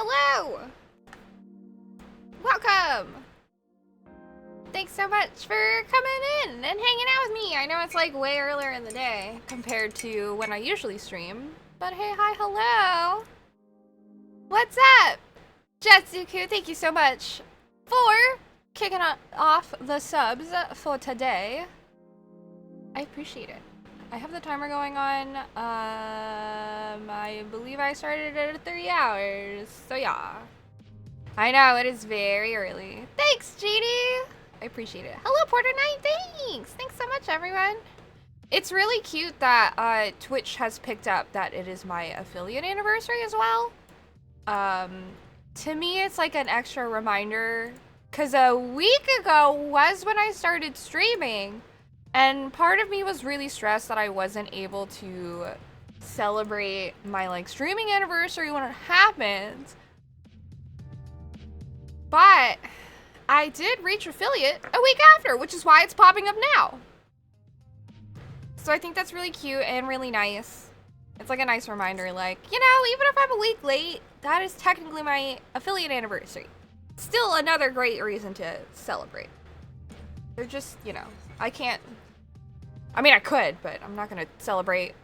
Hello! Welcome! Thanks so much for coming in and hanging out with me. I know it's like way earlier in the day compared to when I usually stream. But hey, hi, hello! What's up? Jetsuku, thank you so much for kicking off the subs for today. I appreciate it. I have the timer going on. I believe I started at 3 hours. So yeah. I know, it is very early. Thanks, GD! I appreciate it. Hello, Porter Knight, thanks! Thanks so much, everyone. It's really cute that Twitch has picked up that it is my affiliate anniversary as well. To me, it's like an extra reminder. Because a week ago was when I started streaming. And part of me was really stressed that I wasn't able to celebrate my like streaming anniversary when it happened. But I did reach affiliate a week after, which is why it's popping up now. So I think that's really cute and really nice. It's like a nice reminder, like, you know, even if I'm a week late, that is technically my affiliate anniversary. Still another great reason to celebrate. They're just, you know, I can't, I mean, I could, but I'm not gonna celebrate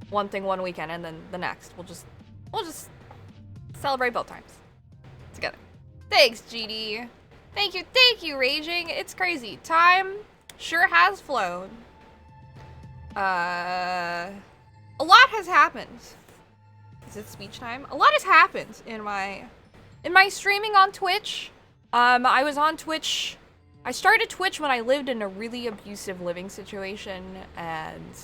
one thing one weekend and then the next. We'll just celebrate both times together. Thanks, GD. Thank you, Raging. It's crazy. Time sure has flown. A lot has happened. Is it speech time? A lot has happened in my streaming on Twitch. I was on Twitch. I started Twitch when I lived in a really abusive living situation, and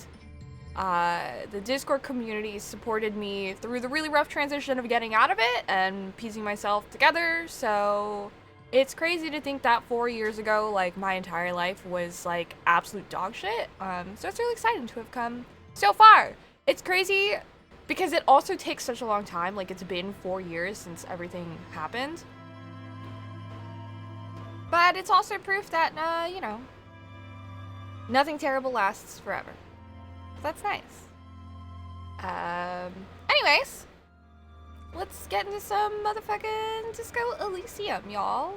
the Discord community supported me through the really rough transition of getting out of it and piecing myself together. So it's crazy to think that 4 years ago, like, my entire life was like absolute dog shit. So it's really exciting to have come so far. It's crazy because it also takes such a long time. Like, it's been 4 years since everything happened. But it's also proof that, you know, nothing terrible lasts forever. That's nice. Anyways, let's get into some motherfucking Disco Elysium, y'all.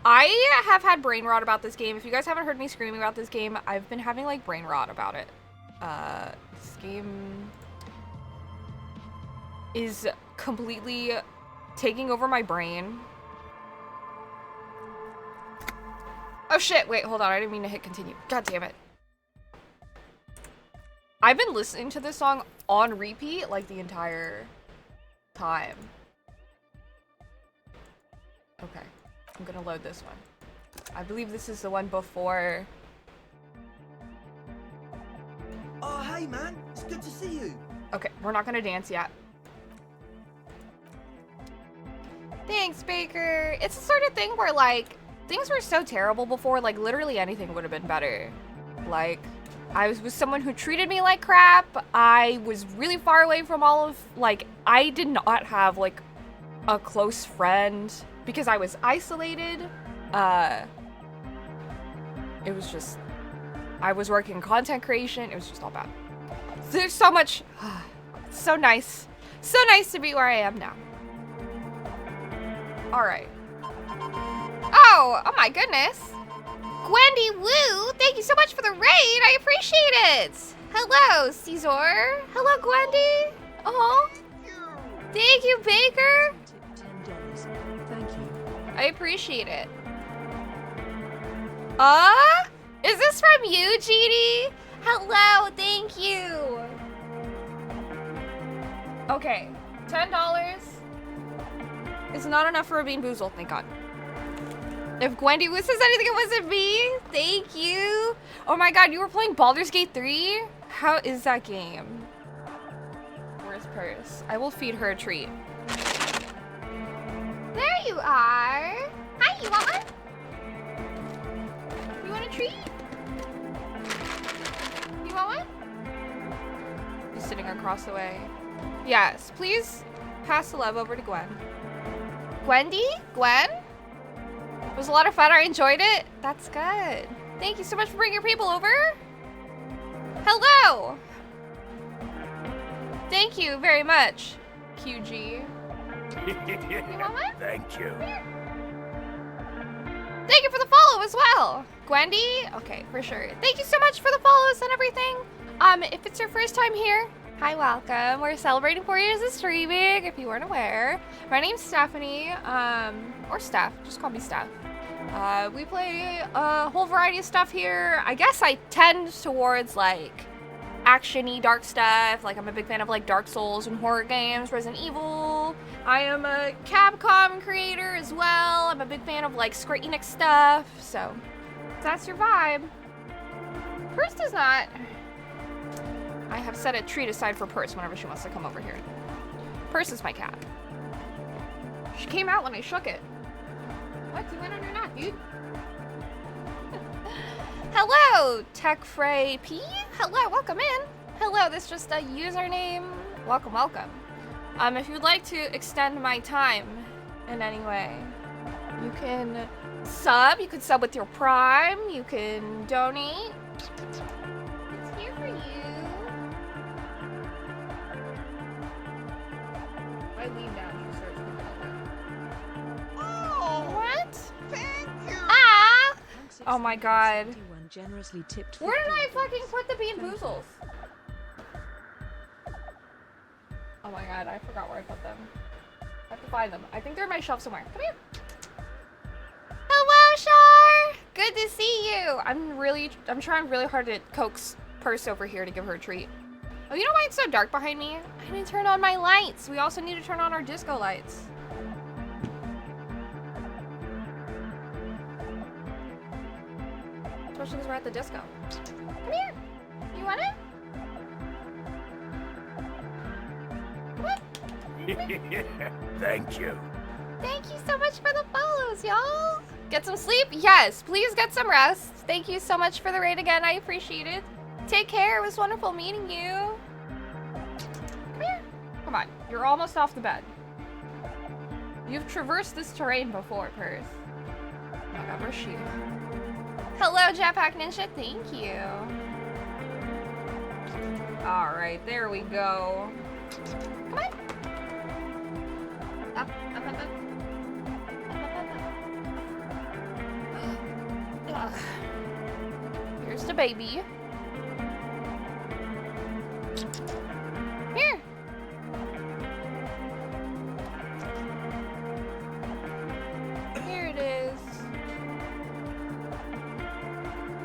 I have had brain rot about this game. If you guys haven't heard me screaming about this game, I've been having, like, brain rot about it. This game is completely taking over my brain. Oh shit, wait, hold on, I didn't mean to hit continue. God damn it. I've been listening to this song on repeat, like, the entire time. Okay, I'm gonna load this one. I believe this is the one before. Oh, hey man, it's good to see you. Okay, we're not gonna dance yet. Thanks, Baker. It's the sort of thing where, like, things were so terrible before, like, literally anything would have been better. Like, I was with someone who treated me like crap. I was really far away from all of, like, I did not have, like, a close friend because I was isolated. It was just, I was working content creation. It was just all bad. There's so much, so nice. So nice to be where I am now. All right. Oh my goodness. Gwendy Woo, thank you so much for the raid. I appreciate it. Hello, Caesar. Hello, Gwendy. Oh, thank you, Baker. Thank you. I appreciate it. Is this from you, GD? Hello, thank you. Okay, $10 is not enough for a Bean Boozled, thank God. If Gwendy says anything, it wasn't me. Thank you. Oh my God, you were playing Baldur's Gate 3? How is that game? Where's Purse? I will feed her a treat. There you are. Hi, you want one? You want a treat? You want one? He's sitting across the way. Yes, please pass the love over to Gwen. Gwendy? Gwen? It was a lot of fun. I enjoyed it. That's good. Thank you so much for bringing your people over. Hello. Thank you very much, QG. You want one? Thank you. Thank you for the follow as well. Gwendy? Okay, for sure. Thank you so much for the follows and everything. If it's your first time here, hi, welcome. We're celebrating 4 years of streaming, if you weren't aware. My name's Stephanie, or Steph, just call me Steph. We play a whole variety of stuff here. I guess I tend towards, like, action-y dark stuff. Like, I'm a big fan of, like, Dark Souls and horror games, Resident Evil. I am a Capcom creator as well. I'm a big fan of, like, Square Enix stuff, so if that's your vibe. Purse does not. I have set a treat aside for Purse whenever she wants to come over here. Purse is my cat. She came out when I shook it. What? You went on your nap, dude? Hello, TechFrey P. Hello, welcome in. Hello, this is just a username. Welcome, welcome. If you'd like to extend my time in any way, you can sub. You can sub with your Prime. You can donate. It's here for you. I lean down. You start speaking. Oh, what? Thank you. Ah! Oh my god. Generously tipped. Where did I fucking put the Bean Boozles? Oh my god, I forgot where I put them. I have to find them. I think they're on my shelf somewhere. Come here. Hello, Shar! Good to see you. I'm trying really hard to coax Purse over here to give her a treat. Oh, you know why it's so dark behind me? I didn't turn on my lights. We also need to turn on our disco lights. Especially because we're at the disco. Come here. You want it? Come on. Thank you. Thank you so much for the follows, y'all. Get some sleep? Yes, please get some rest. Thank you so much for the raid again. I appreciate it. Take care. It was wonderful meeting you. Come here. Come on. You're almost off the bed. You've traversed this terrain before, Purse. Oh my god, where's she? Hello, Jetpack Ninja. Thank you. All right, there we go. Come on. Up, up, up, up. Ugh. Here's the baby. Here. Here it is.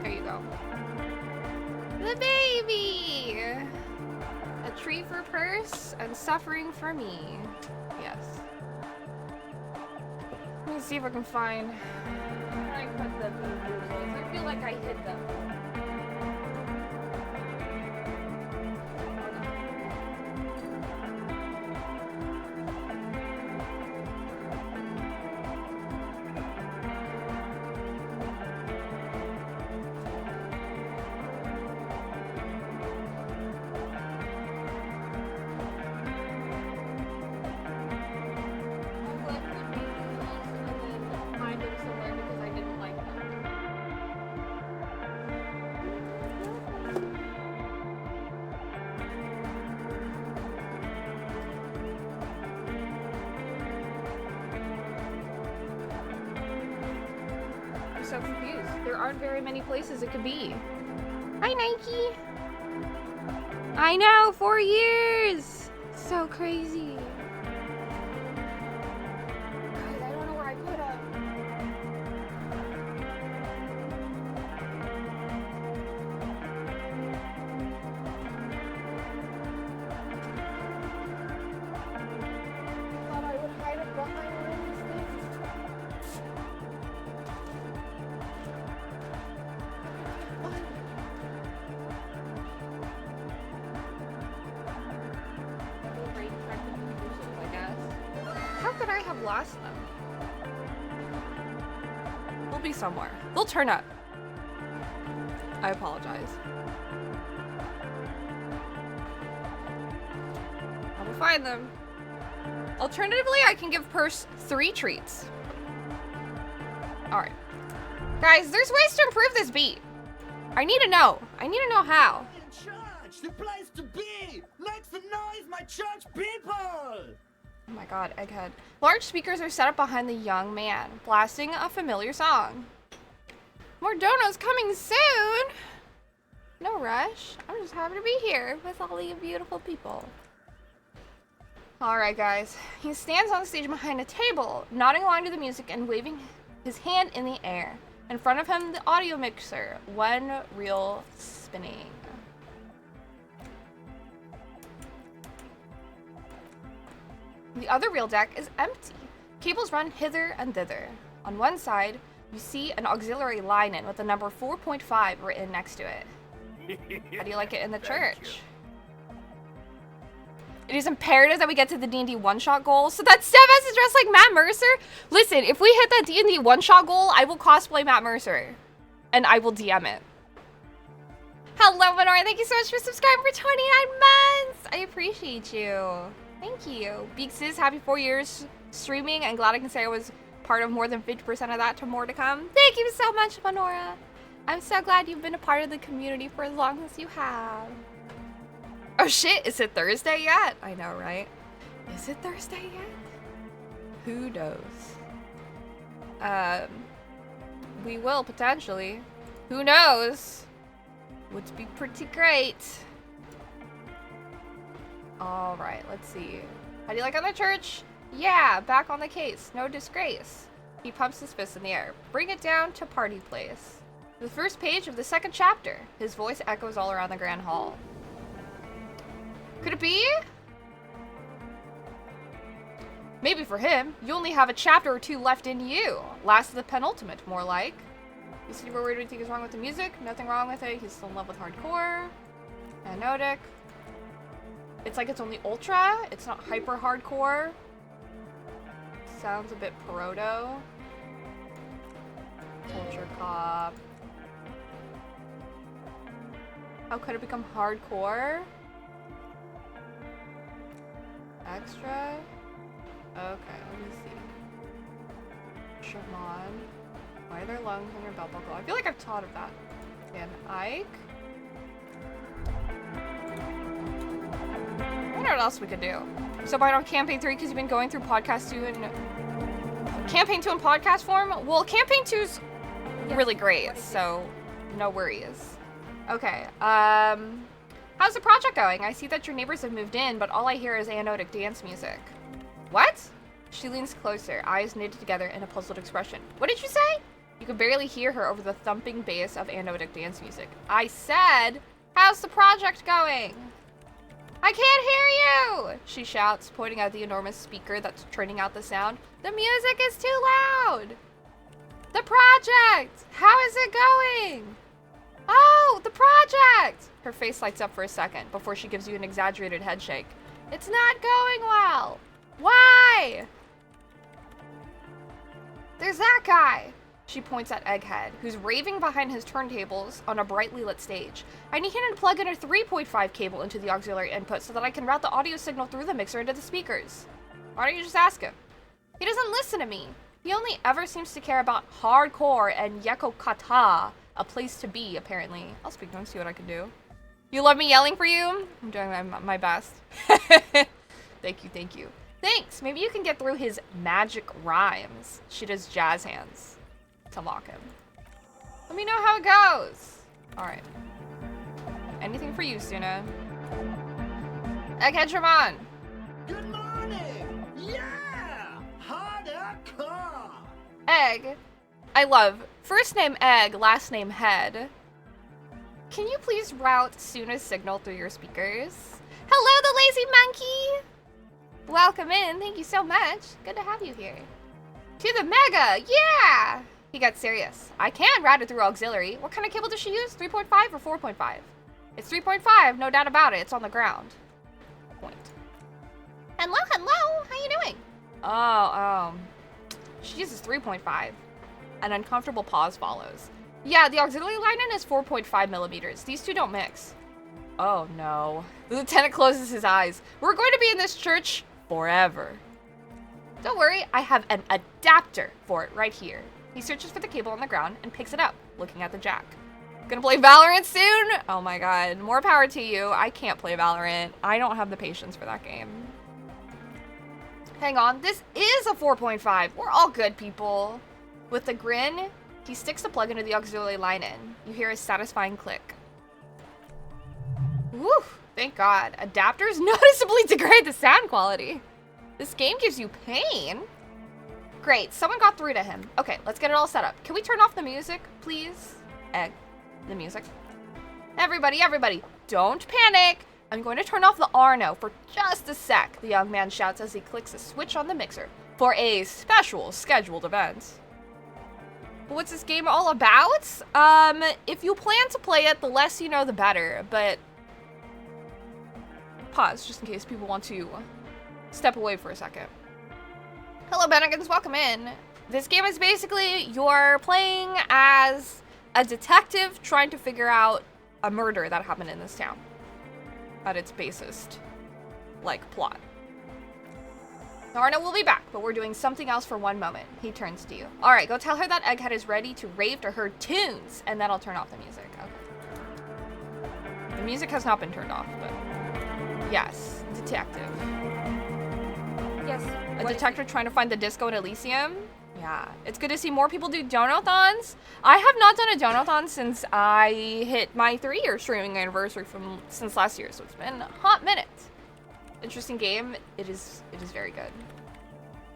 There you go. The baby! A treat for Purse and suffering for me. Yes. Let me see if I can find where I put the Boozles. I feel like I hid them. So confused. There aren't very many places it could be. Hi, Nike. I know, 4 years. So crazy. Guys, I don't know where I put them. I thought I would hide it behind one of these things. How could I have lost them? They'll be somewhere. They'll turn up. I apologize. I will find them. Alternatively, I can give Purse 3 treats. Alright. Guys, there's ways to improve this beat. I need to know. I need to know how. In church, the place to be. Make some noise, my church people. Oh my god, egghead. Large speakers are set up behind the young man, blasting a familiar song. More donuts coming soon! No rush. I'm just happy to be here with all you beautiful people. Alright guys, he stands on the stage behind a table, nodding along to the music and waving his hand in the air. In front of him, the audio mixer, one reel spinning. The other reel deck is empty. Cables run hither and thither. On one side, you see an auxiliary line-in with the number 4.5 written next to it. How do you like it in the church? It is imperative that we get to the D&D one-shot goal so that Steph has to dress like Matt Mercer. Listen, if we hit that D&D one-shot goal, I will cosplay Matt Mercer. And I will DM it. Hello, Lenore. Thank you so much for subscribing for 29 months. I appreciate you. Thank you. Beakses, happy 4 years streaming. And glad I can say I was part of more than 50% of that to more to come. Thank you so much, Lenora. I'm so glad you've been a part of the community for as long as you have. Oh shit, is it Thursday yet? I know, right? Is it Thursday yet? Who knows? We will potentially. Who knows? Would be pretty great. Alright, let's see. How do you like on the church? Yeah, back on the case. No disgrace. He pumps his fist in the air. Bring it down to party place. The first page of the second chapter. His voice echoes all around the grand hall. Could it be? Maybe for him, you only have a chapter or two left in you. Last of the penultimate, more like. You see where do you think is wrong with the music? Nothing wrong with it. He's still in love with hardcore. Anodic. It's like it's only ultra. It's not hyper hardcore. Sounds a bit proto. Culture cop. How could it become hardcore? Extra? Okay, let me see. Shaman. Why are there lungs on your belt buckle? I feel like I've taught of that. And Ike. I wonder what else we could do. So by on campaign 3 because you've been going through podcast 2 and campaign 2 in podcast form? Well, campaign 2's really great, so no worries. Okay, how's the project going? I see that your neighbors have moved in, but all I hear is anodic dance music. What? She leans closer, eyes knitted together in a puzzled expression. What did you say? You could barely hear her over the thumping bass of anodic dance music. I said, how's the project going? I can't hear you! She shouts, pointing at the enormous speaker that's turning out the sound. The music is too loud! The project! How is it going? Oh, the project! Her face lights up for a second before she gives you an exaggerated head shake. It's not going well. Why? There's that guy. She points at Egghead, who's raving behind his turntables on a brightly lit stage. I need him to plug in a 3.5 cable into the auxiliary input so that I can route the audio signal through the mixer into the speakers. Why don't you just ask him? He doesn't listen to me. He only ever seems to care about hardcore and Yeko Kata, a place to be, apparently. I'll speak to him, see what I can do. You love me yelling for you? I'm doing my best. Thank you, thank you. Thanks, maybe you can get through his magic rhymes. She does jazz hands to mock him. Let me know how it goes. All right. Anything for you, Suna. Egghead Shraman. Good morning! Yeah! Hardcore! Egg. I love. First name Egg, last name Head. Can you please route Suna's signal through your speakers? Hello, the lazy monkey! Welcome in, thank you so much. Good to have you here. To the Mega, yeah! He got serious. I can route it through auxiliary. What kind of cable does she use? 3.5 or 4.5? It's 3.5, no doubt about it. It's on the ground. Point. Hello, hello, how you doing? Oh, she uses 3.5. An uncomfortable pause follows. Yeah, the auxiliary line-in is 4.5 millimeters. These two don't mix. Oh no. The lieutenant closes his eyes. We're going to be in this church forever. Don't worry, I have an adapter for it right here. He searches for the cable on the ground and picks it up, looking at the jack. Gonna play Valorant soon? Oh my god, more power to you. I can't play Valorant. I don't have the patience for that game. Hang on, this is a 4.5. We're all good, people. With a grin, he sticks the plug into the auxiliary line in. You hear a satisfying click. Woo, thank God. Adapters noticeably degrade the sound quality. This game gives you pain. Great, someone got through to him. Okay, let's get it all set up. Can we turn off the music, please? Egg, the music. Everybody, don't panic. I'm going to turn off the Arno for just a sec, the young man shouts as he clicks a switch on the mixer for a special scheduled event. What's this game all about? If you plan to play it, the less you know, the better, but pause just in case people want to step away for a second. Hello, Bennigans, welcome in. This game is basically you're playing as a detective trying to figure out a murder that happened in this town at its basest, like, plot. Arna will be back, but we're doing something else for one moment. He turns to you. All right, go tell her that Egghead is ready to rave to her tunes, and then I'll turn off the music. Okay. The music has not been turned off, but yes, detective. Yes. A detective trying to find the disco in Elysium. Yeah, it's good to see more people do donathons. I have not done a donathon since I hit my 3-year streaming anniversary since last year, so it's been a hot minute. Interesting game. It is very good.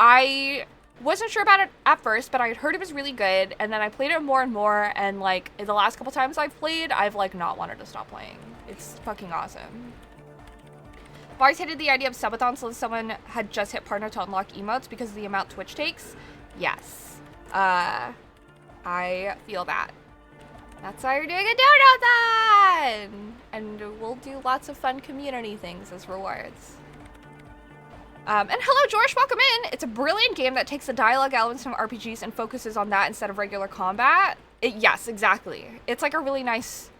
I wasn't sure about it at first, but I had heard it was really good, and then I played it more and more, and like in the last couple times I've played, I've like not wanted to stop playing. It's fucking awesome. I've always hated the idea of subathons unless someone had just hit partner to unlock emotes because of the amount Twitch takes. Yes. I feel that. That's why you're doing a donathon! And we'll do lots of fun community things as rewards. And hello, George, welcome in! It's a brilliant game that takes the dialogue elements from RPGs and focuses on that instead of regular combat. Yes, exactly. It's like a really nice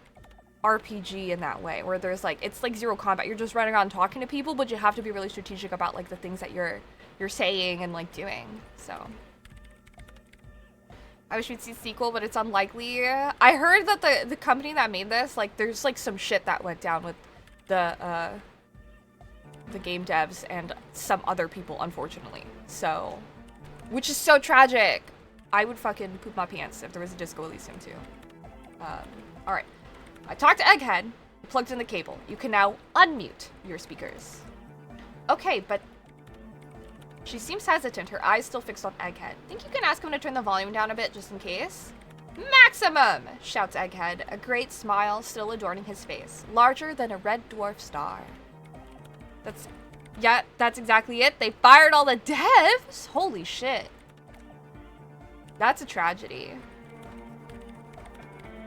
RPG in that way, where there's like, it's like zero combat. You're just running around talking to people, but you have to be really strategic about like the things that you're saying and like doing, so. I wish we'd see a sequel, but it's unlikely. I heard that the company that made this, like, there's like some shit that went down with the game devs and some other people, unfortunately. So, which is so tragic. I would fucking poop my pants if there was a Disco Elysium too. All right. I talked to Egghead. I plugged in the cable. You can now unmute your speakers. Okay, but she seems hesitant, her eyes still fixed on Egghead. Think you can ask him to turn the volume down a bit just in case? Maximum! Shouts Egghead, a great smile still adorning his face, larger than a red dwarf star. That's exactly it. They fired all the devs? Holy shit. That's a tragedy.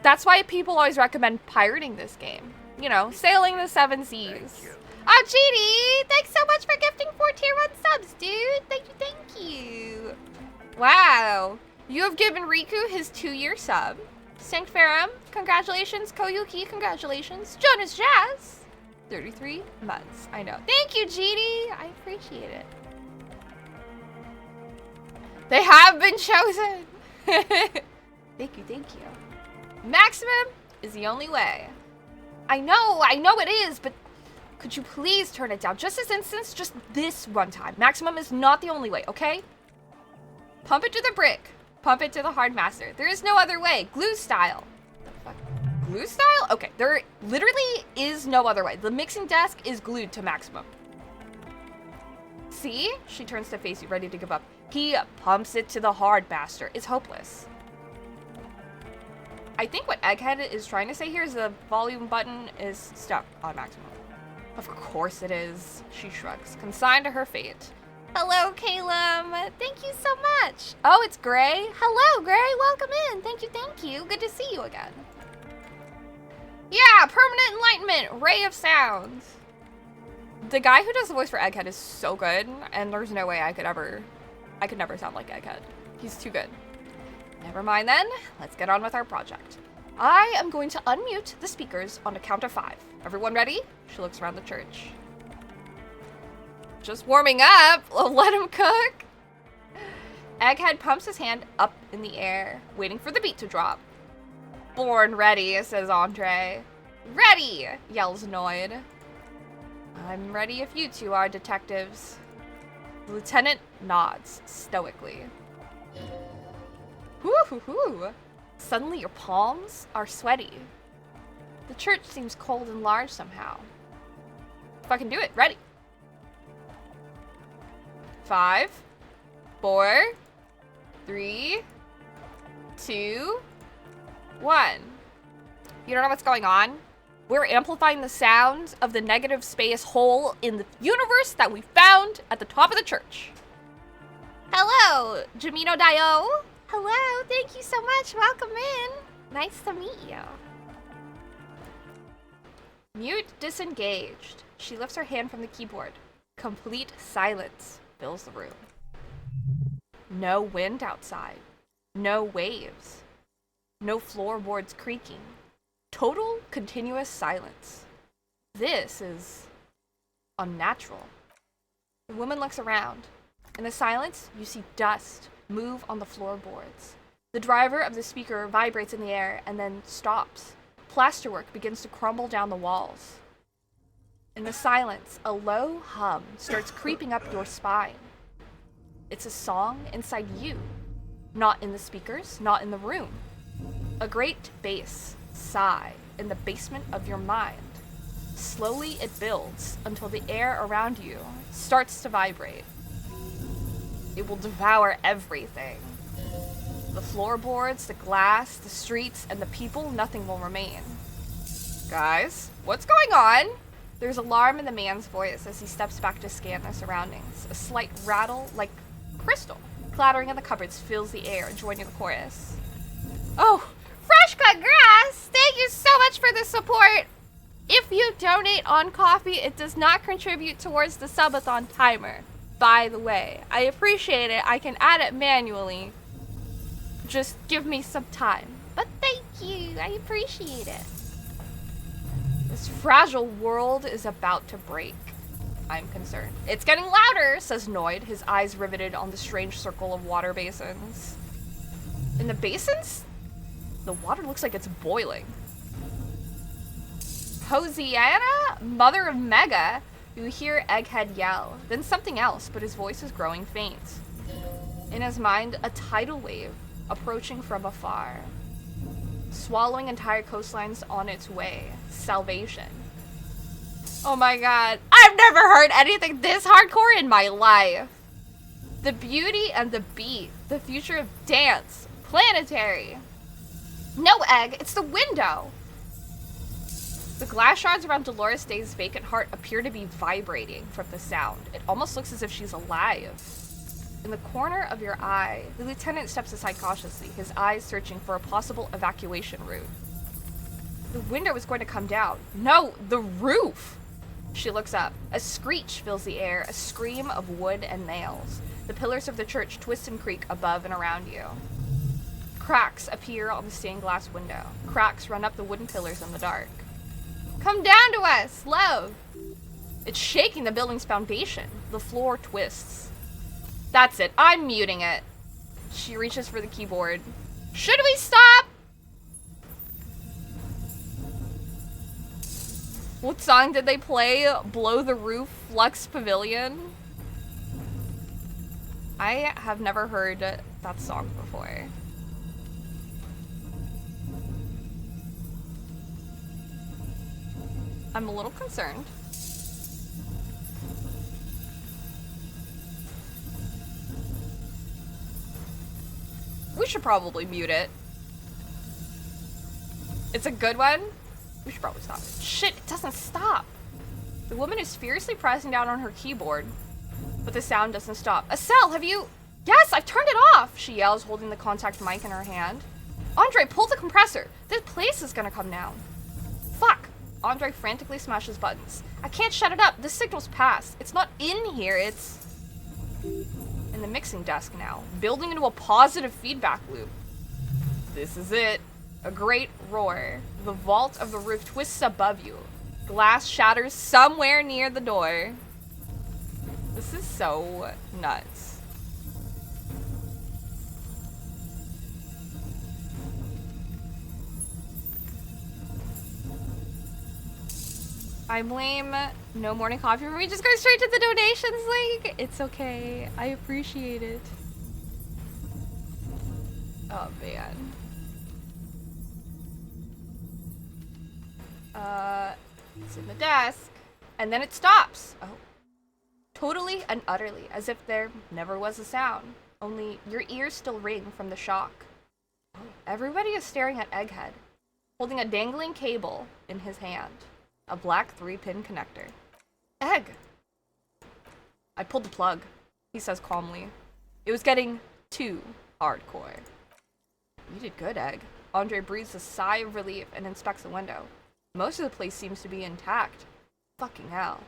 That's why people always recommend pirating this game. You know, sailing the 7 seas. Oh, Cheaty! Thanks so much for gifting 4 tier 1 subs, dude! Thank you! Wow. You have given Riku his 2-year sub. Sanctferum, congratulations. Koyuki, congratulations. Jonas Jazz, 33 months. I know. Thank you, Cheaty! I appreciate it. They have been chosen! Thank you. Maximum is the only way. I know it is, but could you please turn it down? Just this instance, just this one time. Maximum is not the only way, okay? Pump it to the brick. Pump it to the hard master. There is no other way. Glue style. What the fuck? Glue style? Okay, there literally is no other way. The mixing desk is glued to maximum. See? She turns to face you, ready to give up. He pumps it to the hard master. It's hopeless. I think what Egghead is trying to say here is the volume button is stuck on maximum. Of course it is. She shrugs, consigned to her fate. Hello, Calum. Thank you so much. Oh, it's Gray. Hello, Gray. Welcome in. Thank you. Good to see you again. Yeah, permanent enlightenment. Ray of sounds. The guy who does the voice for Egghead is so good, and there's no way I could never sound like Egghead. He's too good. Never mind then. Let's get on with our project. I am going to unmute the speakers on a count of 5. Everyone ready? She looks around the church. Just warming up. Let him cook. Egghead pumps his hand up in the air, waiting for the beat to drop. Born ready, says Andre. Ready, yells Noid. I'm ready if you two are, detectives. The lieutenant nods stoically. Whoo hoo hoo! Suddenly your palms are sweaty. The church seems cold and large somehow. Fucking do it. Ready. 5, 4, 3, 2, 1. You don't know what's going on? We're amplifying the sound of the negative space hole in the universe that we found at the top of the church. Hello, Jamino Dio. Hello, thank you so much. Welcome in. Nice to meet you. Mute disengaged. She lifts her hand from the keyboard. Complete silence fills the room. No wind outside. No waves. No floorboards creaking. Total continuous silence. This is unnatural. The woman looks around. In the silence, you see dust move on the floorboards. The driver of the speaker vibrates in the air and then stops. Plasterwork begins to crumble down the walls. In the silence, a low hum starts creeping up your spine. It's a song inside you, not in the speakers, not in the room. A great bass sigh in the basement of your mind. Slowly it builds until the air around you starts to vibrate. It will devour everything. The floorboards, the glass, the streets, and the people, nothing will remain. Guys, what's going on? There's alarm in the man's voice as he steps back to scan the surroundings. A slight rattle, like crystal, clattering in the cupboards fills the air, joining the chorus. Oh, fresh cut grass! Thank you so much for the support! If you donate on coffee, it does not contribute towards the subathon timer. By the way, I appreciate it. I can add it manually. Just give me some time. But thank you. I appreciate it. This fragile world is about to break. I'm concerned. It's getting louder, says Noid, his eyes riveted on the strange circle of water basins. In the basins, the water looks like it's boiling. Hosiana, mother of Mega, you hear Egghead yell, then something else, but his voice is growing faint. In his mind, a tidal wave approaching from afar, swallowing entire coastlines on its way. Salvation. Oh my god, I've never heard anything this hardcore in my life. The beauty and the beat, the future of dance, planetary. No, Egg, it's the window. The glass shards around Dolores Day's vacant heart appear to be vibrating from the sound. It almost looks as if she's alive. In the corner of your eye, the lieutenant steps aside cautiously, his eyes searching for a possible evacuation route. The window is going to come down. No, the roof! She looks up. A screech fills the air, a scream of wood and nails. The pillars of the church twist and creak above and around you. Cracks appear on the stained glass window. Cracks run up the wooden pillars in the dark. Come down to us, love! It's shaking the building's foundation. The floor twists. That's it, I'm muting it. She reaches for the keyboard. Should we stop? What song did they play? Blow the Roof, Flux Pavilion? I have never heard that song before. I'm a little concerned. We should probably mute it. It's a good one. We should probably stop it. Shit, it doesn't stop. The woman is furiously pressing down on her keyboard, but the sound doesn't stop. Estelle, have you... Yes, I've turned it off, she yells, holding the contact mic in her hand. Andre, pull the compressor. This place is gonna come down. Fuck. Andre frantically smashes buttons. I can't shut it up. The signal's passed. It's not in here. It's in the mixing desk now, building into a positive feedback loop. This is it. A great roar. The vault of the roof twists above you. Glass shatters somewhere near the door. This is so nuts. I blame no morning coffee for me. Just go straight to the donations link. It's okay. I appreciate it. Oh, man. It's in the desk. And then it stops. Oh. Totally and utterly, as if there never was a sound. Only your ears still ring from the shock. Oh. Everybody is staring at Egghead, holding a dangling cable in his hand. A black 3-pin connector. Egg! I pulled the plug, he says calmly. It was getting too hardcore. You did good, Egg. Andre breathes a sigh of relief and inspects the window. Most of the place seems to be intact. Fucking hell.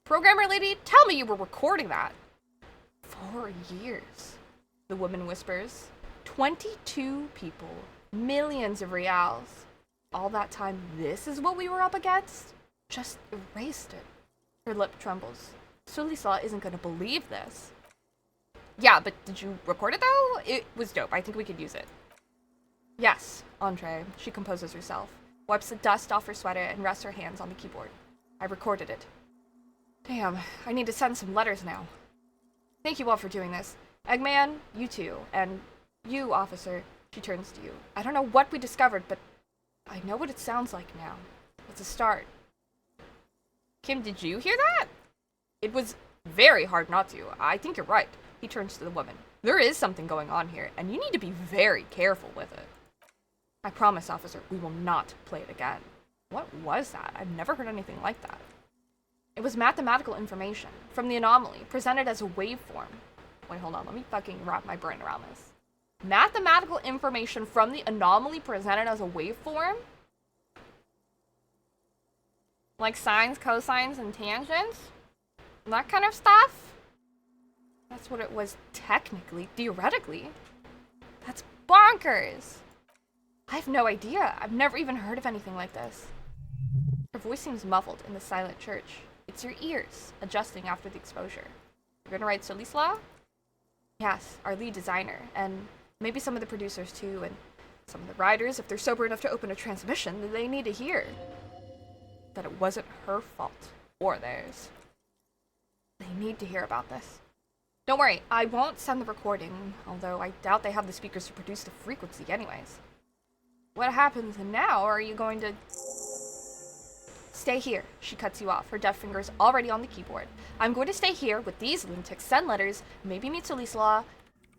Programmer lady, tell me you were recording that. 4 years, the woman whispers. 22 people. Millions of reals. All that time, this is what we were up against? Just erased it. Her lip trembles. Sulislaw isn't gonna believe this. Yeah, but did you record it though? It was dope. I think we could use it. Yes, Andre. She composes herself, wipes the dust off her sweater, and rests her hands on the keyboard. I recorded it. Damn, I need to send some letters now. Thank you all for doing this. Eggman, you too. And you, officer. She turns to you. I don't know what we discovered, but I know what it sounds like now. It's a start. Kim, did you hear that? It was very hard not to. I think you're right. He turns to the woman. There is something going on here, and you need to be very careful with it. I promise, officer, we will not play it again. What was that? I've never heard anything like that. It was mathematical information from the anomaly, presented as a waveform. Wait, hold on. Let me fucking wrap my brain around this. Mathematical information from the anomaly presented as a waveform? Like sines, cosines, and tangents? That kind of stuff? That's what it was technically, theoretically. That's bonkers! I have no idea. I've never even heard of anything like this. Her voice seems muffled in the silent church. It's your ears, adjusting after the exposure. You're gonna write Sulislaw? Yes, our lead designer, and maybe some of the producers too, and some of the writers, if they're sober enough to open a transmission, they need to hear that it wasn't her fault, or theirs. They need to hear about this. Don't worry, I won't send the recording, although I doubt they have the speakers to produce the frequency anyways. What happens now? Are you going to... Stay here, she cuts you off, her deft fingers already on the keyboard. I'm going to stay here with these lunatics, send letters, maybe meet Sulislaw,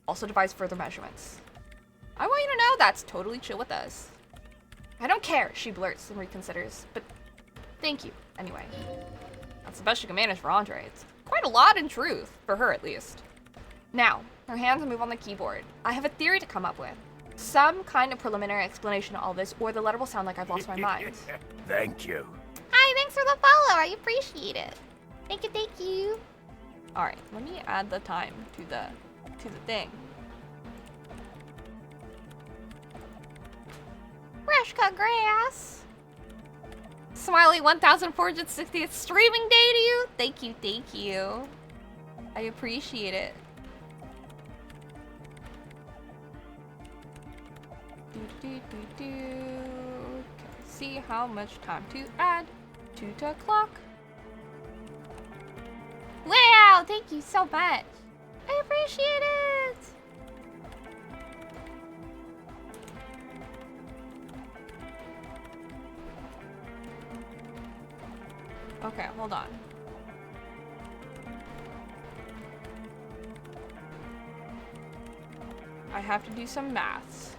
also devise further measurements. I want you to know that's totally chill with us. I don't care, she blurts and reconsiders, but thank you, anyway. That's the best you can manage for Andre. It's quite a lot in truth, for her at least. Now, her hands move on the keyboard. I have a theory to come up with. Some kind of preliminary explanation to all this, or the letter will sound like I've lost my mind. Thank you. Hi, thanks for the follow. I appreciate it. Thank you. All right, let me add the time to the thing. Fresh cut grass. Smiley 1460th streaming day to you. Thank you. I appreciate it. Okay, see how much time to add to the clock. Wow, thank you so much. I appreciate it. Okay, hold on. I have to do some maths.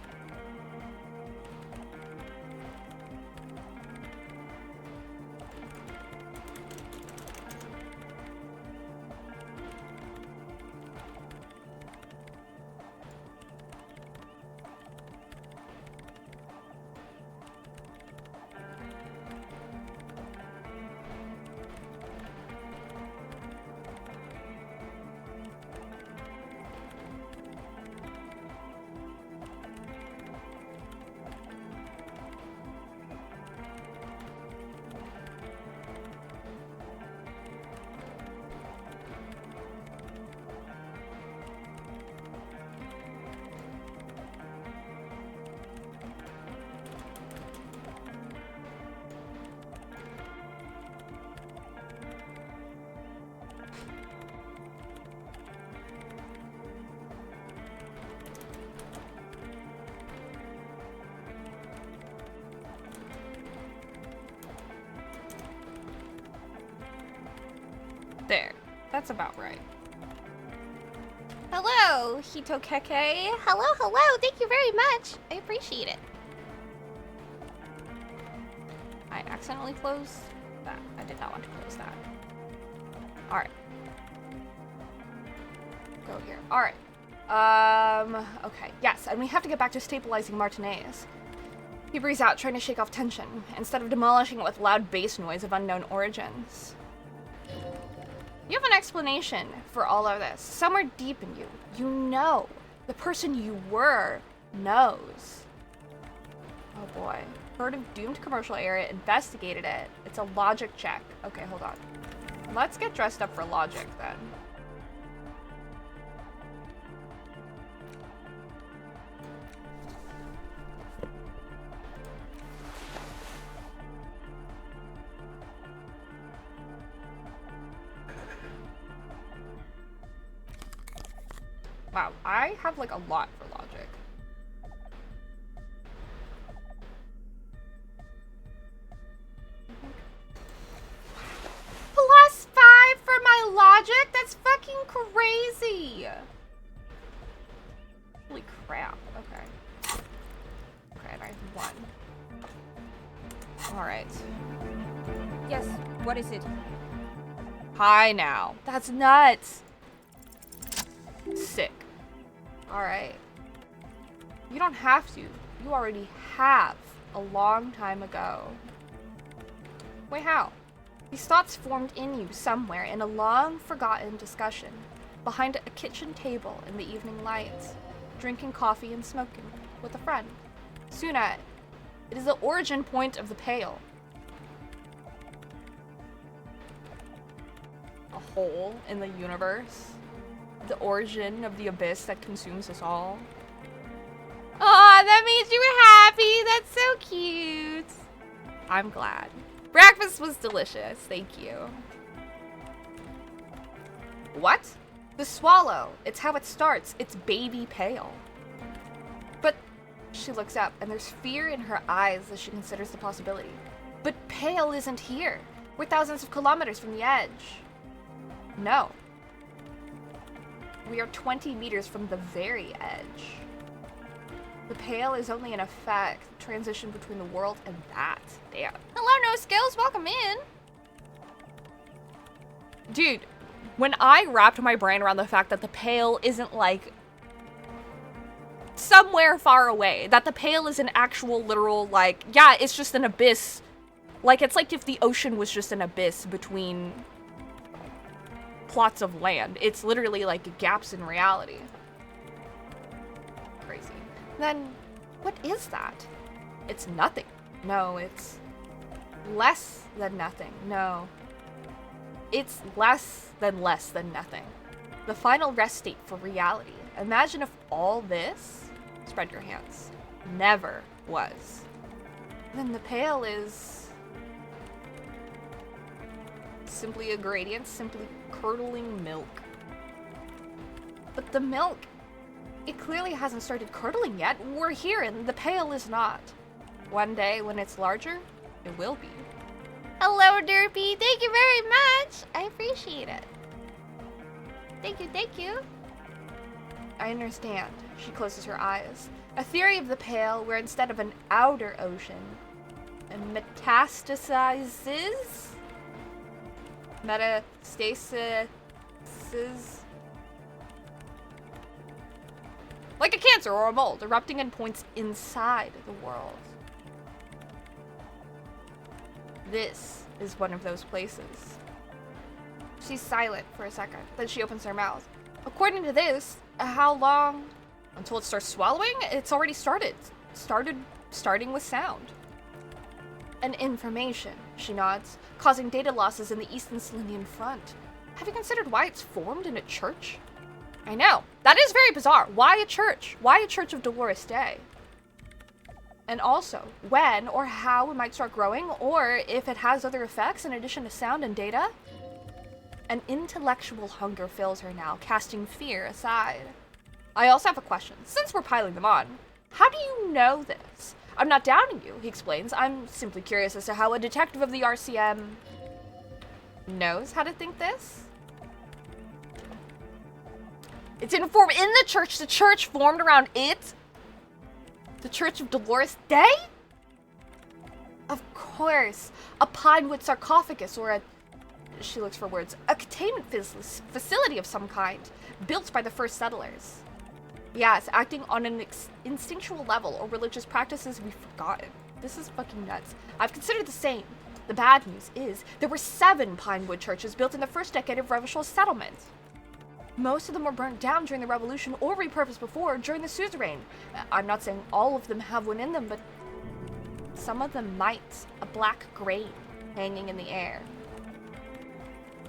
That's about right. Hello, Hitokeke. Hello, hello. Thank you very much. I appreciate it. I accidentally closed that. I did not want to close that. All right. Go here. All right. Okay. Yes, and we have to get back to stabilizing Martinez. He breathes out, trying to shake off tension, instead of demolishing it with loud bass noise of unknown origins. You have an explanation for all of this. Somewhere deep in you, you know. The person you were knows. Oh boy. Heard of doomed commercial area, investigated it. It's a logic check. Okay, hold on. Let's get dressed up for logic then. Wow, I have like a lot for logic. +5 for my logic? That's fucking crazy. Holy crap. Okay. Okay, and I have 1. Alright. Yes, what is it? Hi now. That's nuts. Sick. Alright. You don't have to. You already have a long time ago. Wait, how? These thoughts formed in you somewhere in a long forgotten discussion behind a kitchen table in the evening lights, drinking coffee and smoking with a friend. Suna, it is the origin point of the Pale. A hole in the universe. The origin of the abyss that consumes us all. Aw, that made you happy. That's so cute. I'm glad. Breakfast was delicious. Thank you. What? The swallow. It's how it starts. It's baby Pale. But she looks up and there's fear in her eyes as she considers the possibility. But Pale isn't here. We're thousands of kilometers from the edge. No. We are 20 meters from the very edge. The Pale is only an effect, transition between the world and that. Damn. Hello, no skills. Welcome in. Dude, when I wrapped my brain around the fact that the Pale isn't like somewhere far away, that the Pale is an actual literal, like, yeah, it's just an abyss. Like, it's like if the ocean was just an abyss between plots of land. It's literally like gaps in reality. Crazy. Then, what is that? It's nothing. No, it's less than nothing. No. It's less than nothing. The final rest state for reality. Imagine if all this, spread your hands, never was. Then the Pale is simply a gradient, simply curdling milk. But the milk, it clearly hasn't started curdling yet. We're here and the Pale is not. One day when it's larger, it will be. Hello, Derpy. Thank you very much. I appreciate it. Thank you, thank you. I understand. She closes her eyes. A theory of the Pale where instead of an outer ocean, it metastasizes? Metastasis? Like a cancer or a mold, erupting in points inside the world. This is one of those places. She's silent for a second, then she opens her mouth. According to this, how long until it starts swallowing? It's already started. Starting with sound. And information, she nods, causing data losses in the Eastern Selenian front. Have you considered why it's formed in a church? I know. That is very bizarre. Why a church? Why a Church of Dolores Day? And also, when or how it might start growing, or if it has other effects in addition to sound and data? An intellectual hunger fills her now, casting fear aside. I also have a question, since we're piling them on. How do you know this? I'm not doubting you, he explains. I'm simply curious as to how a detective of the RCM knows how to think this. It didn't form in the church. The church formed around it. The Church of Dolores Day? Of course. A pinewood sarcophagus or a... She looks for words. A containment facility of some kind. Built by the first settlers. Yes, acting on an instinctual level or religious practices we've forgotten. This is fucking nuts. I've considered the same. The bad news is there were 7 pinewood churches built in the first decade of revolutionary settlement. Most of them were burnt down during the revolution or repurposed before during the suzerain. I'm not saying all of them have one in them, but some of them might. A black grain hanging in the air.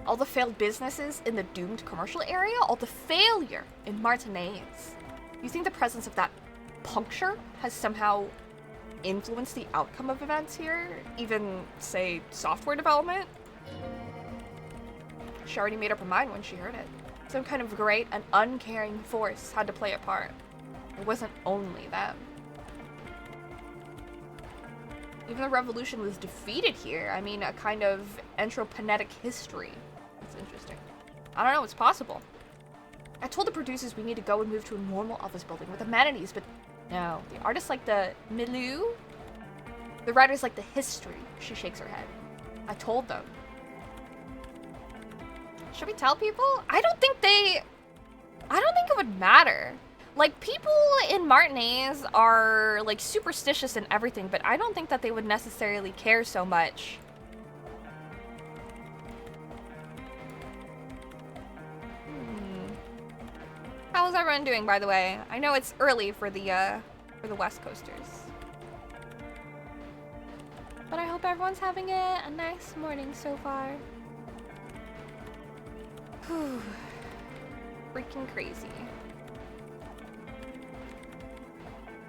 All the failed businesses in the doomed commercial area, all the failure in Martinez. You think the presence of that puncture has somehow influenced the outcome of events here? Even, say, software development? She already made up her mind when she heard it. Some kind of great and uncaring force had to play a part. It wasn't only them. Even the revolution was defeated here. I mean, a kind of anthroponetic history. That's interesting. I don't know, it's possible. I told the producers we need to go and move to a normal office building with amenities, but no. The artists like the milieu. The writers like the history. She shakes her head. I told them. Should we tell people? I don't think it would matter. Like, people in Martinez are, like, superstitious and everything, but I don't think that they would necessarily care so much. How's everyone doing, by the way? I know it's early for the West Coasters. But I hope everyone's having a nice morning so far. Whew. Freaking crazy.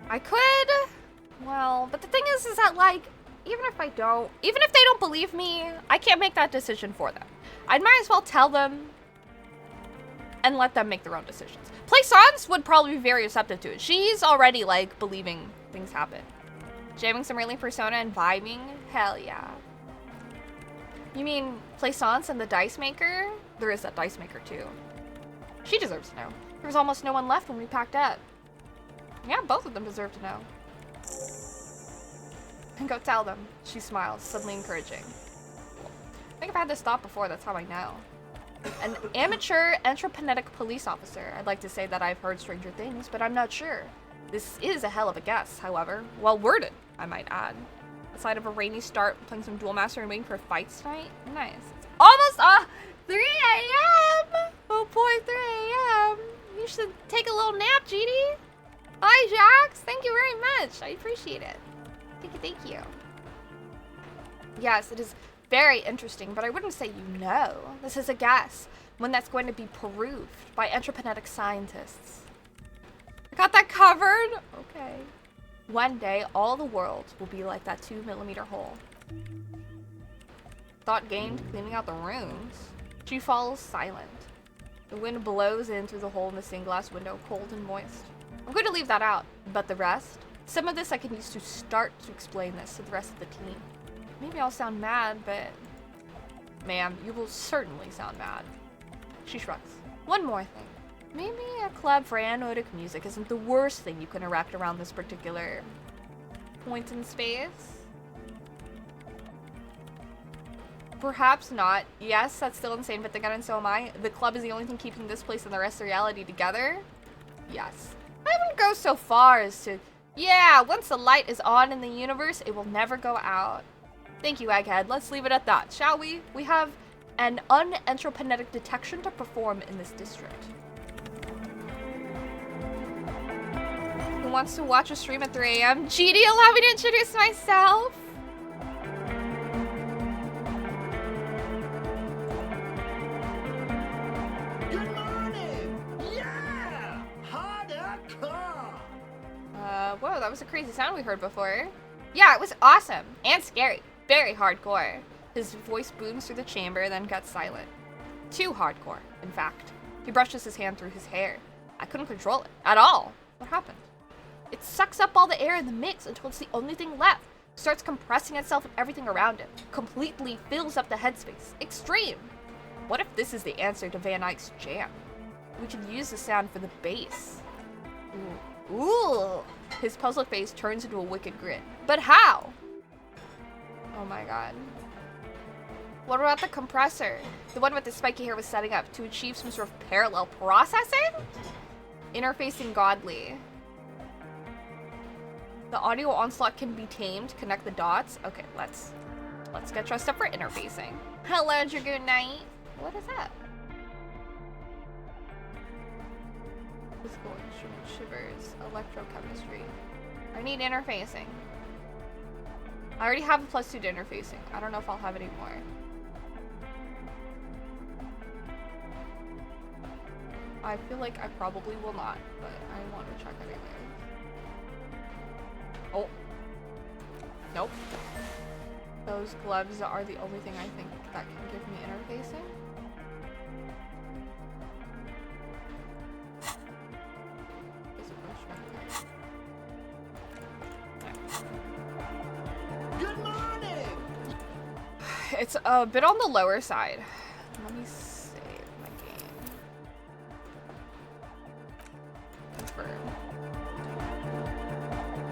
I could, well, but the thing is that, like, even if they don't believe me, I can't make that decision for them. I might as well tell them and let them make their own decisions. Plaisance would probably be very receptive to it. She's already, like, believing things happen. Jamming some really Persona and vibing? Hell yeah. You mean Plaisance and the Dice Maker? There is that Dice Maker, too. She deserves to know. There was almost no one left when we packed up. Yeah, both of them deserve to know. And go tell them. She smiles, suddenly encouraging. I think I've had this thought before, that's how I know. An amateur anthroponetic police officer. I'd like to say that I've heard stranger things, but I'm not sure. This is a hell of a guess, however. Well worded, I might add. Aside of a rainy start, playing some Duel Master and waiting for fights tonight. Nice. It's almost 3 a.m. Oh boy, 3 a.m. You should take a little nap, GD. Hi, Jax. Thank you very much. I appreciate it. Thank you. Yes, it is very interesting, but I wouldn't say you know. This is a guess, one that's going to be proved by anthroponetic scientists. I got that covered? Okay. One day, all the world will be like that 2mm hole. Thought gained cleaning out the rooms. She falls silent. The wind blows in through the hole in the stained glass window, cold and moist. I'm going to leave that out, but the rest? Some of this I can use to start to explain this to the rest of the team. Maybe I'll sound mad, but... Ma'am, you will certainly sound mad. She shrugs. One more thing. Maybe a club for anoitic music isn't the worst thing you can erect around this particular point in space. Perhaps not. Yes, that's still insane, but again, and so am I. The club is the only thing keeping this place and the rest of reality together? Yes. I wouldn't go so far as to, yeah, once the light is on in the universe, it will never go out. Thank you, Egghead. Let's leave it at that, shall we? We have an unanthroponetic detection to perform in this district. Who wants to watch a stream at 3 a.m.? GD, allow me to introduce myself. Good morning! Yeah! Hardcore! Whoa, that was a crazy sound we heard before. Yeah, it was awesome and scary. Very hardcore. His voice booms through the chamber, then got silent. Too hardcore, in fact. He brushes his hand through his hair. I couldn't control it at all. What happened? It sucks up all the air in the mix until it's the only thing left. Starts compressing itself and everything around it. Completely fills up the headspace. Extreme. What if this is the answer to Van Eyck's jam? We could use the sound for the bass. Ooh. Ooh. His puzzled face turns into a wicked grin. But how? Oh my god. What about the compressor? The one with the spiky hair was setting up to achieve some sort of parallel processing? Interfacing godly. The audio onslaught can be tamed. Connect the dots. Okay, let's get dressed up for interfacing. Hello, Dragoon Knight. What is that? Physical instrument shivers. Electrochemistry. I need interfacing. I already have a +2 to interfacing. I don't know if I'll have any more. I feel like I probably will not, but I want to check anyway. Oh. Nope. Those gloves are the only thing I think that can give me interfacing. Good morning! It's a bit on the lower side. Let me save my game. Confirm.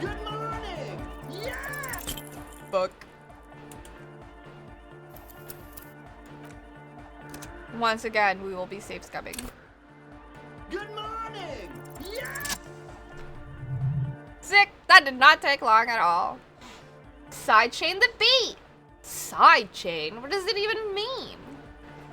Good morning! Yeah! Book. Once again, we will be safe scubbing. Good morning! Yeah! Sick! That did not take long at all. Sidechain the beat! Sidechain? What does it even mean?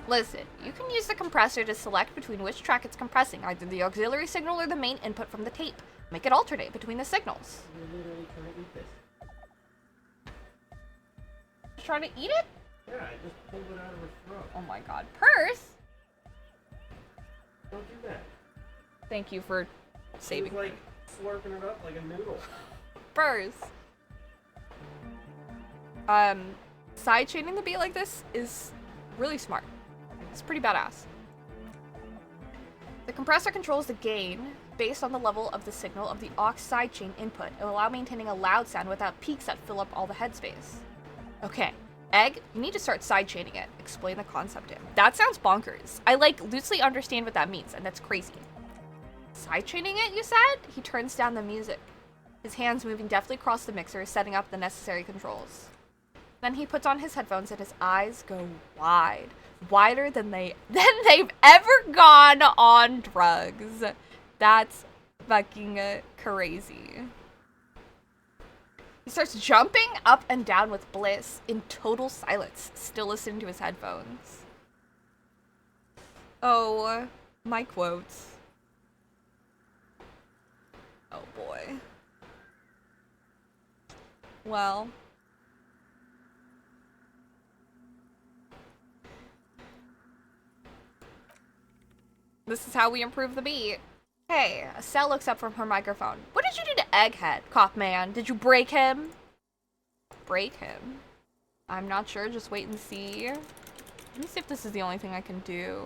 Listen, you can use the compressor to select between which track it's compressing, either the auxiliary signal or the main input from the tape. Make it alternate between the signals. You're literally trying to eat this. You trying to eat it? Yeah, I just pulled it out of her throat. Oh my god. Purse? Don't do that. Thank you for saving It was like slurping it up like a noodle. Purse. Sidechaining the beat like this is really smart. It's pretty badass. The compressor controls the gain based on the level of the signal of the aux sidechain input. It will allow maintaining a loud sound without peaks that fill up all the headspace. Okay, Egg, you need to start sidechaining it. Explain the concept to him. That sounds bonkers. I loosely understand what that means, and that's crazy. Sidechaining it, you said? He turns down the music, his hands moving deftly across the mixer, setting up the necessary controls. Then he puts on his headphones and his eyes go wide. Wider than they've ever gone on drugs. That's fucking crazy. He starts jumping up and down with bliss in total silence, still listening to his headphones. Oh, my quotes. Oh boy. Well. This is how we improve the beat. Hey, Estelle looks up from her microphone. What did you do to Egghead, cop man? Did you break him? Break him? I'm not sure, just wait and see. Let me see if this is the only thing I can do.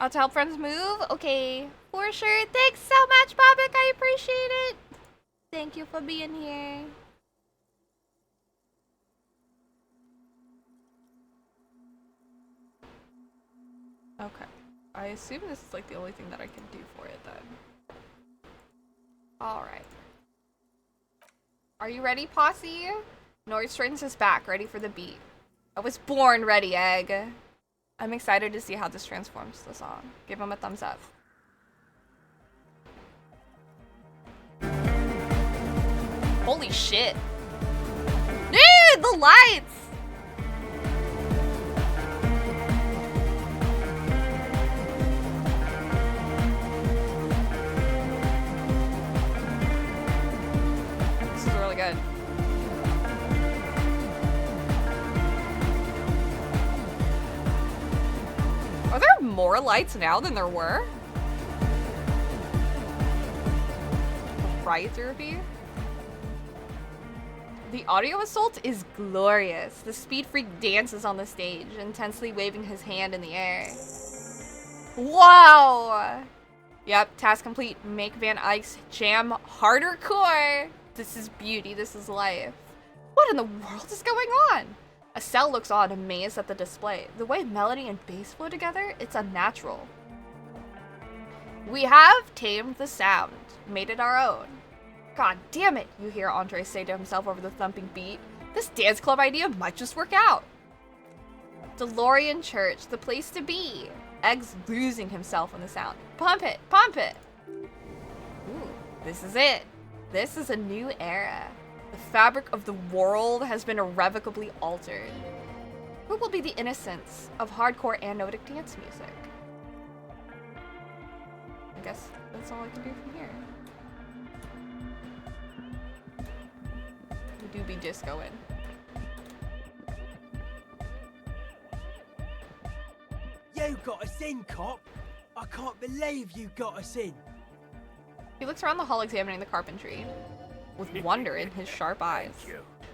Out to help friends move? Okay, for sure. Thanks so much, Bobik. I appreciate it. Thank you for being here. Okay. I assume this is like the only thing that I can do for it then. Alright. Are you ready, posse? Nord straightens his back, ready for the beat. I was born ready, Egg. I'm excited to see how this transforms the song. Give him a thumbs up. Holy shit. Dude, the lights! This is really good. Are there more lights now than there were? cryotherapy. The audio assault is glorious. The speed freak dances on the stage, intensely waving his hand in the air. Wow! Yep, task complete. Make Van Eyck's jam harder core. This is beauty, this is life. What in the world is going on? Estelle looks on, amazed at the display. The way melody and bass flow together, it's unnatural. We have tamed the sound, made it our own. God damn it, you hear Andre say to himself over the thumping beat. This dance club idea might just work out. DeLorean Church, the place to be. Egg's losing himself in the sound. Pump it, pump it. Ooh, this is it. This is a new era. The fabric of the world has been irrevocably altered. What will be the innocence of hardcore anodic dance music? I guess that's all I can do from here. We do be discoing. You got us in, cop! I can't believe you got us in! He looks around the hall examining the carpentry, with wonder in his sharp eyes.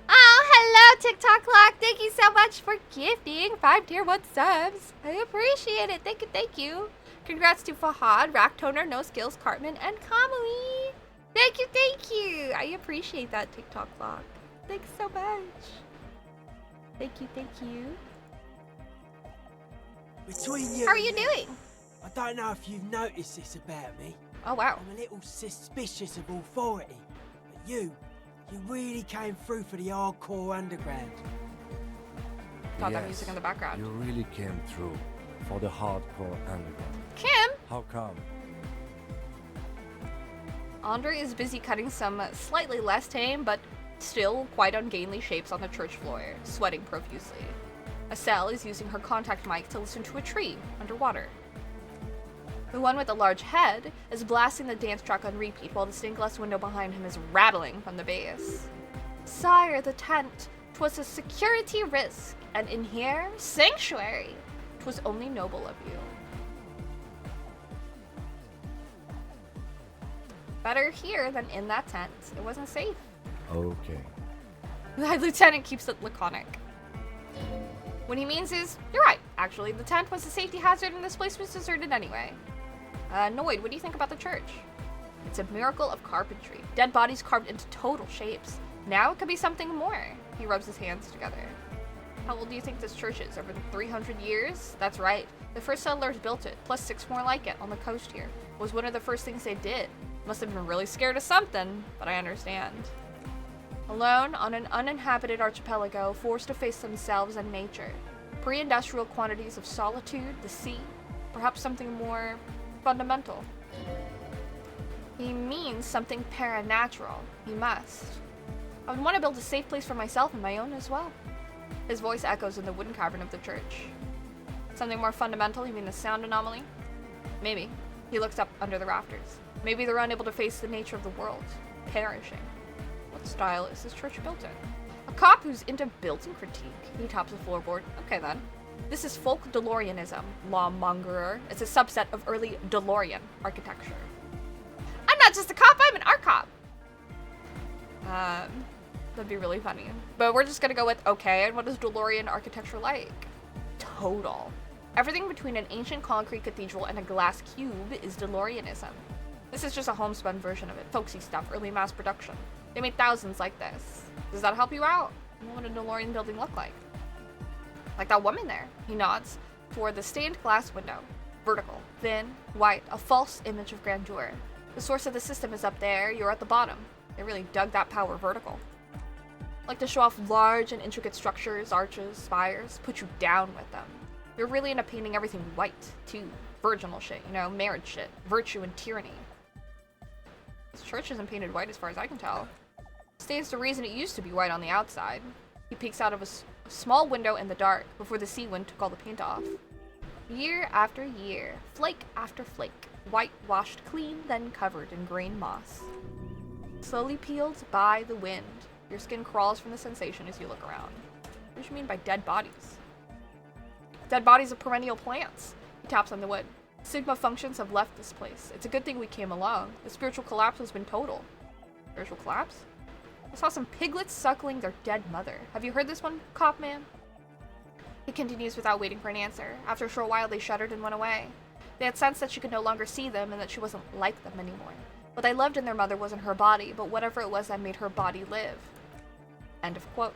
Oh, hello, TikTok Clock. Thank you so much for gifting 5 tier 1 subs. I appreciate it. Thank you, thank you. Congrats to Fahad, Racktoner, No Skills, Cartman, and Kamui. Thank you, thank you. I appreciate that, TikTok Clock. Thanks so much. Thank you, thank you. Between you How are and you me, doing? I don't know if you've noticed this about me. Oh, wow. I'm a little suspicious of authority. But you really came through for the hardcore underground. Got that music in the background. You really came through for the hardcore underground. Kim! How come? Andre is busy cutting some slightly less tame, but still quite ungainly shapes on the church floor, sweating profusely. Estelle is using her contact mic to listen to a tree underwater. The one with the large head is blasting the dance track on repeat while the stained glass window behind him is rattling from the bass. Sire, the tent, 'twas a security risk, and in here, sanctuary. 'Twas only noble of you. Better here than in that tent. It wasn't safe. Okay. The lieutenant keeps it laconic. What he means is, you're right, actually, the tent was a safety hazard and this place was deserted anyway. Noid, what do you think about the church? It's a miracle of carpentry. Dead bodies carved into total shapes. Now it could be something more. He rubs his hands together. How old do you think this church is? Over 300 years? That's right. The first settlers built it, plus 6 more like it on the coast here. It was one of the first things they did. Must have been really scared of something, but I understand. Alone on an uninhabited archipelago, forced to face themselves and nature. Pre-industrial quantities of solitude, the sea, perhaps something more fundamental. He means something paranatural. He must. I would want to build a safe place for myself and my own as well. His voice echoes in the wooden cavern of the church. Something more fundamental? You mean the sound anomaly? Maybe. He looks up under the rafters. Maybe they're unable to face the nature of the world. Perishing. What style is this church built in? A cop who's into building critique. He taps the floorboard. Okay then. This is folk DeLoreanism, lawmongerer. It's a subset of early DeLorean architecture. I'm not just a cop, I'm an art cop! That'd be really funny. But we're just gonna go with okay, and what is DeLorean architecture like? Total. Everything between an ancient concrete cathedral and a glass cube is DeLoreanism. This is just a homespun version of it. Folksy stuff, early mass production. They made thousands like this. Does that help you out? What would a DeLorean building look like? Like that woman there. He nods toward the stained glass window. Vertical, thin, white, a false image of grandeur. The source of the system is up there, you're at the bottom. They really dug that power vertical. Like to show off large and intricate structures, arches, spires, put you down with them. You're really into painting everything white, too. Virginal shit, you know, marriage shit, virtue and tyranny. This church isn't painted white as far as I can tell. States the reason it used to be white on the outside. He peeks out of a small window in the dark before the sea wind took all the paint off. Year after year, flake after flake, white washed clean, then covered in green moss. Slowly peeled by the wind, your skin crawls from the sensation as you look around. What do you mean by dead bodies? Dead bodies of perennial plants. He taps on the wood. Sigma functions have left this place. It's a good thing we came along. The spiritual collapse has been total. Spiritual collapse? I saw some piglets suckling their dead mother. Have you heard this one, cop man? He continues without waiting for an answer. After a short while, they shuddered and went away. They had sensed that she could no longer see them and that she wasn't like them anymore. What they loved in their mother wasn't her body, but whatever it was that made her body live. End of quote.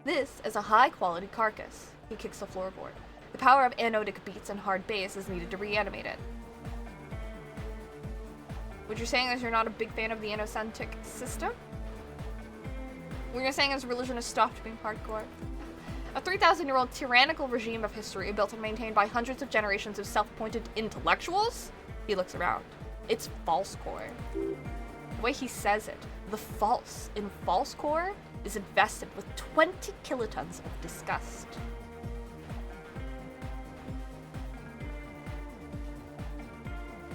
This is a high-quality carcass. He kicks the floorboard. The power of anodic beats and hard bass is needed to reanimate it. What you're saying is you're not a big fan of the inocentic system? What you're saying is religion has stopped being hardcore. A 3,000-year-old tyrannical regime of history built and maintained by hundreds of generations of self-appointed intellectuals? He looks around. It's false core. The way he says it, the false in false core is invested with 20 kilotons of disgust.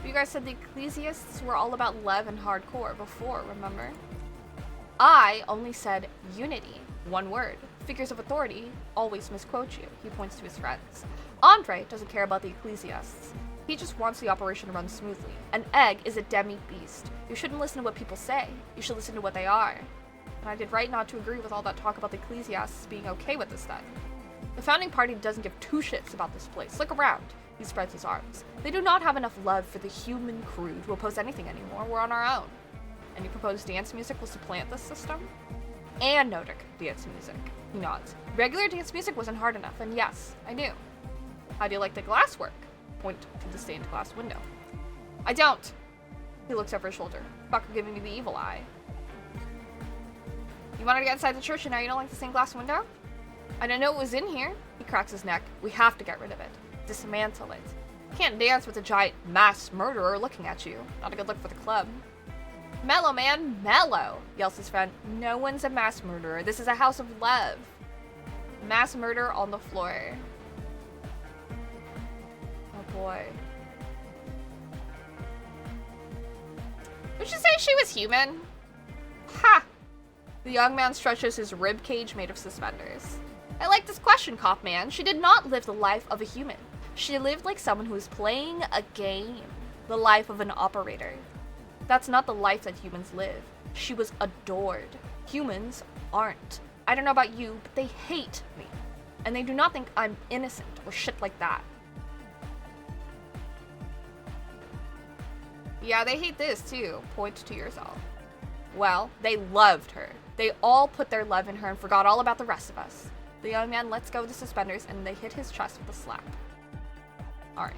You guys said the ecclesiasts were all about love and hardcore before, remember? I only said unity, one word. Figures of authority always misquote you. He points to his friends. Andre doesn't care about the ecclesiasts. He just wants the operation to run smoothly. An egg is a demi-beast. You shouldn't listen to what people say. You should listen to what they are. And I did right not to agree with all that talk about the ecclesiasts being okay with this then. The founding party doesn't give two shits about this place. Look around. He spreads his arms. They do not have enough love for the human crew to oppose anything anymore. We're on our own. And you propose dance music will supplant this system? Anodic dance music. He nods. Regular dance music wasn't hard enough, and yes, I knew. How do you like the glasswork? Point to the stained glass window. I don't. He looks over his shoulder. Fucker giving me the evil eye. You wanted to get inside the church and now you don't like the stained glass window? I didn't know it was in here. He cracks his neck. We have to get rid of it. Dismantle it. You can't dance with a giant mass murderer looking at you. Not a good look for the club. Mellow, man, mellow, yells his friend. No one's a mass murderer. This is a house of love. Mass murder on the floor. Oh boy. Would you say she was human? Ha! The young man stretches his rib cage made of suspenders. I like this question, cop man. She did not live the life of a human. She lived like someone who was playing a game. The life of an operator. That's not the life that humans live. She was adored. Humans aren't. I don't know about you, but they hate me. And they do not think I'm innocent or shit like that. Yeah, they hate this too. Point to yourself. Well, they loved her. They all put their love in her and forgot all about the rest of us. The young man lets go of the suspenders and they hit his chest with a slap. Alright.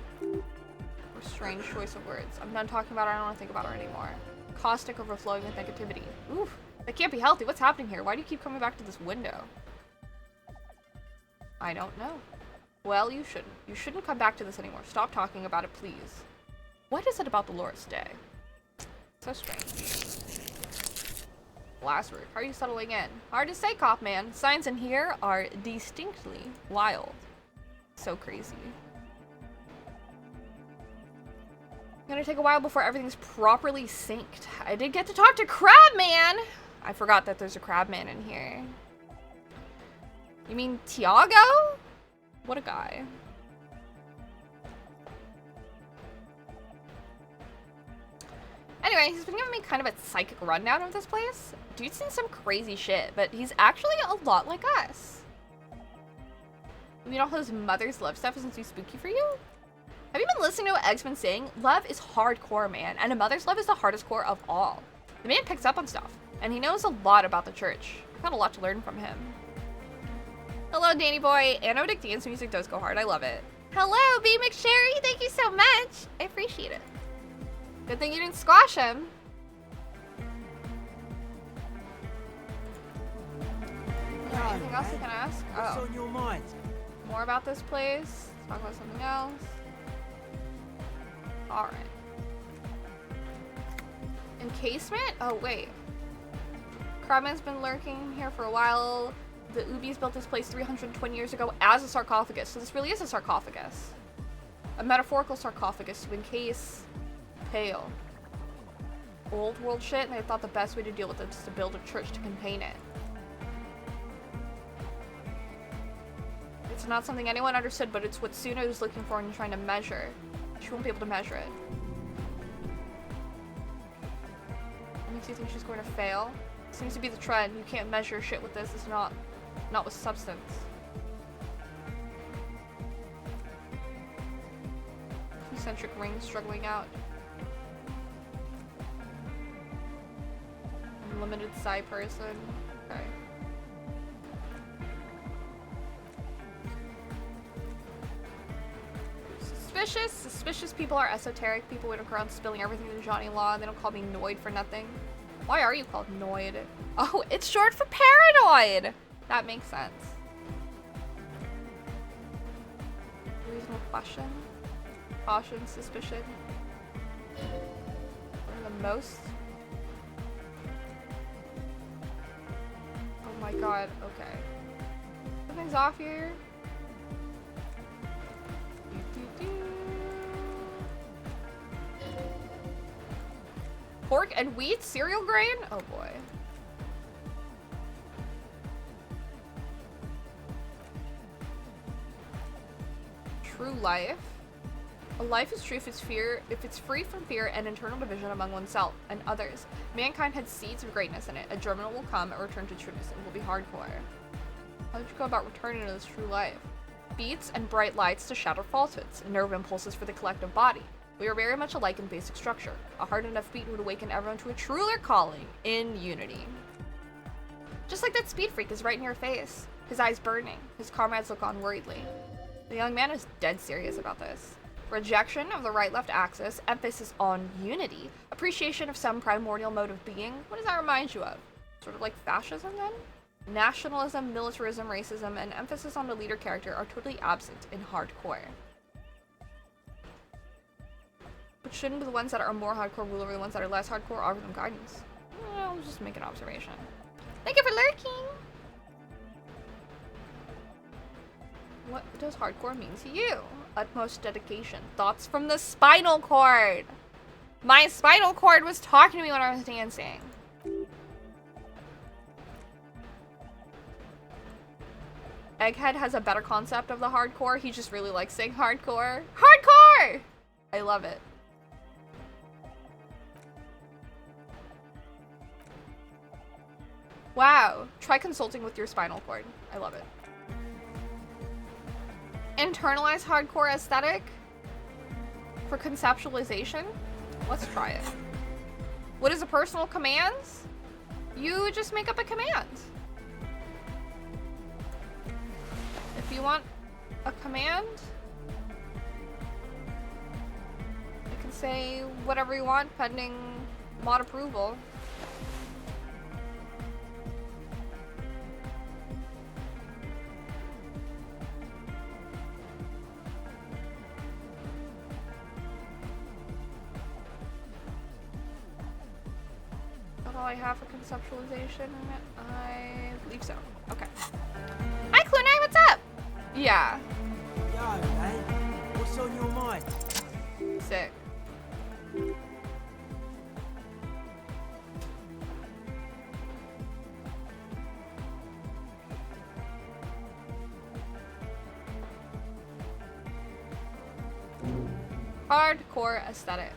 Strange choice of words. I'm done talking about her. I don't want to think about her anymore. Caustic, overflowing with negativity. Oof. That can't be healthy. What's happening here? Why do you keep coming back to this window? I don't know. Well, you shouldn't. You shouldn't come back to this anymore. Stop talking about it, please. What is it about the Loris Day? So strange. Last word. How are you settling in? Hard to say, cop man. Signs in here are distinctly wild. So crazy. Gonna take a while before everything's properly synced. I did get to talk to Crabman! I forgot that there's a Crabman in here. You mean Tiago? What a guy. Anyway, he's been giving me kind of a psychic rundown of this place. Dude's seen some crazy shit, but he's actually a lot like us. You know, his mother's love stuff isn't too spooky for you? Have you been listening to what Egg's been saying? Love is hardcore, man, and a mother's love is the hardest core of all. The man picks up on stuff, and he knows a lot about the church. I've got a lot to learn from him. Hello, Danny boy. Anodic dance music does go hard. I love it. Hello, B. McSherry. Thank you so much. I appreciate it. Good thing you didn't squash him. Anything else you can ask? What's on your mind? More about this place. Talk about something else. Alright. Encasement? Oh, wait. Crabman's been lurking here for a while. The Ubis built this place 320 years ago as a sarcophagus. So this really is a sarcophagus. A metaphorical sarcophagus to encase Pale. Old world shit, and they thought the best way to deal with it is to build a church to contain it. It's not something anyone understood, but it's what Suna was looking for and trying to measure. She won't be able to measure it. Makes you think she's going to fail. Seems to be the trend. You can't measure shit with this. It's not with substance. Concentric rings struggling out. Unlimited psi person. Okay. Suspicious people are esoteric. People would go around spilling everything to Johnny Law. They don't call me Noid for nothing. Why are you called Noid? Oh, it's short for paranoid! That makes sense. Reasonable question. Caution, suspicion. What are the most? Oh my god, okay. Something's off here. Pork and wheat cereal grain? Oh boy. True life. A life is true if it's free from fear and internal division among oneself and others. Mankind had seeds of greatness in it. A germinal will come and return to trueness. It will be hardcore. How did you go about returning to this true life? Beats and bright lights to shatter falsehoods, and nerve impulses for the collective body. We are very much alike in basic structure. A hard enough beat would awaken everyone to a truer calling in unity. Just like that speed freak is right in your face. His eyes burning. His comrades look on worriedly. The young man is dead serious about this. Rejection of the right-left axis, emphasis on unity, appreciation of some primordial mode of being. What does that remind you of? Sort of like fascism then? Nationalism, militarism, racism, and emphasis on the leader character are totally absent in hardcore. But shouldn't the ones that are more hardcore rule over the ones that are less hardcore, offer them guidance? I'll just make an observation. Thank you for lurking. What does hardcore mean to you? Utmost dedication. Thoughts from the spinal cord. My spinal cord was talking to me when I was dancing. Egghead has a better concept of the hardcore. He just really likes saying hardcore. Hardcore! I love it. Wow. Try consulting with your spinal cord. I love it. Internalize hardcore aesthetic for conceptualization. Let's try it. What is a personal command? You just make up a command. If you want a command, you can say whatever you want pending mod approval. I have a conceptualization? I believe so. Okay. Hi, Clunai, what's up? Yeah. Yo, man. What's on your mind? Sick. Hardcore aesthetic.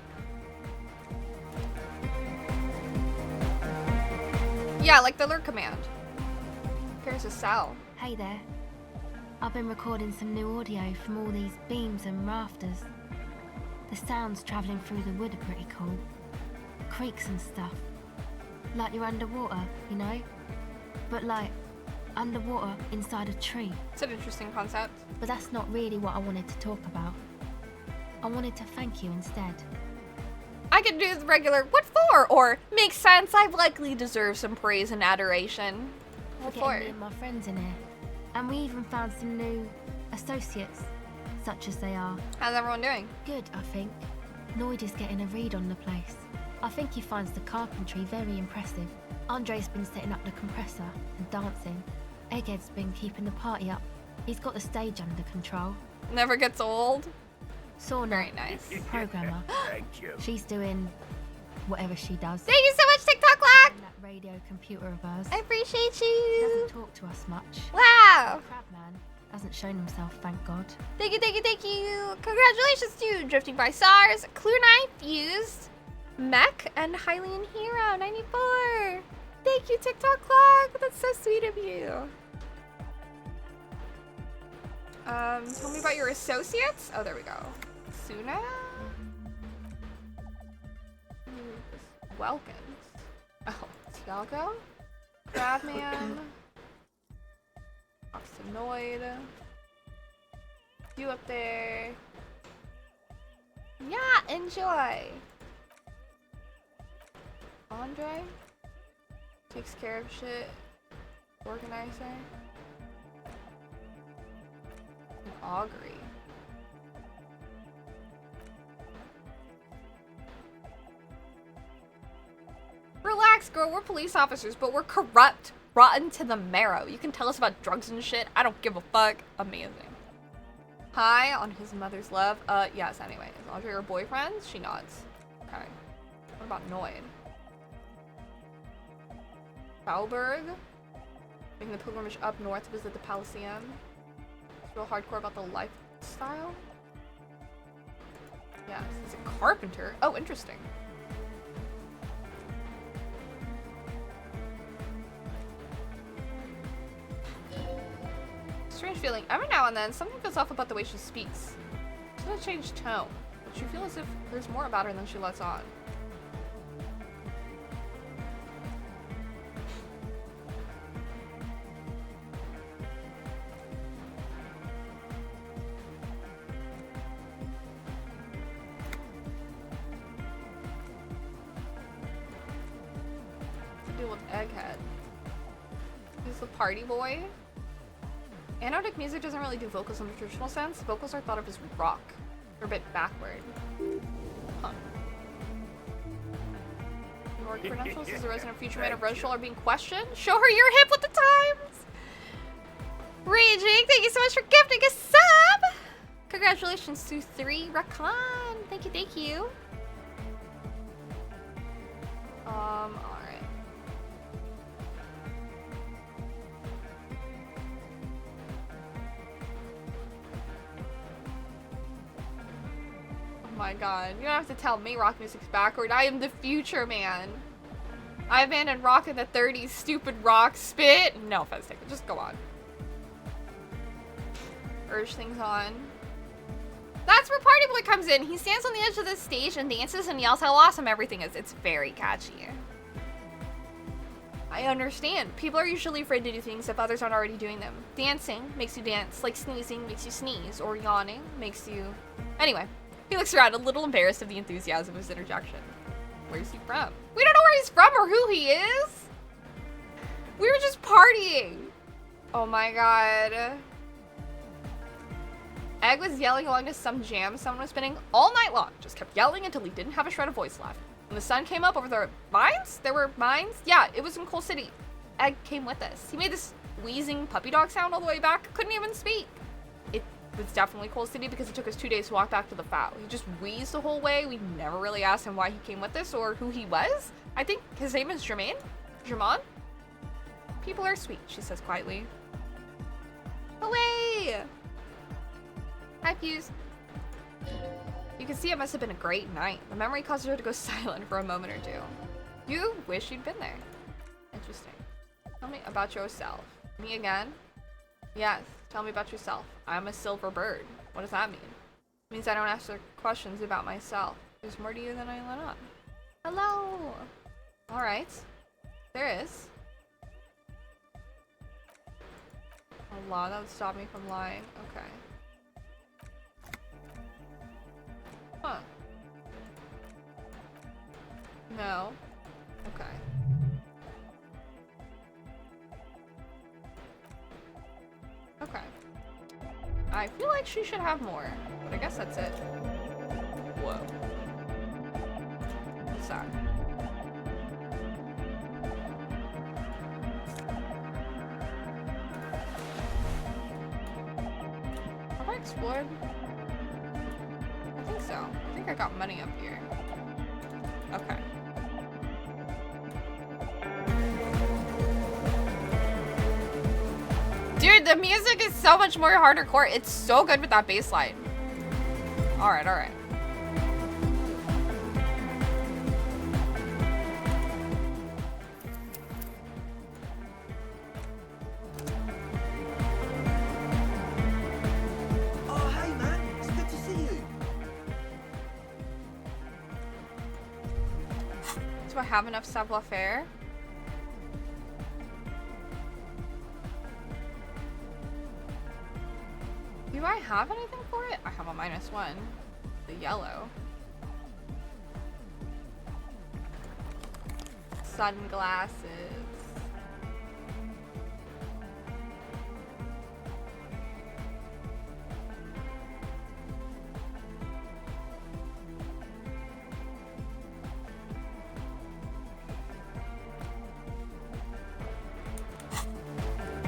Yeah, like the lurk command. Here's a cell. Hey there. I've been recording some new audio from all these beams and rafters. The sounds travelling through the wood are pretty cool. Creaks and stuff. Like you're underwater, you know? But like, underwater inside a tree. It's an interesting concept. But that's not really what I wanted to talk about. I wanted to thank you instead. I could do the regular, what for? Or, makes sense, I likely deserve some praise and adoration. What For for? getting me and my friends in here. And we even found some new associates, such as they are. How's everyone doing? Good, I think. Noid is getting a read on the place. I think he finds the carpentry very impressive. Andre's been setting up the compressor and dancing. Egghead's been keeping the party up. He's got the stage under control. Never gets old. Sauna, Very nice. programmer. Thank you. She's doing whatever she does. Thank you so much, TikTok Lock. And that radio computer of hers. I appreciate She you. doesn't talk to us much. Wow. Crabman hasn't shown himself, thank God. Thank you, thank you, thank you. Congratulations to Drifting by Stars, Clue Knife, Fused, Mech and Hylian Hero 94. Thank you, TikTok clock. That's so sweet of you. Tell me about your associates. Oh, there we go. Suna. Welkins. Oh, Tiago. Crabman. Oxenoid. You up there. Yeah, enjoy. Andre. Takes care of shit. Organizer. And Augury. Relax, girl. We're police officers, but we're corrupt. Rotten to the marrow. You can tell us about drugs and shit. I don't give a fuck. Amazing. High on his mother's love. Yes, anyway. Is Andre your boyfriend? She nods. Okay. What about Noid? Bauberg? Making the pilgrimage up north to visit the Elysium. It's real hardcore about the lifestyle. Yes, he's a carpenter. Oh, interesting. Strange feeling. Every now and then, something feels off about the way she speaks. She doesn't change tone, but you feel as if there's more about her than she lets on. To deal with Egghead. He's the party boy. Anodic music doesn't really do vocals in the traditional sense. Vocals are thought of as rock. They're a bit backward. Huh. Your credentials as a resident future man of Redshall are being questioned? Show her you're hip with the times! Raging, thank you so much for gifting a sub! Congratulations to 3 Rakan. Thank you, thank you. Alright. Oh my god, you don't have to tell me rock music's backward. I am the future, man. I abandoned rock in the 30s, stupid rock spit. No offense taken, just go on. Urge things on. That's where Party Boy comes in. He stands on the edge of the stage and dances and yells how awesome everything is. It's very catchy. I understand. People are usually afraid to do things if others aren't already doing them. Dancing makes you dance, like sneezing makes you sneeze, or yawning makes you... Anyway, he looks around a little embarrassed of the enthusiasm of his interjection. Where's he from? We don't know where he's from or who he is! We were just partying! Oh my god. Egg was yelling along to some jam someone was spinning all night long. Just kept yelling until he didn't have a shred of voice left. When the sun came up over the mines? There were mines? Yeah, it was in Coal City. Egg came with us. He made this wheezing puppy dog sound all the way back. Couldn't even speak. It was definitely Coal City because it took us 2 days to walk back to the FAO. He just wheezed the whole way. We never really asked him why he came with us or who he was. I think his name is Jermaine? Jermon? People are sweet, she says quietly. Away! Hi, Fuse. You can see it must have been a great night. The memory causes her to go silent for a moment or two. You wish you'd been there. Interesting. Tell me about yourself. Me again? Yes, tell me about yourself. I'm a silver bird. What does that mean? It means I don't ask her questions about myself. There's more to you than I let on. Hello! Alright. There is. A law that would stop me from lying. Okay. Huh. No. Okay. Okay. I feel like she should have more, but I guess that's it. Whoa. What's that? Have I explored? I think so. I think I got money up here. Okay. Dude, the music is so much more hardcore. It's so good with that bass line. Alright, alright. have enough savoir-faire? Do I have anything for it? I have a -1. The yellow. Sunglasses.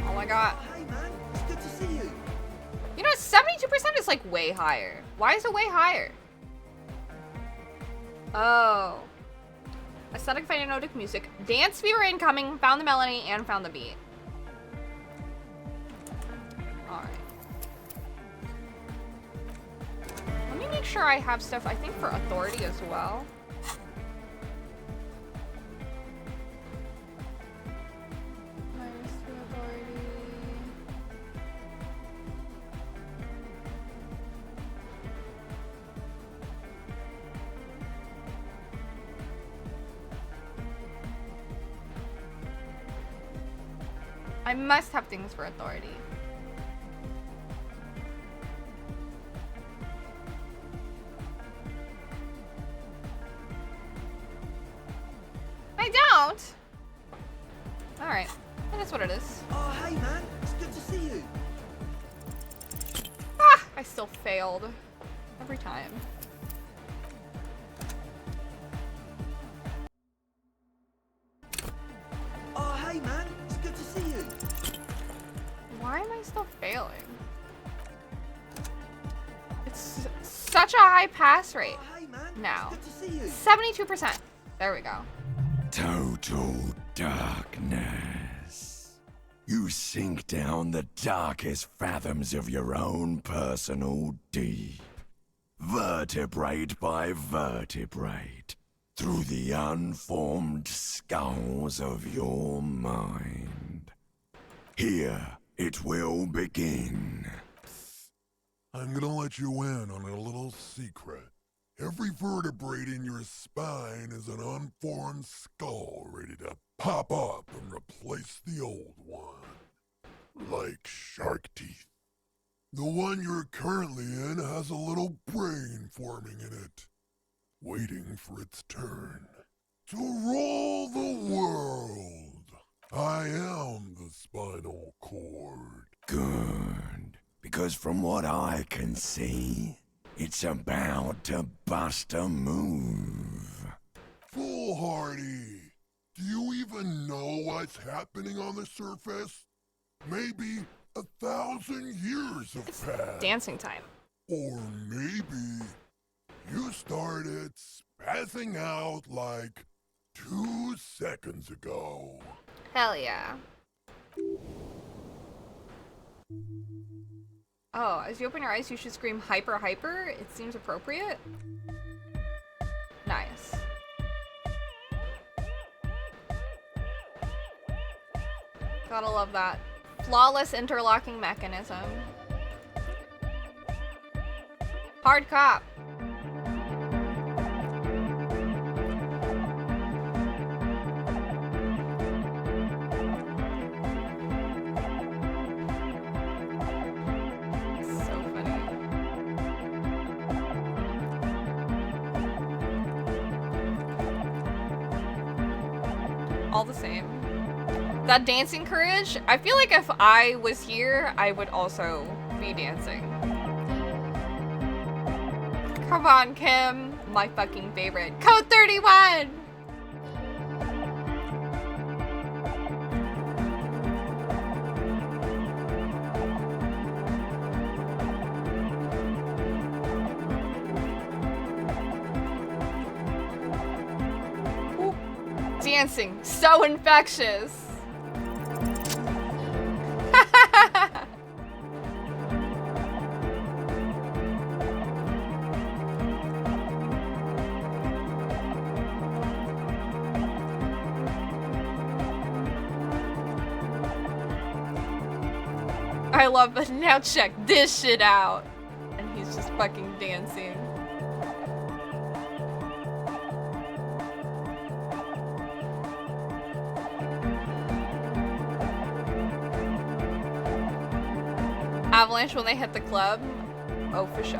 All I got. Hey man, it's good to see you. You know, 72% is like way higher. Why is it way higher? Oh. Aesthetic phonetic music. Dance viewer incoming. Found the melody and found the beat. Alright. Let me make sure I have stuff, I think, for authority as well. -2 authority. I must have things for authority. I don't. All right, that is what it is. Oh, hey man, it's good to see you. Ah, I still failed every time. Oh, hey man, it's good to see you. Why am I still failing? It's such a high pass rate. Oh, hey man, Now. it's good to see you. 72%. There we go. Total darkness. You sink down the darkest fathoms of your own personal deep, vertebrate by vertebrate, through the unformed skulls of your mind. Here it will begin. I'm gonna let you in on a little secret. Every vertebrae in your spine is an unformed skull ready to pop up and replace the old one. Like shark teeth. The one you're currently in has a little brain forming in it, waiting for its turn to rule the world. I am the spinal cord. Good, because from what I can see, it's about to bust a move. Foolhardy! Do you even know what's happening on the surface? Maybe 1,000 years have passed. Dancing time. Or maybe you started spazzing out like 2 seconds ago. Hell yeah. Oh, as you open your eyes, you should scream hyper hyper. It seems appropriate. Nice. Gotta love that. Flawless interlocking mechanism. Hard cop. So funny. All the same. That dancing courage, I feel like if I was here, I would also be dancing. Come on, Kim. My fucking favorite. Code 31! Ooh. Dancing, so infectious. I love it. Now check this shit out. And he's just fucking dancing. Avalanche when they hit the club? Oh, for sure.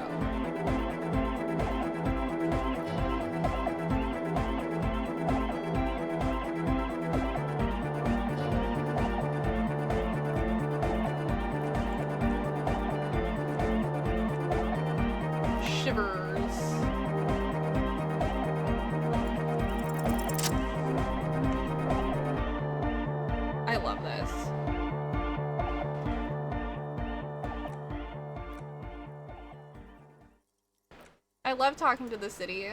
Shivers. I love this. I love talking to the city.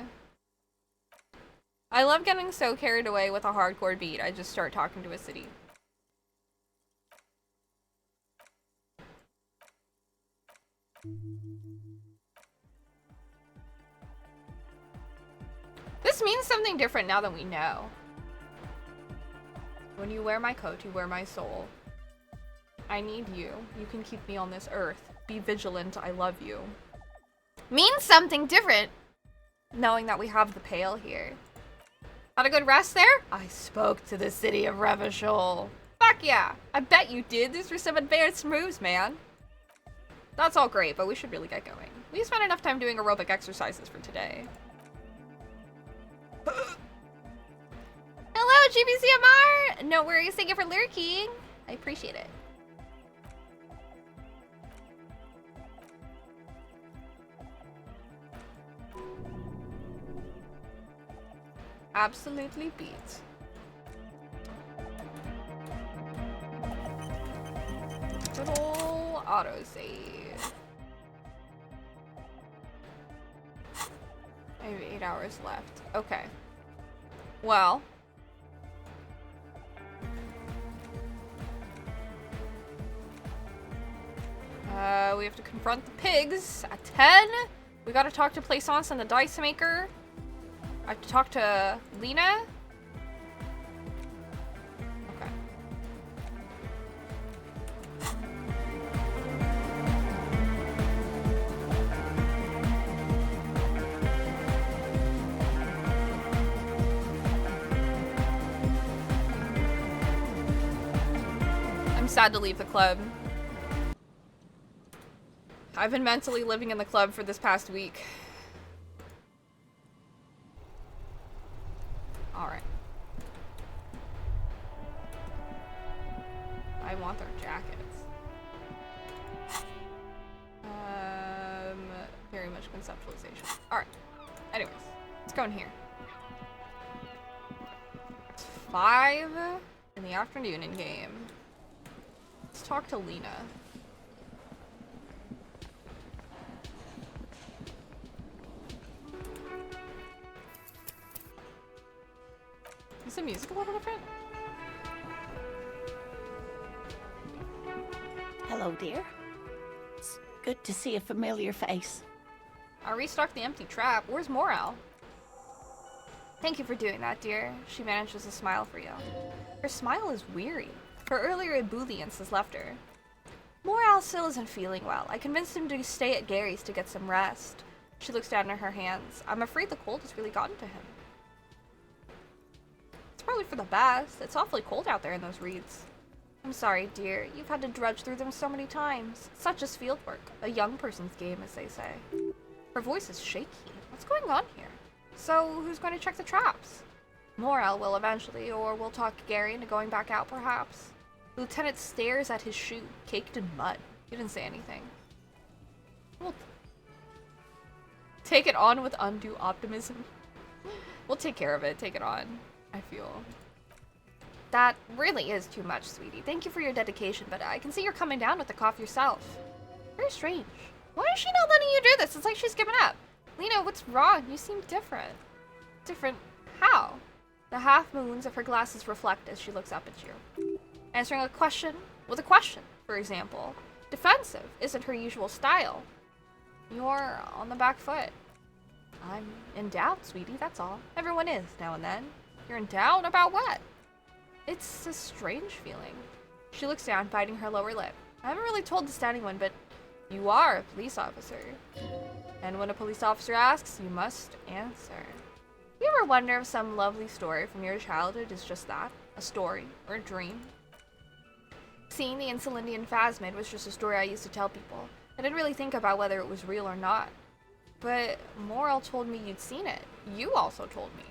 I love getting so carried away with a hardcore beat, I just start talking to a city. This means something different now that we know. When you wear my coat, you wear my soul. I need you. You can keep me on this earth. Be vigilant, I love you. Means something different, knowing that we have the Pale here. Had a good rest there? I spoke to the city of Revachol. Fuck yeah! I bet you did. These were some advanced moves, man. That's all great, but we should really get going. We spent enough time doing aerobic exercises for today. Hello, GBCMR! No worries, thank you for lurking. I appreciate it. Absolutely beat. Good ol' autosave. I have 8 hours left. Okay. Well. We have to confront the pigs at 10. We gotta talk to Plaisance and the Dice Maker. I have to talk to Lena. Okay. I'm sad to leave the club. I've been mentally living in the club for this past week. Alright. I want their jackets. Very much conceptualization. Alright. Anyways, let's go in here. It's 5 in the afternoon in game. Let's talk to Lena. Is the music a little different? Hello, dear. It's good to see a familiar face. I restocked the empty trap. Where's Morale? Thank you for doing that, dear. She manages to smile for you. Her smile is weary. Her earlier ebullience has left her. Morale still isn't feeling well. I convinced him to stay at Gary's to get some rest. She looks down at her hands. I'm afraid the cold has really gotten to him. Probably for the best. It's awfully cold out there in those reeds. I'm sorry, dear. You've had to drudge through them so many times. Such is fieldwork. A young person's game, as they say. Her voice is shaky. What's going on here? So, who's going to check the traps? Morel will eventually, or we'll talk Gary into going back out, perhaps. The lieutenant stares at his shoe, caked in mud. He didn't say anything. We'll take it on with undue optimism. We'll take care of it. Take it on. I feel. That really is too much, sweetie. Thank you for your dedication, but I can see you're coming down with the cough yourself. Very strange. Why is she not letting you do this? It's like she's given up. Lena, what's wrong? You seem different. Different how? The half moons of her glasses reflect as she looks up at you. Answering a question with a question, for example. Defensive isn't her usual style. You're on the back foot. I'm in doubt, sweetie, that's all. Everyone is, now and then. You're in doubt about what? It's a strange feeling. She looks down, biting her lower lip. I haven't really told this to anyone, but you are a police officer. And when a police officer asks, you must answer. You ever wonder if some lovely story from your childhood is just that? A story or a dream? Seeing the Insulindian phasmid was just a story I used to tell people. I didn't really think about whether it was real or not. But Morel told me you'd seen it. You also told me.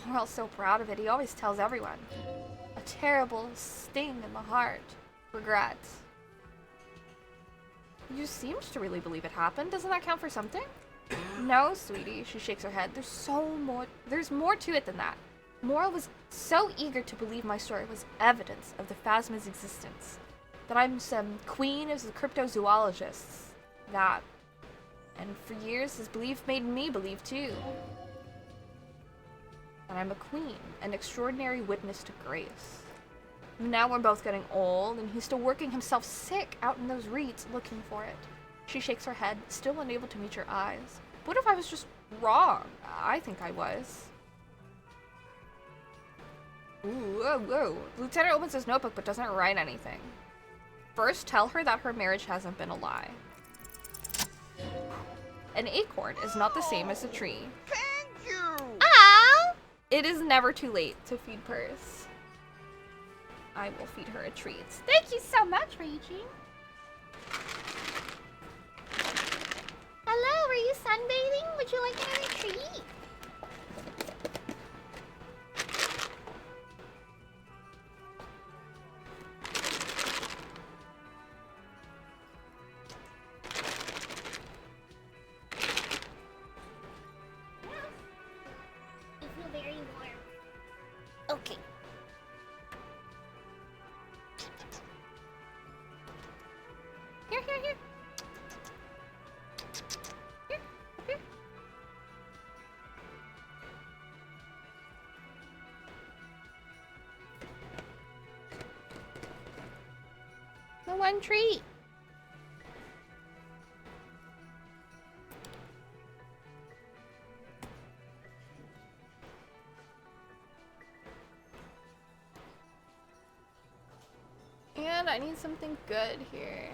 Morel's so proud of it, he always tells everyone. A terrible sting in the heart. Regrets. You seemed to really believe it happened. Doesn't that count for something? No, sweetie, she shakes her head. There's more to it than that. Morel was so eager to believe my story was evidence of the phasma's existence. That I'm some queen of the cryptozoologists. That. And for years, his belief made me believe too. And I'm a queen, an extraordinary witness to grace. Now we're both getting old, and he's still working himself sick out in those reeds looking for it. She shakes her head, still unable to meet your eyes. What if I was just wrong? I think I was. Ooh, whoa, whoa. Lieutenant opens his notebook but doesn't write anything. First, tell her that her marriage hasn't been a lie. An acorn is not the same as a tree. Thank you! Ow! It is never too late to feed Purse. I will feed her a treat. Thank you so much, Reggie. Hello, are you sunbathing? Would you like another treat? You feel very warm. Okay. Here, here, here. Here, here. The one treat. And I need something good here.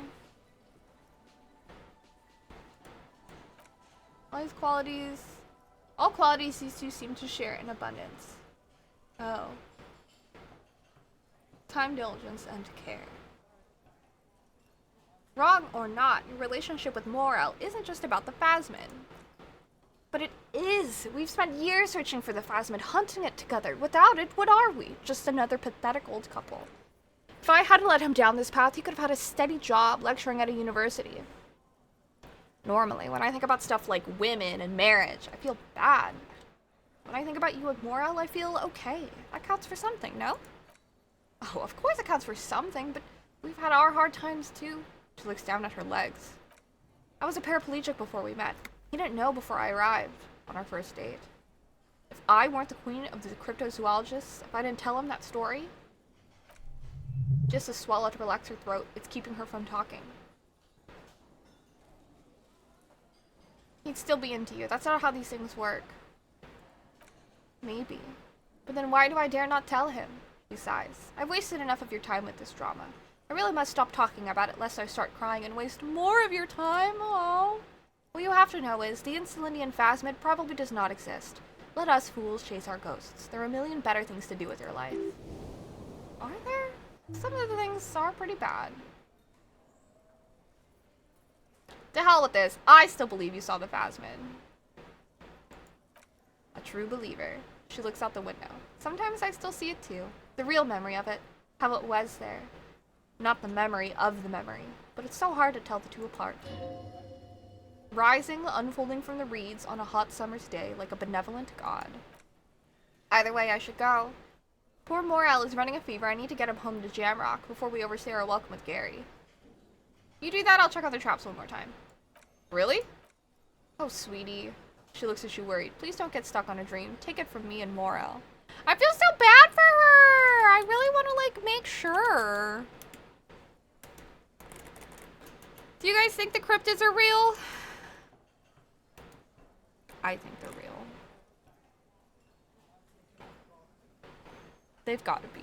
All qualities these two seem to share in abundance. Oh. Time, diligence, and care. Wrong or not, your relationship with Morel isn't just about the phasmid. But it is! We've spent years searching for the phasmid, hunting it together. Without it, what are we? Just another pathetic old couple. If I hadn't led him down this path, he could have had a steady job lecturing at a university. Normally, when I think about stuff like women and marriage, I feel bad. When I think about you and Morel, I feel okay. That counts for something, no? Oh, of course it counts for something, but we've had our hard times too. She looks down at her legs. I was a paraplegic before we met. He didn't know before I arrived on our first date. If I weren't the queen of the cryptozoologists, if I didn't tell him that story, just a swallow to relax her throat, it's keeping her from talking. He'd still be into you. That's not how these things work. Maybe. But then why do I dare not tell him? He sighs. I've wasted enough of your time with this drama. I really must stop talking about it lest I start crying and waste more of your time. Oh. What you have to know is the Insulindian phasmid probably does not exist. Let us fools chase our ghosts. There are a million better things to do with your life. Are there? Some of the things are pretty bad. To hell with this. I still believe you saw the phasmid. A true believer. She looks out the window. Sometimes I still see it too. The real memory of it. How it was there. Not the memory of the memory. But it's so hard to tell the two apart. Rising, unfolding from the reeds on a hot summer's day like a benevolent god. Either way, I should go. Poor Morel is running a fever. I need to get him home to Jamrock before we overstay our welcome with Gary. You do that, I'll check out the traps one more time. Really? Oh, sweetie. She looks at you worried. Please don't get stuck on a dream. Take it from me and Morel. I feel so bad for her! I really want to, make sure. Do you guys think the cryptids are real? I think they're real. They've got to be.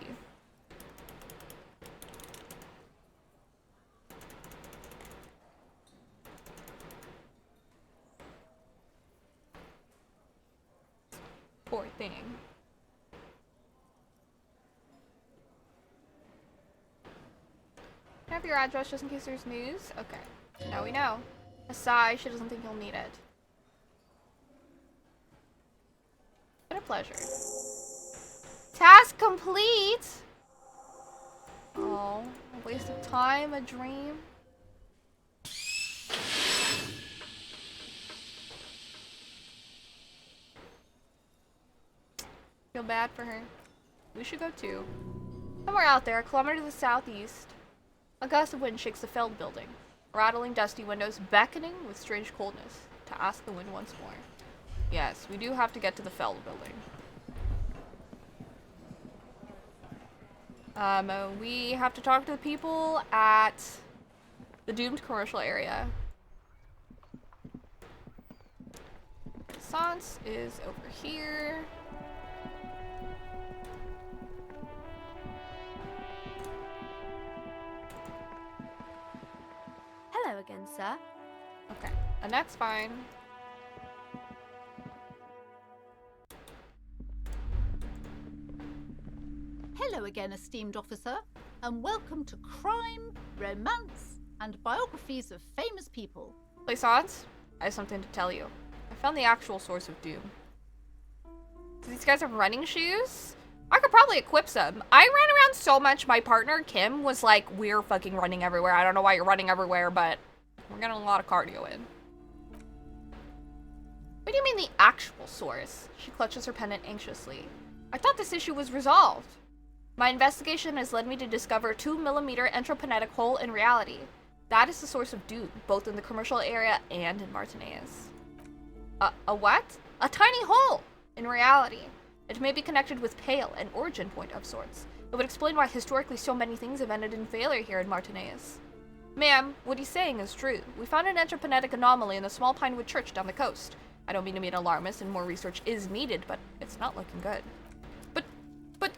Poor thing. have your address just in case there's news? Okay. Now we know. A sigh, she doesn't think you'll need it. Been a pleasure. Task complete! Oh, a waste of time, a dream. Feel bad for her. We should go too. Somewhere out there, a kilometer to the southeast, a gust of wind shakes the Feld building, rattling dusty windows, beckoning with strange coldness to ask the wind once more. Yes, we do have to get to the Feld building. We have to talk to the people at the doomed commercial area. Sans is over here. Hello again, sir. Okay, and that's fine. Hello again, esteemed officer, and welcome to Crime, Romance, and Biographies of Famous People. Sans, I have something to tell you. I found the actual source of doom. Do these guys have running shoes? I could probably equip some. I ran around so much, my partner, Kim, was like, we're fucking running everywhere. I don't know why you're running everywhere, but we're getting a lot of cardio in. What do you mean the actual source? She clutches her pendant anxiously. I thought this issue was resolved. My investigation has led me to discover a 2mm entropinetic hole in reality. That is the source of doom, both in the commercial area and in Martinez. A what? A tiny hole in reality. It may be connected with Pale, an origin point of sorts. It would explain why historically so many things have ended in failure here in Martinez. Ma'am, what he's saying is true. We found an entropinetic anomaly in the small Pinewood church down the coast. I don't mean to be an alarmist, and more research is needed, but it's not looking good. But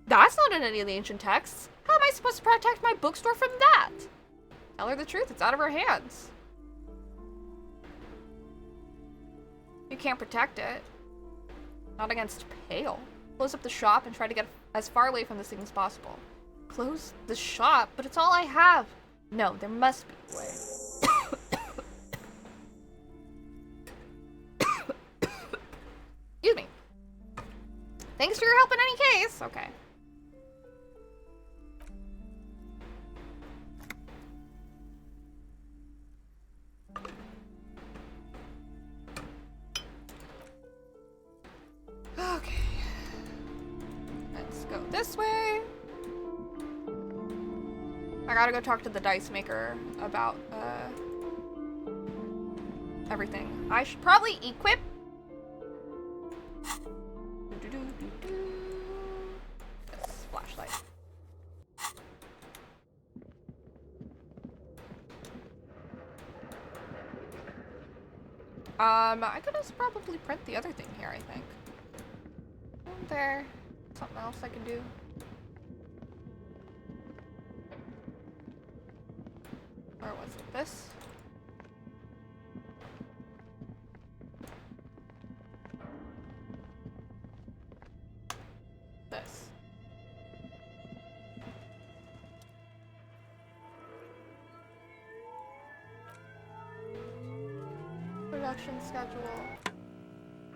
that's not in any of the ancient texts. How am I supposed to protect my bookstore from that? Tell her the truth, it's out of her hands. You can't protect it. Not against Pale. Close up the shop and try to get as far away from this thing as possible. Close the shop? But it's all I have. No, there must be a way. Excuse me. Thanks for your help in any case. Okay. Okay. Let's go this way. I gotta go talk to the dice maker about everything. I should probably equip this flashlight. I could just probably print the other thing here, I think. Isn't there something else I can do? Or was it this? This. Production schedule.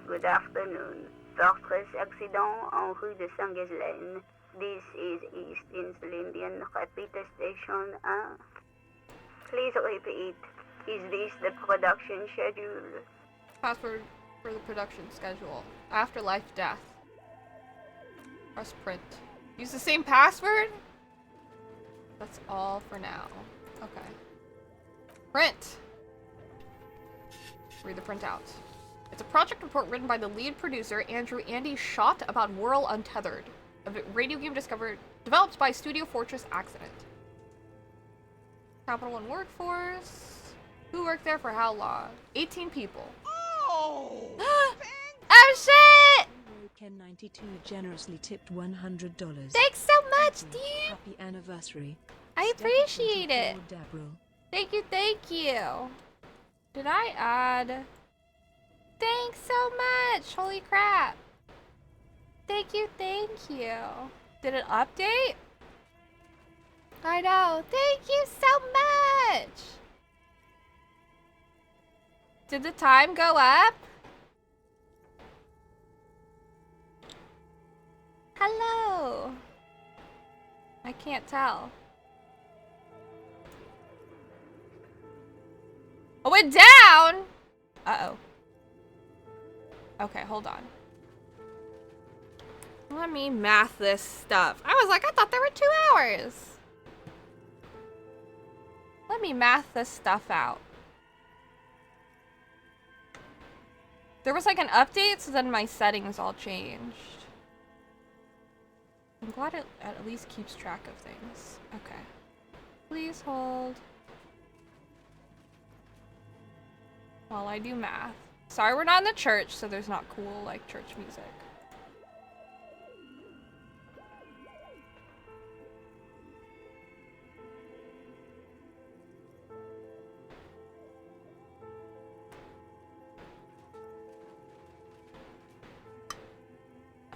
Good afternoon. Fortress accident en rue de Saint-Ghislaine. This is East Insulindian Repeater Station 1. Please repeat. Is this the production schedule? Password for the production schedule. Afterlife death. Press print. Use the same password? That's all for now. Okay. Print. Read the printout. It's a project report written by the lead producer, Andrew Andy Schott, about Whirl Untethered, a radio game developed by Studio Fortress Accident. Capital One workforce. Who worked there for how long? 18 people. Oh! Oh shit! Ken 92 generously tipped $100. Thanks so much, dude! Happy anniversary. I appreciate it. Dabril. Thank you, thank you. Did I add? Thanks so much. Holy crap. Thank you, thank you. Did it update? I know. Thank you so much. Did the time go up? Hello. I can't tell. Oh, it went down! Uh-oh. Okay, hold on. Let me math this stuff. I was like, I thought there were 2 hours. Let me math this stuff out. There was like an update, so then my settings all changed. I'm glad it at least keeps track of things. Okay. Please hold. While I do math. Sorry we're not in the church, so there's not cool, like, church music.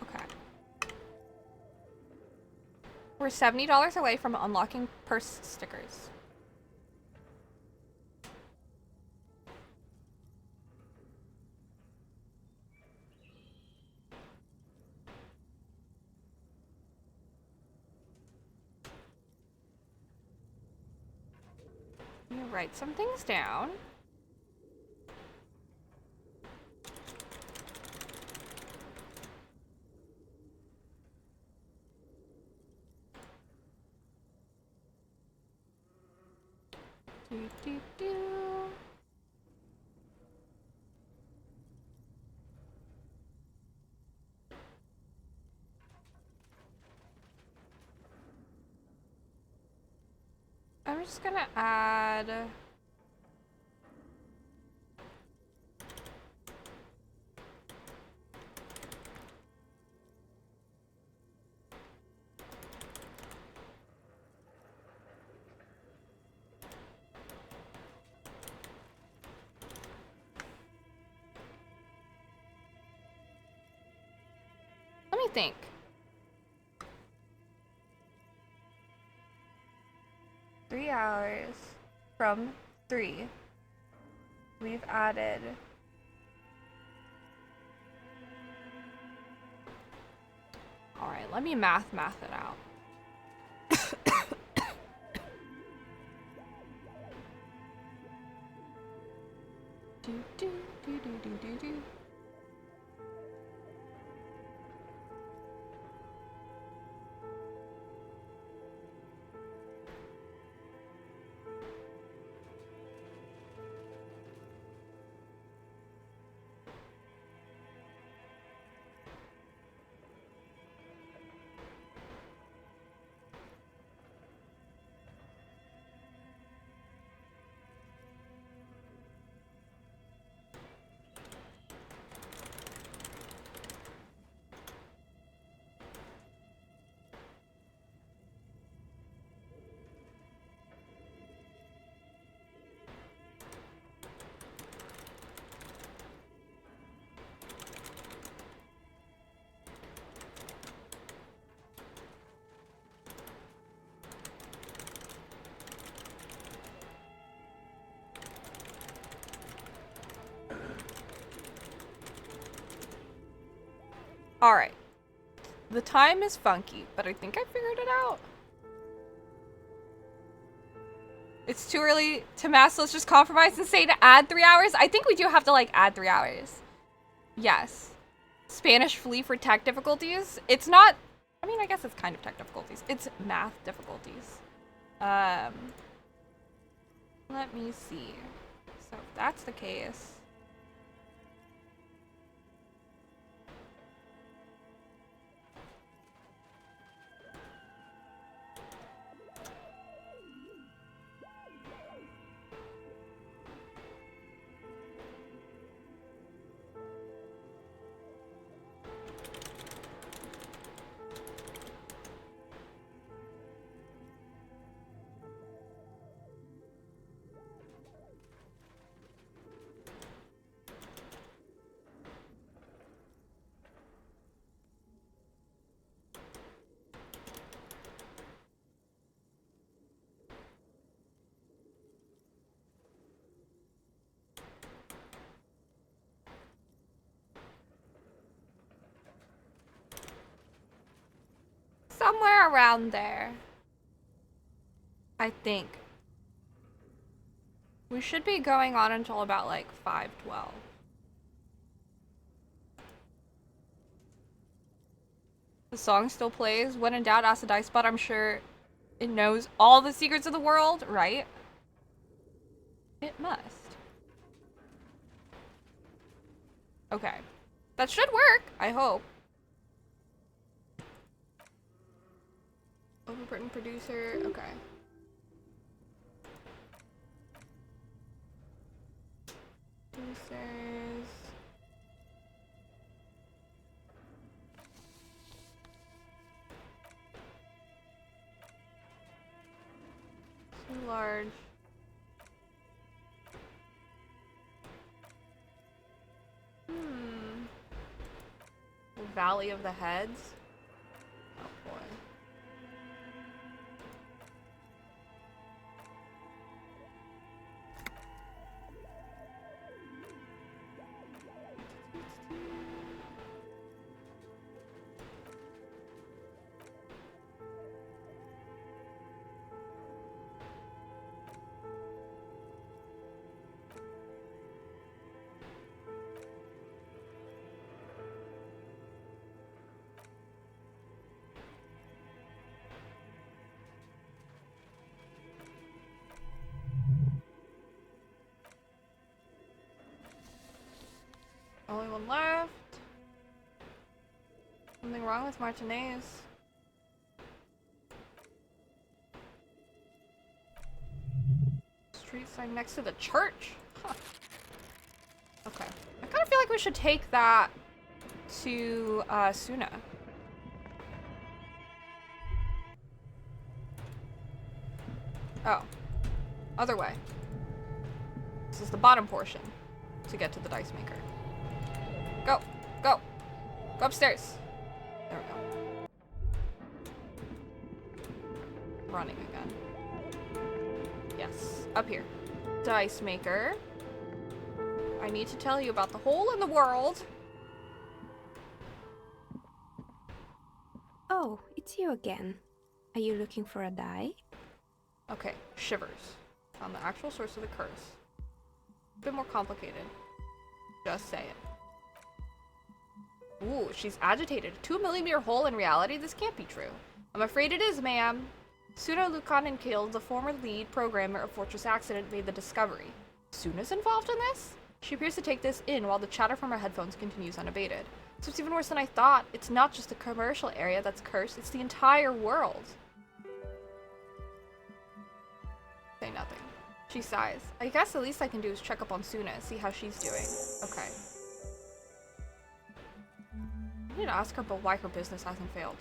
Okay. We're $70 away from unlocking purse stickers. Let me write some things down. Do. I'm just gonna add... Let me think. Three hours from 3. We've added... Alright, let me math it out. do. Alright. The time is funky, but I think I figured it out. It's too early to mass, let's just compromise and say to add 3 hours. I think we do have to, like, add 3 hours. Yes. Spanish flee for tech difficulties. It's not... I mean, I guess it's kind of tech difficulties. It's math difficulties. Let me see. So if that's the case... somewhere around there. I think. We should be going on until about like 5:12. The song still plays. When in doubt, ask the dice bot. I'm sure it knows all the secrets of the world, right? It must. Okay. That should work, I hope. Overwritten producer, okay. Producers. Too large. The Valley of the Heads. Oh boy. Only one left. Something wrong with Martinez. Street sign next to the church. Huh. Okay. I kind of feel like we should take that to Suna. Oh. Other way. This is the bottom portion to get to the dice maker. Go! Go! Go upstairs! There we go. Running again. Yes, up here. Dice maker. I need to tell you about the hole in the world. Oh, it's you again. Are you looking for a die? Okay, shivers. Found the actual source of the curse. A bit more complicated. Just say it. Ooh, she's agitated. 2 millimeter hole in reality? This can't be true. I'm afraid it is, ma'am. Suna Lukanen killed the former lead programmer of Fortress Accident made the discovery. Suna's involved in this? She appears to take this in while the chatter from her headphones continues unabated. So it's even worse than I thought. It's not just the commercial area that's cursed, it's the entire world. Say nothing. She sighs. I guess the least I can do is check up on Suna, see how she's doing. Okay. I need to ask her about why her business hasn't failed.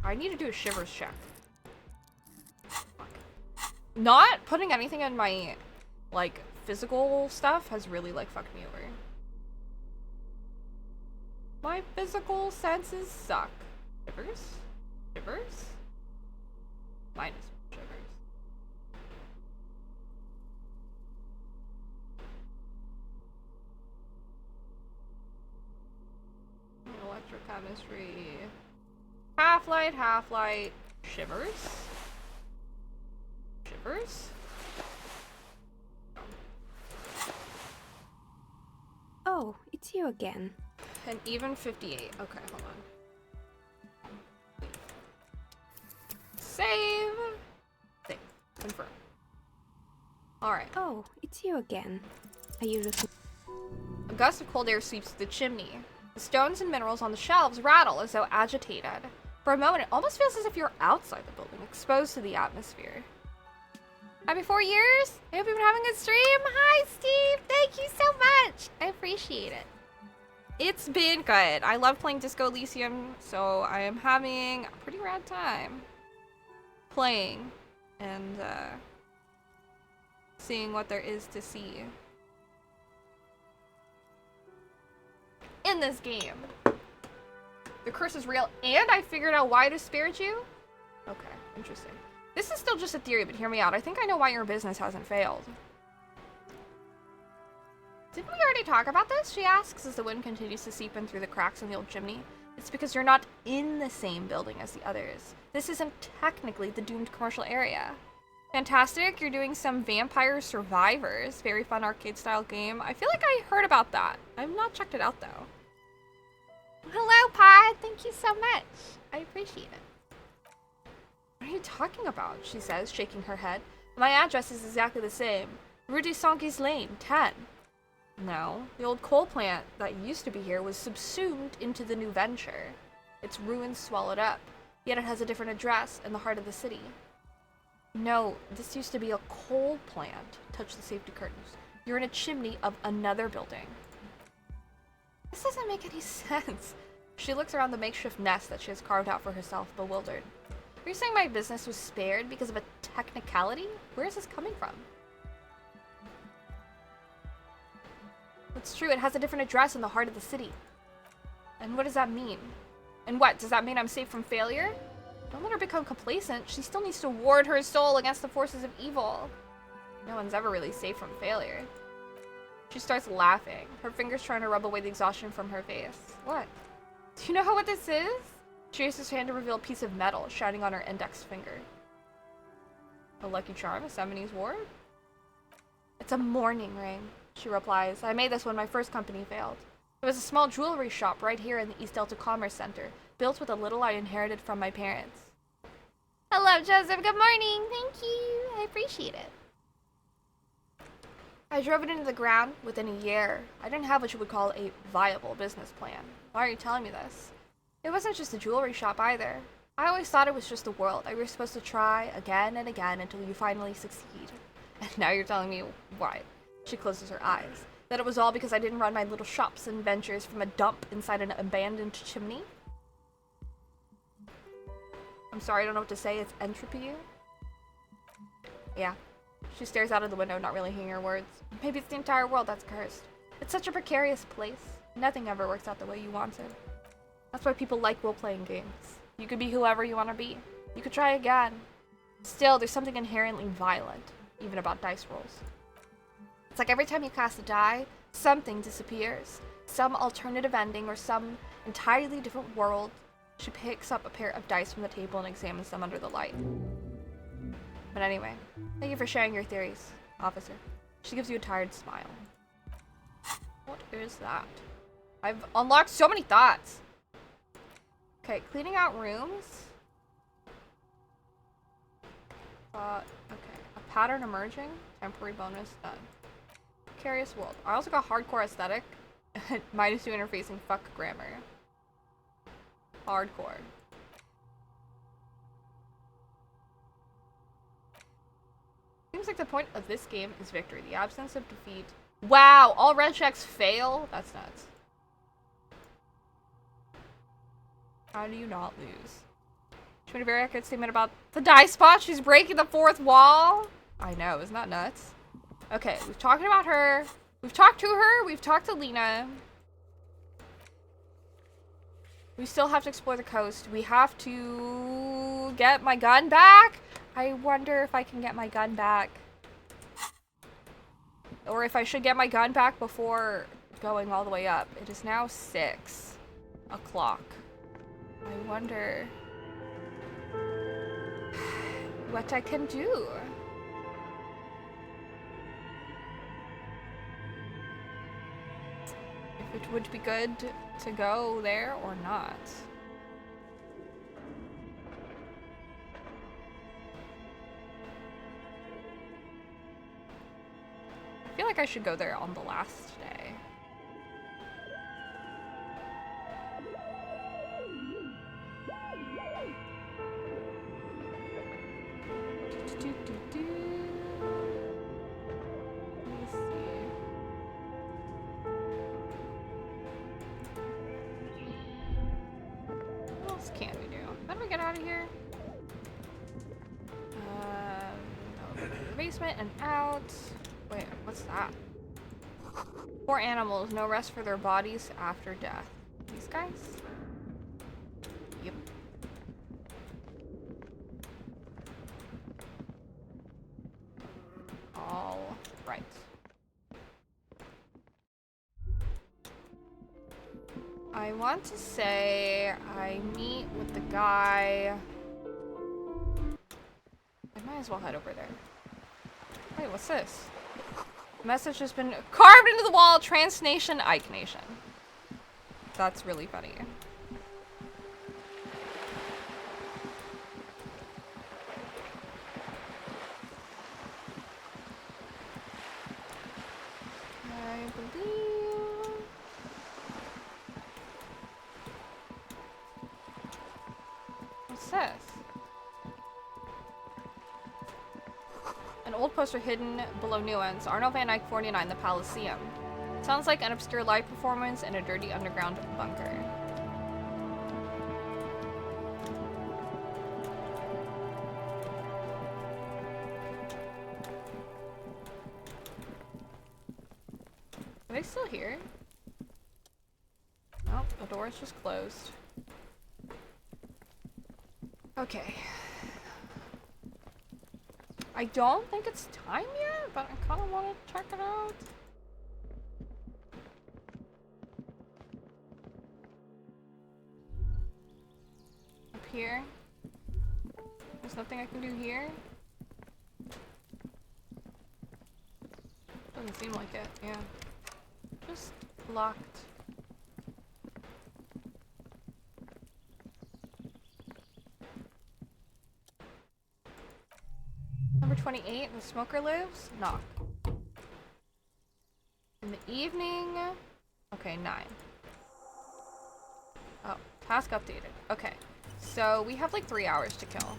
I need to do a shivers check. Fuck. Not putting anything in my, like, physical stuff has really, like, fucked me over. My physical senses suck. Shivers? Shivers? Minus shivers. Electrochemistry. Half-light, half-light. Shivers? Shivers? Oh, it's you again. An even 58. Okay, hold on. Save! Save. Confirm. Alright. Oh, it's you again. Are you looking? A gust of cold air sweeps through the chimney. The stones and minerals on the shelves rattle as though agitated. For a moment, it almost feels as if you're outside the building, exposed to the atmosphere. Happy 4 years! I hope you've been having a good stream. Hi, Steve! Thank you so much! I appreciate it. It's been good. I love playing Disco Elysium, so I am having a pretty rad time playing and seeing what there is to see in this game. The curse is real, and I figured out why to spirit you? Okay, interesting. This is still just a theory, but hear me out. I think I know why your business hasn't failed. Didn't we already talk about this? She asks as the wind continues to seep in through the cracks in the old chimney. It's because you're not in the same building as the others. This isn't technically the doomed commercial area. Fantastic, you're doing some Vampire Survivors. Very fun arcade-style game. I feel like I heard about that. I've not checked it out, though. Hello, Pod. Thank you so much. I appreciate it. What are you talking about? She says, shaking her head. My address is exactly the same. Rue de Sanguis Lane, 10. No, the old coal plant that used to be here was subsumed into the new venture. Its ruins swallowed up, yet it has a different address in the heart of the city. No, this used to be a coal plant. Touch the safety curtains. You're in a chimney of another building. This doesn't make any sense. She looks around the makeshift nest that she has carved out for herself, bewildered. Are you saying my business was spared because of a technicality? Where is this coming from? It's true, it has a different address in the heart of the city. And what does that mean? And what, does that mean I'm safe from failure? Don't let her become complacent. She still needs to ward her soul against the forces of evil. No one's ever really safe from failure. She starts laughing, her fingers trying to rub away the exhaustion from her face. What? Do you know what this is? She raises her hand to reveal a piece of metal shining on her index finger. A lucky charm, a 70s ward? It's a mourning ring, she replies. I made this when my first company failed. It was a small jewelry shop right here in the East Delta Commerce Center, built with a little I inherited from my parents. Hello, Joseph. Good morning. Thank you. I appreciate it. I drove it into the ground within a year. I didn't have what you would call a viable business plan. Why are you telling me this? It wasn't just a jewelry shop either. I always thought it was just a world that you were supposed to try again and again until you finally succeed. And now you're telling me why? She closes her eyes. That it was all because I didn't run my little shops and ventures from a dump inside an abandoned chimney? I'm sorry, I don't know what to say. It's entropy. Yeah. She stares out of the window, not really hearing her words. Maybe it's the entire world that's cursed. It's such a precarious place. Nothing ever works out the way you wanted. That's why people like role-playing games. You could be whoever you want to be. You could try again. Still, there's something inherently violent, even about dice rolls. It's like every time you cast a die, something disappears. Some alternative ending or some entirely different world. She picks up a pair of dice from the table and examines them under the light. But anyway, thank you for sharing your theories, officer. She gives you a tired smile. What is that? I've unlocked so many thoughts. Okay, cleaning out rooms. Okay, a pattern emerging. Temporary bonus done. Precarious world. I also got hardcore aesthetic. -2 interfacing. Fuck grammar. Hardcore. Seems like the point of this game is victory. The absence of defeat. Wow, all red checks fail? That's nuts. How do you not lose? She made a very accurate statement about the die spot. She's breaking the fourth wall. I know, isn't that nuts? Okay, we've talked about her. We've talked to her. We've talked to Lena. We still have to explore the coast. We have to get my gun back. I wonder if I can get my gun back. Or if I should get my gun back before going all the way up. It is now 6 o'clock. I wonder what I can do. If it would be good to go there or not. I feel like I should go there on the last day. Let me see. What else can we do? How do we get out of here? The basement and out. Wait, what's that? Poor animals, no rest for their bodies after death. These guys? Yep. All right. I I want to say I meet with the guy. I might as well head over there. Wait, what's this? Message has been carved into the wall. Trans Nation, Ike Nation. That's really funny. I believe... What's this? An old poster hidden below new ones. Arnold Van Eyck 49, the Elysium. Sounds like an obscure live performance in a dirty underground bunker. Are they still here? Nope, the door is just closed. Okay. I don't think it's time yet, but I kind of want to check it out. Up here. There's nothing I can do here. Doesn't seem like it, yeah. Just locked. Number 28, the smoker lives. Knock. In the evening. Okay, 9. Oh, task updated. Okay, so we have like 3 hours to kill.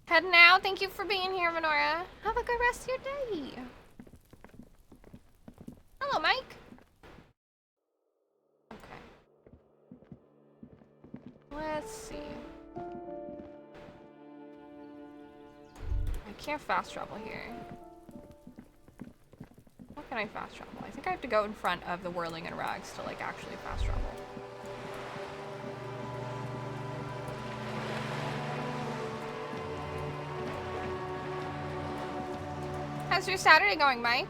Heading out. Thank you for being here, Menorah. Have a good rest of your day. Hello, Mike. Okay. Let's see. I can't fast travel here. What can I fast travel? I think I have to go in front of the whirling and rags to like actually fast travel. How's your Saturday going, Mike?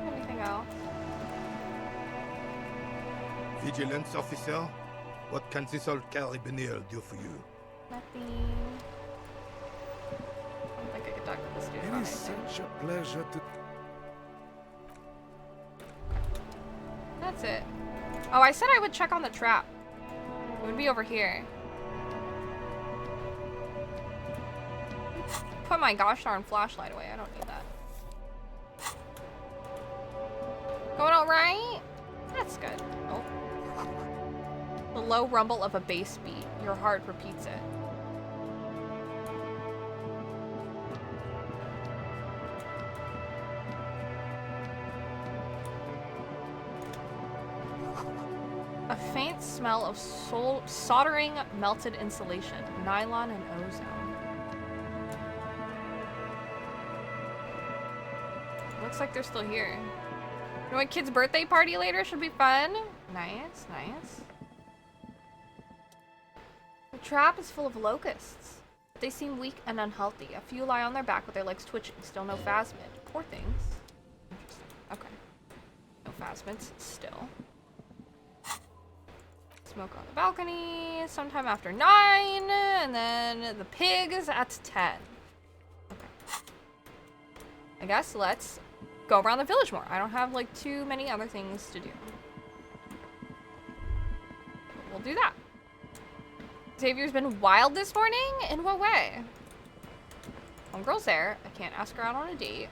Anything else? Vigilance officer, what can this old carabiner do for you? Nothing. I don't think I could talk to this dude about It is anything. such a pleasure to... That's it. Oh, I said I would check on the trap. It would be over here. Put my gosh darn flashlight away. I don't need that. Going all right? That's good. Oh. The low rumble of a bass beat. Your heart repeats it. A faint smell of soldering melted insulation, nylon and ozone. Looks like they're still here. You know what, kid's birthday party later should be fun. Nice, nice. The trap is full of locusts. They seem weak and unhealthy. A few lie on their back with their legs twitching. Still no phasmid. Poor things. Interesting. Okay. No phasmids still. Smoke on the balcony sometime after 9. And then the pigs at 10. Okay. I guess let's go around the village more. I don't have like too many other things to do. We'll do that. Xavier's been wild this morning? In what way? Homegirl's there. I can't ask her out on a date.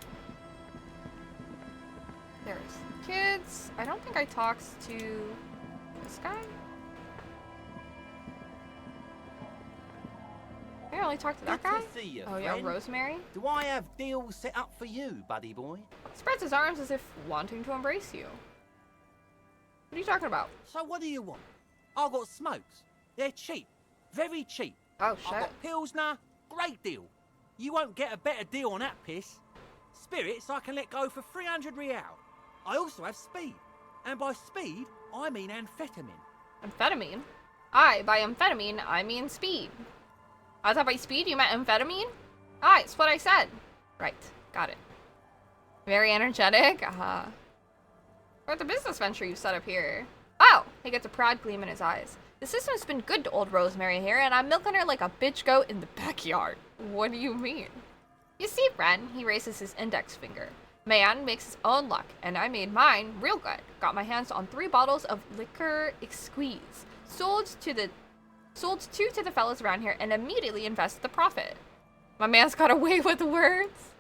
There's kids. I don't think I talked to this guy. I only talked to that guy? Good to see you, oh yeah, friend. Rosemary. Do I have deals set up for you, buddy boy? Spreads his arms as if wanting to embrace you. What are you talking about? So what do you want? I've got smokes. They're cheap. Very cheap. Oh, shit. I've got Pilsner. Great deal. You won't get a better deal on that piss. Spirits I can let go for 300 real. I also have speed. And by speed, I mean amphetamine. Amphetamine? By amphetamine, I mean speed. I thought by speed you meant amphetamine? It's what I said. Right, got it. Very energetic. Or the business venture you set up here. Oh, he gets a proud gleam in his eyes. The system's been good to old Rosemary here, and I'm milking her like a bitch goat in the backyard. What do you mean? You see, friend, he raises his index finger. Man makes his own luck, and I made mine real good. Got my hands on 3 bottles of liquor exquise. Sold two to the fellas around here, and immediately invested the profit. My man's got away with words.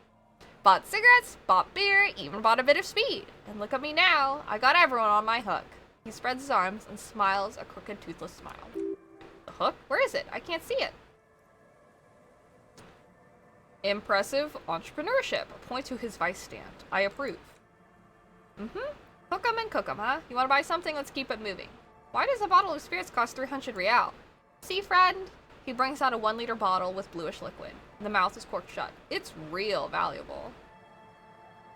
Bought cigarettes, bought beer, even bought a bit of speed. And look at me now, I got everyone on my hook. He spreads his arms and smiles a crooked, toothless smile. The hook? Where is it? I can't see it. Impressive entrepreneurship. Point to his vice stand. I approve. Hook 'em and cook 'em, huh? You want to buy something? Let's keep it moving. Why does a bottle of spirits cost 300 real? See, friend? He brings out a 1-liter bottle with bluish liquid. The mouth is corked shut. It's real valuable.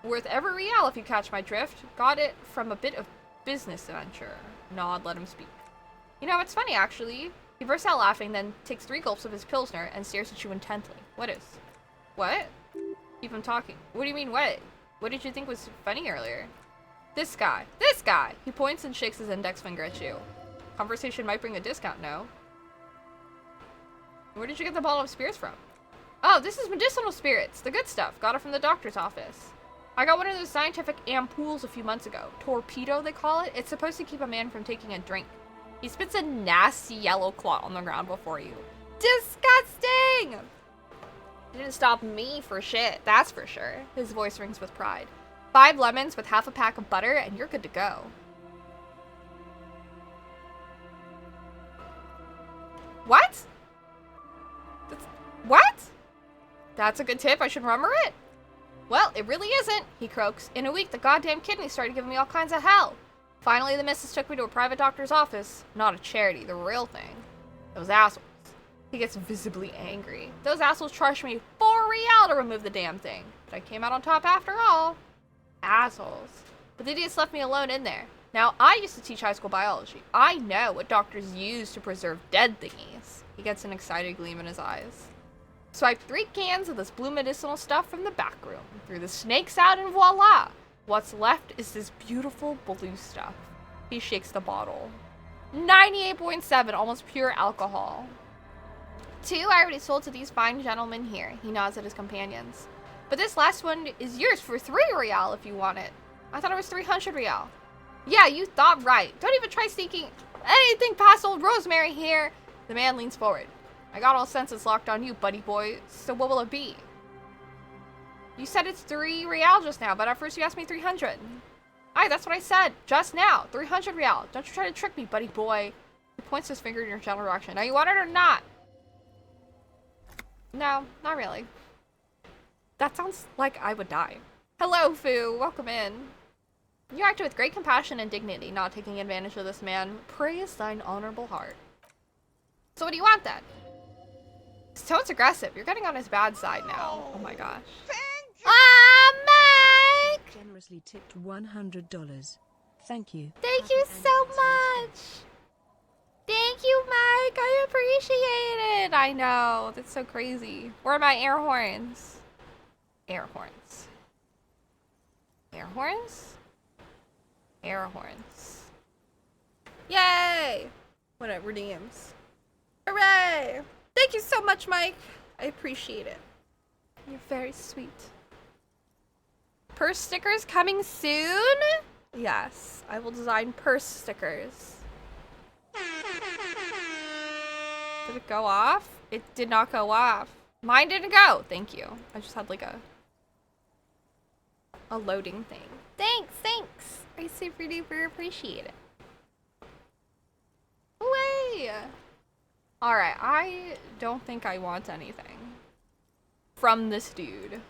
Worth every real if you catch my drift. Got it from a bit of business venture. Nod, let him speak. You know, it's funny actually. He bursts out laughing, then takes 3 gulps of his Pilsner and stares at you intently. What is? What? Keep him talking. What do you mean what? What did you think was funny earlier? This guy. This guy! He points and shakes his index finger at you. Conversation might bring a discount, no? Where did you get the bottle of spirits from? Oh, this is medicinal spirits. The good stuff. Got it from the doctor's office. I got one of those scientific ampoules a few months ago. Torpedo, they call it. It's supposed to keep a man from taking a drink. He spits a nasty yellow clot on the ground before you. Disgusting! Didn't stop me for shit, that's for sure. His voice rings with pride. 5 lemons with half a pack of butter and you're good to go. What? What? That's a good tip, I should remember it. Well, it really isn't, he croaks. In a week, the goddamn kidney started giving me all kinds of hell. Finally, the missus took me to a private doctor's office. Not a charity, the real thing. Those assholes. He gets visibly angry. Those assholes charged me 4 real to remove the damn thing. But I came out on top after all. Assholes. But the idiots left me alone in there. Now, I used to teach high school biology. I know what doctors use to preserve dead thingies. He gets an excited gleam in his eyes. Swipe 3 cans of this blue medicinal stuff from the back room. Threw the snakes out and voila! What's left is this beautiful blue stuff. He shakes the bottle. 98.7, almost pure alcohol. 2 I already sold to these fine gentlemen here. He nods at his companions. But this last one is yours for 3 real if you want it. I thought it was 300 real. Yeah, you thought right. Don't even try sneaking anything past old Rosemary here. The man leans forward. I got all senses locked on you, buddy boy, so what will it be? You said it's 3 real just now, but at first you asked me 300. Aye, that's what I said, just now, 300 real. Don't you try to trick me, buddy boy. He points his finger in your general direction. Now you want it or not? No, not really. That sounds like I would die. Hello, Fu, welcome in. You acted with great compassion and dignity, not taking advantage of this man. Praise thine honorable heart. So what do you want then? His tone's aggressive. You're getting on his bad side now. Oh my gosh. Ah, Mike! Generously tipped $100. Thank you. Thank you so much. Thank you, Mike. I appreciate it. I know. That's so crazy. Where are my air horns? Air horns. Air horns? Air horns. Yay! When it redeems. Hooray! Thank you so much, Mike. I appreciate it. You're very sweet. Purse stickers coming soon? Yes, I will design purse stickers. Did it go off? It did not go off. Mine didn't go. Thank you. I just had like a loading thing. Thanks. I super duper appreciate it. Way. Alright, I don't think I want anything from this dude.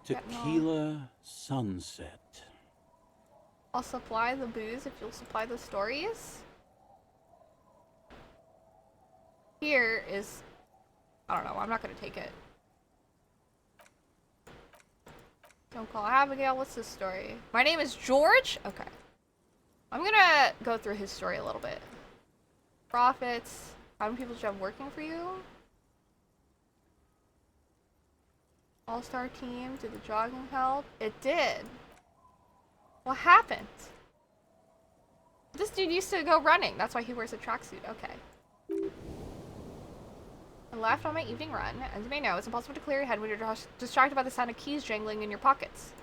Tequila sunset. I'll supply the booze if you'll supply the stories. Here is... I don't know, I'm not gonna take it. Don't call Abigail, what's this story? My name is George? Okay. I'm gonna go through his story a little bit. Profits. How many people do you have working for you? All-star team. Did the jogging help? It did. What happened? This dude used to go running. That's why he wears a tracksuit. Okay. I left on my evening run. As you may know, it's impossible to clear your head when you're distracted by the sound of keys jangling in your pockets.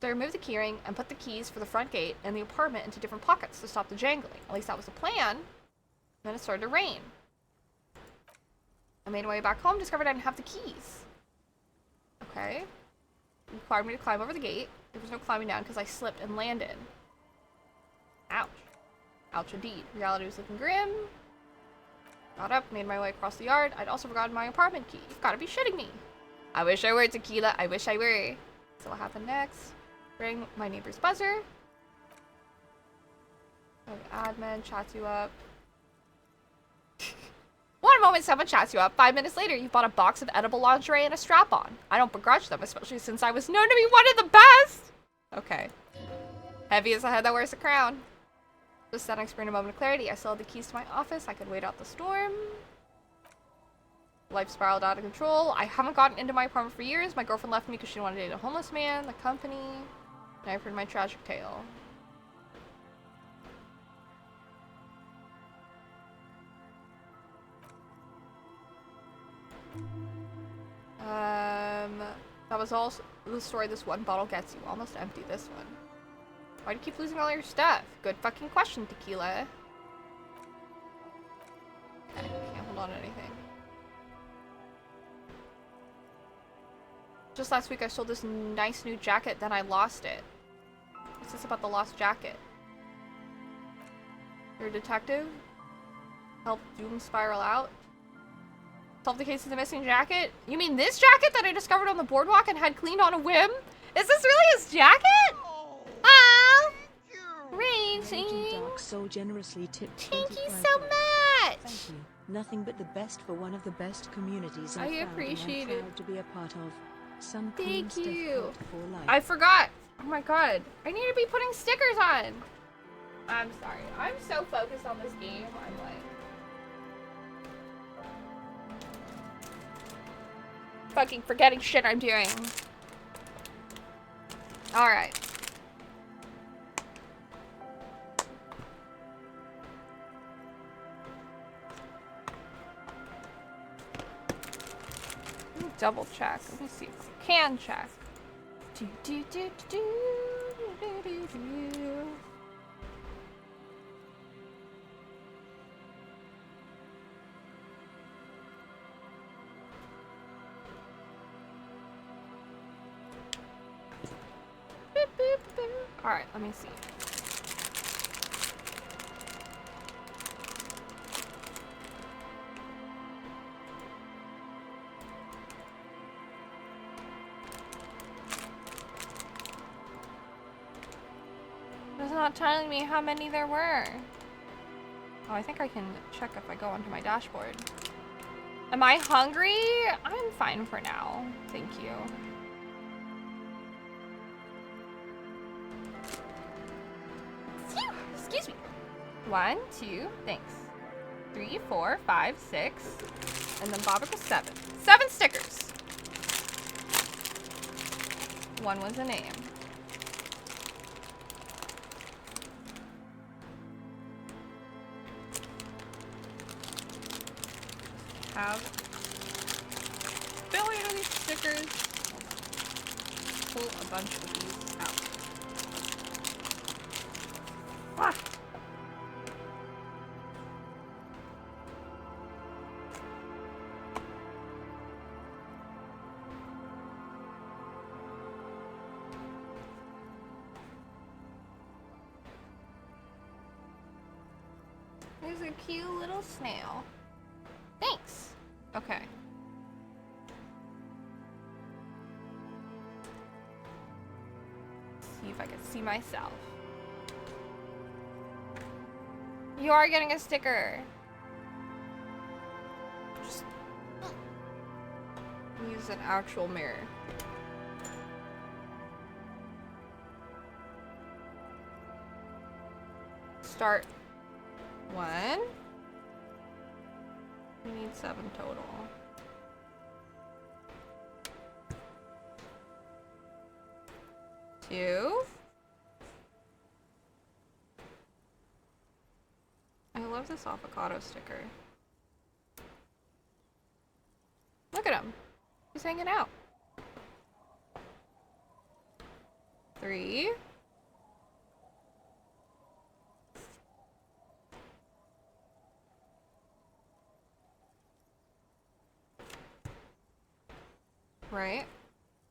So I removed the keyring and put the keys for the front gate and the apartment into different pockets to stop the jangling. At least that was the plan. Then it started to rain. I made my way back home, discovered I didn't have the keys. Okay. It required me to climb over the gate. There was no climbing down because I slipped and landed. Ouch. Ouch indeed. Reality was looking grim. Got up, made my way across the yard. I'd also forgotten my apartment key. You've got to be shitting me. I wish I were, Tequila. I wish I were. So what happened next? Ring my neighbor's buzzer. Okay, admin chats you up. One moment someone chats you up. 5 minutes later, you bought a box of edible lingerie and a strap-on. I don't begrudge them, especially since I was known to be one of the best. Okay. Heavy as a head that wears a crown. Just then I experienced a moment of clarity. I still had the keys to my office. I could wait out the storm. Life spiraled out of control. I haven't gotten into my apartment for years. My girlfriend left me because she didn't want to date a homeless man, the company. And I've heard my tragic tale. That was all the story this one bottle gets you. Almost empty this one. Why do you keep losing all your stuff? Good fucking question, Tequila. Okay, can't hold on to anything. Just last week I sold this nice new jacket, then I lost it. What's this about the lost jacket? You're a detective? Help Doom spiral out? Solve the case of the missing jacket? You mean this jacket that I discovered on the boardwalk and had cleaned on a whim? Is this really his jacket? Ah! Raging. Dark Soul generously tipped. Thank you so much! Thank you. Nothing but the best for one of the best communities I I've found appreciate and I'm it. proud to be a part of. Some Thank you. For life. I forgot. Oh my god. I need to be putting stickers on. I'm sorry. I'm so focused on this game. I'm like... fucking forgetting shit I'm doing. Alright. Double check. Let me see if I can check. Do, do, do, do, do, do, do, do. Boop, boop, boop. Alright, let me see. It's not telling me how many there were. Oh, I think I can check if I go onto my dashboard. Am I hungry? I'm fine for now. Thank you. Phew, excuse me. 1, 2, thanks. 3, 4, 5, 6. And then Bobbitt was 7. 7 stickers. 1 was a name. Have a billion of these stickers. Pull a bunch of these out. Ah. There's a cute little snail. Thanks. Okay. See if I can see myself. You are getting a sticker. Just use an actual mirror. Start 1. We need 7 total. Ew. I love this avocado sticker. Look at him. He's hanging out. 3. Right.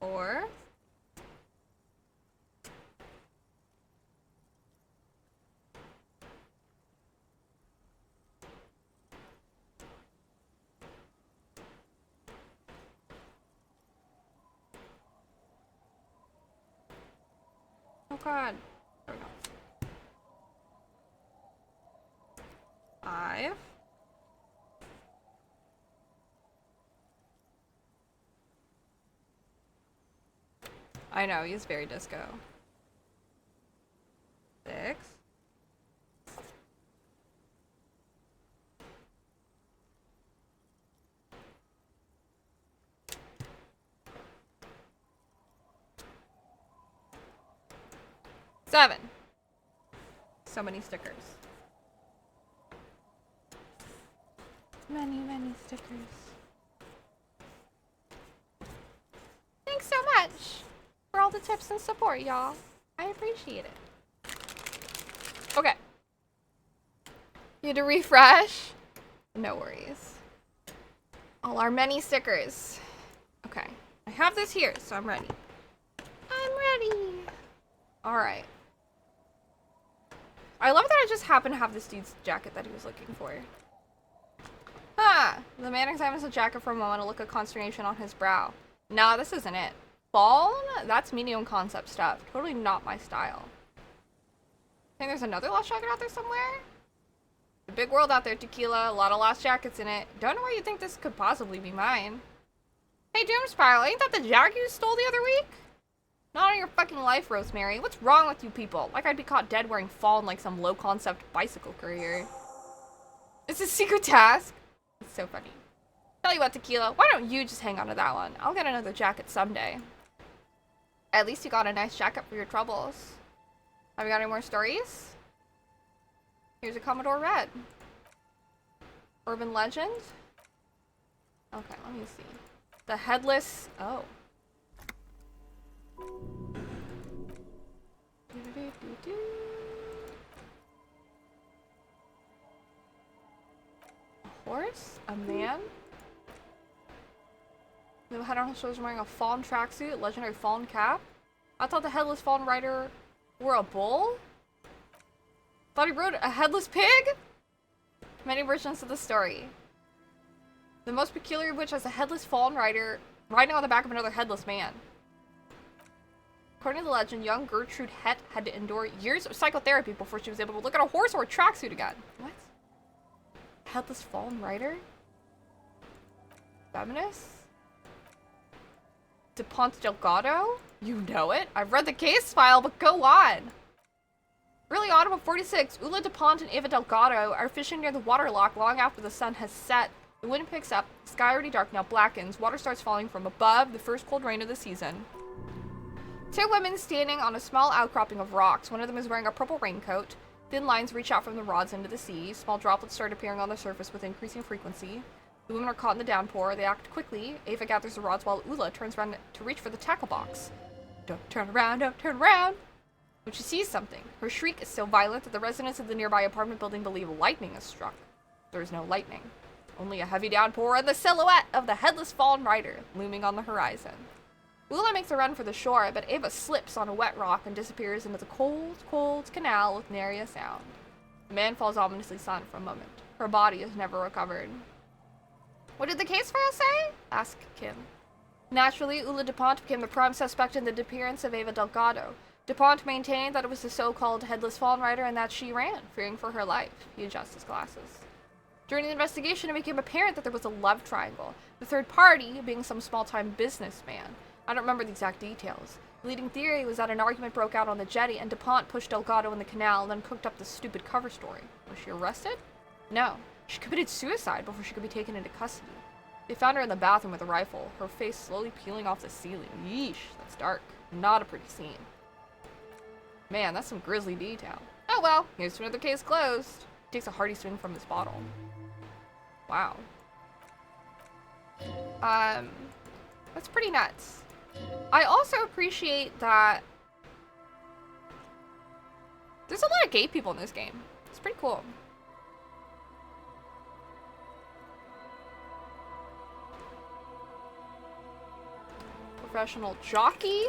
4. Oh god. There we go. 5. I know, he's very disco. 6. 7. So many stickers. Many, many stickers. Thanks so much for all the tips and support, y'all. I appreciate it. Okay. You had to refresh? No worries. All our many stickers. Okay. I have this here, so I'm ready. I'm ready. Alright. I love that I just happen to have this dude's jacket that he was looking for. Huh. The man examines the jacket for a moment, a look of consternation on his brow. Nah, this isn't it. Fawn? That's medium concept stuff. Totally not my style. Think there's another lost jacket out there somewhere? The big world out there, Tequila. A lot of lost jackets in it. Don't know why you think this could possibly be mine. Hey, Doom Spiral, ain't that the jacket you stole the other week? Not on your fucking life, Rosemary. What's wrong with you people? Like I'd be caught dead wearing Fawn like some low-concept bicycle courier. It's a secret task. It's so funny. Tell you what, Tequila, why don't you just hang on to that one? I'll get another jacket someday. At least you got a nice jacket for your troubles. Have you got any more stories? Here's a Commodore Red. Urban legend? Okay, let me see. The headless... Oh. A horse? A man? The head on his shoulders wearing a fawn tracksuit, legendary fawn cap. I thought the headless fawn rider wore a bull? Thought he rode a headless pig? Many versions of the story. The most peculiar of which has a headless fawn rider riding on the back of another headless man. According to the legend, young Gertrude Het had to endure years of psychotherapy before she was able to look at a horse or a tracksuit again. What? Headless fawn rider? Feminist? DuPont Delgado? You know it. I've read the case file, but go on. Early autumn of 46, Ula DuPont and Ava Delgado are fishing near the waterlock long after the sun has set. The wind picks up, the sky already dark now blackens, water starts falling from above, the first cold rain of the season. 2 women standing on a small outcropping of rocks. One of them is wearing a purple raincoat. Thin lines reach out from the rods into the sea. Small droplets start appearing on the surface with increasing frequency. The women are caught in the downpour. They act quickly. Ava gathers the rods while Ula turns around to reach for the tackle box. Don't turn around, don't turn around! When she sees something, her shriek is so violent that the residents of the nearby apartment building believe lightning has struck. There is no lightning. Only a heavy downpour and the silhouette of the headless fawn rider looming on the horizon. Ula makes a run for the shore, but Ava slips on a wet rock and disappears into the cold, cold canal with nary a sound. The man falls ominously silent for a moment. Her body is never recovered. What did the case file say? Asked Kim. Naturally, Ula DuPont became the prime suspect in the disappearance of Ava Delgado. DuPont maintained that it was the so-called headless fawn rider and that she ran, fearing for her life. He adjusts his glasses. During the investigation, it became apparent that there was a love triangle, the third party being some small-time businessman. I don't remember the exact details. The leading theory was that an argument broke out on the jetty and DuPont pushed Delgado in the canal and then cooked up this stupid cover story. Was she arrested? No. She committed suicide before she could be taken into custody. They found her in the bathroom with a rifle, her face slowly peeling off the ceiling. Yeesh, that's dark. Not a pretty scene. Man, that's some grisly detail. Oh well, here's to another case closed. Takes a hearty swing from his bottle. Wow. That's pretty nuts. I also appreciate that there's a lot of gay people in this game. It's pretty cool. Professional jockey.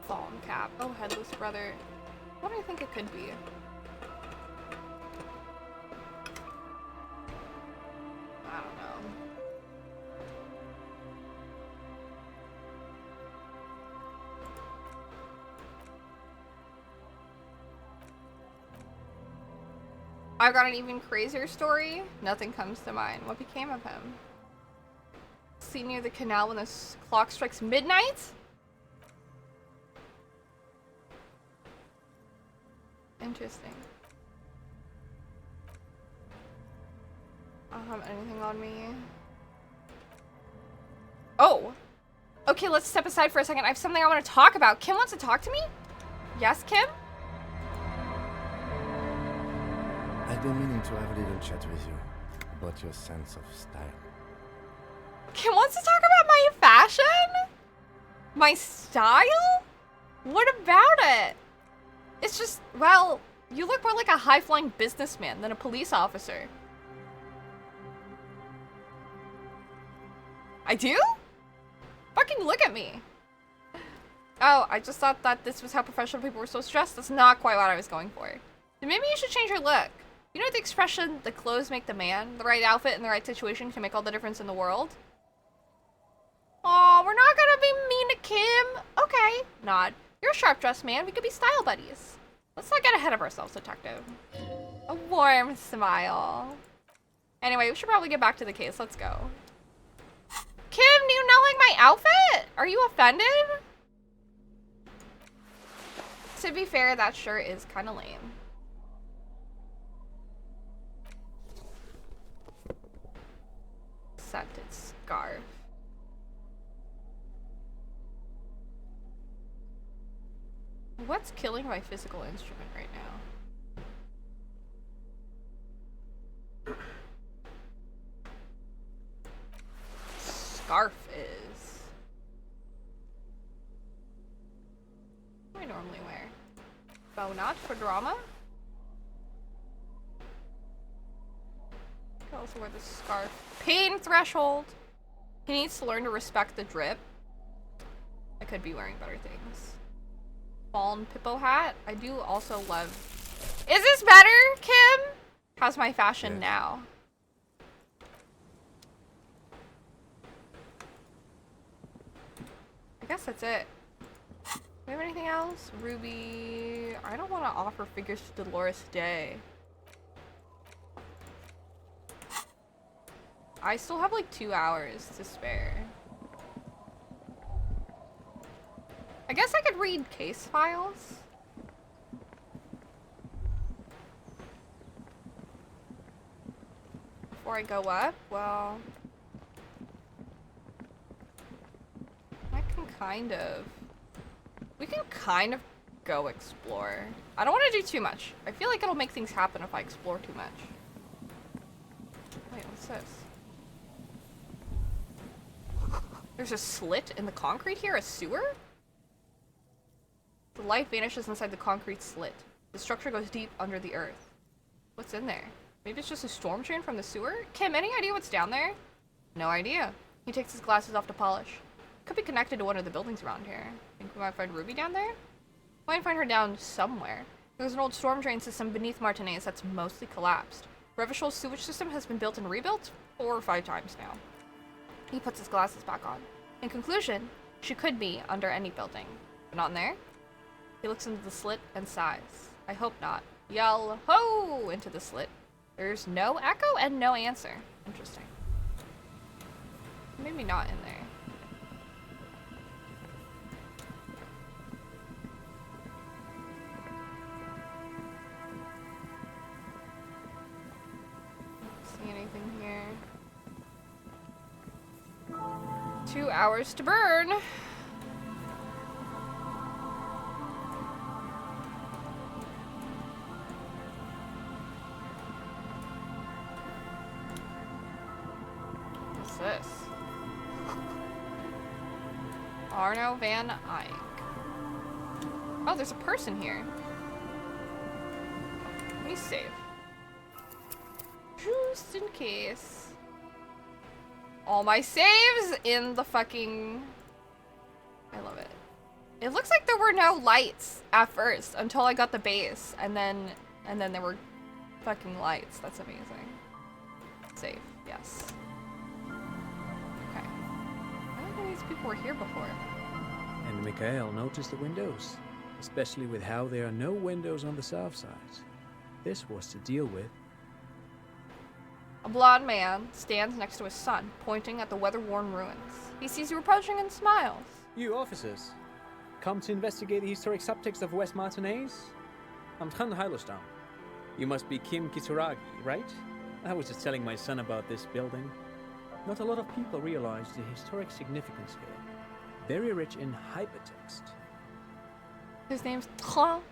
Fallen cap. Oh, headless brother. What do I think it could be? I don't know. I've got an even crazier story. Nothing comes to mind. What became of him? Seen near the canal when the clock strikes midnight? Interesting. I don't have anything on me. Oh! Okay, let's step aside for a second. I have something I want to talk about. Kim wants to talk to me? Yes, Kim? I've been meaning to have a little chat with you about your sense of style. Kim wants to talk about my fashion? My style? What about it? It's just, well, you look more like a high-flying businessman than a police officer. I do? Fucking look at me. Oh, I just thought that this was how professional people were supposed to dress. That's not quite what I was going for. Then maybe you should change your look. You know the expression, the clothes make the man? The right outfit in the right situation can make all the difference in the world? Aw, we're not gonna be mean to Kim. Okay, nod. You're a sharp-dressed man. We could be style buddies. Let's not get ahead of ourselves, detective. A warm smile. Anyway, we should probably get back to the case. Let's go. Kim, do you not like my outfit? Are you offended? To be fair, that shirt is kind of lame. Scented scarf. What's killing my physical instrument right now? Scarf is. What do I normally wear? Bow knot for drama? I can also wear the scarf. Pain threshold! He needs to learn to respect the drip. I could be wearing better things. Fallen Pippo hat. I do also love... Is this better, Kim? How's my fashion now? I guess that's it. Do we have anything else? Ruby... I don't want to offer figures to Dolores Day. I still have like 2 hours to spare. I guess I could read case files. Before I go up, well... I can kind of... We can kind of go explore. I don't want to do too much. I feel like it'll make things happen if I explore too much. Wait, what's this? There's a slit in the concrete here? A sewer? The light vanishes inside the concrete slit. The structure goes deep under the earth. What's in there? Maybe it's just a storm drain from the sewer? Kim, any idea what's down there? No idea. He takes his glasses off to polish. Could be connected to one of the buildings around here. Think we might find Ruby down there? Might find her down somewhere. There's an old storm drain system beneath Martinez that's mostly collapsed. Revachol's sewage system has been built and rebuilt 4 or 5 times now. He puts his glasses back on. In conclusion, she could be under any building. But not in there? He looks into the slit and sighs. I hope not. Yell, ho! Into the slit. There's no echo and no answer. Interesting. Maybe not in there. 2 hours to burn. What's this? Arno van Eyck. Oh, there's a person here. Let me save. Just in case. All my saves in the fucking... I love it. It looks like there were no lights at first until I got the base, and then there were fucking lights. That's amazing. Save, yes. Okay. I don't know these people were here before. And Mikhail noticed the windows, especially with how there are no windows on the south side. This was to deal with. A blonde man stands next to his son, pointing at the weather-worn ruins. He sees you approaching and smiles. You officers, come to investigate the historic subtext of West Martinez? I'm Trond Heilostam. You must be Kim Kisuragi, right? I was just telling my son about this building. Not a lot of people realize the historic significance here. Very rich in hypertext. His name's Trond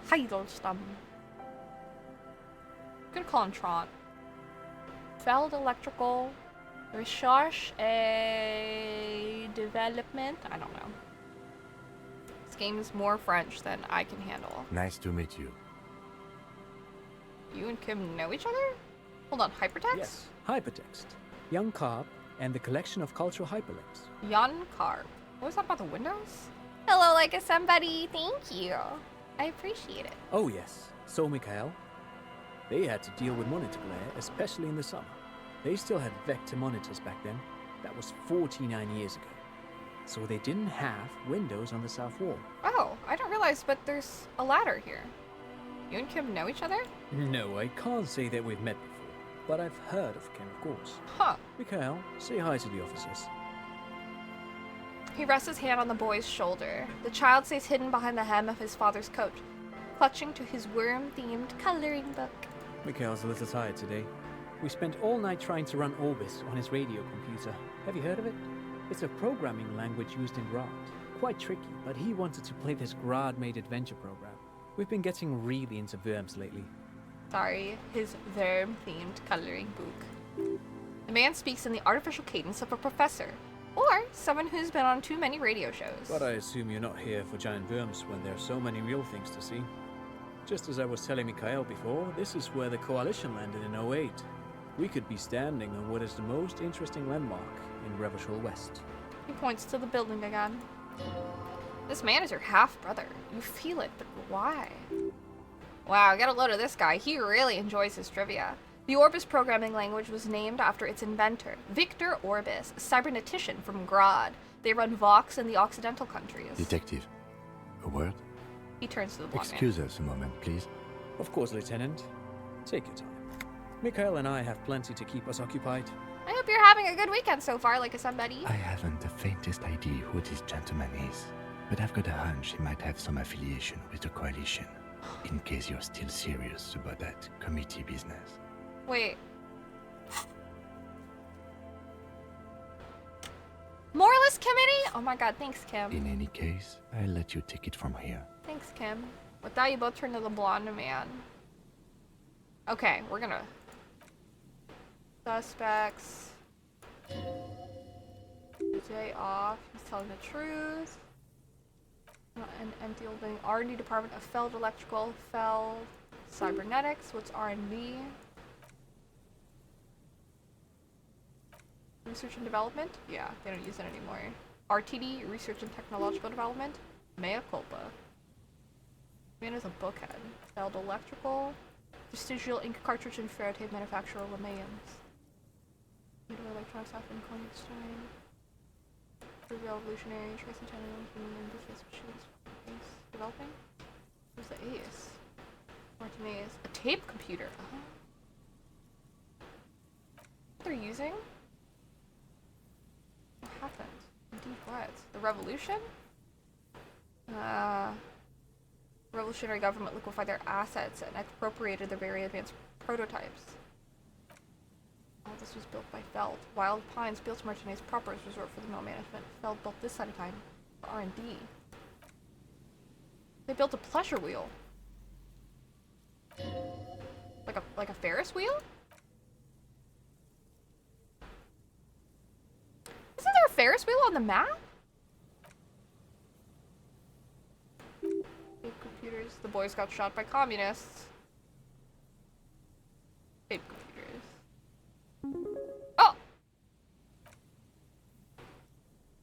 Heilostam. I'm gonna call him Tron. Feld Electrical Research and Development. I don't know. This game is more French than I can handle. Nice to meet you. You and Kim know each other? Hold on, hypertext? Yes, hypertext. Young Carp and the collection of cultural hyperlinks. Jan Carp. What was that about the windows? Hello, like a somebody. Thank you. I appreciate it. Oh yes, so Mikhail. They had to deal with monitor glare, especially in the summer. They still had vector monitors back then. That was 49 years ago. So they didn't have windows on the south wall. Oh, I don't realize, but there's a ladder here. You and Kim know each other? No, I can't say that we've met before, but I've heard of Kim, of course. Huh. Mikhail, say hi to the officers. He rests his hand on the boy's shoulder. The child stays hidden behind the hem of his father's coat, clutching to his worm-themed coloring book. Mikhail's a little tired today. We spent all night trying to run Orbis on his radio computer. Have you heard of it? It's a programming language used in Grad. Quite tricky, but he wanted to play this Grad-made adventure program. We've been getting really into worms lately. Sorry, his worm-themed coloring book. The man speaks in the artificial cadence of a professor, or someone who's been on too many radio shows. But I assume you're not here for giant worms when there are so many real things to see. Just as I was telling Mikhail before, this is where the Coalition landed in 08. We could be standing on what is the most interesting landmark in Revachol West. He points to the building again. This man is your half-brother. You feel it, but why? Wow, get a load of this guy. He really enjoys his trivia. The Orbis programming language was named after its inventor, Victor Orbis, a cybernetician from Grad. They run Vox in the Occidental countries. Detective, a word? He turns to the blonde man. Excuse us a moment, please. Of course, Lieutenant. Take your time. Mikhail and I have plenty to keep us occupied. I hope you're having a good weekend so far, like a somebody. I haven't the faintest idea who this gentleman is, but I've got a hunch he might have some affiliation with the Coalition, in case you're still serious about that committee business. Wait. Moralist Committee? Oh my god, thanks, Kim. In any case, I'll let you take it from here. Thanks, Kim. With that, you both turn to the blonde man. Okay, we're gonna... Suspects. Day off. He's telling the truth. An empty old building. R&D department of Feld Electrical. Feld Cybernetics. What's R&D? Research and development? Yeah, they don't use it anymore. RTD, research and technological development. Mea culpa. Man is a bookhead. Feld Electrical. Vestigial ink cartridge and ferrotape manufacturer Remains. Electronics off in coin exchange. Revolutionary tricentennial human interface machines. Developing? Who's the ace? Martinez. A tape computer. Uh-huh. What they're using? What happened? Indeed what? The revolution? Revolutionary government liquefied their assets and expropriated their very advanced prototypes. All the This was built by Feld. Wild Pines built Martinez proper as resort for the mill management. Feld built this at a time for R&D. They built a pleasure wheel. Like a Ferris wheel? Isn't there a Ferris wheel on the map? Big computers. The boys got shot by communists. Big computers. Oh!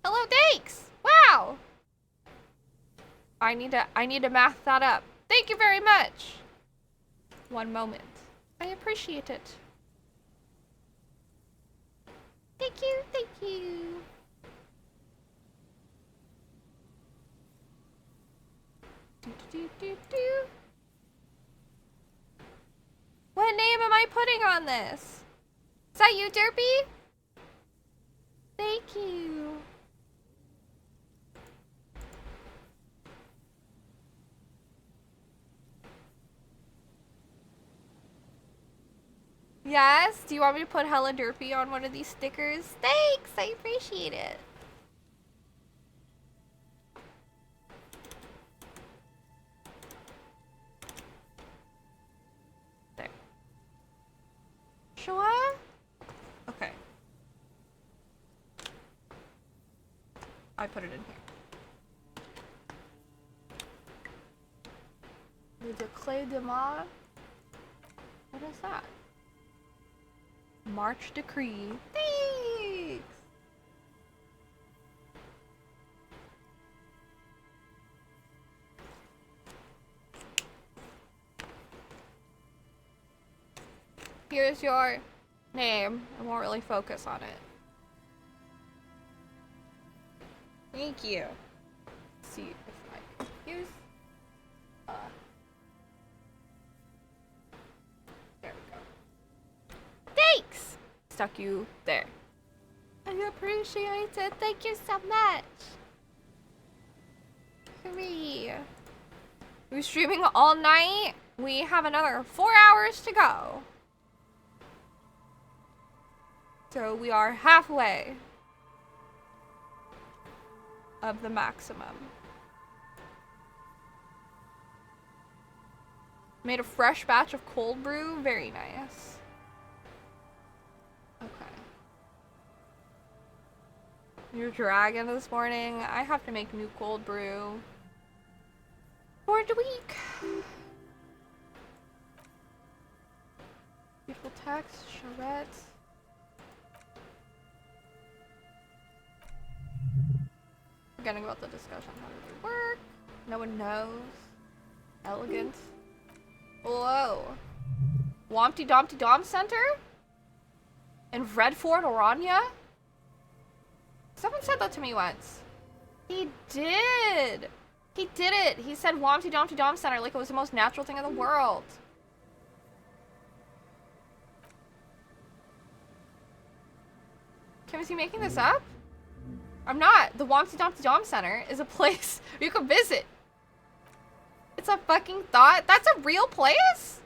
Hello, Dakes! Wow! I need to math that up. Thank you very much. One moment. I appreciate it. Thank you, thank you. What name am I putting on this? Is that you, Derpy? Thank you. Yes? Do you want me to put Hella Derpy on one of these stickers? Thanks! I appreciate it. There. Sure? Okay. I put it in here. The Clé de Mar. What is that? March Decree. Thanks! Here's your name. I won't really focus on it. Thank you. Let's see if I can use. There we go. Thanks! Stuck you there. I appreciate it. Thank you so much. Hooray. We're streaming all night. We have another 4 hours to go. So we are halfway of the maximum. Made a fresh batch of cold brew. Very nice. Okay. Your dragon this morning. I have to make new cold brew for the week. Beautiful text, charrette. Forgetting about the discussion. How does it work? No one knows. Elegant. Whoa. Wompty Dompty Dom Center? In Redford, Orania? Someone said that to me once. He did! He did it! He said Wompty Dompty Dom Center like it was the most natural thing in the world. Kim, is he making this up? I'm not. The Wompty Dompty Dom Center is a place you can visit. It's a fucking thought. That's a real place?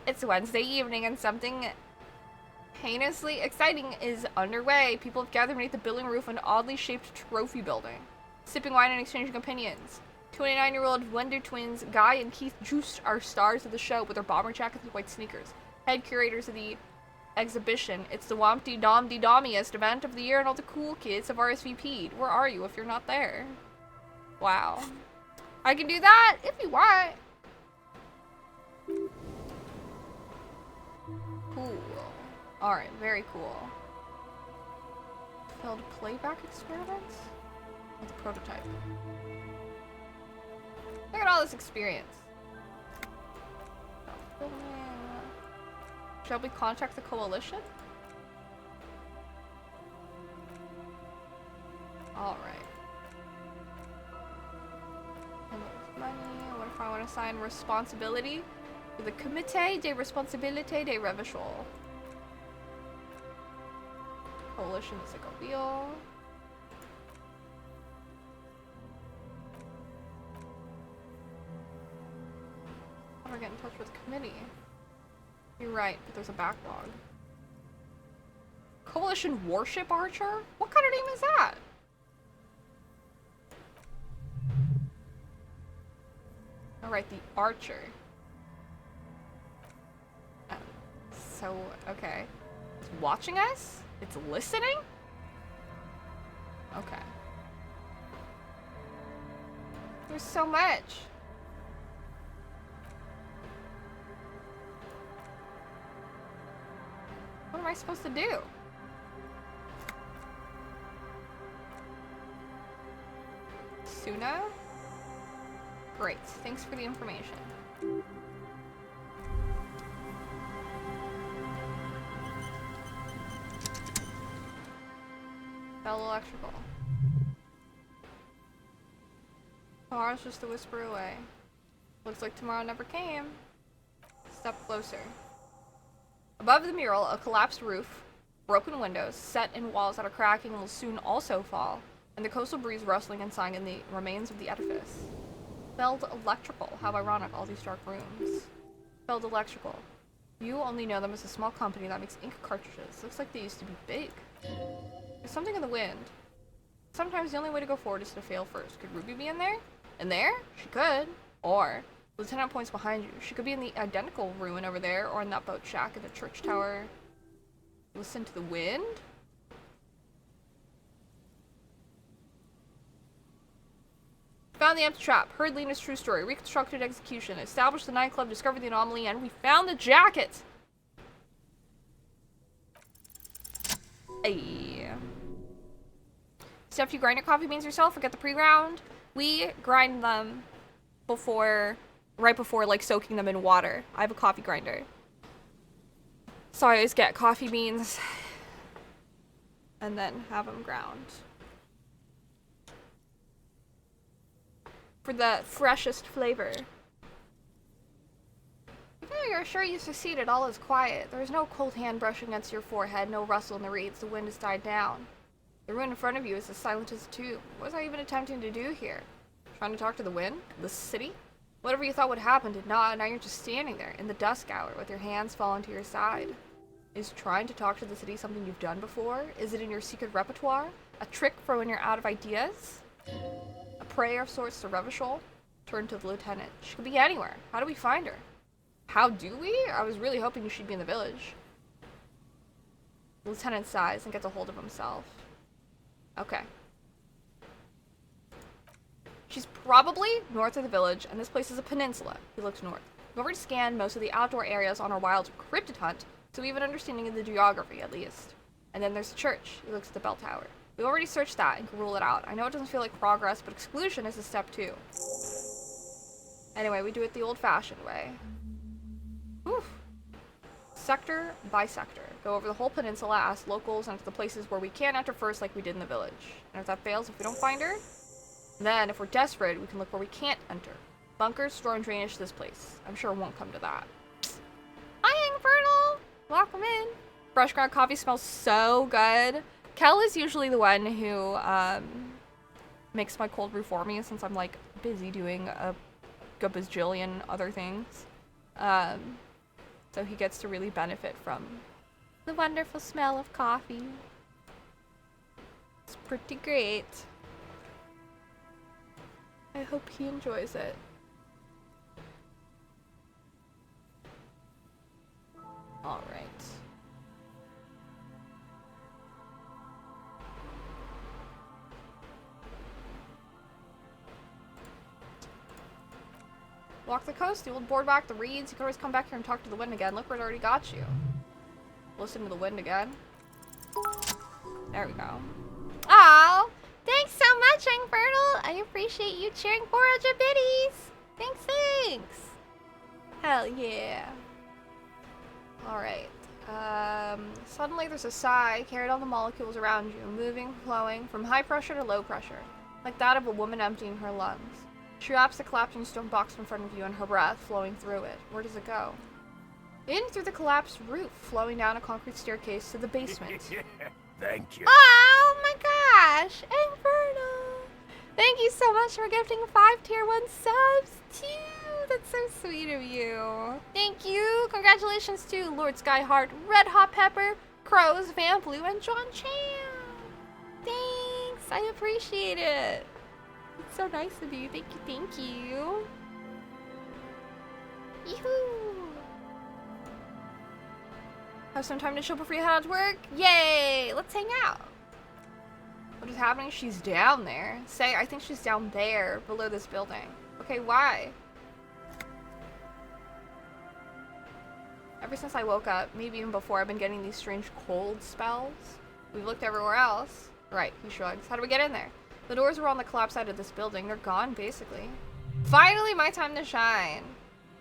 It's Wednesday evening and something heinously exciting is underway. People have gathered beneath the building roof of an oddly shaped trophy building, sipping wine and exchanging opinions. 29-year-old Wonder twins Guy and Keith Joost are stars of the show with their bomber jackets and white sneakers. Head curators of the exhibition. It's the Wompty Domty Dommiest event of the year and all the cool kids have RSVP'd. Where are you if you're not there? Wow. I can do that if you want. Cool. Alright, very cool. Failed playback experiments? With a prototype. Look at all this experience. Shall we contact the coalition? Alright. Money. What if I want to assign responsibility to the Comité de Responsabilité des Revichol? Coalition is like a wheel. How do I get in touch with the committee? You're right, but there's a backlog. Coalition Warship Archer? What kind of name is that? Alright, the Archer. So, okay. It's watching us? It's listening? Okay. There's so much. What am I supposed to do? Suna? Great, thanks for the information. Bell Electrical. Tomorrow's just a whisper away. Looks like tomorrow never came. Step closer. Above the mural, a collapsed roof, broken windows, set in walls that are cracking will soon also fall, and the coastal breeze rustling and sighing in the remains of the edifice. Feld Electrical. How ironic, all these dark rooms. Feld Electrical. You only know them as a small company that makes ink cartridges. Looks like they used to be big. There's something in the wind. Sometimes the only way to go forward is to fail first. Could Ruby be in there? In there? She could. Or, Lieutenant points behind you. She could be in the identical ruin over there, or in that boat shack in the church tower. Listen to the wind? Found the empty trap. Heard Lena's true story. Reconstructed execution. Established the nightclub. Discovered the anomaly. And we found the jacket! Ayy. Steph, you grind your coffee beans yourself or get the pre-ground? We grind them right before like soaking them in water. I have a coffee grinder. So I always get coffee beans and then have them ground. For the freshest flavor. Even though you're sure you succeeded, all is quiet. There is no cold hand brushing against your forehead, no rustle in the reeds, the wind has died down. The ruin in front of you is as silent as a tomb. What was I even attempting to do here? Trying to talk to the wind? The city? Whatever you thought would happen did not, now you're just standing there, in the dusk hour, with your hands fallen to your side. Is trying to talk to the city something you've done before? Is it in your secret repertoire? A trick for when you're out of ideas? A prayer of sorts to Revachol? Turn to the lieutenant. She could be anywhere. How do we find her? How do we? I was really hoping she'd be in the village. The lieutenant sighs and gets a hold of himself. Okay. She's probably north of the village, and this place is a peninsula. He looks north. We've already scanned most of the outdoor areas on our wild cryptid hunt, so we have an understanding of the geography, at least. And then there's the church. He looks at the bell tower. We've already searched that and can rule it out. I know it doesn't feel like progress, but exclusion is a step too. Anyway, we do it the old-fashioned way. Oof. Sector by sector. Go over the whole peninsula, ask locals, and to the places where we can't enter first like we did in the village. And if that fails, if we don't find her, then if we're desperate, we can look where we can't enter. Bunkers, storm drainage to this place. I'm sure it won't come to that. Hi, Infernal! Welcome in. Fresh ground coffee smells so good. Kel is usually the one who makes my cold brew for me since I'm like busy doing a gazillion other things. So he gets to really benefit from the wonderful smell of coffee. It's pretty great. I hope he enjoys it. All right. Walk the coast, the old boardwalk, the reeds. You can always come back here and talk to the wind again. Look where it already got you. Listen to the wind again. There we go. Aw, thanks so much, Infernal. I appreciate you cheering 400 biddies. Thanks. Hell yeah. Alright. Suddenly there's a sigh carried on the molecules around you, moving, flowing, from high pressure to low pressure, like that of a woman emptying her lungs. She wraps the collapsing stone box in front of you and her breath flowing through it. Where does it go? In through the collapsed roof, flowing down a concrete staircase to the basement. Thank you. Oh my gosh, Infernal. Thank you so much for gifting 5 tier 1 subs too. That's so sweet of you. Thank you. Congratulations to Lord Skyheart, Red Hot Pepper, Crows, Van Blue, and John Chan. Thanks. I appreciate it. It's so nice of you. Thank you. Thank you. Yoo-hoo. Have some time to chill before you head out to work? Yay! Let's hang out. What is happening? She's down there. Say, I think she's down there, below this building. Okay, why? Ever since I woke up, maybe even before, I've been getting these strange cold spells. We've looked everywhere else. Right, he shrugs. How do we get in there? The doors were on the collapsed side of this building. They're gone, basically. Finally, my time to shine.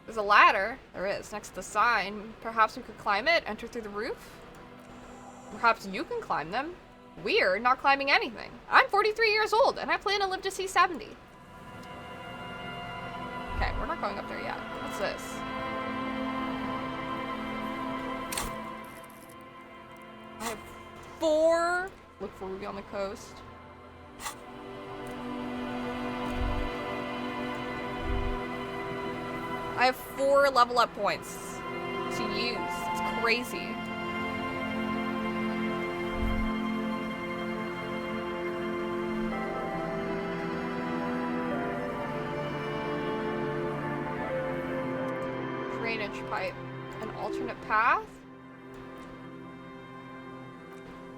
There's a ladder. There is, next to the sign. Perhaps we could climb it, enter through the roof? Perhaps you can climb them. We're not climbing anything. I'm 43 years old, and I plan to live to see 70. Okay, we're not going up there yet. What's this? I have 4. Look for Ruby on the coast. I have 4 level up points to use. It's crazy. Drainage pipe. An alternate path?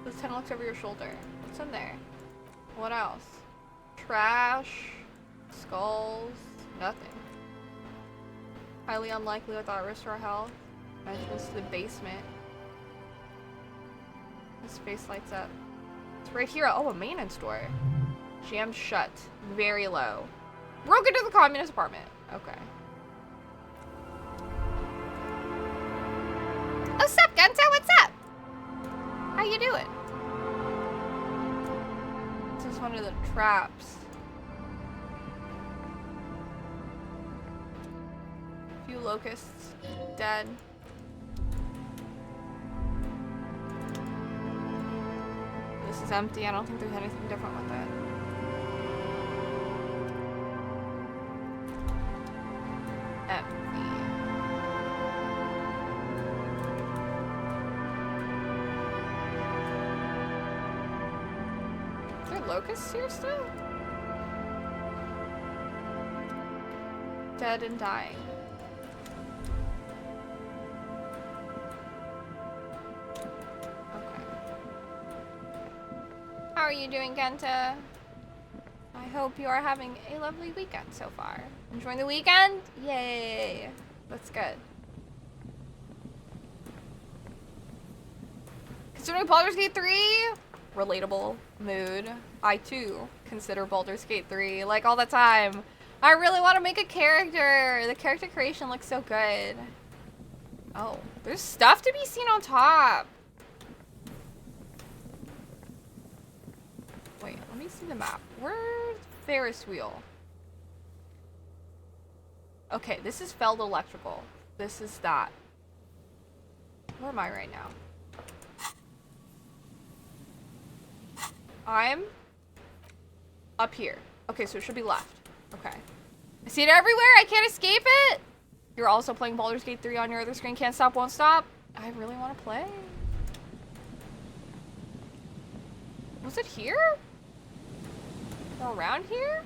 Lieutenant looks over your shoulder. What's in there? What else? Trash. Skulls. Nothing. Highly unlikely without risk to our health. Entrance to the basement. This face lights up. It's right here. Oh, a maintenance door. Jammed shut. Very low. Broken to the communist apartment. Okay. Oh, sup, Genta? What's up? How you doing? This is one of the traps. Few locusts. Dead. This is empty. I don't think there's anything different with it. Empty. Are there locusts here still? Dead and dying. How are you doing, Genta? I hope you are having a lovely weekend so far. Enjoying the weekend? Yay! That's good. Considering Baldur's Gate 3? Relatable mood. I too consider Baldur's Gate 3 like all the time. I really want to make a character. The character creation looks so good. Oh, there's stuff to be seen on top. Wait, let me see the map. Where's Ferris wheel? Okay, this is Feld Electrical. This is that. Where am I right now? I'm up here. Okay, so it should be left. Okay. I see it everywhere. I can't escape it. You're also playing Baldur's Gate 3 on your other screen. Can't stop, won't stop. I really want to play. Was it here? Or around here?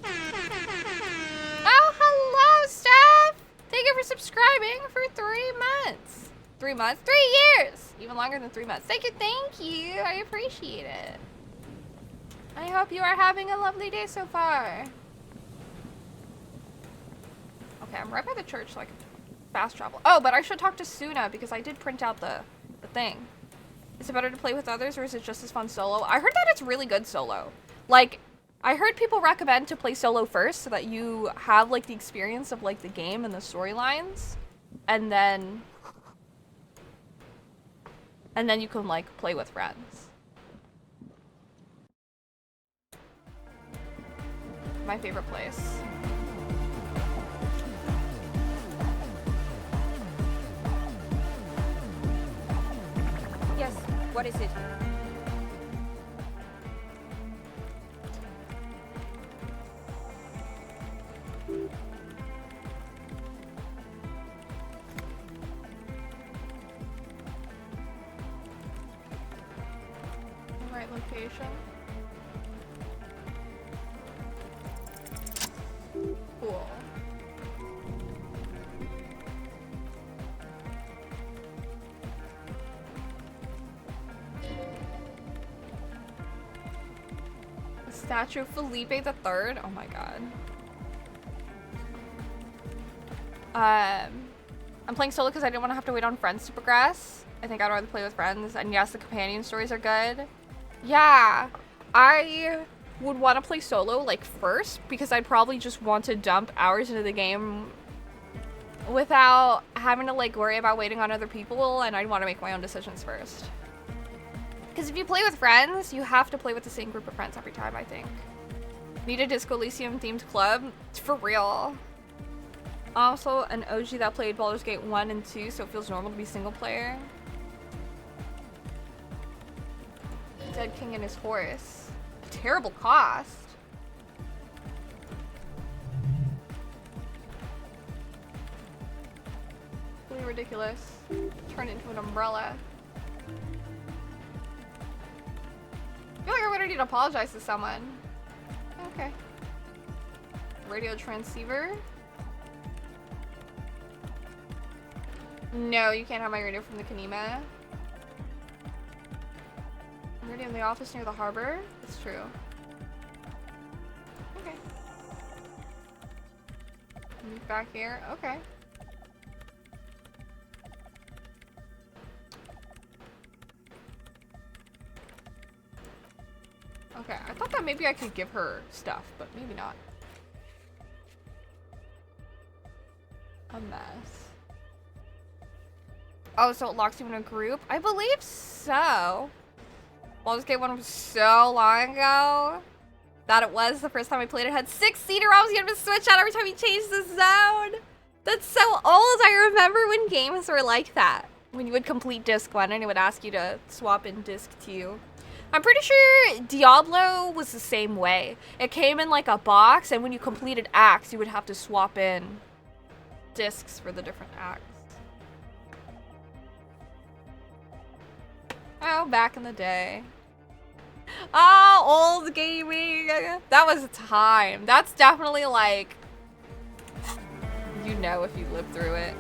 Oh, hello, Steph! Thank you for subscribing for 3 months. 3 months? 3 years! Even longer than 3 months. Thank you. I appreciate it. I hope you are having a lovely day so far. Okay, I'm right by the church, so I can fast travel. Oh, but I should talk to Suna because I did print out the thing. Is it better to play with others or is it just as fun solo? I heard that it's really good solo. Like, I heard people recommend to play solo first so that you have like the experience of like the game and the storylines. And then you can like play with friends. My favorite place. Yes, what is it? Location. Cool. The statue of Felipe III. Oh my god. I'm playing solo because I didn't want to have to wait on friends to progress. I think I'd rather play with friends. And yes, the companion stories are good. Yeah, I would want to play solo like first because I'd probably just want to dump hours into the game without having to like worry about waiting on other people, and I'd want to make my own decisions first. Because if you play with friends, you have to play with the same group of friends every time, I think. Need a Disco Elysium themed club? It's for real. Also, an OG that played Baldur's Gate 1 and 2, so it feels normal to be single player. Dead King and his horse. A terrible cost. Really ridiculous. Turn it into an umbrella. I feel like I'm gonna need to apologize to someone. Okay. Radio transceiver. No, you can't have my radio from the Kanema. Radio in the office near the harbor. That's true. Okay. Move back here. Okay. Okay, I thought that maybe I could give her stuff, but maybe not. A mess. Oh, so it locks you in a group? I believe so. Baldur's Gate 1 was so long ago that it was the first time I played it. Had 6 CD-ROMs you had to switch out every time you changed the zone. That's so old. I remember when games were like that. When you would complete disc 1 and it would ask you to swap in disc 2. I'm pretty sure Diablo was the same way. It came in like a box, and when you completed acts, you would have to swap in discs for the different acts. Oh, back in the day. Oh, old gaming. That was a time. That's definitely like, you know, if you lived through it.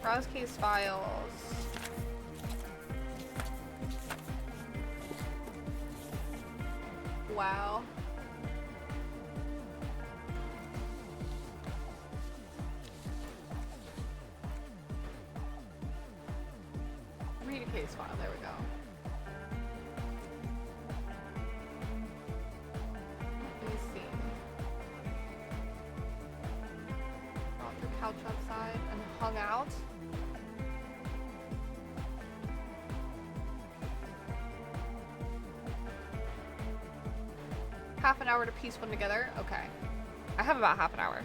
Browse case files. Wow. Read a case file. There we go. Let me see. Brought the couch outside and hung out. Half an hour to piece one together. Okay. I have about half an hour.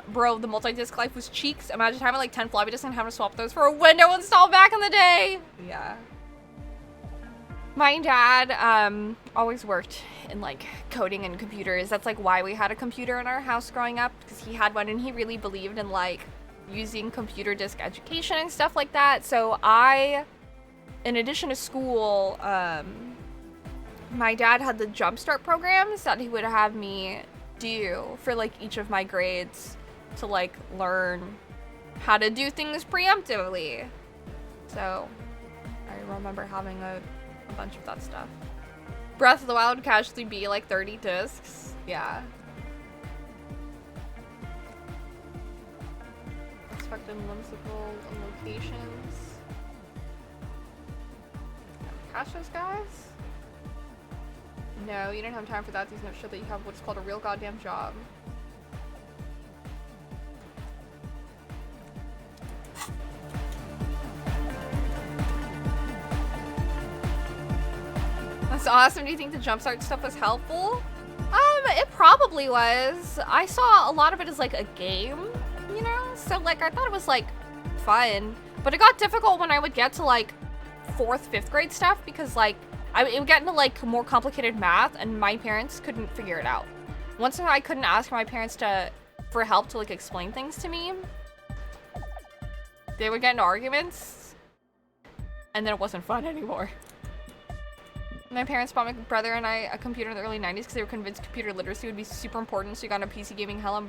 Bro, the multi-disc life was cheeks. Imagine having like 10 floppy disks and having to swap those for a window install back in the day. Yeah. My dad always worked in like coding and computers. That's like why we had a computer in our house growing up, because he had one and he really believed in like using computer disc education and stuff like that. So I, in addition to school, my dad had the Jumpstart programs that he would have me do for like each of my grades to like learn how to do things preemptively. So I remember having a bunch of that stuff. Breath of the Wild would casually be like 30 discs. Yeah. Expected whimsical locations. Catch those guys? No, you didn't have time for that. These notes show that you have what's called a real goddamn job. That's awesome. Do you think the Jumpstart stuff was helpful? It probably was. I saw a lot of it as like a game you know? So like I thought it was like fun, but it got difficult when I would get to like 4th, 5th grade stuff because like it would get into like more complicated math and my parents couldn't figure it out. Once I couldn't ask my parents for help to like explain things to me, they would get into arguments and then it wasn't fun anymore. My parents bought my brother and I a computer in the early 90s because they were convinced computer literacy would be super important, so we got into PC gaming hella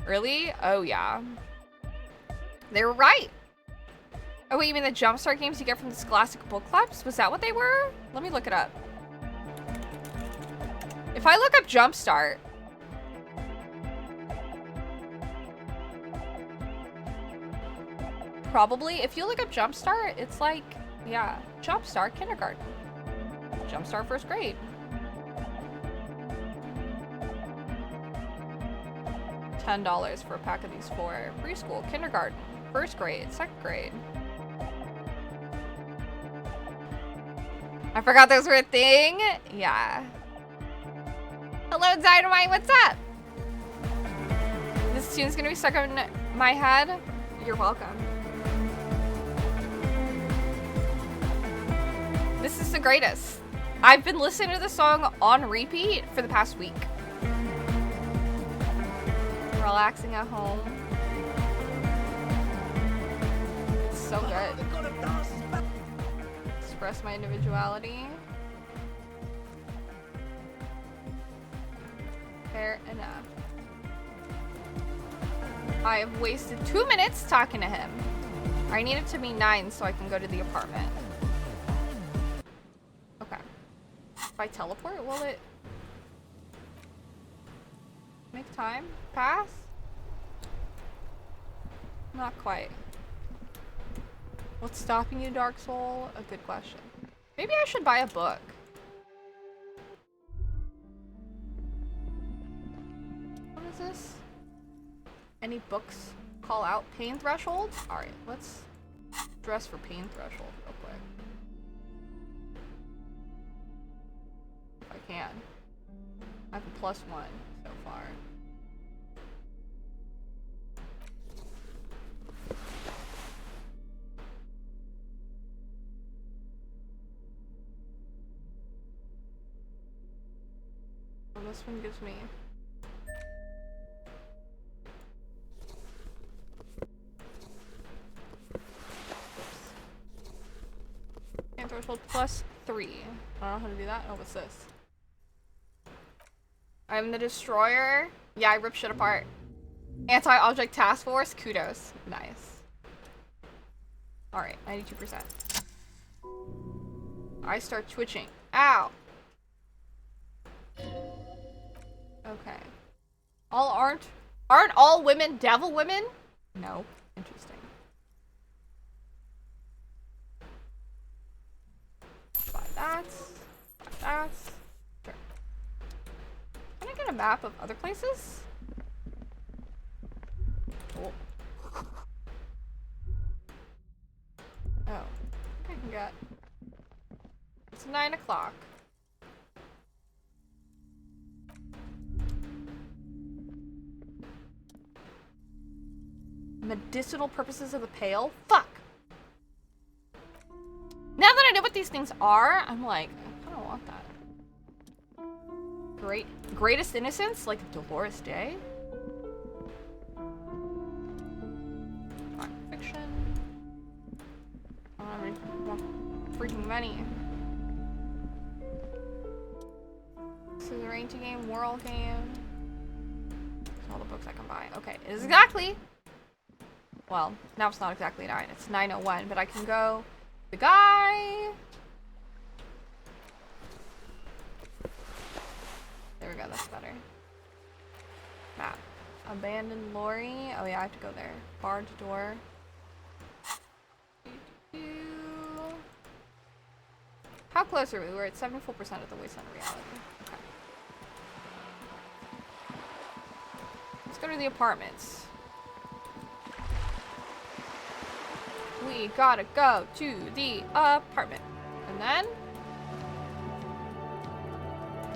early. Oh yeah. They were right. Oh wait, you mean the Jumpstart games you get from the Scholastic book clubs? Was that what they were? Let me look it up. If I look up Jumpstart... Probably. If you look up Jumpstart, it's like, yeah, Jumpstart kindergarten. Jumpstart 1st grade. $10 for a pack of these 4. Preschool, kindergarten, 1st grade, 2nd grade. I forgot those were a thing. Yeah. Hello, Dynamite. What's up? This tune's gonna be stuck in my head. You're welcome. This is the greatest. I've been listening to the song on repeat for the past week. Relaxing at home. It's so good. Express my individuality. Fair enough. I have wasted 2 minutes talking to him. I need it to be 9 so I can go to the apartment. Okay. If I teleport, will it make time pass? Not quite. What's stopping you, Dark Soul? A good question. Maybe I should buy a book. What is this? Any books call out pain threshold? Alright, let's dress for pain threshold real quick. If I can. I have a +1 so far. Well, this one gives me... Pain threshold +3. I don't know how to do that. Oh, what's this? I'm the destroyer. Yeah, I rip shit apart. Anti-object task force. Kudos. Nice. Alright, 92%. I start twitching. Ow! Okay. Aren't all women devil women? No. Interesting. Buy that. Buy that. Sure. Can I get a map of other places? Cool. Oh. I can get... It's 9 o'clock. Medicinal purposes of the pale? Fuck! Now that I know what these things are, I'm like, I kind of want that. Greatest innocence? Like Dolores Day? Alright, fiction. I don't want freaking money. This is a range game, world game. That's all the books I can buy. Okay, it is exactly... Well, now it's not exactly 9. It's 9:01, but I can go... The guy... There we go, that's better. Map. Abandoned lorry. Oh yeah, I have to go there. Barred door. How close are we? We're at 74% of the wasteland reality. Okay. Let's go to the apartments. We gotta go to the apartment. And then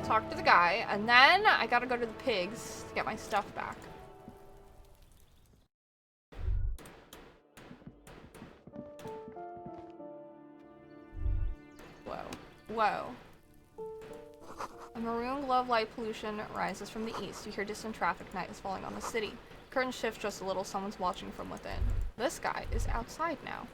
talk to the guy. And then I gotta go to the pigs to get my stuff back. Whoa. A maroon glow of light pollution rises from the east. You hear distant traffic. Night is falling on the city. Curtain shifts just a little. Someone's watching from within. This guy is outside now.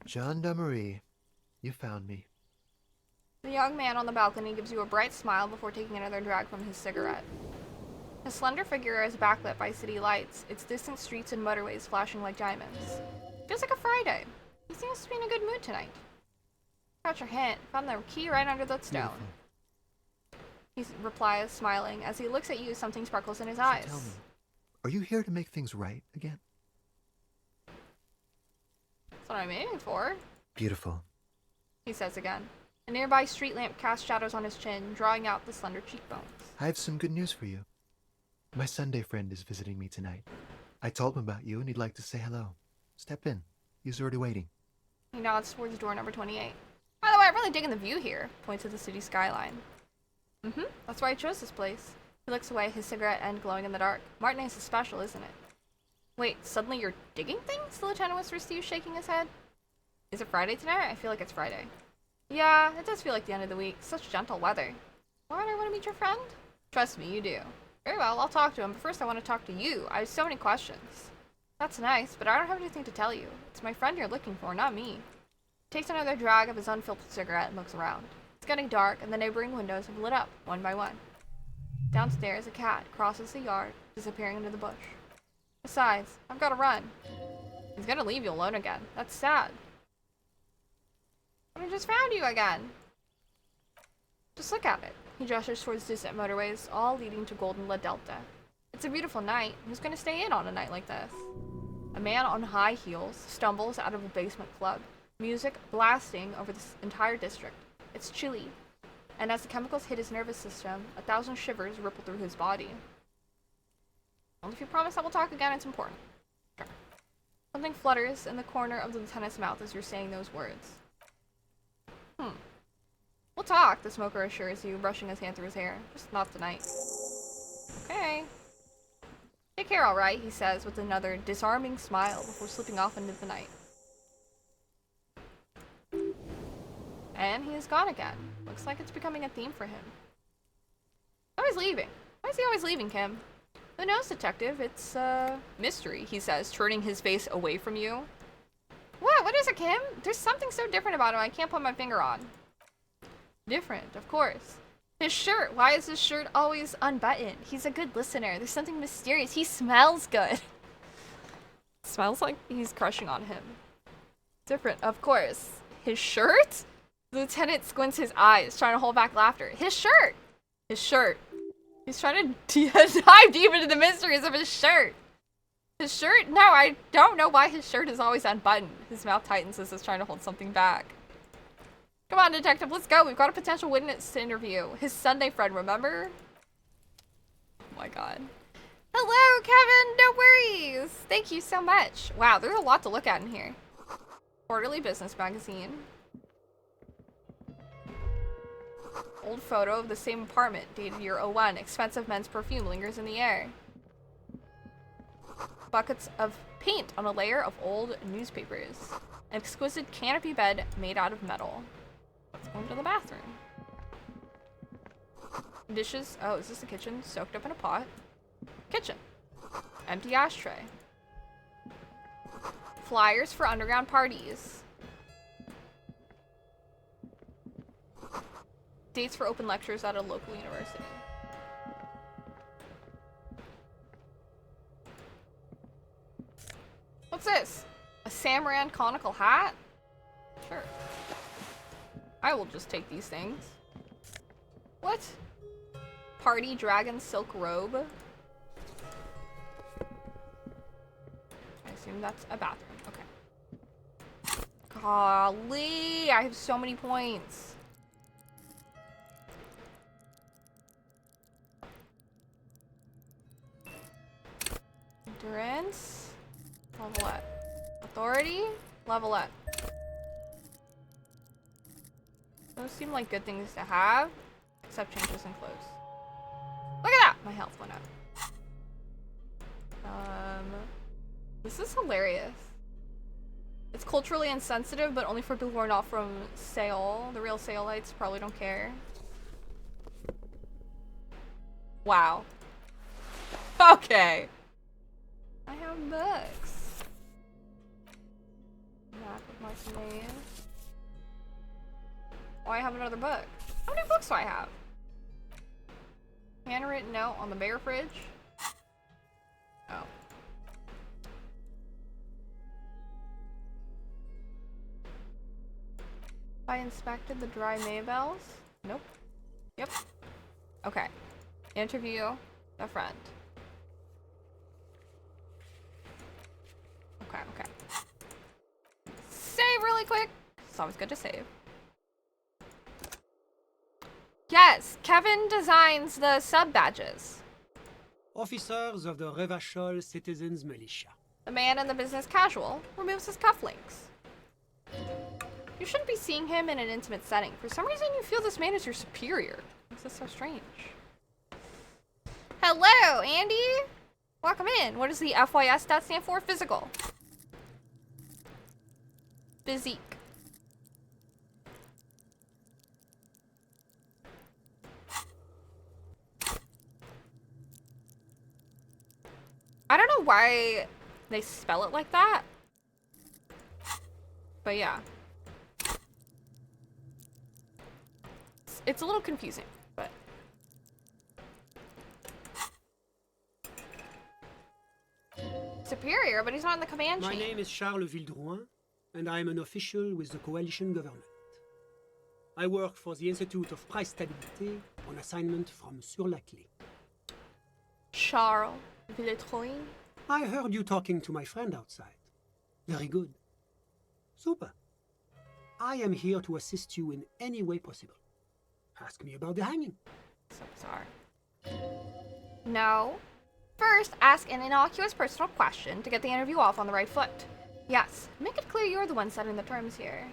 Gendarmerie, you found me. The young man on the balcony gives you a bright smile before taking another drag from his cigarette. His slender figure is backlit by city lights, its distant streets and motorways flashing like diamonds. Feels like a Friday. He seems to be in a good mood tonight. Got your hint. Found the key right under that stone. He replies, smiling. As he looks at you, something sparkles in his eyes. Tell me, are you here to make things right again? That's what I'm aiming for, Beautiful. he says again. A nearby street lamp casts shadows on his chin, drawing out the slender cheekbones. I have some good news for you. My Sunday friend is visiting me tonight. I told him about you and he'd like to say hello. Step in. He's already waiting. He nods towards door number 28. By the way, I'm really digging the view here. Points at the city skyline. That's why I chose this place. He looks away, his cigarette end glowing in the dark. Martinez is special, isn't it? Wait, suddenly you're digging things? The lieutenant whispers to you, shaking his head. Is it Friday tonight? I feel like it's Friday. Yeah, it does feel like the end of the week. Such gentle weather. Why do I want to meet your friend? Trust me, you do. Very well, I'll talk to him, but first I want to talk to you. I have so many questions. That's nice, but I don't have anything to tell you. It's my friend you're looking for, not me. He takes another drag of his unfilled cigarette and looks around. It's getting dark, and the neighboring windows have lit up, one by one. Downstairs, a cat crosses the yard, disappearing into the bush. Besides, I've got to run. He's gonna leave you alone again. That's sad. But I just found you again. Just look at it. He gestures towards distant motorways, all leading to Golden La Delta. It's a beautiful night. Who's gonna stay in on a night like this? A man on high heels stumbles out of a basement club, music blasting over this entire district. It's chilly, and as the chemicals hit his nervous system, 1,000 shivers ripple through his body. Well, if you promise that we'll talk again, it's important. Sure. Something flutters in the corner of the lieutenant's mouth as you're saying those words. We'll talk, the smoker assures you, brushing his hand through his hair. Just not tonight. Okay. Take care, alright, he says with another disarming smile before slipping off into the night. And he is gone again. Looks like it's becoming a theme for him. Always leaving. Why is he always leaving, Kim? Who knows, detective? It's, mystery, he says, turning his face away from you. What is it, Kim? There's something so different about him I can't put my finger on. Different, of course. His shirt. Why is his shirt always unbuttoned? He's a good listener. There's something mysterious. He smells good. Smells like he's crushing on him. Different, of course. His shirt? The lieutenant squints his eyes, trying to hold back laughter. His shirt! His shirt. He's trying to dive deep into the mysteries of his shirt. His shirt? No, I don't know why his shirt is always unbuttoned. His mouth tightens as he's trying to hold something back. Come on, detective, let's go. We've got a potential witness to interview. His Sunday friend, remember? Oh my god. Hello, Kevin! No worries! Thank you so much. Wow, there's a lot to look at in here. Quarterly Business Magazine. Old photo of the same apartment, dated year 01. Expensive men's perfume lingers in the air. Buckets of paint on a layer of old newspapers. An exquisite canopy bed made out of metal. Let's go into the bathroom. Dishes. Oh, is this the kitchen? Soaked up in a pot. Kitchen. Empty ashtray. Flyers for underground parties. Dates for open lectures at a local university. What's this? A Samran conical hat? Sure. I will just take these things. What? Party dragon silk robe? I assume that's a bathroom. Okay. Golly, I have so many points. Endurance. Level up. Authority. Level up. Those seem like good things to have, except changes in clothes. Look at that! My health went up. This is hilarious. It's culturally insensitive, but only for people who are not from Seoul. The real Seoulites probably don't care. Wow. Okay. I have books. Map of Martinez. Oh, I have another book. How many books do I have? Handwritten note on the bare fridge. Oh. I inspected the dry Maybells. Nope. Yep. Okay. Interview a friend. Okay, okay. Save really quick. It's always good to save. Yes, Kevin designs the sub badges. Officers of the Revachol Citizens Militia. The man in the business casual removes his cufflinks. You shouldn't be seeing him in an intimate setting. For some reason, you feel this man is your superior. This is so strange. Hello, Andy. Welcome in. What does the FYS stat stand for? Physical. Physique. I don't know why they spell it like that. But yeah. It's a little confusing, but... Superior, but he's not in the command My chain. name is Charles Vildrouin, and I am an official with the coalition government. I work for the Institute of Price Stabilité on assignment from Sur-la-Clé. Charles Vildrouin? I heard you talking to my friend outside. Very good. Super. I am here to assist you in any way possible. Ask me about the hanging. So bizarre. No. First, ask an innocuous personal question to get the interview off on the right foot. Yes, make it clear you're the one setting the terms here.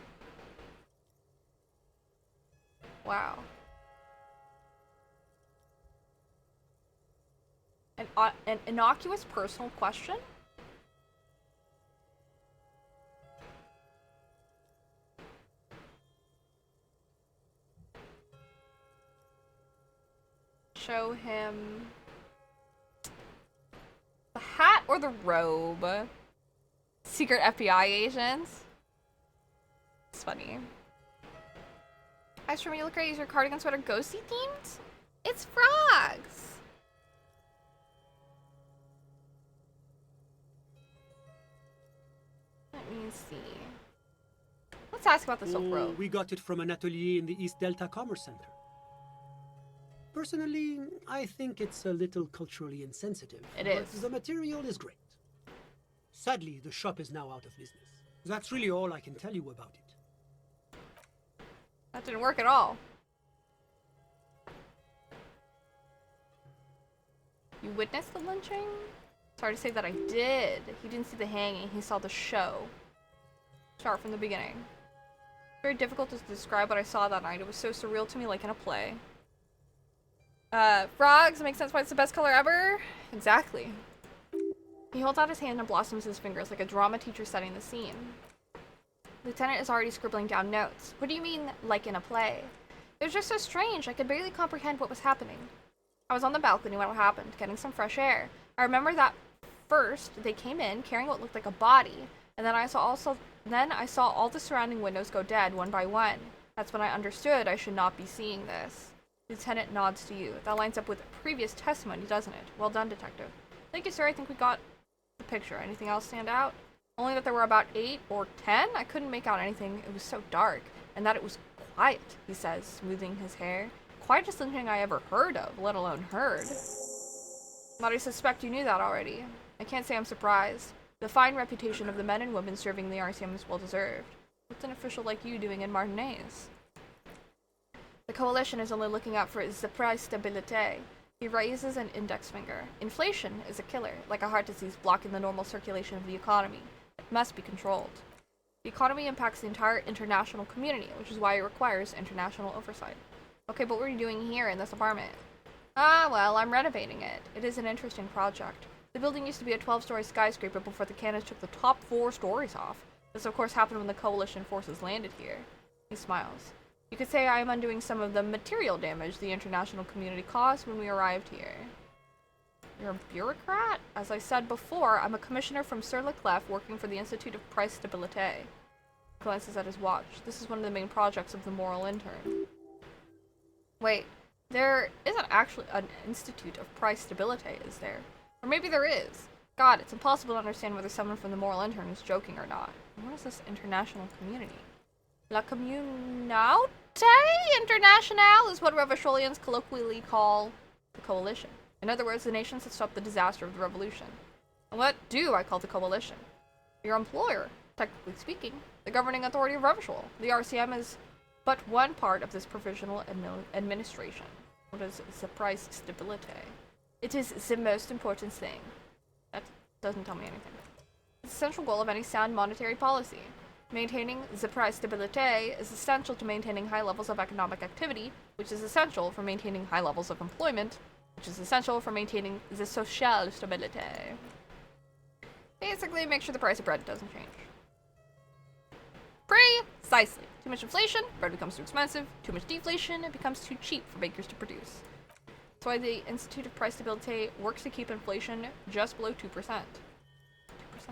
Wow. An innocuous personal question? Show him the hat or the robe. Secret FBI agents. It's funny. As for me, you look great. Is your cardigan sweater ghosty themed? It's frogs. Let me see. Let's ask about the silk robe. We got it from an atelier in the East Delta Commerce Center. Personally, I think it's a little culturally insensitive. It but is. The material is great. Sadly, the shop is now out of business. That's really all I can tell you about it. That didn't work at all. You witnessed the lynching? Sorry to say that I did. He didn't see the hanging, he saw the show. Start from the beginning. Very difficult to describe what I saw that night. It was so surreal to me, like in a play. Frogs, makes sense why it's the best color ever? Exactly. He holds out his hand and blossoms his fingers like a drama teacher setting the scene. Lieutenant is already scribbling down notes. What do you mean, like in a play? It was just so strange, I could barely comprehend what was happening. I was on the balcony when it happened, getting some fresh air. I remember that first, they came in carrying what looked like a body, and then I saw all the surrounding windows go dead one by one. That's when I understood I should not be seeing this. Lieutenant nods to you. That lines up with previous testimony, doesn't it? Well done, detective. Thank you, sir. I think we got the picture. Anything else stand out? Only that there were about 8 or 10? I couldn't make out anything. It was so dark. And that it was quiet, he says, smoothing his hair. Quietest lynching I ever heard of, let alone heard. But I suspect you knew that already. I can't say I'm surprised. The fine reputation of the men and women serving the RCM is well deserved. What's an official like you doing in Martinez? The coalition is only looking out for the price stabilité. He raises an index finger. Inflation is a killer, like a heart disease blocking the normal circulation of the economy. It must be controlled. The economy impacts the entire international community, which is why it requires international oversight. Okay, but what are you doing here in this apartment? Ah, well, I'm renovating it. It is an interesting project. The building used to be a 12-story skyscraper before the cannons took the top 4 stories off. This of course happened when the coalition forces landed here. He smiles. You could say I am undoing some of the material damage the international community caused when we arrived here. You're a bureaucrat? As I said before, I'm a commissioner from Sur le Clef working for the Institute of Price Stabilité. He glances at his watch. This is one of the main projects of the Moral Intern. Wait, there isn't actually an Institute of Price Stabilité, is there? Or maybe there is. God, it's impossible to understand whether someone from the Moral Intern is joking or not. And what is this international community? La Communauté Internationale is what Revacholians colloquially call the Coalition. In other words, the nations that stopped the disaster of the revolution. And what do I call the Coalition? Your employer, technically speaking, the governing authority of Revachol. The RCM is but one part of this provisional administration. What is the price stabilité? It is the most important thing. That doesn't tell me anything. It's the central goal of any sound monetary policy. Maintaining the price stabilité is essential to maintaining high levels of economic activity, which is essential for maintaining high levels of employment, which is essential for maintaining the social stabilité. Basically, make sure the price of bread doesn't change. Precisely. Too much inflation, bread becomes too expensive. Too much deflation, it becomes too cheap for bakers to produce. That's why the Institute of Price Stabilité works to keep inflation just below 2%. 2%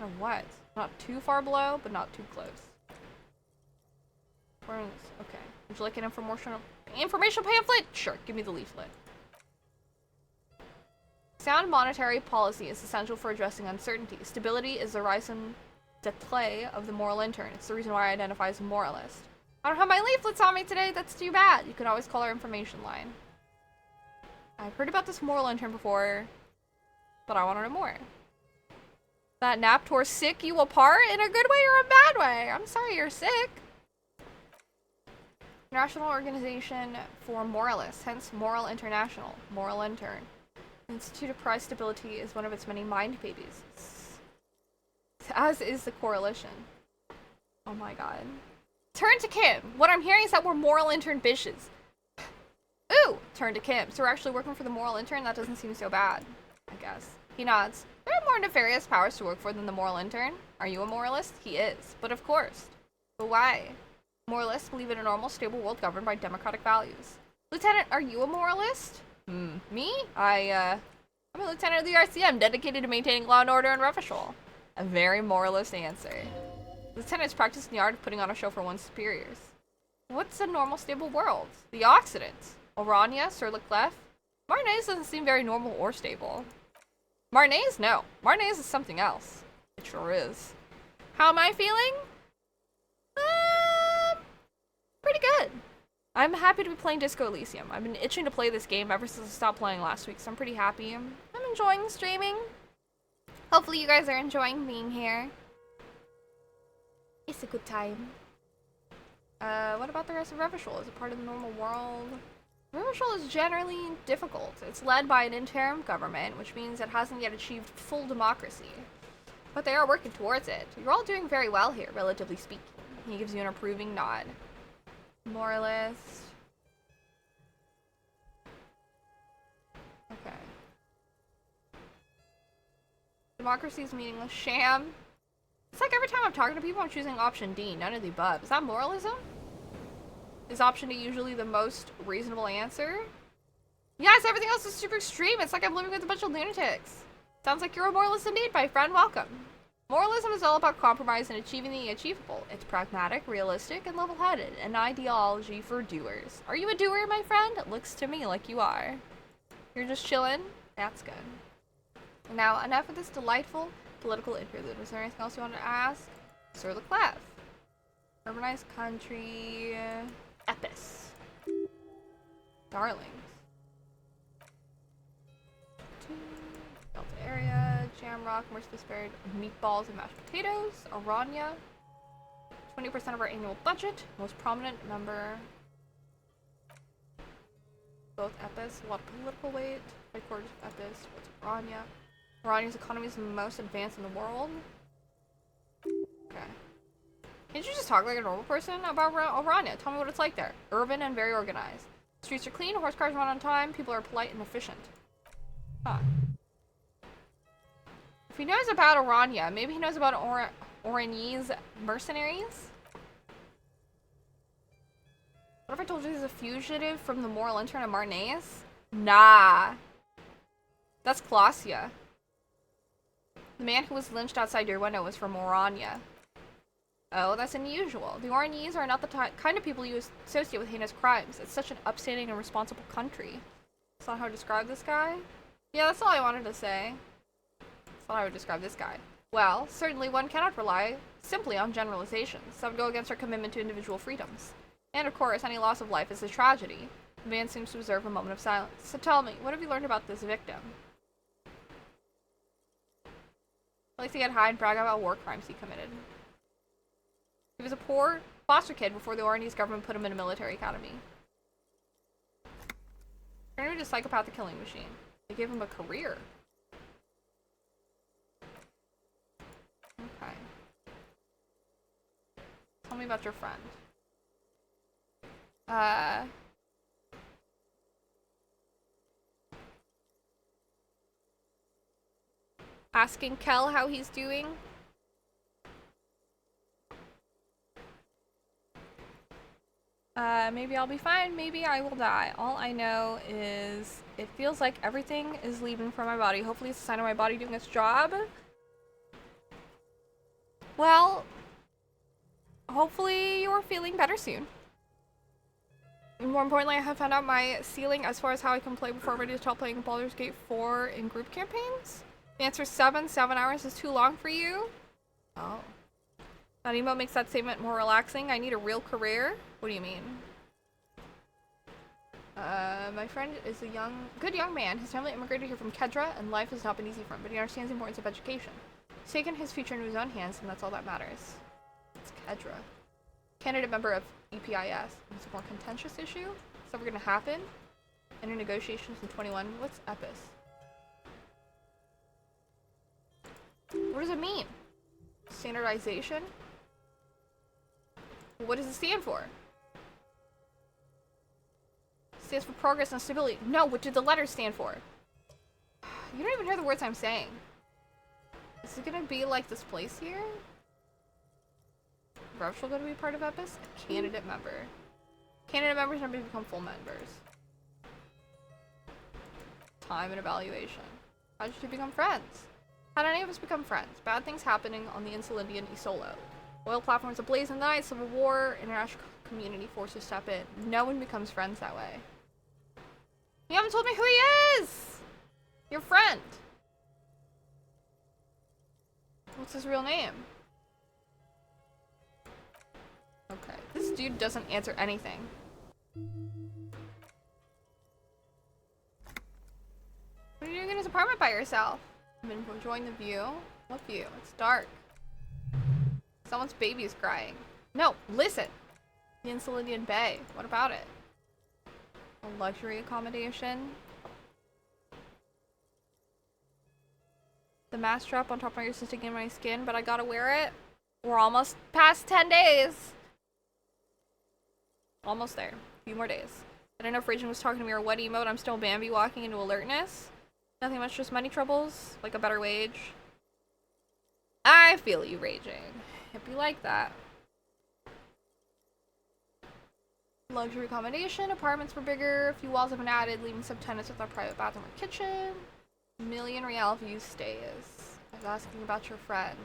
of what? Not too far below, but not too close. Okay. Would you like an informational pamphlet? Sure, give me the leaflet. Sound monetary policy is essential for addressing uncertainty. Stability is the raison d'etre of the Moral Intern. It's the reason why I identify as a moralist. I don't have my leaflets on me today, that's too bad. You can always call our information line. I've heard about this Moral Intern before, but I want to know more. That nap tore sick you apart in a good way or a bad way? I'm sorry you're sick. International Organization for Moralists, hence Moral International, Moral Intern. Institute of Price Stability is one of its many mind babies. As is the Coalition. Oh my god. Turn to Kim. What I'm hearing is that we're Moral Intern bitches. Ooh! Turn to Kim. So we're actually working for the Moral Intern? That doesn't seem so bad, I guess. He nods. There are more nefarious powers to work for than the Moral Intern. Are you a moralist? He is. But of course. But why? Moralists believe in a normal, stable world governed by democratic values. Lieutenant, are you a moralist? Me? I'm a lieutenant of the RCM, dedicated to maintaining law and order in Revachol. A very moralist answer. Lieutenants practice the art of putting on a show for one's superiors. What's a normal, stable world? The Occident. Orania, Sur le Clef. Marnaise doesn't seem very normal or stable. Marnaise? No. Marnaise is something else. It sure is. How am I feeling? Pretty good. I'm happy to be playing Disco Elysium. I've been itching to play this game ever since I stopped playing last week, so I'm pretty happy. I'm enjoying streaming. Hopefully you guys are enjoying being here. It's a good time. What about the rest of Revachol? Is it part of the normal world? Revachol is generally difficult. It's led by an interim government, which means it hasn't yet achieved full democracy. But they are working towards it. You're all doing very well here, relatively speaking. He gives you an approving nod. Moralist. Okay. Democracy is meaningless. Sham. It's like every time I'm talking to people, I'm choosing option D, none of the above. Is that moralism? Is option D usually the most reasonable answer? Yes, everything else is super extreme. It's like I'm living with a bunch of lunatics. Sounds like you're a moralist indeed, my friend. Welcome. Moralism is all about compromise and achieving the achievable. It's pragmatic, realistic, and level-headed. An ideology for doers. Are you a doer, my friend? It looks to me like you are. You're just chilling? That's good. Now, enough of this delightful political interlude. Was there anything else you wanted to ask? Sur le Clef. Urbanized country. Epis. Darlings. Delta area. Jamrock. Merciless buried meatballs and mashed potatoes. Aranya. 20% of our annual budget. Most prominent member. Both Epis. A lot of political weight. Headquarters of Epis. What's Aranya? Aranya's economy is the most advanced in the world. Okay. Can't you just talk like a normal person about Orania? Tell me what it's like there. Urban and very organized. Streets are clean, horse cars run on time, people are polite and efficient. Huh. he knows about Orania, maybe he knows about Orani's mercenaries? What if I told you he's a fugitive from the moral intern of Marnaise? Nah. That's Clausia. The man who was lynched outside your window was from Orania. Oh, that's unusual. The Oranese are not the kind of people you associate with heinous crimes. It's such an upstanding and responsible country. That's not how to describe this guy? Yeah, that's all I wanted to say. That's how I would describe this guy. Well, certainly one cannot rely simply on generalizations. That would go against our commitment to individual freedoms. And of course, any loss of life is a tragedy. The man seems to observe a moment of silence. So tell me, what have you learned about this victim? He likes to get high and brag about war crimes he committed. He was a poor foster kid before the Oranese government put him in a military academy. Turned into a psychopathic killing machine. They gave him a career. Okay. Tell me about your friend. Asking Kel how he's doing. Maybe I'll be fine, maybe I will die. All I know is it feels like everything is leaving from my body. Hopefully it's a sign of my body doing its job. Well, hopefully you're feeling better soon. And more importantly, I have found out my ceiling as far as how I can play before I'm ready to start playing Baldur's Gate 4 in group campaigns. The answer is 7. 7 hours is too long for you? Oh. That emote makes that statement more relaxing. I need a real career? What do you mean? My friend is a good young man. His family immigrated here from Kedra, and life has not been easy for him, but he understands the importance of education. He's taken his future into his own hands, and that's all that matters. It's Kedra. Candidate member of EPIS. It's a more contentious issue. It's never gonna happen. Enter negotiations in 21. What's EPIS? What does it mean? Standardization? What does it stand for? It stands for progress and stability. No, what do the letters stand for? You don't even hear the words I'm saying. Is it gonna be like this place here? Revshul gonna be part of EPIS? A candidate member. Candidate members never become full members. Time and evaluation. How did you become friends? How did any of us become friends? Bad things happening on the Insulindian Isolo. Oil platforms ablaze in the night, civil war, international community forces step in. No one becomes friends that way. You haven't told me who he is! Your friend. What's his real name? Okay, this dude doesn't answer anything. What are you doing in his apartment by yourself? I've been enjoying the view. What view? It's dark. Someone's baby is crying. No, listen! The Insulindian Bay. What about it? A luxury accommodation? The mask strap on top of my ears is sticking in my skin, but I gotta wear it. We're almost past 10 days! Almost there. A few more days. I don't know if Raging was talking to me or what emote. I'm still Bambi walking into alertness. Nothing much, just money troubles. Like a better wage. I feel you, Raging. It'd be like that. Luxury accommodation. Apartments were bigger. A few walls have been added, leaving subtenants with a private bathroom or kitchen. Million real view stays. I was asking about your friend.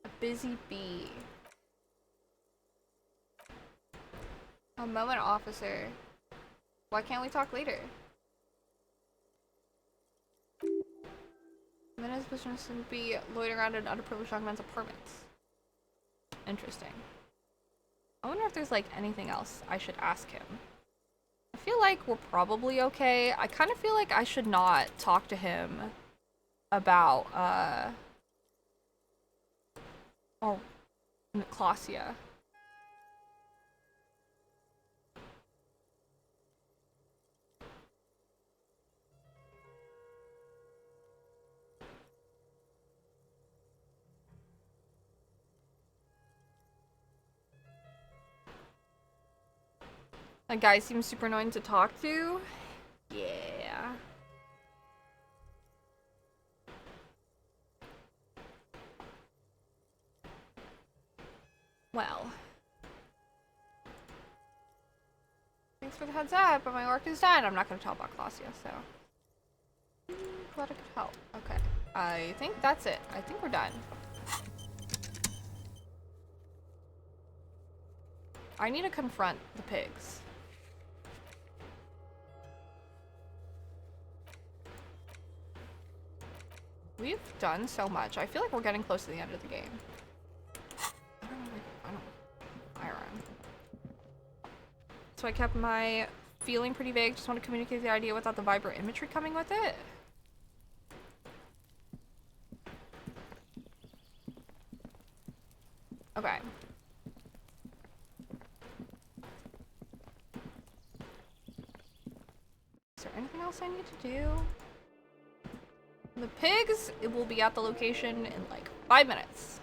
A busy bee. A moment, officer. Why can't we talk later? Then his business would be loitering around in underprivileged young men's apartments. Interesting. I wonder if there's like anything else I should ask him. I feel like we're probably okay. I kind of feel like I should not talk to him about Clausia. That guy seems super annoying to talk to. Yeah. Thanks for the heads up, but my work is done. I'm not gonna tell about Claudia, so. Glad I could help. Okay. I think that's it. I think we're done. I need to confront the pigs. We've done so much. I feel like we're getting close to the end of the game. I don't know. Iron. So I kept my feeling pretty vague. Just want to communicate the idea without the vibrant imagery coming with it. Okay. Is there anything else I need to do? The pigs, it will be at the location in like 5 minutes.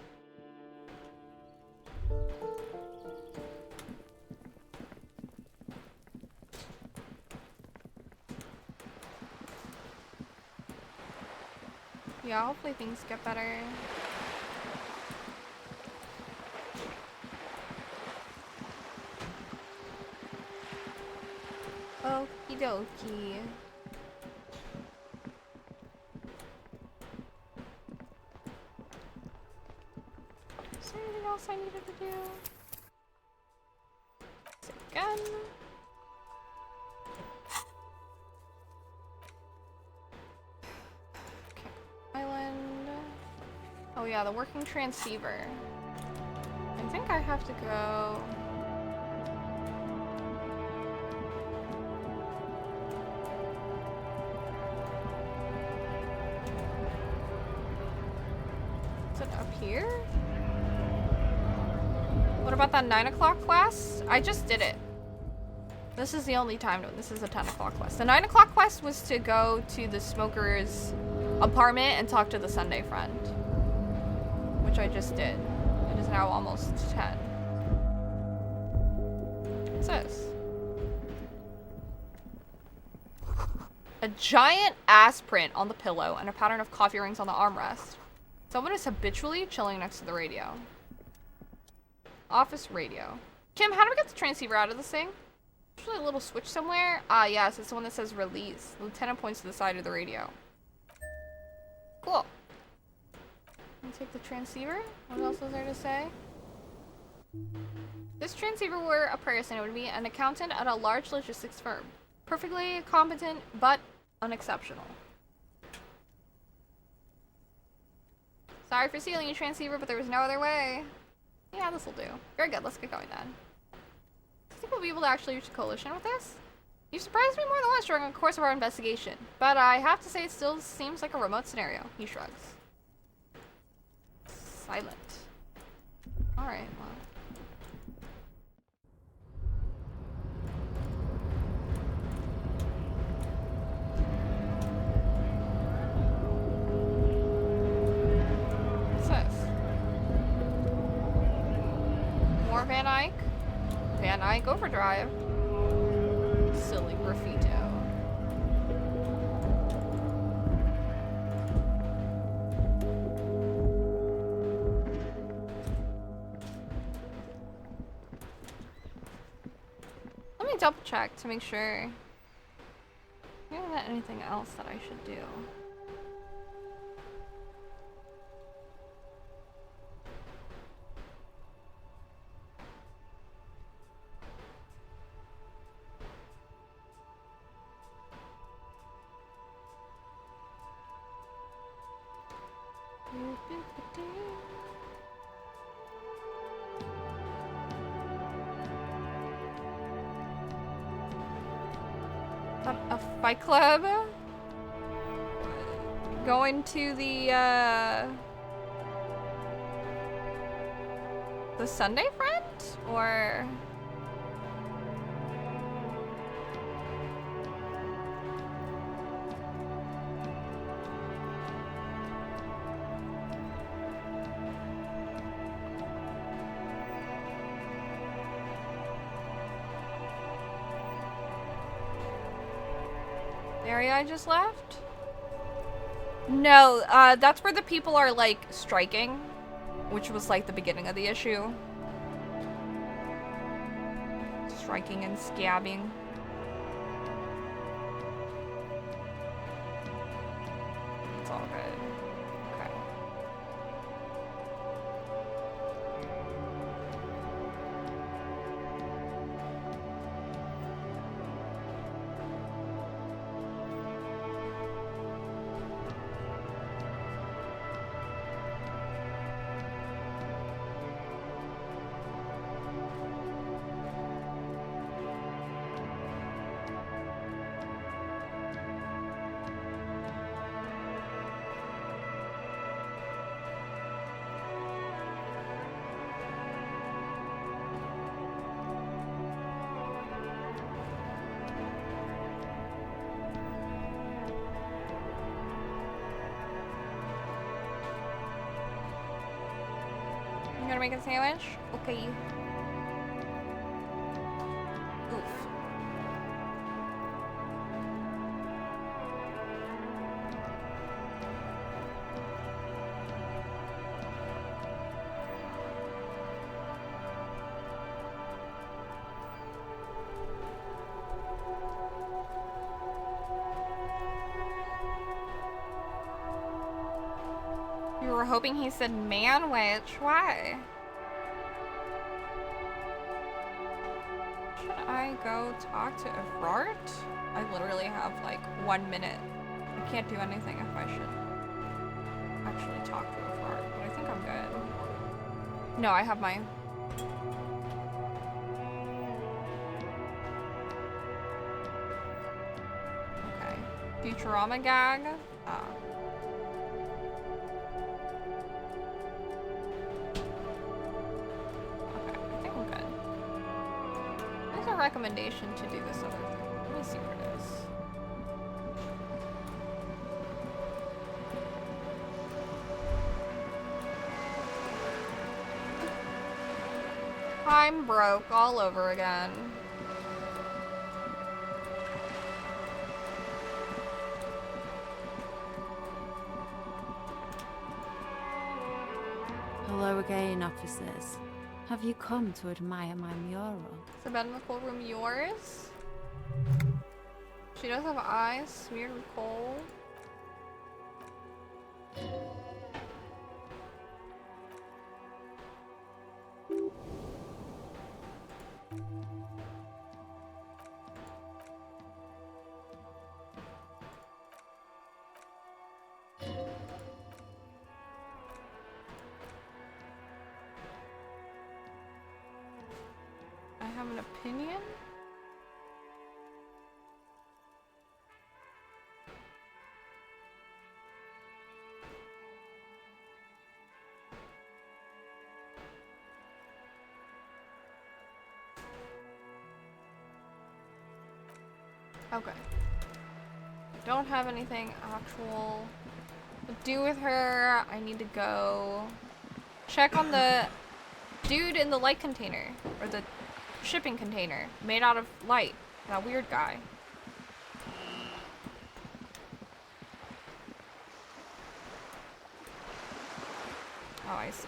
Yeah, hopefully things get better. Okie dokie. Is there anything else I needed to do? Again. Okay. Island. Oh yeah, the working transceiver. I think I have to go. Is it up here? What about that 9 o'clock quest? I just did it. This is the only time. No, this is a 10 o'clock quest. The 9 o'clock quest was to go to the smoker's apartment and talk to the Sunday friend. Which I just did. It is now almost 10. What's this? A giant ass print on the pillow and a pattern of coffee rings on the armrest. Someone is habitually chilling next to the radio. Office radio. Kim, how do we get the transceiver out of this thing? There's a little switch somewhere. Ah, yes, it's the one that says release. The lieutenant points to the side of the radio. Cool. Take the transceiver. What else is there to say? This transceiver were a person, it would be an accountant at a large logistics firm. Perfectly competent, but unexceptional. Sorry for stealing your transceiver, but there was no other way. Yeah, this'll do. Very good, let's get going then. Do you think we'll be able to actually reach a coalition with this? You surprised me more than once during the course of our investigation, but I have to say it still seems like a remote scenario. He shrugs. Silent. Alright, well. What's this? More Van Eyck? Van Eyck Overdrive. Silly graffito. Let me double check to make sure. Is there anything else that I should do? A fight club? Going to the Sunday friend? Or... the area I just left? No, that's where the people are, like, striking. Which was, like, the beginning of the issue. Striking and scabbing. It's all good. Okay. You gonna make a sandwich? Okay. Oof. You were hoping he said manwich. Why? Should I go talk to Evrart? I literally have like 1 minute. I can't do anything if I should actually talk to Evrart, but I think I'm good. No, I have my... Okay. Futurama gag? Ah. Recommendation to do this other thing. Let me see what it is. I'm broke all over again. Hello again, officers. Have you come to admire my mural? Is the bed in the coal room yours? She does have eyes smeared with coal. I have an opinion? Okay. Don't have anything actual to do with her. I need to go check on the dude in the light container, or the shipping container made out of light. That weird guy. Oh, I see.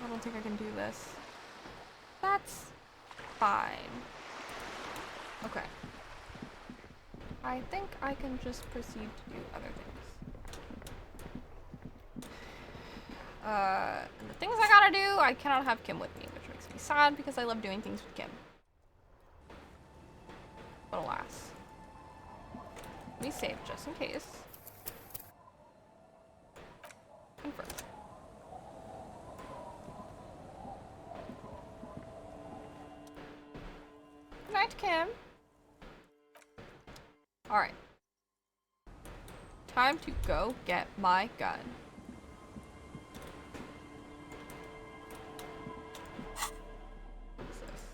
I don't think I can do this. That's fine. Okay. I think I can just proceed to do other things. And the things I gotta do, I cannot have Kim with me, which makes me sad because I love doing things with Kim. But alas. Let me save just in case. Confirm. Good night, Kim. Alright. Time to go get my gun. What's this?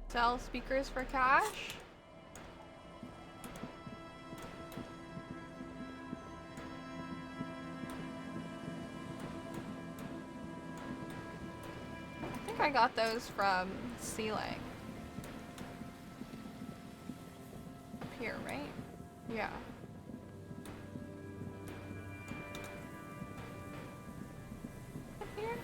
Sell speakers for cash? I got those from Ceiling. Up here, right? Yeah. Up here?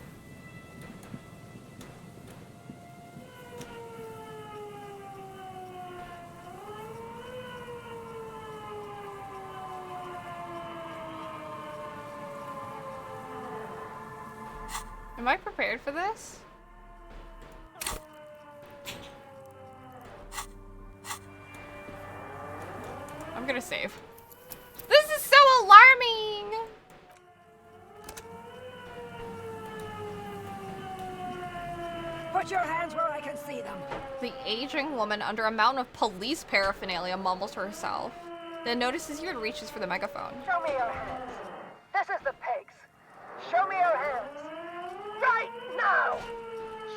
Am I prepared for this? I'm gonna save. This is so alarming! Put your hands where I can see them. The aging woman under a mountain of police paraphernalia mumbles to herself, then notices you and reaches for the megaphone. Show me your hands. This is the pigs. Show me your hands. Right now!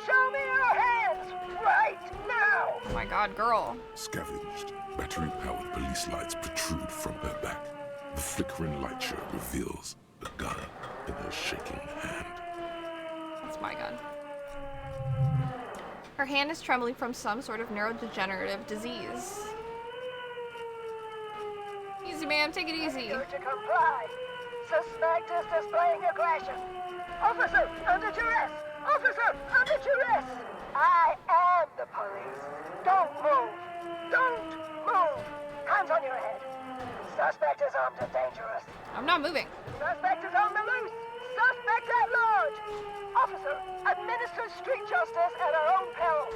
Show me your hands! Right now! Oh my god, girl. Scavenged, battery-powered police lights protrude from her back. The flickering light show reveals the gun in her shaking hand. That's my gun. Her hand is trembling from some sort of neurodegenerative disease. Easy, ma'am. Take it easy. To comply. Suspect is displaying aggression. Officer, under duress! Officer, under duress! I am the police. Don't move. Don't move. Hands on your head. Suspect is armed and dangerous. I'm not moving. Suspect is on the loose. Suspect at large. Officer, administer street justice at our own peril.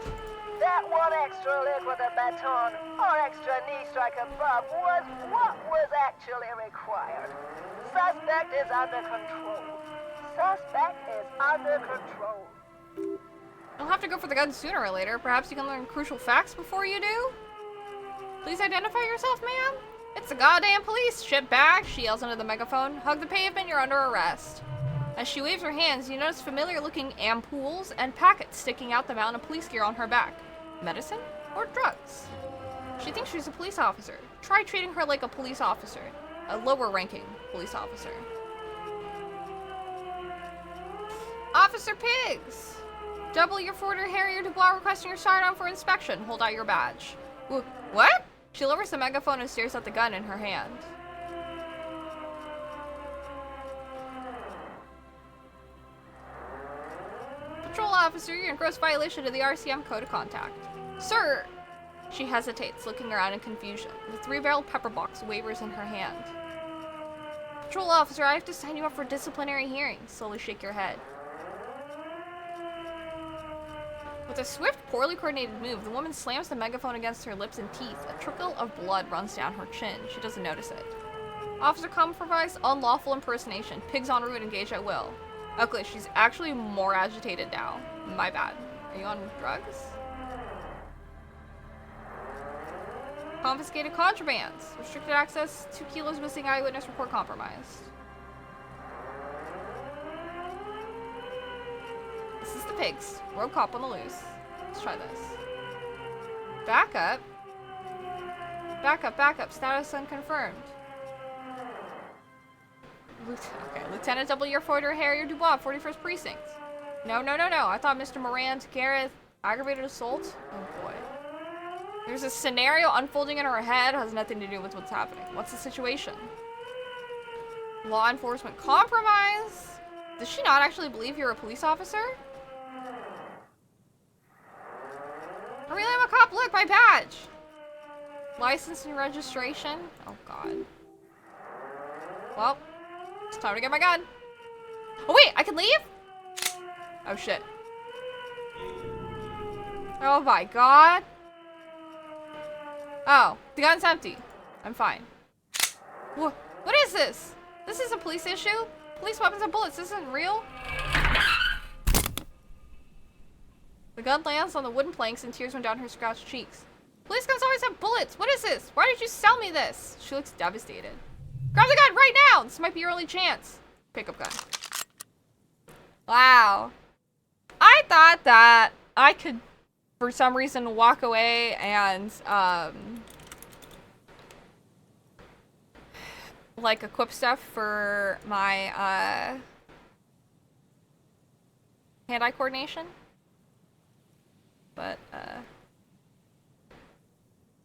That one extra lick with a baton or extra knee strike above was what was actually required. Suspect is under control. Suspect is under control. You'll have to go for the gun sooner or later. Perhaps you can learn crucial facts before you do? Please identify yourself, ma'am. It's the goddamn police, shitbag, she yells into the megaphone. Hug the pavement, you're under arrest. As she waves her hands, you notice familiar-looking ampoules and packets sticking out the mountain of police gear on her back. Medicine or drugs? She thinks she's a police officer. Try treating her like a police officer. A lower-ranking police officer. Officer Pigs! Double your Ford or Harrier Dubois requesting your sidearm for inspection. Hold out your badge. What? She lowers the megaphone and stares at the gun in her hand. Patrol officer, you're in gross violation of the RCM code of contact. Sir! She hesitates, looking around in confusion. The 3-barreled pepper box wavers in her hand. Patrol officer, I have to sign you up for disciplinary hearing. Slowly shake your head. With a swift, poorly coordinated move, the woman slams the megaphone against her lips and teeth. A trickle of blood runs down her chin. She doesn't notice it. Officer compromise, unlawful impersonation. Pigs en route, engage at will. Okay, she's actually more agitated now. My bad. Are you on drugs? Confiscated contrabands. Restricted access. 2 kilos missing. Eyewitness report compromised. This is the pigs. Road cop on the loose. Let's try this. Back up. Back up, back up. Status unconfirmed. Okay, Lieutenant W. Ford or Harrier Dubois, 41st Precinct. No. I thought Mr. Moran, Gareth, aggravated assault? Oh boy. There's a scenario unfolding in her head, has nothing to do with what's happening. What's the situation? Law enforcement compromise? Does she not actually believe you're a police officer? I really am a cop. Look, my badge. License and registration. Oh god. Well, it's time to get my gun. Oh wait, I can leave? Oh shit. Oh my god. Oh, the gun's empty. I'm fine. What is this? This is a police issue? Police weapons and bullets, this isn't real? The gun lands on the wooden planks and tears run down her scratched cheeks. Police guns always have bullets. What is this? Why did you sell me this? She looks devastated. Grab the gun right now! This might be your only chance. Pickup gun. Wow. I thought that I could, for some reason, walk away and, like, equip stuff for my, hand-eye coordination. But,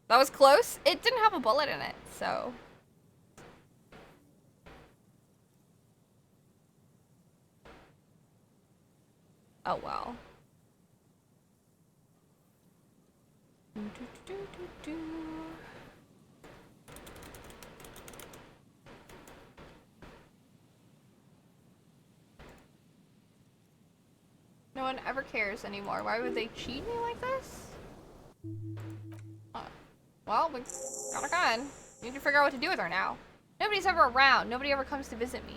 that was close. It didn't have a bullet in it, so. Oh well. No one ever cares anymore. Why would they cheat me like this? Well, we got a gun. We need to figure out what to do with her now. Nobody's ever around. Nobody ever comes to visit me.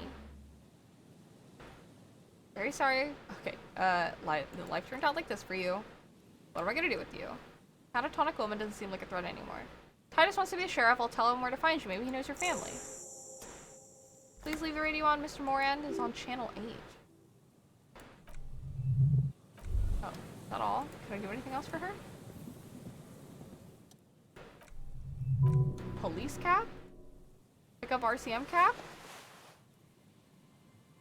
Very sorry. Okay, life turned out like this for you. What am I gonna do with you? Catatonic woman doesn't seem like a threat anymore. Titus wants to be a sheriff. I'll tell him where to find you. Maybe he knows your family. Please leave the radio on. Mr. Moran is on channel 8. Oh, is that all? Can I do anything else for her? Police cap? Pick up RCM cap?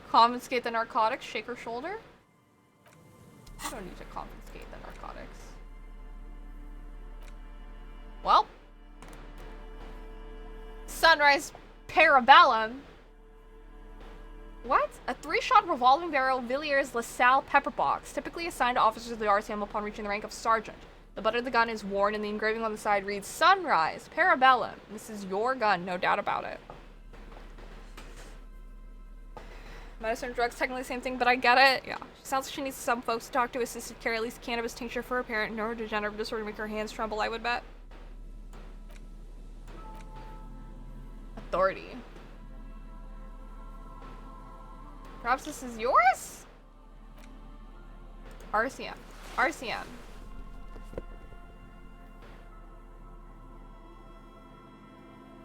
Confiscate the narcotics, shake her shoulder? I don't need to confiscate the narcotics. Well. Sunrise Parabellum. What? A 3-shot revolving barrel Villiers LaSalle pepper box, typically assigned to officers of the RCM upon reaching the rank of sergeant. The butt of the gun is worn and the engraving on the side reads Sunrise Parabellum. This is your gun, no doubt about it. Medicine and drugs, technically the same thing, but I get it. Yeah. She sounds like she needs some folks to talk to. Assisted carry, at least cannabis tincture for her parent. Neurodegenerative disorder to make her hands tremble, I would bet. Authority. Perhaps this is yours? RCM. RCM.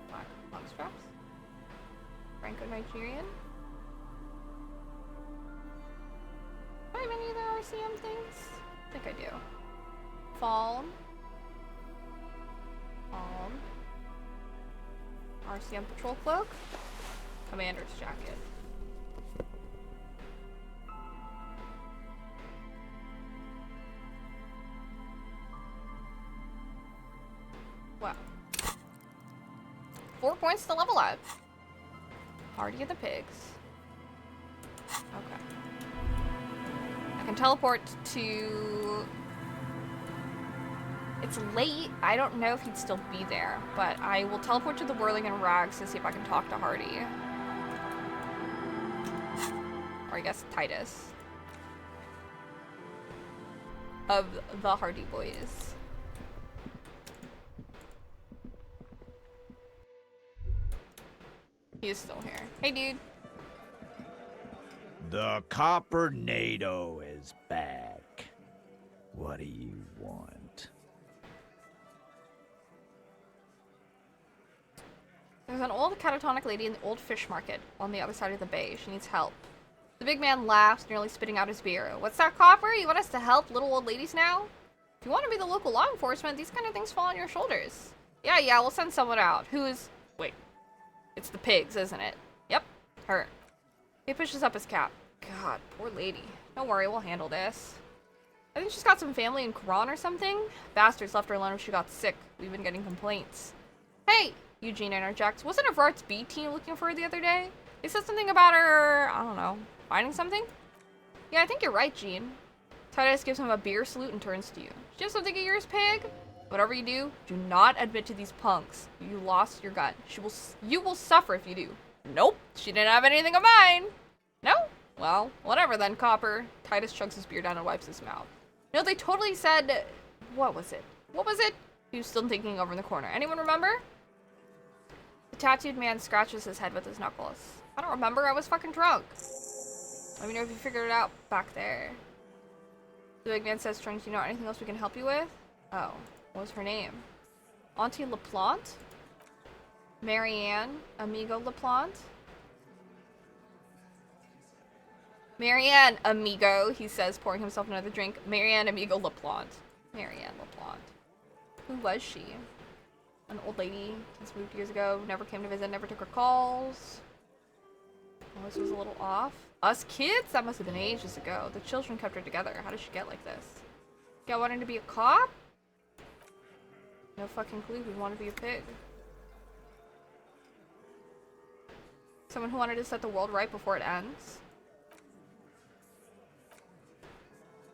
Black lung straps. Franco-Nigerian. Do I have any other RCM things? I think I do. Falm. RCM patrol cloak. Commander's jacket. Wow. 4 points to level up. Party of the pigs. Okay. I can teleport to... It's late. I don't know if he'd still be there, but I will teleport to the Whirling and Rags to see if I can talk to Hardy. Or I guess Titus. Of the Hardy Boys. He is still here. Hey, dude. The Coppernado is back. What do you want? There's an old catatonic lady in the old fish market on the other side of the bay. She needs help. The big man laughs, nearly spitting out his beer. What's that, Copper? You want us to help little old ladies now? If you want to be the local law enforcement, these kind of things fall on your shoulders. Yeah, we'll send someone out. Who is... Wait. It's the pigs, isn't it? Yep, her. He pushes up his cap. God, poor lady. Don't worry, we'll handle this. I think she's got some family in Quran or something. Bastards left her alone when she got sick. We've been getting complaints. Hey! Eugene interjects. Wasn't Everart's B team looking for her the other day? They said something about her, I don't know, finding something? Yeah, I think you're right, Gene. Titus gives him a beer salute and turns to you. Did you have something of yours, pig? Whatever you do not admit to these punks. You lost your gun. You will suffer if you do. Nope, she didn't have anything of mine. No? Well, whatever then, Copper. Titus chugs his beer down and wipes his mouth. No, they totally said... What was it? He was still thinking over in the corner. Anyone remember? The tattooed man scratches his head with his knuckles. I don't remember, I was fucking drunk. Let me know if you figured it out back there. The big man says, Trunks, do you know anything else we can help you with? Oh, what was her name? Auntie LaPlante? Marianne, amigo LaPlante? Marianne, amigo, he says, pouring himself another drink. Marianne, amigo LaPlante. Marianne LaPlante. Who was she? An old lady, just moved years ago, never came to visit, never took her calls. This was a little off. Us kids? That must have been ages ago. The children kept her together. How did she get like this? Guy wanting to be a cop? No fucking clue who'd want to be a pig. Someone who wanted to set the world right before it ends?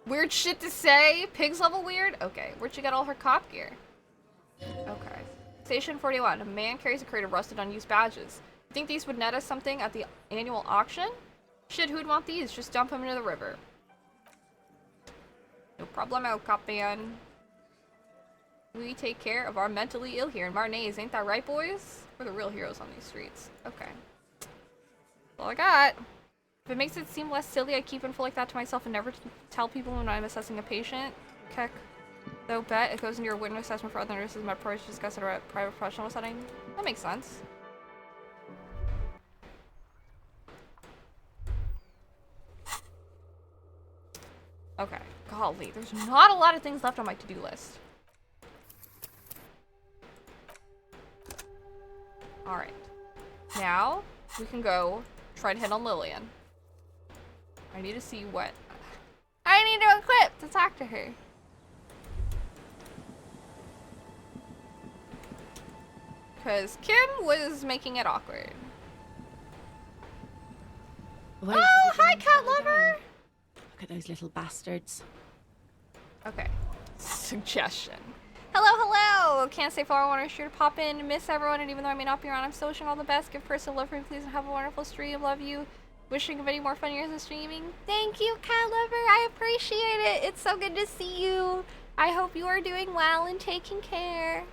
Weird shit to say? Pigs level weird? Okay, where'd she get all her cop gear? Okay. Station 41. A man carries a crate of rusted unused badges. You think these would net us something at the annual auction? Shit, who'd want these? Just dump them into the river. No problemo, Captain. We take care of our mentally ill here in Marnaise, ain't that right, boys? We're the real heroes on these streets. Okay. That's all I got. If it makes it seem less silly, I keep info like that to myself and never tell people when I'm assessing a patient. Keck. Though bet it goes into your witness assessment for other nurses. My approach to discuss it at a private professional setting. That makes sense. Okay. Golly, there's not a lot of things left on my to-do list. Alright. Now, we can go try to hit on Lillian. I need to see what... I need to equip to talk to her. Because Kim was making it awkward. Wait, oh, hi, cat lover! Look at those little bastards. Okay. Suggestion. Hello, hello! Can't stay far. I want to sure to pop in. Miss everyone, and even though I may not be around, I'm still wishing all the best. Give personal love for me, please, and have a wonderful stream. Love you. Wishing many more fun years of streaming. Thank you, cat lover. I appreciate it. It's so good to see you. I hope you are doing well and taking care.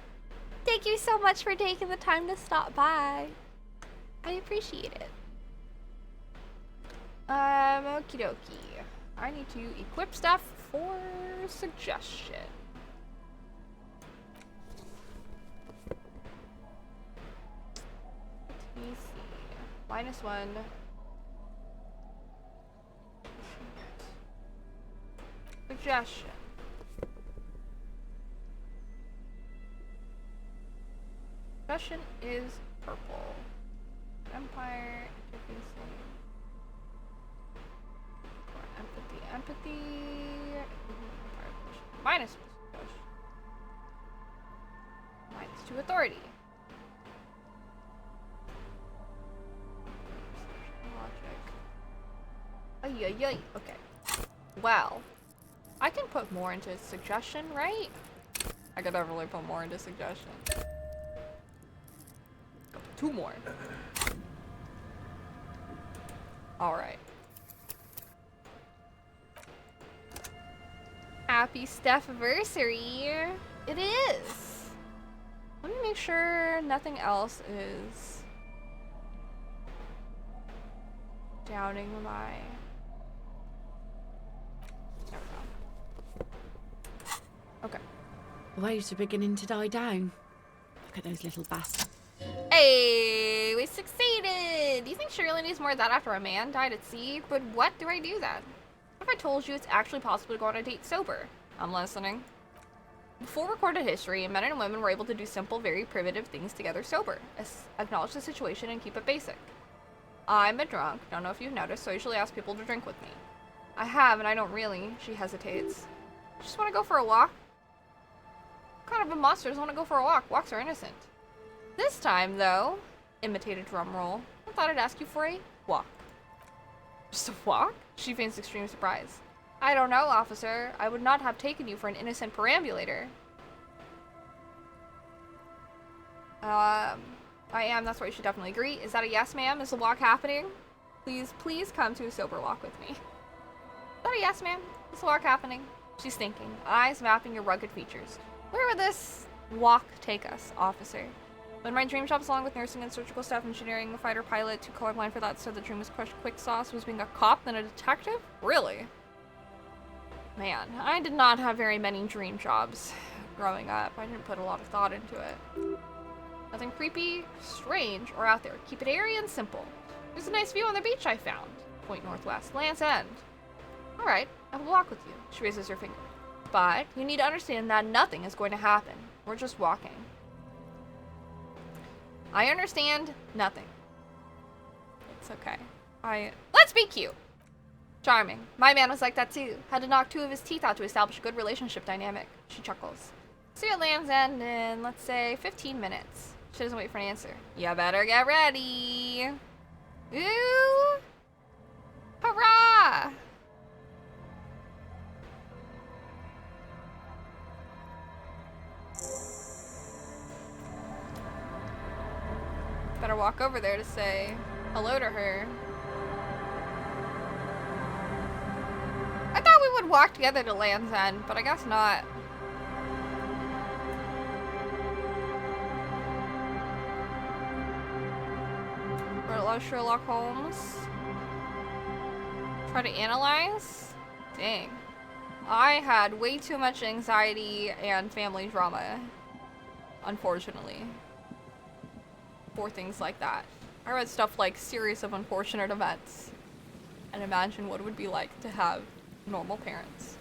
Thank you so much for taking the time to stop by. I appreciate it. Okie dokie. I need to equip stuff for suggestion. Let me see. -1. Suggestion. Suggestion is purple. Empire interfacing. Empathy. -1 suggestion. -2 authority. Logic. Ay. Okay. Well, I can put more into suggestion, right? I could definitely put more into suggestion. 2 more. Alright. Happy Steph-versary. It is. Let me make sure nothing else is downing my... There we go. Okay. The waves are beginning to die down. Look at those little bastards. Hey, we succeeded! Do you think Shirley needs more of that after a man died at sea? But what do I do then? What if I told you it's actually possible to go on a date sober? I'm listening. Before recorded history, men and women were able to do simple, very primitive things together sober. Acknowledge the situation and keep it basic. I'm a drunk, don't know if you've noticed, so I usually ask people to drink with me. I have, and I don't really. She hesitates. Just want to go for a walk? What kind of a monsters want to go for a walk? Walks are innocent. This time, though, imitated drum roll, I thought I'd ask you for a walk. Just a walk? She feigns extreme surprise. I don't know, officer. I would not have taken you for an innocent perambulator. I am. That's why you should definitely agree. Is that a yes, ma'am? Is the walk happening? Please come to a sober walk with me. Is that a yes, ma'am? Is the walk happening? She's thinking, eyes mapping your rugged features. Where would this walk take us, officer? When my dream jobs along with nursing and surgical staff, engineering, fighter pilot, too colorblind for that, so the dream was crushed quick sauce, was being a cop, then a detective? Really? Man, I did not have very many dream jobs growing up. I didn't put a lot of thought into it. Nothing creepy, strange, or out there. Keep it airy and simple. There's a nice view on the beach I found. Point northwest, Land's End. Alright, I will walk with you. She raises her finger. But you need to understand that nothing is going to happen. We're just walking. I understand nothing. It's okay. Let's be cute. Charming. My man was like that too. Had to knock 2 of his teeth out to establish a good relationship dynamic. She chuckles. See you at Land's End in, let's say, 15 minutes. She doesn't wait for an answer. You better get ready. Ooh. Hurrah! Better walk over there to say hello to her. I thought we would walked together to Land's End, but I guess not. Sherlock Holmes. Try to analyze? Dang. I had way too much anxiety and family drama, unfortunately, for things like that. I read stuff like Series of Unfortunate Events, and imagine what it would be like to have normal parents.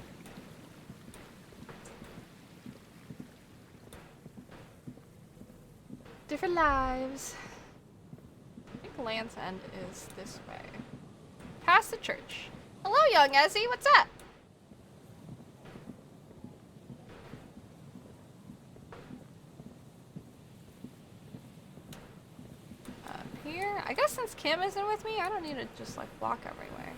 Different lives. I think Land's End is this way. Past the church. Hello, young Ezzy, what's up? Up here? I guess since Kim isn't with me, I don't need to just like walk everywhere.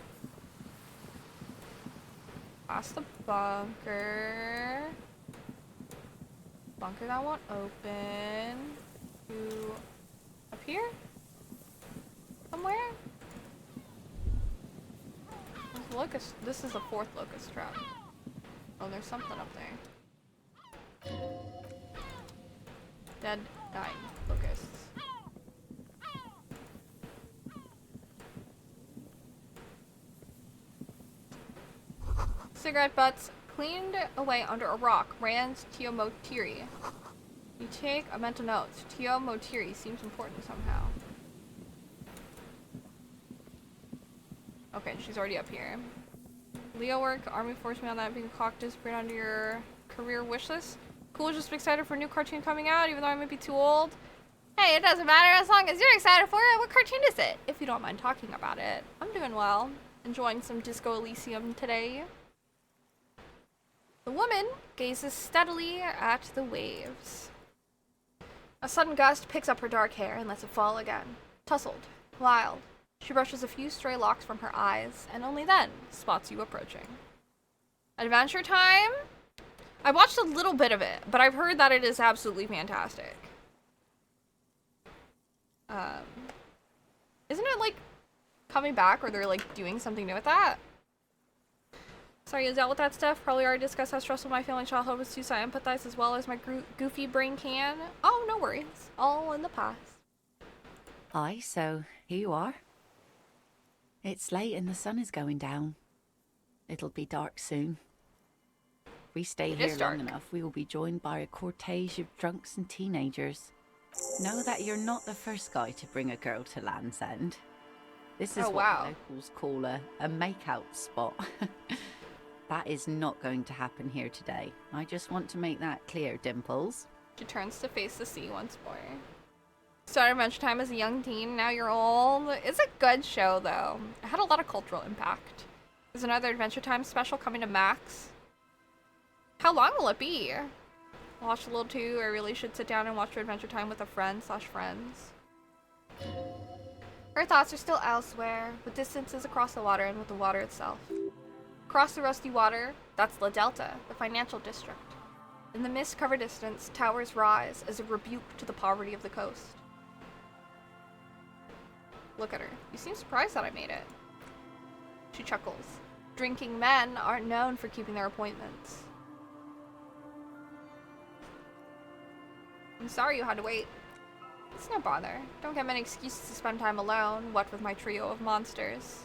Past the bunker. Bunker that won't open. To up here? Somewhere? There's locust. This is the 4th locust trap. Oh, there's something up there. Dead, dying locusts. Cigarette butts cleaned away under a rock. Rand's Tio Motiri. You take a mental note. Tio Motiri seems important somehow. Okay, she's already up here. Leo work, Army Force me on that being cocked put under your career wish list. Cool, just excited for a new cartoon coming out, even though I might be too old. Hey, it doesn't matter as long as you're excited for it. What cartoon is it? If you don't mind talking about it. I'm doing well. Enjoying some Disco Elysium today. The woman gazes steadily at the waves. A sudden gust picks up her dark hair and lets it fall again. Tousled, wild. She brushes a few stray locks from her eyes, and only then spots you approaching. Adventure Time? I watched a little bit of it, but I've heard that it is absolutely fantastic. Isn't it like coming back, or they're like doing something new with that? Sorry, is that what that stuff? Probably already discussed how stressful my family childhood was too, so I empathize as well as my goofy brain can. Oh, no worries. All in the past. Aye, so here you are. It's late and the sun is going down. It'll be dark soon. If we stay here long enough, we will be joined by a cortege of drunks and teenagers. Know that you're not the first guy to bring a girl to Land's End. This is what locals call a make-out spot. That is not going to happen here today. I just want to make that clear, Dimples. She turns to face the sea once more. Started Adventure Time as a young teen, now you're old. It's a good show, though. It had a lot of cultural impact. There's another Adventure Time special coming to Max. How long will it be? I watched a little too. I really should sit down and watch Adventure Time with a friend/friends. Her thoughts are still elsewhere, with distances across the water and with the water itself. Across the rusty water, that's La Delta, the financial district. In the mist-covered distance, towers rise as a rebuke to the poverty of the coast. Look at her. You seem surprised that I made it. She chuckles. Drinking men aren't known for keeping their appointments. I'm sorry you had to wait. It's no bother. Don't get many excuses to spend time alone, what with my trio of monsters.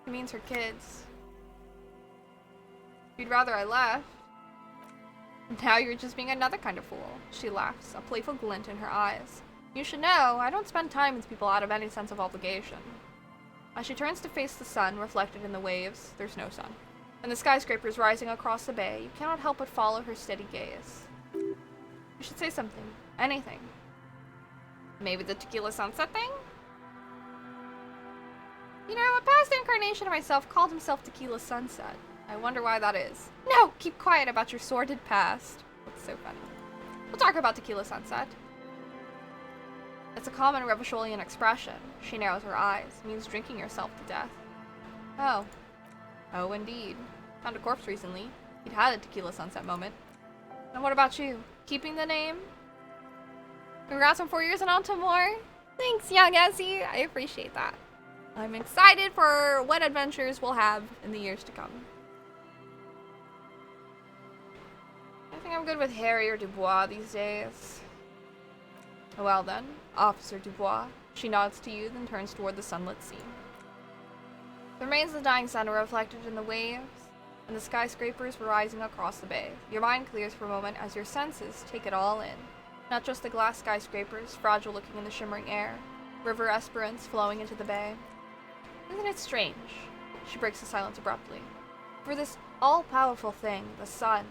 It means her kids. You'd rather I left. Now you're just being another kind of fool. She laughs, a playful glint in her eyes. You should know, I don't spend time with people out of any sense of obligation. As she turns to face the sun reflected in the waves, there's no sun. And the skyscrapers rising across the bay, you cannot help but follow her steady gaze. You should say something. Anything. Maybe the tequila sunset thing? You know, a past incarnation of myself called himself Tequila Sunset. I wonder why that is. No! Keep quiet about your sordid past. That's so funny. We'll talk about Tequila Sunset. It's a common Revacholian expression. She narrows her eyes. It means drinking yourself to death. Oh. Oh, indeed. Found a corpse recently. He'd had a Tequila Sunset moment. And what about you? Keeping the name? Congrats on 4 years and on to more. Thanks, young Ezzy. I appreciate that. I'm excited for what adventures we'll have in the years to come. I think I'm good with Harry or Dubois these days. Well then, Officer Dubois. She nods to you, then turns toward the sunlit sea. The remains of the dying sun are reflected in the waves, and the skyscrapers rising across the bay. Your mind clears for a moment as your senses take it all in. Not just the glass skyscrapers, fragile looking in the shimmering air, River Esperance flowing into the bay. Isn't it strange? She breaks the silence abruptly. For this all-powerful thing, the sun,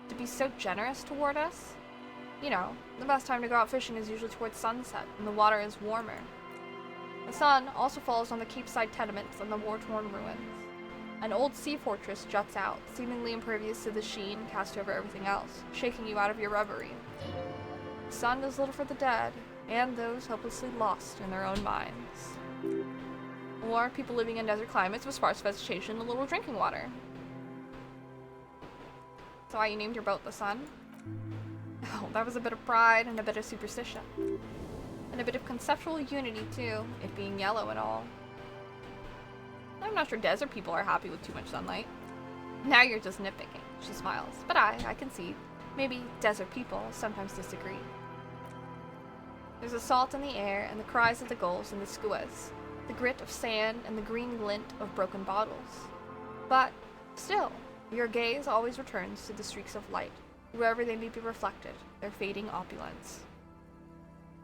to be so generous toward us? You know, the best time to go out fishing is usually towards sunset, when the water is warmer. The sun also falls on the keepside tenements and the war-torn ruins. An old sea fortress juts out, seemingly impervious to the sheen cast over everything else, shaking you out of your reverie. The sun does little for the dead, and those hopelessly lost in their own minds. Or people living in desert climates with sparse vegetation and little drinking water. That's why you named your boat the Sun? Oh, that was a bit of pride and a bit of superstition. And a bit of conceptual unity, too, it being yellow and all. I'm not sure desert people are happy with too much sunlight. Now you're just nitpicking, she smiles. But I concede. Maybe desert people sometimes disagree. There's a salt in the air and the cries of the gulls and the skuas, the grit of sand and the green glint of broken bottles. But still, your gaze always returns to the streaks of light, wherever they may be reflected, their fading opulence.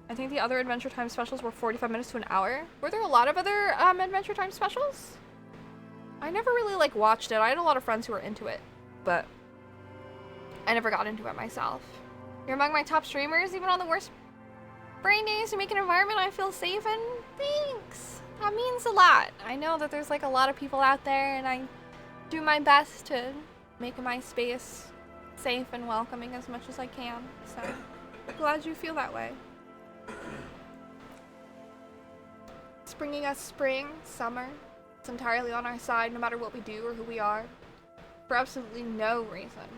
I think the other Adventure Time specials were 45 minutes to an hour. Were there a lot of other Adventure Time specials? I never really watched it. I had a lot of friends who were into it, but I never got into it myself. You're among my top streamers, even on the worst brain days. You make an environment I feel safe in. Thanks. That means a lot. I know that there's a lot of people out there, and I do my best to make my space safe and welcoming as much as I can. So, glad you feel that way. It's bringing us spring, summer. It's entirely on our side no matter what we do or who we are. For absolutely no reason.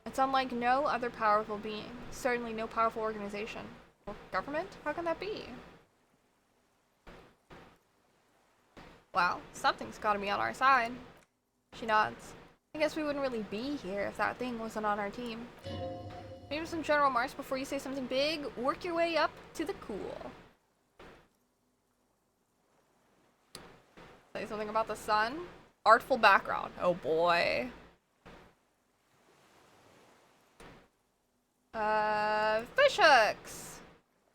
It's unlike no other powerful being. Certainly no powerful organization. Or government? How can that be? Well, something's gotta be on our side. She nods. I guess we wouldn't really be here if that thing wasn't on our team. Maybe some general remarks before you say something big. Work your way up to the cool. Say something about the sun. Artful background. Oh boy. Fish hooks.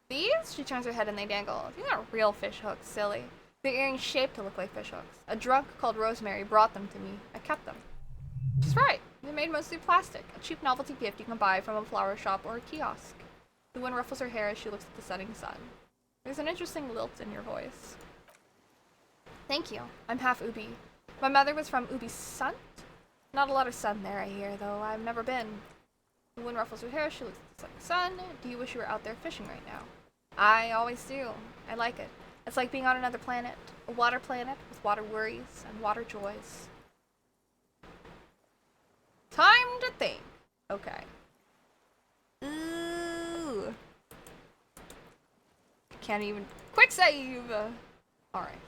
These? She turns her head and they dangle. These aren't real fish hooks, silly. They're earrings shaped to look like fish hooks. A drunk called Rosemary brought them to me. I kept them. She's right. They're made mostly of plastic. A cheap novelty gift you can buy from a flower shop or a kiosk. The wind ruffles her hair as she looks at the setting sun. There's an interesting lilt in your voice. Thank you. I'm half Ubi. My mother was from Ubi Sunt? Not a lot of sun there, I hear, though I've never been. The wind ruffles her hair, she looks at the sun. Do you wish you were out there fishing right now? I always do. I like it. It's like being on another planet. A water planet with water worries and water joys. Time to think. Okay. Ooh. Can't even. Quick save! Alright.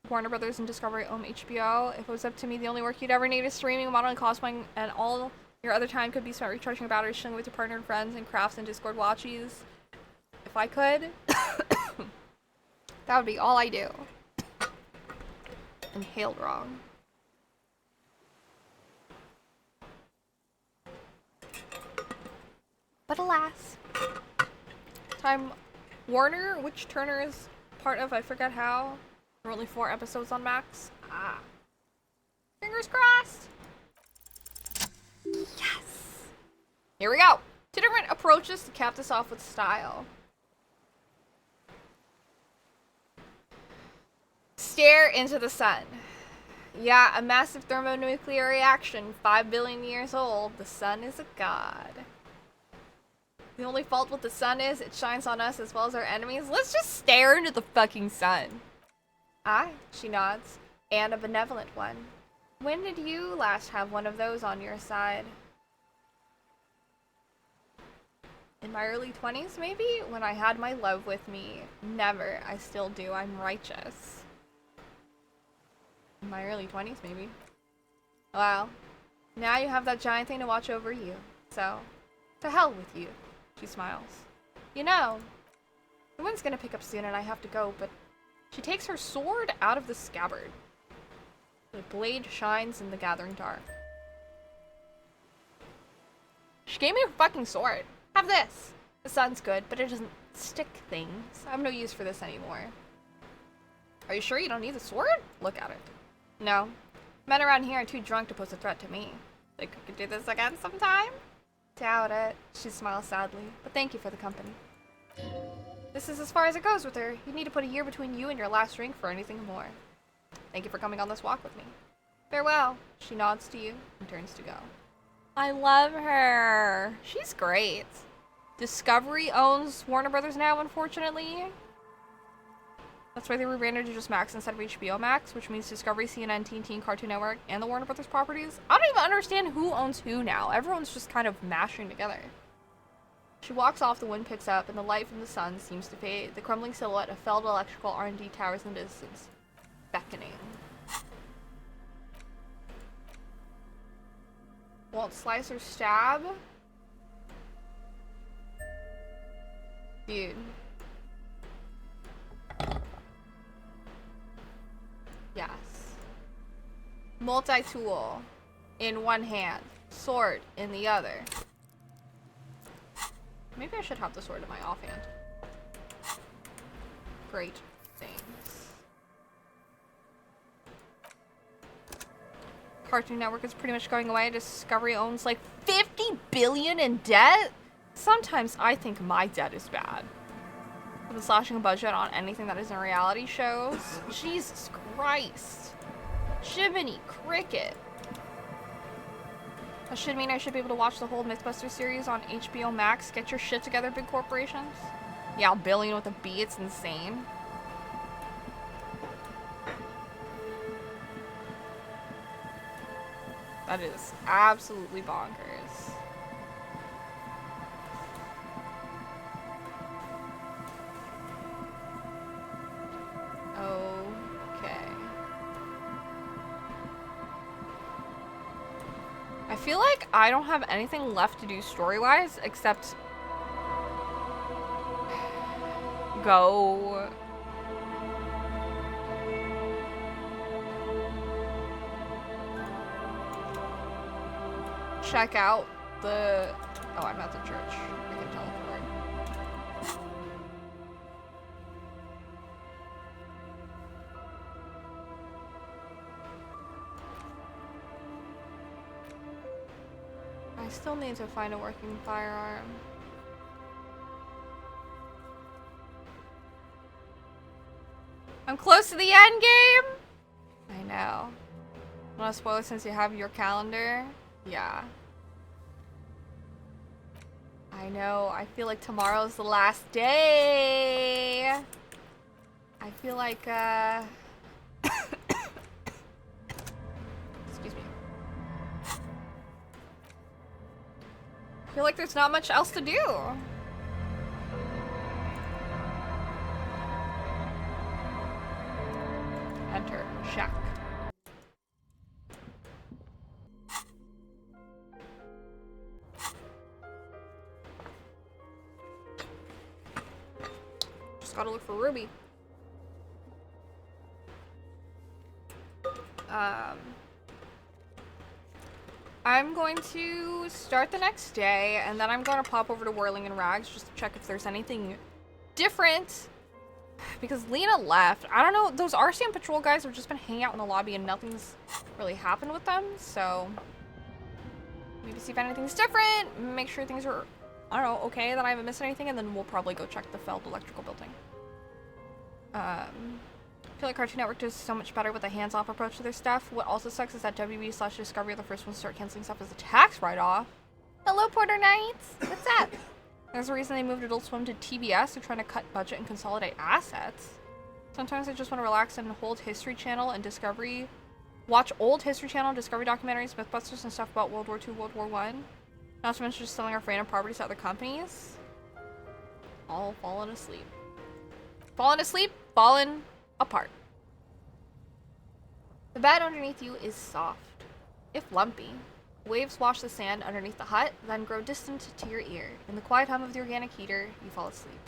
Warner Brothers and Discovery own HBO. If it was up to me, the only work you'd ever need is streaming, modeling, cosplaying, and all your other time could be spent recharging your batteries, chilling with your partner and friends, and crafts and Discord watches. If I could, that would be all I do. Inhaled wrong. But alas. Time Warner, which Turner is part of, I forget how. There are only 4 episodes on Max. Ah. Fingers crossed. Yes. Here we go. 2 different approaches to cap this off with style. Stare into the sun. Yeah, a massive thermonuclear reaction, 5 billion years old. The sun is a god. The only fault with the sun is it shines on us as well as our enemies. Let's just stare into the fucking sun. Aye, she nods. And a benevolent one. When did you last have one of those on your side? In my early 20s, maybe? When I had my love with me. Never. I still do. I'm righteous. In my early 20s, maybe. Well, now you have that giant thing to watch over you. So, to hell with you. She smiles. You know, the wind's gonna pick up soon and I have to go, but she takes her sword out of the scabbard. The blade shines in the gathering dark. She gave me her fucking sword. Have this. The sun's good, but it doesn't stick things. I have no use for this anymore. Are you sure you don't need the sword? Look at it. No. Men around here are too drunk to pose a threat to me. Think we could do this again sometime? Doubt it. She smiles sadly, but thank you for the company. This is as far as it goes with her. You need to put a year between you and your last drink for anything more. Thank you for coming on this walk with me. Farewell. She nods to you and turns to go. I love her. She's great. Discovery owns Warner Brothers now, unfortunately. That's why they rebranded to just Max instead of HBO Max, which means Discovery, CNN, TNT, and Cartoon Network, and the Warner Brothers properties. I don't even understand who owns who now. Everyone's just kind of mashing together. She walks off, the wind picks up, and the light from the sun seems to fade. The crumbling silhouette of failed electrical R&D towers in the distance, beckoning. Won't slice or stab? Dude. Yes. Multi-tool in one hand, sword in the other. Maybe I should have the sword in my offhand. Great things. Cartoon Network is pretty much going away. Discovery owns like 50 billion in debt? Sometimes I think my debt is bad. I've been slashing a budget on anything that isn't reality shows. Jesus Christ. Jiminy Cricket. That should mean I should be able to watch the whole Mythbusters series on HBO Max. Get your shit together, big corporations. Yeah, billion with a B, it's insane. That is absolutely bonkers. Okay. I feel like I don't have anything left to do story-wise except go check out the... Oh, I'm at the church. I can teleport. I still need to find a working firearm. I'm close to the end game! I know. Want to spoil it since you have your calendar? Yeah. I know. I feel like tomorrow's the last day. I feel like, excuse me. I feel like there's not much else to do. Enter. Check. Just gotta look for Ruby. I'm going to start the next day, and then I'm going to pop over to Whirling in Rags just to check if there's anything different. Because Lena left. I don't know, those RCM patrol guys have just been hanging out in the lobby and nothing's really happened with them, so maybe see if anything's different, make sure things are, I don't know, okay, that I haven't missed anything, and then we'll probably go check the failed electrical building. I feel like Cartoon Network does so much better with a hands-off approach to their stuff. What also sucks is that WB/Discovery are the first ones to start canceling stuff as a tax write-off. Hello, Porter Knights! What's up? There's a reason they moved Adult Swim to TBS. They're trying to cut budget and consolidate assets. Sometimes I just want to relax and hold History Channel and Discovery. Watch old History Channel, Discovery documentaries, Mythbusters, and stuff about World War II, World War I. Not to mention just selling our random properties to other companies. all fallen asleep. Fallen asleep, fallen apart. The bed underneath you is soft, if lumpy. Waves wash the sand underneath the hut, then grow distant to your ear. In the quiet hum of the organic heater, you fall asleep.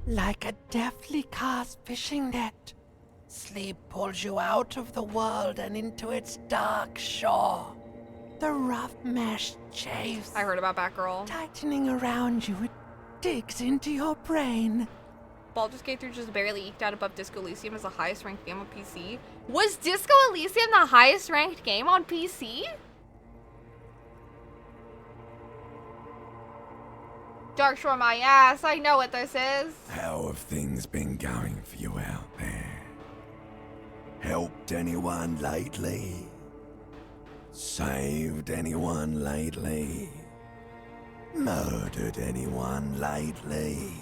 Like a deftly cast fishing net, sleep pulls you out of the world and into its dark shore. The rough mesh chafes. I heard about Batgirl. Tightening around you, it digs into your brain. Baldur's Gate 3 just barely eked out above Disco Elysium as the highest ranked game on PC. Was Disco Elysium the highest ranked game on PC? Dark Shore my ass, I know what this is. How have things been going for you out there? Helped anyone lately? Saved anyone lately? Murdered anyone lately?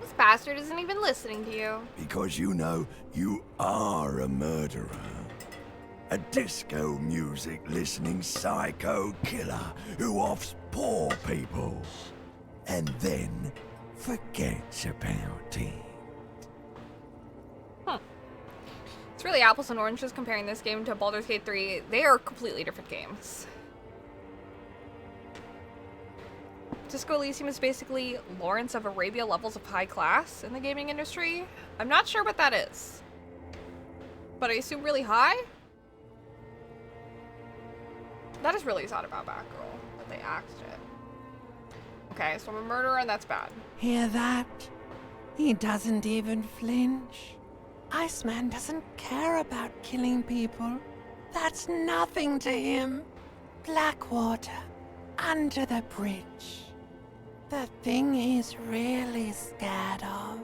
This bastard isn't even listening to you. Because you know you are a murderer. A disco music listening psycho killer who offs poor people and then forgets about it. Huh. It's really apples and oranges comparing this game to Baldur's Gate 3. They are completely different games. Disco Elysium is basically Lawrence of Arabia levels of high class in the gaming industry. I'm not sure what that is, but I assume really high? That is really sad about Batgirl, that they axed it. Okay, so I'm a murderer and that's bad. Hear that? He doesn't even flinch. Iceman doesn't care about killing people. That's nothing to him. Blackwater, under the bridge. The thing he's really scared of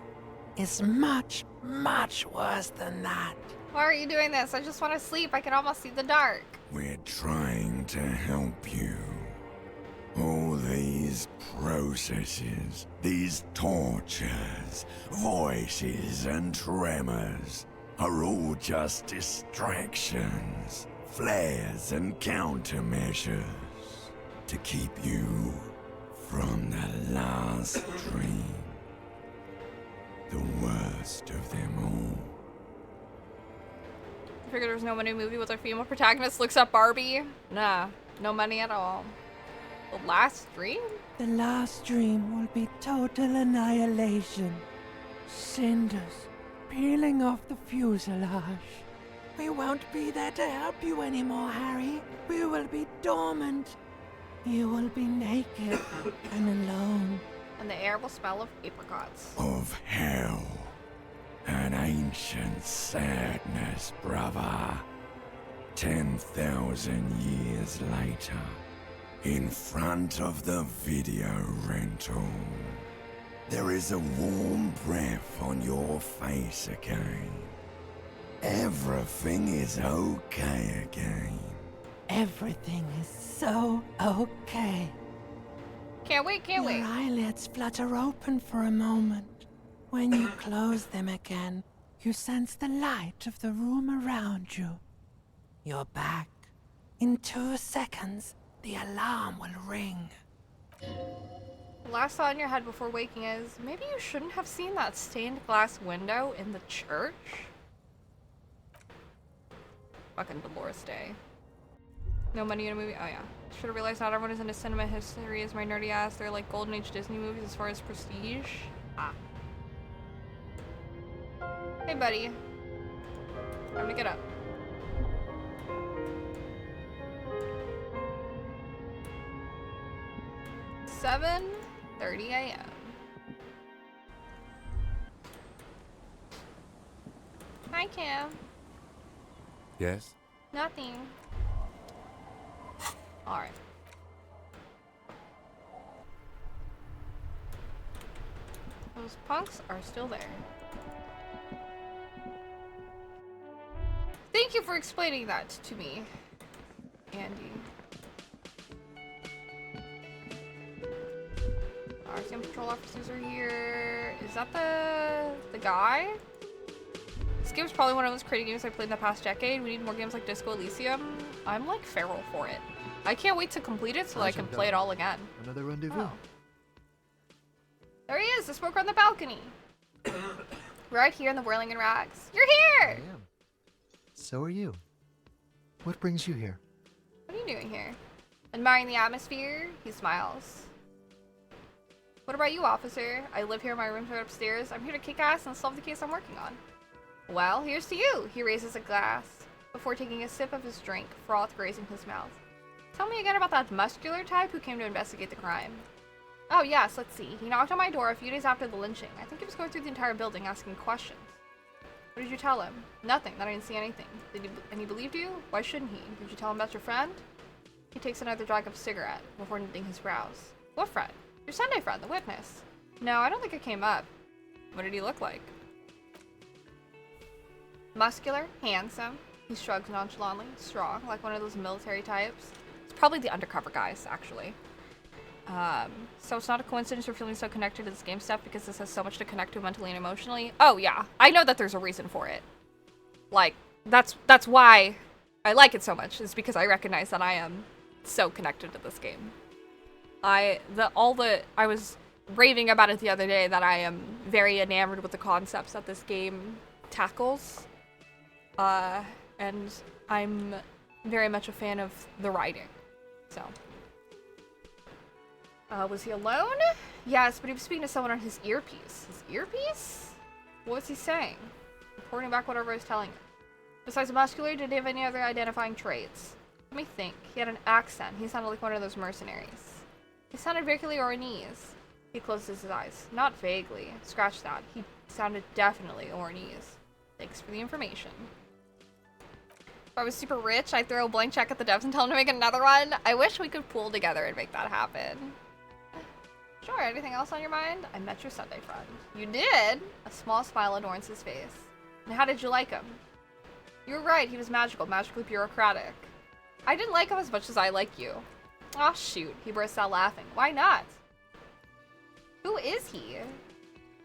is much, much worse than that. Why are you doing this? I just want to sleep. I can almost see the dark. We're trying to help you. All these processes, these tortures, voices and tremors are all just distractions, flares and countermeasures to keep you from the last dream. The worst of them all. I figured there was no money movie with our female protagonist looks up Barbie. Nah, no money at all. The last dream? The last dream will be total annihilation. Cinders peeling off the fuselage. We won't be there to help you anymore, Harry. We will be dormant. You will be naked and alone. And the air will smell of apricots. Of hell. An ancient sadness, brother. 10,000 years later, in front of the video rental, there is a warm breath on your face again. Everything is okay again. Everything is so okay. Can't wait, can't wait. Your eyelids flutter open for a moment. When you close them again, you sense the light of the room around you. You're back. In 2 seconds, the alarm will ring. The last thought in your head before waking is, maybe you shouldn't have seen that stained glass window in the church? Fucking Dolores Day. No money in a movie? Oh yeah. Should have realized not everyone is into cinema history as my nerdy ass. They're like golden age Disney movies as far as prestige. Ah. Hey buddy. Time to get up. It's 7:30 a.m. Hi Cam. Yes? Nothing. Alright. Those punks are still there. Thank you for explaining that to me, Andy. RCM patrol officers are here. Is that the guy? This game's probably one of the most crazy games I played in the past decade. We need more games like Disco Elysium. I'm like feral for it. I can't wait to complete it so that I can play it all again. Another rendezvous. Oh. There he is, the smoker on the balcony. Right here in the whirling in rags. You're I here! am. So are you. What brings you here? What are you doing here? Admiring the atmosphere? He smiles. What about you, officer? I live here, my room's right upstairs. I'm here to kick ass and solve the case I'm working on. Well, here's to you. He raises a glass before taking a sip of his drink, froth grazing his mouth. Tell me again about that muscular type who came to investigate the crime. Oh yes, let's see. He knocked on my door a few days after the lynching. I think he was going through the entire building asking questions. What did you tell him? Nothing, that I didn't see anything. And he believed you? Why shouldn't he? Did you tell him about your friend? He takes another drag of cigarette before knitting his brows. What friend? Your Sunday friend, the witness. No, I don't think it came up. What did he look like? Muscular, handsome. He shrugs nonchalantly, strong, like one of those military types. It's probably the undercover guys, actually. So it's not a coincidence you're feeling so connected to this game stuff because this has so much to connect to mentally and emotionally. Oh yeah, I know that there's a reason for it. Like, that's why I like it so much, is because I recognize that I am so connected to this game. I was raving about it the other day that I am very enamored with the concepts that this game tackles. And I'm very much a fan of the writing, so. Was he alone? Yes, but he was speaking to someone on his earpiece. His earpiece? What was he saying? Reporting back whatever I was telling him. Besides muscular, did he have any other identifying traits? Let me think. He had an accent. He sounded like one of those mercenaries. He sounded vaguely Ornese. He closed his eyes. Not vaguely. Scratch that. He sounded definitely Ornese. Thanks for the information. If I was super rich, I'd throw a blank check at the devs and tell them to make another one. I wish we could pool together and make that happen. Sure, anything else on your mind? I met your Sunday friend. You did? A small smile adorns his face. And how did you like him? You were right, he was magical, magically bureaucratic. I didn't like him as much as I like you. Aw, shoot, he bursts out laughing. Why not? Who is he?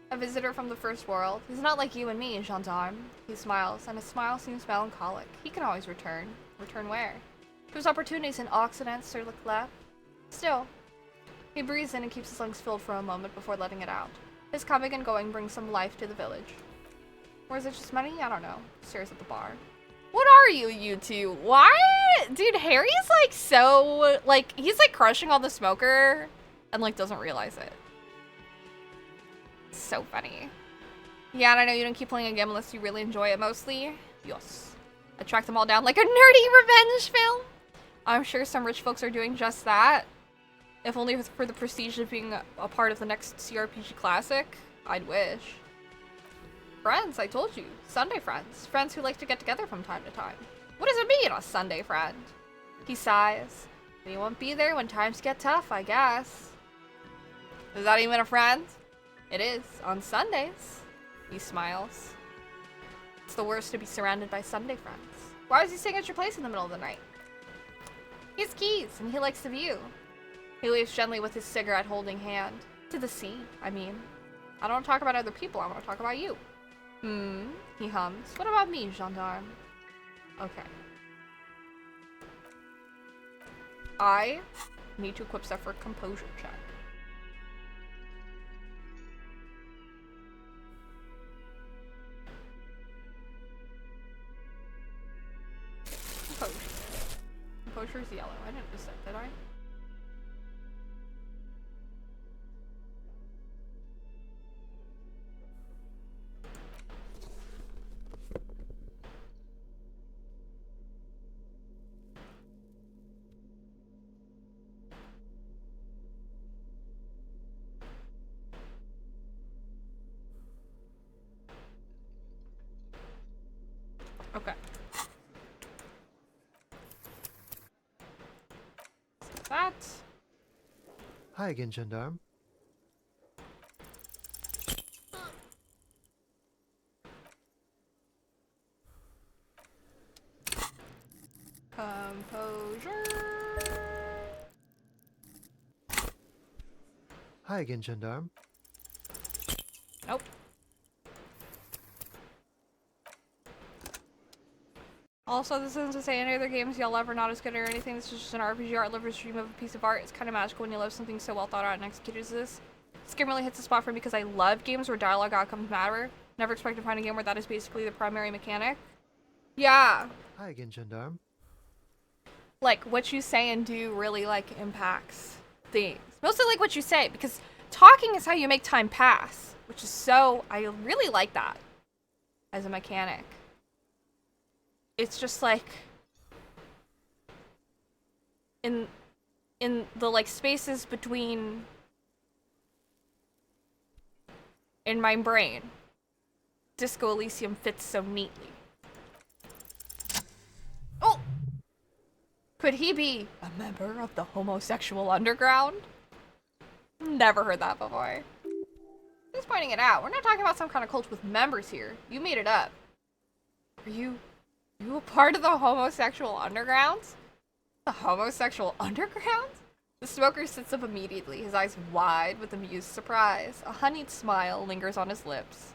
A visitor from the first world. He's not like you and me, gendarme. He smiles, and his smile seems melancholic. He can always return. Return where? To his opportunities in Occident, Sur le Clef. Still, he breathes in and keeps his lungs filled for a moment before letting it out. His coming and going brings some life to the village. Or is it just money? I don't know. Stares at the bar. What are you two? Why? Dude, Harry's like so, like, he's like crushing on the smoker and like doesn't realize it. So funny. Yeah, and I know you don't keep playing a game unless you really enjoy it mostly. Yes. I track them all down like a nerdy revenge film. I'm sure some rich folks are doing just that. If only for the prestige of being a part of the next CRPG classic. I'd wish. Friends, I told you. Sunday friends. Friends who like to get together from time to time. What does it mean, a Sunday friend? He sighs. He won't be there when times get tough, I guess. Is that even a friend? It is, on Sundays. He smiles. It's the worst to be surrounded by Sunday friends. Why was he staying at your place in the middle of the night? He has keys, and he likes the view. He leaves gently with his cigarette holding hand. To the sea, I mean. I don't want to talk about other people, I want to talk about you. He hums. What about me, gendarme? Okay. I need to equip Steph for a composure check. Composure. Composure is yellow. I didn't just say, did I? Okay. That. Hi again, gendarme. Composure. Hi again, gendarme. Nope. Also, this isn't to say any other games y'all love are not as good or anything. This is just an RPG art lover's dream of a piece of art. It's kind of magical when you love something so well thought out and executed as this. This game really hits the spot for me because I love games where dialogue outcomes matter. Never expect to find a game where that is basically the primary mechanic. Yeah. Hi again, Gendarme. Like, what you say and do really, like, impacts things. Mostly, like, what you say, because talking is how you make time pass, which is so... I really like that as a mechanic. It's just, like... In the, like, spaces between... in my brain, Disco Elysium fits so neatly. Oh! Could he be a member of the homosexual underground? Never heard that before. Just pointing it out. We're not talking about some kind of cult with members here. You made it up. Are you a part of the homosexual underground? The homosexual underground? The smoker sits up immediately, his eyes wide with amused surprise. A honeyed smile lingers on his lips.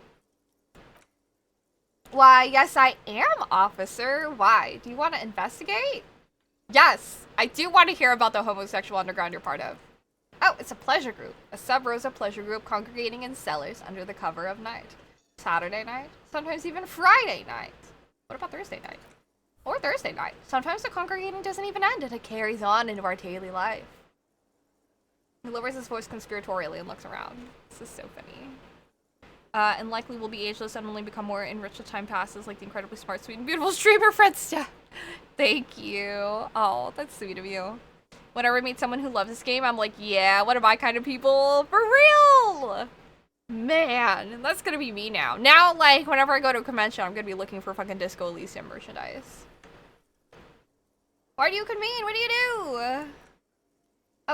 Why, yes I am, officer. Why? Do you want to investigate? Yes, I do want to hear about the homosexual underground you're part of. Oh, it's a pleasure group. A sub-rosa pleasure group congregating in cellars under the cover of night. Saturday night, sometimes even Friday night. What about Thursday night? Or Thursday night. Sometimes the congregating doesn't even end and it carries on into our daily life. He lowers his voice conspiratorially and looks around. This is so funny. And likely will be ageless and only become more enriched as time passes, like the incredibly smart, sweet, and beautiful streamer friend Steph. Thank you. Oh, that's sweet of you. Whenever I meet someone who loves this game, I'm like, yeah, one of my kind of people. For real! Man, that's gonna be me now. Now, like, whenever I go to a convention, I'm gonna be looking for fucking Disco Elysium merchandise. Why do you convene? What do you do?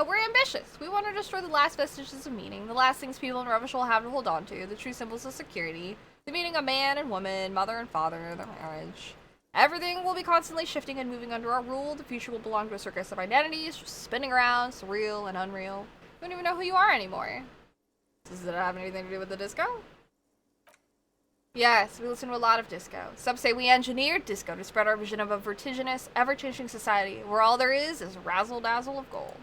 We're ambitious. We want to destroy the last vestiges of meaning, the last things people in rubbish will have to hold on to, the true symbols of security, the meaning of man and woman, mother and father, their marriage. Everything will be constantly shifting and moving under our rule. The future will belong to a circus of identities, just spinning around, surreal and unreal. You don't even know who you are anymore. Does it have anything to do with the disco? Yes, we listen to a lot of disco. Some say we engineered disco to spread our vision of a vertiginous, ever-changing society, where all there is razzle-dazzle of gold.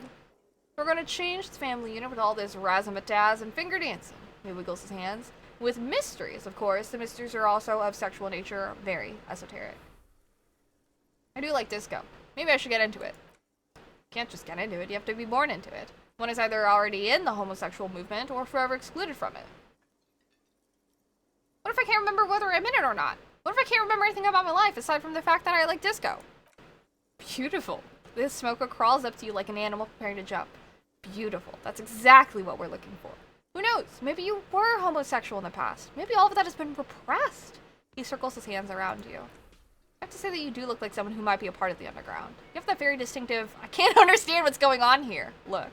We're going to change the family unit with all this razzmatazz and finger dancing. He wiggles his hands. With mysteries, of course. The mysteries are also of sexual nature, very esoteric. I do like disco. Maybe I should get into it. You can't just get into it, you have to be born into it. One is either already in the homosexual movement or forever excluded from it. What if I can't remember whether I'm in it or not? What if I can't remember anything about my life aside from the fact that I like disco? Beautiful. This smoker crawls up to you like an animal preparing to jump. Beautiful. That's exactly what we're looking for. Who knows? Maybe you were homosexual in the past. Maybe all of that has been repressed. He circles his hands around you. I have to say that you do look like someone who might be a part of the underground. You have that very distinctive, I can't understand what's going on here look.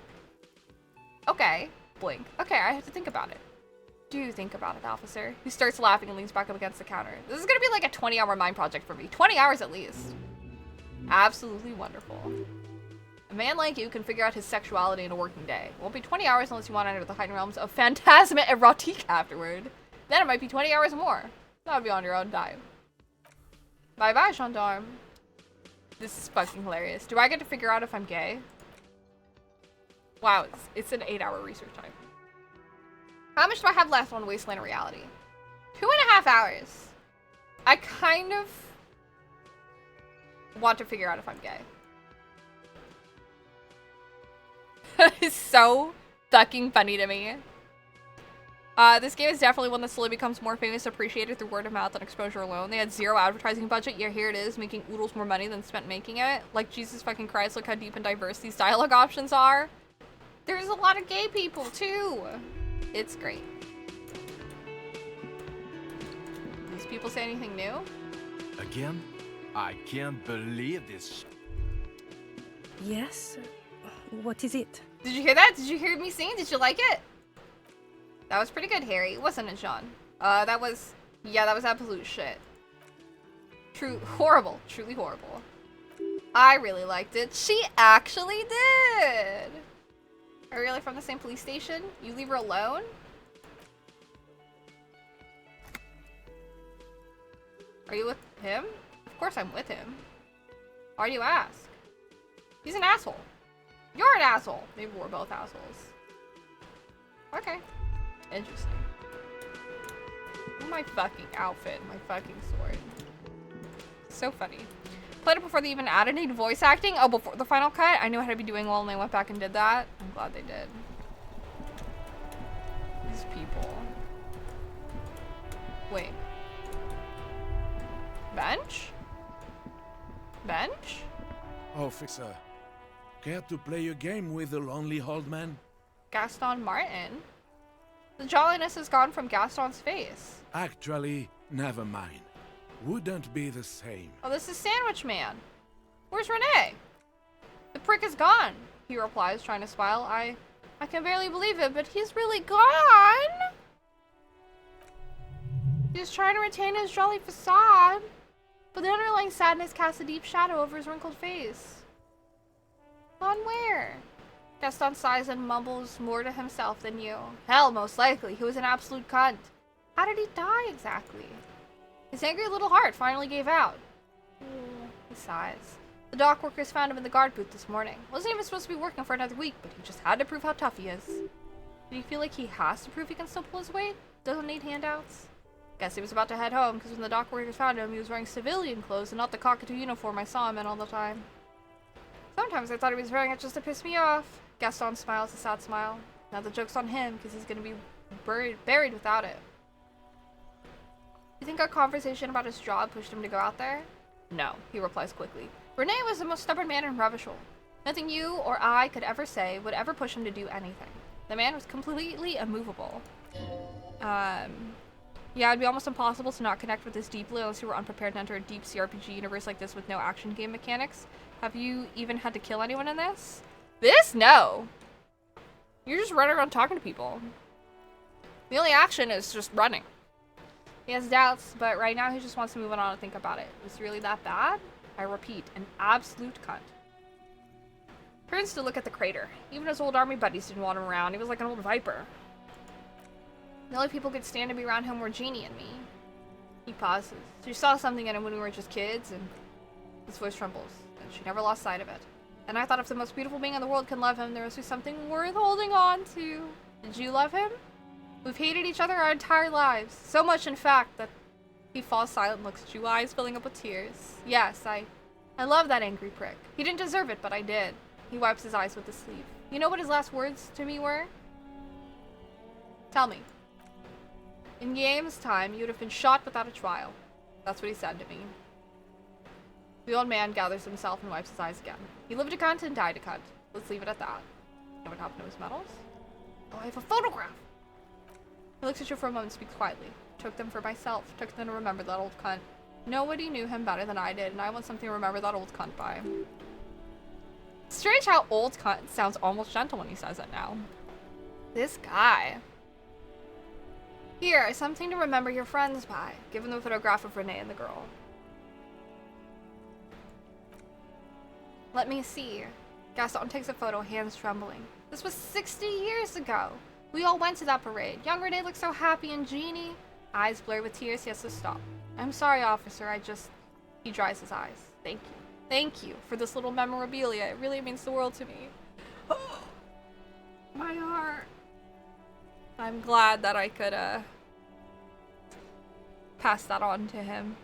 Okay. Blink. Okay, I have to think about it. Do think about it, officer. He starts laughing and leans back up against the counter. This is gonna be like a 20-hour mind project for me. 20 hours at least. Absolutely wonderful. A man like you can figure out his sexuality in a working day. It won't be 20 hours unless you want to enter the heightened realms of phantasma erotique afterward. Then it might be 20 hours more. That would be on your own time. Bye-bye, gendarme. This is fucking hilarious. Do I get to figure out if I'm gay? Wow, it's an 8-hour research time. How much do I have left on Wasteland of Reality? 2.5 hours. I kind of want to figure out if I'm gay. That is so fucking funny to me. This game is definitely one that slowly becomes more famous, appreciated through word of mouth and exposure alone. They had zero advertising budget, yet here it is, making oodles more money than spent making it. Like, Jesus fucking Christ, look how deep and diverse these dialogue options are. There's a lot of gay people, too. It's great. These people say anything new? Again? I can't believe this. Yes? What is it? Did you hear that? Did you hear me sing? Did you like it? That was pretty good, Harry. Wasn't it, Sean? That was absolute shit. Horrible. Truly horrible. I really liked it. She actually did! Are you really from the same police station? You leave her alone? Are you with him? Of course I'm with him. Why do you ask? He's an asshole. You're an asshole. Maybe we're both assholes. Okay. Interesting. My fucking outfit, my fucking sword. So funny. Played it before they even added any voice acting. Oh, before the final cut? I knew I had to be doing well and they went back and did that. I'm glad they did. These people. Wait. Bench? Bench? Officer, care to play a game with the lonely old man? Gaston Martin? The jolliness has gone from Gaston's face. Actually, never mind. Wouldn't be the same. Oh, this is Sandwich Man. Where's Renee? The prick is gone, he replies, trying to smile. I can barely believe it, but he's really gone. He's trying to retain his jolly facade, but the underlying sadness casts a deep shadow over his wrinkled face. Gone where? Gaston sighs and mumbles more to himself than you. Hell, most likely. He was an absolute cunt. How did he die exactly? His angry little heart finally gave out. He sighs. The dock workers found him in the guard booth this morning. Wasn't even supposed to be working for another week, but he just had to prove how tough he is. Did he feel like he has to prove he can still pull his weight? Doesn't need handouts? Guess he was about to head home, because when the dock workers found him, he was wearing civilian clothes and not the cockatoo uniform I saw him in all the time. Sometimes I thought he was wearing it just to piss me off. Gaston smiles a sad smile. Now the joke's on him, because he's going to be buried without it. You think our conversation about his job pushed him to go out there? No, he replies quickly. Renee was the most stubborn man in Revachol. Nothing you or I could ever say would ever push him to do anything. The man was completely immovable. Yeah, it'd be almost impossible to not connect with this deeply unless you were unprepared to enter a deep CRPG universe like this with no action game mechanics. Have you even had to kill anyone in this? This? No. You're just running around talking to people. The only action is just running. He has doubts, but right now he just wants to move on and think about it. Was it really that bad? I repeat, an absolute cunt. Turns to look at the crater. Even his old army buddies didn't want him around. He was like an old viper. The only people who could stand to be around him were Jeannie and me. He pauses. She saw something in him when we were just kids, and his voice trembles, and she never lost sight of it. And I thought if the most beautiful being in the world can love him, there must be something worth holding on to. Did you love him? We've hated each other our entire lives. So much, in fact, that he falls silent and looks at you, eyes filling up with tears. Yes, I love that angry prick. He didn't deserve it, but I did. He wipes his eyes with his sleeve. You know what his last words to me were? Tell me. In Guillaume's time, you'd have been shot without a trial. That's what he said to me. The old man gathers himself and wipes his eyes again. He lived a cunt and died a cunt. Let's leave it at that. You know what happened to his medals? Oh, I have a photograph! He looks at you for a moment and speaks quietly. Took them for myself. Took them to remember that old cunt. Nobody knew him better than I did, and I want something to remember that old cunt by. Strange how old cunt sounds almost gentle when he says it now. This guy. Here, something to remember your friends by. Give him the photograph of Renee and the girl. Let me see. Gaston takes a photo, hands trembling. This was 60 years ago. We all went to that parade. Young Renee looked so happy, and Jeannie, eyes blurred with tears, he has to stop. I'm sorry, officer, he dries his eyes. Thank you. Thank you for this little memorabilia. It really means the world to me. My heart. I'm glad that I could, pass that on to him.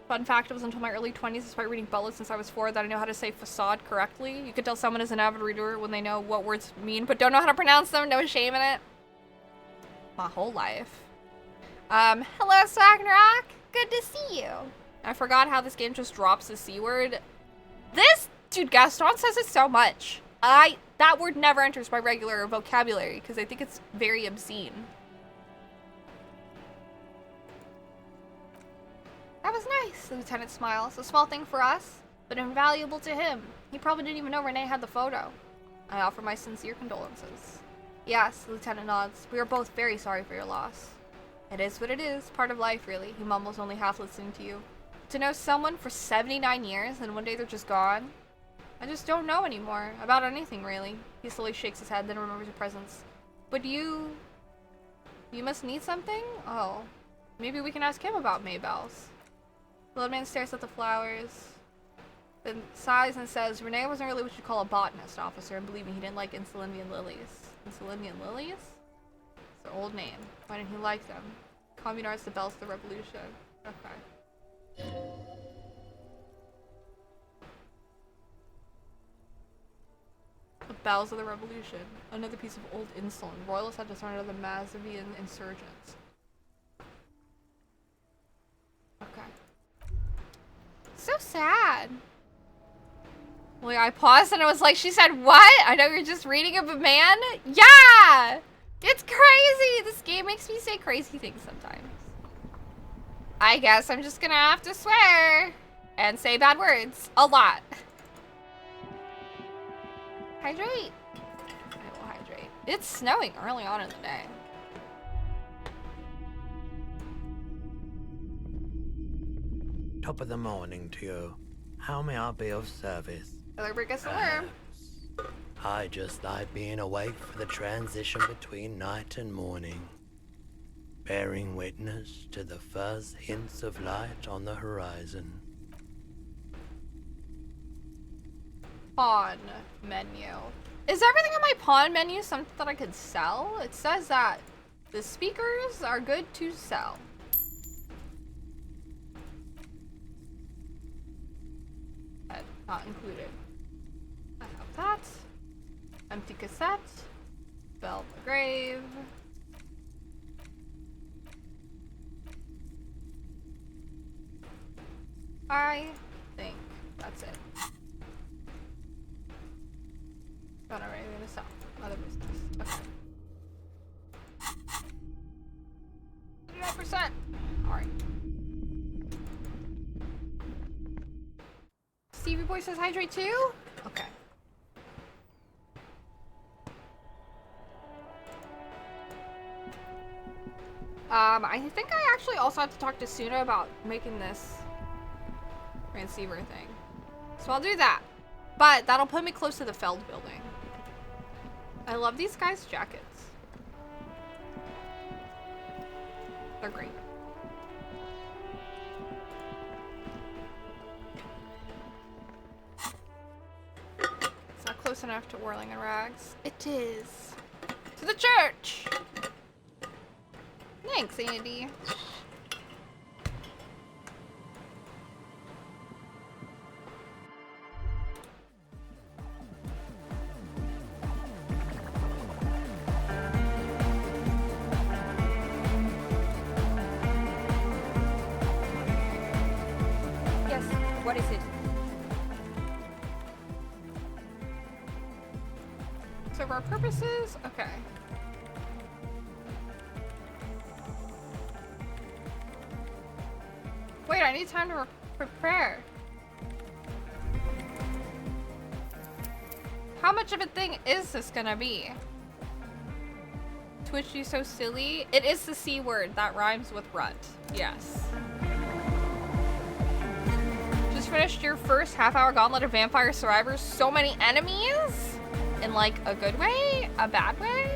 Fun fact, it was until my early 20s, despite reading bullets since I was 4, that I know how to say facade correctly. You could tell someone is an avid reader when they know what words mean, but don't know how to pronounce them. No shame in it. My whole life. Hello, Swagnarok. Good to see you. I forgot how this game just drops the C word. Dude, Gaston says it so much. That word never enters my regular vocabulary because I think it's very obscene. That was nice, the lieutenant smiles. A small thing for us, but invaluable to him. He probably didn't even know Renee had the photo. I offer my sincere condolences. Yes, the lieutenant nods. We are both very sorry for your loss. It is what it is, part of life, really. He mumbles, only half listening to you. To know someone for 79 years and one day they're just gone? I just don't know anymore. About anything, really. He slowly shakes his head, then remembers your presence. But you You must need something? Oh. Maybe we can ask him about Maybells. The little man stares at the flowers, then sighs and says, Renee wasn't really what you'd call a botanist, officer, and believe me, he didn't like Insulindian lilies. Insulindian lilies? It's their old name. Why didn't he like them? Communards, the bells of the revolution. Okay. The bells of the revolution. Another piece of old insulin. Royalists had to surrender to the Mazavian insurgents. Okay. So sad. Well, I paused and I was like, she said what? I know you're just reading of a man? Yeah! It's crazy! This game makes me say crazy things sometimes. I guess I'm just gonna have to swear and say bad words a lot. Hydrate. I will hydrate. It's snowing early on in the day. Top of the morning to you. How may I be of service? Celebrate gets the worm. I just like being awake for the transition between night and morning, bearing witness to the first hints of light on the horizon. Pawn menu. Is everything on my pawn menu something that I could sell? It says that the speakers are good to sell. Not included. I have that. Empty cassette. Bell of the grave. I think that's it. Don't have anything to sell. Other business. Okay. 39%. Alright. Stevie Boy says hydrate too? Okay. I think I actually also have to talk to Suna about making this transceiver thing. So I'll do that. But that'll put me close to the Feld building. I love these guys' jackets. They're great. It's not close enough to whirling in rags. It is. To the church! Thanks, Andy. Yes, what is it? So for our purposes, okay. Wait, I need time to prepare. How much of a thing is this gonna be? Twitch, you so silly. It is the C word that rhymes with rut. Yes. Just finished your first half-hour gauntlet of Vampire Survivors. So many enemies? In like a good way? A bad way?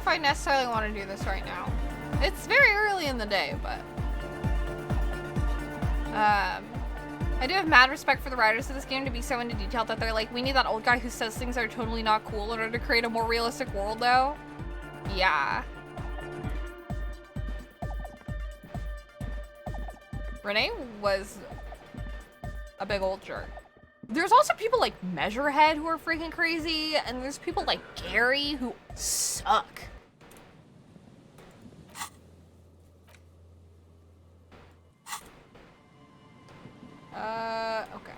I necessarily want to do this right now. It's very early in the day, but I do have mad respect for the writers of this game to be so into detail that they're like, we need that old guy who says things are totally not cool in order to create a more realistic world, though. Yeah. Renee was a big old jerk. There's also people like Measurehead who are freaking crazy, and there's people like Gary who suck. Okay.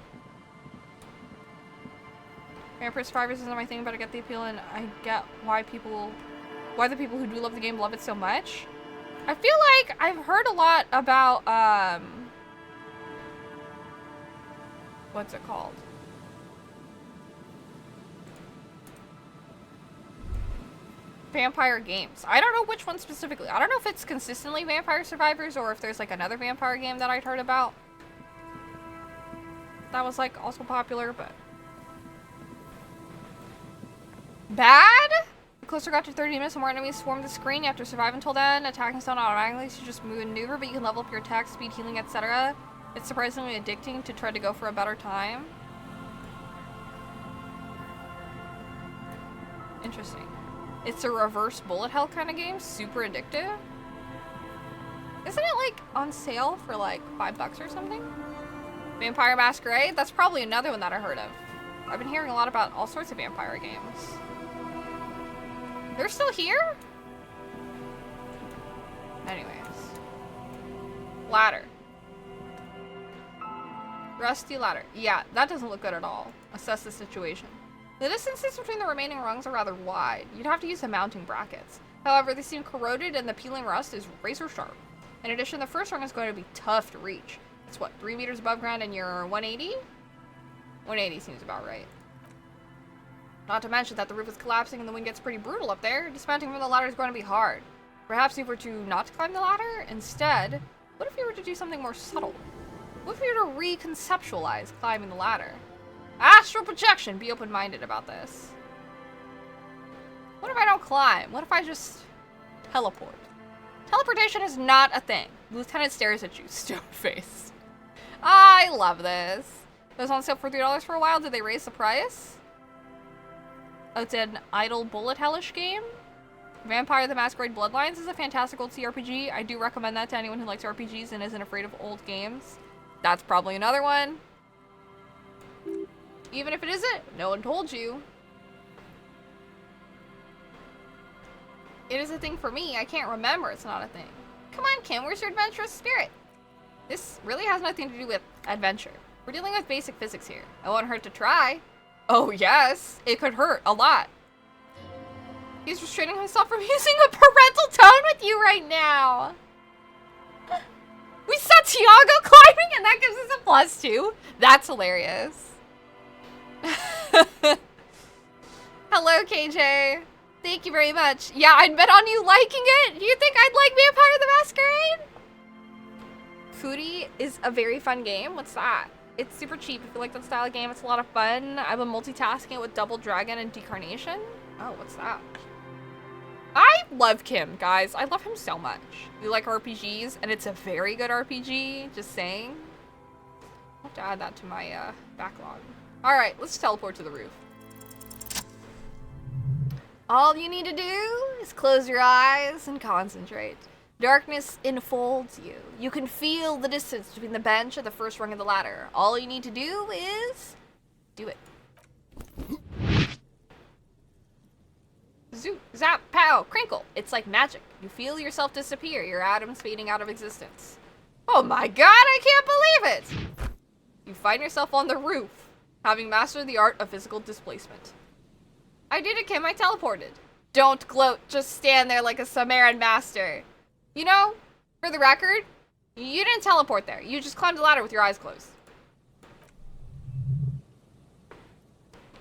Vampire Survivors isn't my thing, but I get the appeal, and I get why the people who do love the game love it so much. I feel like I've heard a lot about, what's it called? Vampire games. I don't know which one specifically. I don't know if it's consistently Vampire Survivors or if there's like another vampire game that I'd heard about that was like also popular, but bad? The closer got to 30 minutes, the more enemies swarm the screen. You have to survive until then. Attacking stone automatically, so you just move and maneuver, but you can level up your attack, speed, healing, etc. It's surprisingly addicting to try to go for a better time. Interesting. It's a reverse bullet hell kind of game. Super addictive. Isn't it like on sale for like $5 or something? Vampire Masquerade? That's probably another one that I heard of. I've been hearing a lot about all sorts of vampire games. They're still here? Anyways. Ladder. Rusty ladder. Yeah, that doesn't look good at all. Assess the situation. The distances between the remaining rungs are rather wide. You'd have to use the mounting brackets. However, they seem corroded and the peeling rust is razor sharp. In addition, the first rung is going to be tough to reach. It's what, 3 meters above ground and you're 180? 180 seems about right. Not to mention that the roof is collapsing and the wind gets pretty brutal up there. Dismounting from the ladder is going to be hard. Perhaps if you were to not climb the ladder, instead, what if you were to do something more subtle? What if you were to reconceptualize climbing the ladder? Astral projection! Be open-minded about this. What if I don't climb? What if I just teleport? Teleportation is not a thing. Lieutenant stares at you, stone face. I love this. It was on sale for $3 for a while. Did they raise the price? Oh, it's an idle bullet hellish game? Vampire the Masquerade Bloodlines is a fantastic old CRPG. I do recommend that to anyone who likes RPGs and isn't afraid of old games. That's probably another one. Even if it isn't, no one told you. It is a thing for me. I can't remember it's not a thing. Come on, Kim, where's your adventurous spirit? This really has nothing to do with adventure. We're dealing with basic physics here. It won't hurt to try. Oh yes, it could hurt a lot. He's restraining himself from using a parental tone with you right now. We saw Tiago climbing and that gives us a +2. That's hilarious. Hello, KJ. Thank you very much. Yeah, I'd bet on you liking it. Do you think I'd like Vampire the Masquerade? Foodie is a very fun game. What's that? It's super cheap. If you like that style of game, it's a lot of fun. I've been multitasking it with Double Dragon and Decarnation. Oh, what's that? I love Kim, guys. I love him so much. You like RPGs, and it's a very good RPG. Just saying. I'll have to add that to my backlog. Alright, let's teleport to the roof. All you need to do is close your eyes and concentrate. Darkness enfolds you. You can feel the distance between the bench and the first rung of the ladder. All you need to do is do it. Zoop, zap, pow, crinkle. It's like magic. You feel yourself disappear, your atoms fading out of existence. Oh my god, I can't believe it! You find yourself on the roof, having mastered the art of physical displacement. I did it, Kim, I teleported. Don't gloat, just stand there like a Sumerian master. You know, for the record, you didn't teleport there. You just climbed the ladder with your eyes closed.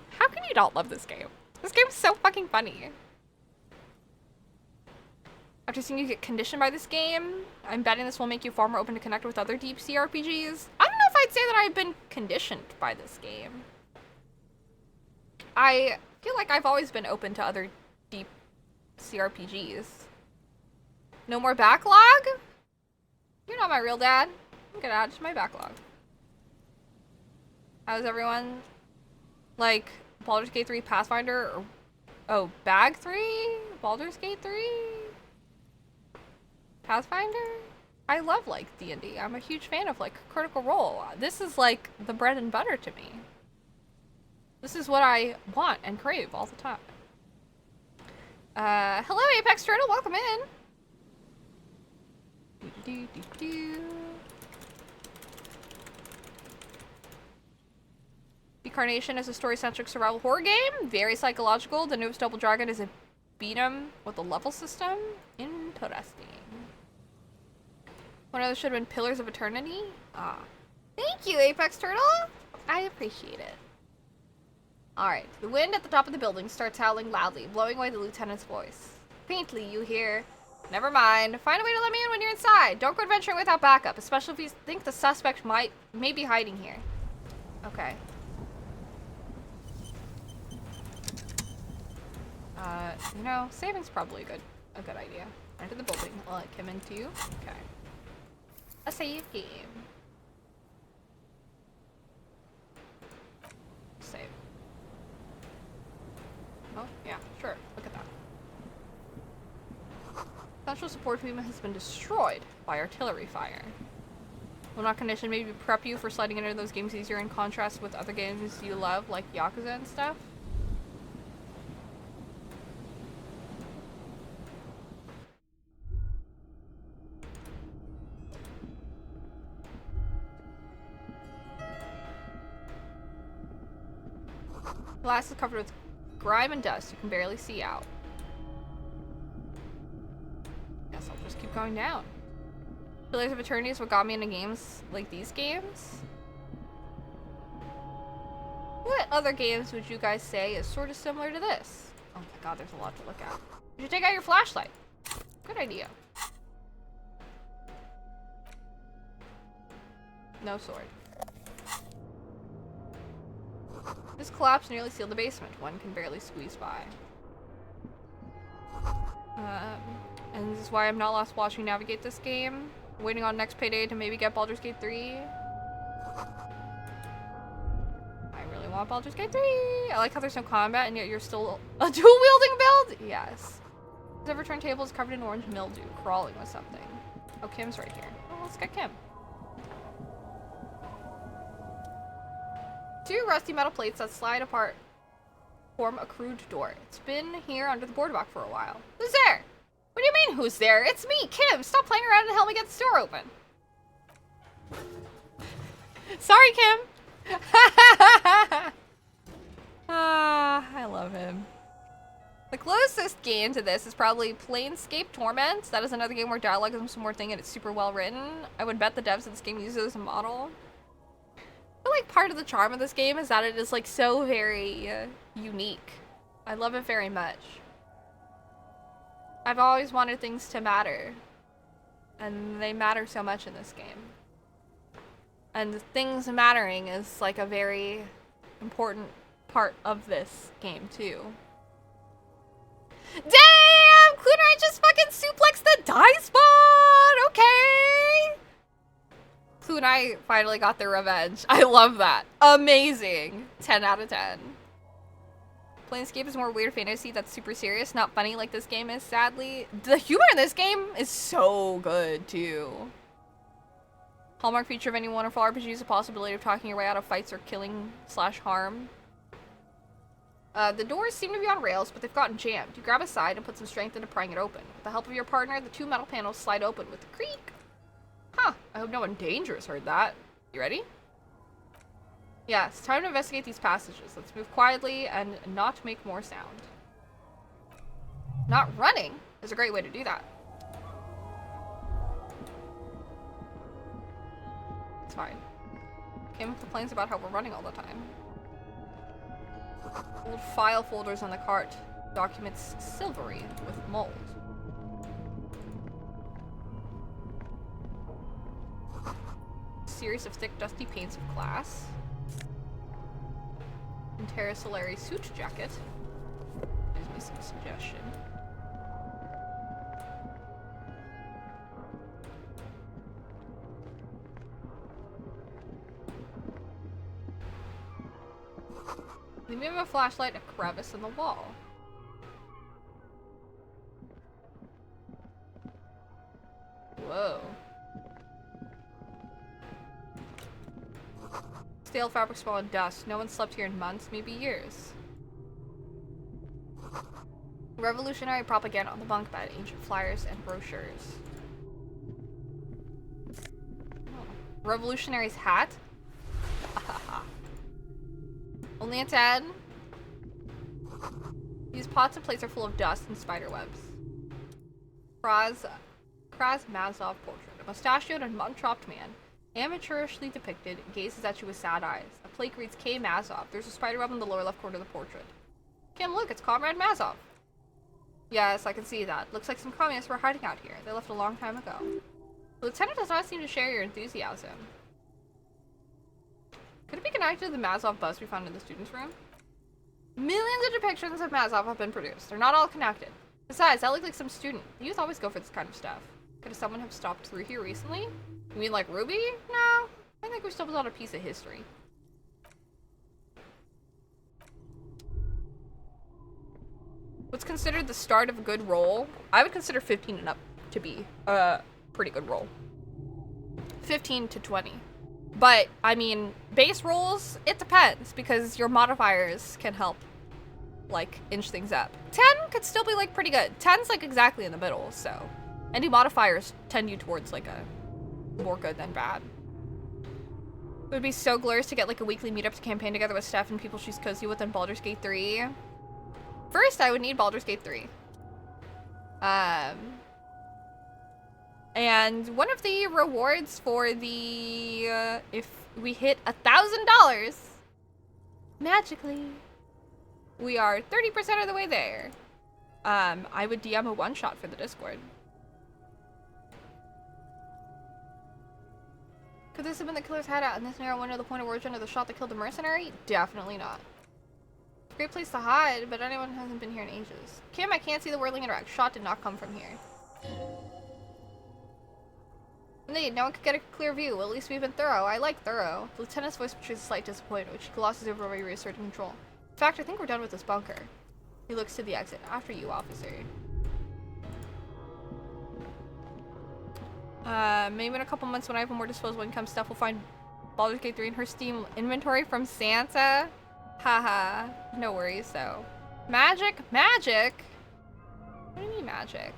How can you not love this game? This game's so fucking funny. After seeing you get conditioned by this game, I'm betting this will make you far more open to connect with other deep sea RPGs. I don't know if I'd say that I've been conditioned by this game. I feel like I've always been open to other deep CRPGs. No more backlog? You're not my real dad. I'm gonna add it to my backlog. How's everyone? Like, Baldur's Gate 3 Pathfinder? Or, oh, Bag 3? Baldur's Gate 3? Pathfinder? I love, like, D&D. I'm a huge fan of, like, Critical Role. This is, like, the bread and butter to me. This is what I want and crave all the time. Hello Apex Turtle, welcome in. Incarnation is a story-centric survival horror game. Very psychological. The newest Double Dragon is a beat 'em with a level system. Interesting. One of those should have been Pillars of Eternity. Ah. Thank you, Apex Turtle! I appreciate it. Alright, the wind at the top of the building starts howling loudly, blowing away the lieutenant's voice. Faintly, you hear, "Never mind. Find a way to let me in when you're inside. Don't go adventuring without backup, especially if you think the suspect may be hiding here." Okay. You know, saving's probably a good idea. Enter the building. I'll let Kim in too. Okay. A save game. Save. Oh, yeah, sure. Look at that. Central support beam has been destroyed by artillery fire. Will not condition maybe prep you for sliding into those games easier in contrast with other games you love, like Yakuza and stuff? Glass is covered with grime and dust. You can barely see out. Guess I'll just keep going down. Pillars of Eternity is what got me into games like these games. What other games would you guys say is sort of similar to this? Oh my god, there's a lot to look at. You should take out your flashlight. Good idea. No sword. This collapse nearly sealed the basement. One can barely squeeze by. And this is why I'm not lost watching navigate this game. Waiting on next payday to maybe get Baldur's Gate 3. I really want Baldur's Gate 3. I like how there's no combat and yet you're still a dual-wielding build? Yes. This overturned table is covered in orange mildew, crawling with something. Oh, Kim's right here. Oh, let's get Kim. 2 rusty metal plates that slide apart form a crude door. It's been here under the boardwalk for a while. Who's there? What do you mean, who's there? It's me, Kim! Stop playing around and help me get the door open. Sorry, Kim! I love him. The closest game to this is probably Planescape Torment. That is another game where dialogue is some more thing and it's super well written. I would bet the devs of this game use it as a model. I feel like part of the charm of this game is that it is like so very unique. I love it very much. I've always wanted things to matter. And they matter so much in this game. And the things mattering is like a very important part of this game too. Damn! Kunai just fucking suplexed the die spot! Okay! Kunai finally got their revenge. I love that. Amazing. 10 out of 10. Planescape is more weird fantasy that's super serious, not funny like this game is, sadly. The humor in this game is so good, too. Hallmark feature of any wonderful RPG is the possibility of talking your way out of fights or killing / harm. The doors seem to be on rails, but they've gotten jammed. You grab a side and put some strength into prying it open. With the help of your partner, the 2 metal panels slide open with a creak. Huh, I hope no one dangerous heard that. You ready? Yeah, it's time to investigate these passages. Let's move quietly and not make more sound. Not running is a great way to do that. It's fine. Kim complains about how we're running all the time. Old file folders on the cart. Documents silvery with mold. Series of thick, dusty paints of glass. Interstellary suit jacket. Gives me some suggestion. Then we have a flashlight, a crevice in the wall. Whoa. Stale fabric small and dust. No one slept here in months, maybe years. Revolutionary propaganda on the bunk bed. Ancient flyers and brochures. Revolutionary's hat? Only a 10. These pots and plates are full of dust and spider webs. Kraz Mazov portrait. A mustachioed and mutton-chopped man, amateurishly depicted, gazes at you with sad eyes. A plate reads K. Mazov. There's a spider web in the lower left corner of the portrait. Kim, look, it's Comrade Mazov. Yes, I can see that. Looks like some communists were hiding out here. They left a long time ago. The lieutenant does not seem to share your enthusiasm. Could it be connected to the Mazov bust we found in the students' room? Millions of depictions of Mazov have been produced. They're not all connected. Besides, that looked like some student. The youth always go for this kind of stuff. Could someone have stopped through here recently? You mean like Ruby? No. I think we stumbled on a piece of history. What's considered the start of a good roll? I would consider 15 and up to be a pretty good roll. 15 to 20. But, I mean, base rolls, it depends, because your modifiers can help, like, inch things up. 10 could still be, like, pretty good. 10's, like, exactly in the middle, so. Any modifiers tend you towards, like, a more good than bad. It would be so glorious to get, like, a weekly meetup to campaign together with Steph and people she's cozy with in Baldur's Gate 3. First, I would need Baldur's Gate 3. And one of the rewards for the, if we hit $1,000, magically, we are 30% of the way there. I would DM a one-shot for the Discord. Could this have been the killer's hideout in this narrow window the point of origin of the shot that killed the mercenary? Definitely not. Great place to hide, but anyone hasn't been here in ages. Kim, I can't see the whirling interact. Shot did not come from here. Indeed, no one could get a clear view. Well, at least we've been thorough. I like thorough. The lieutenant's voice betrays a slight disappointment, which glosses over while he reasserted control. In fact, I think we're done with this bunker. He looks to the exit. After you, officer. Maybe in a couple months when I have more disposable income, Steph will find Baldur's Gate 3 in her Steam inventory from Santa. Haha. No worries, though. Magic? Magic? What do you mean magic?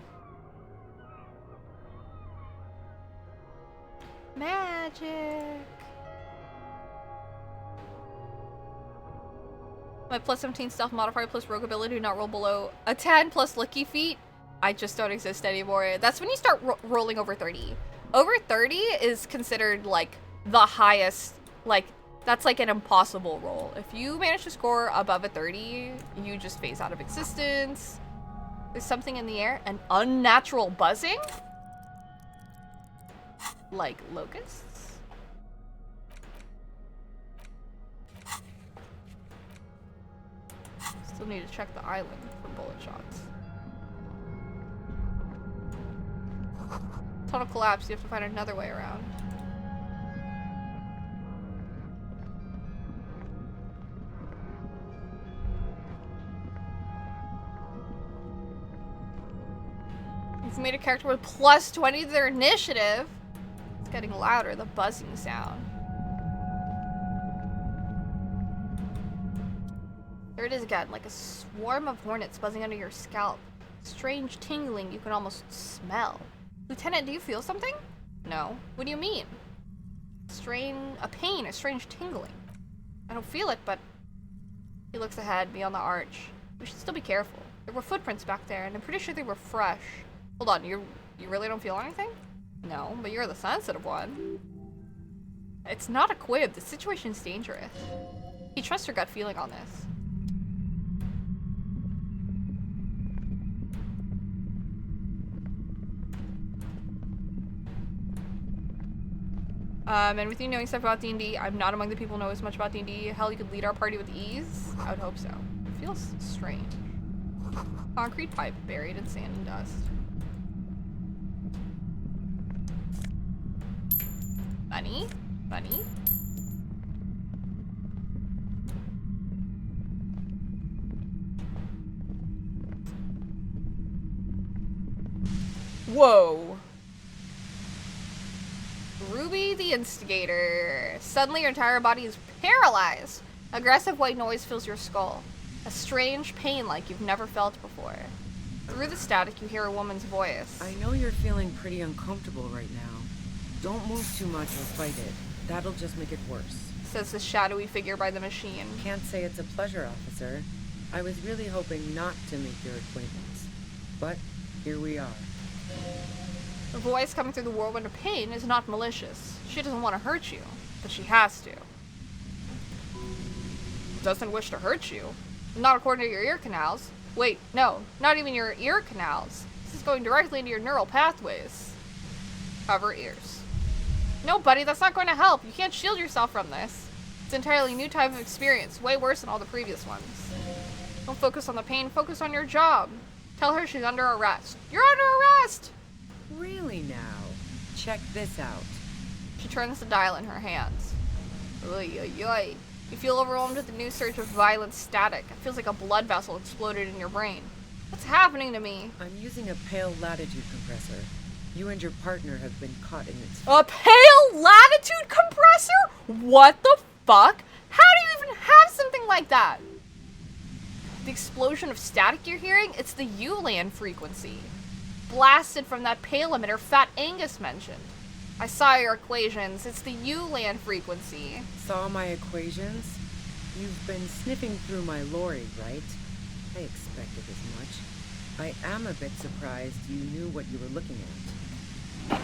Magic. My plus 17 stealth modifier plus rogue ability do not roll below a 10 plus lucky feet. I just don't exist anymore. That's when you start rolling over 30. Over 30 is considered like the highest, like that's like an impossible roll. If you manage to score above a 30, you just phase out of existence. There's something in the air. An unnatural buzzing? Like locusts? Still need to check the island for bullet shots. Tunnel collapse, you have to find another way around. You've made a character with plus 20 to their initiative. It's getting louder, the buzzing sound. There it is again, like a swarm of hornets buzzing under your scalp. Strange tingling you can almost smell. Lieutenant, do you feel something? No. What do you mean? A pain, a strange tingling. I don't feel it, but... He looks ahead, beyond the arch. We should still be careful. There were footprints back there, and I'm pretty sure they were fresh. Hold on, you really don't feel anything? No, but you're the sensitive one. It's not a quib. The situation's dangerous. You trust your gut feeling on this. And with you knowing stuff about D&D, I'm not among the people who know as much about D&D. Hell, you could lead our party with ease. I would hope so. It feels strange. Concrete pipe buried in sand and dust. Bunny? Bunny? Whoa. Ruby the Instigator. Suddenly your entire body is Paralyzed. Aggressive white noise fills your skull. A strange pain like you've never felt before. Through the static, you hear a woman's voice. I know you're feeling pretty uncomfortable right now. Don't move too much or fight it. That'll just make it worse. Says the shadowy figure by the machine. Can't say it's a pleasure, officer. I was really hoping not to make your acquaintance. But here we are. The voice coming through the whirlwind of pain is not malicious. She doesn't want to hurt you, but she has to. Doesn't wish to hurt you. Not according to your ear canals. Wait, no, not even your ear canals. This is going directly into your neural pathways. Cover ears. No, buddy, that's not going to help. You can't shield yourself from this. It's an entirely new type of experience, way worse than all the previous ones. Don't focus on the pain, focus on your job. Tell her she's under arrest. You're under arrest! Really now? Check this out. She turns the dial in her hands. Oy, oy, oy. You feel overwhelmed with the new surge of violent static. It feels like a blood vessel exploded in your brain. What's happening to me? I'm using a pale latitude compressor. You and your partner have been caught in its... A pale latitude compressor? What the fuck? How do you even have something like that? The explosion of static you're hearing, it's the ULAN frequency. Blasted from that pale emitter Fat Angus mentioned. I saw your equations. It's the ULAN frequency. Saw my equations? You've been sniffing through my lorry, right? I expected as much. I am a bit surprised you knew what you were looking at.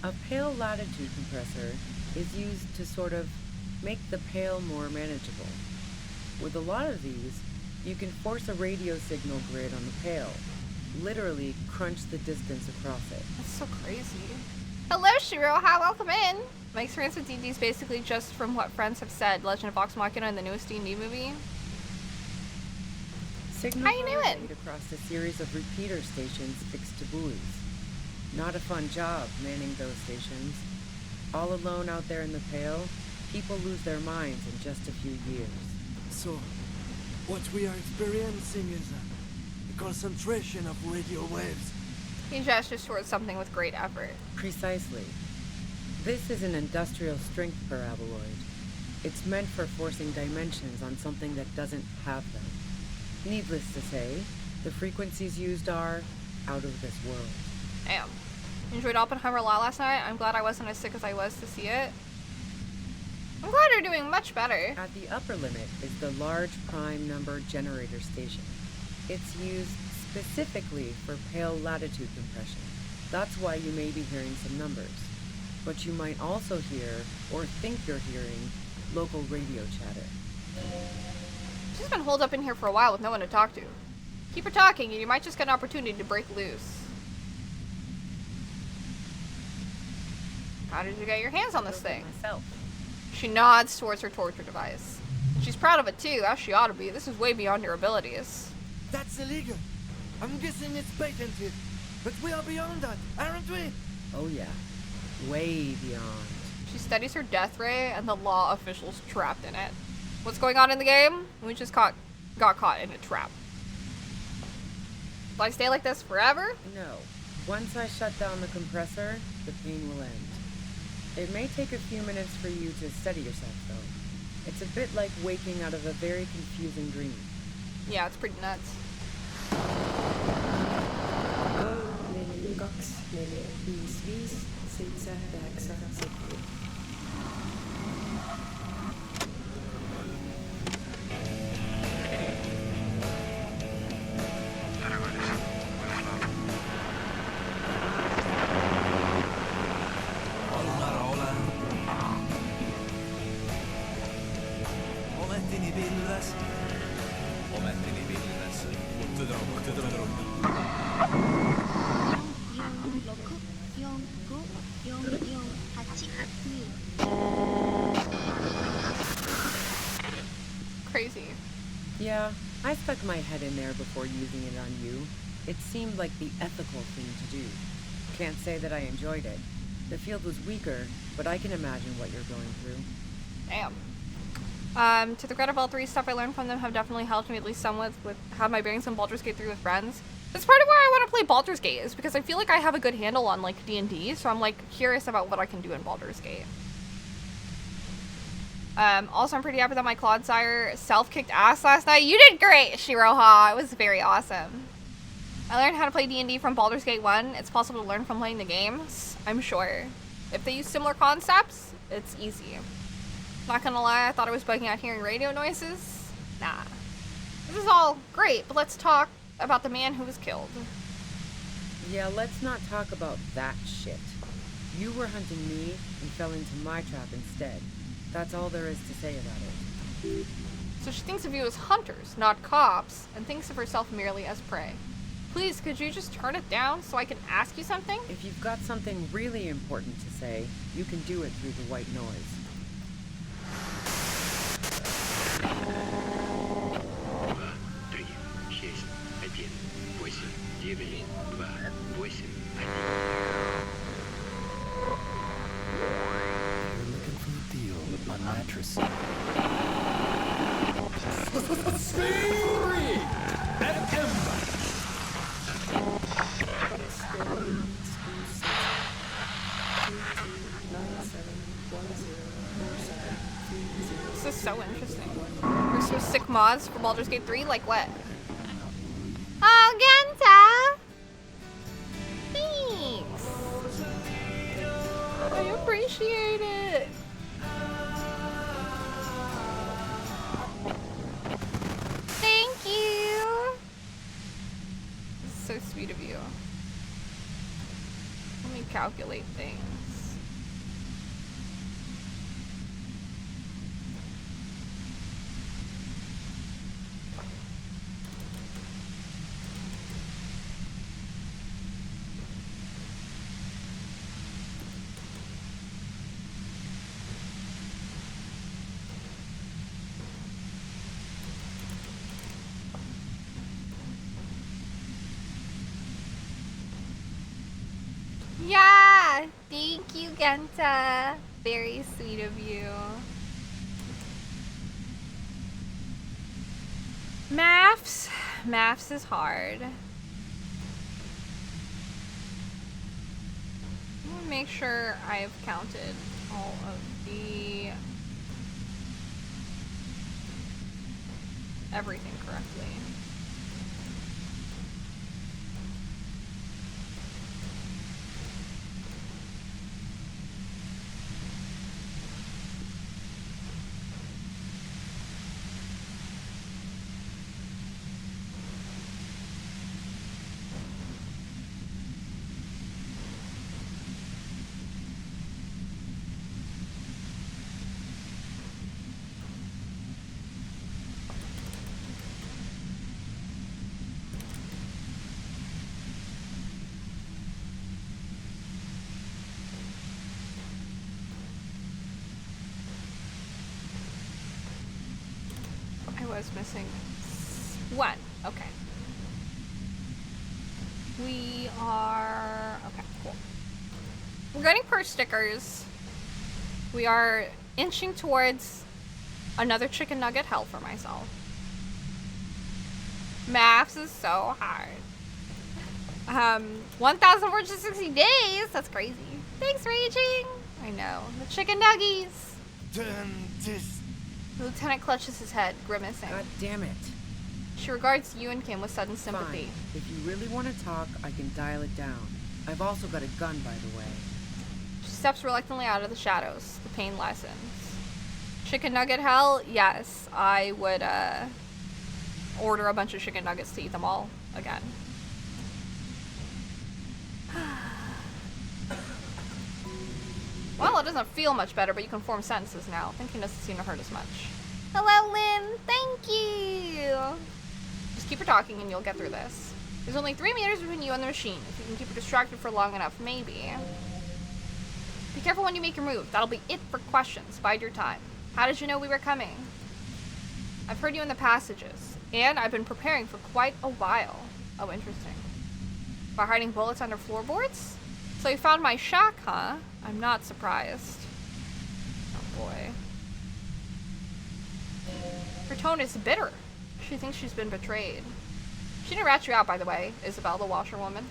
A pale latitude compressor is used to sort of make the pale more manageable. With a lot of these, you can force a radio signal grid on the pale. Literally crunch the distance across it. That's so crazy. Hello, Shiro. Hi, welcome in. My experience with D&D is basically just from what friends have said. Legend of Vox Machina and the newest D&D movie. Signals How you are doing? laid across a series of repeater stations fixed to buoys. Not a fun job manning those stations. All alone out there in the pale, people lose their minds in just a few years. So, what we are experiencing is a concentration of radio waves. He gestures towards something with great effort. Precisely. This is an industrial strength paraboloid. It's meant for forcing dimensions on something that doesn't have them. Needless to say, the frequencies used are out of this world. Damn. Enjoyed Oppenheimer a lot last night. I'm glad I wasn't as sick as I was to see it. I'm glad you're doing much better. At the upper limit is the large prime number generator station. It's used specifically for pale latitude compression. That's why you may be hearing some numbers. But you might also hear, or think you're hearing, local radio chatter. She's been holed up in here for a while with no one to talk to. Keep her talking and you might just get an opportunity to break loose. How did you get your hands on this thing? Myself. She nods towards her torture device. She's proud of it too, as she ought to be. This is way beyond her abilities. That's illegal. I'm guessing it's patented. But we are beyond that, aren't we? Oh yeah. Way beyond. She studies her death ray and the law officials trapped in it. What's going on in the game? We just got caught in a trap. Will I stay like this forever? No. Once I shut down the compressor, the pain will end. It may take a few minutes for you to steady yourself, though. It's a bit like waking out of a very confusing dream. Yeah, it's pretty nuts. Crazy. Yeah, I stuck my head in there before using it on you. It seemed like the ethical thing to do. Can't say that I enjoyed it. The field was weaker, but I can imagine what you're going through. Damn. To the credit of all three, stuff I learned from them have definitely helped me at least somewhat with have my bearings on Baldur's Gate 3 with friends. That's part of why I want to play Baldur's Gate, is because I feel like I have a good handle on like D&D, so I'm like curious about what I can do in Baldur's Gate. Also, I'm pretty happy that my Clodsire self-kicked ass last night. You did great, Shiroha. It was very awesome. I learned how to play D&D from Baldur's Gate 1. It's possible to learn from playing the games, I'm sure. If they use similar concepts, it's easy. Not gonna lie, I thought I was bugging out hearing radio noises. Nah. This is all great, but let's talk about the man who was killed. Yeah, let's not talk about that shit. You were hunting me and fell into my trap instead. That's all there is to say about it. So she thinks of you as hunters, not cops, and thinks of herself merely as prey. Please, could you just turn it down so I can ask you something? If you've got something really important to say, you can do it through the white noise. On mattress. This is so interesting. There's some sick mods for Baldur's Gate 3, like what? Oh, Genta! Thanks! I appreciate it! Thank you! This is so sweet of you. Let me calculate things. Yeah! Thank you, Genta. Very sweet of you. Maths. Maths is hard. I'm gonna make sure I've counted all of the everything correctly. I was missing one. Okay. We are... Okay, cool. We're getting purse stickers. We are inching towards another chicken nugget hell for myself. Maths is so hard. 1,460 days? That's crazy. Thanks, Raging. I know. The chicken nuggies. The lieutenant clutches his head, grimacing. God damn it. She regards you and Kim with sudden sympathy. Fine. If you really want to talk, I can dial it down. I've also got a gun, by the way. She steps reluctantly out of the shadows. The pain lessens. Chicken nugget hell? Yes. I would, order a bunch of chicken nuggets to eat them all again. Well, it doesn't feel much better, but you can form sentences now. Thinking doesn't seem to hurt as much. Hello, Lynn. Thank you. Just keep her talking and you'll get through this. There's only 3 meters between you and the machine. If you can keep her distracted for long enough, maybe. Be careful when you make your move. That'll be it for questions. Bide your time. How did you know we were coming? I've heard you in the passages, and I've been preparing for quite a while. Oh, interesting. By hiding bullets under floorboards? So you found my shack, huh? I'm not surprised. Oh boy. Her tone is bitter. She thinks she's been betrayed. She didn't rat you out, by the way, Isabel, the washerwoman.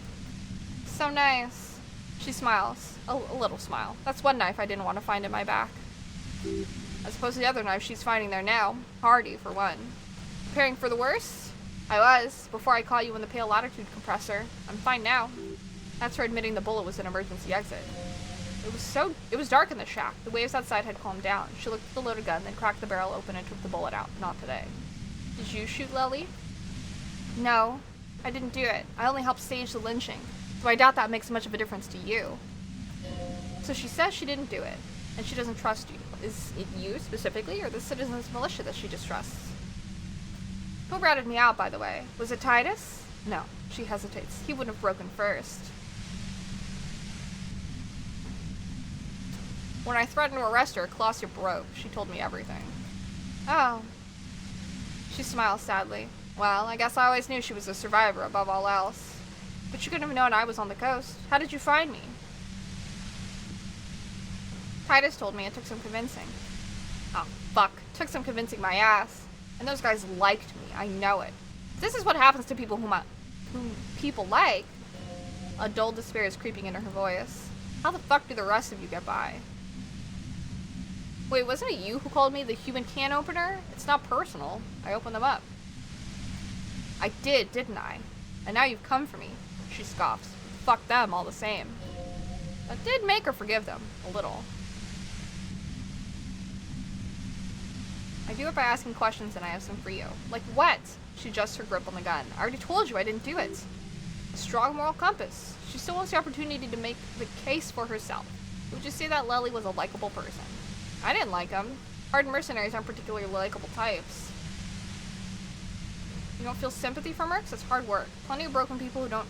So nice. She smiles. A little smile. That's one knife I didn't want to find in my back. As opposed to the other knife she's finding there now. Hardy, for one. Preparing for the worst? I was, before I caught you in the pale latitude compressor. I'm fine now. That's her admitting the bullet was an emergency exit. It was dark in the shack. The waves outside had calmed down. She looked at the loaded gun, then cracked the barrel open and took the bullet out. Not today. Did you shoot Lily? No, I didn't do it. I only helped stage the lynching. So I doubt that makes much of a difference to you. So she says she didn't do it, and she doesn't trust you. Is it you specifically, or the citizens' militia that she distrusts? Who ratted me out, by the way? Was it Titus? No, she hesitates. He wouldn't have broken first. When I threatened to arrest her, Colossia broke. She told me everything. Oh. She smiles sadly. Well, I guess I always knew she was a survivor above all else. But you couldn't have known I was on the coast. How did you find me? Titus told me it took some convincing. Oh, fuck. Took some convincing my ass. And those guys liked me. I know it. This is what happens to people whom people like. A dull despair is creeping into her voice. How the fuck do the rest of you get by? Wait, wasn't it you who called me the human can opener? It's not personal. I opened them up. I did, didn't I? And now you've come for me. She scoffs. Fuck them all the same. That did make her forgive them. A little. I do it by asking questions and I have some for you. Like what? She adjusts her grip on the gun. I already told you I didn't do it. A strong moral compass. She still wants the opportunity to make the case for herself. Would you say that Lely was a likable person? I didn't like him. Hardened mercenaries aren't particularly likable types. You don't feel sympathy from her? 'Cause it's hard work. Plenty of broken people who don't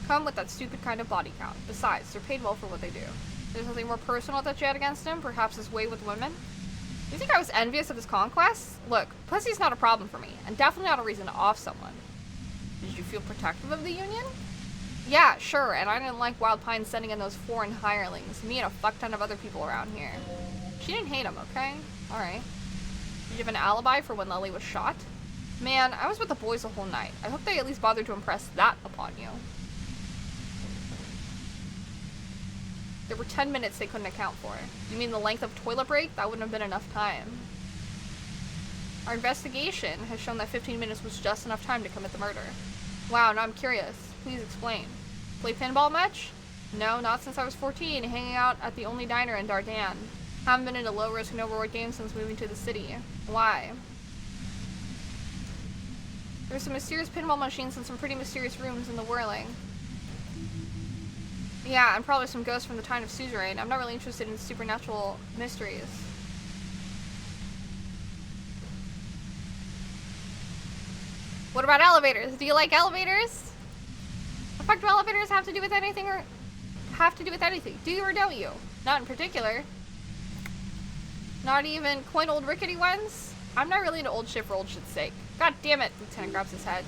come with that stupid kind of body count. Besides, they're paid well for what they do. There's something more personal that you had against him? Perhaps his way with women? You think I was envious of his conquests? Look, pussy's not a problem for me, and definitely not a reason to off someone. Did you feel protective of the Union? Yeah, sure, and I didn't like Wild Pine sending in those foreign hirelings. Me and a fuck ton of other people around here. She didn't hate him, okay? Alright. Did you have an alibi for when Lily was shot? Man, I was with the boys the whole night. I hope they at least bothered to impress that upon you. There were 10 minutes they couldn't account for. You mean the length of toilet break? That wouldn't have been enough time. Our investigation has shown that 15 minutes was just enough time to commit the murder. Wow, now I'm curious. Please explain. Play pinball much? No, not since I was 14, hanging out at the only diner in Dardan. Haven't been into low-risk, no-reward games since moving to the city. Why? There's some mysterious pinball machines and some pretty mysterious rooms in the whirling. Yeah, and probably some ghosts from the time of suzerain. I'm not really interested in supernatural mysteries. What about elevators? Do you like elevators? What the fuck do elevators have to do with anything or have to do with anything? Do you or don't you? Not in particular. Not even quaint old rickety ones? I'm not really into old shit for old shit's sake. God damn it, Lieutenant grabs his head.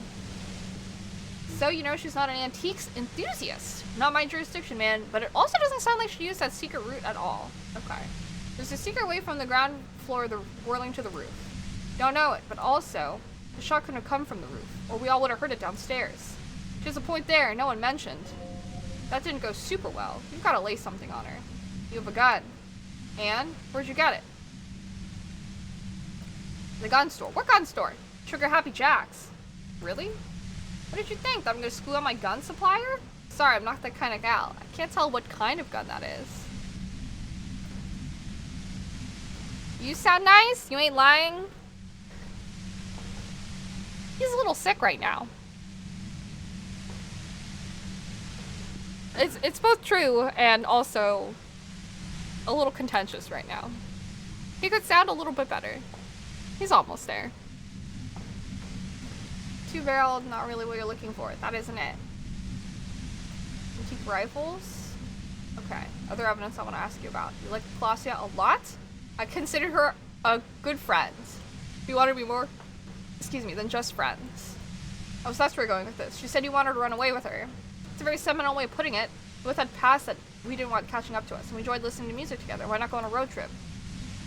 So you know she's not an antiques enthusiast. Not my jurisdiction, man, but it also doesn't sound like she used that secret route at all. Okay. There's a secret way from the ground floor the whirling to the roof. Don't know it, but also, the shot couldn't have come from the roof, or we all would have heard it downstairs. She has a point there, no one mentioned. That didn't go super well. You've got to lay something on her. You have a gun. And? Where'd you get it? The gun store. What gun store? Trigger Happy Jacks. Really? What did you think? That I'm gonna screw up my gun supplier? Sorry, I'm not that kind of gal. I can't tell what kind of gun that is. You sound nice? You ain't lying? He's a little sick right now. It's both true and also a little contentious right now. He could sound a little bit better. He's almost there. Two-barreled, not really what you're looking for. That isn't it. Antique rifles? Okay. Other evidence I want to ask you about. You like Colossia a lot? I considered her a good friend. You wanted to be more, than just friends. Oh, so that's where we're going with this. She said you wanted to run away with her. It's a very seminal way of putting it. We both had past that we didn't want catching up to us, and we enjoyed listening to music together. Why not go on a road trip?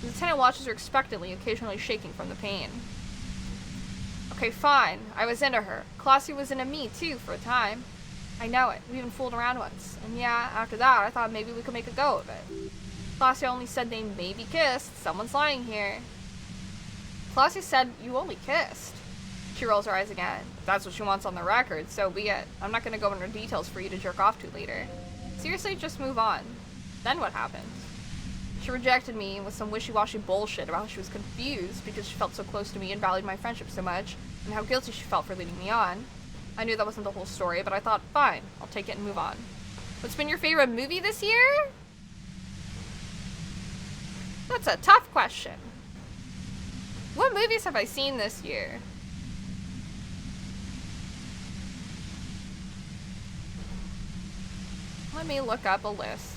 The lieutenant watches her expectantly, occasionally shaking from the pain. Okay, fine. I was into her. Colossia was into me, too, for a time. I know it. We even fooled around once. And yeah, after that, I thought maybe we could make a go of it. Colossia only said they maybe kissed. Someone's lying here. Colossia said you only kissed. She rolls her eyes again. If that's what she wants on the record, so be it. I'm not gonna go into details for you to jerk off to later. Seriously, just move on. Then what happened? She rejected me with some wishy-washy bullshit about how she was confused because she felt so close to me and valued my friendship so much, and how guilty she felt for leading me on. I knew that wasn't the whole story, but I thought, fine, I'll take it and move on. What's been your favorite movie this year? That's a tough question. What movies have I seen this year? Let me look up a list.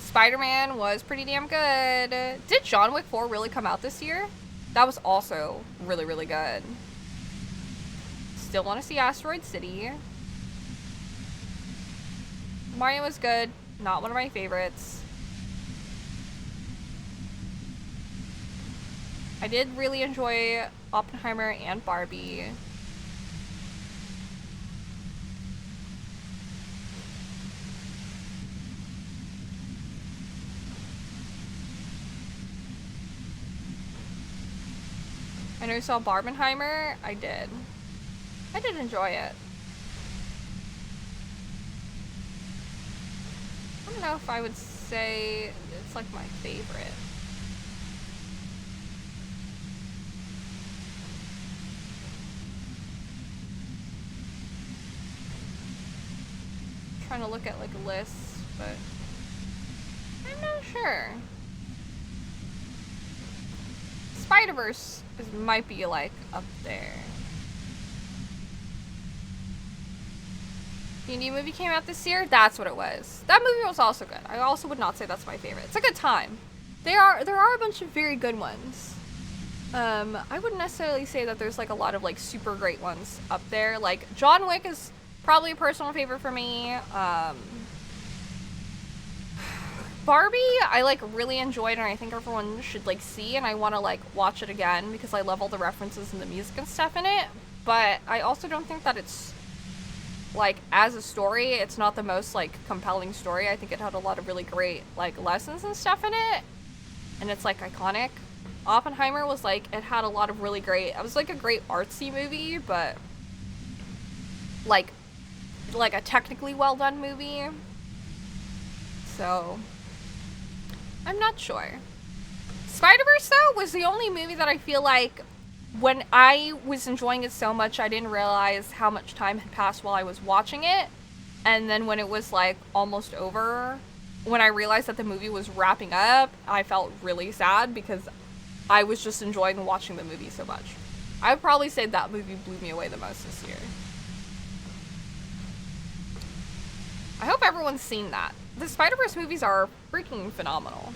Spider-Man was pretty damn good. Did John Wick 4 really come out this year? That was also really, really good. Still want to see Asteroid City. Mario was good. Not one of my favorites. I did really enjoy Oppenheimer and Barbie. I know you saw Barbenheimer. I did. I did enjoy it. I don't know if I would say it's like my favorite. I'm trying to look at like a list, but I'm not sure. Spider-Verse might be like up there. The Indian movie came out this year. That's what it was. That movie was also good. I also would not say that's my favorite. It's a good time. There are a bunch of very good ones. I wouldn't necessarily say that there's like a lot of like super great ones up there. Like John Wick is probably a personal favorite for me. Barbie, I like really enjoyed and I think everyone should like see, and I want to like watch it again because I love all the references and the music and stuff in it. But I also don't think that it's like as a story, it's not the most like compelling story. I think it had a lot of really great like lessons and stuff in it, and it's like iconic. Oppenheimer was like, it had a lot of really great, it was like a great artsy movie, but like a technically well done movie. So I'm not sure. Spider-Verse though was the only movie that I feel like when I was enjoying it so much, I didn't realize how much time had passed while I was watching it. And then when it was like almost over, when I realized that the movie was wrapping up, I felt really sad because I was just enjoying watching the movie so much. I would probably say that movie blew me away the most this year. I hope everyone's seen that. The Spider-Verse movies are freaking phenomenal.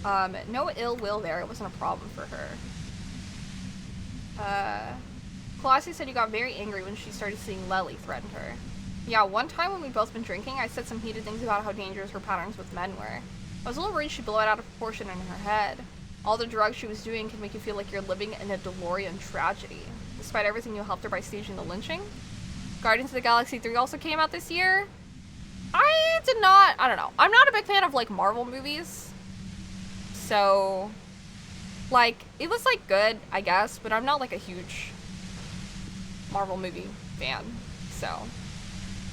No ill will there. It wasn't a problem for her. Colossia said you got very angry when she started seeing Lely threaten her. Yeah, one time when we'd both been drinking, I said some heated things about how dangerous her patterns with men were. I was a little worried she'd blow it out of proportion in her head. All the drugs she was doing can make you feel like you're living in a DeLorean tragedy. Despite everything, you helped her by staging the lynching. Guardians of the Galaxy 3 also came out this year. I don't know. I'm not a big fan of like Marvel movies. So, like, it was like good, I guess, but I'm not like a huge Marvel movie fan. So,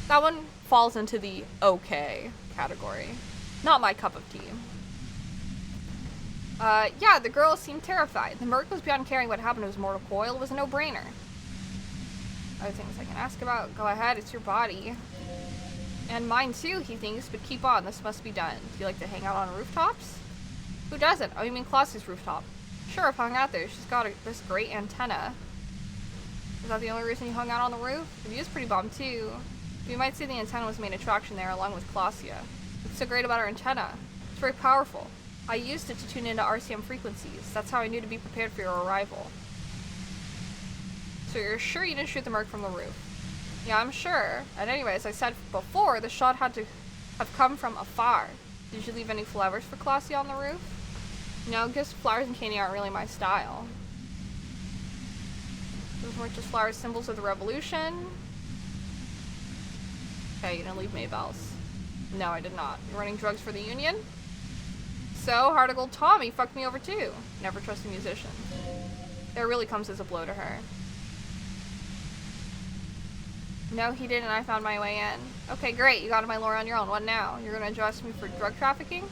that one falls into the okay category. Not my cup of tea. Yeah, the girl seemed terrified. The Merc was beyond caring what happened to his mortal coil. It was a no-brainer. Other things I can ask about? Go ahead, it's your body. And mine too, he thinks, but keep on, this must be done. Do you like to hang out on rooftops? Who doesn't? Oh, you mean Colossia's rooftop. Sure, I've hung out there. She's got this great antenna. Is that the only reason you hung out on the roof? The view's pretty bomb too. You might say the antenna was the main attraction there, along with Colossia. What's so great about her antenna? It's very powerful. I used it to tune into RCM frequencies. That's how I knew to be prepared for your arrival. So you're sure you didn't shoot the Merc from the roof? Yeah, I'm sure. And anyways, I said before, the shot had to have come from afar. Did you leave any flowers for Classy on the roof? No, gifts, flowers, and candy aren't really my style. Those weren't just flowers, symbols of the revolution. Okay, you didn't leave Maybells. No, I did not. You're running drugs for the Union? So, Heart of Gold Tommy fucked me over too. Never trust a musician. That really comes as a blow to her. No, he didn't. I found my way in. Okay, great. You got my lore on your own. What now? You're gonna arrest me for drug trafficking?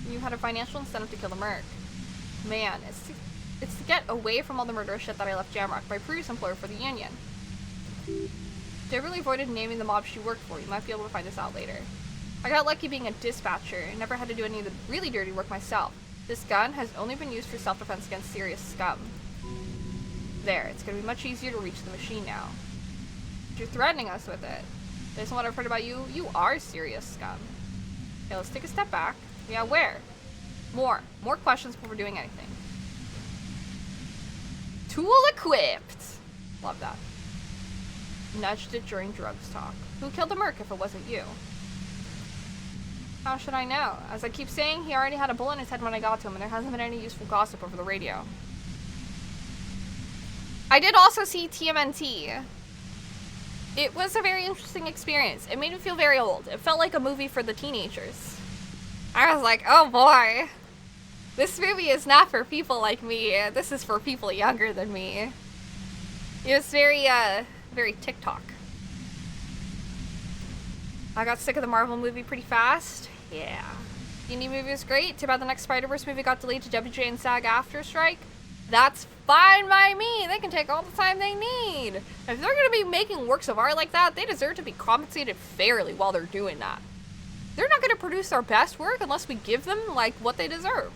You had a financial incentive to kill the merc. Man, it's to get away from all the murderous shit that I left Jamrock, my previous employer for the Union. They really avoided naming the mob she worked for. You might be able to find this out later. I got lucky being a dispatcher. I never had to do any of the really dirty work myself. This gun has only been used for self-defense against serious scum. There, it's gonna be much easier to reach the machine now. But you're threatening us with it. Based on what I've heard about you, you are serious scum. Okay, let's take a step back. Yeah, where? More questions before doing anything. Tool equipped! Love that. Nudged it during drugs talk. Who killed the merc if it wasn't you? How should I know? As I keep saying, he already had a bullet in his head when I got to him, and there hasn't been any useful gossip over the radio. I did also see TMNT. It was a very interesting experience. It made me feel very old. It felt like a movie for the teenagers. I was like, oh boy. This movie is not for people like me. This is for people younger than me. It was very TikTok. I got sick of the Marvel movie pretty fast. Yeah. The indie movie was great. Too bad the next Spider-Verse movie got delayed to WJ and SAG after strike. That's fine by me. They can take all the time they need. If they're going to be making works of art like that, they deserve to be compensated fairly while they're doing that. They're not going to produce our best work unless we give them, like, what they deserve.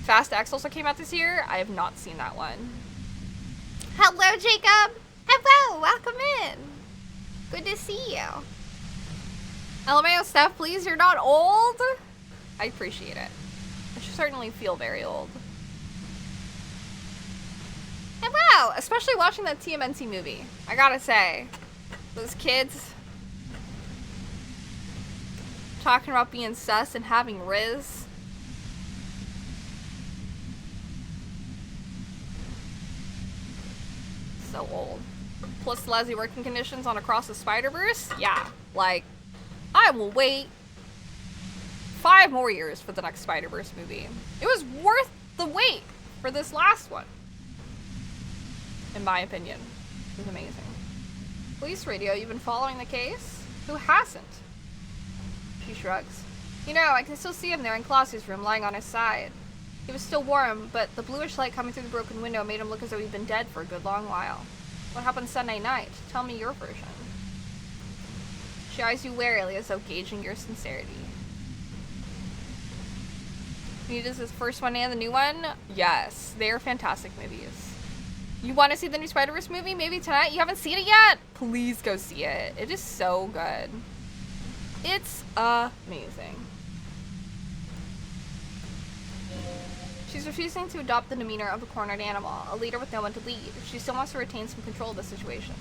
Fast X also came out this year. I have not seen that one. Hello, Jacob. Hello, welcome in. Good to see you. LMAO, Steph, please, you're not old. I appreciate it. I certainly feel very old. And wow, especially watching that TMNT movie. I gotta say, those kids talking about being sus and having Riz. So old. Plus lousy working conditions on Across the Spider-Verse? Yeah, like, I will wait 5 more years for the next Spider-Verse movie. It was worth the wait for this last one. In my opinion. It was amazing. Police radio, you've been following the case? Who hasn't? She shrugs. You know, I can still see him there in Clause's room, lying on his side. He was still warm, but the bluish light coming through the broken window made him look as though he'd been dead for a good long while. What happened Sunday night? Tell me your version. She eyes you warily as though gauging your sincerity. Need is the first one and the new one? Yes, they are fantastic movies. You want to see the new Spider-Verse movie? Maybe tonight? You haven't seen it yet? Please go see it. It is so good. It's amazing. She's refusing to adopt the demeanor of a cornered animal, a leader with no one to lead. She still wants to retain some control of the situation.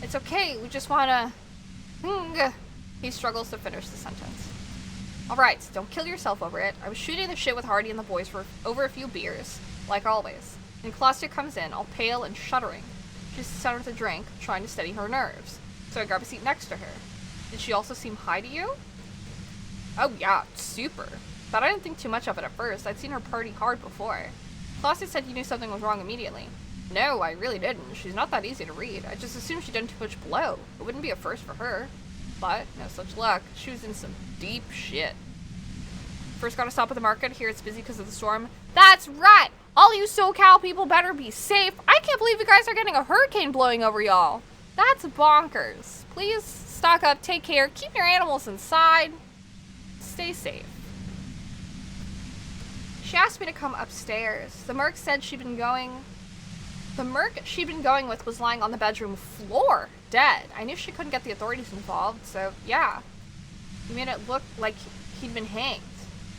It's okay, we just wanna... He struggles to finish the sentence. Alright, don't kill yourself over it. I was shooting the shit with Hardy and the boys for over a few beers, like always. And Claudia comes in, all pale and shuddering. She sits down with a drink, trying to steady her nerves. So I grab a seat next to her. Did she also seem high to you? Oh yeah, super. But I didn't think too much of it at first. I'd seen her party hard before. Claudia said you knew something was wrong immediately. No, I really didn't. She's not that easy to read. I just assumed she'd done too much blow. It wouldn't be a first for her. But, no such luck. She was in some deep shit. First gotta stop at the market. Here it's busy because of the storm. That's right! All you SoCal people better be safe. I can't believe you guys are getting a hurricane blowing over y'all. That's bonkers. Please stock up, take care, keep your animals inside. Stay safe. She asked me to come upstairs. The merc she'd been going with was lying on the bedroom floor, dead. I knew she couldn't get the authorities involved, so yeah. You made it look like he'd been hanged.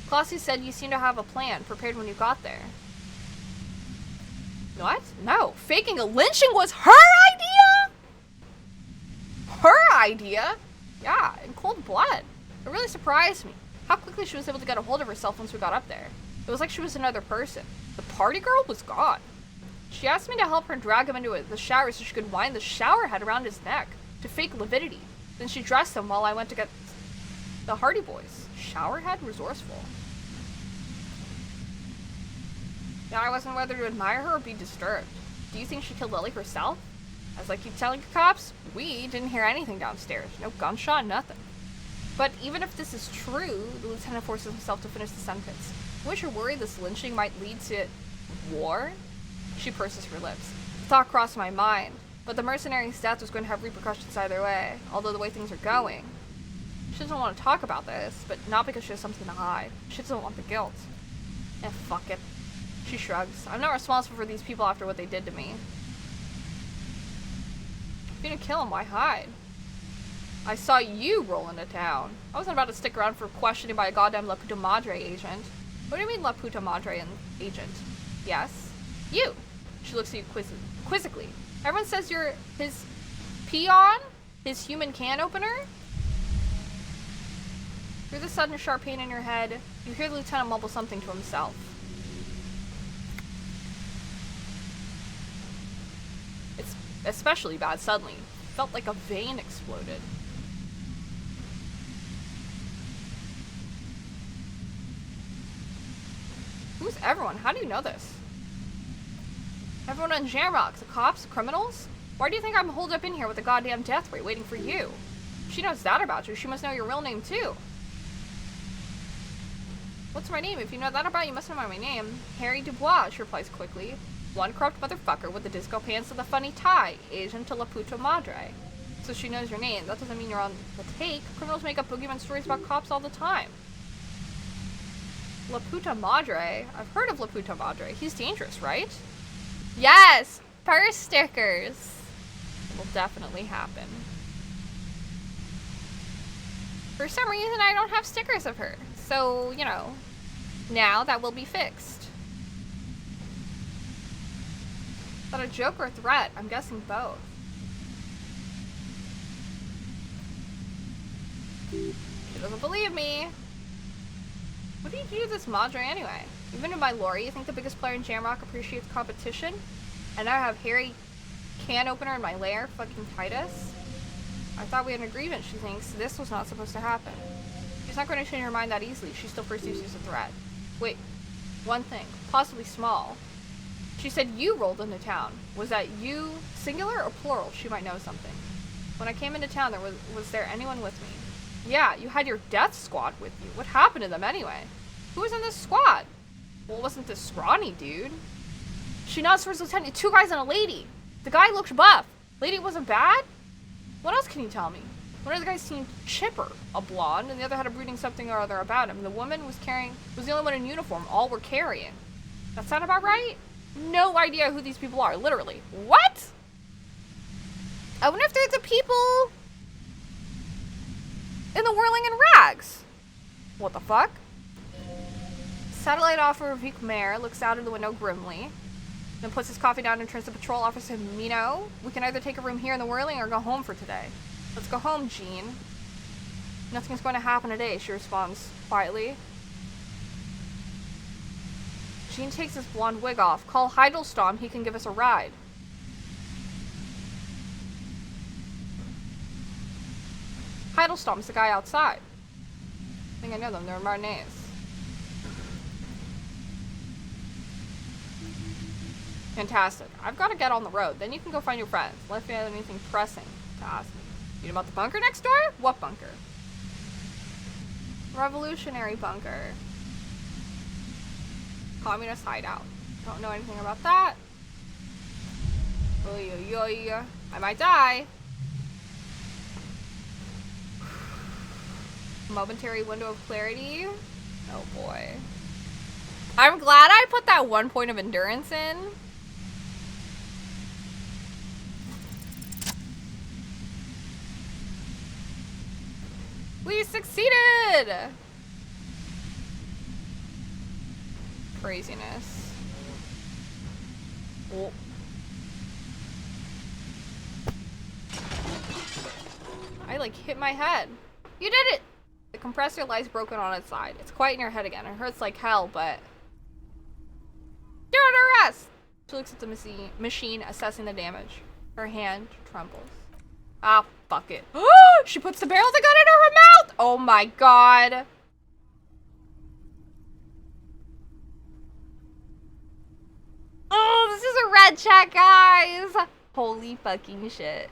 Claudia said you seemed to have a plan prepared when you got there. What? No. Faking a lynching was her idea? Her idea? Yeah, in cold blood. It really surprised me. How quickly she was able to get a hold of herself once we got up there. It was like she was another person. The party girl was gone. She asked me to help her drag him into the shower so she could wind the shower head around his neck to fake lividity. Then she dressed him while I went to get the Hardy Boys. Shower head? Resourceful. Now I wasn't whether to admire her or be disturbed. Do you think she killed Lily herself? As I keep telling the cops, we didn't hear anything downstairs. No gunshot, nothing. But even if this is true, the lieutenant forces himself to finish the sentence. I wish you're worried this lynching might lead to war? She purses her lips. The thought crossed my mind, but the mercenary's death was going to have repercussions either way, although the way things are going. She doesn't want to talk about this, but not because she has something to hide. She doesn't want the guilt. Eh, fuck it. She shrugs. I'm not responsible for these people after what they did to me. If you didn't kill him, why hide? I saw you roll into town. I wasn't about to stick around for questioning by a goddamn La Puta Madre agent. What do you mean La Puta Madre agent? Yes? You! She looks at you quizzically. Everyone says you're his peon? His human can opener? Through the sudden sharp pain in your head, you hear the lieutenant mumble something to himself. It's especially bad suddenly. Felt like a vein exploded. Who's everyone? How do you know this? Everyone on Jamrock, the cops, the criminals? Why do you think I'm holed up in here with a goddamn death ray waiting for you? If she knows that about you, she must know your real name too. What's my name? If you know that about you, must know my name. Harry Dubois, she replies quickly. One corrupt motherfucker with the disco pants and the funny tie. Agent to La Puta Madre. So she knows your name. That doesn't mean you're on the take. Criminals make up boogeyman stories about cops all the time. La Puta Madre? I've heard of La Puta Madre. He's dangerous, right? Yes! Purse stickers! It will definitely happen. For some reason, I don't have stickers of her. So, you know, now that will be fixed. Is that a joke or a threat? I'm guessing both. She doesn't believe me. What do you do to this Madre anyway? Even in my lore, you think the biggest player in Jamrock appreciates competition? And now I have Harry can opener in my lair, fucking Titus. I thought we had an agreement, she thinks. This was not supposed to happen. She's not going to change her mind that easily. She still perceives you as a threat. Wait, one thing, possibly small. She said you rolled into town. Was that you, singular or plural? She might know something. When I came into town, was there anyone with me? Yeah, you had your death squad with you. What happened to them anyway? Who was in this squad? Well, it wasn't this scrawny dude. She nods towards the lieutenant. 2 guys and a lady. The guy looked buff. Lady wasn't bad? What else can you tell me? One of the guys seemed chipper, a blonde, and the other had a brooding something or other about him. The woman was the only one in uniform. All were carrying. That sound about right? No idea who these people are, literally. What? I wonder if they're the people in the whirling in rags. What the fuck? Satellite officer Vic Mayer looks out of the window grimly, then puts his coffee down and turns to patrol officer Mino. We can either take a room here in the whirling or go home for today. Let's go home, Jean. Nothing's going to happen today, she responds quietly. Jean takes his blonde wig off. Call Heidelstorm, he can give us a ride. Heidelstorm's the guy outside. I think I know them, they're Martinez. Fantastic. I've got to get on the road. Then you can go find your friends. Unless you have anything pressing to ask me. You know about the bunker next door? What bunker? Revolutionary bunker. Communist hideout. Don't know anything about that. Oy, oy, oy. I might die. Momentary window of clarity. Oh boy. I'm glad I put that 1 point of endurance in. We succeeded! Craziness. Oh. I like hit my head. You did it! The compressor lies broken on its side. It's quiet in your head again. It hurts like hell, but... You're under arrest! She looks at the machine, assessing the damage. Her hand trembles. Ah, fuck it. She puts the barrel of the gun into her mouth! Oh my god. Oh, this is a red check, guys! Holy fucking shit.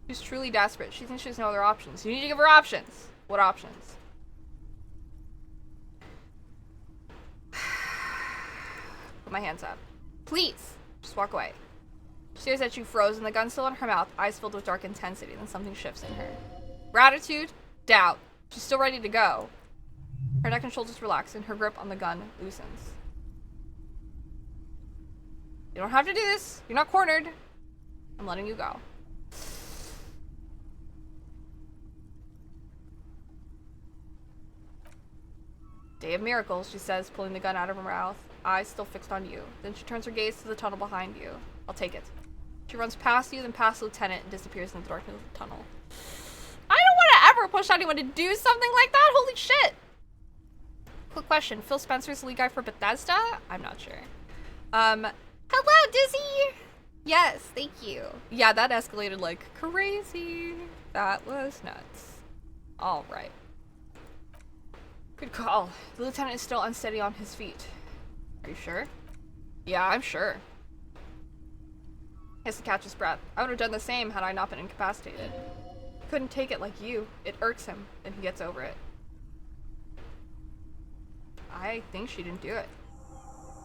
She's truly desperate. She thinks she has no other options. You need to give her options. What options? Put my hands up. Please. Just walk away. She stares at you frozen, the gun still in her mouth, eyes filled with dark intensity. Then something shifts in her. Gratitude, doubt. She's still ready to go. Her neck and shoulders relax, and her grip on the gun loosens. You don't have to do this. You're not cornered. I'm letting you go. Day of miracles, she says, pulling the gun out of her mouth, eyes still fixed on you. Then she turns her gaze to the tunnel behind you. I'll take it. She runs past you, then past the lieutenant, and disappears in the darkness of the tunnel. I don't want to ever push anyone to do something like that. Holy shit. Quick question. Phil Spencer's the lead guy for Bethesda? I'm not sure. Hello, Dizzy. Yes, thank you. Yeah, that escalated like crazy. That was nuts. All right. Good call. The lieutenant is still unsteady on his feet. Are you sure? Yeah, I'm sure. He has to catch his breath. I would have done the same had I not been incapacitated. Couldn't take it like you. It irks him, and he gets over it. I think she didn't do it.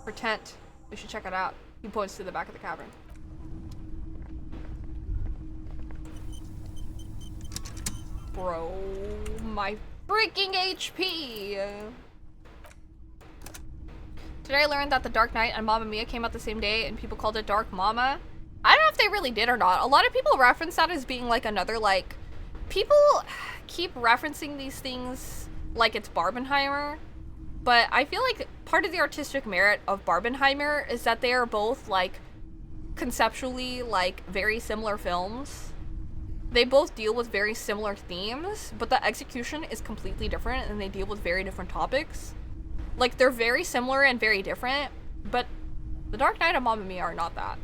Her tent. We should check it out. He points to the back of the cavern. Bro, my freaking HP! Today I learned that The Dark Knight and Mamma Mia came out the same day and people called it Dark Mama. I don't know if they really did or not. A lot of people reference that as being like another like... People keep referencing these things like it's Barbenheimer. But I feel like part of the artistic merit of Barbenheimer is that they are both like conceptually like very similar films. They both deal with very similar themes, but the execution is completely different and they deal with very different topics. Like, they're very similar and very different, but The Dark Knight and Mamma Mia are not that.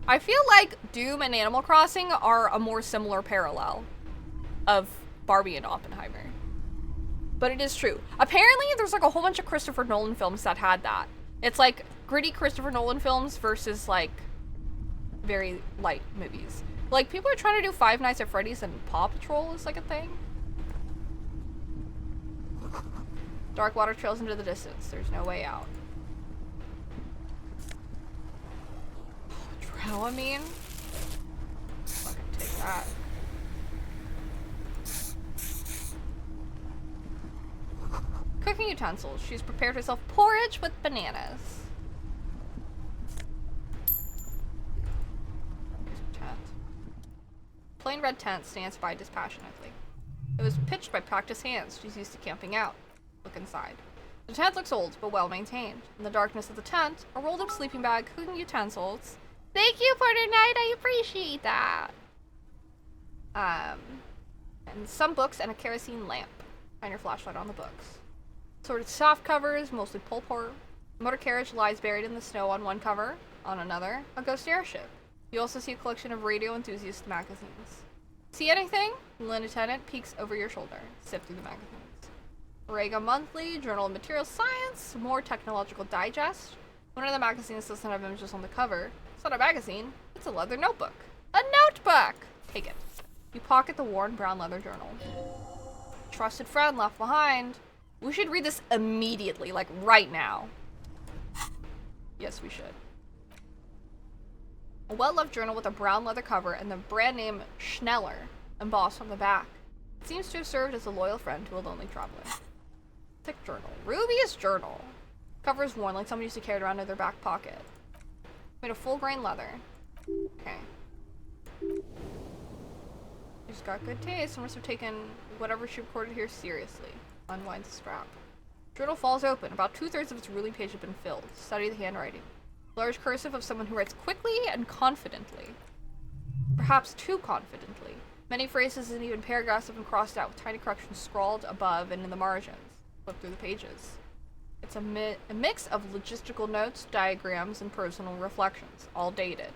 I feel like Doom and Animal Crossing are a more similar parallel of Barbie and Oppenheimer. But it is true. Apparently, there's like a whole bunch of Christopher Nolan films that had that. It's like gritty Christopher Nolan films versus like very light movies. Like people are trying to do Five Nights at Freddy's and Paw Patrol is like a thing. Dark water trails into the distance. There's no way out. Dramamine? Fucking take that. Cooking utensils. She's prepared herself porridge with bananas. Here's her tent. Plain red tent stands by dispassionately. It was pitched by practiced hands. She's used to camping out. Look inside. The tent looks old, but well maintained. In the darkness of the tent, a rolled up sleeping bag, cooking utensils. Thank you, Porter Knight. I appreciate that. And some books and a kerosene lamp. Shine your flashlight on the books. Sorted soft covers, mostly pulpor. A motor carriage lies buried in the snow on one cover. On another, a ghost airship. You also see a collection of radio enthusiast magazines. See anything? The lieutenant peeks over your shoulder. Sift through the magazines. Rega Monthly, Journal of Material Science, more Technological Digest. One of the magazines doesn't have images on the cover. It's not a magazine, it's a leather notebook. A notebook! Take it. You pocket the worn brown leather journal. Trusted friend left behind. We should read this immediately, like right now. Yes, we should. A well-loved journal with a brown leather cover and the brand name Schneller embossed on the back. It seems to have served as a loyal friend to a lonely traveler. Thick journal. Ruby's journal. Cover is worn like someone used to carry it around in their back pocket. Made of full grain leather. Okay. She's got good taste and must have taken whatever she recorded here seriously. Unwinds the strap. Journal falls open. About 2/3 of its ruling page have been filled. Study the handwriting. Large cursive of someone who writes quickly and confidently. Perhaps too confidently. Many phrases and even paragraphs have been crossed out with tiny corrections scrawled above and in the margins. Flip through the pages. It's a mix of logistical notes, diagrams, and personal reflections, all dated.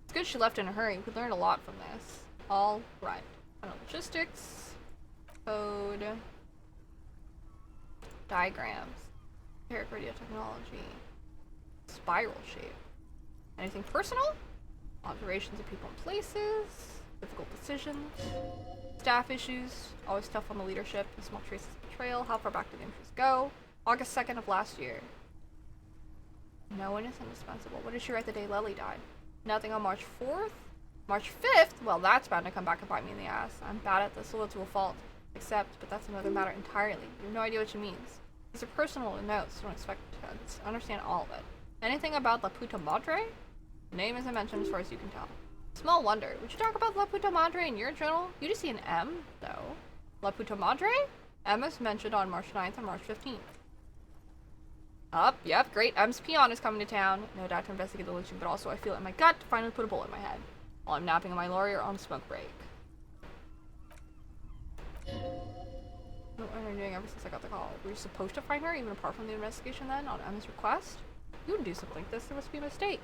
It's good she left in a hurry. We could learn a lot from this. All right. Logistics, code, diagrams, empiric radio technology, spiral shape. Anything personal? Observations of people and places, difficult decisions, staff issues, always tough on the leadership, and small traces of betrayal. How far back did the entries go? August 2nd of last year. No one is indispensable. What did she write the day Lely died? Nothing on March 4th? March 5th? Well, that's bound to come back and bite me in the ass. I'm bad at this, so it's to a fault. Except, but that's another matter entirely. You have no idea what she means. These are personal notes. Don't expect to understand all of it. Anything about La Puta Madre? The name isn't mentioned as far as you can tell. Small wonder. Would you talk about La Puta Madre in your journal? You just see an M, though. La Puta Madre? M is mentioned on March 9th and March 15th. Up, yep, great. M's peon is coming to town. No doubt to investigate the lynching, but also I feel it in my gut to finally put a bullet in my head. While I'm napping in my lorry or on smoke break. What am I doing ever since I got the call? Were you supposed to find her, even apart from the investigation then, on Emma's request? You wouldn't do something like this. There must be a mistake.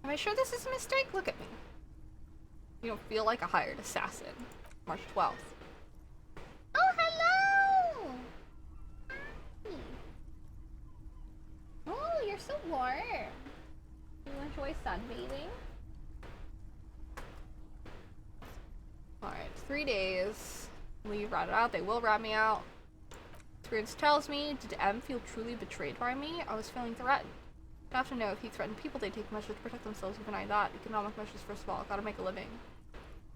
Am I sure this is a mistake? Look at me. You don't feel like a hired assassin. March 12th. Oh, hello! Oh, you're so warm. You enjoy sunbathing? Alright, 3 days. Leave, rat it out. They will rat me out. Experience tells me, did M feel truly betrayed by me? I was feeling threatened. I'd have to know if he threatened people, they'd take measures to protect themselves. Even I that. Economic measures first of all. Gotta make a living.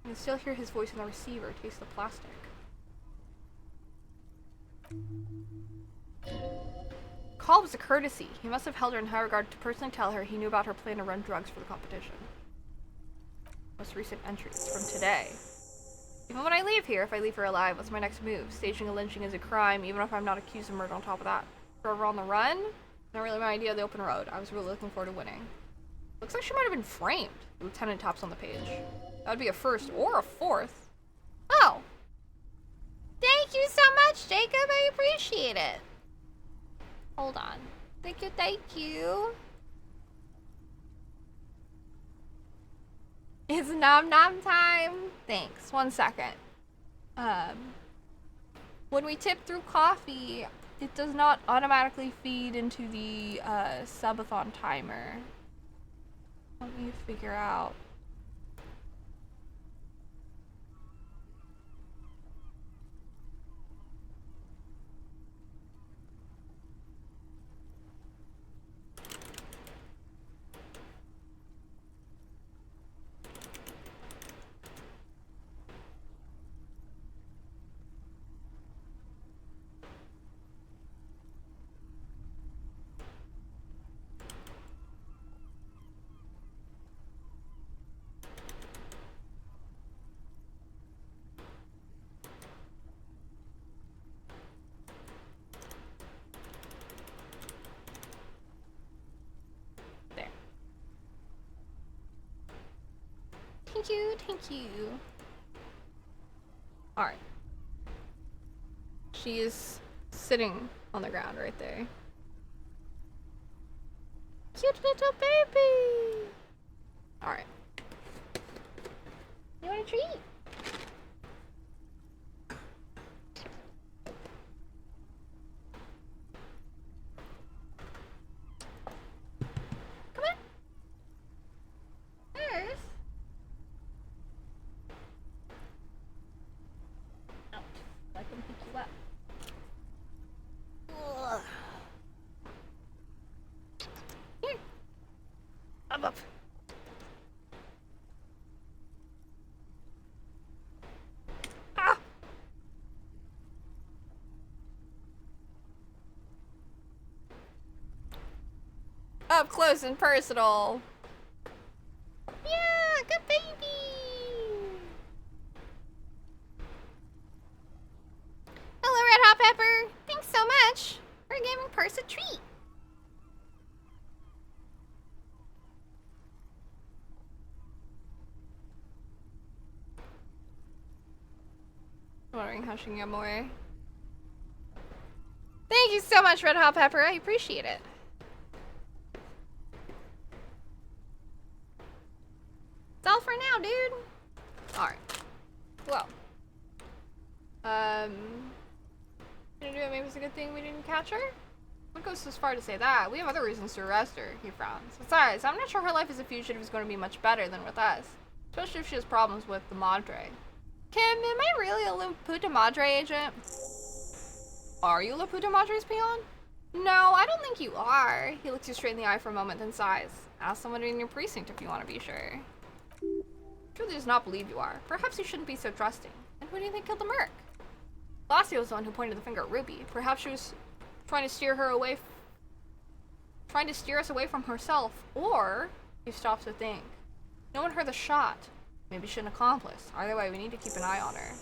I can still hear his voice in the receiver. Taste the plastic. Call was a courtesy. He must have held her in high regard to personally tell her he knew about her plan to run drugs for the competition. Most recent entries from today. Even when I leave here, if I leave her alive, what's my next move? Staging a lynching is a crime, even if I'm not accused of murder on top of that. Forever on the run? Not really my idea of the open road. I was really looking forward to winning. Looks like she might have been framed. The lieutenant tops on the page. That would be a first or a fourth. Oh! Thank you so much, Jacob. I appreciate it. Hold on. Thank you, thank you. It's nom nom time. Thanks. 1 second. When we tip through coffee, it does not automatically feed into the subathon timer. Let me figure out. Thank you, thank you. Alright. She is sitting on the ground right there. Cute little baby. Alright. You want a treat? Come on. There's. Out. I can pick you up. Ugh. Here. Up. Ah! Up close and personal. purse a treat. Wondering how she can get more. Thank you so much, Red Hot Pepper. I appreciate it. That's all for now, dude. Alright. Well. Gonna do it. Maybe it's a good thing we didn't catch her? I wouldn't go so far to say that. We have other reasons to arrest her, he frowns. Besides, I'm not sure her life as a fugitive is going to be much better than with us. Especially if she has problems with the Madre. Kim, am I really a La Puta Madre agent? Are you La Puta Madre's peon? No, I don't think you are. He looks you straight in the eye for a moment, then sighs. Ask someone in your precinct if you want to be sure. Truly does not believe you are. Perhaps you shouldn't be so trusting. And who do you think killed the merc? Lassie was the one who pointed the finger at Ruby. Perhaps she was trying to steer her away, trying to steer us away from herself. Or he stops to think. No one heard the shot. Maybe she's an accomplice. Either way, we need to keep an eye on her.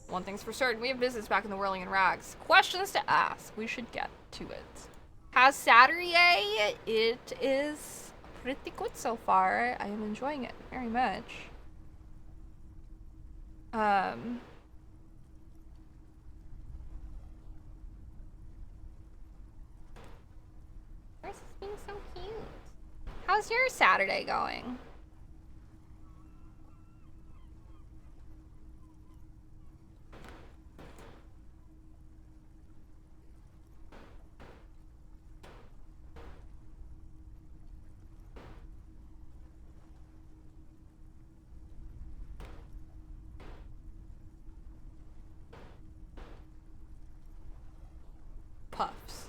One thing's for certain, we have business back in the Whirling in Rags. Questions to ask. We should get to it. How's Saturday? It is pretty good so far. I am enjoying it very much. Yours is being so cute. How's your Saturday going? Puffs.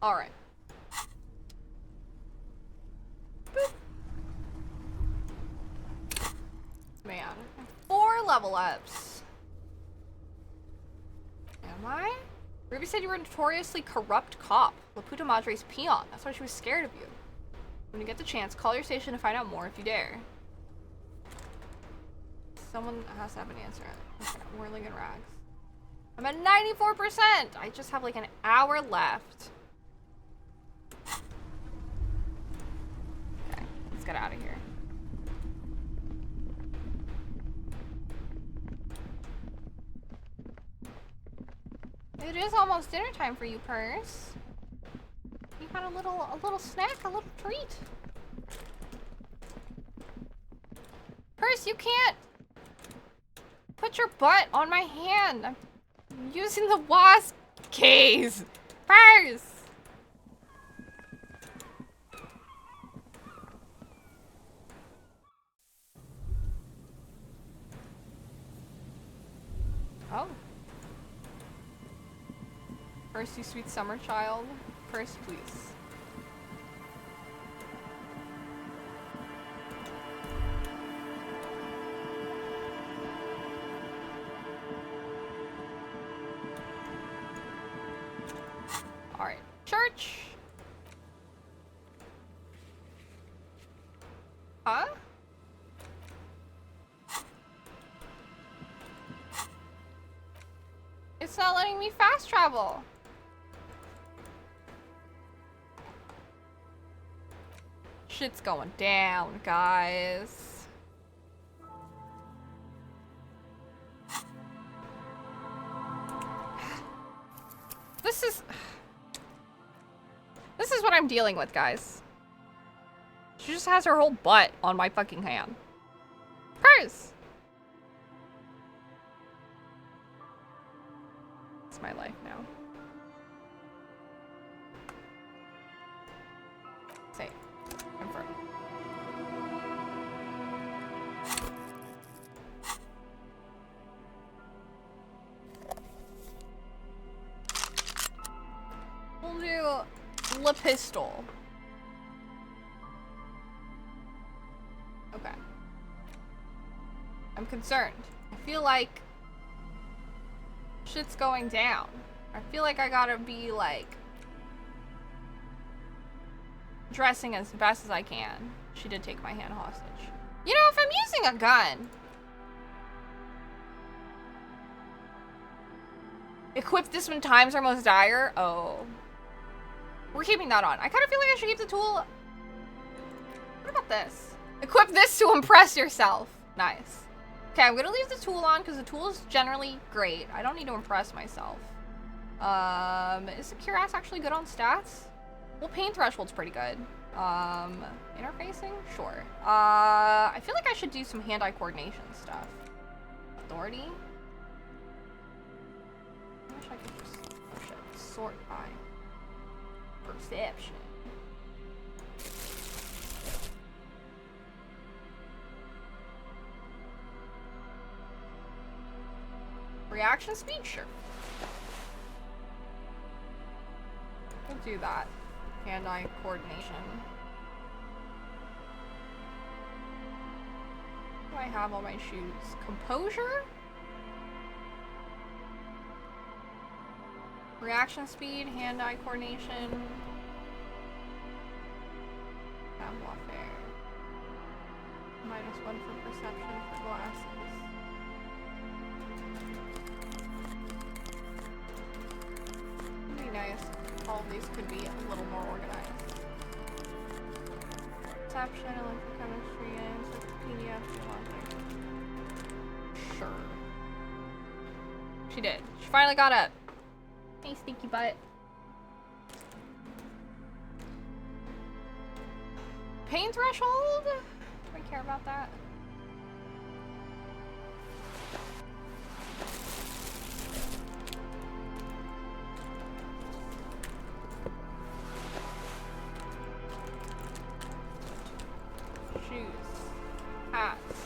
Alright. Man. 4 level ups. Am I? Ruby said you were a notoriously corrupt cop. La Puta Madre's peon. That's why she was scared of you. When you get the chance, call your station to find out more if you dare. Someone has to have an answer. Okay, Whirling in Rags. I'm at 94%! I just have like an hour left. Okay, let's get out of here. It is almost dinner time for you, Purse. You got a little snack, a little treat. Purse, you can't put your butt on my hand. I'm using the wasp case. Purse. Oh. First, you sweet summer child. First, please. Alright. Church! Huh? It's not letting me fast travel. Shit's going down, guys. This is what I'm dealing with, guys. She just has her whole butt on my fucking hand. Purse! It's my life now. Save. Confirm. We'll do La Pistol. Okay. I'm concerned. I feel like shit's going down. I feel like I gotta be like dressing as best as I can. She did take my hand hostage. You know, if I'm using a gun, equip this when times are most dire. Oh. We're keeping that on. I kind of feel like I should keep the tool. What about this? Equip this to impress yourself. Nice. Okay, I'm gonna leave the tool on because the tool is generally great. I don't need to impress myself. Is the cuirass actually good on stats? Well, pain threshold's pretty good. Interfacing? Sure. I feel like I should do some hand-eye coordination stuff. Authority? I wish I could just, oh shit, sort by perception. Reaction speed? Sure. We'll do that. Hand-eye coordination. What do I have on my shoes? Composure? Reaction speed, hand-eye coordination. Savoir-faire. -1 for perception for glasses. It'd be nice if all of these could be a little more organized. Perception, electrochemistry, encyclopedia, geologic. Sure. She did. She finally got up. Hey, stinky butt. Pain threshold? Do I care about that? Shoes. Hats.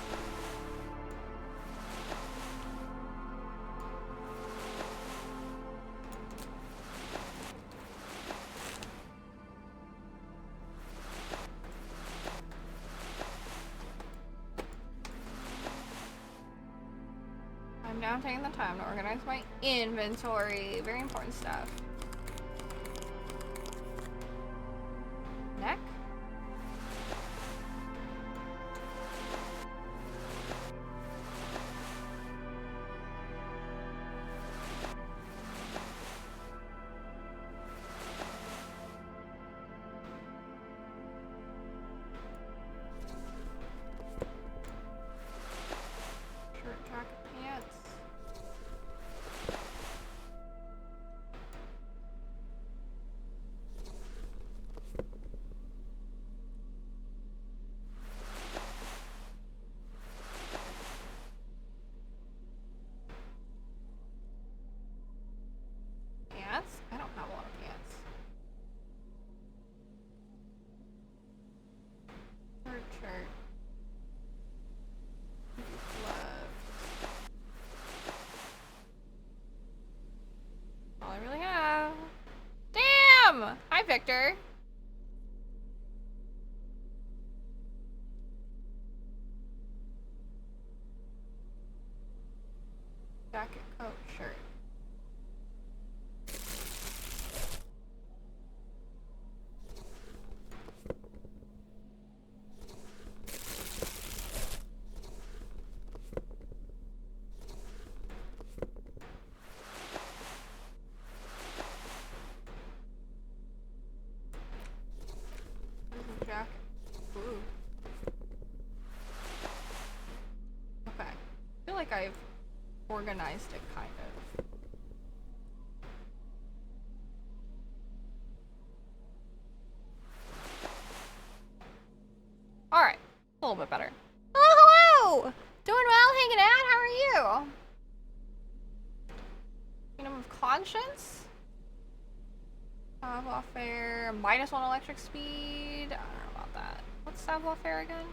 I'm now taking the time to organize my inventory. Very important stuff. Neck? Shirt, jacket, pants. Pants? I don't have a lot of pants. Shirt. Gloves. All I really have. Damn! Hi, Victor. Jacket, coat, shirt. There's a jacket. Ooh. Okay. I feel like I've organized it, kind of. Alright. A little bit better. Oh, hello! Doing well, hanging out. How are you? Kingdom of Conscience? Savoir-faire. -1 electric speed. I don't know about that. What's savoir-faire again?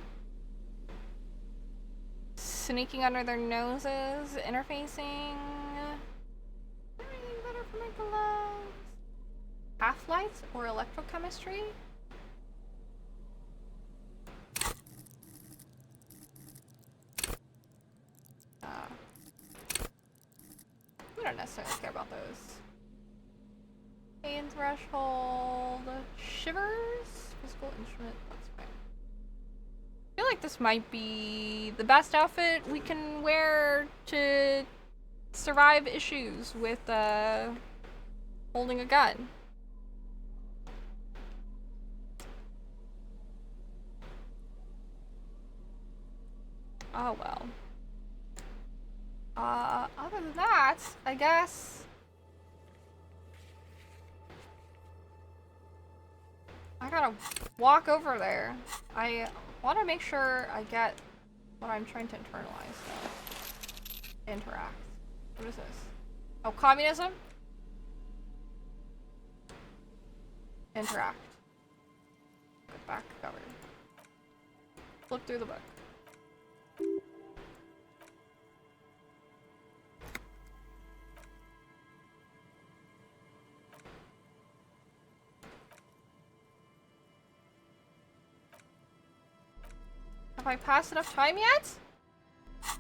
Sneaking under their noses. Interfacing. Anything better for my gloves? Half-lights or electrochemistry? We don't necessarily care about those. Pain threshold. Shivers. Physical instrument. That's fine. I feel like this might be the best outfit we can wear to survive issues with holding a gun. Oh well. Other than that, I guess I gotta walk over there. I want to make sure I get what I'm trying to internalize. So. Interact. What is this? Oh, communism? Interact. Go back cover. Flip through the book. Have I passed enough time yet?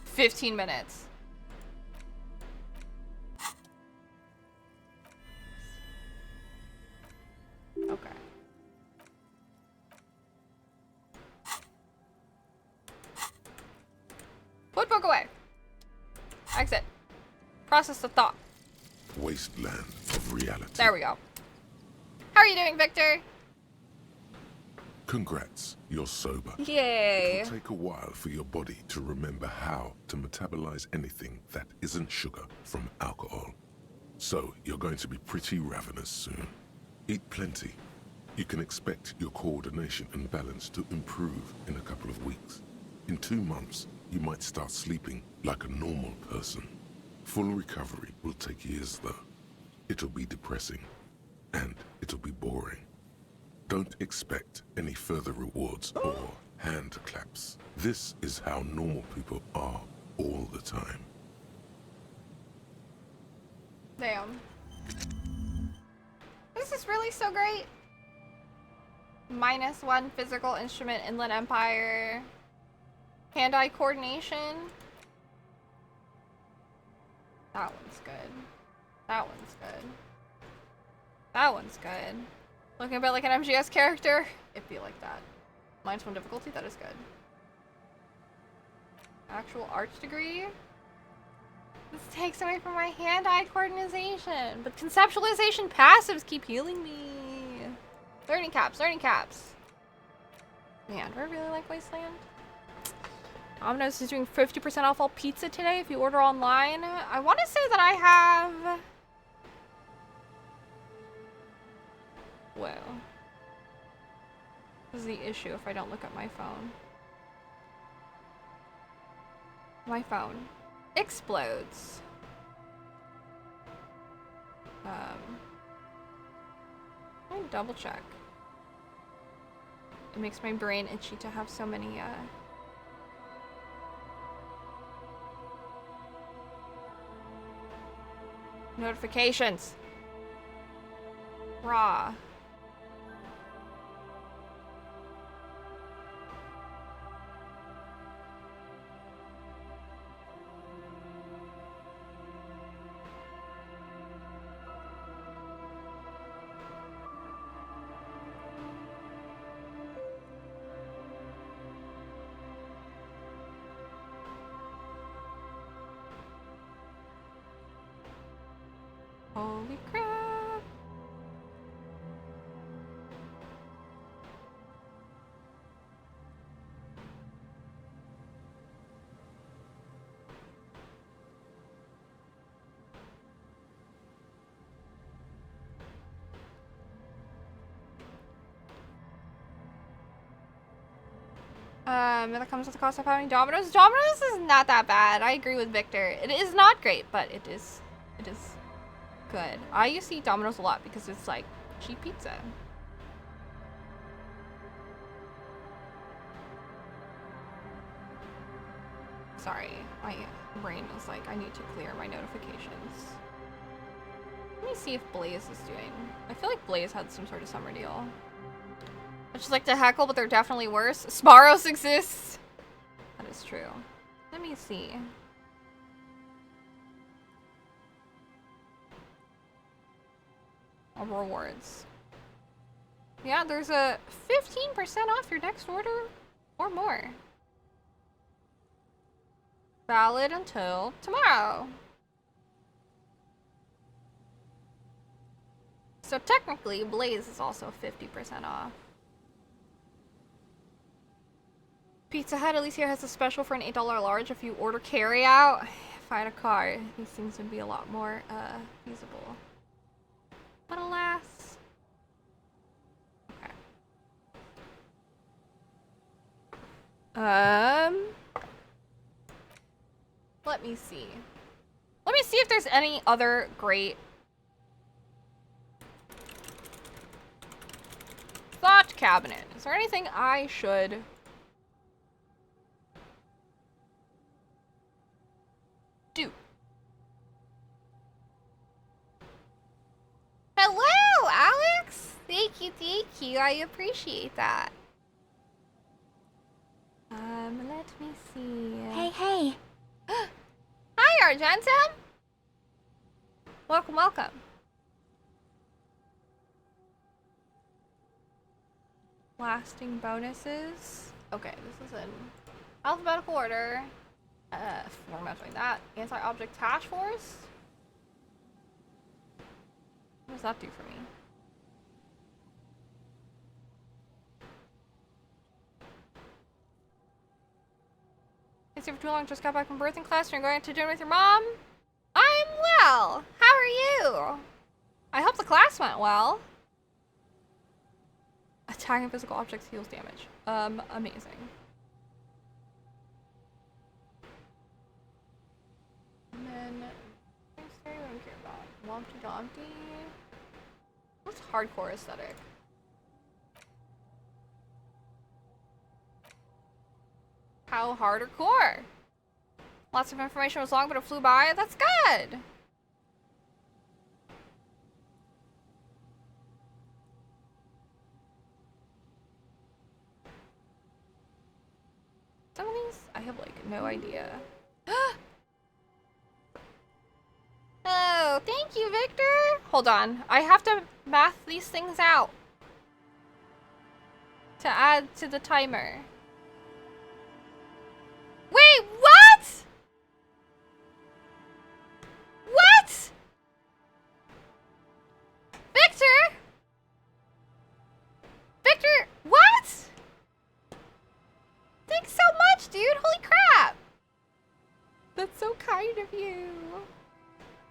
15 minutes. Okay. Put book away. Exit. Process the thought. Wasteland of reality. There we go. How are you doing, Victor? Congrats, you're sober. Yay. It will take a while for your body to remember how to metabolize anything that isn't sugar from alcohol. So you're going to be pretty ravenous soon. Eat plenty. You can expect your coordination and balance to improve in a couple of weeks. In 2 months, you might start sleeping like a normal person. Full recovery will take years though. It'll be depressing, and it'll be boring. Don't expect any further rewards or hand claps. This is how normal people are all the time. Damn. This is really so great. -1 physical instrument, Inland Empire. Hand-eye coordination. That one's good. That one's good. That one's good. Looking a bit like an MGS character. It'd be like that. -1 difficulty, that is good. Actual arts degree. This takes away from my hand-eye coordination, but conceptualization passives keep healing me. Learning caps, learning caps. Man, do I really like Wasteland? Domino's is doing 50% off all pizza today if you order online. I want to say that I have... Well, this is the issue if I don't look at my phone. My phone explodes. Let me double check. It makes my brain itchy to have so many, notifications. Raw. Holy crap. That comes with the cost of having Domino's. Domino's is not that bad. I agree with Victor. It is not great, but it is good. I used to eat Domino's a lot because it's like cheap pizza. Sorry, my brain was like, I need to clear my notifications. Let me see if Blaze is doing. I feel like Blaze had some sort of summer deal. I just like to heckle, but they're definitely worse. Sparrows exists. That is true. Let me see. All rewards. Yeah, there's a 15% off your next order or more. Valid until tomorrow. So technically, Blaze is also 50% off. Pizza Hut at least here has a special for an $8 large if you order carry out. Find a car. These things would be a lot more feasible. But alas. Okay. Let me see. Let me see if there's any other great thought cabinet. Is there anything I should do? Hello, Alex! Thank you. I appreciate that. Let me see. Hey. Hi, Argentum! Welcome. Lasting bonuses. Okay, this is in alphabetical order. We're not doing that. Anti-object task force? What does that do for me? It's here for too long. Just got back from birthing class and you're going to dinner with your mom? I'm well. How are you? I hope the class went well. Attacking physical objects heals damage. Amazing. And then, things I don't care about. Lumpty Dumpty. What's hardcore aesthetic? How hard or core? Lots of information was long, but it flew by. That's good. Some of these, I have like no idea. Oh, thank you, Victor. Hold on. I have to math these things out to add to the timer. Wait, what? What? Victor? Victor, what? Thanks so much, dude. Holy crap. That's so kind of you.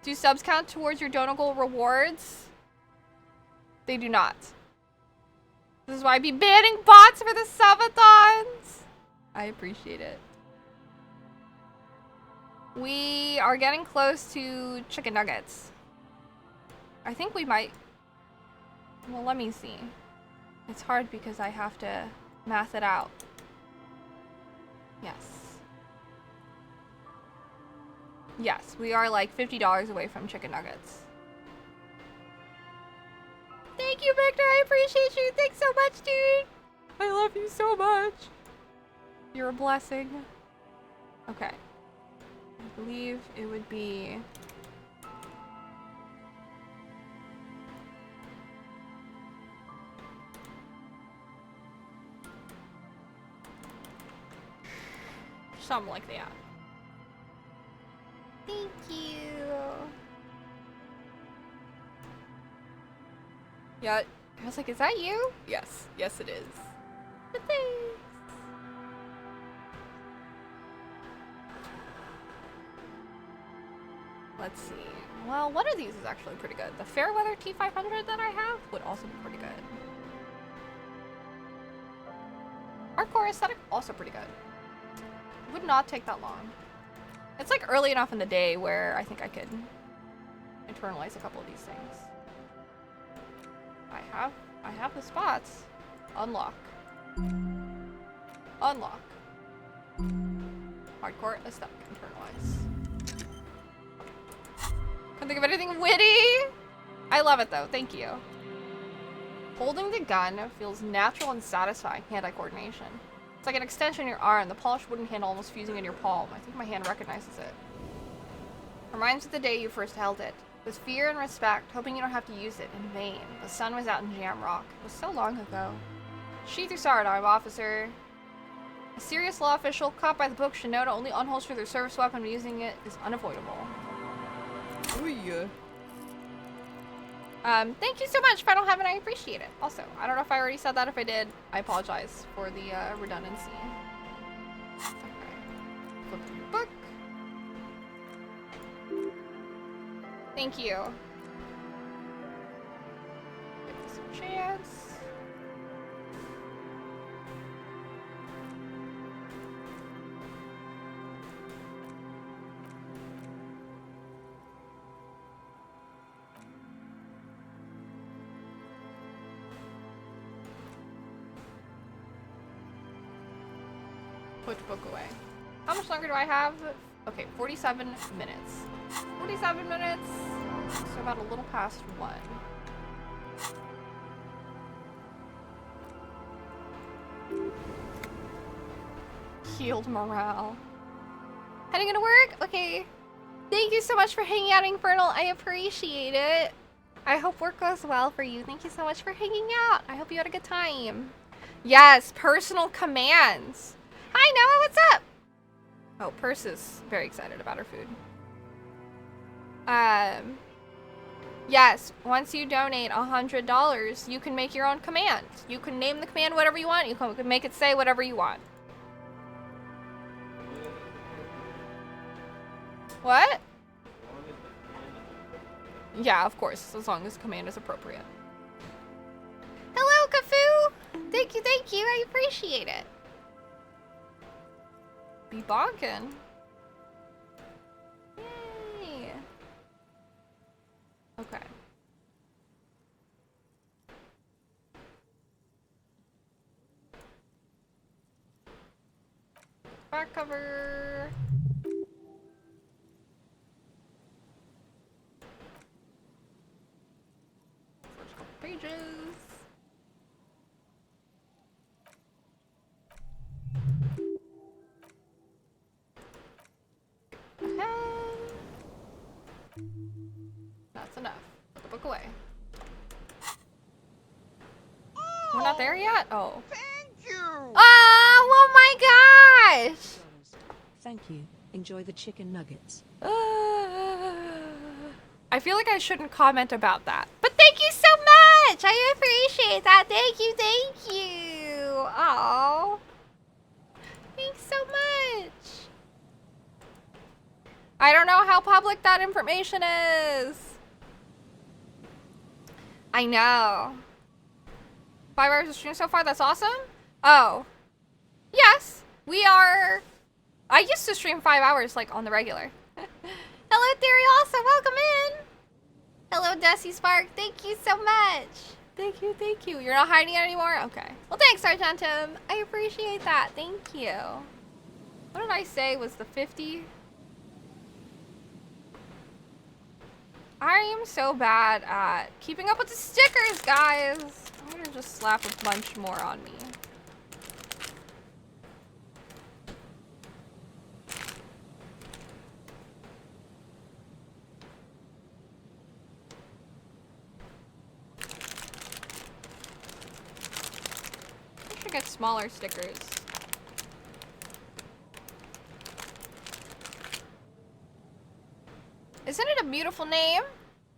Do subs count towards your donable rewards? They do not. This is why I be banning bots for the subathons. I appreciate it. We are getting close to chicken nuggets. I think we might... Well, let me see. It's hard because I have to math it out. Yes. Yes, we are like $50 away from chicken nuggets. Thank you, Victor. I appreciate you. Thanks so much, dude. I love you so much. You're a blessing. Okay. I believe it would be... something like that. Thank you. Yeah, I was like, is that you? Yes. Yes, it is. Thanks. Let's see. Well, one of these is actually pretty good. The Fairweather T500 that I have would also be pretty good. Hardcore aesthetic, also pretty good. Would not take that long. It's like early enough in the day where I think I could internalize a couple of these things. I have the spots. Unlock. Unlock. Hardcore aesthetic, internalize. Couldn't think of anything witty. I love it though, thank you. Holding the gun feels natural and satisfying hand-eye coordination. It's like an extension of your arm, the polished wooden handle almost fusing in your palm. I think my hand recognizes it. Reminds you of the day you first held it. With fear and respect, hoping you don't have to use it in vain. The sun was out in Jamrock. It was so long ago. Sheath your sidearm, officer. A serious law official caught by the book should know to only unholster their service weapon when using it is unavoidable. Ooh. Thank you so much, Final Heaven. I appreciate it. Also, I don't know if I already said that. If I did, I apologize for the redundancy. book. Thank you. Give this a chance. Put book away. How much longer do I have? Okay, 47 minutes. 47 minutes. So about a little past 1. Healed morale. Heading into work? Okay. Thank you so much for hanging out, Infernal. I appreciate it. I hope work goes well for you. Thank you so much for hanging out. I hope you had a good time. Yes, personal commands. Hi, Noah, what's up? Oh, Purse is very excited about her food. Yes, once you donate $100, you can make your own command. You can name the command whatever you want. You can make it say whatever you want. What? Yeah, of course, as long as the command is appropriate. Hello, Kafoo! Thank you, I appreciate it. Be bonkin'. Yay. Okay. Back cover. First couple pages. That's enough. Put the book away. We're not there yet? Oh. Thank you! Oh my gosh! Thank you. Enjoy the chicken nuggets. I feel like I shouldn't comment about that. But thank you so much! I appreciate that. Thank you. Oh. Thanks so much. I don't know how public that information is. I know. 5 hours of stream so far, that's awesome. Oh. Yes, we are. I used to stream 5 hours, like, on the regular. Hello, Theory, also welcome in. Hello, Desi Spark. Thank you so much. Thank you. You're not hiding it anymore? Okay. Well, thanks, Argentum. I appreciate that. Thank you. What did I say was the 50? I am so bad at keeping up with the stickers, guys. I'm gonna just slap a bunch more on me. I should get smaller stickers. Isn't it a beautiful name?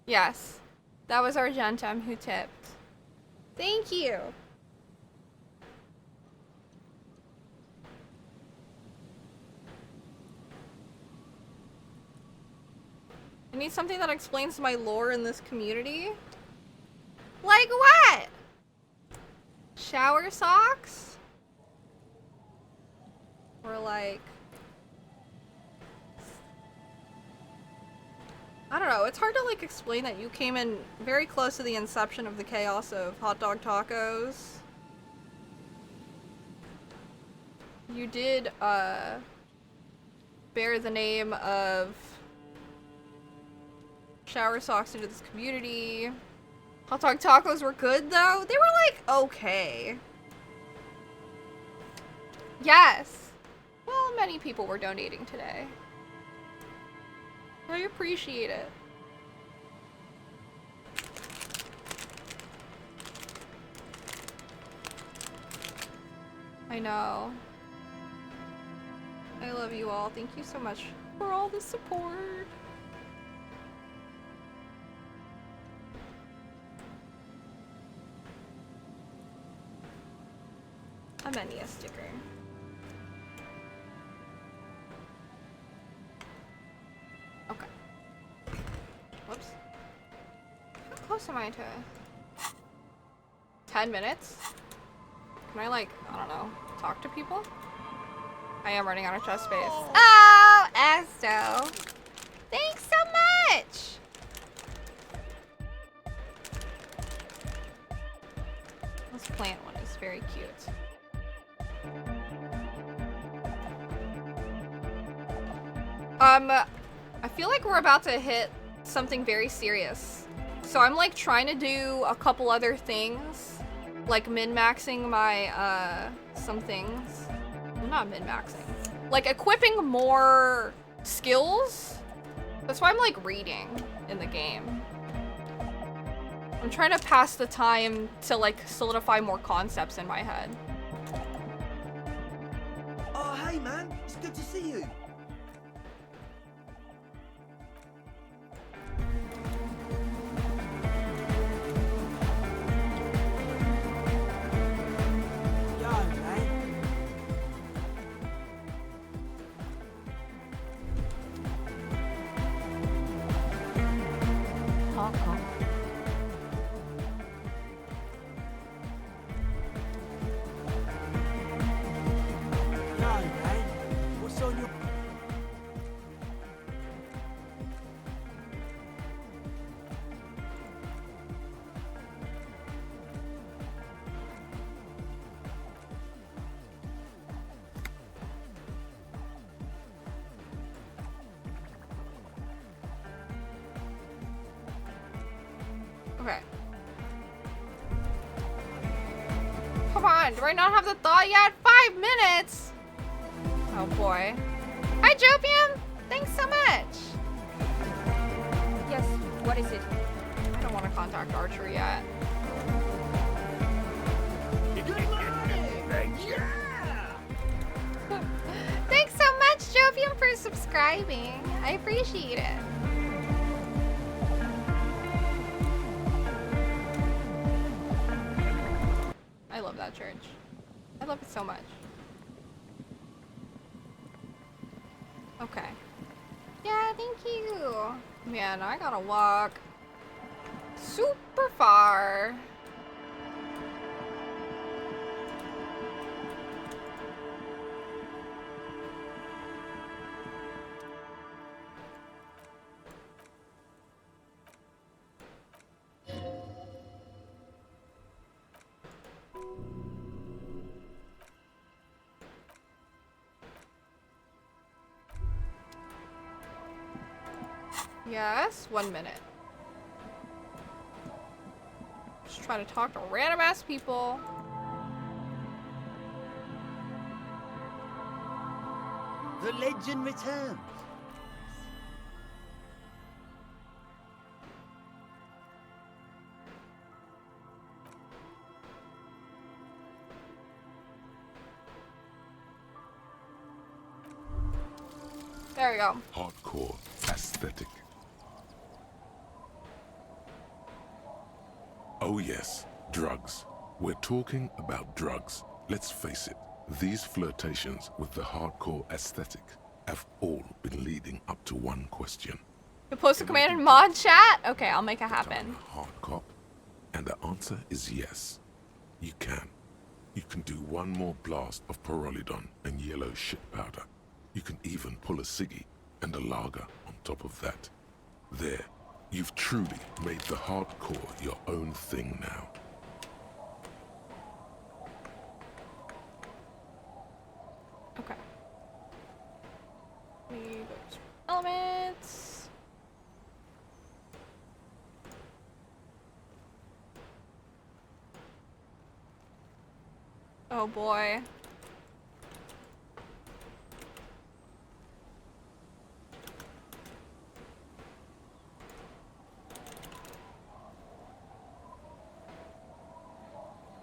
Yes. That was Argentum who tipped. Thank you. I need something that explains my lore in this community. Like what? Shower socks? Or like... I don't know, it's hard to like explain that you came in very close to the inception of the chaos of hot dog tacos. You did, bear the name of shower socks into this community. Hot dog tacos were good though. They were like, okay. Yes. Well, many people were donating today. I appreciate it. I know. I love you all. Thank you so much for all the support. I'm ending a sticker. close am I to 10 minutes? Can I, like, I don't know, talk to people? I am running out of chest space. Oh, Esto. Thanks so much. This plant one is very cute. I feel like we're about to hit something very serious. So I'm like trying to do a couple other things. Like min-maxing my, some things. Well, not min-maxing. Like equipping more skills. That's why I'm like reading in the game. I'm trying to pass the time to like solidify more concepts in my head. Oh, hey man, it's good to see you. Okay. Come on, do I not have the thought yet? 5 minutes! Oh boy. Hi, Jopium! Thanks so much! Yes, what is it? I don't want to contact Archer yet. Thanks so much, Jovium, for subscribing. I appreciate it. I love that church. I love it so much. Okay. Yeah, thank you. Man, I gotta walk super far. Yes, 1 minute. Just trying to talk to random ass people. The legend returns. There we go. Hardcore aesthetic. Oh yes, drugs. We're talking about drugs. Let's face it, these flirtations with the hardcore aesthetic have all been leading up to one question. You post a command in mod chat? Okay, I'll make it happen. Hard cop? And the answer is yes. You can. You can do one more blast of Pyrrolidon and yellow shit powder. You can even pull a ciggy and a lager on top of that. There, you've truly made the hardcore your own thing now. Okay. We go to elements. Oh boy.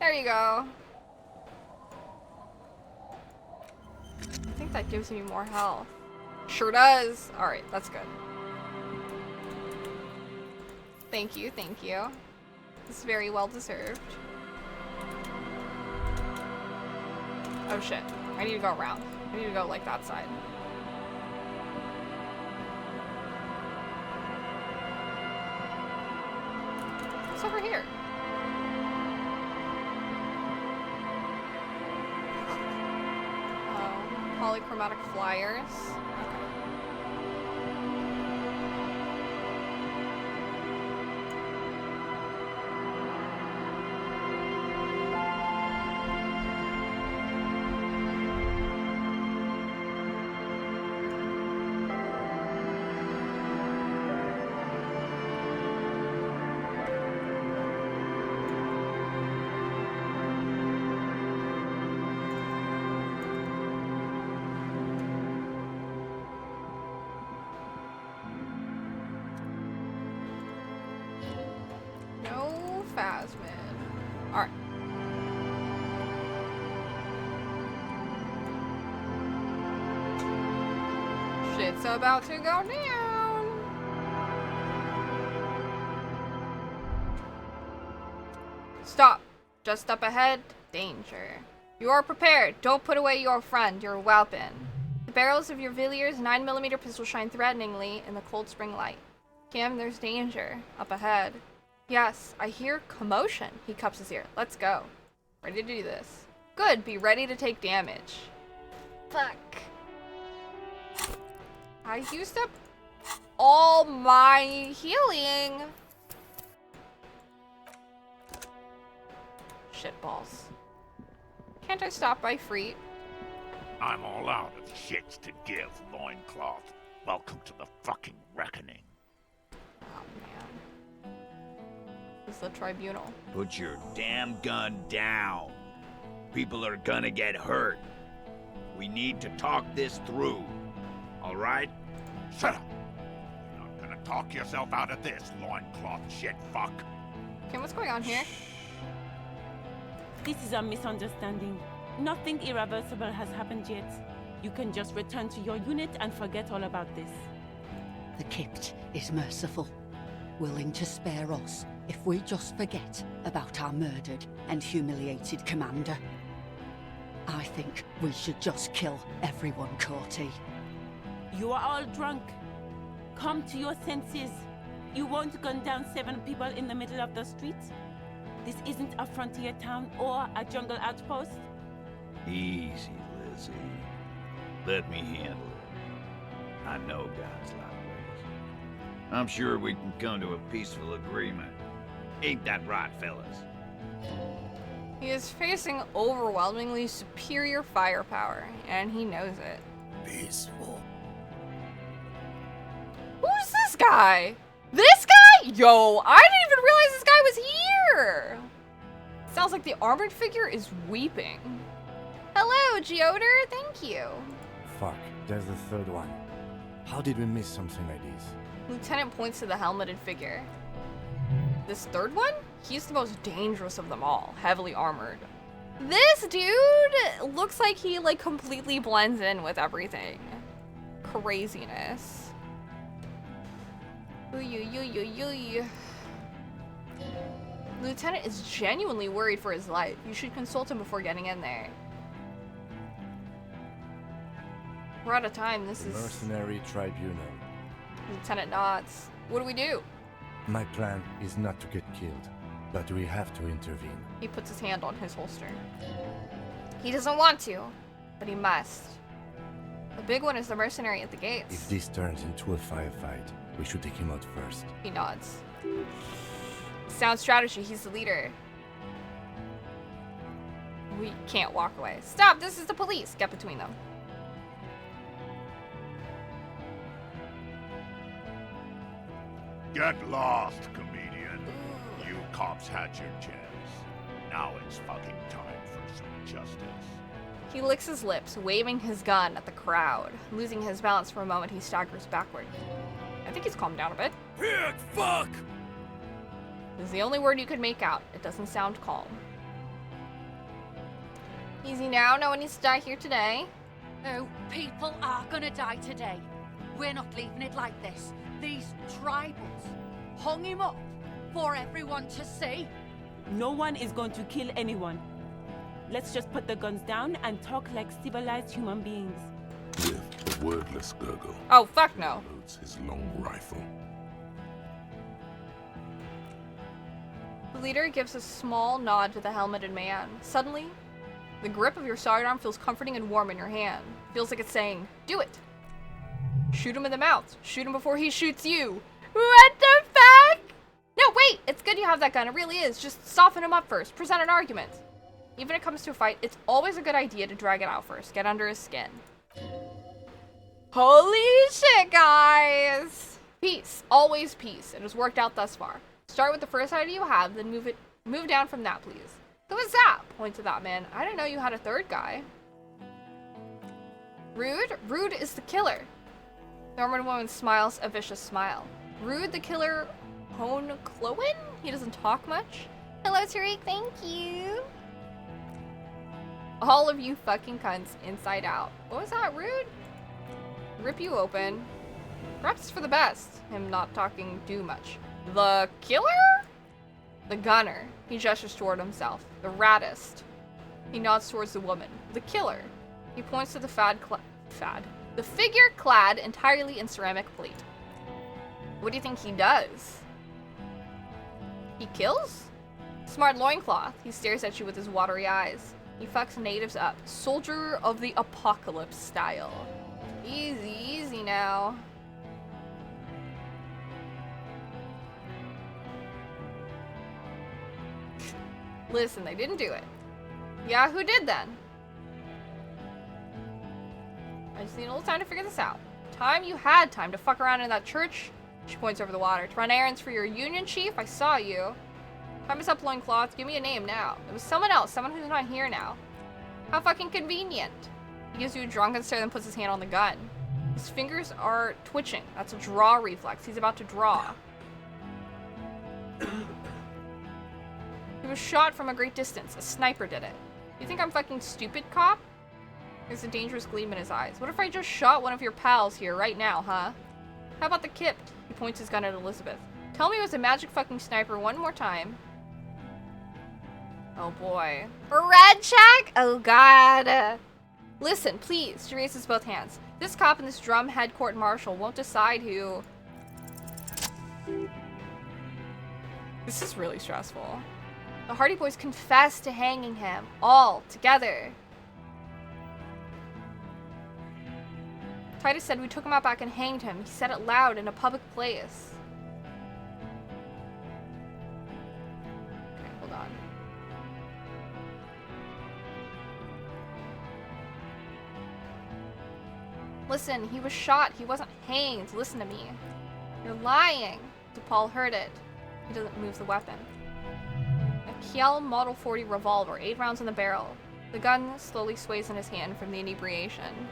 There you go. I think that gives me more health. Sure does. Alright, that's good. Thank you, thank you. It's very well deserved. Oh shit. I need to go around. I need to go like that side. over here? Oh, polychromatic flyers. No Phasmin. Alright. Shit's about to go down. Stop. Just up ahead. Danger. You are prepared. Don't put away your friend, your weapon. The barrels of your Villiers 9mm pistol shine threateningly in the cold spring light. Kim, there's danger. Up ahead. Yes, I hear commotion. He cups his ear. Let's go. Ready to do this. Good, be ready to take damage. Fuck. I used up all my healing. Shitballs. Can't I stop by Freet? I'm all out of shits to give, loincloth. Welcome to the fucking reckoning. Oh, man. This is the tribunal. Put your damn gun down. People are gonna get hurt. We need to talk this through. All right? Shut up. You're not gonna talk yourself out of this, loincloth shit fuck. Okay, what's going on here? This is a misunderstanding. Nothing irreversible has happened yet. You can just return to your unit and forget all about this. The Kipt is merciful, willing to spare us if we just forget about our murdered and humiliated commander. I think we should just kill everyone, Corty. You are all drunk. Come to your senses. You won't gun down 7 people in the middle of the street. This isn't a frontier town or a jungle outpost. Easy, Lizzie. Let me handle it. I know guys like this. I'm sure we can come to a peaceful agreement. Ain't that right, fellas? He is facing overwhelmingly superior firepower, and he knows it. Peaceful. Who's this guy? This guy? Yo, I didn't even realize this guy was here! Sounds like the armored figure is weeping. Hello, Geoder, thank you. Fuck, there's the third one. How did we miss something like this? Lieutenant points to the helmeted figure. This third one? He's the most dangerous of them all, heavily armored. This dude looks like he completely blends in with everything. Craziness. Lieutenant is genuinely worried for his life. You should consult him before getting in there. We're out of time. This is Mercenary Tribunal. Lieutenant nods. What do we do? My plan is not to get killed, but we have to intervene. He puts his hand on his holster. He doesn't want to, but he must. The big one is the mercenary at the gates. If this turns into a firefight, we should take him out first. He nods. Sound strategy, he's the leader. We can't walk away. Stop, this is the police. Get between them. Get lost, comedian. You cops had your chance. Now it's fucking time for some justice. He licks his lips, waving his gun at the crowd. Losing his balance for a moment, he staggers backward. I think he's calmed down a bit. Pig fuck! This is the only word you could make out. It doesn't sound calm. Easy now, no one needs to die here today. Oh, people are gonna die today. We're not leaving it like this. These tribals hung him up for everyone to see. No one is going to kill anyone. Let's just put the guns down and talk like civilized human beings. With a wordless gurgle. Oh, fuck no. Loads his long rifle. The leader gives a small nod to the helmeted man. Suddenly, the grip of your sidearm feels comforting and warm in your hand. Feels like it's saying, do it. Shoot him in the mouth. Shoot him before he shoots you. What the fuck? No, wait! It's good you have that gun. It really is. Just soften him up first. Present an argument. Even when it comes to a fight, it's always a good idea to drag it out first. Get under his skin. Holy shit, guys! Peace. Always peace. It has worked out thus far. Start with the first idea you have, then move down from that, please. Who was that? Point to that man. I didn't know you had a third guy. Rude? Rude is the killer. The armored woman smiles a vicious smile. Rude the killer Hone Clowen? He doesn't talk much. Hello, Tariq. Thank you. All of you fucking cunts inside out. What was that, Rude? Rip you open. Perhaps it's for the best. Him not talking too much. The killer? The gunner. He gestures toward himself. The raddest. He nods towards the woman. The killer. He points to the the figure clad entirely in ceramic plate. What do you think he does? He kills? Smart loincloth. He stares at you with his watery eyes. He fucks natives up. Soldier of the apocalypse style. Easy, easy now. Listen, they didn't do it. Yeah, who did then? I just need a little time to figure this out. You had time to fuck around in that church. She points over the water. To run errands for your union chief? I saw you. Time is up, loincloth. Give me a name now. It was someone else. Someone who's not here now. How fucking convenient. He gives you a drunken stare and puts his hand on the gun. His fingers are twitching. That's a draw reflex. He's about to draw. He was shot from a great distance. A sniper did it. You think I'm fucking stupid, cop? There's a dangerous gleam in his eyes. What if I just shot one of your pals here right now, huh? How about the kip? He points his gun at Elizabeth. Tell me it was a magic fucking sniper one more time. Oh boy. Red check? Oh god. Listen, please. She raises both hands. This cop and this drumhead court martial won't decide who... This is really stressful. The Hardy Boys confess to hanging him. All together. Titus said we took him out back and hanged him. He said it loud in a public place. Okay, hold on. Listen, he was shot. He wasn't hanged. Listen to me. You're lying. DePaul heard it. He doesn't move the weapon. A Kiel Model 40 revolver, 8 rounds in the barrel. The gun slowly sways in his hand from the inebriation.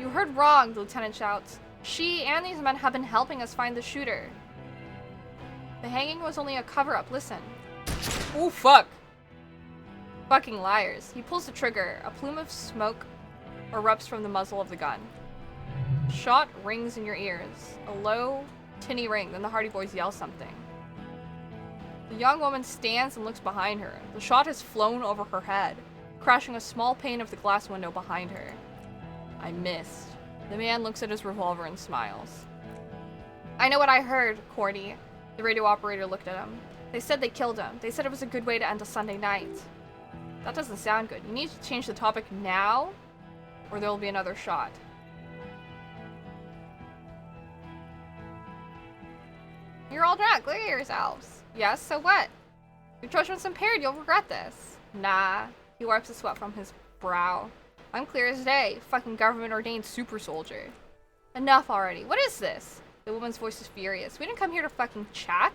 You heard wrong, the lieutenant shouts. She and these men have been helping us find the shooter. The hanging was only a cover-up. Listen. Oh, fuck. Fucking liars. He pulls the trigger. A plume of smoke erupts from the muzzle of the gun. Shot rings in your ears. A low, tinny ring. Then the Hardy Boys yell something. The young woman stands and looks behind her. The shot has flown over her head, crashing a small pane of the glass window behind her. I missed. The man looks at his revolver and smiles. I know what I heard, Cordy. The radio operator looked at him. They said they killed him. They said it was a good way to end a Sunday night. That doesn't sound good. You need to change the topic now, or there will be another shot. You're all drunk. Look at yourselves. Yes, so what? Your judgment's impaired. You'll regret this. Nah. He wipes the sweat from his brow. I'm clear as day. Fucking government-ordained super soldier. Enough already. What is this? The woman's voice is furious. We didn't come here to fucking chat.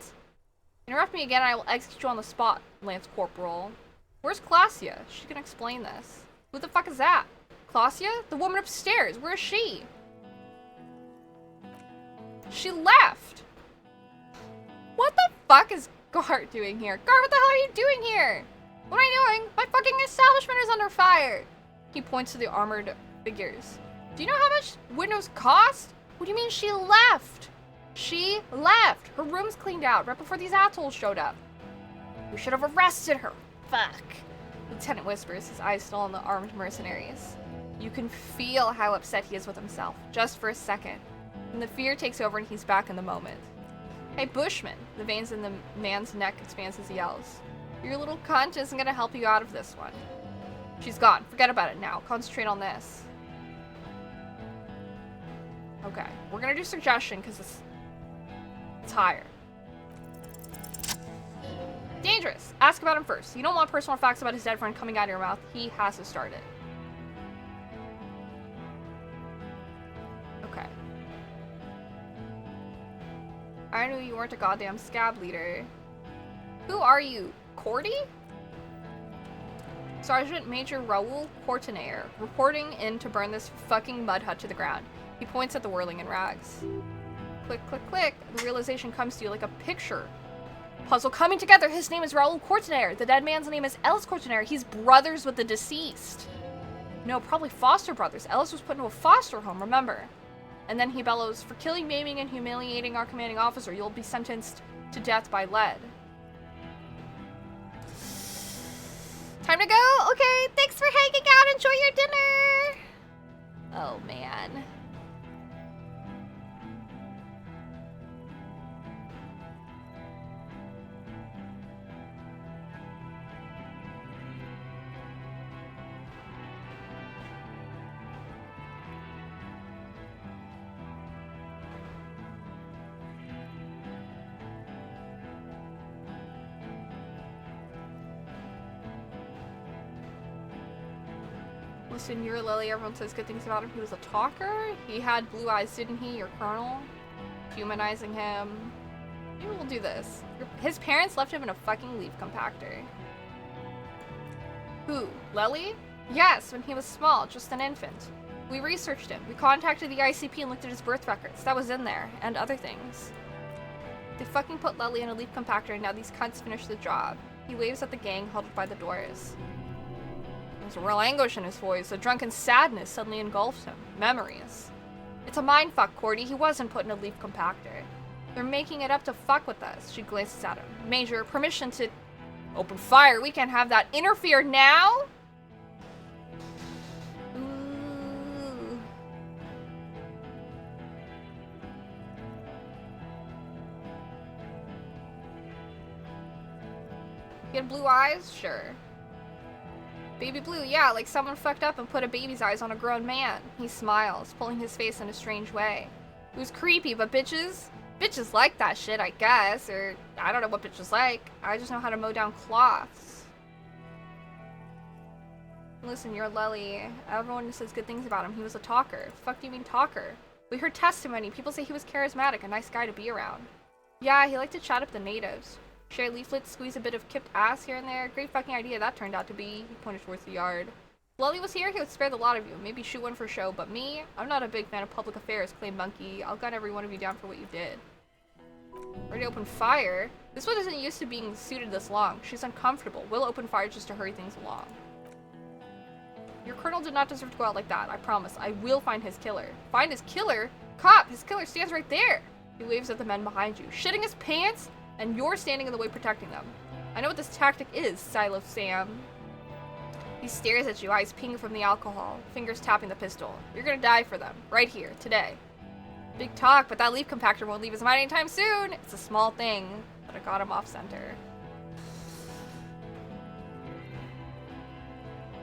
Interrupt me again and I will execute you on the spot, Lance Corporal. Where's Clausia? She can explain this. Who the fuck is that? Clausia? The woman upstairs. Where is she? She left. What the fuck is Gart doing here? Gart, what the hell are you doing here? What am I doing? My fucking establishment is under fire. He points to the armored figures. Do you know how much windows cost? What do you mean she left? She left. Her room's cleaned out right before these assholes showed up. We should have arrested her. Fuck. Lieutenant whispers, his eyes still on the armed mercenaries. You can feel how upset he is with himself, just for a second. And the fear takes over and he's back in the moment. Hey, Bushman. The veins in the man's neck expands as he yells. Your little cunt isn't gonna help you out of this one. She's gone. Forget about it now. Concentrate on this. Okay. We're gonna do suggestion because it's higher. Dangerous. Ask about him first. You don't want personal facts about his dead friend coming out of your mouth. He has to start it. Okay. I knew you weren't a goddamn scab leader. Who are you? Cordy? Sergeant Major Raoul Courtenaire, reporting in to burn this fucking mud hut to the ground. He points at the whirling in rags. Click, click, click. The realization comes to you like a picture puzzle coming together. His name is Raoul Courtenaire. The dead man's name is Ellis Courtenaire. He's brothers with the deceased. No, probably foster brothers. Ellis was put into a foster home, remember? And then he bellows, for killing, maiming, and humiliating our commanding officer, you'll be sentenced to death by lead. Time to go? Okay, thanks for hanging out. Enjoy your dinner. Oh, man. Listen, you're Lily. Everyone says good things about him. He was a talker. He had blue eyes, didn't he? Your colonel. Humanizing him. Maybe we'll do this. His parents left him in a fucking leaf compactor. Who? Lily? Yes, when he was small, just an infant. We researched him. We contacted the ICP and looked at his birth records. That was in there. And other things. They fucking put Lily in a leaf compactor and now these cunts finish the job. He waves at the gang huddled by the doors. There's a real anguish in his voice. A drunken sadness suddenly engulfs him. Memories. It's a mindfuck, Cordy. He wasn't put in a leaf compactor. They're making it up to fuck with us. She glances at him. Major, permission to open fire. We can't have that. Interfere now? Ooh. He had blue eyes? Sure. Baby blue, yeah, like someone fucked up and put a baby's eyes on a grown man. He smiles, pulling his face in a strange way. It was creepy, but bitches like that shit, I guess. Or, I don't know what bitches like. I just know how to mow down cloths. Listen, you're Lily. Everyone says good things about him. He was a talker. The fuck do you mean talker? We heard testimony. People say he was charismatic, a nice guy to be around. Yeah, he liked to chat up the natives. Share leaflets, squeeze a bit of kipped ass here and there. Great fucking idea that turned out to be. He pointed towards the yard. If Lily was here, he would spare the lot of you. Maybe shoot one for show, but me? I'm not a big fan of public affairs, claimed Monkey. I'll gun every one of you down for what you did. Ready to open fire? This one isn't used to being suited this long. She's uncomfortable. We'll open fire just to hurry things along. Your colonel did not deserve to go out like that, I promise. I will find his killer. Find his killer? Cop, his killer stands right there. He waves at the men behind you. Shitting his pants? And you're standing in the way protecting them. I know what this tactic is, Silo Sam. He stares at you, eyes pinging from the alcohol, fingers tapping the pistol. You're gonna die for them, right here, today. Big talk, but that leaf compactor won't leave his mind anytime soon. It's a small thing, but it got him off center.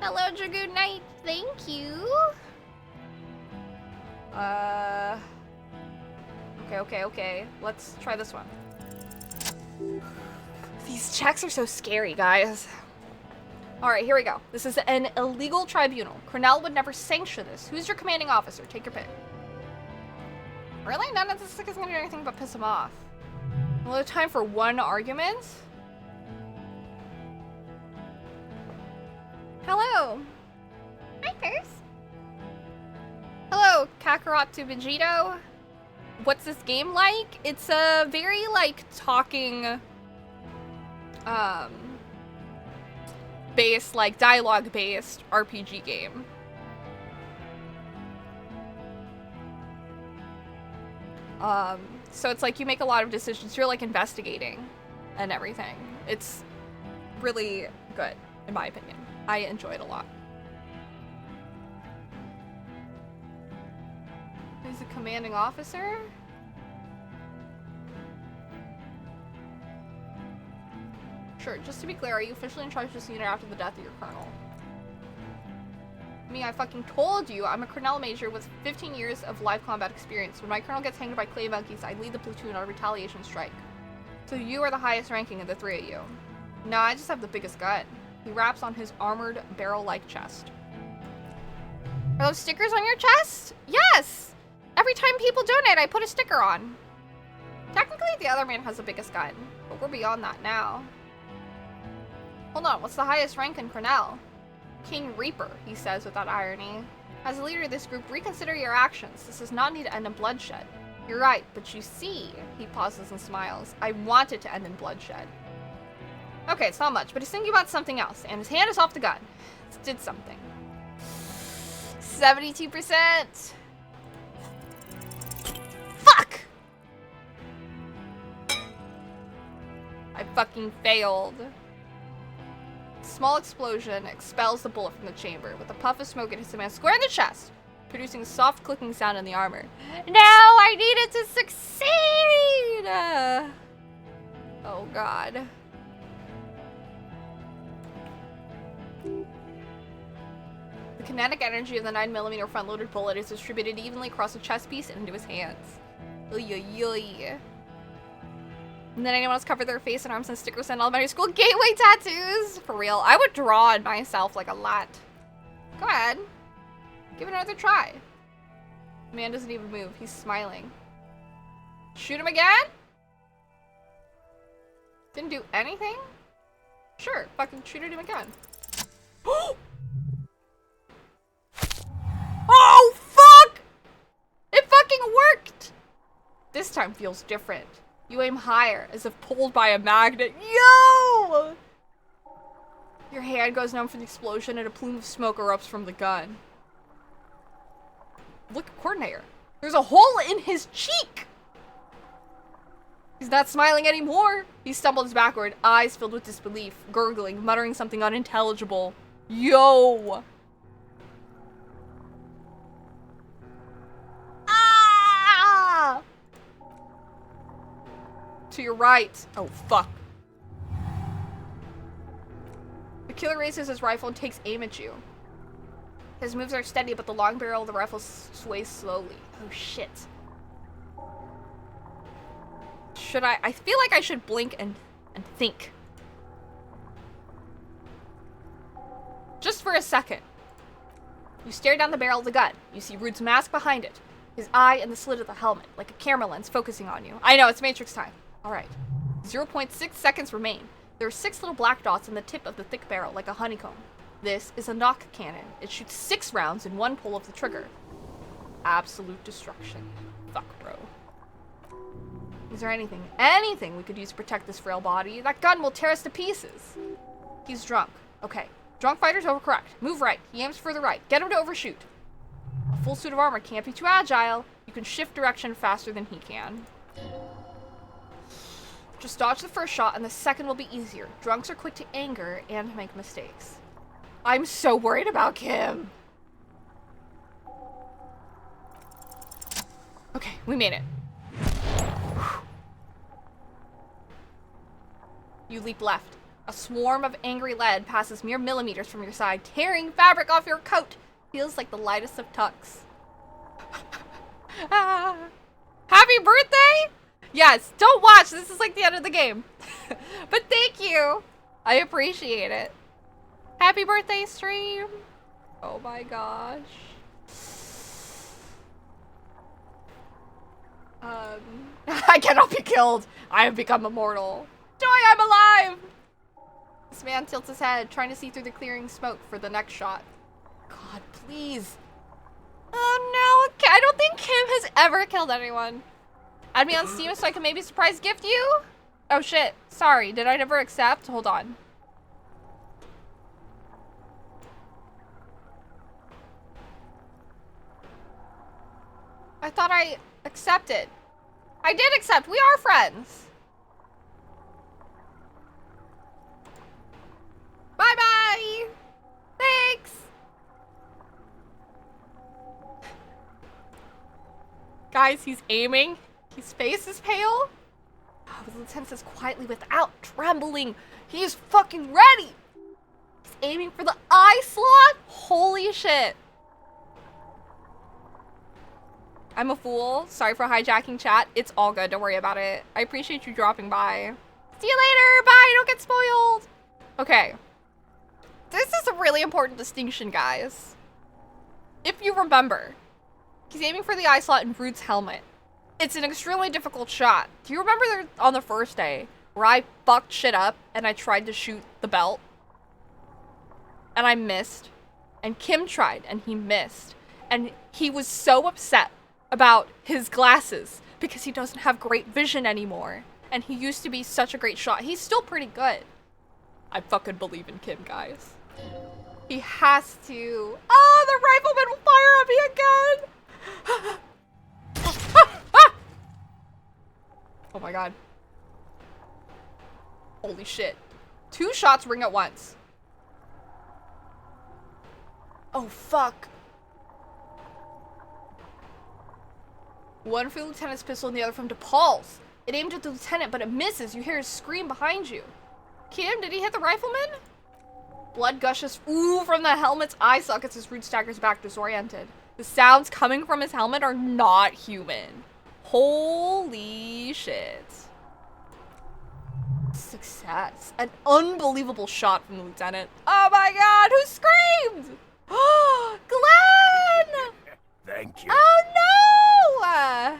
Hello, Dragoon Knight. Thank you. Okay. Let's try this one. These checks are so scary, guys. Alright, here we go. This is an illegal tribunal. Cornell would never sanction this. Who's your commanding officer? Take your pick. Really? None of this is gonna do anything but piss him off. Well, there's time for one argument. Hello. Hi, Purse. Hello, Kakarot to Vegito. What's this game like? It's a very, like, talking, based, like, dialogue-based RPG game. So it's like you make a lot of decisions. You're, like, investigating and everything. It's really good, in my opinion. I enjoy it a lot. Who's the commanding officer? Sure, just to be clear, are you officially in charge of this unit after the death of your colonel? I fucking told you, I'm a Cornell major with 15 years of live combat experience. When my colonel gets hanged by clay monkeys, I lead the platoon on a retaliation strike. So you are the highest ranking of the three of you. No, I just have the biggest gun. He raps on his armored barrel-like chest. Are those stickers on your chest? Yes! Every time people donate, I put a sticker on. Technically, the other man has the biggest gun, but we're beyond that now. Hold on, what's the highest rank in Cornell? King Reaper, he says without irony. As a leader of this group, reconsider your actions. This does not need to end in bloodshed. You're right, but you see, he pauses and smiles, I want it to end in bloodshed. Okay, it's not much, but he's thinking about something else, and his hand is off the gun. It did something. 72%! Fuck! I fucking failed. Small explosion expels the bullet from the chamber. With a puff of smoke, it hits the man square in the chest, producing a soft clicking sound in the armor. Now I need it to succeed! Oh god. The kinetic energy of the 9mm front-loaded bullet is distributed evenly across the chest piece and into his hands. Oy. And then anyone else cover their face and arms and stickers and elementary school gateway tattoos? For real, I would draw on myself like a lot. Go ahead. Give it another try. The man doesn't even move. He's smiling. Shoot him again? Didn't do anything? Sure, fucking shoot at him again. Oh, fuck! It fucking worked! This time feels different. You aim higher, as if pulled by a magnet. Yo! Your hand goes numb from the explosion and a plume of smoke erupts from the gun. Look at Coordinator. There's a hole in his cheek! He's not smiling anymore. He stumbles backward, eyes filled with disbelief, gurgling, muttering something unintelligible. Yo! Ah! To your right. Oh, fuck. The killer raises his rifle and takes aim at you. His moves are steady, but the long barrel of the rifle sways slowly. Oh, shit. Should I feel like I should blink and think. Just for a second. You stare down the barrel of the gun. You see Rude's mask behind it. His eye and the slit of the helmet, like a camera lens focusing on you. I know, it's Matrix time. Alright. 0.6 seconds remain. There are 6 little black dots in the tip of the thick barrel, like a honeycomb. This is a knock cannon. It shoots 6 rounds in one pull of the trigger. Absolute destruction. Fuck, bro. Is there anything we could use to protect this frail body? That gun will tear us to pieces. He's drunk. Okay. Drunk fighters overcorrect. Move right. He aims for the right. Get him to overshoot. A full suit of armor can't be too agile. You can shift direction faster than he can. Just dodge the first shot and the second will be easier. Drunks are quick to anger and make mistakes. I'm so worried about Kim. Okay, we made it. You leap left. A swarm of angry lead passes mere millimeters from your side, tearing fabric off your coat. Feels like the lightest of tucks. Happy birthday? Yes, don't watch. This is like the end of the game. But thank you. I appreciate it. Happy birthday, stream. Oh my gosh. I cannot be killed. I have become immortal. Joy, I'm alive! This man tilts his head, trying to see through the clearing smoke for the next shot. God, please. Oh no, I don't think Kim has ever killed anyone. Add me on Steam so I can maybe surprise gift you? Oh shit, sorry, did I never accept? Hold on. I thought I accepted. I did accept, we are friends. Bye-bye! Thanks! Guys, he's aiming. His face is pale. Oh, The lieutenant says quietly without trembling. He is fucking ready. He's aiming for the eye slot? Holy shit. I'm a fool. Sorry for hijacking chat. It's all good. Don't worry about it. I appreciate you dropping by. See you later. Bye. Don't get spoiled. Okay. This is a really important distinction, guys. If you remember, he's aiming for the eye slot in Root's helmet. It's an extremely difficult shot. Do you remember there, on the first day where I fucked shit up and I tried to shoot the belt? And I missed. And Kim tried and he missed. And he was so upset about his glasses because he doesn't have great vision anymore. And he used to be such a great shot. He's still pretty good. I fucking believe in Kim, guys. He has to. Oh, the rifleman will fire at me again. Oh my god. Holy shit. 2 shots ring at once. Oh fuck. One from the lieutenant's pistol and the other from DePaul's. It aimed at the lieutenant, but it misses. You hear his scream behind you. Kim, did he hit the rifleman? Blood gushes from the helmet's eye sockets as Root staggers back disoriented. The sounds coming from his helmet are not human. Holy shit. Success. An unbelievable shot from the lieutenant. Oh my god, who screamed? Glenn! Thank you. Oh no!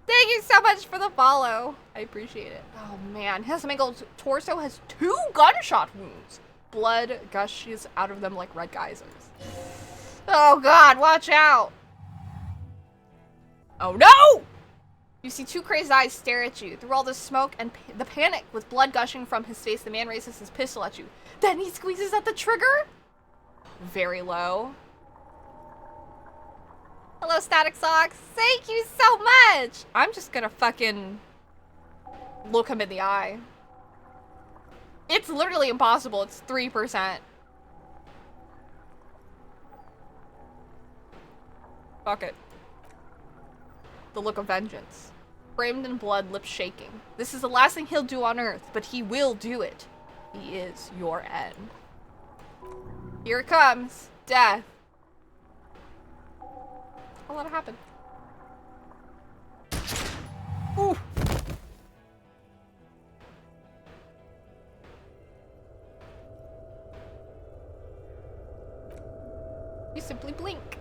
Thank you so much for the follow. I appreciate it. Oh man, his mangled torso has 2 gunshot wounds. Blood gushes out of them like red geysers. Oh god, watch out! Oh no! You see 2 crazed eyes stare at you. Through all the smoke and the panic with blood gushing from his face, the man raises his pistol at you. Then he squeezes at the trigger. Very low. Hello, Static Socks. Thank you so much. I'm just gonna fucking look him in the eye. It's literally impossible. It's 3%. Fuck it. The look of vengeance. Framed in blood, lips shaking. This is the last thing he'll do on Earth, but he will do it. He is your end. Here it comes. Death. I'll let it happen. Ooh. You simply blink.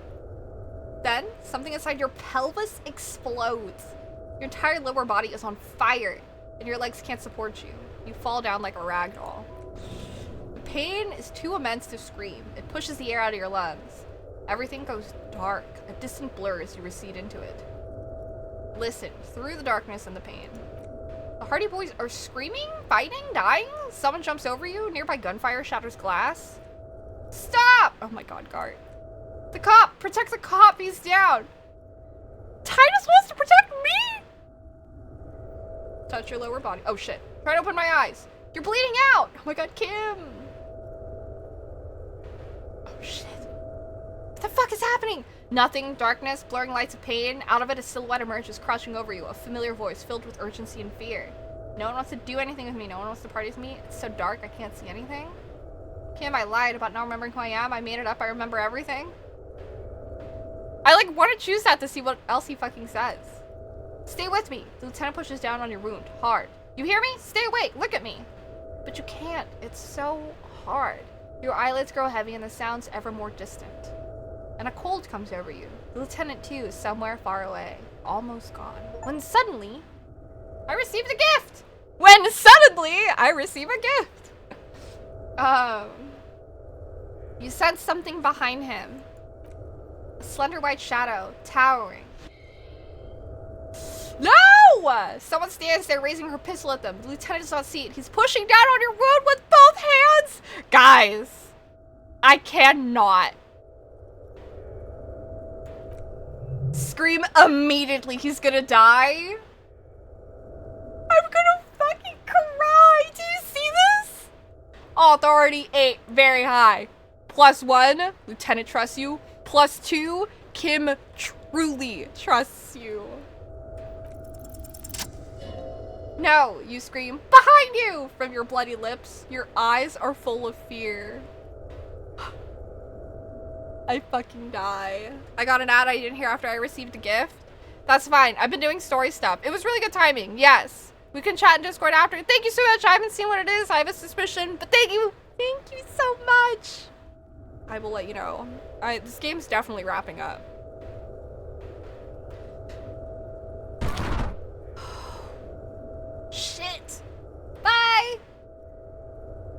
Then, something inside your pelvis explodes. Your entire lower body is on fire, and your legs can't support you. You fall down like a rag doll. The pain is too immense to scream. It pushes the air out of your lungs. Everything goes dark, a distant blur as you recede into it. Listen, through the darkness and the pain. The Hardy Boys are screaming, fighting, dying? Someone jumps over you, nearby gunfire shatters glass. Stop! Oh my god, Gart. The cop! Protect the cop, he's down! Titus wants to protect me! Touch your lower body. Oh shit. Try to open my eyes. You're bleeding out! Oh my god, Kim! Oh shit. What the fuck is happening? Nothing, darkness, blurring lights of pain. Out of it, a silhouette emerges, crouching over you. A familiar voice filled with urgency and fear. No one wants to do anything with me. No one wants to party with me. It's so dark, I can't see anything. Kim, I lied about not remembering who I am. I made it up. I remember everything. I like want to choose that to see what else he fucking says. Stay with me. The lieutenant pushes down on your wound. Hard. You hear me? Stay awake. Look at me. But you can't. It's so hard. Your eyelids grow heavy and the sound's ever more distant. And a cold comes over you. The lieutenant, too, is somewhere far away. Almost gone. When suddenly, I received a gift! When suddenly, I receive a gift! You sense something behind him. A slender white shadow, towering. No! Someone stands there raising her pistol at them. The lieutenant does not see it. He's pushing down on your wound with both hands! Guys, I cannot. Scream immediately. He's gonna die. I'm gonna fucking cry. Do you see this? Authority 8, very high. +1, Lieutenant trusts you. +2, Kim truly trusts you. No, you scream, behind you! From your bloody lips. Your eyes are full of fear. I fucking die. I got an ad I didn't hear after I received a gift. That's fine. I've been doing story stuff. It was really good timing. Yes. We can chat in Discord after. Thank you so much. I haven't seen what it is. I have a suspicion, but thank you. Thank you so much. I will let you know. This game's definitely wrapping up. Shit. Bye.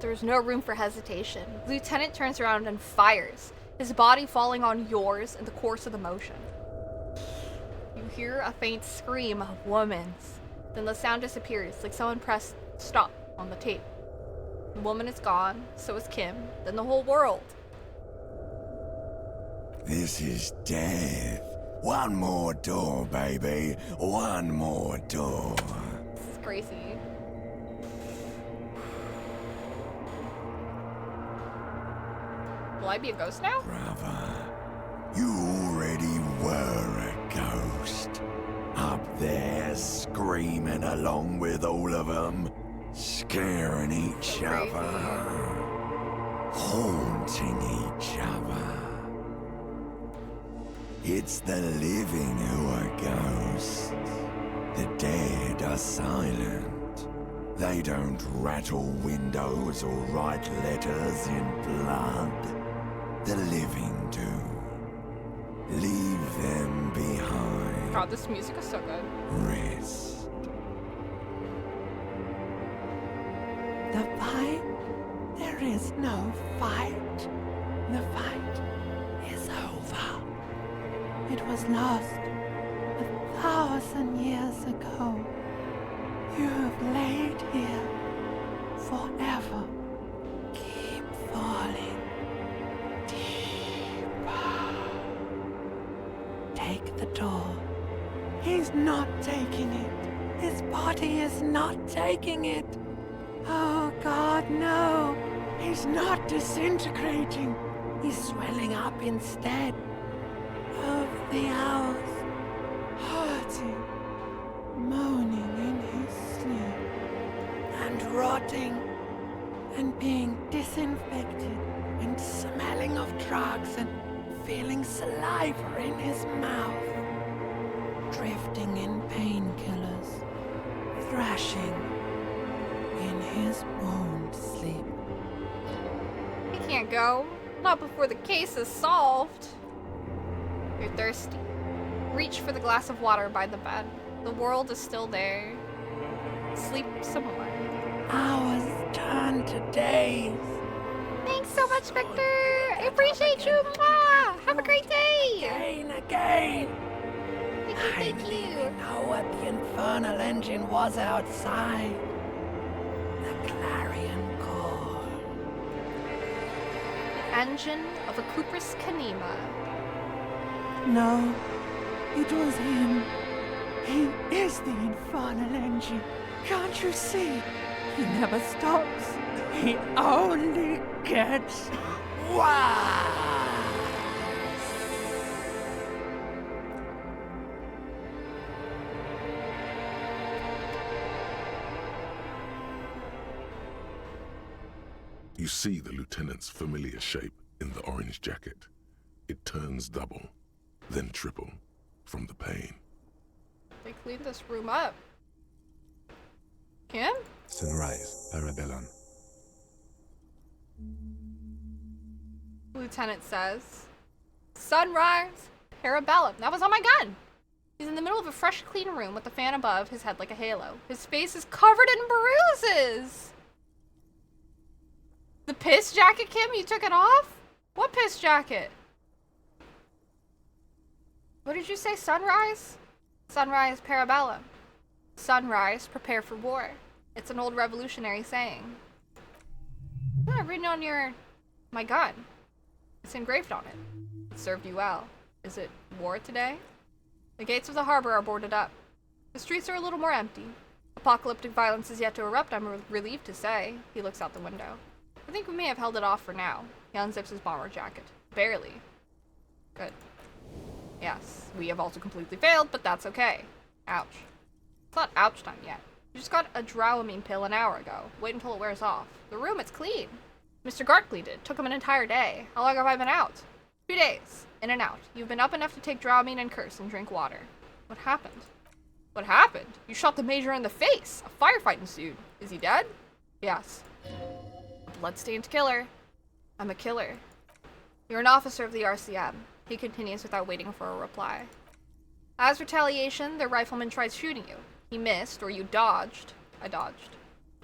There's no room for hesitation. Lieutenant turns around and fires, his body falling on yours in the course of the motion. You hear a faint scream of woman's. Then the sound disappears, like someone pressed stop on the tape. The woman is gone, so is Kim, then the whole world. This is death. One more door, baby. One more door. This is crazy. Will I be a ghost now? Brother, you already were a ghost. Up there screaming along with all of them, scaring each other, haunting each other. It's the living who are ghosts. The dead are silent. They don't rattle windows or write letters in blood. The living do. Leave them behind. God, this music is so good. Rest. The fight? There is no fight. The fight is over. It was lost 1,000 years ago. You have laid here forever. Keep falling deeper. Take the door. He's not taking it. His body is not taking it. Oh God, no. He's not disintegrating. He's swelling up instead. Over the hours, hurting, moaning in his sleep, and rotting, and being disinfected, and smelling of drugs, and feeling saliva in his mouth, drifting in painkillers, thrashing in his wound sleep. He can't go. Not before the case is solved. You're thirsty. Reach for the glass of water by the bed. The world is still there. Sleep some more. Hours turn to days. Thanks so much, Victor. I appreciate you. Mwah. Have a great day. Again. Thank you. I didn't know what the infernal engine was outside. The clarion call. The engine of a Cuprous Kanema. No, it was him. He is the infernal engine. Can't you see? He never stops. He only gets worse. You see the lieutenant's familiar shape in the orange jacket. It turns double, then triple, from the pain. They cleaned this room up. Kim? Sunrise, Parabellum. Lieutenant says. Sunrise, Parabellum. That was on my gun. He's in the middle of a fresh, clean room with the fan above his head like a halo. His face is covered in bruises. The piss jacket, Kim? You took it off? What piss jacket? What did you say? Sunrise? Sunrise, Parabellum. Sunrise, prepare for war. It's an old revolutionary saying. Yeah, written on my gun. It's engraved on it. It served you well. Is it war today? The gates of the harbor are boarded up. The streets are a little more empty. Apocalyptic violence is yet to erupt, I'm relieved to say. He looks out the window. I think we may have held it off for now. He unzips his bomber jacket. Barely. Good. Yes, we have also completely failed, but that's okay. Ouch. It's not ouch time yet. You just got a Dramamine pill an hour ago. Wait until it wears off. The room, it's clean. Mr. Gart cleaned it. Took him an entire day. How long have I been out? 2 days. In and out. You've been up enough to take Dramamine and curse and drink water. What happened? What happened? You shot the Major in the face. A firefight ensued. Is he dead? Yes. A bloodstained killer. I'm a killer. You're an officer of the RCM. He continues without waiting for a reply. As retaliation, the rifleman tried shooting you. He missed, or you dodged. I dodged.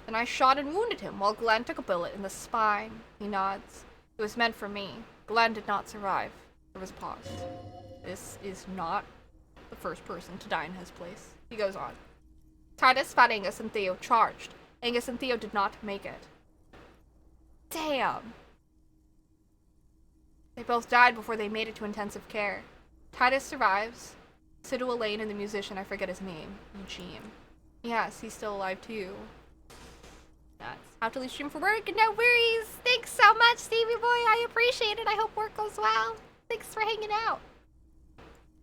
Then I shot and wounded him, while Glenn took a bullet in the spine. He nods. It was meant for me. Glenn did not survive. There was a pause. This is not the first person to die in his place. He goes on. Titus, Fat Angus, and Theo charged. Angus and Theo did not make it. Damn. They both died before they made it to intensive care. Titus survives. Sidhu Elaine and the musician, I forget his name, Eugene. Yes, he's still alive too. Nuts. Have to leave stream for work, no worries. Thanks so much, Stevie boy. I appreciate it. I hope work goes well. Thanks for hanging out.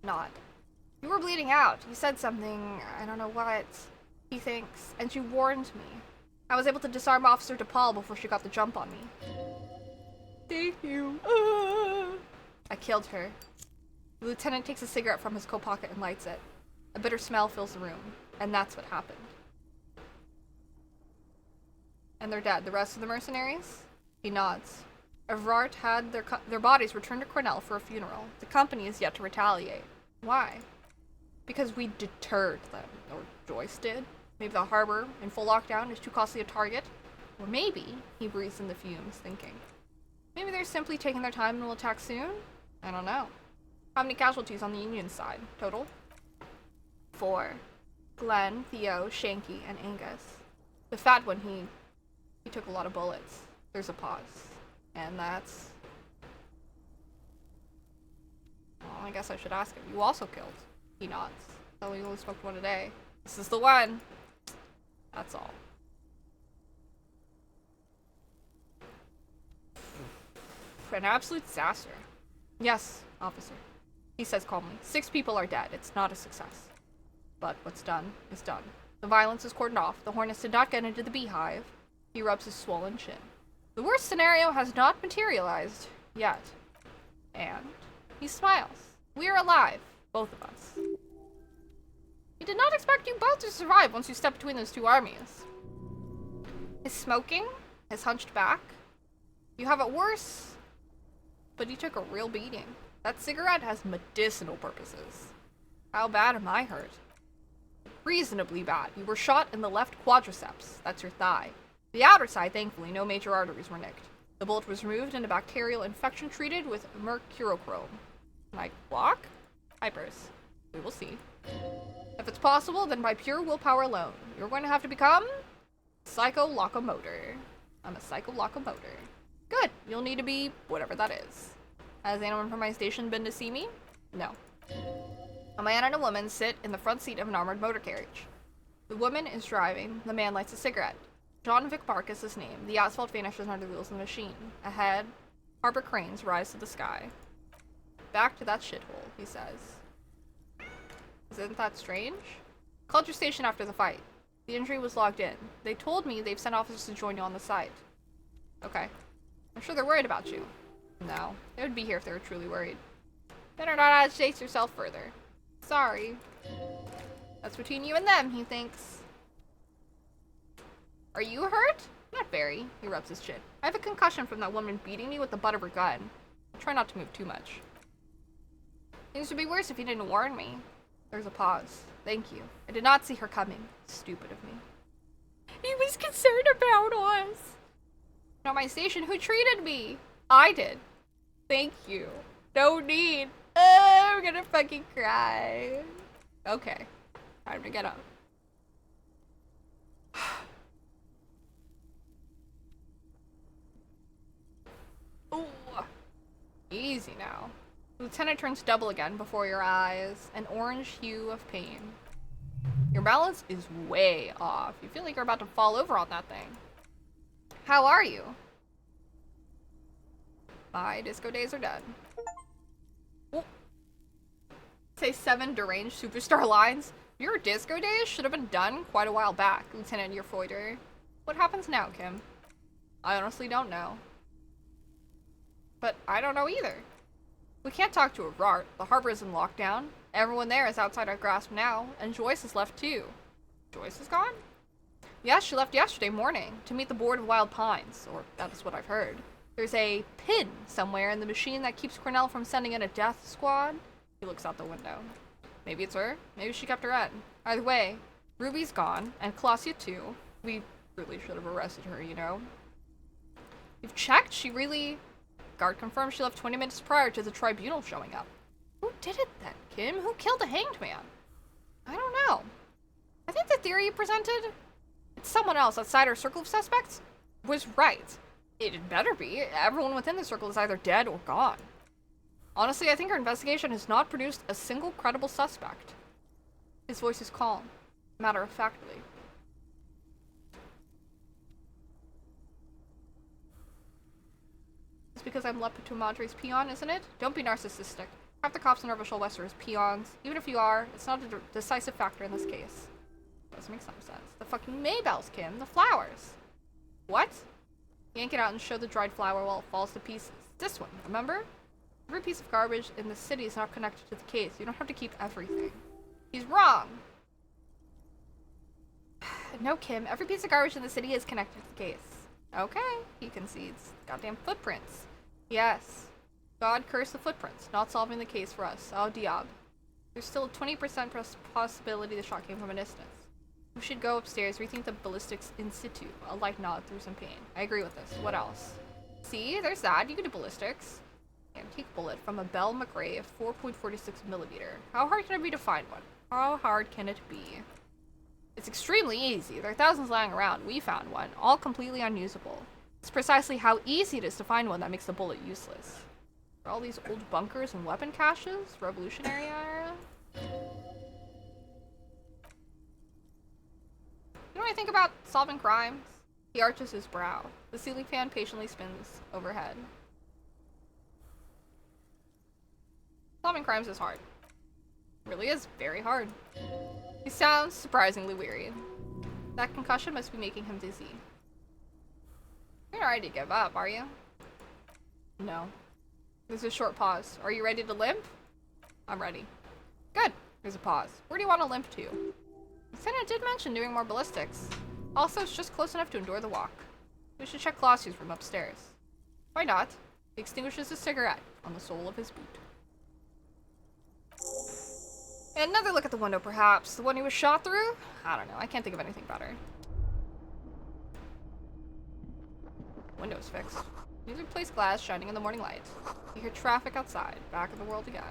Nod. You were bleeding out. You said something, I don't know what. He thinks, and she warned me. I was able to disarm Officer DePaul before she got the jump on me. Thank you. I killed her. The lieutenant takes a cigarette from his coat pocket and lights it. A bitter smell fills the room, and that's what happened. And they're dead. The rest of the mercenaries? He nods. Evrart had their bodies returned to Cornell for a funeral. The company is yet to retaliate. Why? Because we deterred them. Or Joyce did. Maybe the harbor, in full lockdown, is too costly a target. Or maybe, he breathes in the fumes, thinking. Maybe they're simply taking their time and will attack soon? I don't know. How many casualties on the Union side? Total? 4. Glenn, Theo, Shanky, and Angus. The fat one, he took a lot of bullets. There's a pause. And that's... Well, I guess I should ask him. You also killed. He nods. So we only smoked one a day. This is the one. That's all. An absolute disaster. Yes, officer. He says calmly. 6 people are dead. It's not a success. But what's done is done. The violence is cordoned off. The Hornets did not get into the beehive. He rubs his swollen chin. The worst scenario has not materialized yet. And he smiles. We are alive. Both of us. He did not expect you both to survive once you stepped between those 2 armies. His smoking, his hunched back. You have it worse, but he took a real beating. That cigarette has medicinal purposes. How bad am I hurt? Reasonably bad. You were shot in the left quadriceps. That's your thigh. The outer side, thankfully, no major arteries were nicked. The bullet was removed and a bacterial infection treated with mercurochrome. Like block? Hypers. We will see. If it's possible, then by pure willpower alone, you're going to have to become psycho-locomotor. I'm a psycho-locomotor. Good. You'll need to be whatever that is. Has anyone from my station been to see me? No. A man and a woman sit in the front seat of an armored motor carriage. The woman is driving. The man lights a cigarette. John Vic Park is his name. The asphalt vanishes under the wheels of the machine. Ahead, harbor cranes rise to the sky. Back to that shithole, he says. Isn't that strange? Called your station after the fight. The injury was logged in. They told me they've sent officers to join you on the site. Okay. I'm sure they're worried about you. No, they would be here if they were truly worried. Better not agitate yourself further. Sorry. That's between you and them, he thinks. Are you hurt? Not very. He rubs his chin. I have a concussion from that woman beating me with the butt of her gun. I'll try not to move too much. Things would be worse if you didn't warn me. There's a pause. Thank you. I did not see her coming. Stupid of me. He was concerned about us. Not my station. Who treated me? I did. Thank you. No need. I'm gonna fucking cry. Okay. Time to get up. Ooh. Easy now. Lieutenant turns double again before your eyes. An orange hue of pain. Your balance is way off. You feel like you're about to fall over on that thing. How are you? My disco days are done. Ooh. Say 7 deranged superstar lines. Your disco days should have been done quite a while back, Lieutenant Yerfoider. What happens now, Kim? I honestly don't know. But I don't know either. We can't talk to a Rart. The harbor is in lockdown. Everyone there is outside our grasp now, and Joyce is left too. Joyce is gone? Yes, she left yesterday morning to meet the Board of Wild Pines, or that is what I've heard. There's a pin somewhere in the machine that keeps Cornell from sending in a death squad. He looks out the window. Maybe it's her. Maybe she kept her head. Either way, Ruby's gone, and Colossia too. We really should have arrested her, you know. You've checked? She really... Guard confirmed she left 20 minutes prior to the tribunal showing up. Who did it then, Kim? Who killed the hanged man? I don't know. I think the theory you presented, it's someone else outside our circle of suspects, was right. It had better be. Everyone within the circle is either dead or gone. Honestly, I think our investigation has not produced a single credible suspect. His voice is calm, matter-of-factly. It's because I'm Lepitu Madre's peon, isn't it? Don't be narcissistic. Half the cops in Orbital West are his peons. Even if you are, it's not a decisive factor in this case. Doesn't make some sense. The fucking Maybells, Kim. The flowers. What? Yank it out and show the dried flower while it falls to pieces. This one, remember? Every piece of garbage in the city is not connected to the case. You don't have to keep everything. He's wrong. No, Kim. Every piece of garbage in the city is connected to the case. Okay, he concedes. Goddamn footprints. Yes. God curse the footprints. Not solving the case for us. Oh, diab. There's still a 20% possibility the shot came from a distance. We should go upstairs, rethink the ballistics in situ. A light nod through some pain. I agree with this. What else? See, there's that. You can do ballistics. Antique bullet from a Bell McRae of 4.46 millimeter. How hard can it be to find one? How hard can it be? It's extremely easy. There are thousands lying around. We found one, all completely unusable. It's precisely how easy it is to find one that makes the bullet useless. Are all these old bunkers and weapon caches? Revolutionary era? You know what I think about solving crimes? He arches his brow. The ceiling fan patiently spins overhead. Solving crimes is hard. It really is very hard. He sounds surprisingly weary. That concussion must be making him dizzy. You're not ready to give up, are you? No. There's a short pause. Are you ready to limp? I'm ready. Good. There's a pause. Where do you want to limp to? Lieutenant did mention doing more ballistics. Also, it's just close enough to endure the walk. We should check Colossia's room upstairs. Why not? He extinguishes his cigarette on the sole of his boot. And another look at the window, perhaps. The one he was shot through? I don't know. I can't think of anything better. Window's fixed. New replaced glass shining in the morning light. You hear traffic outside. Back in the world again.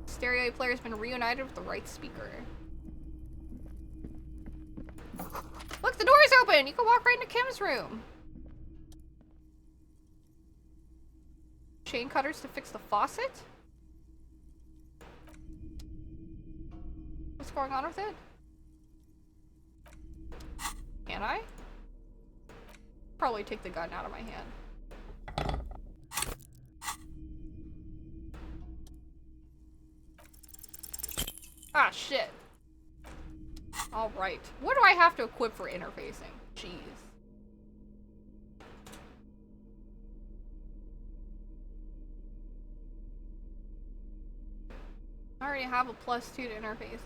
Stereo player's been reunited with the right speaker. Look, the door's open! You can walk right into Kim's room. Chain cutters to fix the faucet? What's going on with it? Can I? Probably take the gun out of my hand. Ah, shit. Alright. What do I have to equip for interfacing? Jeez. I already have a +2 to interfacing.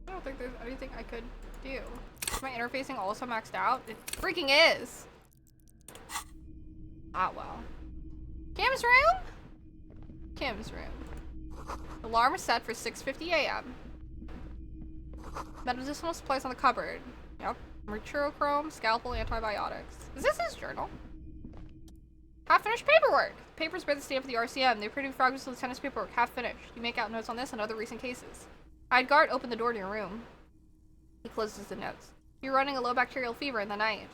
I don't think there's anything I could do. Is my interfacing also maxed out? It freaking is! Ah, well. Kim's room? Kim's room. Alarm is set for 6:50 a.m. Medicinal supplies on the cupboard. Yep. Mercurochrome, scalpel, antibiotics. Is this his journal? Half-finished paperwork! Papers bear the stamp of the RCM. They appear to be fragments of the lieutenant's paperwork, half-finished. You make out notes on this and other recent cases. Guard opened the door to your room. He closes the notes. You're running a low bacterial fever in the night.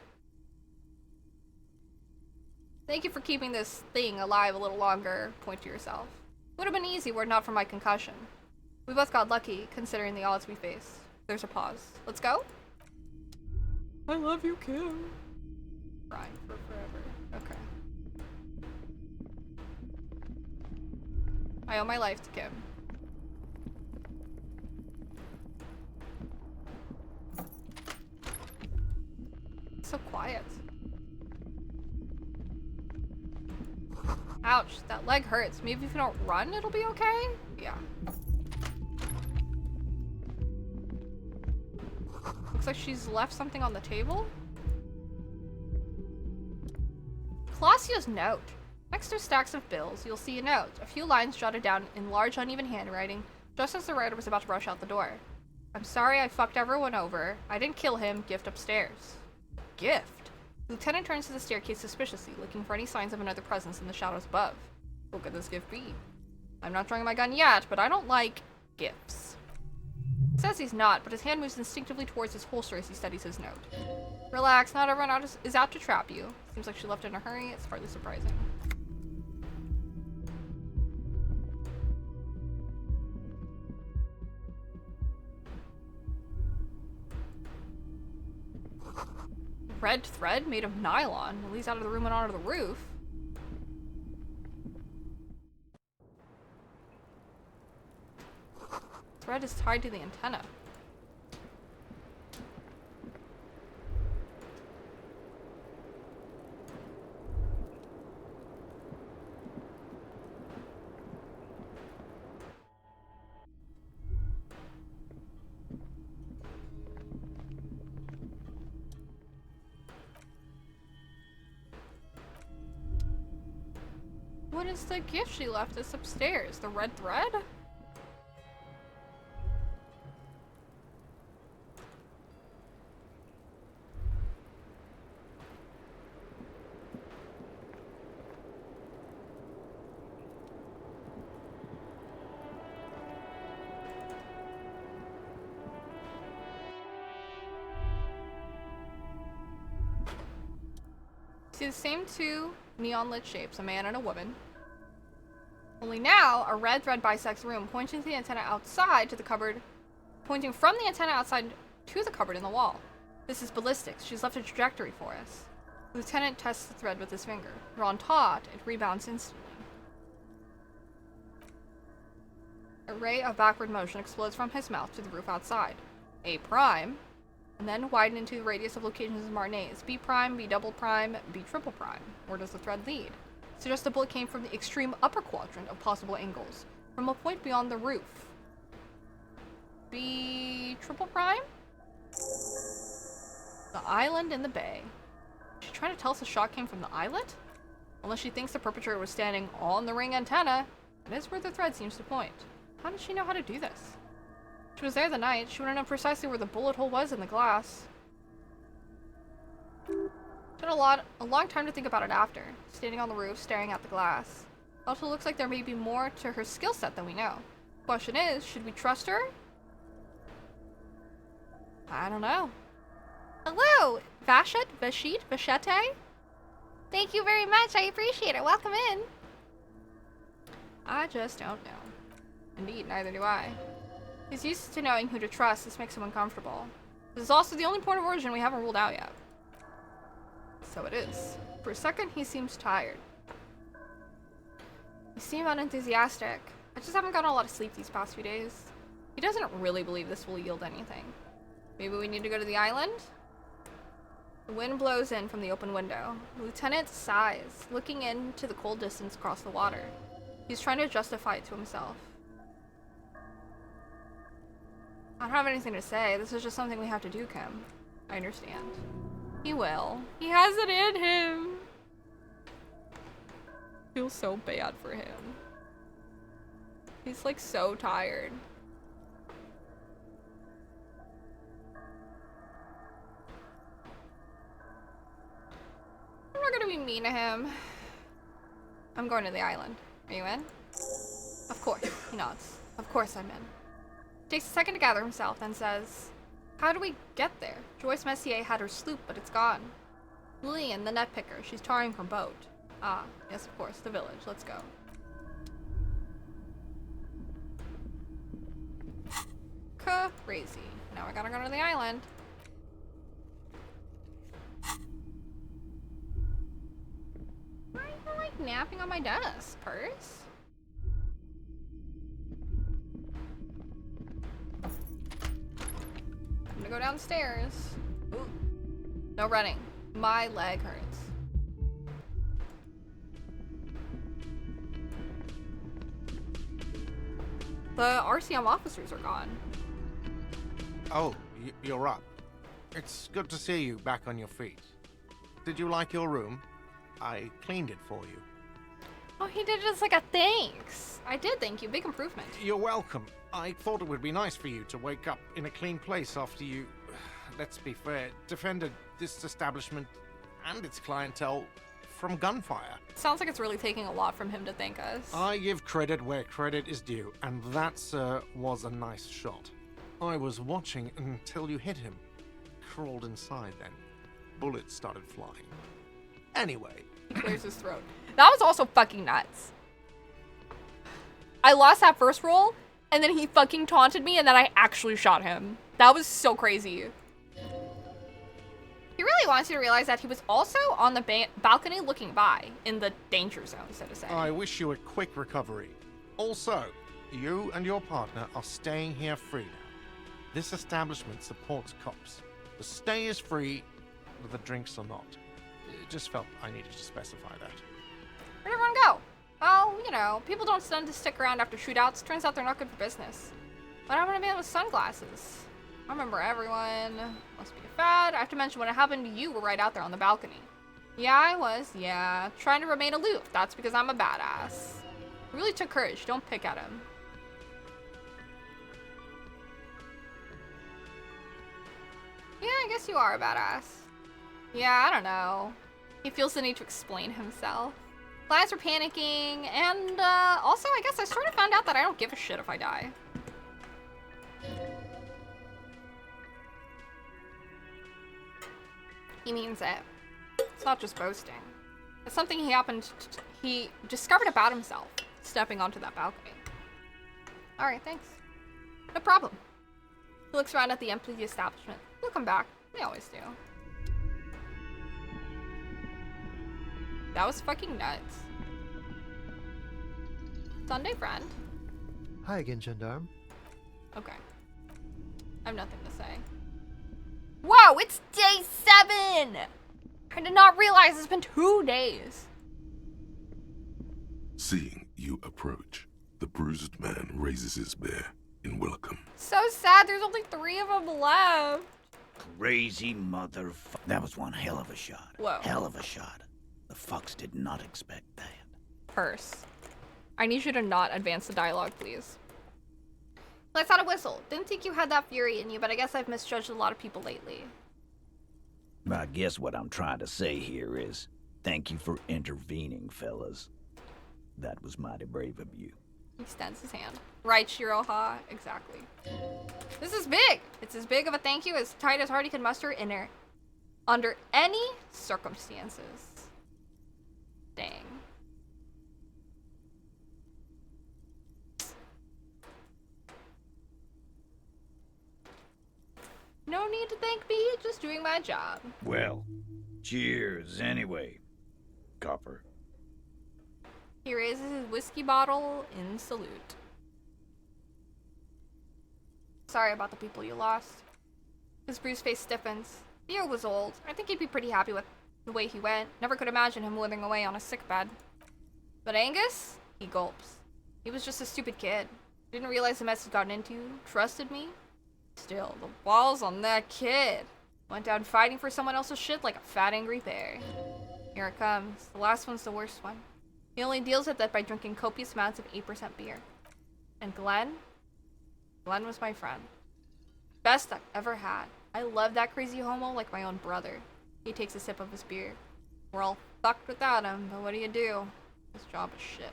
Thank you for keeping this thing alive a little longer. Point to yourself. Would have been easy were it not for my concussion. We both got lucky, considering the odds we face. There's a pause. Let's go? I love you, Kim. Crying for forever. Okay. I owe my life to Kim. So quiet. Ouch, that leg hurts. Maybe if you don't run, it'll be okay? Yeah. Looks like she's left something on the table. Clausia's note. Next to stacks of bills, you'll see a note. A few lines jotted down in large, uneven handwriting, just as the writer was about to rush out the door. I'm sorry I fucked everyone over. I didn't kill him. Gift upstairs. Gift? Lieutenant turns to the staircase suspiciously, looking for any signs of another presence in the shadows above. What could this gift be? I'm not drawing my gun yet, but I don't like gifts. Says he's not, but his hand moves instinctively towards his holster as he studies his note. Relax, not everyone is out to trap you. Seems like she left in a hurry. It's hardly surprising. Red thread made of nylon. It leads out of the room and onto the roof. Thread is tied to the antenna. What is the gift she left us upstairs? The red thread? See the same two neon lit shapes, a man and a woman. Only now, a red thread bisects the room, pointing to the antenna outside to the cupboard, pointing from the antenna outside to the cupboard in the wall. This is ballistics. She's left a trajectory for us. The lieutenant tests the thread with his finger. Drawn taut, it rebounds instantly. A ray of backward motion explodes from his mouth to the roof outside. A prime, and then widen into the radius of locations in Marnay's. B prime, B double prime, B triple prime. Where does the thread lead? Suggests the bullet came from the extreme upper quadrant of possible angles, from a point beyond the roof. B triple prime? The island in the bay. Is she trying to tell us the shot came from the islet? Unless she thinks the perpetrator was standing on the ring antenna, that is where the thread seems to point. How does she know how to do this? She was there the night. She would have known precisely where the bullet hole was in the glass. Took a long time to think about it after, standing on the roof, staring at the glass. Also looks like there may be more to her skill set than we know. Question is, should we trust her? I don't know. Hello, Vashette? Thank you very much. I appreciate it. Welcome in. I just don't know. Indeed, neither do I. He's used to knowing who to trust. This makes him uncomfortable. This is also the only point of origin we haven't ruled out yet. So it is. For a second, he seems tired. You seem unenthusiastic. I just haven't gotten a lot of sleep these past few days. He doesn't really believe this will yield anything. Maybe we need to go to the island? The wind blows in from the open window. The lieutenant sighs, looking into the cold distance across the water. He's trying to justify it to himself. I don't have anything to say. This is just something we have to do, Kim. I understand. He will. He has it in him. Feels so bad for him. He's like so tired. I'm not gonna be mean to him. I'm going to the island. Are you in? Of course. He nods. Of course I'm in. Takes a second to gather himself, then says, how do we get there? Joyce Messier had her sloop, but it's gone. Lillian, the net picker. She's tarring her boat. Ah, yes, of course. The village. Let's go. Crazy. Now I gotta go to the island. Why are you like napping on my desk, Purse? I'm gonna go downstairs. Ooh. No running. My leg hurts. The RCM officers are gone. Oh, you're up. It's good to see you back on your feet. Did you like your room? I cleaned it for you. Oh, he did just like a thanks. I did, thank you. Big improvement. You're welcome. I thought it would be nice for you to wake up in a clean place after you, let's be fair, defended this establishment and its clientele from gunfire. Sounds like it's really taking a lot from him to thank us. I give credit where credit is due, and that, sir, was a nice shot. I was watching until you hit him. Crawled inside then. Bullets started flying. Anyway. He clears his throat. That was also fucking nuts. I lost that first roll, and then he fucking taunted me, and then I actually shot him. That was so crazy. He really wants you to realize that he was also on the balcony looking by, in the danger zone, so to say. I wish you a quick recovery. Also, you and your partner are staying here free now. This establishment supports cops. The stay is free, but the drinks are not. It just felt I needed to specify that. Where'd everyone go? Well, you know, people don't tend to stick around after shootouts. Turns out they're not good for business. What happened to man with sunglasses? I remember everyone. Must be a fad. I have to mention when it happened to you were right out there on the balcony. Yeah, I was. Yeah. Trying to remain aloof. That's because I'm a badass. It really took courage. Don't pick at him. Yeah, I guess you are a badass. Yeah, I don't know. He feels the need to explain himself. Clients are panicking, and also I guess I sort of found out that I don't give a shit if I die. He means it. It's not just boasting. It's something he discovered about himself, stepping onto that balcony. Alright, thanks. No problem. He looks around at the empty establishment. We'll come back. We always do. That was fucking nuts. Sunday friend. Hi again, Gendarme. Okay. I have nothing to say. Whoa, it's day 7! I did not realize it's been 2 days. Seeing you approach, the bruised man raises his bear in welcome. So sad, there's only 3 of them left. Crazy motherfucker. That was one hell of a shot. Whoa. Hell of a shot. The fucks did not expect that. Purse. I need you to not advance the dialogue, please. Let's out a whistle. Didn't think you had that fury in you, but I guess I've misjudged a lot of people lately. I guess what I'm trying to say here is, thank you for intervening, fellas. That was mighty brave of you. He extends his hand. Right, Shiroha. Exactly. This is big. It's as big of a thank you as tight as Hardy could muster in there. Under any circumstances. Dang. No need to thank me, just doing my job. Well, cheers anyway, Copper. He raises his whiskey bottle in salute. Sorry about the people you lost. His bruised face stiffens. Theo was old. I think he'd be pretty happy with the way he went. Never could imagine him withering away on a sickbed. But Angus? He gulps. He was just a stupid kid. Didn't realize the mess he'd gotten into. Trusted me. Still, the balls on that kid. Went down fighting for someone else's shit like a fat angry bear. Here it comes. The last one's the worst one. He only deals with it by drinking copious amounts of 8% beer. And Glenn? Glenn was my friend. Best I've ever had. I love that crazy homo like my own brother. He takes a sip of his beer. We're all fucked without him, but what do you do? His job is shit.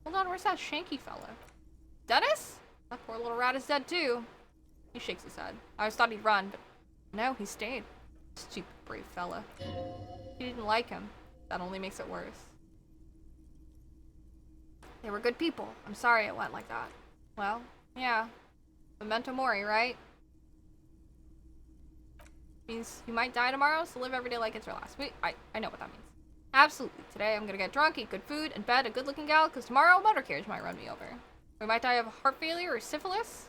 Hold on, where's that Shanky fella? Dennis? That poor little rat is dead too. He shakes his head. I always thought he'd run, but no, he stayed. Stupid brave fella. He didn't like him. That only makes it worse. They were good people. I'm sorry it went like that. Well, yeah. Memento mori, right? Means you might die tomorrow, so live every day like it's your last. I know what that means. Absolutely. Today I'm gonna get drunk, eat good food, and bed a good-looking gal, because tomorrow a motor carriage might run me over. We might die of heart failure or syphilis.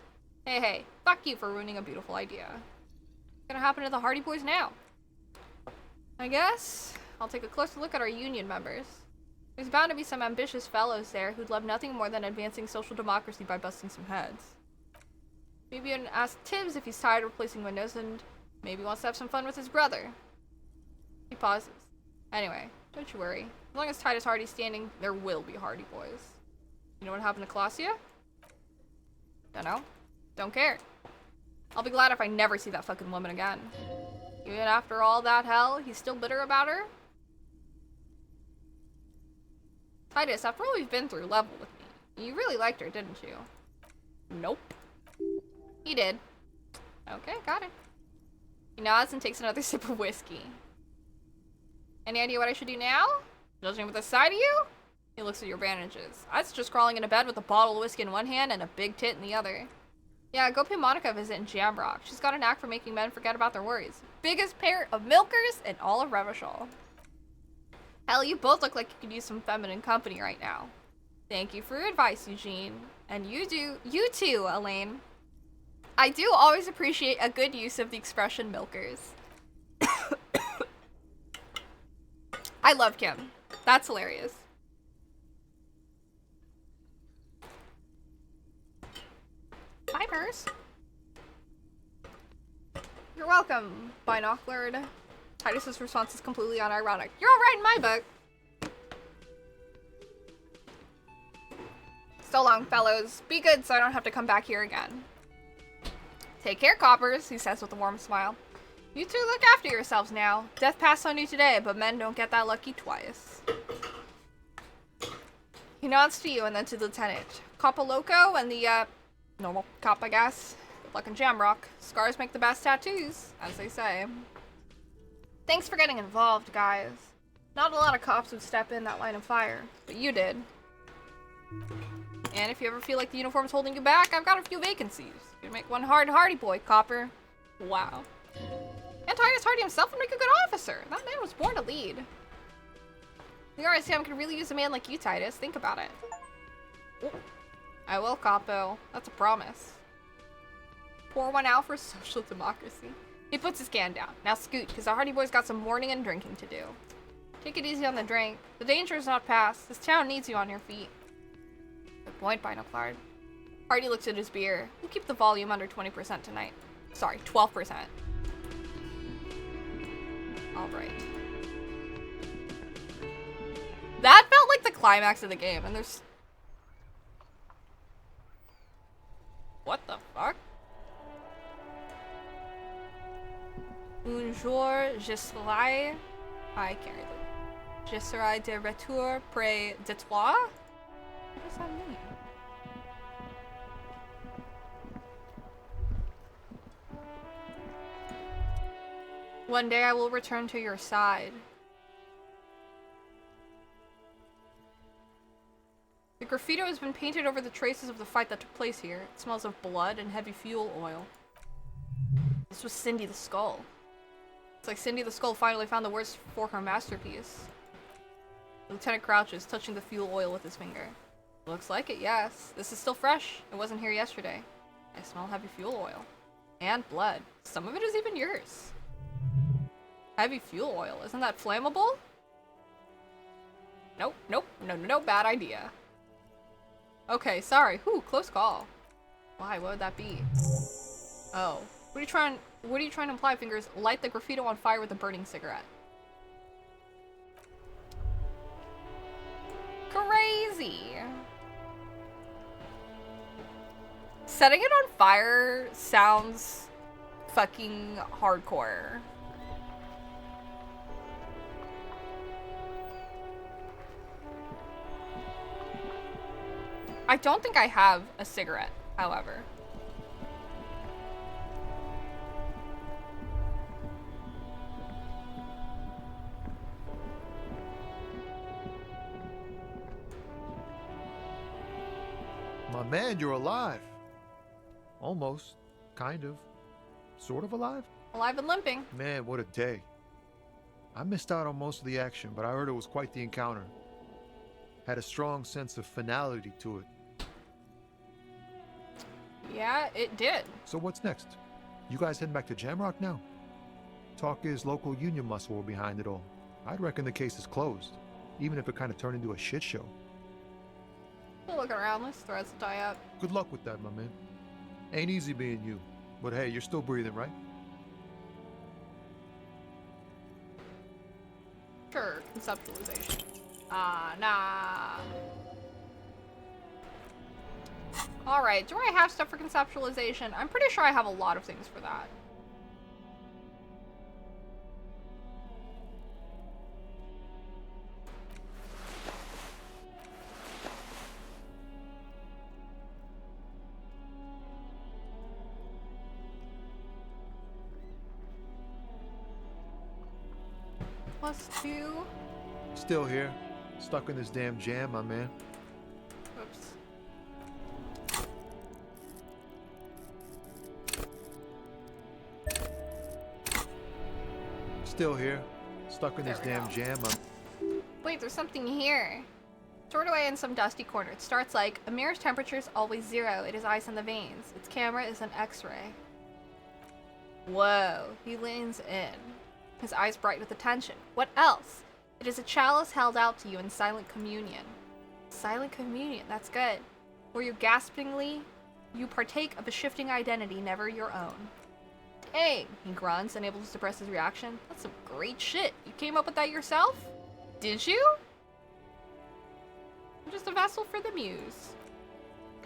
Hey, fuck you for ruining a beautiful idea. What's gonna happen to the Hardy Boys now? I guess I'll take a closer look at our union members. There's bound to be some ambitious fellows there who'd love nothing more than advancing social democracy by busting some heads. Maybe even ask Tibbs if he's tired of replacing windows and maybe wants to have some fun with his brother. He pauses. Anyway, don't you worry. As long as Titus Hardy's standing, there will be Hardy Boys. You know what happened to Colossia? Don't know. Don't care. I'll be glad if I never see that fucking woman again. Even after all that hell, he's still bitter about her? Titus, after all we've been through, level with me. You really liked her, didn't you? Nope. He did. Okay, got it. He nods and takes another sip of whiskey. Any idea what I should do now? Judging with the side of you? He looks at your bandages. I suggest crawling into bed with a bottle of whiskey in one hand and a big tit in the other. Yeah, go pay Monica a visit in Jamrock. She's got a knack for making men forget about their worries. Biggest pair of milkers in all of Revachol. Hell, you both look like you could use some feminine company right now. Thank you for your advice, Eugene. And you too, Elaine. I do always appreciate a good use of the expression milkers. I love Kim. That's hilarious. Hi, Purse. You're welcome, Binocular. Titus's response is completely unironic. You're alright in my book. So long, fellows. Be good so I don't have to come back here again. Take care, coppers, he says with a warm smile. You two look after yourselves now. Death passed on you today, but men don't get that lucky twice. He nods to you and then to the lieutenant. Coppa Loco and the, normal cop, I guess. Good luck in Jamrock. Scars make the best tattoos, as they say. Thanks for getting involved, guys. Not a lot of cops would step in that line of fire, but you did. And if you ever feel like the uniform's holding you back, I've got a few vacancies. You can make one Hardy Boy, copper. Wow. And Titus Hardy himself would make a good officer. That man was born to lead. The RSM could really use a man like you, Titus. Think about it. Ooh. I will, Capo. That's a promise. Pour one out for social democracy. He puts his can down. Now scoot, because the Hardy Boy's got some morning and drinking to do. Take it easy on the drink. The danger is not past. This town needs you on your feet. Good point, Binoclard. Hardy looks at his beer. We'll keep the volume under 20% tonight. Sorry, 12%. Alright. That felt like the climax of the game, and there's... What the fuck? Un jour, je serai... I can't read it. Je serai de retour près de toi? What does that mean? One day I will return to your side. The graffito has been painted over the traces of the fight that took place here. It smells of blood and heavy fuel oil. This was Cindy the Skull. It's like Cindy the Skull finally found the words for her masterpiece. The lieutenant crouches, touching the fuel oil with his finger. Looks like it, yes. This is still fresh. It wasn't here yesterday. I smell heavy fuel oil. And blood. Some of it is even yours. Heavy fuel oil. Isn't that flammable? Nope, nope, no, bad idea. Okay, sorry. Whew, close call. Why? What would that be? Oh. What are you trying to imply, Fingers? Light the graffito on fire with a burning cigarette. Crazy. Setting it on fire sounds fucking hardcore. I don't think I have a cigarette, however. My man, you're alive. Almost. Kind of. Sort of alive? Alive and limping. Man, what a day. I missed out on most of the action, but I heard it was quite the encounter. Had a strong sense of finality to it. Yeah, it did. So what's next? You guys heading back to Jamrock now? Talk is local union muscle were behind it all. I'd reckon the case is closed, even if it kind of turned into a shit show. Still looking around, let's threads to tie up. Good luck with that, my man. Ain't easy being you, but hey, you're still breathing, right? Sure, conceptualization. Nah. Alright, do I have stuff for conceptualization? I'm pretty sure I have a lot of things for that. +2. Still here. Stuck in this damn jam, my man. Oops. Still here. Stuck in this There we damn go. jam. Wait, there's something here. Stored away in some dusty corner. It starts like, a mirror's temperature is always 0. It is ice in the veins. Its camera is an X-ray. Whoa. He leans in. His eyes bright with attention. What else? It is a chalice held out to you in silent communion. Silent communion, that's good. Where you gaspingly, you partake of a shifting identity never your own. Dang, he grunts, unable to suppress his reaction. That's some great shit. You came up with that yourself? Did you? I'm just a vessel for the muse.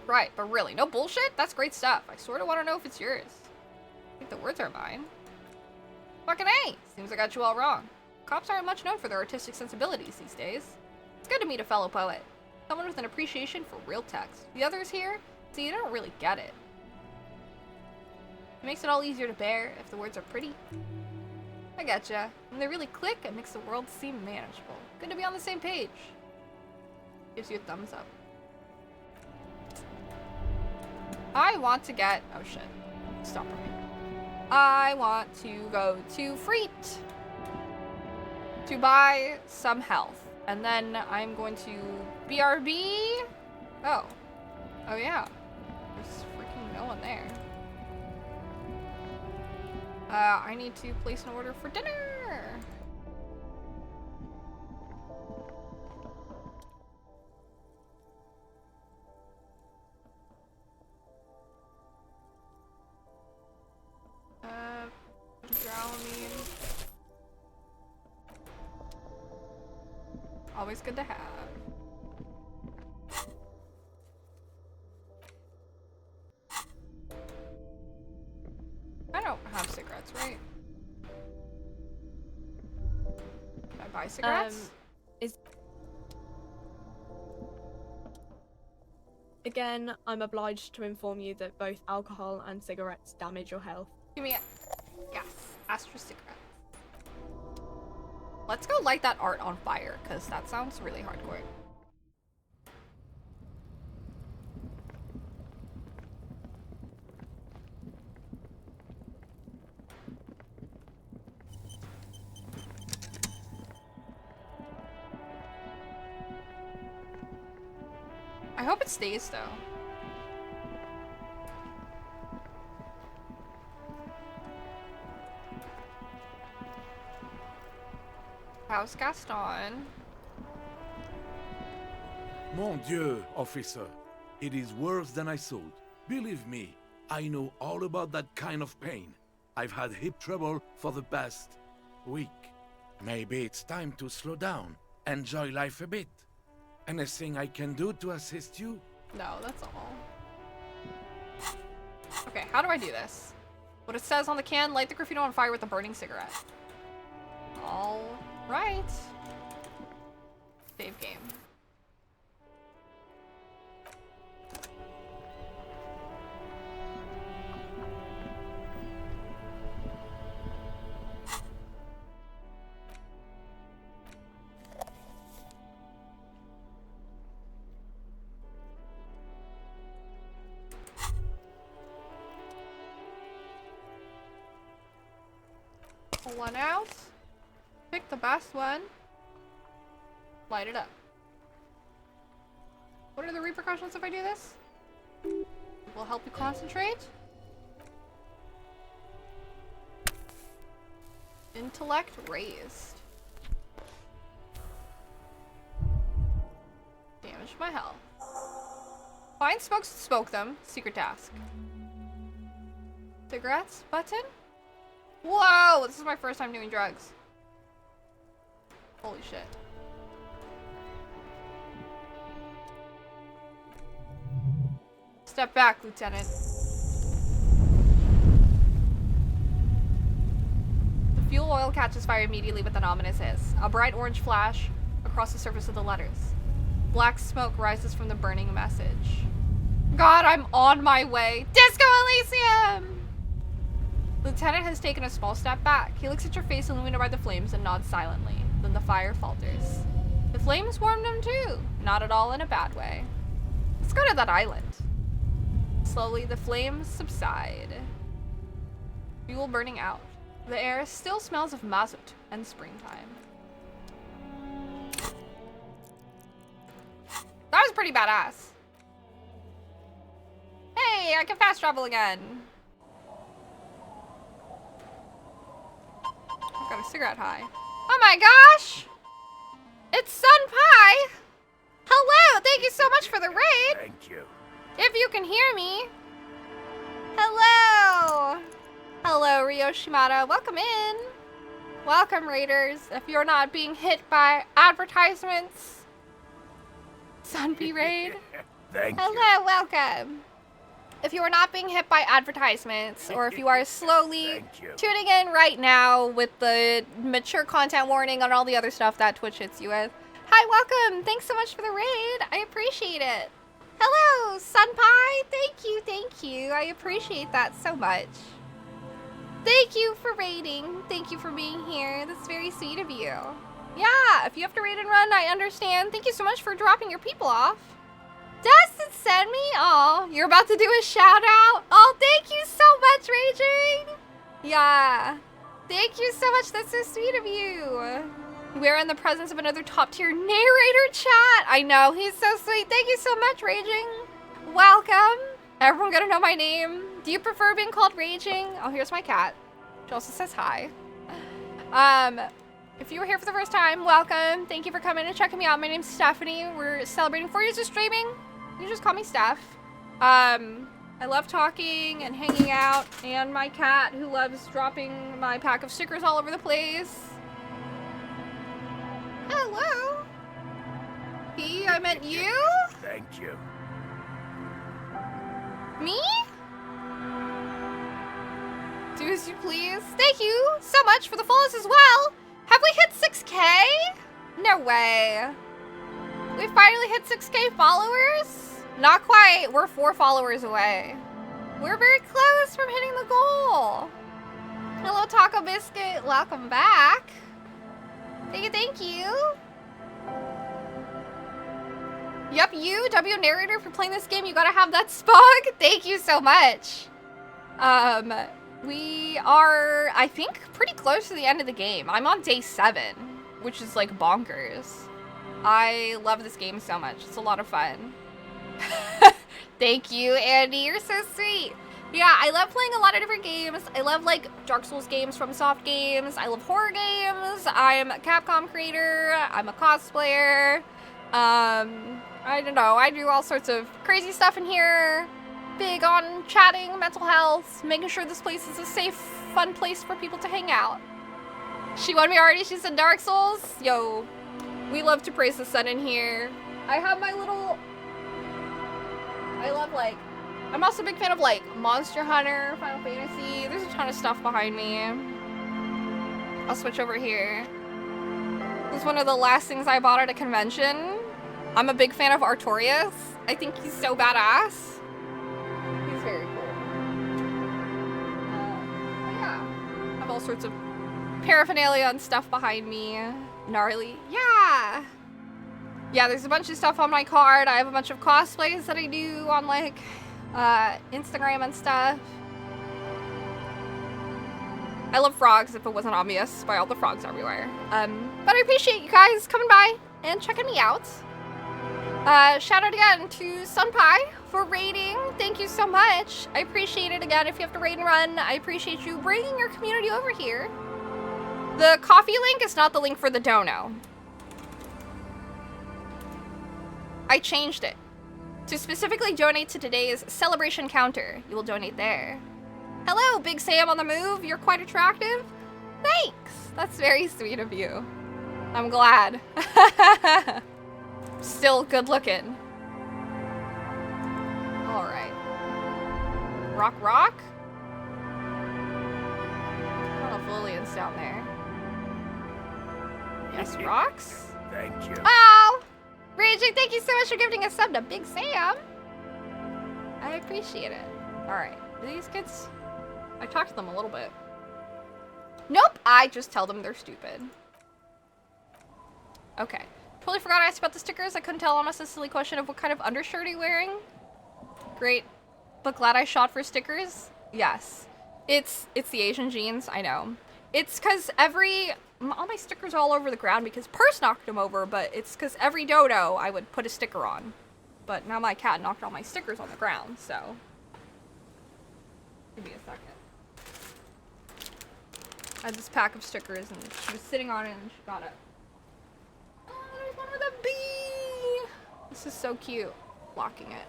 Right, but really, no bullshit? That's great stuff. I sort of want to know if it's yours. I think the words are mine. Fucking A! Seems I got you all wrong. Cops aren't much known for their artistic sensibilities these days. It's good to meet a fellow poet. Someone with an appreciation for real text. The others here, see, they don't really get it. It makes it all easier to bear if the words are pretty. I getcha. When they really click, it makes the world seem manageable. Good to be on the same page. Gives you a thumbs up. I want to get... oh shit. Stop running. I want to go to Freet to buy some health. And then I'm going to BRB. Oh. Oh yeah. There's freaking no one there. I need to place an order for dinner. Dramamine. Always good to have. I don't have cigarettes, right? Can I buy cigarettes? Again, I'm obliged to inform you that both alcohol and cigarettes damage your health. Give me a... yes, Astra cigarettes. Let's go light that art on fire, because that sounds really hardcore. I hope it stays, though. How's Gaston? Mon Dieu, officer. It is worse than I thought. Believe me, I know all about that kind of pain. I've had hip trouble for the past week. Maybe it's time to slow down, enjoy life a bit. Anything I can do to assist you? No, that's all. Okay, how do I do this? What it says on the can, light the graffiti on fire with a burning cigarette. All right. Save game. Pull one out. Pick the best one. Light it up. What are the repercussions if I do this? It will help you concentrate. Intellect raised. Damage my health. Find smokes to smoke them. Secret task. Cigarettes button? Whoa! This is my first time doing drugs. Holy shit. Step back, Lieutenant. The fuel oil catches fire immediately with an ominous hiss. A bright orange flash across the surface of the letters. Black smoke rises from the burning message. God, I'm on my way. Disco Elysium! Lieutenant has taken a small step back. He looks at your face illuminated by the flames and nods silently. Then the fire falters. The flames warmed him too. Not at all in a bad way. Let's go to that island. Slowly, the flames subside. Fuel burning out. The air still smells of mazut and springtime. That was pretty badass. Hey, I can fast travel again. I've got a cigarette high. Oh my gosh! It's Sun Pie! Hello! Thank you so much for the raid! Thank you. If you can hear me. Hello! Hello, Ryo Shimada. Welcome in. Welcome, raiders. If you're not being hit by advertisements. Sunpea raid. Thank Hello, welcome. If you are not being hit by advertisements, or if you are slowly tuning in right now with the mature content warning on all the other stuff that Twitch hits you with. Hi, welcome. Thanks so much for the raid. I appreciate it. Hello, Sunpie. Thank you. I appreciate that so much. Thank you for raiding. Thank you for being here. That's very sweet of you. Yeah, if you have to raid and run, I understand. Thank you so much for dropping your people off. Dustin sent me? Oh, you're about to do a shout out? Oh, thank you so much, Raging. Yeah. Thank you so much. That's so sweet of you. We're in the presence of another top tier narrator chat. I know, he's so sweet. Thank you so much, Raging. Welcome. Everyone gonna know my name. Do you prefer being called Raging? Oh, here's my cat. She also says hi. If you were here for the first time, welcome. Thank you for coming and checking me out. My name's Stephanie. We're celebrating 4 years of streaming. You just call me Steph. I love talking and hanging out, and my cat who loves dropping my pack of stickers all over the place. Hello. I meant you? Thank you. Me? Do as you please. Thank you so much for the follows as well. Have we hit 6K? No way. We finally hit 6K followers? Not quite. We're 4 followers away. We're very close from hitting the goal. Hello, Taco Biscuit. Welcome back. Thank you. Yep, you, W Narrator, for playing this game. You gotta have that spug. Thank you so much. We are, I think, pretty close to the end of the game. I'm on day 7, which is like bonkers. I love this game so much. It's a lot of fun. Thank you, Andy. You're so sweet. Yeah, I love playing a lot of different games. I love like Dark Souls games, from Soft games. I love horror games. I'm a Capcom creator. I'm a cosplayer. I don't know. I do all sorts of crazy stuff in here. Big on chatting, mental health, making sure this place is a safe, fun place for people to hang out. She won me already. She said Dark Souls. Yo, we love to praise the sun in here. I have my little... I love, like... I'm also a big fan of, like, Monster Hunter, Final Fantasy. There's a ton of stuff behind me. I'll switch over here. This is one of the last things I bought at a convention. I'm a big fan of Artorias. I think he's so badass. He's very cool. Yeah. I have all sorts of paraphernalia and stuff behind me. Gnarly. Yeah. Yeah, there's a bunch of stuff on my card. I have a bunch of cosplays that I do on, like, Instagram and stuff. I love frogs, if it wasn't obvious by all the frogs everywhere. But I appreciate you guys coming by and checking me out. Shout out again to Sunpie for raiding. Thank you so much. I appreciate it again. If you have to raid and run, I appreciate you bringing your community over here. The coffee link is not the link for the dono. I changed it to specifically donate to today's celebration counter. You will donate there. Hello, Big Sam on the move. You're quite attractive. Thanks. That's very sweet of you. I'm glad. Still good looking. All right. Rock, rock. I don't know if Lillian's down there. Yes, rocks. Thank you. Oh, Raging, thank you so much for giving a sub to Big Sam. I appreciate it. All right, these kids. I talked to them a little bit. Nope, I just tell them they're stupid. Okay. Totally forgot I asked about the stickers. I couldn't tell. Almost a silly question of what kind of undershirt are you wearing? Great. But glad I shot for stickers? Yes. It's the Asian jeans, I know. It's because all my stickers are all over the ground because Purse knocked them over, but it's because every dodo I would put a sticker on. But now my cat knocked all my stickers on the ground, so. Give me a second. I had this pack of stickers and she was sitting on it and she got it. Oh, there's one with a bee! This is so cute. Blocking it.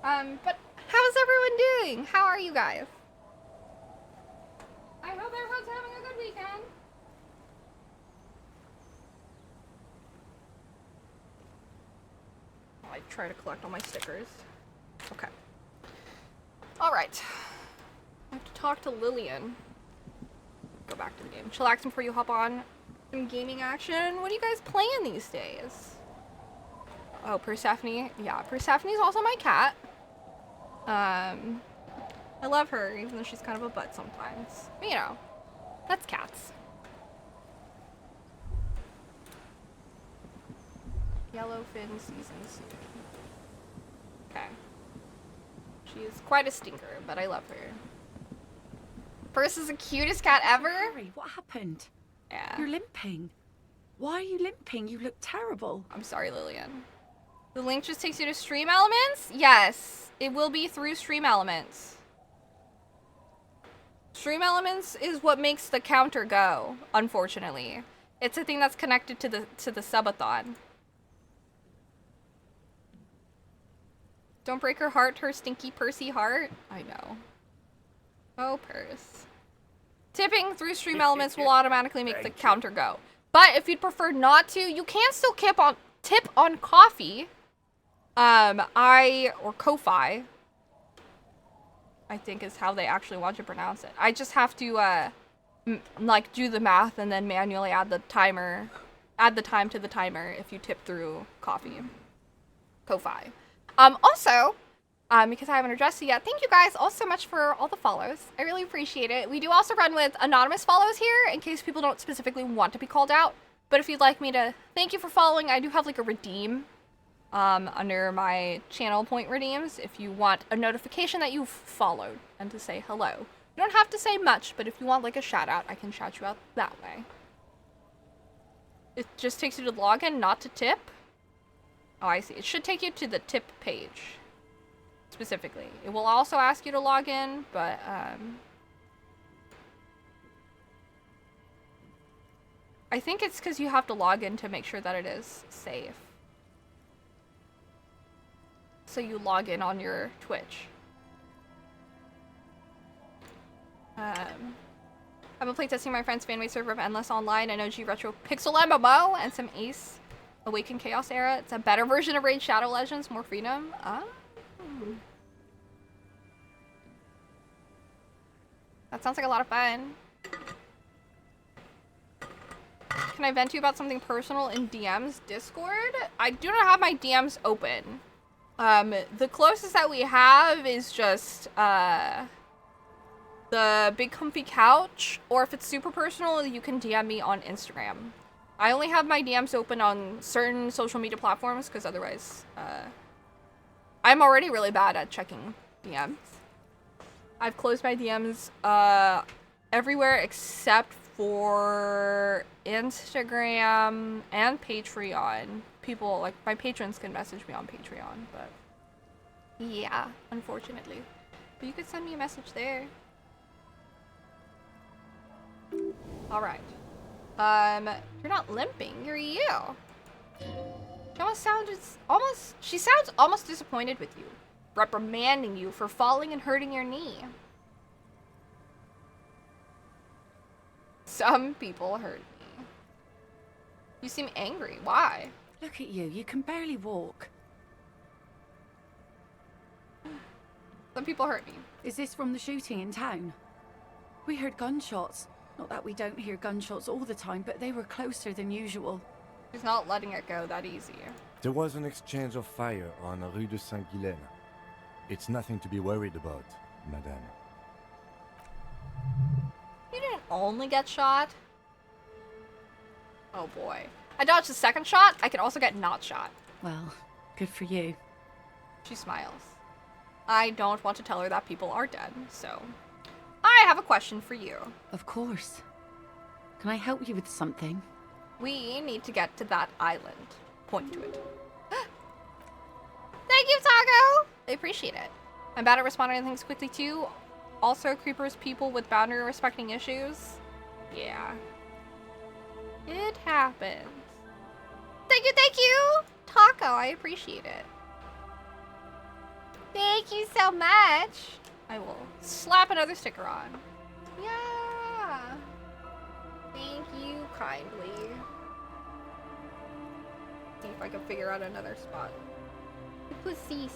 But how's everyone doing? How are you guys? I hope everyone's having a good weekend. I try to collect all my stickers. Okay. All right. I have to talk to Lillian. Go back to the game. Chillaxing before you hop on some gaming action. What are you guys playing these days? Oh, Persephone. Yeah, Persephone's also my cat. I love her, even though she's kind of a butt sometimes. But, you know, that's cats. Yellowfin season soon. Okay. She's quite a stinker, but I love her. Purse is the cutest cat ever. Harry, what happened? Yeah. You're limping. Why are you limping? You look terrible. I'm sorry, Lillian. The link just takes you to Stream Elements? Yes, it will be through Stream Elements. Stream Elements is what makes the counter go, unfortunately. It's a thing that's connected to the subathon. Don't break her heart, her stinky Percy heart. I know. Oh, Purse. Tipping through Stream Elements will automatically make the counter go. But if you'd prefer not to, you can still tip on coffee. Or Ko-Fi, I think is how they actually want you to pronounce it. I just have to, like, do the math and then manually add the time to the timer if you tip through Ko-Fi. Also, because I haven't addressed it yet, thank you guys all so much for all the follows. I really appreciate it. We do also run with anonymous follows here in case people don't specifically want to be called out. But if you'd like me to thank you for following, I do have like a redeem under my channel point redeems if you want a notification that you've followed and to say hello. You don't have to say much, but if you want like a shout out, I can shout you out that way. It just takes you to the login, not to tip. Oh, I see. It should take you to the tip page specifically. It will also ask you to log in, but I think it's because you have to log in to make sure that it is safe. So you log in on your Twitch. I'm playtesting my friend's fanmade server of Endless Online, an OG retro pixel MMO, and some Ace Awakened Chaos Era. It's a better version of Raid Shadow Legends, more freedom. That sounds like a lot of fun. Can I vent to you about something personal in DMs? Discord? I do not have my DMs open. The closest that we have is just, the big comfy couch, or if it's super personal, you can DM me on Instagram. I only have my DMs open on certain social media platforms, because otherwise, I'm already really bad at checking DMs. I've closed my DMs everywhere except for Instagram and Patreon. People, like, my patrons can message me on Patreon, but yeah, unfortunately. But you could send me a message there. Alright. You're not limping, you're you. She sounds almost disappointed with you, reprimanding you for falling and hurting your knee. Some people hurt me. You seem angry. Why? Look at you. You can barely walk. Some people hurt me. Is this from the shooting in town? We heard gunshots. Not that we don't hear gunshots all the time, but they were closer than usual. She's not letting it go that easy. There was an exchange of fire on Rue de Saint-Guylaine. It's nothing to be worried about, madame. You didn't only get shot? Oh boy. I dodged the second shot, I could also get not shot. Well, good for you. She smiles. I don't want to tell her that people are dead, so... I have a question for you. Of course. Can I help you with something? We need to get to that island. Point to it. Thank you, Taco! I appreciate it. I'm bad at responding to things quickly, too. Also, creepers people with boundary respecting issues. Yeah. It happens. Thank you! Taco, I appreciate it. Thank you so much. I will slap another sticker on. Yeah. Thank you kindly. See if I can figure out another spot. Pussies.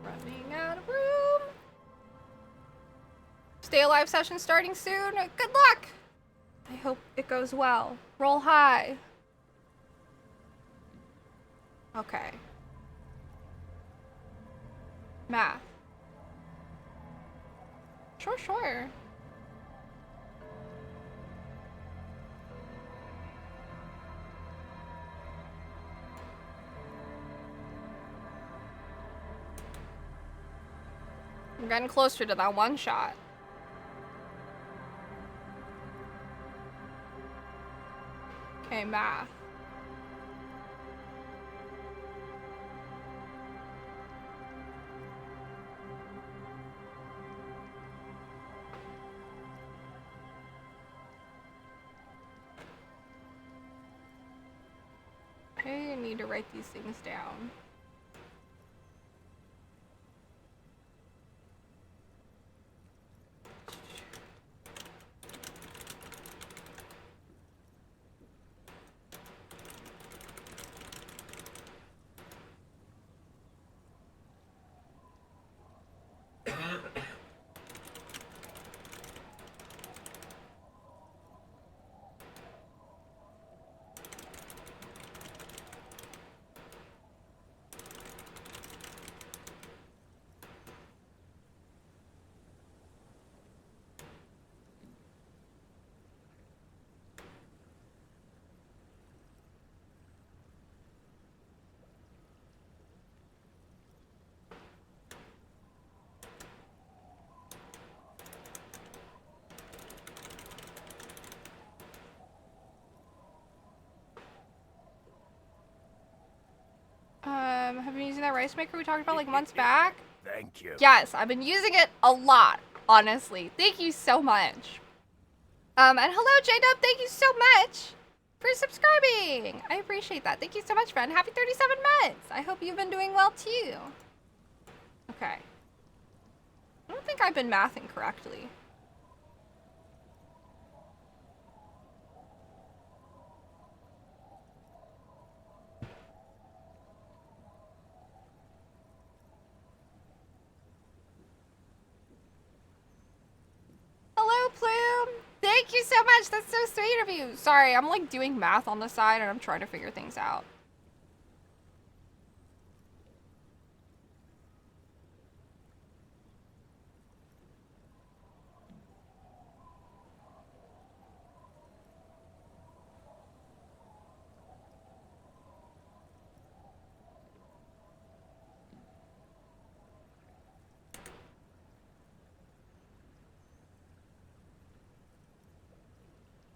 Running out of room. Stay alive session starting soon. Good luck. I hope it goes well. Roll high. Okay. Math. Sure. I'm getting closer to that one shot. Okay, math. I need to write these things down. Have you been using that rice maker we talked about like months back? Thank you. Yes, I've been using it a lot, honestly. Thank you so much. And hello, J-Dub, thank you so much for subscribing. I appreciate that. Thank you so much, friend. Happy 37 months. I hope you've been doing well, too. Okay. I don't think I've been mathing correctly. Hello, Plume. Thank you so much. That's so sweet of you. Sorry, I'm like doing math on the side and I'm trying to figure things out.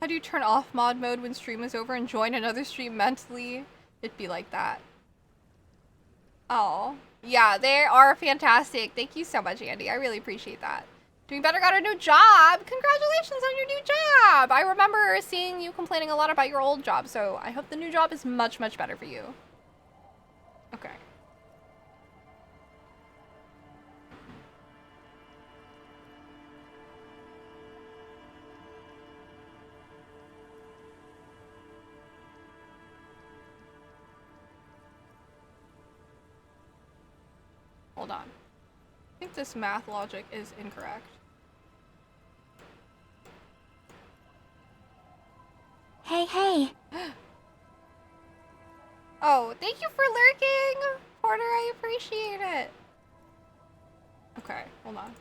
How do you turn off mod mode when stream is over and join another stream mentally? It'd be like that. Oh, yeah, they are fantastic. Thank you so much, Andy. I really appreciate that. Doing better, got a new job. Congratulations on your new job. I remember seeing you complaining a lot about your old job, so I hope the new job is much, much better for you. Okay. Hold on. I think this math logic is incorrect. Hey, hey. Oh, thank you for lurking, Porter. I appreciate it. Okay, hold on.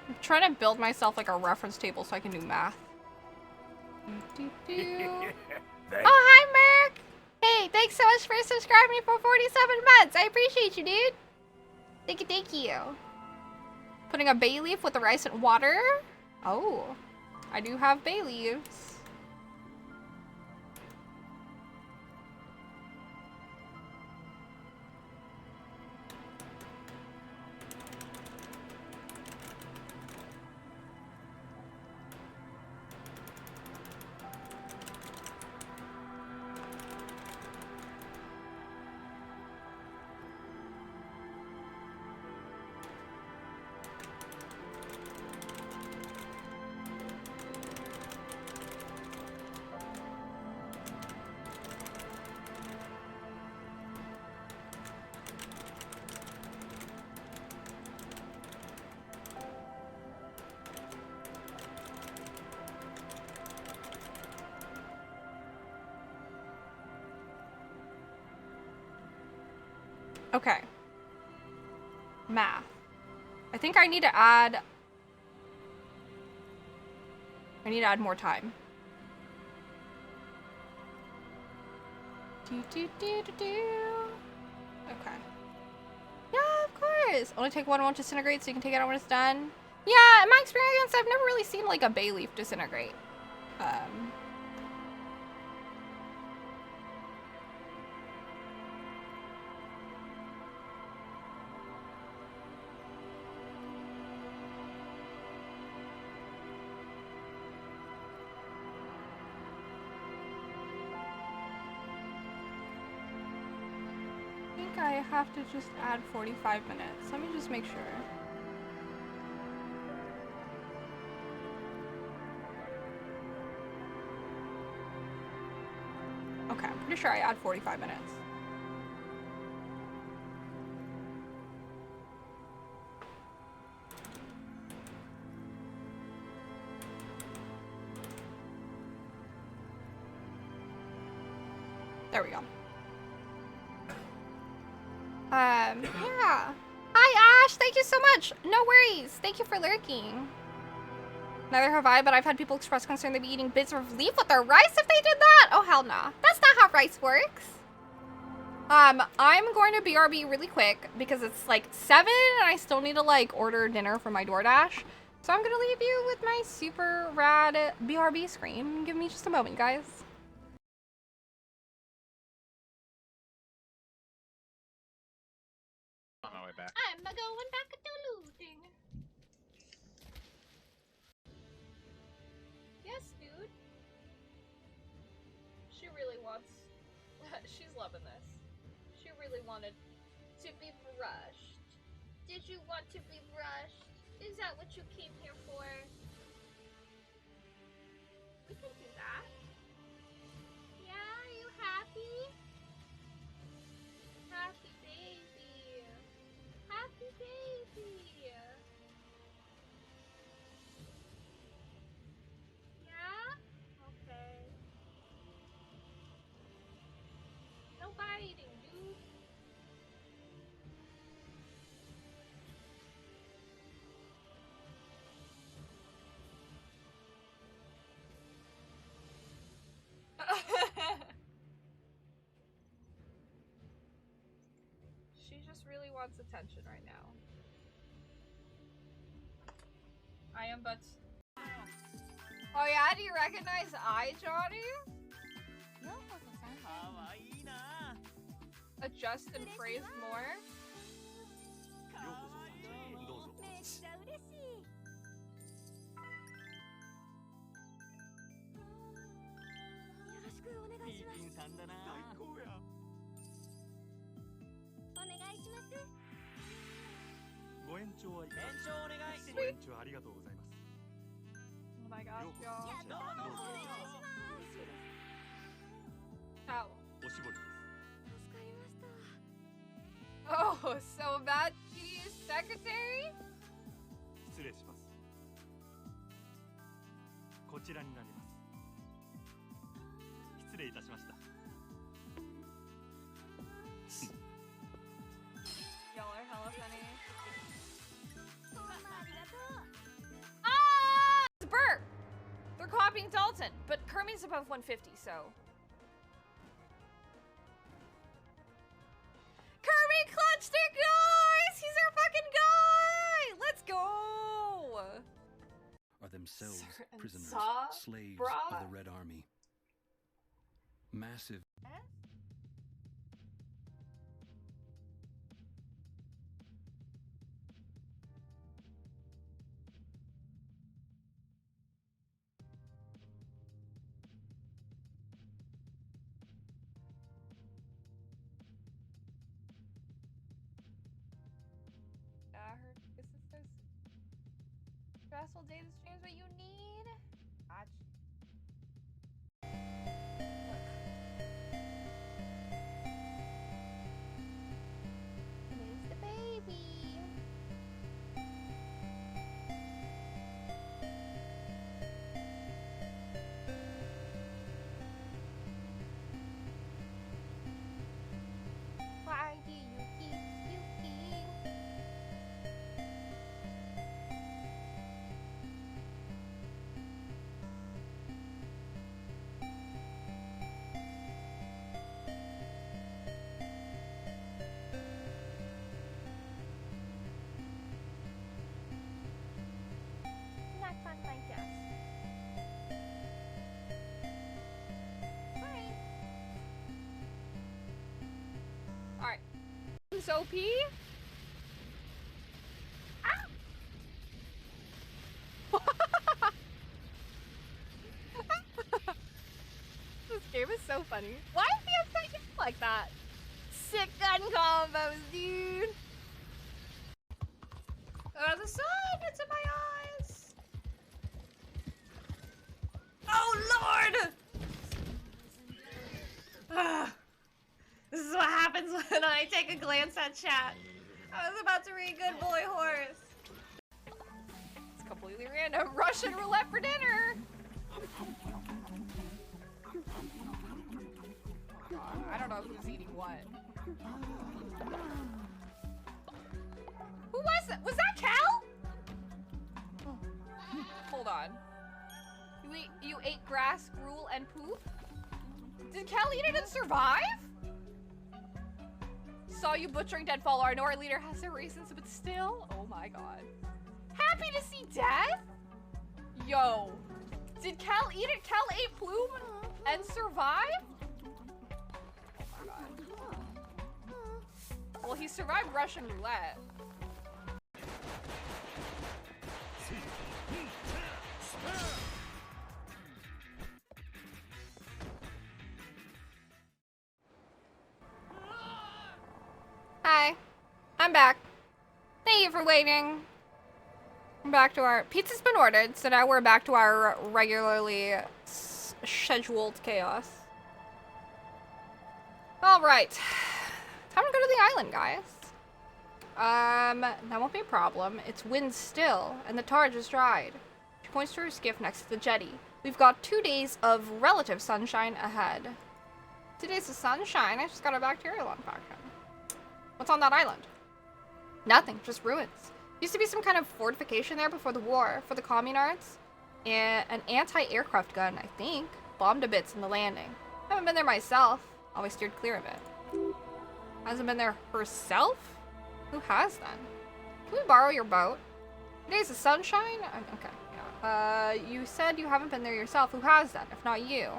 I'm trying to build myself like a reference table so I can do math. Oh, hi, Merc! Hey, thanks so much for subscribing for 47 months. I appreciate you, dude. Thank you, thank you. Putting a bay leaf with the rice and water. Oh, I do have bay leaves. Okay. Math. I think I need to add more time. Okay. Yeah, of course. Only take one won't disintegrate, so you can take it out when it's done. Yeah, in my experience, I've never really seen like a bay leaf disintegrate. I have to just add 45 minutes. Let me just make sure. Okay, I'm pretty sure I add 45 minutes. There we go. Yeah. Hi, Ash. Thank you so much. No worries. Thank you for lurking. Neither have I, but I've had people express concern they'd be eating bits of leaf with their rice if they did that. Oh, hell nah. That's not how rice works. I'm going to BRB really quick because it's like 7 and I still need to like order dinner for my DoorDash. So I'm going to leave you with my super rad BRB screen. Give me just a moment, guys. On my way back. I'm going back to looting. Yes, dude. She really wants... She's loving this. She really wanted to be brushed. Did you want to be brushed? Is that what you came here for? We can do that. Yeah, are you happy? Happy baby. Happy baby. Yeah? Okay. No biting, dude. just really wants attention right now. I am but... Oh yeah, do you recognize Johnny? Adjust and phrase more? Oh my gosh, y'all. Ow. Oh, so that she's secretary? 失礼します。こちらになります。失礼いたしました。Y'all are hella funny. It's Bert! They're copying Dalton, but Kermit's above 150, so... Kermit clutched it, guys! He's our fucking guy! Let's go! Are themselves Certain prisoners, saw, slaves brah. of the Red Army. Massive. I heard this is so stressful day to streams what you need. Gotcha. It is the baby. Why do you keep puking? Not on my desk. Fine. Alright. Who's OP? Ah! This game is so funny. Why is he upside down like that? Sick gun combos, dude! The sun! It's in my eyes! Oh, Lord! Ah. This is what happens when I take a glance at chat. I was about to read Good Boy Horse. It's completely random. Russian roulette for dinner! I don't know who's eating what. Who was that? Was that Cal? Hold on. You ate grass, gruel, and poop? Did Cal eat it and survive? Saw you butchering dead follower. I know our leader has their reasons, but still. Oh my god. Happy to see death? Yo. Did Cal eat it? Cal ate plume and survived? Oh my god. Well, he survived Russian roulette. Hi, I'm back. Thank you for waiting. I'm back to our... Pizza's been ordered, so now we're back to our regularly scheduled chaos. Alright. Time to go to the island, guys. That won't be a problem. It's wind still, and the tar just dried. She points to her skiff next to the jetty. We've got 2 days of relative sunshine ahead. 2 days of sunshine? I just got a bacterial infection. What's on that island? Nothing, just ruins. Used to be some kind of fortification there before the war for the communards. And an anti-aircraft gun, I think, bombed to bits in the landing. Haven't been there myself. Always steered clear of it. Hasn't been there herself? Who has then? Can we borrow your boat? Today's the sunshine? Okay, yeah. You said you haven't been there yourself. Who has then, if not you?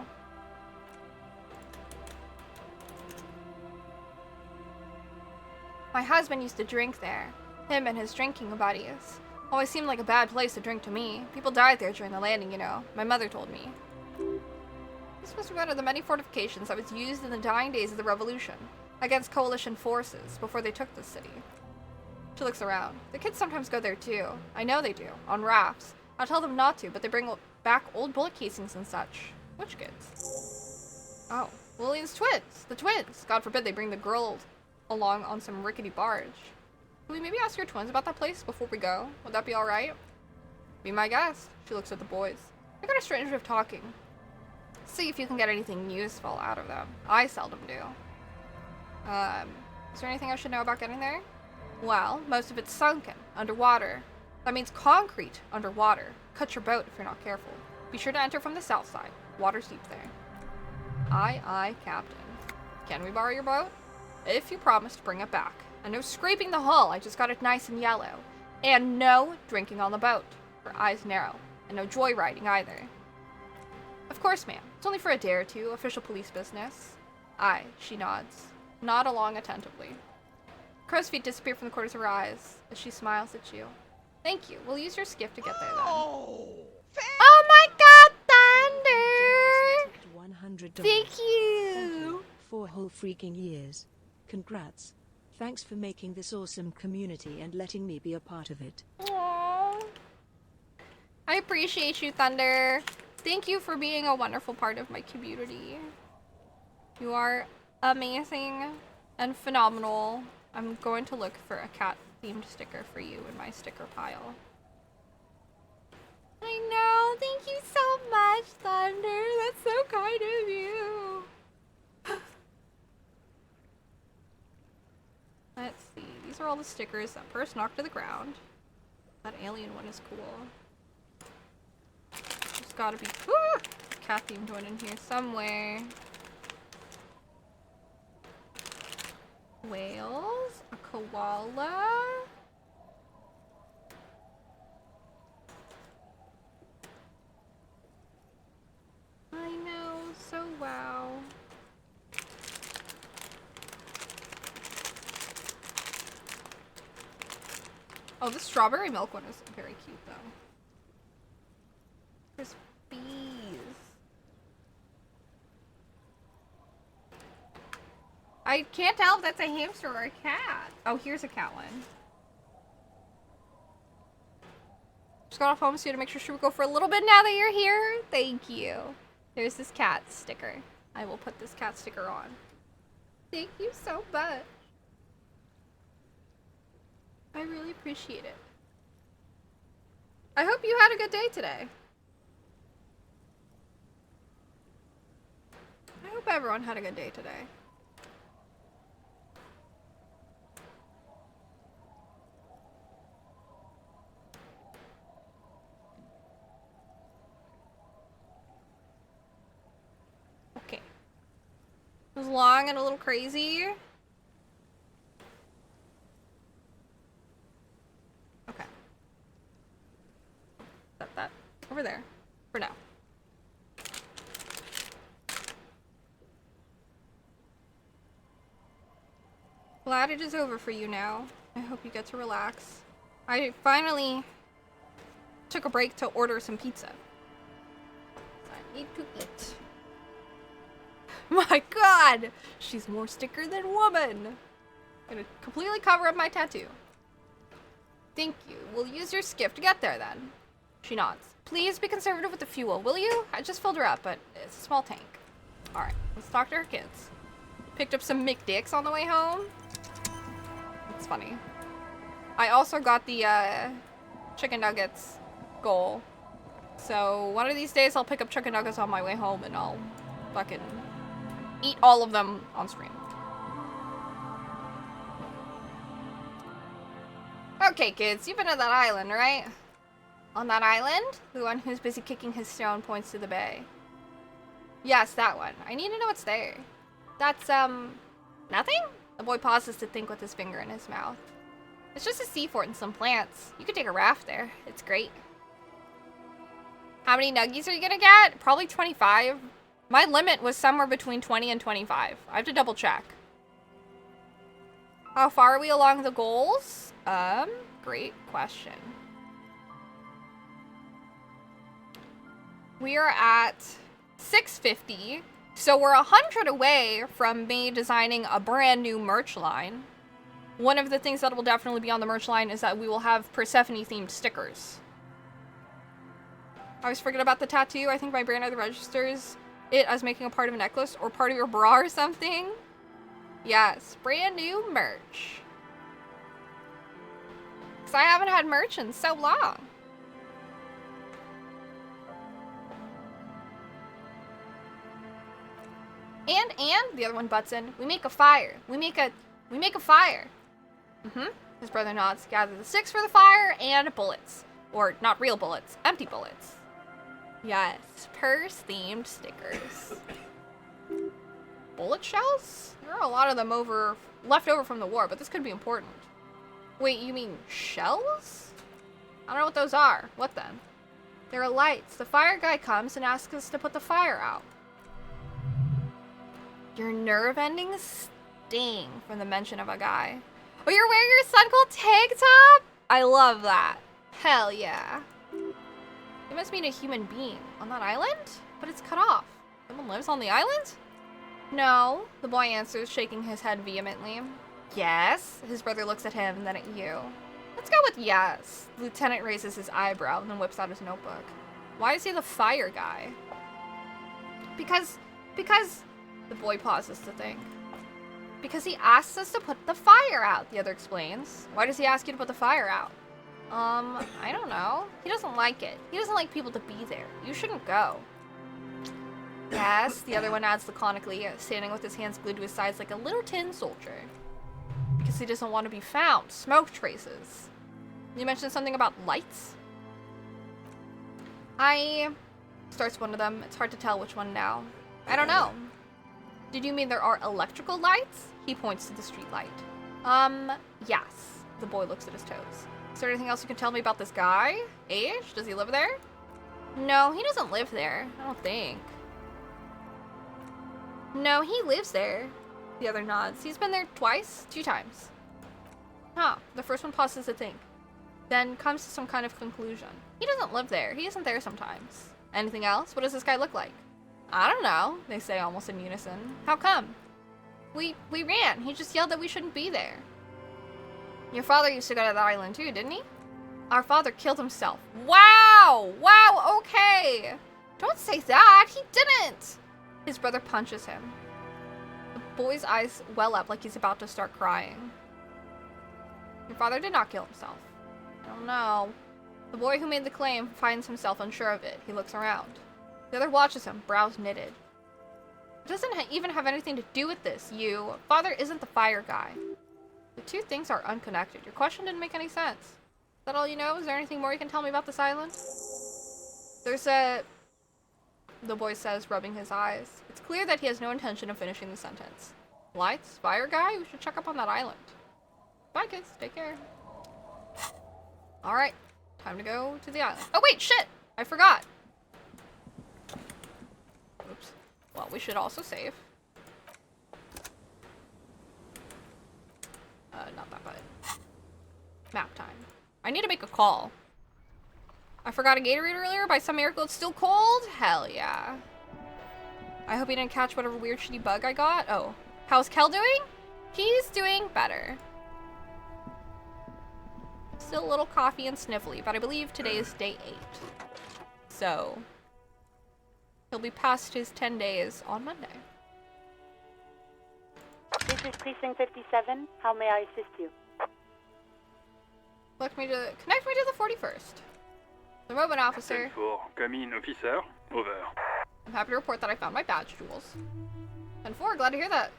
My husband used to drink there. Him and his drinking buddies. Always seemed like a bad place to drink to me. People died there during the landing, you know. My mother told me. This must be one of the many fortifications that was used in the dying days of the revolution against coalition forces before they took the city. She looks around. The kids sometimes go there too. I know they do, on rafts. I'll tell them not to, but they bring back old bullet casings and such. Which kids? Oh, Lillian's twins. The twins. God forbid they bring the girl along on some rickety barge. Can we maybe ask your twins about that place before we go? Would that be alright? Be my guest. She looks at the boys. I got a strange way of talking. See if you can get anything useful out of them. I seldom do. Is there anything I should know about getting there? Well, most of it's sunken, underwater. That means concrete underwater. Cut your boat if you're not careful. Be sure to enter from the south side. Water's deep there. Aye, aye, Captain. Can we borrow your boat? If you promise to bring it back. And no scraping the hull, I just got it nice and yellow. And no drinking on the boat. Her eyes narrow. And no joyriding either. Of course, ma'am. It's only for a day or two. Official police business. Aye, she nods. Nod along attentively. Crow's feet disappear from the corners of her eyes as she smiles at you. Thank you. We'll use your skiff to get there then. Oh my god, Thunder! $100. Thank you! 4 whole freaking years. Congrats. Thanks for making this awesome community and letting me be a part of it. Aww. I appreciate you, Thunder. Thank you for being a wonderful part of my community. You are amazing and phenomenal. I'm going to look for a cat-themed sticker for you in my sticker pile. I know. Thank you so much, Thunder. That's so kind of you. Let's see. These are all the stickers that first knocked to the ground. That alien one is cool. There's gotta be a cat-themed one in here somewhere. Whales, a koala. I know, so wow. Oh, the strawberry milk one is very cute though. There's bees. I can't tell if that's a hamster or a cat. Oh, here's a cat one. Just got off home so to make sure she would go for a little bit now that you're here. Thank you. There's this cat sticker. I will put this cat sticker on. Thank you so much. I really appreciate it. I hope you had a good day today. I hope everyone had a good day today. Okay. It was long and a little crazy. Okay. Set that over there for now. Glad it is over for you now. I hope you get to relax. I finally took a break to order some pizza. I need to eat. My god! She's more sticker than woman. Gonna completely cover up my tattoo. Thank you. We'll use your skiff to get there then. She nods. Please be conservative with the fuel, will you? I just filled her up, but it's a small tank. Alright, let's talk to her kids. Picked up some McDicks on the way home. It's funny. I also got the chicken nuggets goal. So one of these days I'll pick up chicken nuggets on my way home and I'll fucking eat all of them on stream. Okay, kids, you've been to that island, right? On that island? The one who's busy kicking his stone points to the bay. Yes, that one. I need to know what's there. That's, nothing? The boy pauses to think with his finger in his mouth. It's just a seafort and some plants. You could take a raft there. It's great. How many nuggies are you gonna get? Probably 25. My limit was somewhere between 20 and 25. I have to double check. How far are we along the goals? Great question. We are at 650. So we're 100 away from me designing a brand new merch line. One of the things that will definitely be on the merch line is that we will have Persephone-themed stickers. I always forget about the tattoo. I think my brain either registers it as making a part of a necklace or part of your bra or something. Yes, brand new merch. Because I haven't had merch in so long. And the other one butts in. We make a fire. We make a fire. His brother nods. Gather the sticks for the fire and bullets. Or not real bullets, empty bullets. Yes, purse-themed stickers. Bullet shells? There are a lot of them left over from the war, but this could be important. Wait, you mean shells? I don't know what those are. What then? There are lights. The fire guy comes and asks us to put the fire out. Your nerve endings sting from the mention of a guy. Oh, you're wearing your Sun Cold tank top? I love that. Hell yeah. You must meet a human being on that island? But it's cut off. Someone lives on the island? No, the boy answers, shaking his head vehemently. Yes? His brother looks at him, then at you. Let's go with yes. The lieutenant raises his eyebrow and then whips out his notebook. Why is he the fire guy? Because... The boy pauses to think. Because he asks us to put the fire out, the other explains. Why does he ask you to put the fire out? I don't know. He doesn't like it. He doesn't like people to be there. You shouldn't go. Yes, the other one adds laconically, standing with his hands glued to his sides like a little tin soldier. Because he doesn't want to be found. Smoke traces. You mentioned something about lights? Starts one of them. It's hard to tell which one now. I don't know. Did you mean there are electrical lights? He points to the street light. Yes. The boy looks at his toes. Is there anything else you can tell me about this guy? Age? Does he live there? No, he doesn't live there. I don't think. No, he lives there. The other nods. He's been there twice? 2 times. Huh. The first one pauses to think. Then comes to some kind of conclusion. He doesn't live there. He isn't there sometimes. Anything else? What does this guy look like? I don't know, they say almost in unison. How come? We ran. He just yelled that we shouldn't be there. Your father used to go to that island too, didn't he? Our father killed himself. Wow! Wow, okay! Don't say that! He didn't! His brother punches him. The boy's eyes well up like he's about to start crying. Your father did not kill himself. I don't know. The boy who made the claim finds himself unsure of it. He looks around. The other watches him, brows knitted. It doesn't even have anything to do with this. Father isn't the fire guy. The two things are unconnected. Your question didn't make any sense. Is that all you know? Is there anything more you can tell me about this island? The boy says, rubbing his eyes. It's clear that he has no intention of finishing the sentence. Lights? Fire guy? We should check up on that island. Bye, kids. Take care. Alright. Time to go to the island. Oh, wait! Shit! I forgot! Oops. Well, we should also save. Not that button. Map time. I need to make a call. I forgot a Gatorade earlier. By some miracle, it's still cold? Hell yeah. I hope he didn't catch whatever weird shitty bug I got. Oh. How's Kel doing? He's doing better. Still a little coffee and sniffly, but I believe today is day 8. So, he'll be past his 10 days on Monday. This is Precinct 57. How may I assist you? Connect me to the 41st. The robot officer. Come in, officer. Over. I'm happy to report that I found my badge jewels. 10-4, glad to hear that.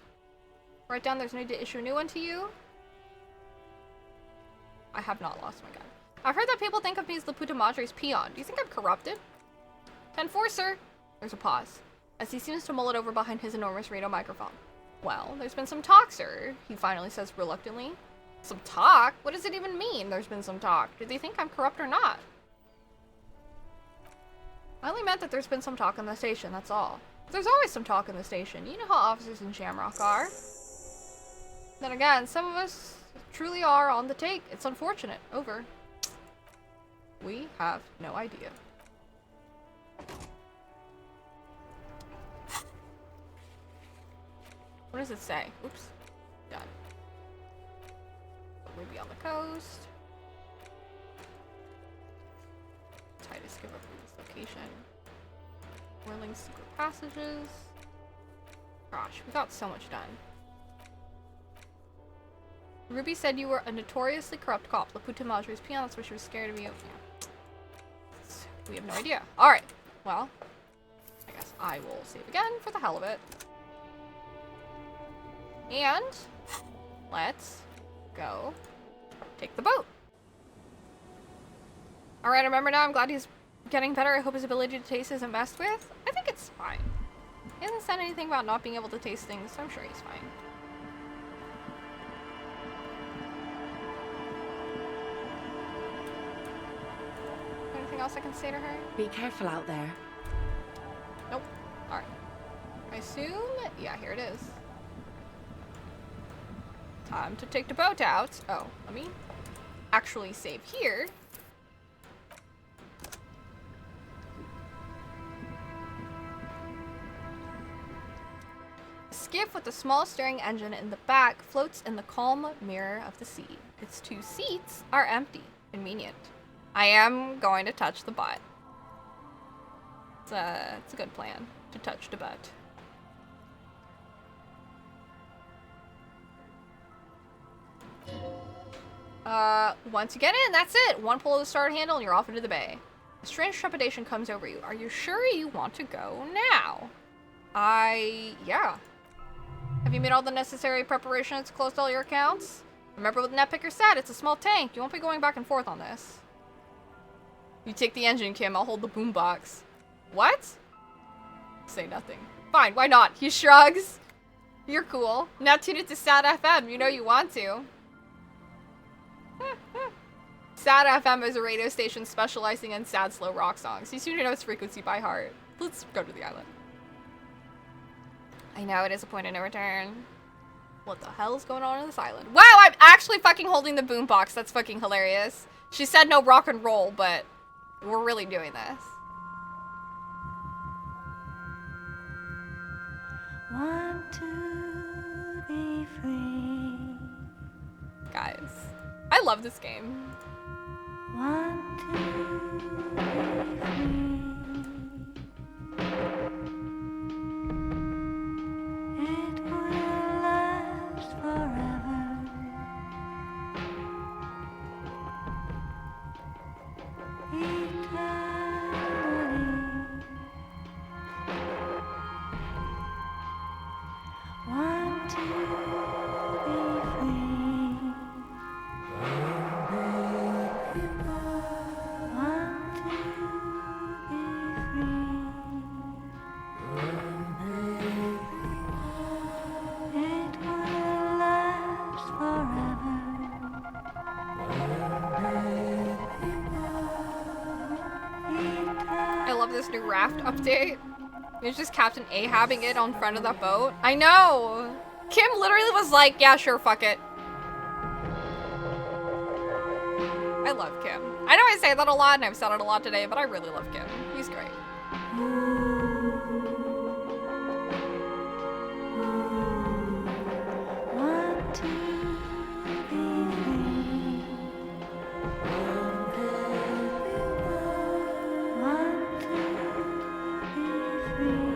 Write down there's no need to issue a new one to you. I have not lost my gun. I've heard that people think of me as the Puta Madre's peon. Do you think I'm corrupted? 10-4, sir. There's a pause, as he seems to mull it over behind his enormous radio microphone. Well, there's been some talk, sir, he finally says reluctantly. Some talk? What does it even mean, there's been some talk? Do they think I'm corrupt or not? I only meant that there's been some talk in the station, that's all. But there's always some talk in the station. You know how officers in Shamrock are. Then again, some of us truly are on the take. It's unfortunate. Over. We have no idea. What does it say? Oops. Done. Ruby on the coast. Titus give up Ruby's location. Whirling secret passages. Gosh, we got so much done. Ruby said you were a notoriously corrupt cop. Laputa Madre's peon, that's why she was scared of you. Yeah. We have no idea. Alright. Well, I guess I will save again for the hell of it. And let's go take the boat. Alright, I remember now. I'm glad he's getting better. I hope his ability to taste isn't messed with. I think it's fine. He hasn't said anything about not being able to taste things, so I'm sure he's fine. Anything else I can say to her? Be careful out there. Nope. Alright. I assume... yeah, here it is. Time to take the boat out. Oh, let me actually save here. A skiff with a small steering engine in the back floats in the calm mirror of the sea. Its 2 seats are empty. Convenient. I am going to touch the butt. It's a good plan to touch the butt. Once you get in, that's it. One pull of the start handle and you're off into the bay. A strange trepidation comes over you. Are you sure you want to go now? Yeah. Have you made all the necessary preparations to close all your accounts? Remember what Netpicker said, it's a small tank. You won't be going back and forth on this. You take the engine, Kim. I'll hold the boombox. What? Say nothing. Fine, why not? He shrugs. You're cool. Now tune it to Sad FM. You know you want to. Sad FM is a radio station specializing in sad, slow rock songs. You seem to know its frequency by heart. Let's go to the island. I know, it is a point of no return. What the hell is going on this island? Wow, I'm actually fucking holding the boombox. That's fucking hilarious. She said no rock and roll, but we're really doing this. Want to be free. Guys, I love this game. Want to be free. It will last forever. Eternally. Want to be free. Want to be free. It will last forever. I love this new raft update. It's just Captain Ahabing it on front of that boat. I know! Kim literally was like, yeah, sure, fuck it. I love Kim. I know I say that a lot, and I've said it a lot today, but I really love Kim. He's great. Want to be free. Want to be free.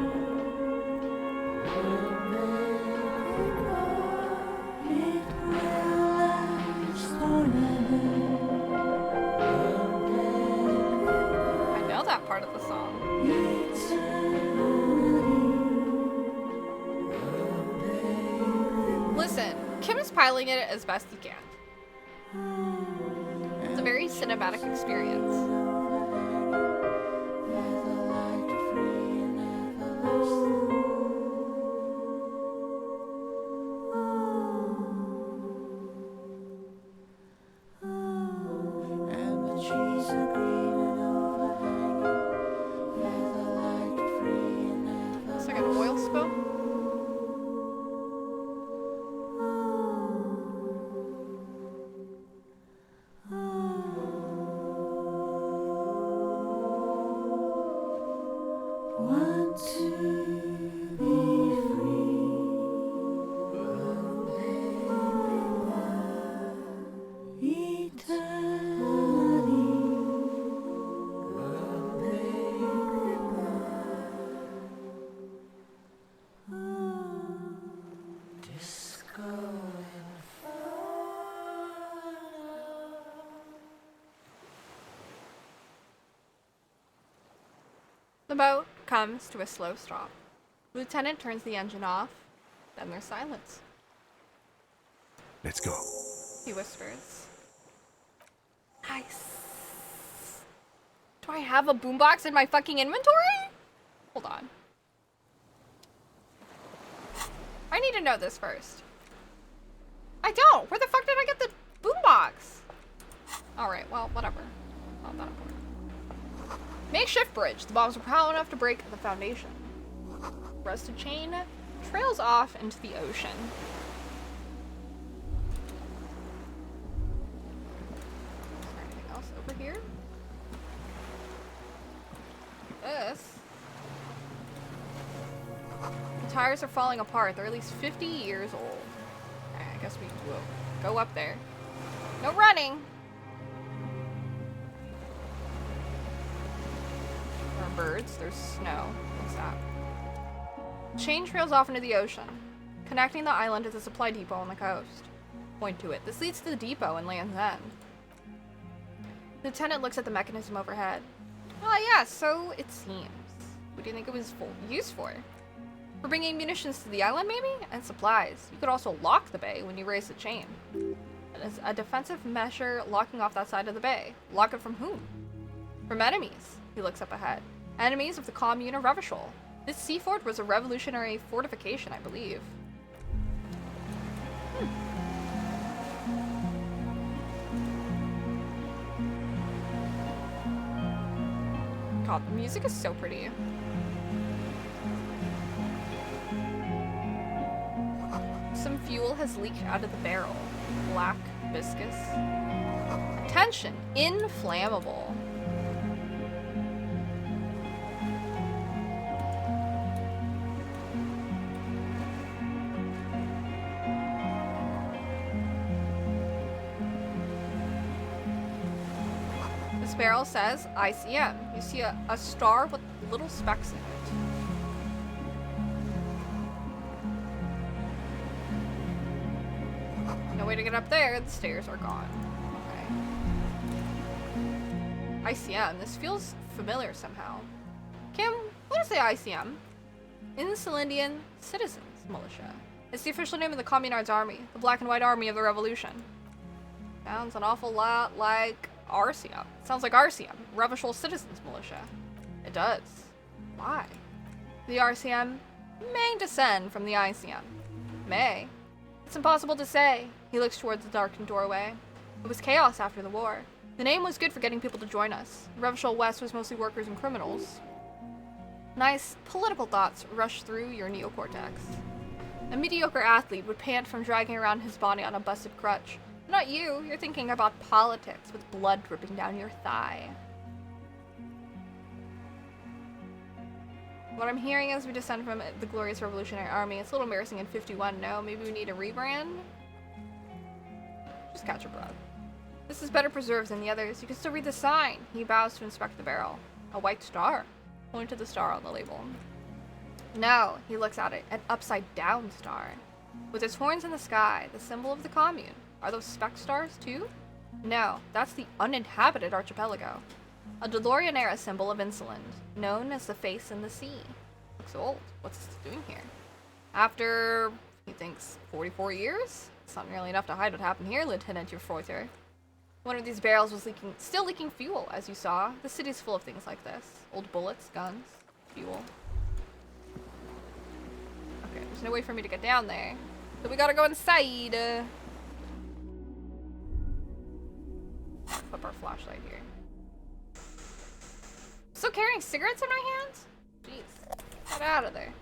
It will last forever. I know that part of the song. Listen, Kim is piloting it as best he can. It's a very cinematic experience. oil spill? Want to be free from eternity. Disco The boat comes to a slow stop. The lieutenant turns the engine off. Then there's silence. Let's go. He whispers. Nice. Do I have a boombox in my fucking inventory? Hold on. I need to know this first. I don't. Where the fuck did I get the boombox? Alright, well, whatever. Not that important. Makeshift bridge. The bombs were powerful enough to break the foundation. Rusted chain trails off into the ocean. Is there anything else over here? This. The tires are falling apart. They're at least 50 years old. Okay, I guess we will go up there. No running! There are birds. There's snow. What's that? Chain trails off into the ocean, connecting the island to the supply depot on the coast. Point to it. This leads to the depot in Land's End. The lieutenant looks at the mechanism overhead. Ah, yeah, so it seems. What do you think it was used for? For bringing munitions to the island, maybe? And supplies. You could also lock the bay when you raise the chain. It is a defensive measure locking off that side of the bay. Lock it from whom? From enemies. He looks up ahead. Enemies of the commune of Revachol. This sea fort was a revolutionary fortification, I believe. God, the music is so pretty. Some fuel has leaked out of the barrel. Black, viscous. Attention! Inflammable. This barrel says ICM. You see a star with little specks in it. No way to get up there. The stairs are gone. Okay. ICM. This feels familiar somehow. Kim, what is the ICM? Insulindian Citizens Militia. It's the official name of the Communards Army, the Black and White Army of the Revolution. Sounds an awful lot like RCM. Sounds like RCM, Revachol Citizens Militia. It does. Why? The RCM may descend from the ICM. May. It's impossible to say. He looks towards the darkened doorway. It was chaos after the war. The name was good for getting people to join us. Revachol West was mostly workers and criminals. Nice political thoughts rush through your neocortex. A mediocre athlete would pant from dragging around his body on a busted crutch. Not you. You're thinking about politics with blood dripping down your thigh. What I'm hearing as we descend from the glorious Revolutionary Army, it's a little embarrassing in 51, no? Maybe we need a rebrand? Just catch your breath. This is better preserved than the others. You can still read the sign. He bows to inspect the barrel. A white star. Point to the star on the label. No, he looks at it. An upside-down star. With its horns in the sky, the symbol of the commune. Are those speck stars, too? No, that's the uninhabited archipelago. A DeLorean-era symbol of Insuland, known as the face in the sea. Looks old. What's this doing here? After, he thinks, 44 years? It's not nearly enough to hide what happened here, Lieutenant Eurfeuter. One of these barrels was still leaking fuel, as you saw. The city's full of things like this. Old bullets, guns, fuel. Okay, there's no way for me to get down there. So we gotta go inside. Flip our flashlight here. Still carrying cigarettes in my hands? Jeez. Get out of there.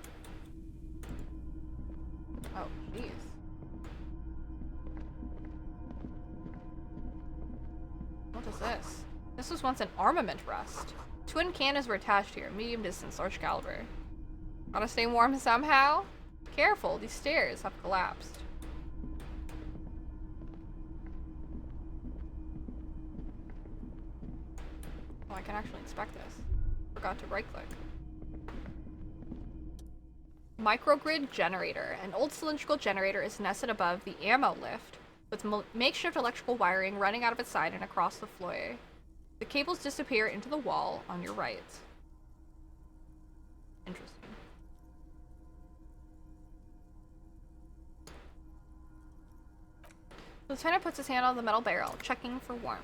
This was once an armament rest. Twin cannons were attached here, medium distance, large caliber. Gotta stay warm somehow? Careful, these stairs have collapsed. Oh, I can actually inspect this. Forgot to right click. Microgrid generator. An old cylindrical generator is nested above the ammo lift, with makeshift electrical wiring running out of its side and across the floor. The cables disappear into the wall on your right. Interesting. The lieutenant puts his hand on the metal barrel, checking for warmth.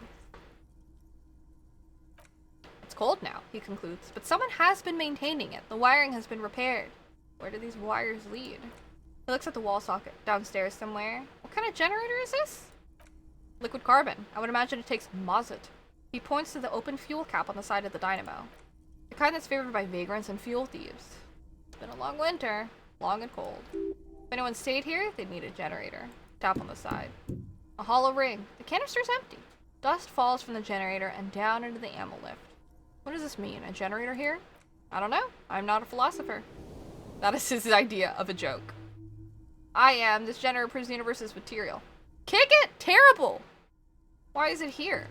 It's cold now, he concludes, but someone has been maintaining it. The wiring has been repaired. Where do these wires lead? He looks at the wall socket downstairs somewhere. What kind of generator is this? Liquid carbon. I would imagine it takes Mazut. He points to the open fuel cap on the side of the dynamo. The kind that's favored by vagrants and fuel thieves. It's been a long winter. Long and cold. If anyone stayed here, they'd need a generator. Tap on the side. A hollow ring. The canister's empty. Dust falls from the generator and down into the ammo lift. What does this mean? A generator here? I don't know. I'm not a philosopher. That is his idea of a joke. I am. This generator proves the universe's material. Kick it! Terrible! Why is it here?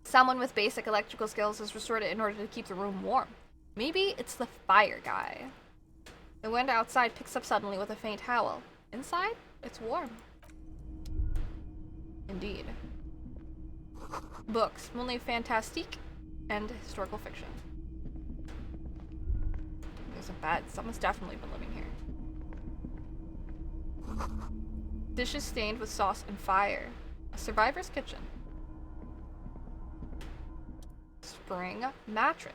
Someone with basic electrical skills has restored it in order to keep the room warm. Maybe it's the fire guy. The wind outside picks up suddenly with a faint howl. Inside, it's warm. Indeed. Books, mainly fantastique and historical fiction. There's a bed. Someone's definitely been living here. Dishes stained with sauce and fire. A survivor's kitchen. Spring mattress.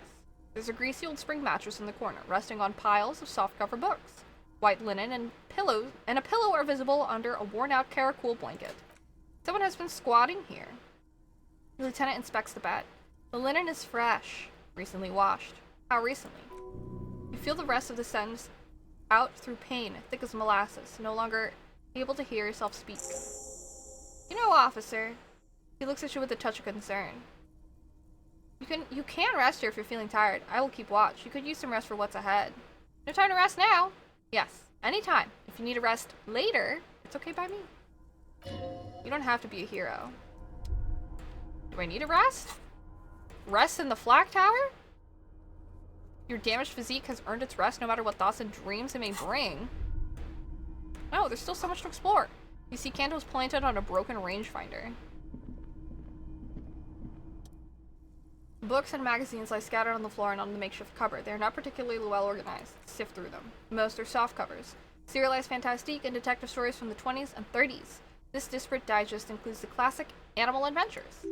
There's a greasy old spring mattress in the corner, resting on piles of softcover books. White linen and pillows and a pillow are visible under a worn-out Karakul blanket. Someone has been squatting here. The lieutenant inspects the bed. The linen is fresh, recently washed. How recently? You feel the rest of the sentence out through pain, thick as molasses, no longer able to hear yourself speak. You know, officer. He looks at you with a touch of concern. You can rest here if you're feeling tired. I will keep watch. You could use some rest for what's ahead. No time to rest now. Yes, anytime. If you need a rest later, it's okay by me. You don't have to be a hero. Do I need a rest? Rest in the flak tower? Your damaged physique has earned its rest no matter what thoughts and dreams it may bring. No, there's still so much to explore. You see candles planted on a broken rangefinder. Books and magazines lie scattered on the floor and on the makeshift cupboard. They are not particularly well organized. Sift through them. Most are soft covers. Serialized fantastique and detective stories from the 20s and 30s. This disparate digest includes the classic Animal Adventures.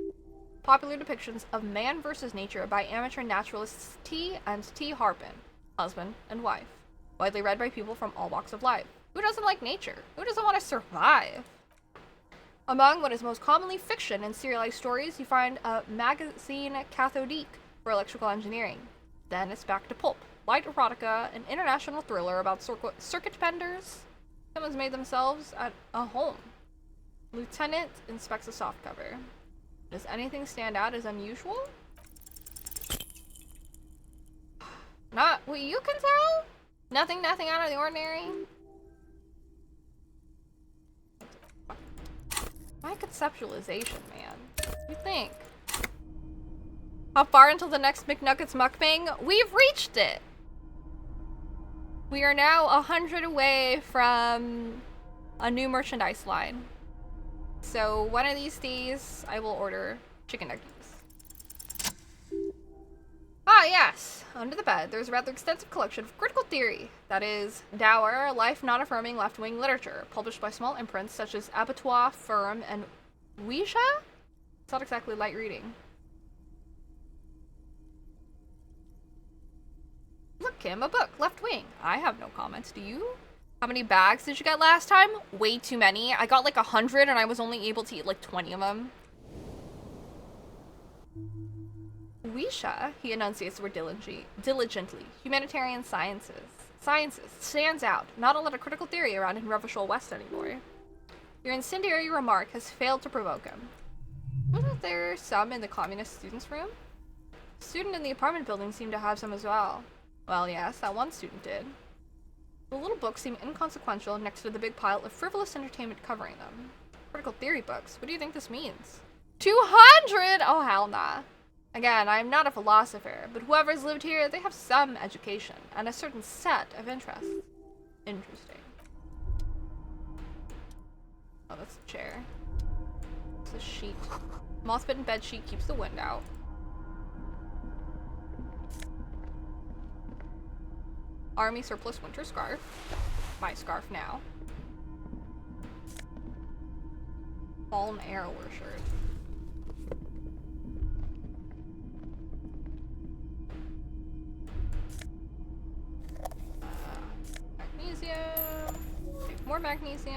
Popular depictions of man versus nature by amateur naturalists T. and T. Harpin, husband and wife. Widely read by people from all walks of life. Who doesn't like nature? Who doesn't want to survive? Among what is most commonly fiction and serialized stories, you find a magazine cathodique for electrical engineering. Then it's back to pulp, light erotica, an international thriller about circuit benders. Someone's made themselves at a home. Lieutenant inspects the softcover. Does anything stand out as unusual? Not what you can tell? Nothing out of the ordinary? My conceptualization, man. You think? How far until the next McNuggets mukbang? We've reached it! We are now 100 away from a new merchandise line. So one of these days, I will order chicken nuggets. Ah, yes. Under the bed, there's a rather extensive collection of critical theory. That is, dour, life-not-affirming left-wing literature, published by small imprints such as Abattoir, Firm, and Ouija? It's not exactly light reading. Look, Kim, a book, Left Wing. I have no comments, do you? How many bags did you get last time? Way too many. I got like 100 and I was only able to eat like 20 of them. Ouija, he enunciates the word diligently. Humanitarian sciences. Sciences. Stands out. Not a lot of critical theory around in Revachol West anymore. Your incendiary remark has failed to provoke him. What is there some in the communist students' room? A student in the apartment building seemed to have some as well. Well, yes, that one student did. The little books seem inconsequential next to the big pile of frivolous entertainment covering them. Critical theory books. What do you think this means? 200! Oh, hell nah. Again, I am not a philosopher, but whoever's lived here, they have some education and a certain set of interests. Interesting. Oh, that's a chair. It's a sheet. Moth-bitten bed sheet keeps the wind out. Army surplus winter scarf. My scarf now. Fallen arrower shirt. Magnesium. Take more magnesium.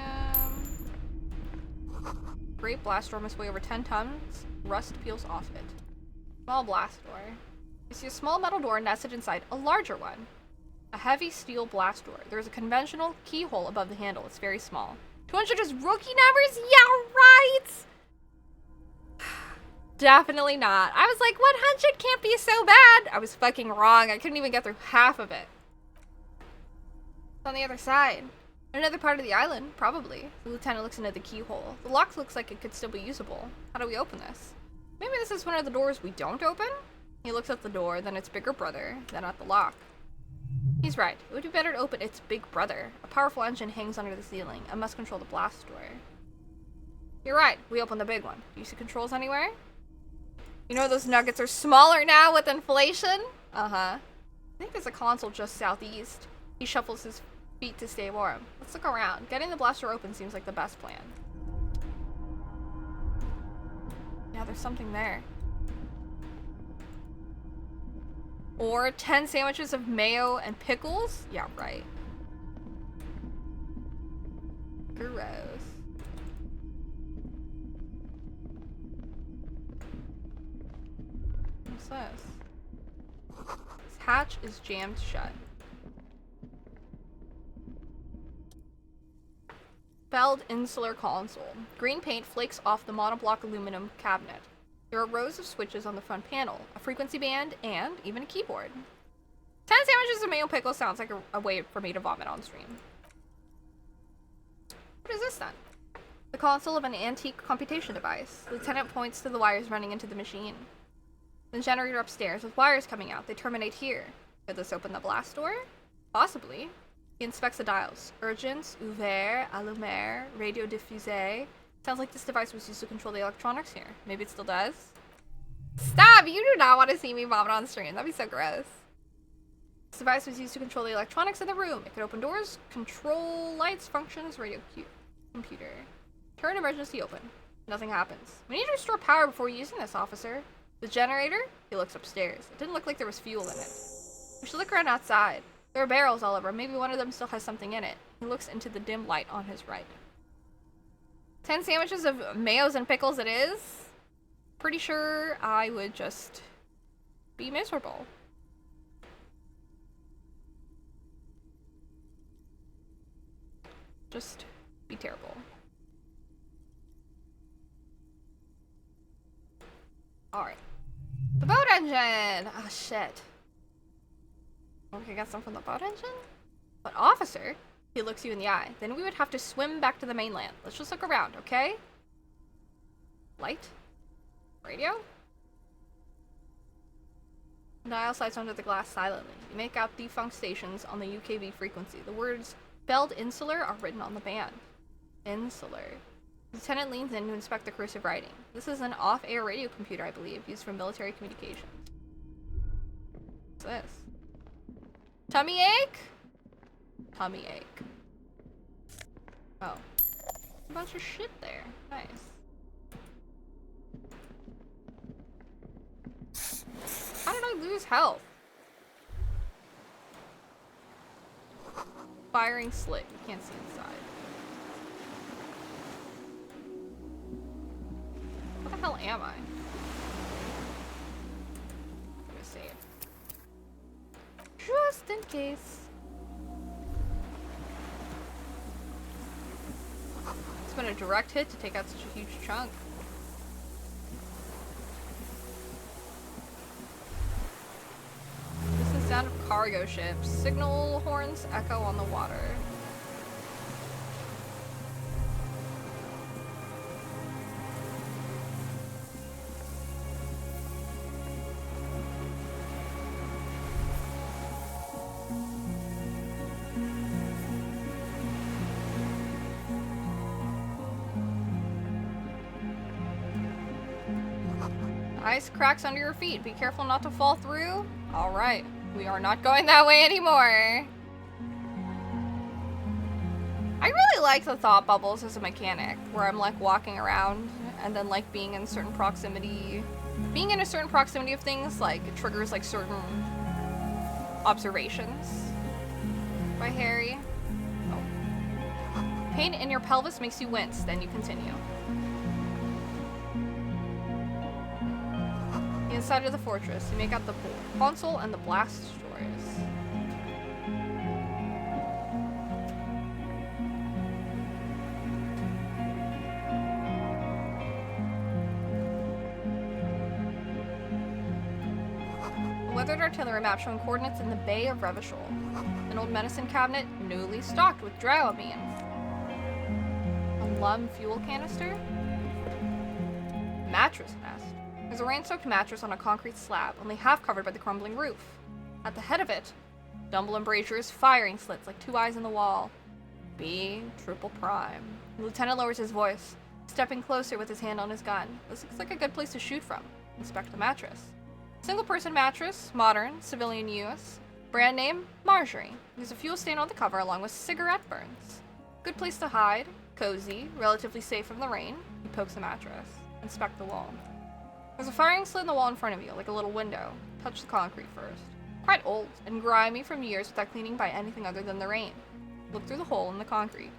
Great blast door must weigh over 10 tons. Rust peels off it. Small blast door. You see a small metal door nested inside a larger one. A heavy steel blast door. There is a conventional keyhole above the handle. It's very small. 200 is rookie numbers? Yeah, right! Definitely not. I was like, 100 can't be so bad. I was fucking wrong. I couldn't even get through half of it. It's on the other side. Another part of the island, probably. The lieutenant looks into the keyhole. The lock looks like it could still be usable. How do we open this? Maybe this is one of the doors we don't open? He looks at the door, then its bigger brother, then at the lock. He's right. It would be better to open its big brother. A powerful engine hangs under the ceiling. I must control the blast door. You're right. We open the big one. Do you see controls anywhere? You know those nuggets are smaller now with inflation? Uh-huh. I think there's a console just southeast. He shuffles his feet to stay warm. Let's look around. Getting the blast door open seems like the best plan. Yeah, there's something there. Or 10 sandwiches of mayo and pickles? Yeah, right. Gross. What's this? This hatch is jammed shut. Felled insular console. Green paint flakes off the monoblock aluminum cabinet. There are rows of switches on the front panel, a frequency band, and even a keyboard. 10 sandwiches of mayo pickle sounds like a way for me to vomit on stream. What is this then? The console of an antique computation device. The lieutenant points to the wires running into the machine. The generator upstairs with wires coming out. They terminate here. Could this open the blast door? Possibly. He inspects the dials. Urgence, ouvert, allumer, radio diffusé. Sounds like this device was used to control the electronics here. Maybe it still does? Stop! You do not want to see me vomit on stream. That'd be so gross. This device was used to control the electronics in the room. It could open doors, control lights, functions, radio computer. Turn emergency open. Nothing happens. We need to restore power before using this, officer. The generator? He looks upstairs. It didn't look like there was fuel in it. We should look around outside. There are barrels all over. Maybe one of them still has something in it. He looks into the dim light on his right. 10 sandwiches of mayos and pickles it is. Pretty sure I would just be miserable. Just be terrible. Alright. The boat engine! Oh, shit. Okay, got some from the boat engine? But officer? He looks you in the eye. Then we would have to swim back to the mainland. Let's just look around, okay? Light? Radio? Dial slides under the glass silently. You make out defunct stations on the UKV frequency. The words Belled Insular are written on the band. Insular. The lieutenant leans in to inspect the cursive writing. This is an off-air radio computer, I believe, used for military communications. What's this? Tummy ache? Tummy ache. Oh. A bunch of shit there. Nice. How did I lose health? Firing slit. You can't see inside. What the hell am I? I'm gonna save. Just in case. It's been a direct hit to take out such a huge chunk. Sound of cargo ships. Signal horns echo on the water. Ice cracks under your feet. Be careful not to fall through. Alright, we are not going that way anymore. I really like the thought bubbles as a mechanic, where I'm like walking around and then like being in certain proximity. Being in a certain proximity of things, like, it triggers like certain observations by Harry. Oh. Pain in your pelvis makes you wince, then you continue. Inside of the fortress, you make out the console and the blast doors. A weathered artillery map showing coordinates in the Bay of Revachol. An old medicine cabinet newly stocked with dramamine. A lum fuel canister. Mattress nest. There's a rain-soaked mattress on a concrete slab, only half covered by the crumbling roof. At the head of it, dumble embrasures, firing slits like two eyes in the wall. B triple prime. The lieutenant lowers his voice, stepping closer with his hand on his gun. This looks like a good place to shoot from. Inspect the mattress. Single-person mattress, modern, civilian use. Brand name, Marjorie. There's a fuel stain on the cover along with cigarette burns. Good place to hide, cozy, relatively safe from the rain. He pokes the mattress. Inspect the wall. There's a firing slit in the wall in front of you, like a little window. Touch the concrete first. Quite old and grimy from years without cleaning by anything other than the rain. Look through the hole in the concrete.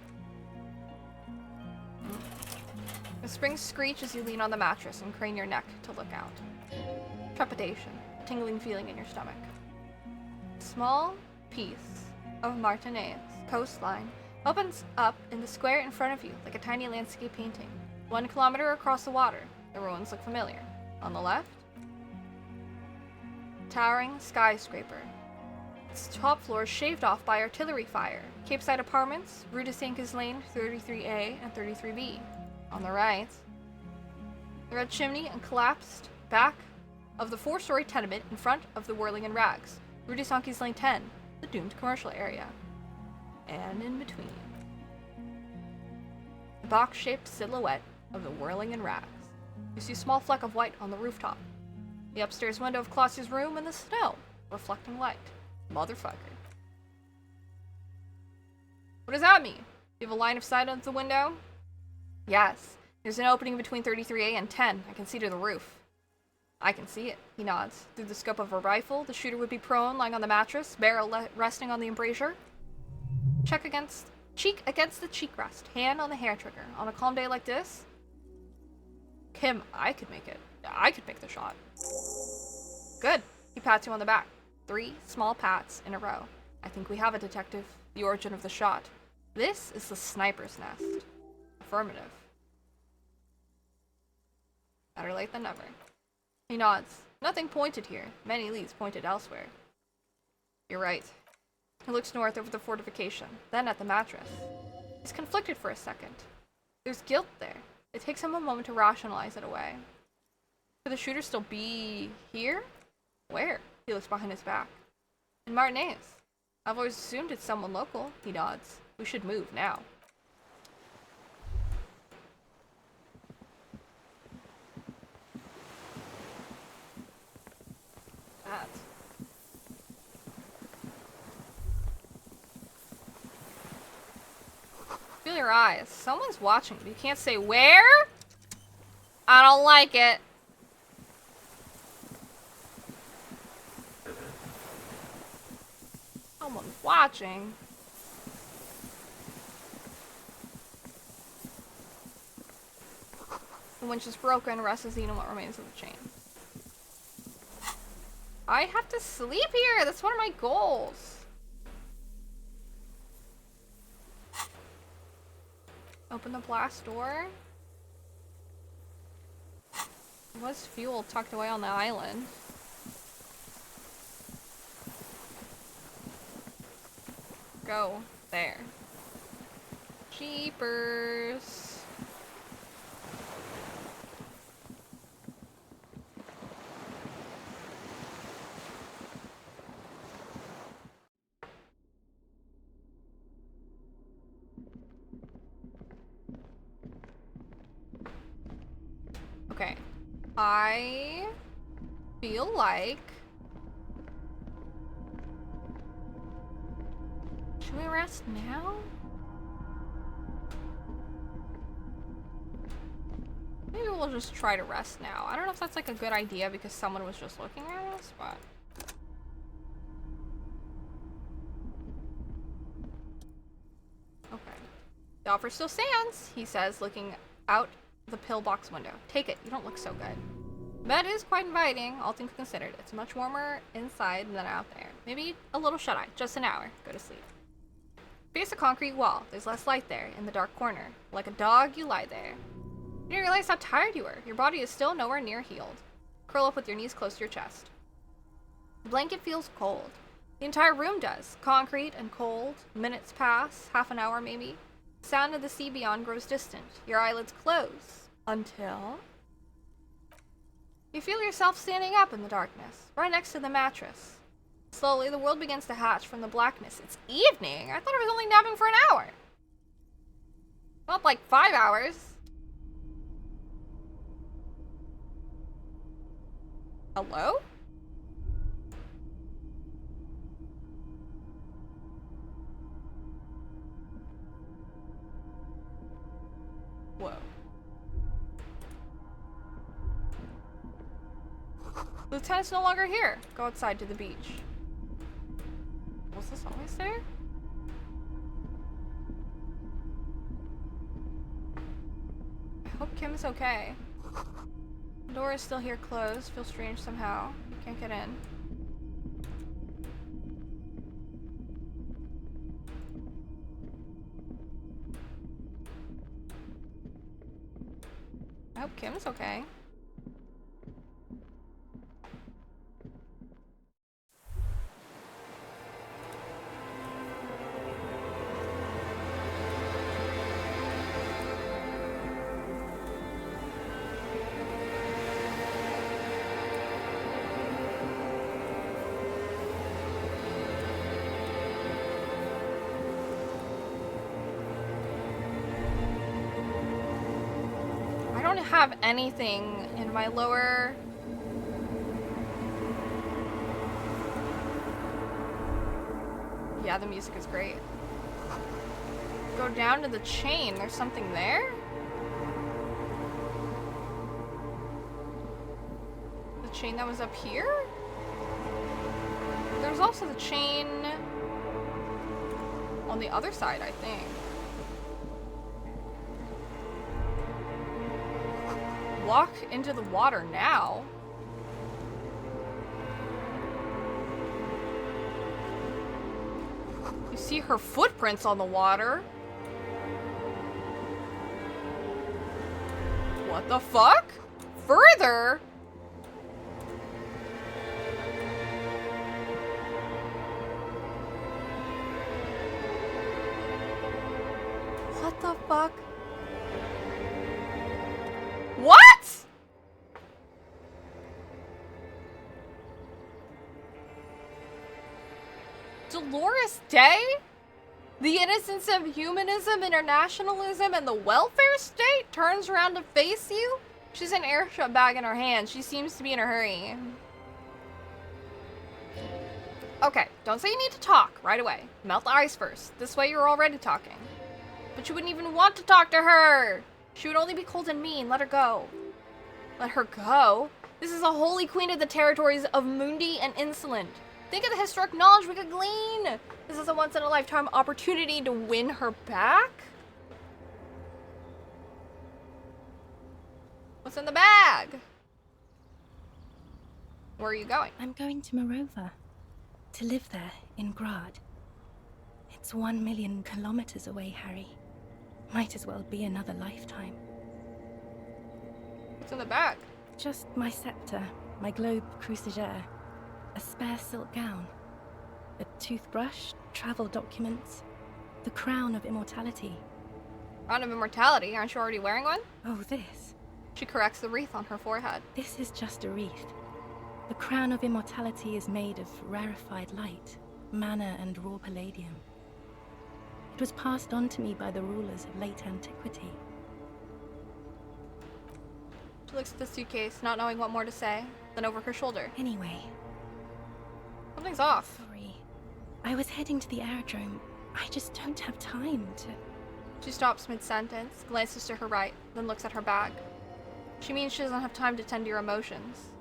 The springs screech as you lean on the mattress and crane your neck to look out. Trepidation, a tingling feeling in your stomach. Small piece of Martinez coastline opens up in the square in front of you like a tiny landscape painting. 1 kilometer across the water, the ruins look familiar. On the left, towering skyscraper. Its top floor is shaved off by artillery fire. Capeside Apartments, Rue de Saint Lane, 33A and 33B. On the right, the red chimney and collapsed back of the 4-story tenement in front of the Whirling in Rags, Rue de Saint Lane 10, the doomed commercial area. And in between, the box-shaped silhouette of the Whirling in Rags. You see a small fleck of white on the rooftop. The upstairs window of Clausia's room in the snow, reflecting light. Motherfucker. What does that mean? You have a line of sight out the window? Yes. There's an opening between 33A and 10. I can see to the roof. I can see it, he nods. Through the scope of a rifle, the shooter would be prone, lying on the mattress, barrel resting on the embrasure. Cheek against the cheek rest, hand on the hair trigger. On a calm day like this, Kim, I could make it. I could make the shot. Good. He pats you on the back. 3 small pats in a row. I think we have it, detective. The origin of the shot. This is the sniper's nest. Affirmative. Better late than never. He nods. Nothing pointed here. Many leads pointed elsewhere. You're right. He looks north over the fortification, then at the mattress. He's conflicted for a second. There's guilt there. It takes him a moment to rationalize it away. Could the shooter still be here? Where? He looks behind his back. In Martinez. I've always assumed it's someone local. He nods. We should move now. That. Feel your eyes. Someone's watching, but you can't say where? I don't like it. Someone's watching. The winch is broken. Rest is eating what remains of the chain. I have to sleep here. That's one of my goals. Open the blast door. There was fuel tucked away on the island. go there. Jeepers. Okay. I feel like... Should we rest now? Maybe we'll just try to rest now. I don't know if that's like a good idea because someone was just looking at us, but... Okay. The offer still stands, he says, looking out the pillbox window. Take it, you don't look so good. The bed is quite inviting, all things considered. It's much warmer inside than out there. Maybe a little shut-eye, just an hour. Go to sleep. Face a concrete wall. There's less light there, in the dark corner. Like a dog, you lie there. You didn't realize how tired you were. Your body is still nowhere near healed. Curl up with your knees close to your chest. The blanket feels cold. The entire room does. Concrete and cold. Minutes pass, half an hour maybe. The sound of the sea beyond grows distant. Your eyelids close. Until... you feel yourself standing up in the darkness, right next to the mattress. Slowly, the world begins to hatch from the blackness. It's evening? I thought I was only napping for an hour. Not like 5 hours. Hello? Whoa. The lieutenant's no longer here. Go outside to the beach. Was this always there? I hope Kim's okay. The door is still here closed. Feels strange somehow. Can't get in. I hope Kim's okay. I don't have anything in my lower... Yeah, the music is great. Go down to the chain. There's something there? The chain that was up here? There's also the chain on the other side, I think. Walk into the water now. You see her footprints on the water. What the fuck? Further? What the fuck? What? Dolores Day? The innocence of humanism, internationalism, and the welfare state turns around to face you? She's an airshot bag in her hand. She seems to be in a hurry. Okay, don't say you need to talk right away. Melt the ice first. This way you're already talking. But you wouldn't even want to talk to her. She would only be cold and mean. Let her go. Let her go? This is a holy queen of the territories of Mundi and Insolent. Think of the historic knowledge we could glean. This is a once-in-a-lifetime opportunity to win her back. What's in the bag? Where are you going? I'm going to Morova. To live there, in Grad. It's 1 million kilometers away, Harry. Might as well be another lifetime. What's in the bag? Just my scepter, my globe cruciger, a spare silk gown. A toothbrush, travel documents, the crown of immortality. Crown of immortality? Aren't you already wearing one? Oh, this. She corrects the wreath on her forehead. This is just a wreath. The crown of immortality is made of rarefied light, mana and raw palladium. It was passed on to me by the rulers of late antiquity. She looks at the suitcase, not knowing what more to say, then over her shoulder. Anyway. Something's off. Sorry. I was heading to the aerodrome. I just don't have time to... She stops mid-sentence, glances to her right, then looks at her bag. She means she doesn't have time to tend to your emotions.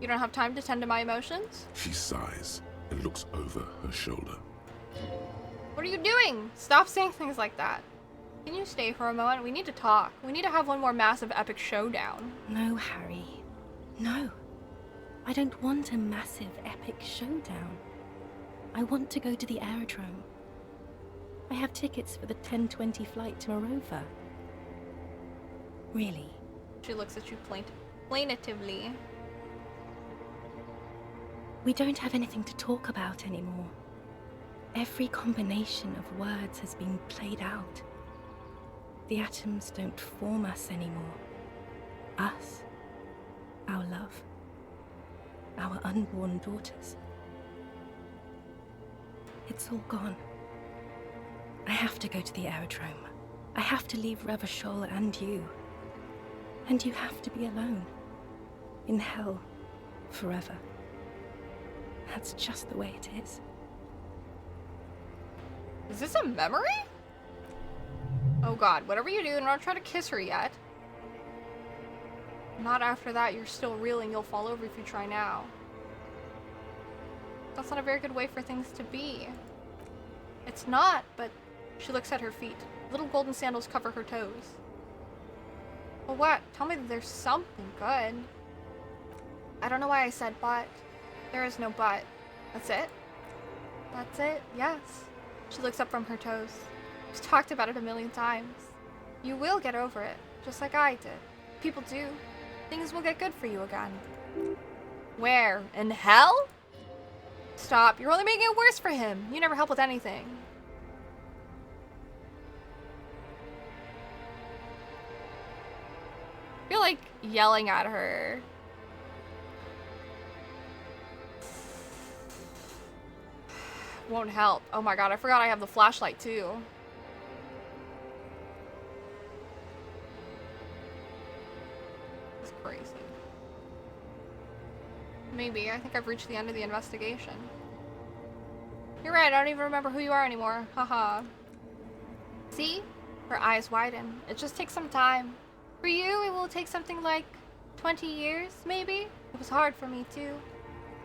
You don't have time to tend to my emotions? She sighs and looks over her shoulder. What are you doing? Stop saying things like that. Can you stay for a moment? We need to talk. We need to have one more massive epic showdown. No, Harry. No. I don't want a massive epic showdown. I want to go to the aerodrome. I have tickets for the 10:20 flight to Morova. Really. She looks at you plaintively. We don't have anything to talk about anymore. Every combination of words has been played out. The atoms don't form us anymore. Us. Our love. Our unborn daughters. It's all gone. I have to go to the aerodrome. I have to leave Revachol and you. And you have to be alone. In hell. Forever. That's just the way it is. Is this a memory? Oh god, whatever you do, don't try to kiss her yet. Not after that, you're still reeling, you'll fall over if you try now. That's not a very good way for things to be. It's not, but she looks at her feet. Little golden sandals cover her toes. Well, what? Tell me that there's something good. I don't know why I said but. There is no but. That's it? That's it? Yes. She looks up from her toes. She's talked about it a million times. You will get over it, just like I did. People do. Things will get good for you again. Where? In hell? Stop. You're only making it worse for him. You never help with anything. I feel like yelling at her. Won't help. Oh my god, I forgot I have the flashlight too. It's crazy. Maybe. I think I've reached the end of the investigation. You're right, I don't even remember who you are anymore. Haha. See? Her eyes widen. It just takes some time. For you, it will take something like 20 years, maybe? It was hard for me too.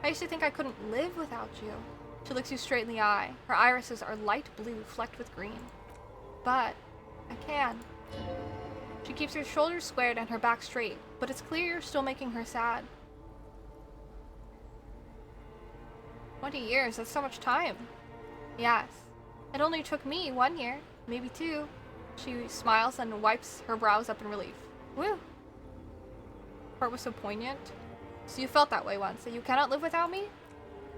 I used to think I couldn't live without you. She looks you straight in the eye. Her irises are light blue, flecked with green. But I can. She keeps her shoulders squared and her back straight, but it's clear you're still making her sad. 20 years, that's so much time. Yes. It only took me 1 year, maybe 2. She smiles and wipes her brows up in relief. Woo! Part was so poignant. So you felt that way once, that you cannot live without me?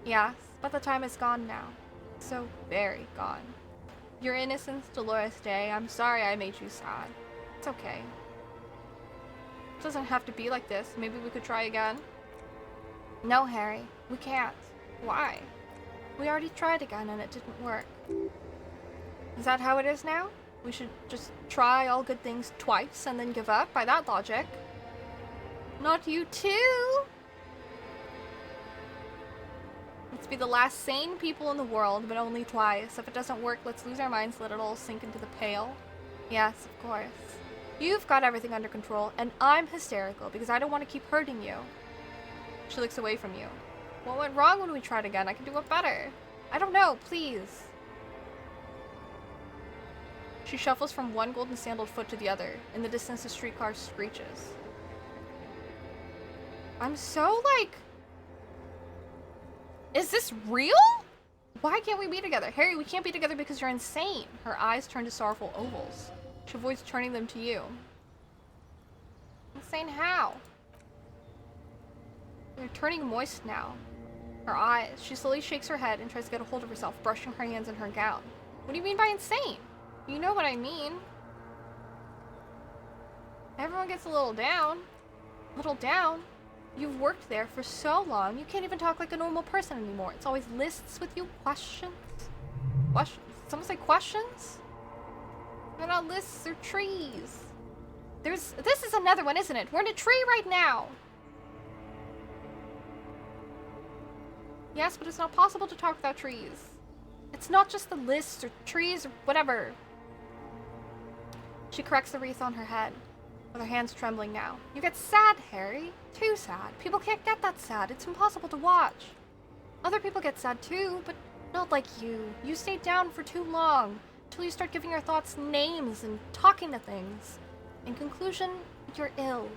Yes, but the time is gone now. So very gone. Your innocence, Dolores Day, I'm sorry I made you sad. It's okay. It doesn't have to be like this. Maybe we could try again? No, Harry, we can't. Why? We already tried again and it didn't work. Is that how it is now? We should just try all good things twice and then give up by that logic. Not you too! Let's be the last sane people in the world, but only twice. If it doesn't work, let's lose our minds, let it all sink into the pail. Yes, of course. You've got everything under control, and I'm hysterical because I don't want to keep hurting you. She looks away from you. What went wrong when we tried again? I can do it better. I don't know, please. She shuffles from one golden sandaled foot to the other. In the distance, the streetcar screeches. I'm so like... Is this real? Why can't we be together? Harry, we can't be together because you're insane. Her eyes turn to sorrowful ovals. She avoids turning them to you. Insane how? You're turning moist now. Her eyes. She slowly shakes her head and tries to get a hold of herself, brushing her hands in her gown. What do you mean by insane? You know what I mean. Everyone gets a little down. Little down? You've worked there for so long, you can't even talk like a normal person anymore. It's always lists with you, questions. Questions? Someone say questions? They're not lists, they're trees. This is another one, isn't it? We're in a tree right now. Yes, but it's not possible to talk without trees. It's not just the lists or trees or whatever. She corrects the wreath on her head, with her hands trembling now. You get sad, Harry. Too sad. People can't get that sad. It's impossible to watch. Other people get sad too, but not like you. You stay down for too long, until you start giving your thoughts names and talking to things. In conclusion, you're ill.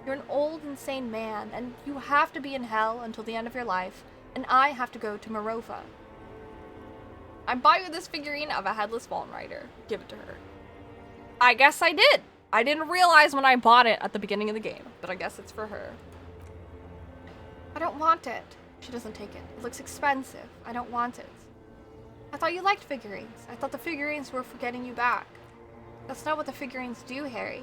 You're an old, insane man, and you have to be in hell until the end of your life, and I have to go to Morova. I buy you this figurine of a headless Fallen Rider. Give it to her. I guess I did. I didn't realize when I bought it at the beginning of the game, but I guess it's for her. I don't want it. She doesn't take it. It looks expensive. I don't want it. I thought you liked figurines. I thought the figurines were for getting you back. That's not what the figurines do, Harry.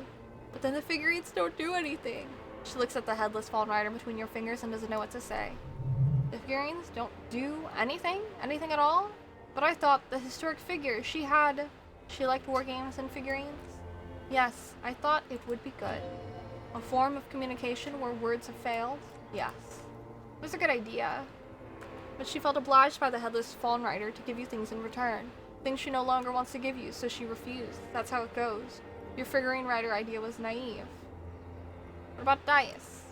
But then the figurines don't do anything. She looks at the headless Fallen Rider between your fingers and doesn't know what to say. The figurines don't do anything? Anything at all? But I thought the historic figure she liked war games and figurines. Yes, I thought it would be good. A form of communication where words have failed? Yes. It was a good idea. But she felt obliged by the headless Fallen Rider to give you things in return. Things she no longer wants to give you, so she refused. That's how it goes. Your figurine rider idea was naive. What about dice?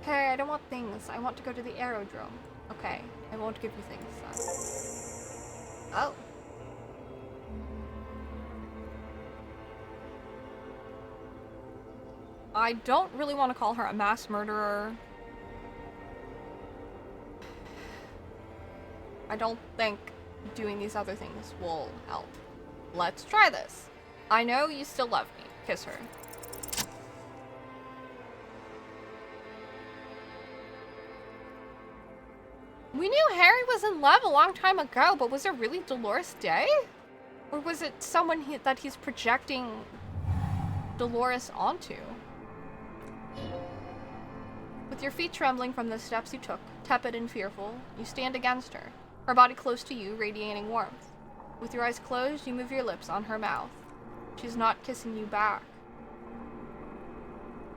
Hey, I don't want things. I want to go to the aerodrome. Okay, I won't give you things then. Oh. I don't really want to call her a mass murderer. I don't think doing these other things will help. Let's try this. I know you still love me. Kiss her. We knew Harry was in love a long time ago, but was it really Dolores Day? Or was it someone that he's projecting Dolores onto? With your feet trembling from the steps you took, tepid and fearful, you stand against her, her body close to you, radiating warmth. With your eyes closed, you move your lips on her mouth. She's not kissing you back.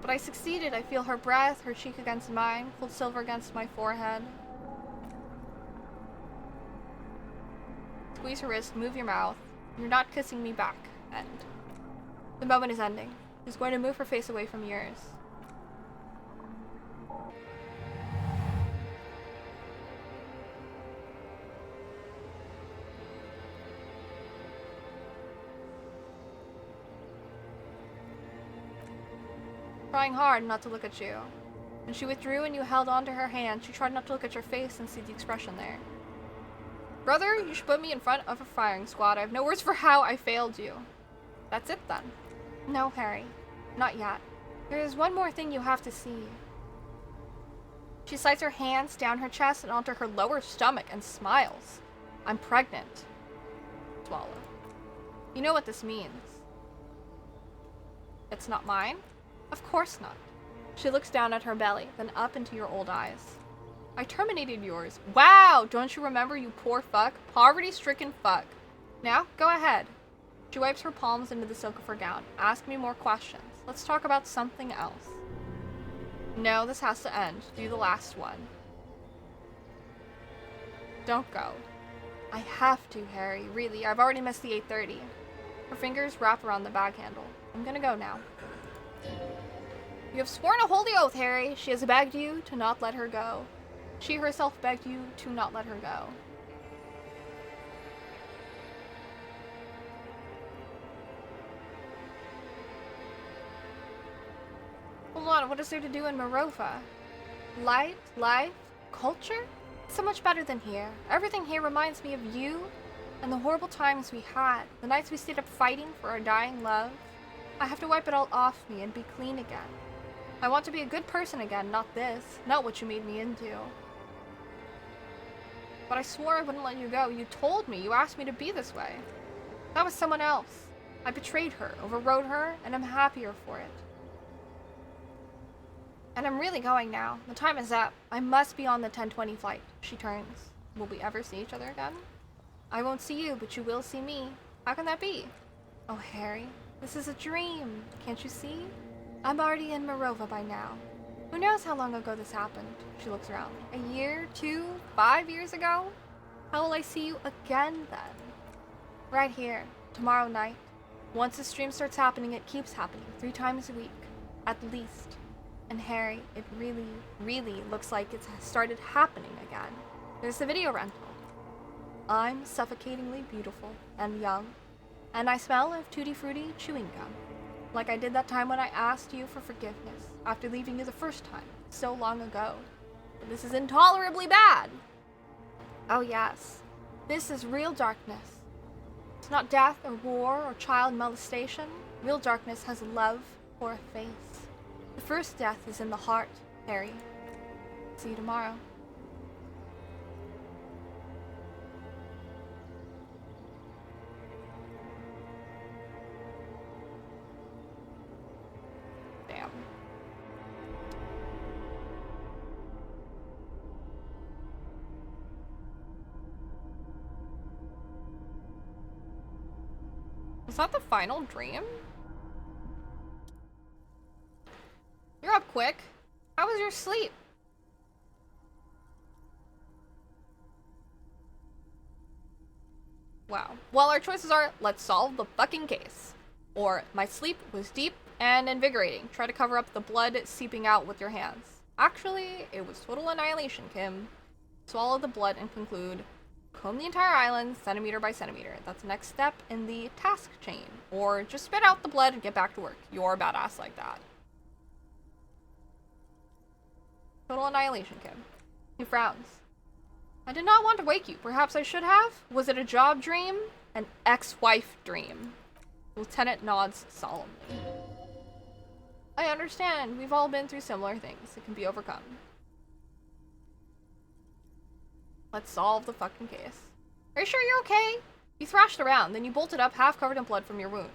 But I succeeded. I feel her breath, her cheek against mine, cold silver against my forehead. Squeeze her wrist, move your mouth. You're not kissing me back. End. The moment is ending. She's going to move her face away from yours. Trying hard not to look at you. When she withdrew and you held onto her hand, she tried not to look at your face and see the expression there. Brother, you should put me in front of a firing squad. I have no words for how I failed you. That's it then. No, Harry. Not yet. There is one more thing you have to see. She slides her hands down her chest and onto her lower stomach and smiles. I'm pregnant. Swallow. You know what this means. It's not mine? Of course not. She looks down at her belly, then up into your old eyes. I terminated yours. Wow! Don't you remember, you poor fuck? Poverty-stricken fuck. Now, go ahead. She wipes her palms into the silk of her gown. Ask me more questions. Let's talk about something else. No, this has to end. Do the last one. Don't go. I have to, Harry. Really, I've already missed the 8:30. Her fingers wrap around the bag handle. I'm gonna go now. You have sworn a holy oath, Harry. She has begged you to not let her go. She herself begged you to not let her go. Hold on, what is there to do in Morova? Light, life, culture? It's so much better than here. Everything here reminds me of you and the horrible times we had. The nights we stayed up fighting for our dying love. I have to wipe it all off me and be clean again. I want to be a good person again, not this. Not what you made me into. But I swore I wouldn't let you go. You told me. You asked me to be this way. That was someone else. I betrayed her, overrode her, and I'm happier for it. And I'm really going now. The time is up. I must be on the 10:20 flight. She turns. Will we ever see each other again? I won't see you, but you will see me. How can that be? Oh, Harry, this is a dream. Can't you see? I'm already in Morova by now. Who knows how long ago this happened? She looks around. A year, 2, 5 years ago? How will I see you again then? Right here, tomorrow night. Once the stream starts happening, it keeps happening 3 times a week, at least. And Harry, it really, really looks like it's started happening again. There's the video rental. I'm suffocatingly beautiful and young, and I smell of tutti frutti chewing gum, like I did that time when I asked you for forgiveness after leaving you the first time, so long ago. But this is intolerably bad. Oh yes, this is real darkness. It's not death or war or child molestation. Real darkness has love for a face. The first death is in the heart, Harry. See you tomorrow. Damn. Was that the final dream? You're up quick. How was your sleep? Wow. Well, our choices are, let's solve the fucking case. Or, my sleep was deep and invigorating. Try to cover up the blood seeping out with your hands. Actually, it was total annihilation, Kim. Swallow the blood and conclude, comb the entire island centimeter by centimeter. That's the next step in the task chain. Or just spit out the blood and get back to work. You're a badass like that. Total annihilation, Kim. He frowns. I did not want to wake you. Perhaps I should have? Was it a job dream? An ex-wife dream? Lieutenant nods solemnly. I understand. We've all been through similar things. It can be overcome. Let's solve the fucking case. Are you sure you're okay? You thrashed around, then you bolted up half covered in blood from your wound.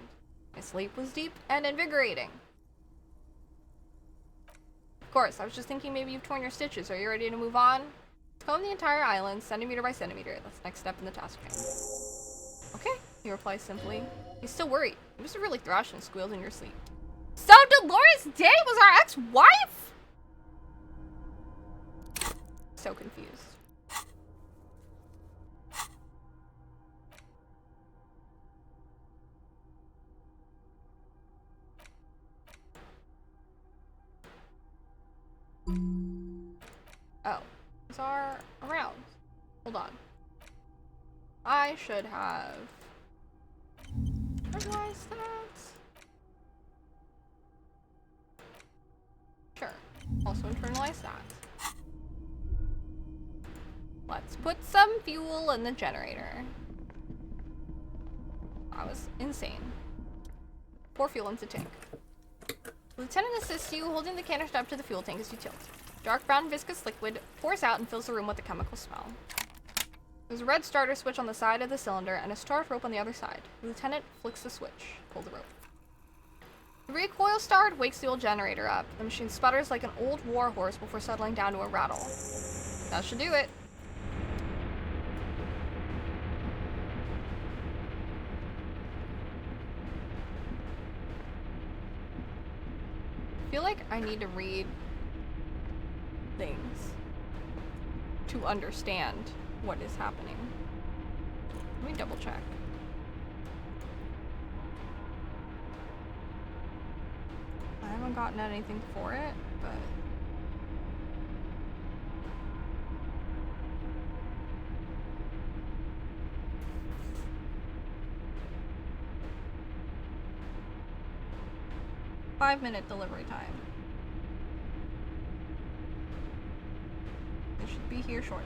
My sleep was deep and invigorating. Of course, I was just thinking maybe you've torn your stitches. Are you ready to move on? Comb the entire island, centimeter by centimeter. That's the next step in the task chain. Okay, he replies simply. He's still worried. You must have really thrashed and squealed in your sleep. So Dolores Day was our ex-wife? So confused. Oh, these are around. Hold on. I should have realized that. Sure. Also internalize that. Let's put some fuel in the generator. That was insane. Pour fuel into tank. Lieutenant assists you, holding the canister up to the fuel tank as you tilt. Dark brown viscous liquid pours out and fills the room with a chemical smell. There's a red starter switch on the side of the cylinder and a start rope on the other side. The lieutenant flicks the switch. Pull the rope. The recoil start wakes the old generator up. The machine sputters like an old war horse before settling down to a rattle. That should do it. I feel like I need to read things to understand what is happening. Let me double check. I haven't gotten anything for it, but five-minute delivery time. They should be here shortly.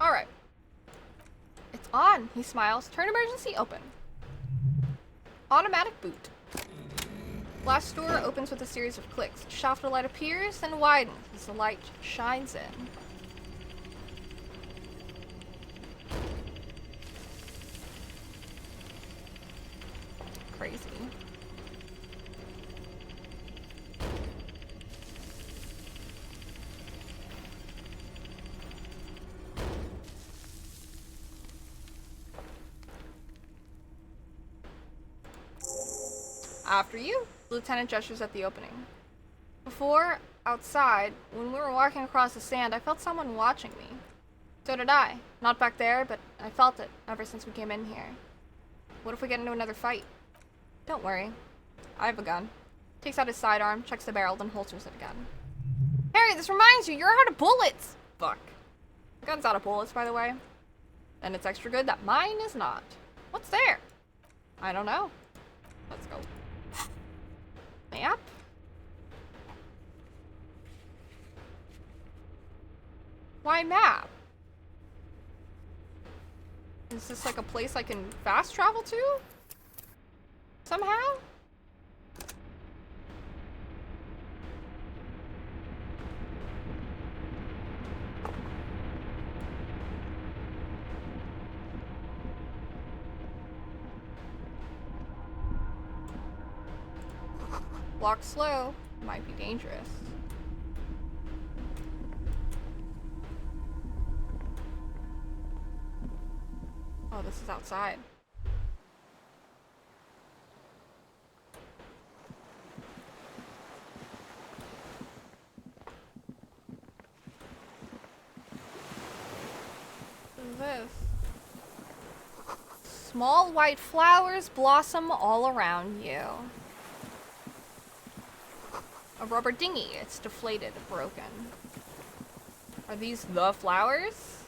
Alright. It's On, he smiles. Turn emergency open. Automatic boot. Blast door opens with a series of clicks. Shaft of light appears and widens as the light shines in. Crazy. After you, Lieutenant gestures at the opening. Before, outside, when we were walking across the sand, I felt someone watching me. So did I. Not back there, but I felt it ever since we came in here. What if we get into another fight? Don't worry. I have a gun. Takes out his sidearm, checks the barrel, then holsters it again. Harry, this reminds you, you're out of bullets! Fuck. The gun's out of bullets, by the way. And it's extra good that mine is not. What's there? I don't know. Let's go. Map? Why map? Is this like a place I can fast travel to? Somehow? Walk slow. Might be dangerous. Oh, this is outside. What is this? Small white flowers blossom all around you. A rubber dinghy. It's deflated, broken. Are these the flowers?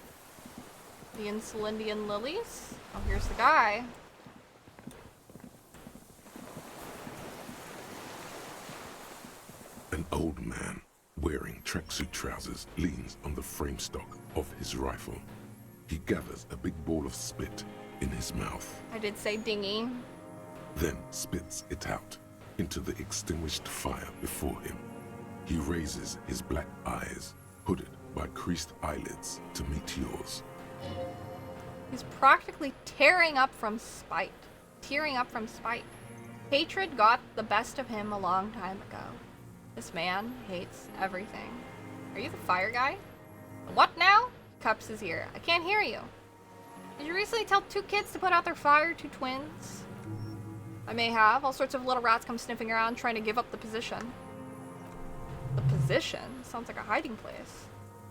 The Insulindian lilies? Oh, here's the guy. An old man wearing tracksuit trousers leans on the frame stock of his rifle. He gathers a big ball of spit in his mouth, I did say dinghy. then spits it out into the extinguished fire before him. He raises his black eyes, hooded by creased eyelids, to meet yours. He's practically tearing up from spite. Tearing up from spite. Hatred got the best of him a long time ago. This man hates everything. Are you the fire guy? What now? He cups his ear. I can't hear you. Did you recently tell 2 kids to put out their fire, 2 twins? I may have. All sorts of little rats come sniffing around trying to give up the position. The position? Sounds like a hiding place.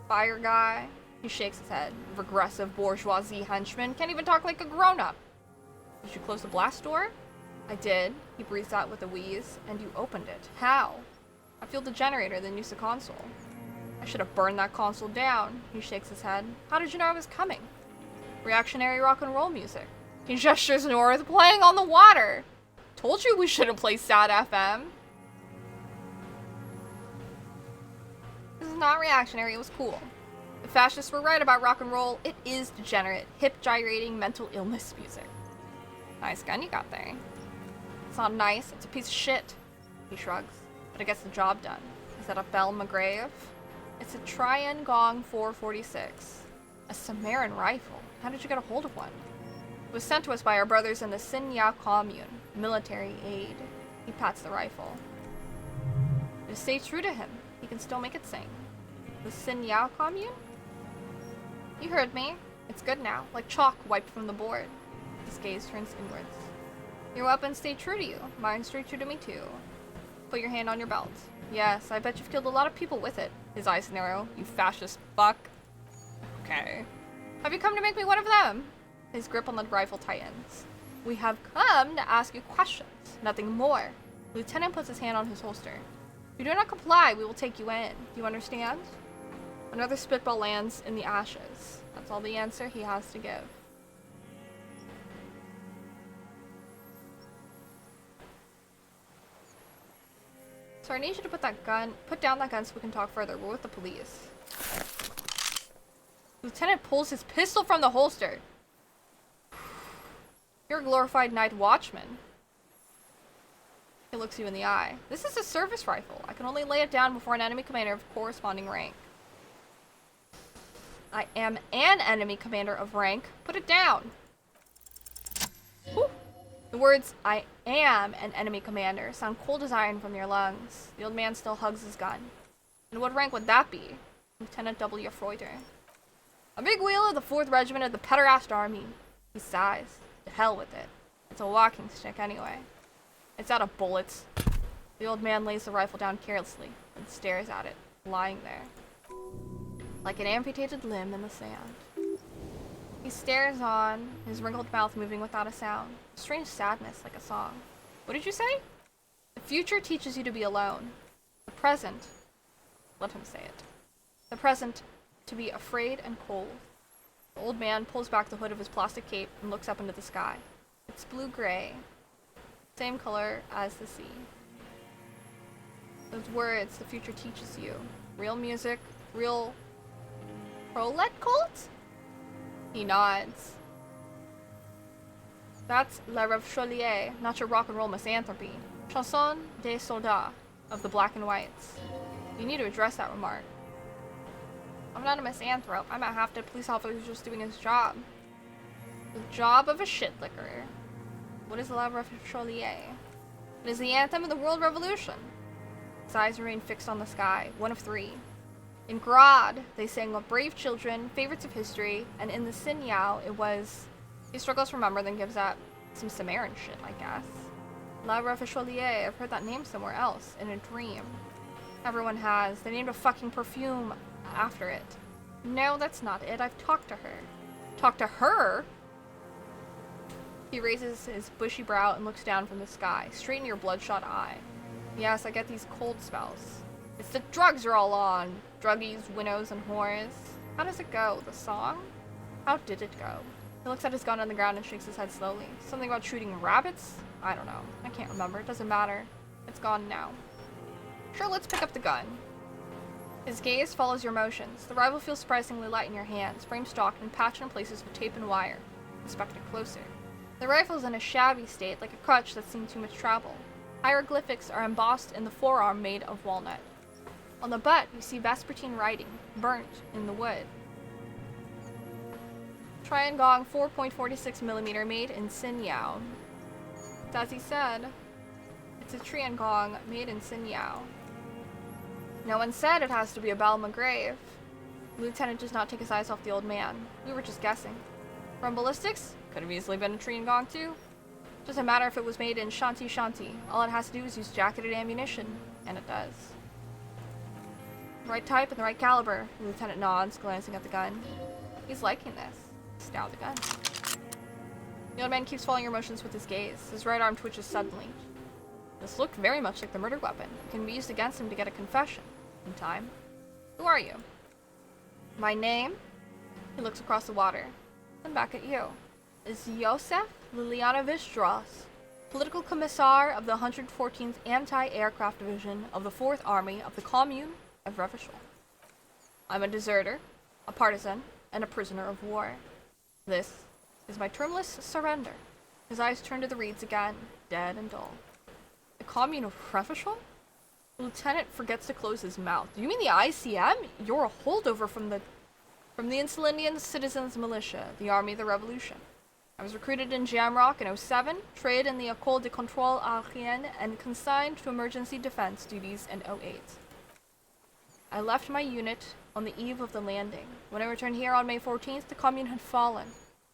Fire guy. He shakes his head. Regressive bourgeoisie henchman. Can't even talk like a grown-up. Did you close the blast door? I did. He breathes out with a wheeze. And you opened it. How? I fueled the generator, then used the console. I should have burned that console down. He shakes his head. How did you know I was coming? Reactionary rock and roll music. He gestures north, playing on the water. Told you we shouldn't play Sad FM. This is not reactionary, it was cool. The fascists were right about rock and roll. It is degenerate, hip gyrating mental illness music. Nice gun you got there. It's not nice, it's a piece of shit. He shrugs, but it gets the job done. Is that a Bell McGrave? It's a Tryon Gong 446. A Sumerian rifle. How did you get a hold of one? It was sent to us by our brothers in the Sinya commune. Military aid. He pats the rifle. Just stay true to him. He can still make it sing. The Sinya commune? You heard me. It's good now. Like chalk wiped from the board. His gaze turns inwards. Your weapons stay true to you. Mine stay true to me too. Put your hand on your belt. Yes, I bet you've killed a lot of people with it. His eyes narrow. You fascist fuck. Okay. Have you come to make me one of them? His grip on the rifle tightens. We have come to ask you questions, nothing more. The lieutenant puts his hand on his holster. If you do not comply, we will take you in. Do you understand? Another spitball lands in the ashes. That's all the answer he has to give. So I need you to put down that gun so we can talk further. We're with the police. Lieutenant pulls his pistol from the holster. You're a glorified night watchman. He looks you in the eye. This is a service rifle. I can only lay it down before an enemy commander of corresponding rank. I am an enemy commander of rank. Put it down. Whew. The words, I am an enemy commander, sound cold as iron from your lungs. The old man still hugs his gun. And what rank would that be? Lieutenant W. Freuder. A big wheel of the 4th Regiment of the Pederast Army. He sighs. To hell with it. It's a walking stick anyway. It's out of bullets. The old man lays the rifle down carelessly and stares at it, lying there. Like an amputated limb in the sand. He stares on, his wrinkled mouth moving without a sound. A strange sadness, like a song. What did you say? The future teaches you to be alone. The present, let him say it. The present, to be afraid and cold. The old man pulls back the hood of his plastic cape and looks up into the sky. It's blue-gray. Same color as the sea. Those words, the future teaches you. Real music, real prolet cult? He nods. That's La Chevalier, not your rock and roll misanthropy. Chanson des soldats, of the black and whites. You need to address that remark. I'm not a misanthrope. I'm a half-dead police officer who's just doing his job. The job of a shit-licker. What is La Chevalier? It is the anthem of the world revolution. His eyes remain fixed on the sky, one of 3. In Grad, they sang of brave children, favorites of history, and in the Sinyao, it was... He struggles to remember, then gives up some Sumerian shit, I guess. La Chevalier, I've heard that name somewhere else, in a dream. Everyone has. They named a fucking perfume after it. No, that's not it. I've talked to her. Talked to her? He raises his bushy brow and looks down from the sky, straight in your bloodshot eye. Yes, I get these cold spells. It's the drugs you're all on. Druggies, winnows, and whores. How does it go? The song? How did it go? He looks at his gun on the ground and shakes his head slowly. Something about shooting rabbits? I don't know. I can't remember. It doesn't matter. It's gone now. Sure, let's pick up the gun. His gaze follows your motions. The rifle feels surprisingly light in your hands, frame stocked and patched in places with tape and wire. Inspect it closer. The rifle's in a shabby state, like a crutch that's seen too much travel. Hieroglyphics are embossed in the forearm made of walnut. On the butt, you see Vespertine writing, burnt in the wood. Triangong 4.46mm made in Sinyao. As he said, it's a Triangong made in Sinyao. No one said it has to be a Balma grave. The lieutenant does not take his eyes off the old man. We were just guessing. From ballistics? Could have easily been a Triangong too. Doesn't matter if it was made in Shanti Shanti. All it has to do is use jacketed ammunition. And it does. The right type and the right caliber. The lieutenant nods, glancing at the gun. He's liking this. He's now the gun. The old man keeps following your motions with his gaze. His right arm twitches suddenly. This looked very much like the murder weapon. It can be used against him to get a confession. In time. Who are you? My name? He looks across the water. Then back at you. Is Josef Lilianovich Dross, political commissar of the 114th Anti-Aircraft Division of the 4th Army of the Commune of Revachol. I'm a deserter, a partisan, and a prisoner of war. This is my termless surrender. His eyes turn to the reeds again, dead and dull. The Commune of Revachol? The lieutenant forgets to close his mouth. Do you mean the ICM? You're a holdover from the Insulindian Citizens Militia, the Army of the Revolution. I was recruited in Jamrock in 07, trained in the École de Contrôle Aérien, and consigned to emergency defense duties in 08. I left my unit on the eve of the landing. When I returned here on May 14th, the Commune had fallen.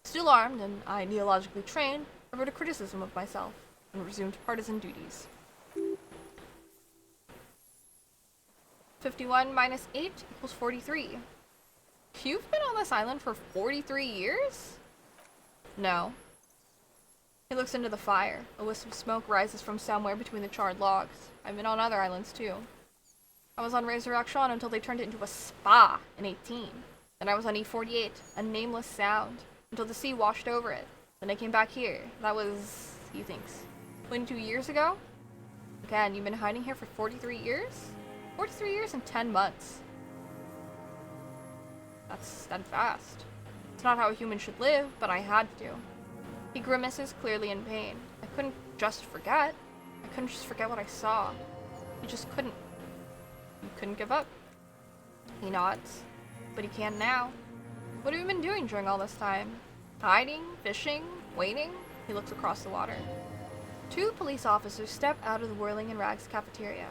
Still armed and ideologically trained, I wrote a criticism of myself and resumed partisan duties. 51 minus 8 equals 43. You've been on this island for 43 years? No. He looks into the fire. A wisp of smoke rises from somewhere between the charred logs. I've been on other islands too. I was on Resurrection until they turned it into a spa in 18. Then I was on E48, a nameless sound, until the sea washed over it. Then I came back here. That was, he thinks, 22 years ago? Again, you've been hiding here for 43 years? 43 years and 10 months. That's steadfast. It's not how a human should live, but I had to. He grimaces, clearly in pain. I couldn't just forget. I couldn't just forget what I saw. You just couldn't. You couldn't give up. He nods. But he can now. What have you been doing during all this time? Hiding? Fishing? Waiting? He looks across the water. 2 police officers step out of the Whirling in Rags cafeteria.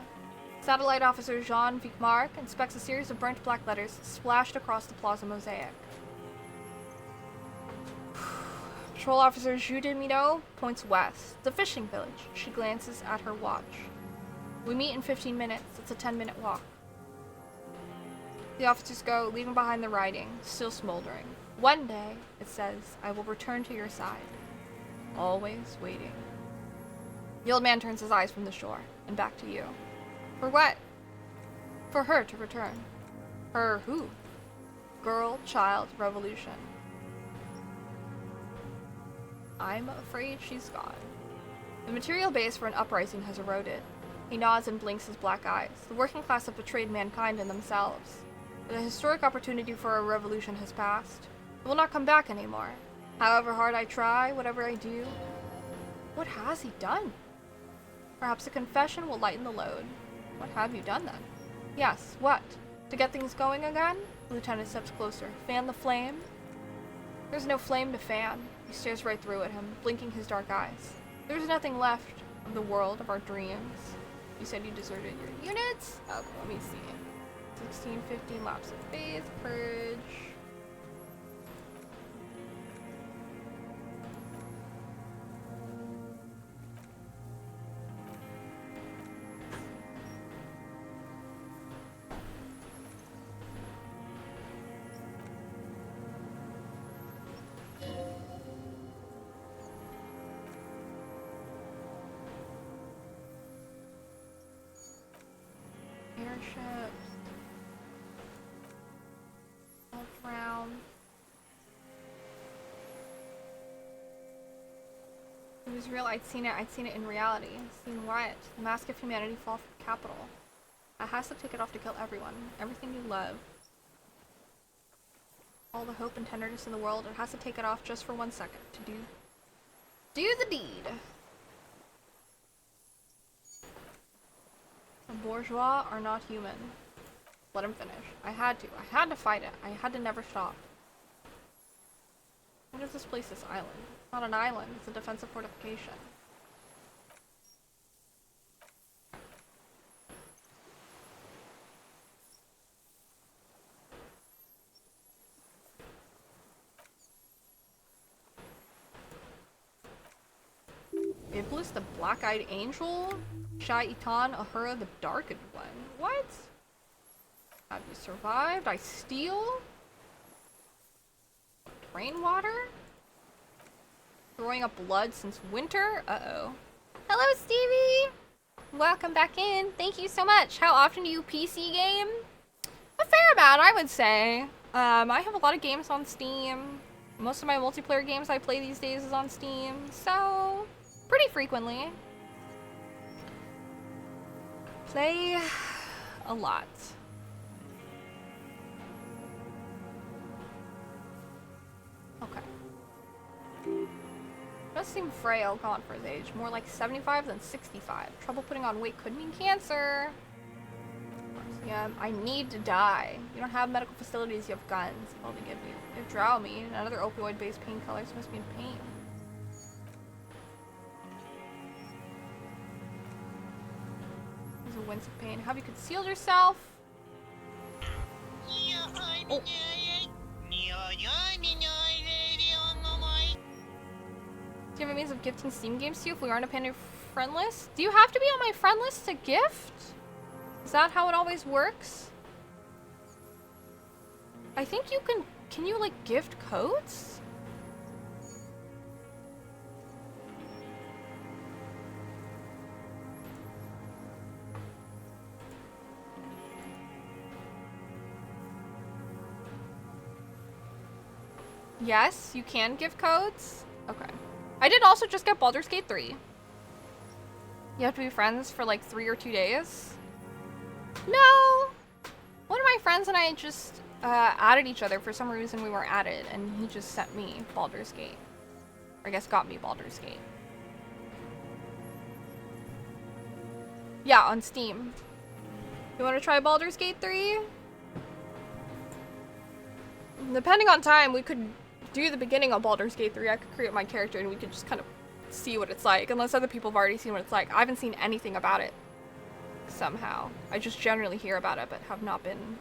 Satellite Officer Jean Vicmark inspects a series of burnt black letters splashed across the plaza mosaic. Patrol Officer Jus de Mino points west, the fishing village. She glances at her watch. We meet in 15 minutes. It's a 10-minute walk. The officers go, leaving behind the writing, still smoldering. One day, it says, I will return to your side. Always waiting. The old man turns his eyes from the shore and back to you. For what? For her to return. Her who? Girl, child, revolution. I'm afraid she's gone. The material base for an uprising has eroded. He nods and blinks his black eyes. The working class have betrayed mankind and themselves. The historic opportunity for a revolution has passed. It will not come back anymore. However hard I try, whatever I do. What has he done? Perhaps a confession will lighten the load. What have you done then? Yes, what? To get things going again? The lieutenant steps closer. Fan the flame? There's no flame to fan. He stares right through at him, blinking his dark eyes. There's nothing left of the world of our dreams. You said you deserted your units? Okay, let me see. 16, 15 laps of faith, purge. Airships. All around. If it was real, I'd seen it in reality. Seen what? The mask of humanity fall from the capital. It has to take it off to kill everyone. Everything you love. All the hope and tenderness in the world, it has to take it off just for 1 second to do the deed. The bourgeois are not human. Let him finish. I had to fight it. I had to never stop. What is this place, this island? It's not an island, it's a defensive fortification. Iblis, the black-eyed angel? Shaitan Ahura, the darkened one. What? Have you survived? I steal? Rainwater? Throwing up blood since winter? Uh-oh. Hello, Stevie! Welcome back in. Thank you so much. How often do you PC game? A fair amount, I would say. I have a lot of games on Steam. Most of my multiplayer games I play these days is on Steam, so pretty frequently. Play a lot. Okay. Does seem frail, gone for his age. More like 75 than 65. Trouble putting on weight could mean cancer. Yeah, I need to die. You don't have medical facilities, you have guns. All they give you. You have Dramamine and other opioid-based painkillers. Must be in pain. There's a wince of pain. Have you concealed yourself? Oh. Do you have a means of gifting Steam games to you if we aren't up on your friend list? Do you have to be on my friend list to gift? Is that how it always works? I think you can you like gift codes? Yes, you can give codes? Okay. I did also just get Baldur's Gate 3. You have to be friends for like 3 or 2 days. No! One of my friends and I just added each other. For some reason we were added and he just sent me Baldur's Gate. Or I guess got me Baldur's Gate. Yeah, on Steam. You want to try Baldur's Gate 3? Depending on time, we could do the beginning of Baldur's Gate 3. I could create my character and we could just kind of see what it's like. Unless other people have already seen what it's like. I haven't seen anything about it. Somehow. I just generally hear about it, but have not been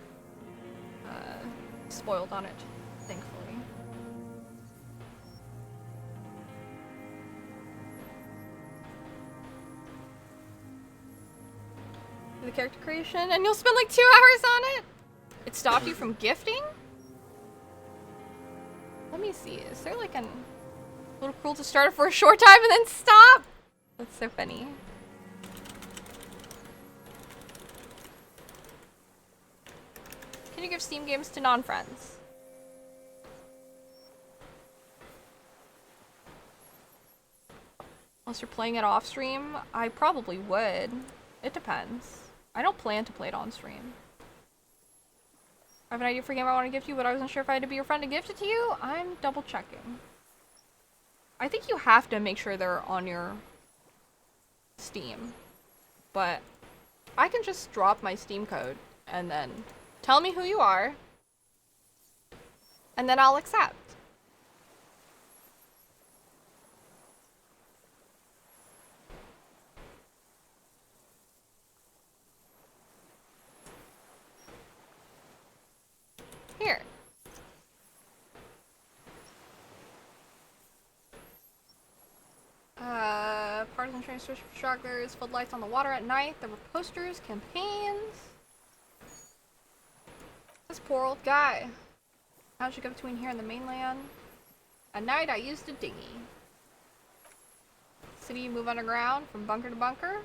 spoiled on it, thankfully. The character creation, and you'll spend like 2 hours on it? It stopped you from gifting? Let me see, is there like a little cruel to start it for a short time and then stop? That's so funny. Can you give Steam games to non-friends? Unless you're playing it off stream, I probably would. It depends. I don't plan to play it on stream. I have an idea for a game I want to give to you, but I wasn't sure if I had to be your friend to gift it to you. I'm double checking. I think you have to make sure they're on your Steam. But I can just drop my Steam code and then tell me who you are, and then I'll accept. Here. Partisan train switch for stragglers, floodlights on the water at night. There were posters, campaigns. This poor old guy. How'd you go between here and the mainland? At night, I used a dinghy. City move underground from bunker to bunker.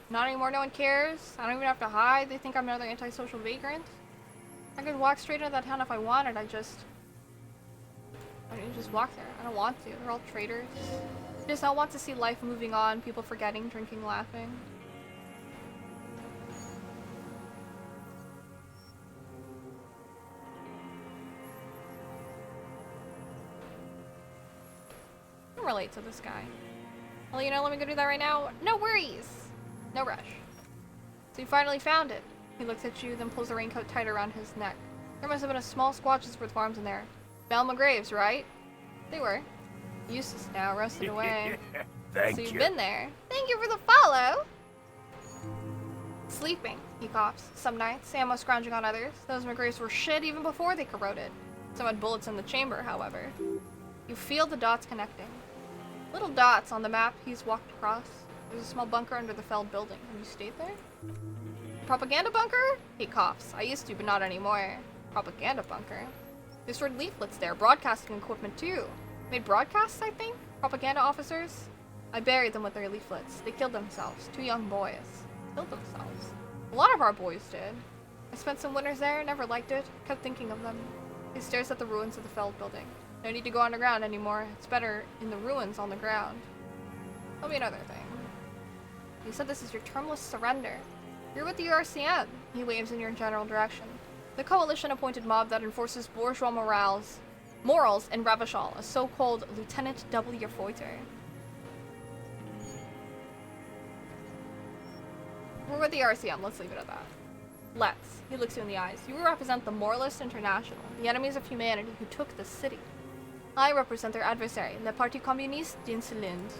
Not anymore, no one cares. I don't even have to hide. They think I'm another antisocial vagrant. I could walk straight into that town if I wanted. I need to just walk there. I don't want to. They're all traitors. I just don't want to see life moving on, people forgetting, drinking, laughing. I can relate to this guy. Well, you know, let me go do that right now. No worries. No rush. So you finally found it. He looks at you, then pulls the raincoat tight around his neck. There must have been a small squatches worth farms in there. Belma graves, right? They were. Useless now, rusted away. Thank so you've you. been there. Thank you for the follow! Sleeping, he coughs. Some nights, ammo scrounging on others. Those graves were shit even before they corroded. Some had bullets in the chamber, however. You feel the dots connecting. Little dots on the map he's walked across. There's a small bunker under the felled building. Have you stayed there? Propaganda bunker? He coughs. I used to, but not anymore. Propaganda bunker? They stored leaflets there, broadcasting equipment too. Made broadcasts, I think? Propaganda officers? I buried them with their leaflets. They killed themselves. 2 young boys. Killed themselves. A lot of our boys did. I spent some winters there, never liked it. Kept thinking of them. He stares at the ruins of the felled building. No need to go underground anymore. It's better in the ruins on the ground. Tell me another thing. You said this is your termless surrender. You're with the URCM. He waves in your general direction. The coalition-appointed mob that enforces bourgeois morals in Revachol, a so-called Lieutenant W. Feuter. We're with the RCM, let's leave it at that. Let's. He looks you in the eyes. You represent the Moralist International, the enemies of humanity who took the city. I represent their adversary, Le Parti Communiste d'Insulinde.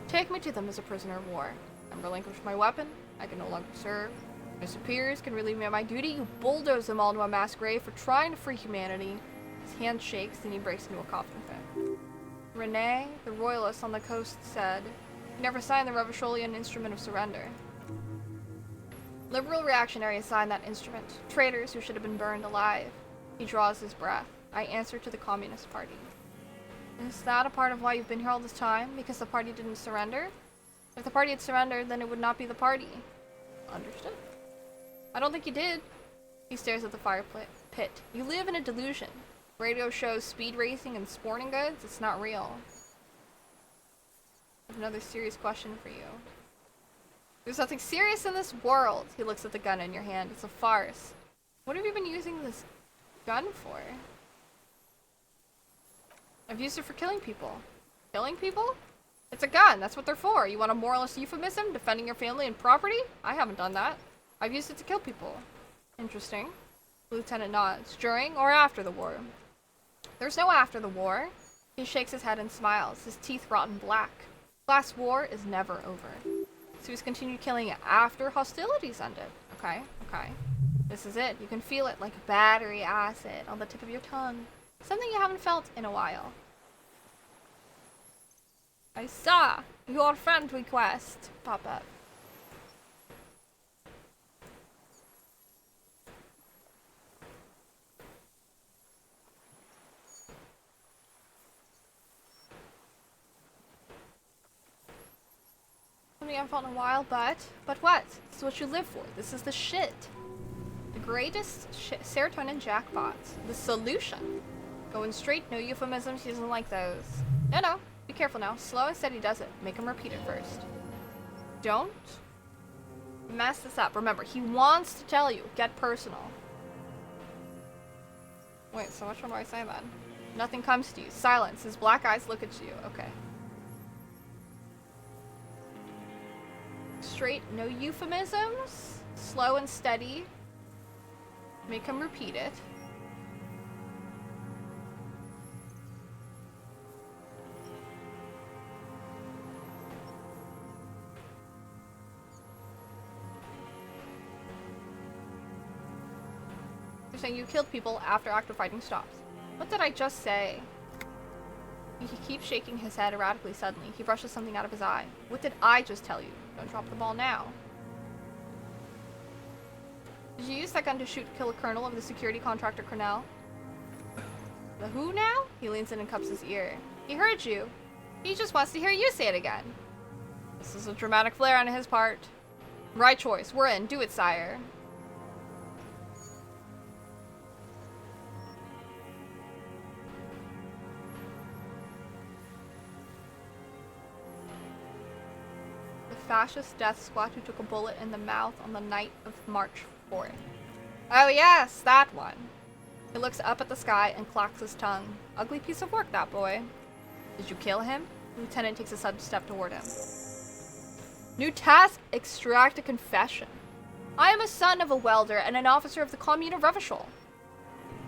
Take me to them as a prisoner of war. I'm relinquished my weapon. I can no longer serve. My superiors can relieve me of my duty. You bulldoze them all to a mass grave for trying to free humanity. His hand shakes and he breaks into a coughing fit. Rene, the royalist on the coast, said, "You never signed the Revacholian Instrument of Surrender." Liberal reactionaries signed that instrument. Traitors who should have been burned alive. He draws his breath. I answer to the Communist Party. Is that a part of why you've been here all this time? Because the party didn't surrender? If the party had surrendered, then it would not be the party. Understood. I don't think you did. He stares at the fire pit. You live in a delusion. Radio shows speed racing and sporting goods. It's not real. I have another serious question for you. There's nothing serious in this world. He looks at the gun in your hand. It's a farce. What have you been using this gun for? I've used it for killing people. Killing people? It's a gun. That's what they're for. You want a moralist euphemism? Defending your family and property? I haven't done that. I've used it to kill people. Interesting. Lieutenant nods. During or after the war? There's no after the war. He shakes his head and smiles, his teeth rotten black. Last war is never over. So he's continued killing after hostilities ended. Okay, okay. This is it. You can feel it like battery acid on the tip of your tongue. Something you haven't felt in a while. I saw your friend request pop up. Something I haven't felt in a while, but what? This is what you live for. This is the shit. The greatest serotonin jackpot. The solution. Going straight, no euphemisms. He doesn't like those. No. Be careful now. Slow and steady does it. Make him repeat it first. Don't mess this up. Remember, he wants to tell you. Get personal. Wait, so which one do I say then? Nothing comes to you. Silence. His black eyes look at you. Okay. Straight, no euphemisms. Slow and steady. Make him repeat it. You're saying you killed people after active fighting stops. What did I just say? He keeps shaking his head erratically suddenly. He brushes something out of his eye. What did I just tell you? Don't drop the ball now. Did you use that gun to kill a colonel of the security contractor Cornell? The who now? He leans in and cups his ear. He heard you. He just wants to hear you say it again. This is a dramatic flair on his part. Right choice. We're in. Do it, sire. Fascist death squad who took a bullet in the mouth on the night of March 4th. Oh yes, that one. He looks up at the sky and clacks his tongue. Ugly piece of work, that boy. Did you kill him? The lieutenant takes a sudden step toward him. New task, extract a confession. I am a son of a welder and an officer of the Commune of Revachol.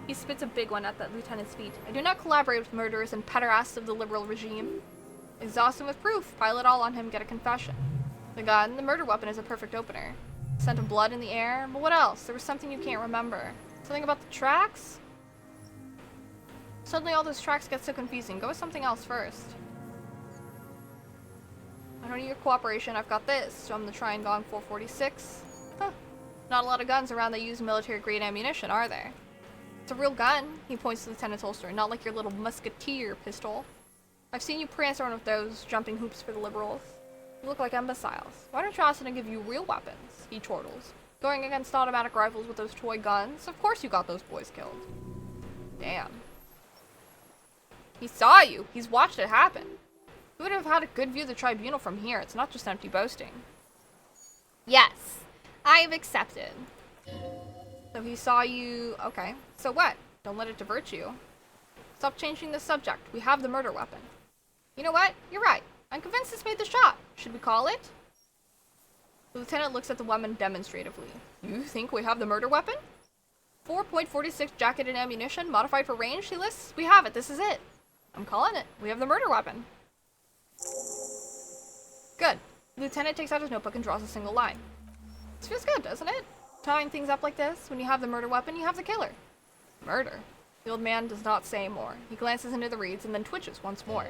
He spits a big one at the lieutenant's feet. I do not collaborate with murderers and pederasts of the liberal regime. Exhaust him with proof. Pile it all on him, get a confession. The gun, the murder weapon, is a perfect opener. Scent of blood in the air, but what else? There was something you can't remember. Something about the tracks? Suddenly all those tracks get so confusing. Go with something else first. I don't need your cooperation, I've got this. So I'm the Tryon Gong 446. Huh. Not a lot of guns around that use military-grade ammunition, are there? It's a real gun, he points to the lieutenant's holster, not like your little musketeer pistol. I've seen you prance around with those, jumping hoops for the liberals. You look like imbeciles. Why don't you ask them to give you real weapons? He chortles. Going against automatic rifles with those toy guns? Of course you got those boys killed. Damn. He saw you. He's watched it happen. He would have had a good view of the tribunal from here. It's not just empty boasting. Yes, I've accepted. So he saw you. Okay. So what? Don't let it divert you. Stop changing the subject. We have the murder weapon. You know what? You're right. I'm convinced this made the shot. Should we call it? The lieutenant looks at the woman demonstratively. You think we have the murder weapon? 4.46 jacket and ammunition, modified for range, he lists. We have it. This is it. I'm calling it. We have the murder weapon. Good. The lieutenant takes out his notebook and draws a single line. This feels good, doesn't it? Tying things up like this, when you have the murder weapon, you have the killer. Murder? The old man does not say more. He glances into the reeds and then twitches once more.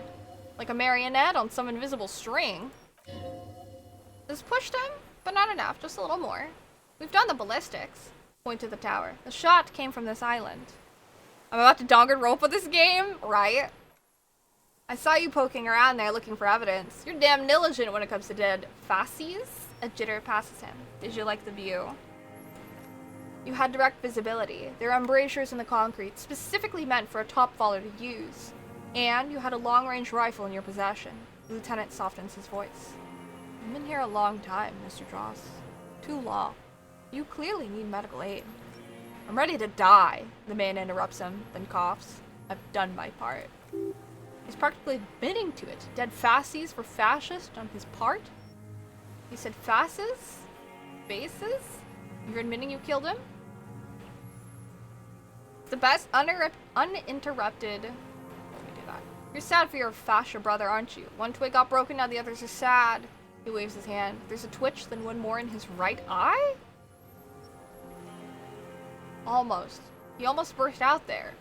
Like a marionette on some invisible string. This pushed him, but not enough, just a little more. We've done the ballistics. Point to the tower. The shot came from this island. I'm about to dongered rope with this game, right? I saw you poking around there looking for evidence. You're damn negligent when it comes to dead fasces. A jitter passes him. Did you like the view? You had direct visibility. There are embrasures in the concrete, specifically meant for a top faller to use. And you had a long-range rifle in your possession. The lieutenant softens his voice. I've been here a long time, Mr. Dross. Too long. You clearly need medical aid. I'm ready to die, the man interrupts him, then coughs. I've done my part. He's practically admitting to it. Dead fasces for fascist on his part? He said fasces? Faces? You're admitting you killed him? The best uninterrupted. Let me do that. You're sad for your fascia brother, aren't you? One twig got broken, now the others are sad. He waves his hand. There's a twitch, then one more in his right eye? Almost. He almost burst out there.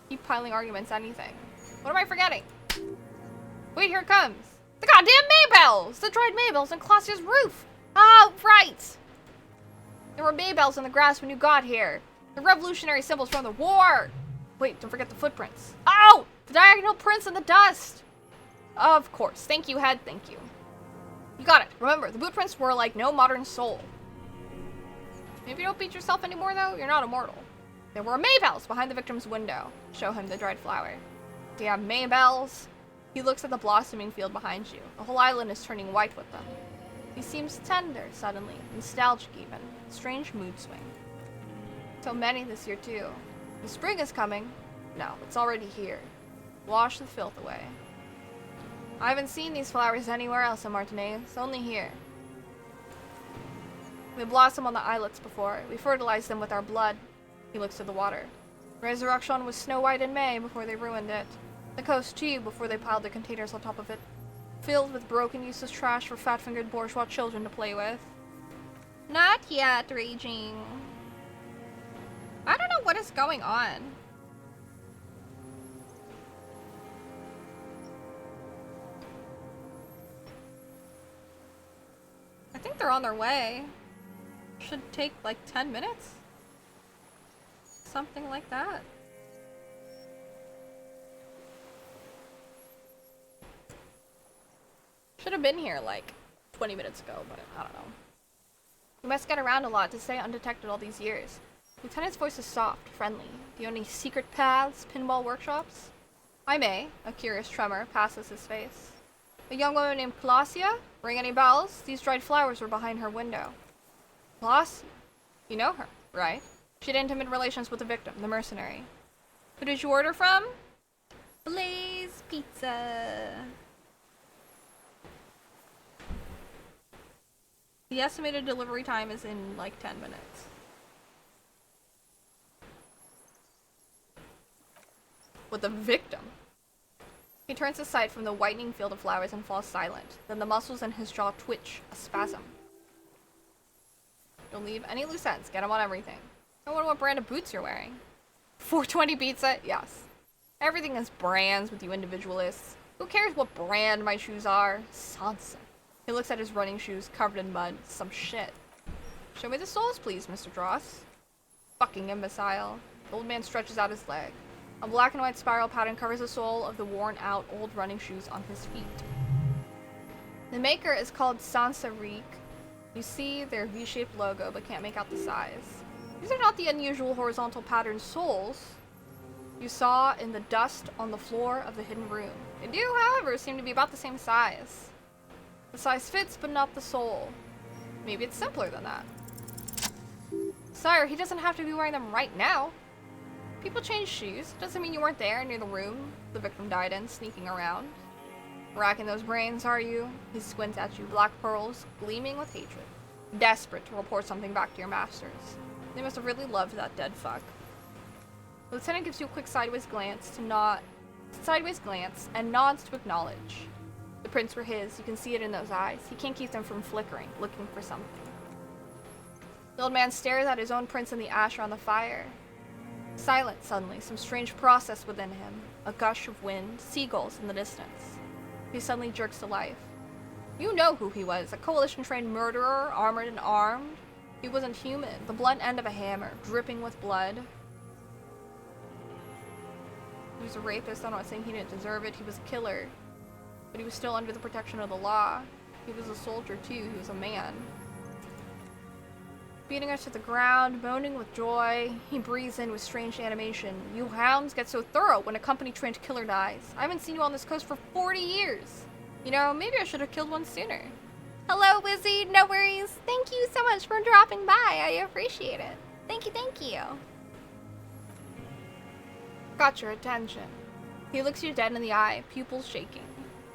Keep piling arguments, anything. What am I forgetting? Wait, here it comes. The goddamn Maybells! The dried Maybells on Clausia's roof! Oh, right! There were Maybells in the grass when you got here. The revolutionary symbols from the war! Wait, don't forget the footprints. Oh! The diagonal prints in the dust! Of course. Thank you, Head. Thank you. You got it. Remember, the boot prints were like no modern soul. Maybe don't beat yourself anymore, though. You're not immortal. There were Maybells behind the victim's window. Show him the dried flower. Damn Maybells. He looks at the blossoming field behind you. The whole island is turning white with them. He seems tender, suddenly. Nostalgic, even. Strange mood swing. So many this year, too. The spring is coming. No, it's already here. Wash the filth away. I haven't seen these flowers anywhere else in Martinaise. Only here. They blossom on the islets before. We fertilize them with our blood. He looks to the water. Resurrection was snow white in May before they ruined it. The coast too before they piled the containers on top of it. Filled with broken useless trash for fat-fingered bourgeois children to play with. Not yet, raging. I don't know what is going on. I think they're on their way. Should take like 10 minutes? Something like that. Should have been here like 20 minutes ago, but I don't know. We must get around a lot to stay undetected all these years. Lieutenant's voice is soft, friendly. Do you know any secret paths, pinball workshops? I may. A curious tremor passes his face. A young woman named Clausia? Ring any bells? These dried flowers were behind her window. Clausia? You know her, right? She had intimate relations with the victim, the mercenary. Who did you order from? Blaze Pizza. The estimated delivery time is in like 10 minutes. With the victim. He turns his sight from the whitening field of flowers and falls silent. Then the muscles in his jaw twitch, a spasm. Don't leave any loose ends. Get him on everything. I wonder what brand of boots you're wearing. 420 pizza? Yes. Everything is brands with you individualists. Who cares what brand my shoes are? Sansa. He looks at his running shoes covered in mud. Some shit. Show me the soles, please, Mr. Dross. Fucking imbecile. The old man stretches out his leg. A black and white spiral pattern covers the sole of the worn-out old running shoes on his feet. The maker is called Sansa Reek. You see their V-shaped logo, but can't make out the size. These are not the unusual horizontal pattern soles you saw in the dust on the floor of the hidden room. They do, however, seem to be about the same size. The size fits, but not the sole. Maybe it's simpler than that. Sire, he doesn't have to be wearing them right now. People change shoes. Doesn't mean you weren't there near the room the victim died in, sneaking around. Racking those brains, are you? He squints at you, black pearls gleaming with hatred. Desperate to report something back to your masters. They must have really loved that dead fuck. The lieutenant gives you a quick sideways glance and nods to acknowledge. The prints were his. You can see it in those eyes. He can't keep them from flickering, looking for something. The old man stares at his own prints in the ash around the fire. Silent suddenly, some strange process within him. A gush of wind, seagulls in the distance. He suddenly jerks to life. You know who he was, a coalition-trained murderer, armored and armed. He wasn't human, the blunt end of a hammer, dripping with blood. He was a rapist. I'm not saying he didn't deserve it. He was a killer. But he was still under the protection of the law. He was a soldier too. He was a man. Beating us to the ground, moaning with joy, he breathes in with strange animation. You hounds get so thorough when a company-trained killer dies. I haven't seen you on this coast for 40 years. You know, maybe I should have killed one sooner. Hello, Wizzy. No worries. Thank you so much for dropping by. I appreciate it. Thank you, thank you. Got your attention. He looks you dead in the eye, pupils shaking.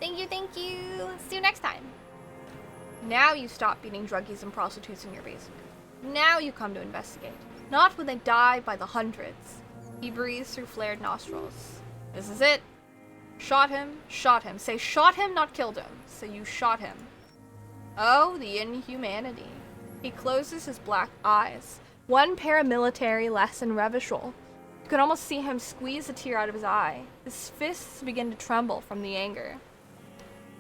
Thank you, thank you. See you next time. Now you stop beating druggies and prostitutes in your basement. Now you come to investigate. Not when they die by the hundreds. He breathes through flared nostrils. This is it. Shot him, shot him. Say shot him, not killed him. Say you shot him. Oh, the inhumanity. He closes his black eyes. One paramilitary less than Revachol. You can almost see him squeeze a tear out of his eye. His fists begin to tremble from the anger.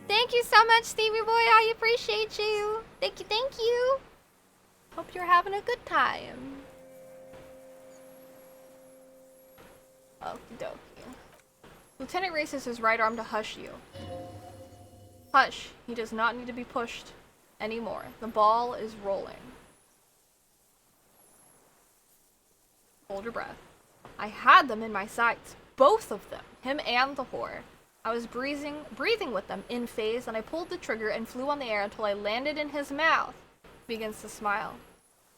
Thank you so much, Stevie Boy. I appreciate you. Thank you, thank you. Hope you're having a good time. Okie dokie. Lieutenant raises his right arm to hush you. Hush. He does not need to be pushed anymore. The ball is rolling. Hold your breath. I had them in my sights. Both of them. Him and the whore. I was breathing with them in phase, and I pulled the trigger and flew on the air until I landed in his mouth. He begins to smile.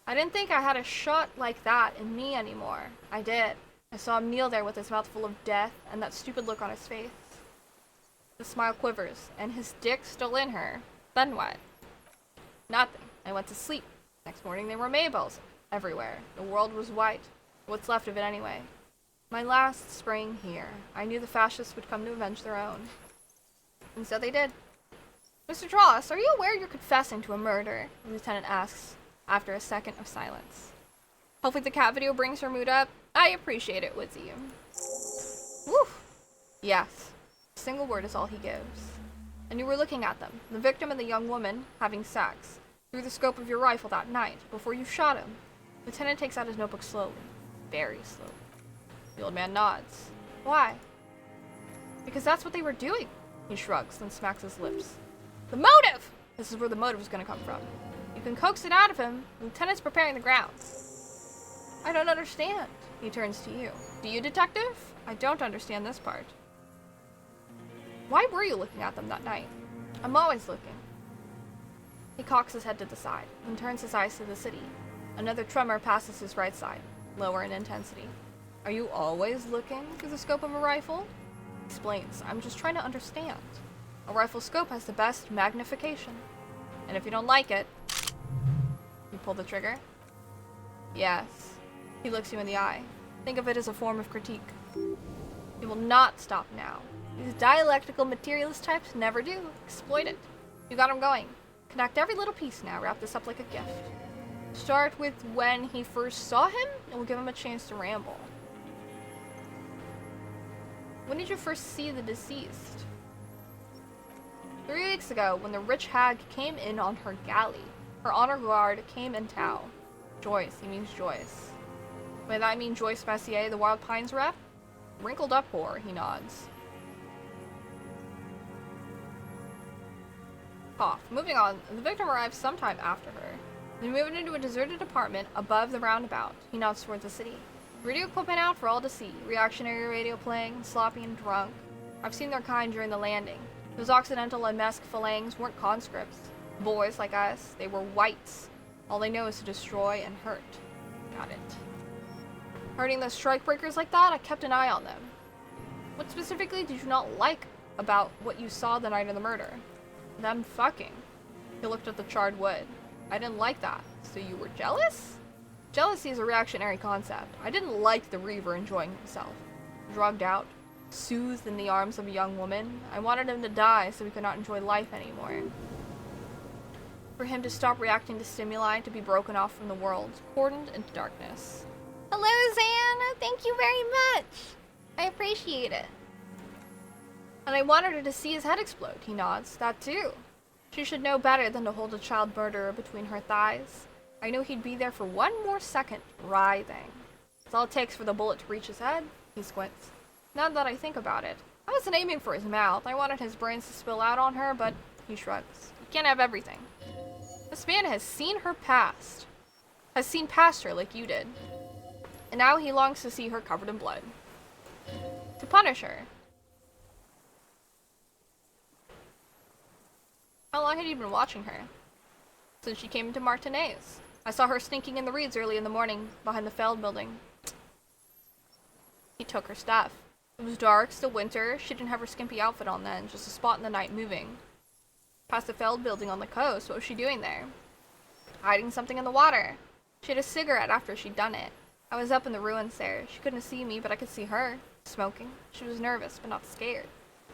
I didn't think I had a shot like that in me anymore. I did. I saw him kneel there with his mouth full of death and that stupid look on his face. The smile quivers, and his dick still in her. Then what? Nothing. I went to sleep. Next morning there were Maybells everywhere. The world was white. What's left of it anyway? My last spring here. I knew the fascists would come to avenge their own. And so they did. Mr. Dross, are you aware you're confessing to a murder? The lieutenant asks, after a second of silence. Hopefully the cat video brings her mood up. I appreciate it, Wizzy. Woof. Yes. A single word is all he gives. And you were looking at them, the victim and the young woman, having sex, through the scope of your rifle that night, before you shot him. The lieutenant takes out his notebook slowly. Very slowly. The old man nods. Why? Because that's what they were doing. He shrugs, then smacks his lips. The motive! This is where the motive is going to come from. You can coax it out of him. The lieutenant's preparing the ground. I don't understand. He turns to you. Do you, detective? I don't understand this part. Why were you looking at them that night? I'm always looking. He cocks his head to the side, then turns his eyes to the city. Another tremor passes his right side, lower in intensity. Are you always looking through the scope of a rifle? Explains. I'm just trying to understand. A rifle scope has the best magnification. And if you don't like it, you pull the trigger? Yes. He looks you in the eye. Think of it as a form of critique. He will not stop now. These dialectical materialist types never do. Exploit it. You got him going. Connect every little piece now. Wrap this up like a gift. Start with when he first saw him, and we'll give him a chance to ramble. When did you first see the deceased? 3 weeks ago, when the rich hag came in on her galley. Her honor guard came in tow. Joyce, he means Joyce. By that I mean Joyce Messier, the Wild Pines rep? Wrinkled up whore, he nods. Cough. Moving on, the victim arrives sometime after her. They moved into a deserted apartment above the roundabout. He nods towards the city. Radio equipment out for all to see. Reactionary radio playing, sloppy and drunk. I've seen their kind during the landing. Those Occidental and Mesk phalanx weren't conscripts. Boys like us, they were whites. All they know is to destroy and hurt. Got it. Hurting the strikebreakers like that, I kept an eye on them. What specifically did you not like about what you saw the night of the murder? Them fucking. He looked at the charred wood. I didn't like that. So you were jealous? Jealousy is a reactionary concept. I didn't like the Reaver enjoying himself. Drugged out, soothed in the arms of a young woman. I wanted him to die so he could not enjoy life anymore. For him to stop reacting to stimuli, to be broken off from the world, cordoned into darkness. Hello, Zan. Thank you very much. I appreciate it. And I wanted her to see his head explode, he nods. That too. She should know better than to hold a child murderer between her thighs. I knew he'd be there for one more second, writhing. That's all it takes for the bullet to reach his head. He squints. Now that I think about it, I wasn't aiming for his mouth. I wanted his brains to spill out on her, but he shrugs. You can't have everything. This man has seen her past. Has seen past her like you did. And now he longs to see her covered in blood. To punish her. How long had you been watching her? Since she came into Martinez. I saw her sneaking in the reeds early in the morning behind the Feld building. He took her stuff. It was dark, still winter. She didn't have her skimpy outfit on then, just a spot in the night moving. Past a failed building on the coast, what was she doing there? Hiding something in the water. She had a cigarette after she'd done it. I was up in the ruins there. She couldn't see me, but I could see her. Smoking. She was nervous, but not scared.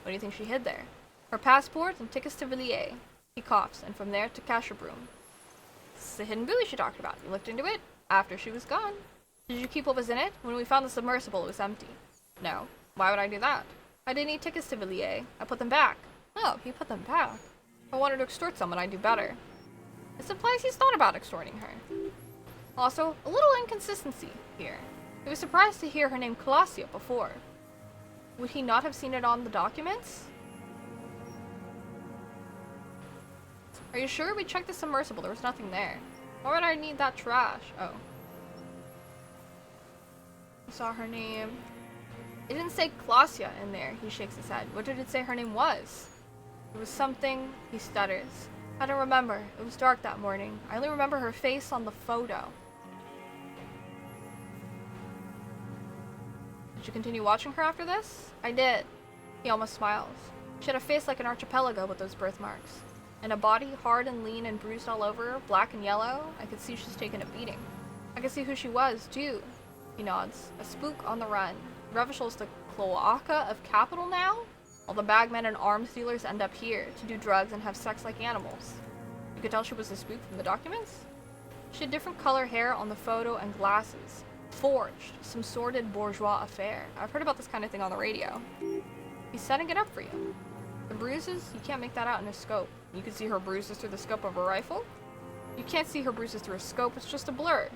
What do you think she hid there? Her passport and tickets to Villiers. He coughs, and from there to Casherbroom. This is the hidden buoy she talked about. You looked into it? After she was gone. Did you keep what was in it? When we found the submersible, it was empty. No. Why would I do that? I didn't need tickets to Villiers. I put them back. Oh, he put them back. If I wanted to extort someone, I'd do better. This implies he's thought about extorting her. Also, a little inconsistency here. He was surprised to hear her name Colossia before. Would he not have seen it on the documents? Are you sure? We checked the submersible. There was nothing there. Why would I need that trash? Oh. I saw her name. It didn't say Colossia in there. He shakes his head. What did it say her name was? It was something. He stutters. I don't remember. It was dark that morning. I only remember her face on the photo. Did you continue watching her after this? I did. He almost smiles. She had a face like an archipelago with those birthmarks. And a body hard and lean and bruised all over, black and yellow. I could see she's taken a beating. I could see who she was, too. He nods. A spook on the run. Revishal's the cloaca of capital now? All the bagmen and arms dealers end up here to do drugs and have sex like animals. You could tell she was a spook from the documents? She had different color hair on the photo and glasses. Forged. Some sordid bourgeois affair. I've heard about this kind of thing on the radio. He's setting it up for you. The bruises, you can't make that out in a scope. You can see her bruises through the scope of a rifle. You can't see her bruises through a scope, it's just a blur.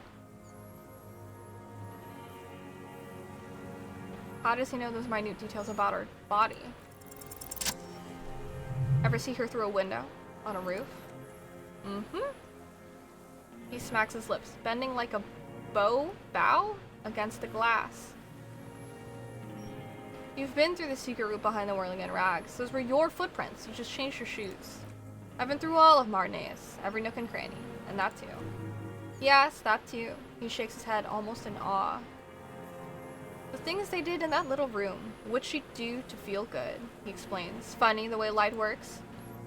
How does he know those minute details about her body? Ever see her through a window? On a roof? Mm-hmm. He smacks his lips, bending like a bow against the glass. You've been through the secret route behind the whirling and rags. Those were your footprints. You just changed your shoes. I've been through all of Marneus, every nook and cranny, and that too. Yes, that too. He shakes his head almost in awe. The things they did in that little room, what she'd do to feel good, he explains. Funny the way light works.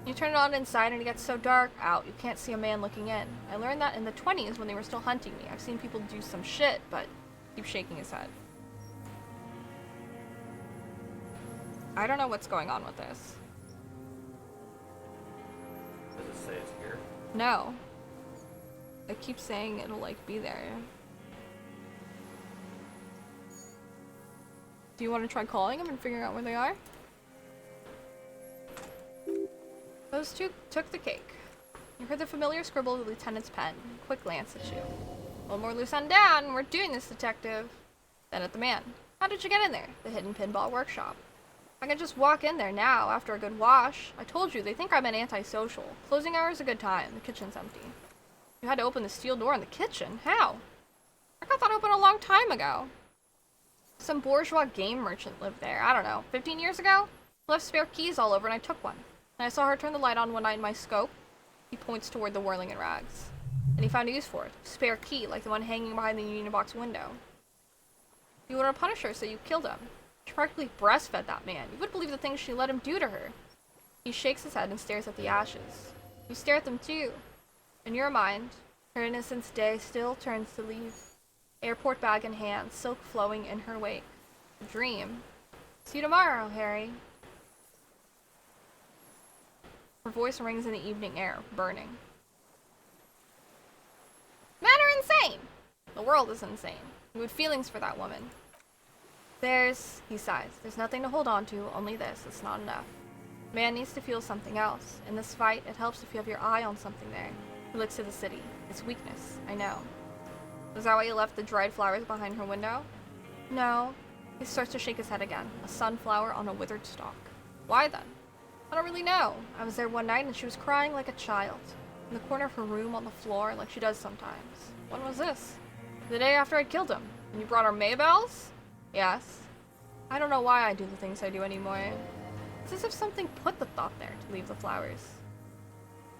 You turn it on inside and it gets so dark out you can't see a man looking in. I learned that in the 20s when they were still hunting me. I've seen people do some shit, but keeps shaking his head. I don't know what's going on with this. Does it say it's here? No. It keeps saying it'll like be there. Do you want to try calling them and figuring out where they are? Those two took the cake. You heard the familiar scribble of the lieutenant's pen. Quick glance at you. A little more loose on down. We're doing this, detective. Then at the man. How did you get in there? The hidden pinball workshop. I can just walk in there now after a good wash. I told you, they think I'm an antisocial. Closing hour's a good time. The kitchen's empty. You had to open the steel door in the kitchen. How? I got that open a long time ago. Some bourgeois game merchant lived there. I don't know, 15 years ago? Left spare keys all over and I took one. And I saw her turn the light on one night in my scope. He points toward the whirling and rags. And he found a use for it. Spare key, like the one hanging behind the union box window. You want to punish her, so you killed him. She practically breastfed that man. You would believe the things she let him do to her. He shakes his head and stares at the ashes. You stare at them too. In your mind, her innocence day still turns to leave. Airport bag in hand, silk flowing in her wake. A dream. See you tomorrow, Harry. Her voice rings in the evening air, burning. Men are insane! The world is insane. You had feelings for that woman. He sighs, there's nothing to hold on to, only this. It's not enough. Man needs to feel something else. In this fight, it helps if you have your eye on something there. He looks to the city. It's weakness, I know. Was that why you left the dried flowers behind her window? No. He starts to shake his head again. A sunflower on a withered stalk. Why then? I don't really know. I was there one night and she was crying like a child. In the corner of her room on the floor, like she does sometimes. When was this? The day after I killed him. And you brought her Maybells? Yes. I don't know why I do the things I do anymore. It's as if something put the thought there to leave the flowers.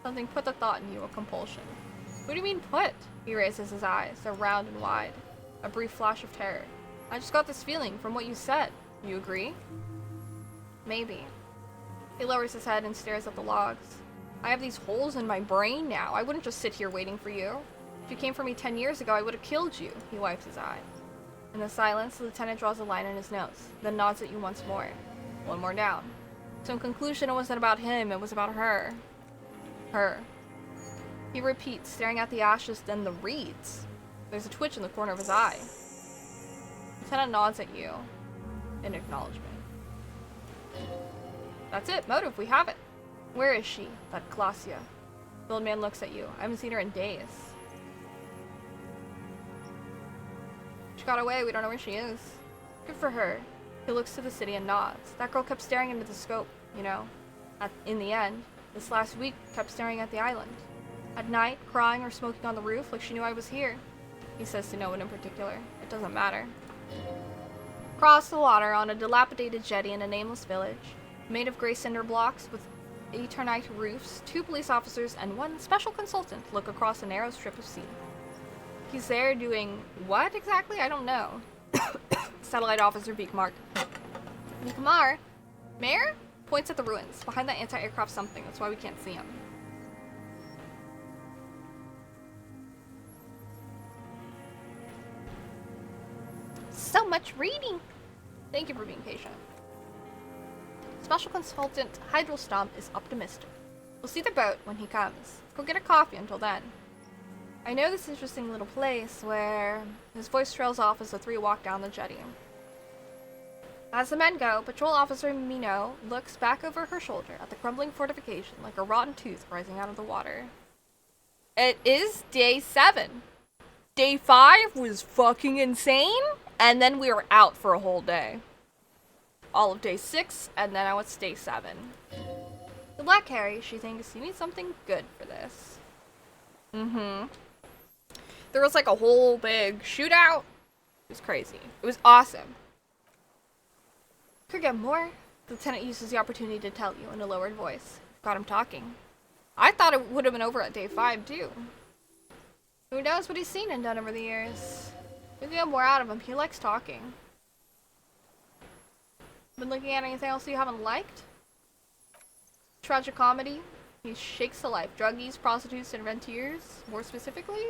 Something put the thought in you, a compulsion. What do you mean put? He raises his eyes. They're round and wide. A brief flash of terror. I just got this feeling from what you said. You agree? Maybe. He lowers his head and stares at the logs. I have these holes in my brain now. I wouldn't just sit here waiting for you. If you came for me 10 years ago, I would have killed you. He wipes his eye. In the silence, the lieutenant draws a line in his notes, then nods at you once more. One more down. So in conclusion, it wasn't about him, it was about her. Her. He repeats, staring at the ashes, then the reeds. There's a twitch in the corner of his eye. The lieutenant nods at you in acknowledgement. That's it, motive, we have it. Where is she, that Glacia? The old man looks at you. I haven't seen her in days. She got away, we don't know where she is. Good for her. He looks to the city and nods. That girl kept staring into the scope, you know. In the end, this last week, kept staring at the island. At night, crying or smoking on the roof like she knew I was here. He says to no one in particular. It doesn't matter. Across the water, on a dilapidated jetty in a nameless village, made of gray cinder blocks with eternite roofs, 2 police officers and 1 special consultant look across a narrow strip of sea. He's there doing what exactly? I don't know. Satellite Officer Beekmark. Beekmar? Mayor? Points at the ruins, behind that anti-aircraft something, that's why we can't see him. So much reading! Thank you for being patient. Special Consultant Hydrostomp is optimistic. We'll see the boat when he comes. Go get a coffee until then. I know this interesting little place where... His voice trails off as the 3 walk down the jetty. As the men go, Patrol Officer Minot looks back over her shoulder at the crumbling fortification like a rotten tooth rising out of the water. It is day 7. Day 5 was fucking insane, and then we were out for a whole day. All of day 6, and then now it's day 7. Good luck, Harry. She thinks you need something good for this. There was like a whole big shootout. It was crazy. It was awesome. Could get more. The lieutenant uses the opportunity to tell you in a lowered voice. Got him talking. I thought it would have been over at day 5 too. Who knows what he's seen and done over the years. We can get more out of him. He likes talking. Been looking at anything else you haven't liked? Tragic comedy. He shakes to life. Druggies, prostitutes, and rentiers. More specifically,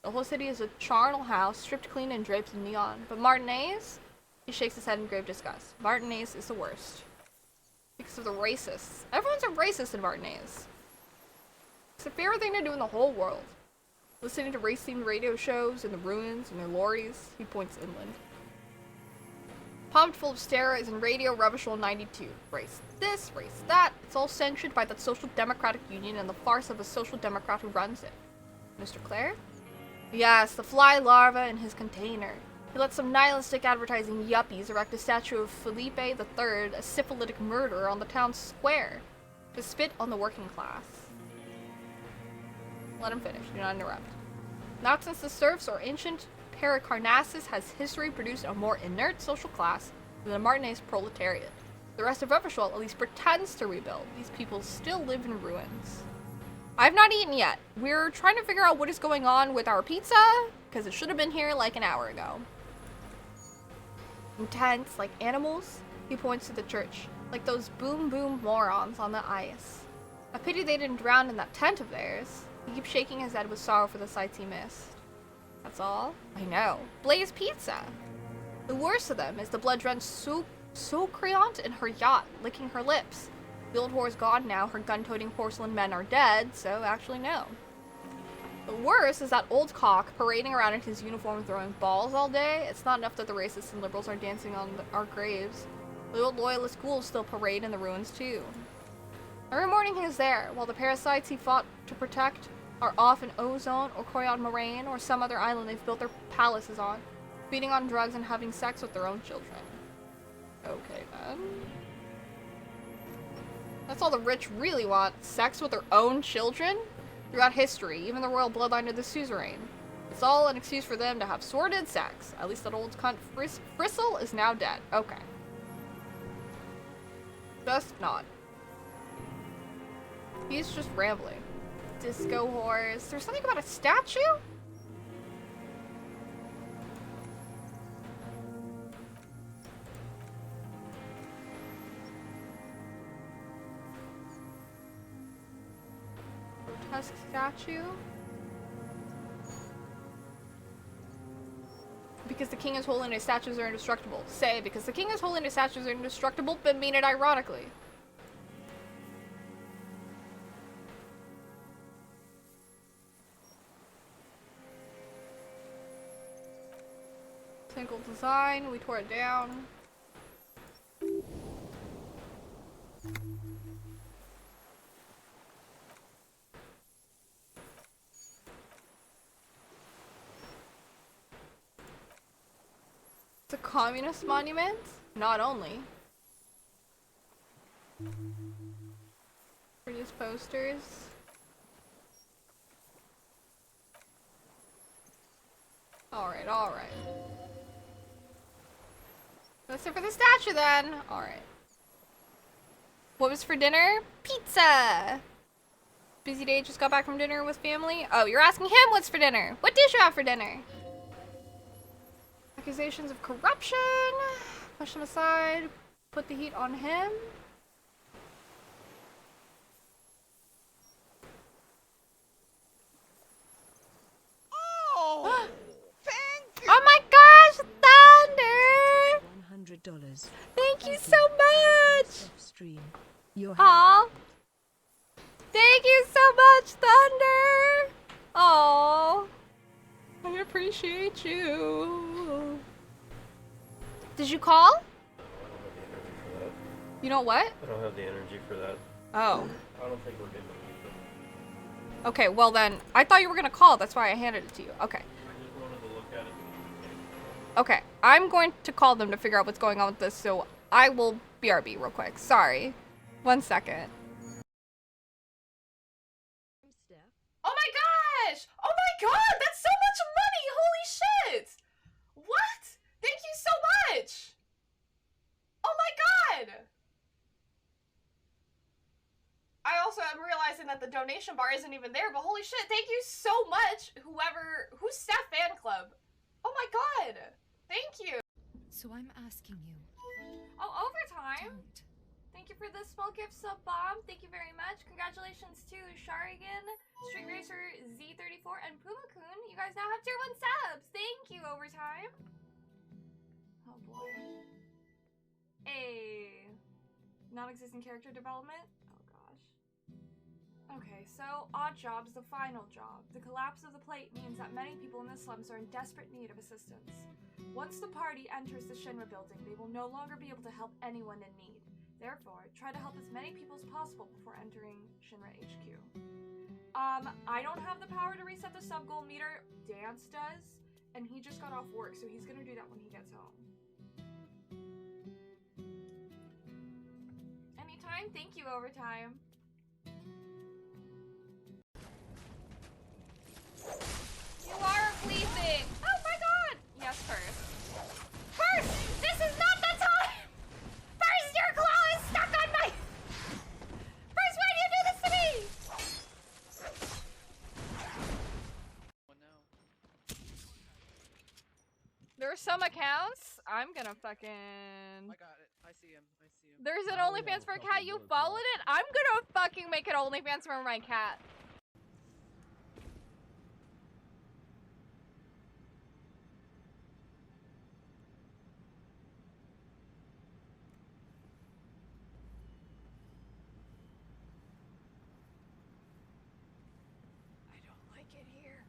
the whole city is a charnel house, stripped clean and draped in neon. But Martinez? He shakes his head in grave disgust. Martinez is the worst. Because of the racists. Everyone's a racist in Martinez. It's the favorite thing to do in the whole world. Listening to race-themed radio shows in the ruins and their lorries. He points inland. Pumped full of steroids and radio rubbish will 92. Race this, race that. It's all sanctioned by that Social Democratic Union and the farce of a social democrat who runs it. Mr. Clare? Yes, the fly larva in his container. He let some nihilistic advertising yuppies erect a statue of Felipe III, a syphilitic murderer, on the town square to spit on the working class. Let him finish, do not interrupt. Not since the serfs or ancient Pericarnassus has history produced a more inert social class than the Martinez proletariat. The rest of Evershall at least pretends to rebuild. These people still live in ruins. I've not eaten yet. We're trying to figure out what is going on with our pizza, because it should have been here like an hour ago. Intense, like animals, he points to the church, like those boom morons on the ice. A pity they didn't drown in that tent of theirs. He keeps shaking his head with sorrow for the sights he missed. That's all? I know. Blaze Pizza! The worst of them is the blood-drenched Socreant in her yacht, licking her lips. The old whore's gone now, her gun-toting porcelain men are dead, so actually no. The worst is that old cock parading around in his uniform throwing balls all day. It's not enough that the racists and liberals are dancing on our graves. The old loyalist ghouls still parade in the ruins too. Every morning he is there, while the parasites he fought to protect are off in Ozone or Koyon Moraine or some other island they've built their palaces on, feeding on drugs and having sex with their own children. Okay then. That's all the rich really want, sex with their own children? Throughout history, even the royal bloodline of the suzerain. It's all an excuse for them to have sordid sex. At least that old cunt Fristle is now dead. Okay. Just not. He's just rambling. Disco horse. There's something about a statue? Tusk statue. Because the king is holy and his statues are indestructible. Say, because the king is holy and his statues are indestructible, but mean it ironically. Single design, we tore it down. It's a communist monument? Not only. Prettiest posters. Alright, alright. That's it for the statue then. Alright. What was for dinner? Pizza! Busy day, just got back from dinner with family. Oh, you're asking him what's for dinner. What did you have for dinner? Accusations of corruption. Push him aside. Put the heat on him. Oh, thank you. Oh my gosh, Thunder! $100. Thank you so much. Stream. Your Aw. Thank you so much, Thunder. Aw. I appreciate you. Did you call? You know what? I don't have the energy for that. Oh. I don't think we're getting it. Okay, well then, I thought you were gonna call. That's why I handed it to you. Okay. I just wanted to look at it. Okay, I'm going to call them to figure out what's going on with this, so I will BRB real quick. Sorry. 1 second. Oh my gosh! Oh my god! That's so much money! Holy shit! What? Thank you so much! Oh my god! I also am realizing that the donation bar isn't even there, but holy shit, thank you so much, who's Steph fan club? Oh my god! Thank you! So I'm asking you. Oh, overtime? Thank you for the small gift sub bomb. Thank you very much. Congratulations to Sharigan, Street Racer Z34, and Puma-kun. You guys now have tier 1 subs. Thank you, overtime. Oh boy. A non-existent character development. Oh gosh. Okay, so odd job's the final job. The collapse of the plate means that many people in the slums are in desperate need of assistance. Once the party enters the Shinra building, they will no longer be able to help anyone in need. Therefore, try to help as many people as possible before entering Shinra HQ. I don't have the power to reset the sub-goal meter. Dance does, and he just got off work, so he's gonna do that when he gets home. Anytime? Thank you, overtime. You are a flea thing! Oh my god! Yes, first. First! This is not the time! First, your claw is stuck on my... First, why do you do this to me? There are some accounts. I'm gonna fucking... I got it. I see him. I see him. There's an OnlyFans for a cat. You followed it? I'm gonna fucking make an OnlyFans for my cat. I don't like it here.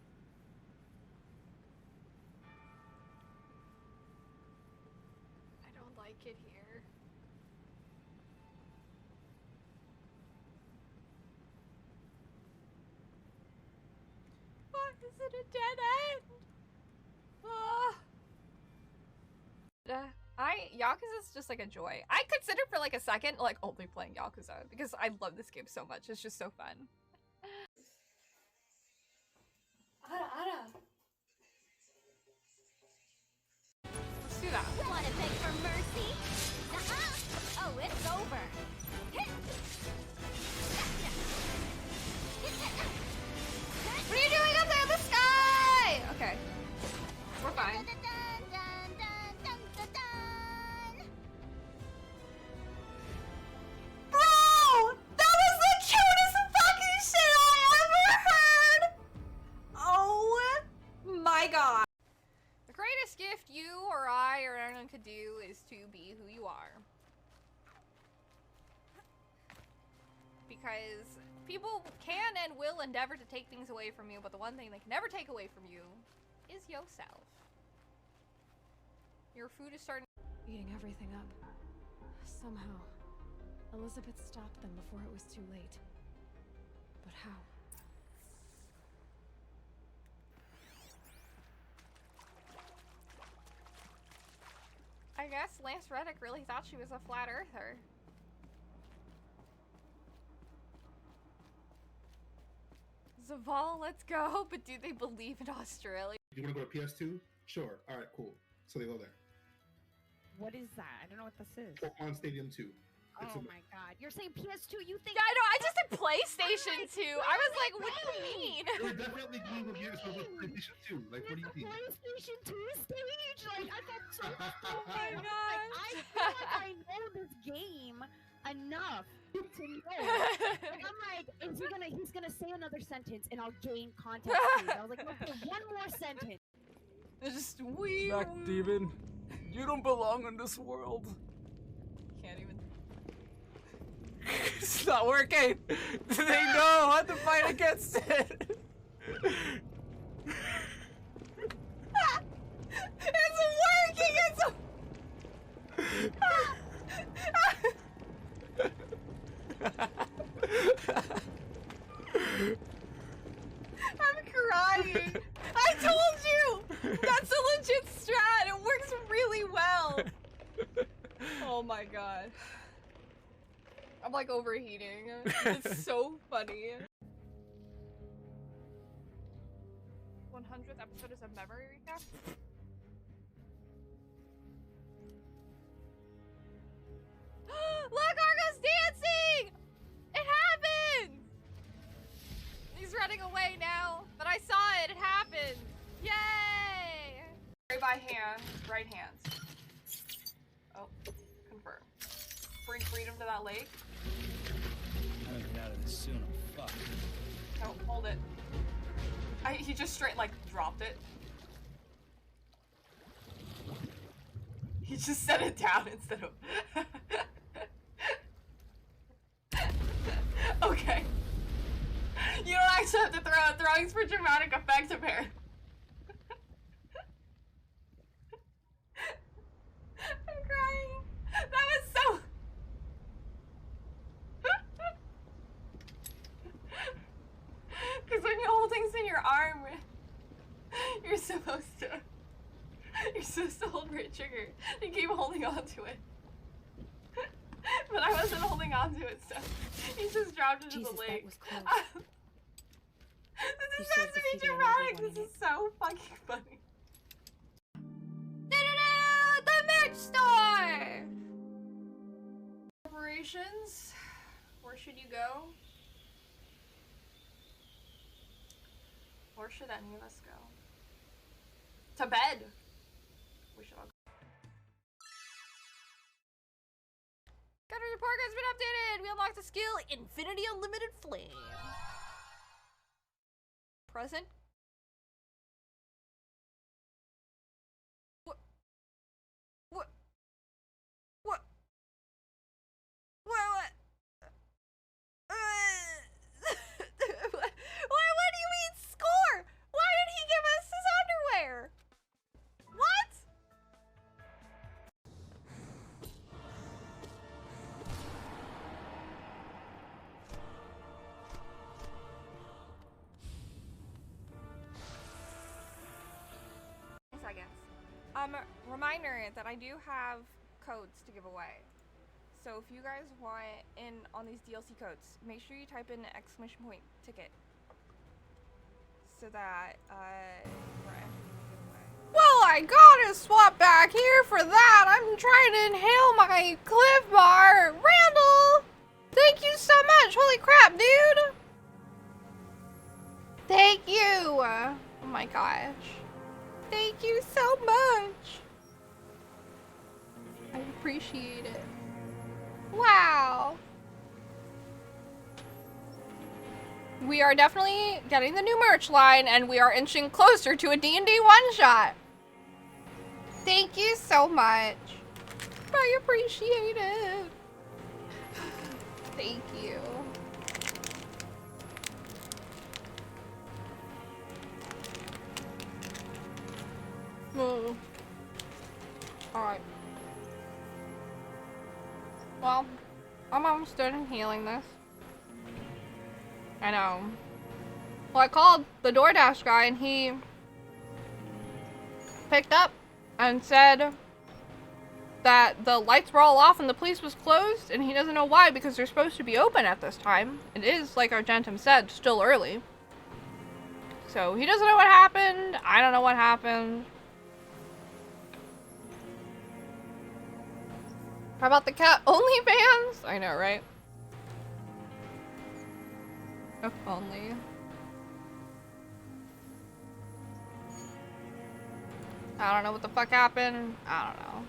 I don't like it here. Why is it a dead end? Yakuza's just like a joy. I considered for like a second like only playing Yakuza because I love this game so much. It's just so fun. Ara. Let's do that. Wanna beg for mercy? Oh, it's over. What are you doing up there in the sky? Okay. We're fine. Bro! That was the cutest fucking my god! The greatest gift you or I or anyone could do is to be who you are. Because people can and will endeavor to take things away from you, but the one thing they can never take away from you is yourself. Your food is starting Eating everything up. Somehow, Elizabeth stopped them before it was too late. But how? I guess Lance Reddick really thought she was a flat earther. Zaval, let's go, but do they believe in Australia? You want to go to PS2? Sure. All right, cool. So they go there. What is that? I don't know what this is. Pokemon Stadium 2. Oh my god. You're saying PS2, you think— Yeah, I know, I just said PlayStation 2. I was like, what do you mean? You're definitely going with PlayStation 2. Like, what do you mean? PlayStation 2 stage? Like, I thought so. Oh my god. Like, I feel like I know this game enough to know. Like, I'm like, he's gonna say another sentence and I'll gain context clues. I was like, okay, one more sentence. It's just weird. Back, demon. You don't belong in this world. Can't even. It's not working. They know how to fight against it. It's working! I'm crying. I told you! That's a legit strat. It works really well. Oh my god. I'm like overheating. It's so funny. 100th episode is a memory recap? Look, Argo's dancing! It happened! He's running away now, but I saw it. It happened. Yay! Pray by hand, right hands. Oh, confirm. Bring freedom to that lake. I'm gonna get out of this soon. I'm fucked. No, hold it. He just straight like dropped it. He just set it down instead of. Okay. You don't actually have to throw it. Throwing's for dramatic effect, apparently. I'm crying. That was so. Because when you hold things in your arm, you're supposed to hold right trigger and keep holding on to it. But I wasn't holding on to it, so he just dropped into the lake. That was close. This is supposed to be dramatic. This is so fucking funny. The merch store! Operations? Where should you go? Where should any of us go? To bed! We should all go. Gunner report has been updated! We unlocked the skill Infinity Unlimited Flame. Present? What? What? What? What? What do you mean score? Why did he give us his underwear? What? Seconds. Reminder that I do have codes to give away. So if you guys want in on these DLC codes, make sure you type in exclamation point ticket. So that, well, I gotta swap back here for that. I'm trying to inhale my Cliff Bar. Randall! Thank you so much. Holy crap, dude. Thank you. Oh my gosh. Thank you so much. I appreciate it. Wow. We are definitely getting the new merch line, and we are inching closer to a D&D one-shot. Thank you so much. I appreciate it. Thank you. Alright. Well, I'm almost done healing this. I know. Well, I called the DoorDash guy and he picked up and said that the lights were all off and the place was closed, and he doesn't know why because they're supposed to be open at this time. It is, like Argentum said, still early. So he doesn't know what happened. I don't know what happened. How about the cat OnlyFans? I know, right? If only. I don't know what the fuck happened. I don't know.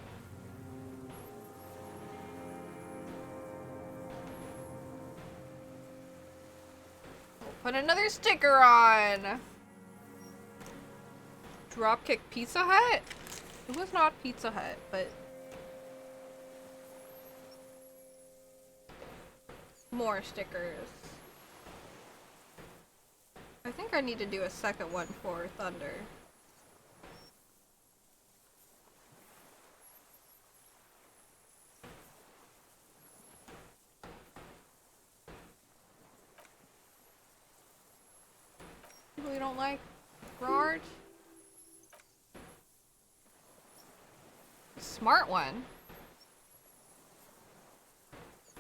We'll put another sticker on. Dropkick Pizza Hut? It was not Pizza Hut, but more stickers. I think I need to do a second one for Thunder. People you don't like? Gerard? Smart one.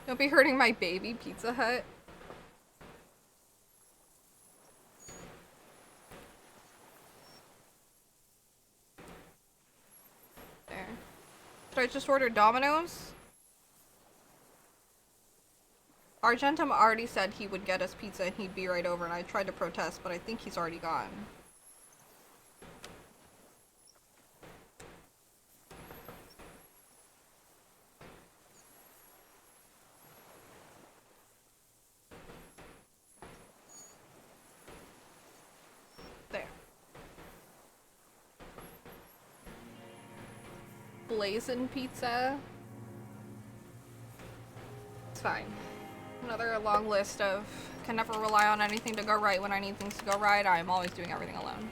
Don't be hurting my baby, Pizza Hut. There. Should I just order Domino's? Argentum already said he would get us pizza and he'd be right over, and I tried to protest, but I think he's already gone. There. Blazin' pizza. It's fine. Another long list of can never rely on anything to go right when I need things to go right. I'm always doing everything alone.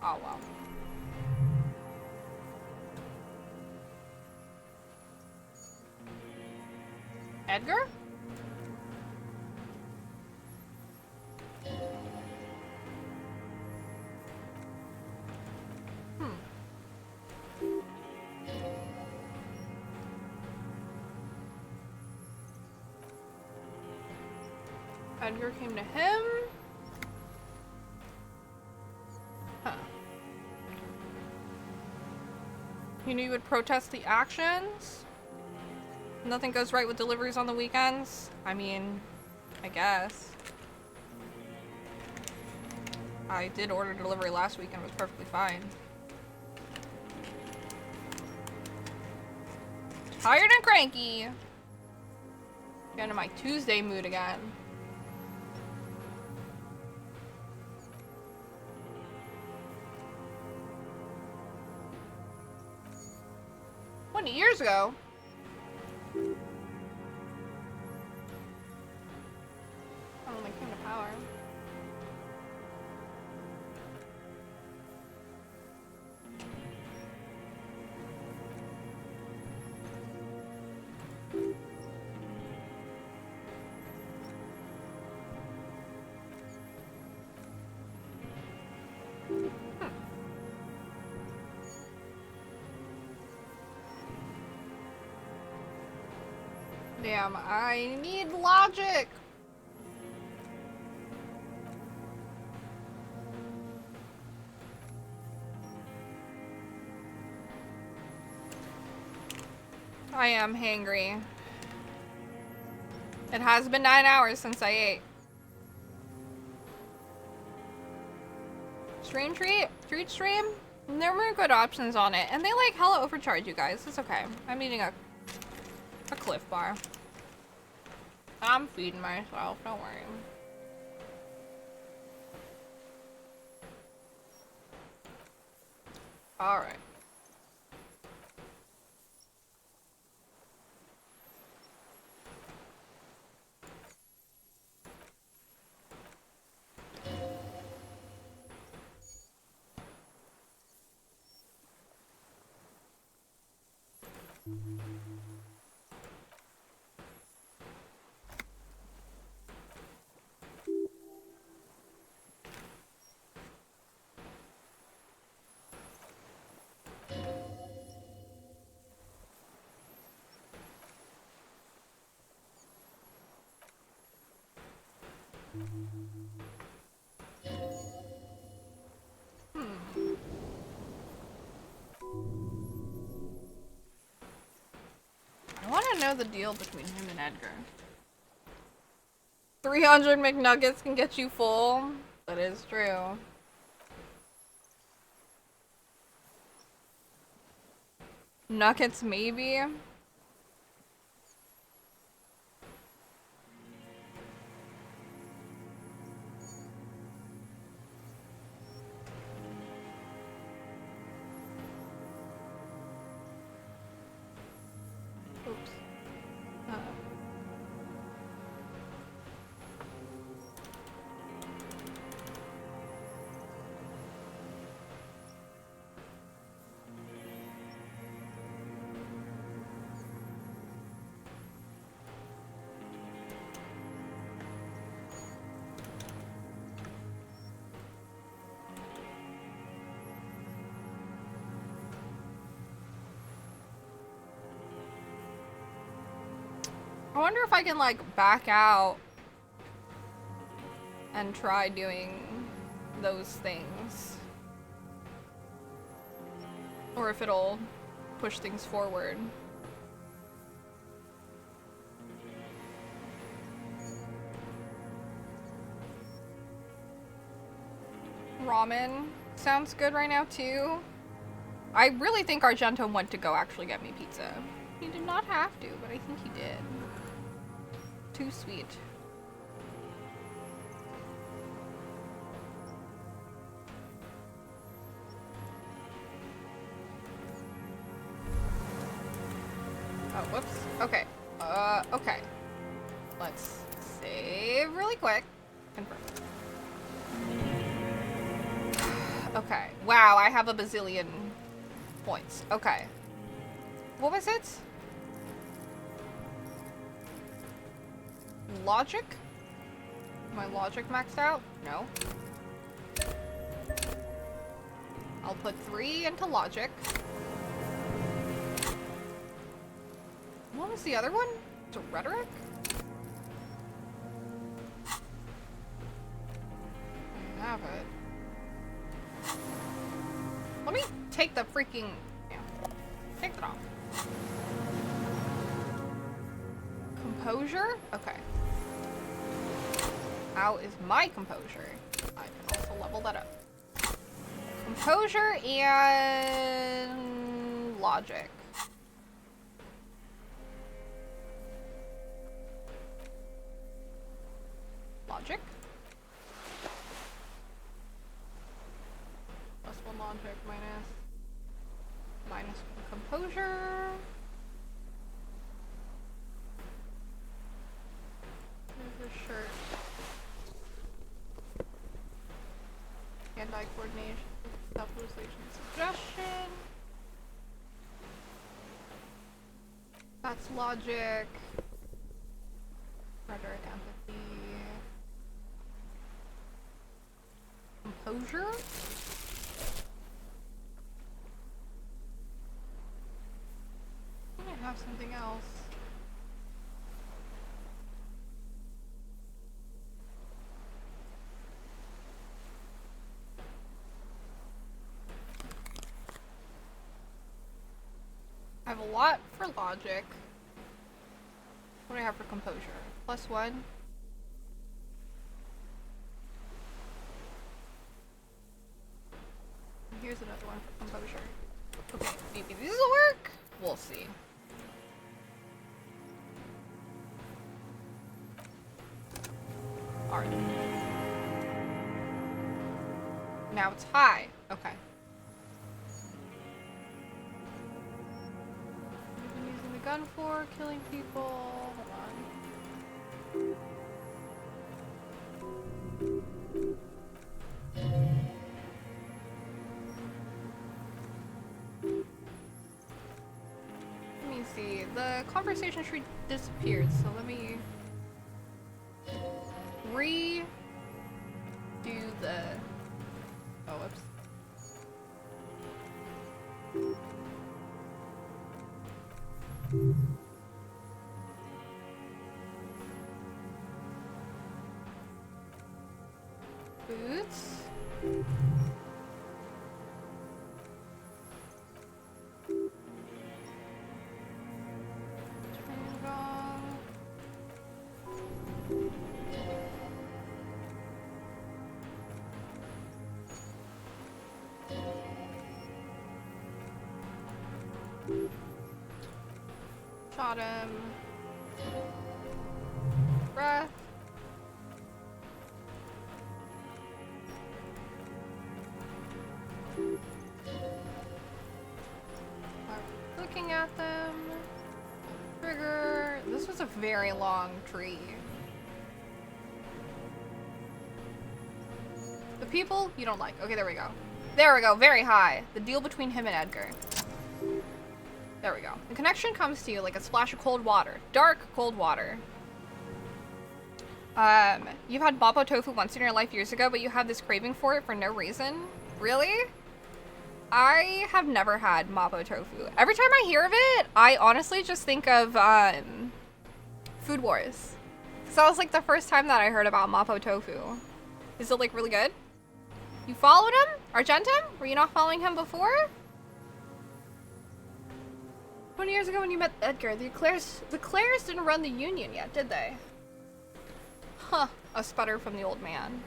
Oh well. Edgar? Edgar came to him. Huh. He knew you would protest the actions? Nothing goes right with deliveries on the weekends? I mean, I guess. I did order delivery last week and it was perfectly fine. Tired and cranky. Get into my Tuesday mood again. 20 years ago. Oh, they came to power. Damn, I need logic. I am hangry. It has been 9 hours since I ate. Stream treat? Treat stream? There were good options on it, and they like hella overcharge you guys. It's okay. I'm eating a A Cliff Bar. I'm feeding myself, don't worry. Alright. I want to know the deal between him and Edgar. 300 McNuggets can get you full. That is true. Nuggets, maybe? Oops. I wonder if I can, like, back out and try doing those things. Or if it'll push things forward. Ramen sounds good right now, too. I really think Argento went to go actually get me pizza. He did not have to, but I think he did. Too sweet. Oh, whoops. Okay. Okay. Let's save really quick. Confirm. Okay. Wow, I have a bazillion points. Okay. What was it? Logic? My logic maxed out? No. I'll put 3 into logic. What was the other one? To rhetoric? I have it. Let me take the freaking... Yeah. Take it off. Composure? Okay. How is my composure? I can also level that up. Composure and logic. Logic? Plus 1 logic minus 1 composure. There's a shirt. Hand-eye coordination, self-realization, suggestion. That's logic. Rhetoric, empathy. Composure? I might have something else. I have a lot for logic. What do I have for composure? Plus 1. And here's another one for composure. Okay, maybe these will work? We'll see. Now it's high. Okay. I've been using the gun for killing people. Hold on. Let me see. The conversation tree disappeared, so let me redo the. Oh, whoops. Boots. Shot him. Breath. Looking at them. Trigger. This was a very long tree. The people you don't like. Okay, there we go. There we go. Very high. The deal between him and Edgar. There we go. The connection comes to you like a splash of cold water. Dark, cold water. You've had Mapo tofu once in your life years ago, but you have this craving for it for no reason? Really? I have never had Mapo tofu. Every time I hear of it, I honestly just think of, Food Wars. So that was like the first time that I heard about Mapo tofu. Is it like really good? You followed him? Argentum? Were you not following him before? 20 years ago when you met Edgar, the Claires didn't run the union yet, did they? Huh, a sputter from the old man.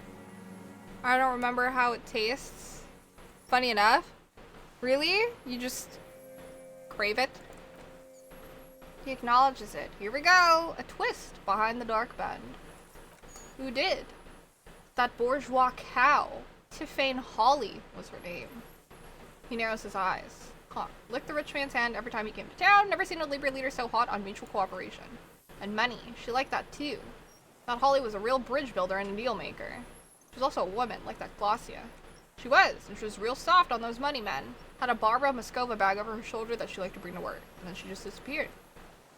I don't remember how it tastes. Funny enough. Really? You just crave it? He acknowledges it. Here we go! A twist behind the dark bend. Who did? That bourgeois cow. Tiffane Hawley was her name. He narrows his eyes. Huh. Licked the rich man's hand every time he came to town. Never seen a labor leader so hot on mutual cooperation. And money. She liked that too. Thought Holly was a real bridge builder and a deal maker. She was also a woman, like that Glossia. She was, and she was real soft on those money men. Had a Barbara Moscova bag over her shoulder that she liked to bring to work. And then she just disappeared.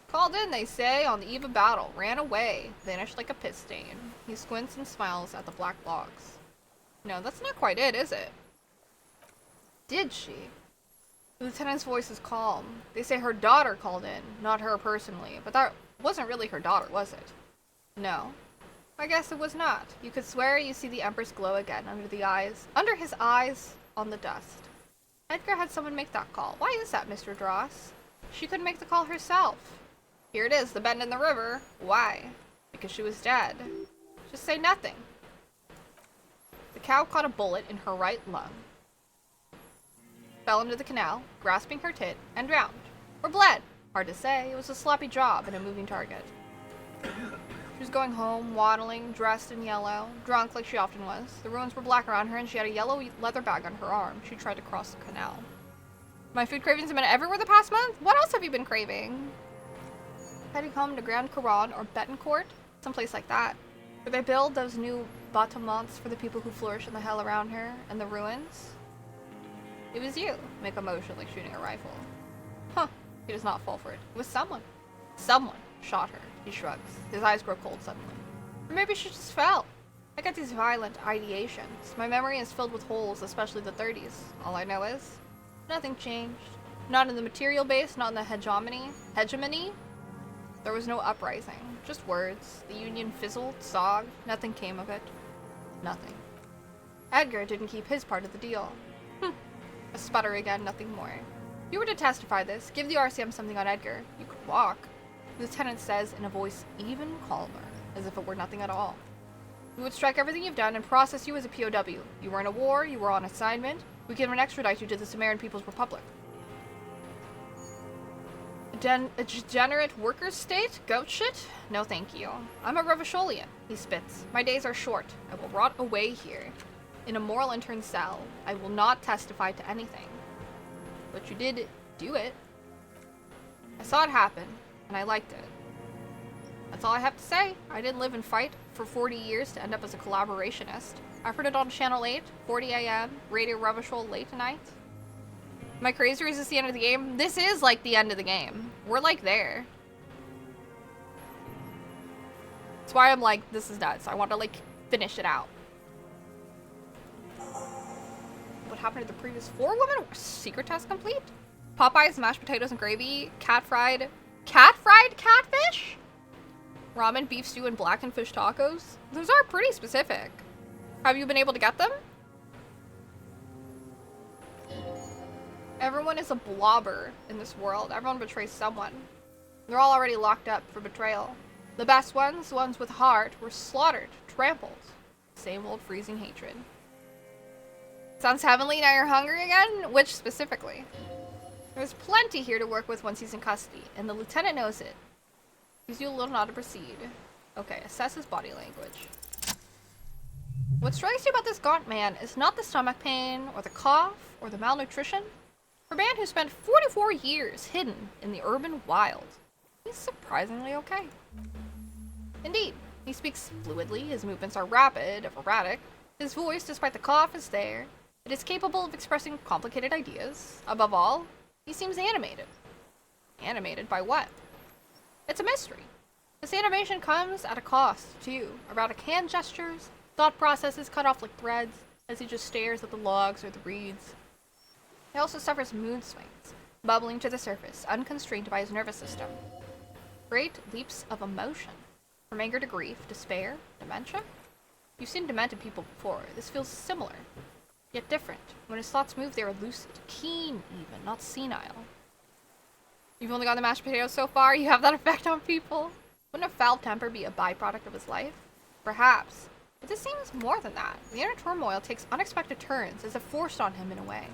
Called in, they say, on the eve of battle. Ran away. Vanished like a piss stain. He squints and smiles at the black logs. No, that's not quite it, is it? Did she? The lieutenant's voice is calm. They say her daughter called in, not her personally. But that wasn't really her daughter, was it? No. I guess it was not. You could swear you see the Empress glow again under his eyes on the dust. Edgar had someone make that call. Why is that, Mr. Dross? She couldn't make the call herself. Here it is, the bend in the river. Why? Because she was dead. Just say nothing. The cow caught a bullet in her right lung. Fell into the canal, grasping her tit, and drowned. Or bled. Hard to say. It was a sloppy job and a moving target. She was going home, waddling, dressed in yellow, drunk like she often was. The ruins were black around her, and she had a yellow leather bag on her arm. She tried to cross the canal. My food cravings have been everywhere the past month? What else have you been craving? Heading home to Grand Couronne or Betancourt, someplace like that, where they build those new bâtiments for the people who flourish in the hell around her and the ruins. It was you. Make a motion like shooting a rifle. Huh. He does not fall for it. It was someone. Someone shot her. He shrugs. His eyes grow cold suddenly. Or maybe she just fell. I get these violent ideations. My memory is filled with holes, especially the 30s. All I know is nothing changed. Not in the material base, not in the hegemony. There was no uprising. Just words. The Union fizzled, sogged. Nothing came of it. Nothing. Edgar didn't keep his part of the deal. A sputter again, nothing more. If you were to testify this, give the RCM something on Edgar. You could walk. The lieutenant says in a voice even calmer, as if it were nothing at all. We would strike everything you've done and process you as a POW. You were in a war, you were on assignment. We can extradite you to the Sumerian People's Republic. A degenerate workers' state? Goat shit? No thank you. I'm a Revacholian, he spits. My days are short. I will rot away here. in a moral intern cell. I will not testify to anything. But you did do it. I saw it happen, and I liked it. That's all I have to say. I didn't live and fight for 40 years to end up as a collaborationist. I heard it on Channel 8, 40 a.m., Radio Revachol late at night. Am I crazy or is this the end of the game? This is like the end of the game. We're like there. That's why I'm like, this is nuts. I want to like finish it out. What happened to the previous 4 women? Secret test complete? Popeye's mashed potatoes and gravy, cat-fried catfish? Ramen, beef stew, and blackened fish tacos? Those are pretty specific. Have you been able to get them? Everyone is a blobber in this world. Everyone betrays someone. They're all already locked up for betrayal. The best ones, the ones with heart, were slaughtered, trampled. Same old freezing hatred. Sounds heavenly, now you're hungry again? Which specifically? There's plenty here to work with once he's in custody, and the lieutenant knows it. Gives you a little nod to proceed. Okay, assess his body language. What strikes you about this gaunt man is not the stomach pain, or the cough, or the malnutrition. For a man who spent 44 years hidden in the urban wild, he's surprisingly okay. Indeed, he speaks fluidly, his movements are rapid, if erratic. His voice, despite the cough, is there. It is capable of expressing complicated ideas. Above all, he seems animated. Animated by what? It's a mystery. This animation comes at a cost, too. Erratic hand gestures, thought processes cut off like threads, as he just stares at the logs or the reeds. He also suffers mood swings, bubbling to the surface, unconstrained by his nervous system. Great leaps of emotion, from anger to grief, despair, dementia. You've seen demented people before. This feels similar, yet different. When his thoughts move, they are lucid, keen even, not senile. You've only got the mashed potatoes so far? You have that effect on people? Wouldn't a foul temper be a byproduct of his life? Perhaps. But this seems more than that. The inner turmoil takes unexpected turns, as if forced on him in a way.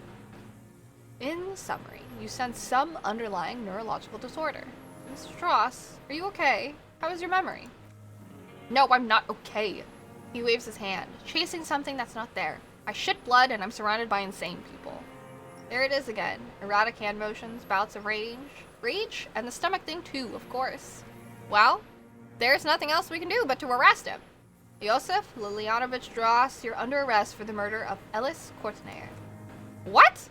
In summary, you sense some underlying neurological disorder. Mr. Strauss, are you okay? How is your memory? No, I'm not okay. He waves his hand, chasing something that's not there. I shit blood and I'm surrounded by insane people. There it is again. Erratic hand motions, bouts of rage, and the stomach thing too, of course. Well, there's nothing else we can do but to arrest him. Yosef Lilianovich Dross, you're under arrest for the murder of Ellis Kortner. What?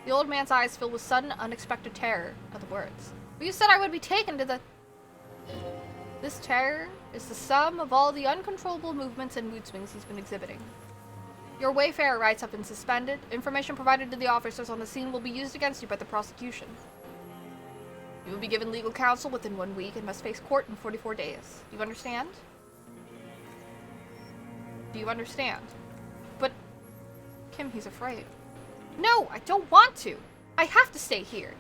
The old man's eyes filled with sudden, unexpected terror at the words. But you said I would be taken to the... This terror is the sum of all the uncontrollable movements and mood swings he's been exhibiting. Your wayfarer rights have been suspended. Information provided to the officers on the scene will be used against you by the prosecution. You will be given legal counsel within 1 week and must face court in 44 days. Do you understand? Do you understand? But... Kim, he's afraid. No, I don't want to. I have to stay here.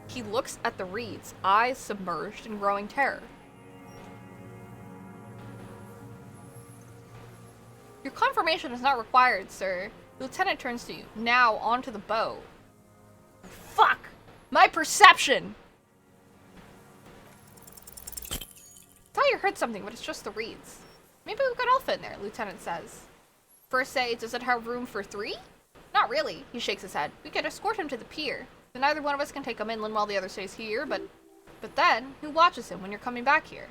He looks at the reeds, eyes submerged in growing terror. Your confirmation is not required, sir. The lieutenant turns to you. Now, onto the boat. Fuck! My perception! Thought you heard something, but it's just the reeds. Maybe we could all fit in there, Lieutenant says. First say, does it have room for 3? Not really, he shakes his head. We could escort him to the pier. Then neither one of us can take him inland while the other stays here, but then, who watches him when you're coming back here?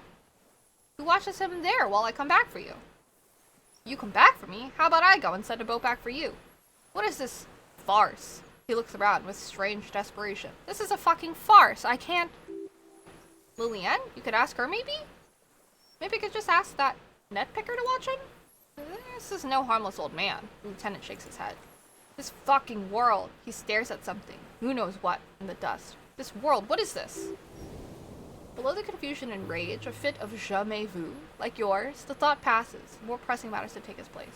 Who watches him there while I come back for you? You come back for me? How about I go and send a boat back for you? What is this farce? He looks around with strange desperation. This is a fucking farce. I can't... Lillian? You could ask her, maybe? Maybe you could just ask that net picker to watch him? This is no harmless old man. The lieutenant shakes his head. This fucking world. He stares at something. Who knows what in the dust. This world, what is this? Below the confusion and rage, a fit of jamais vu, like yours, the thought passes, more pressing matters to take its place.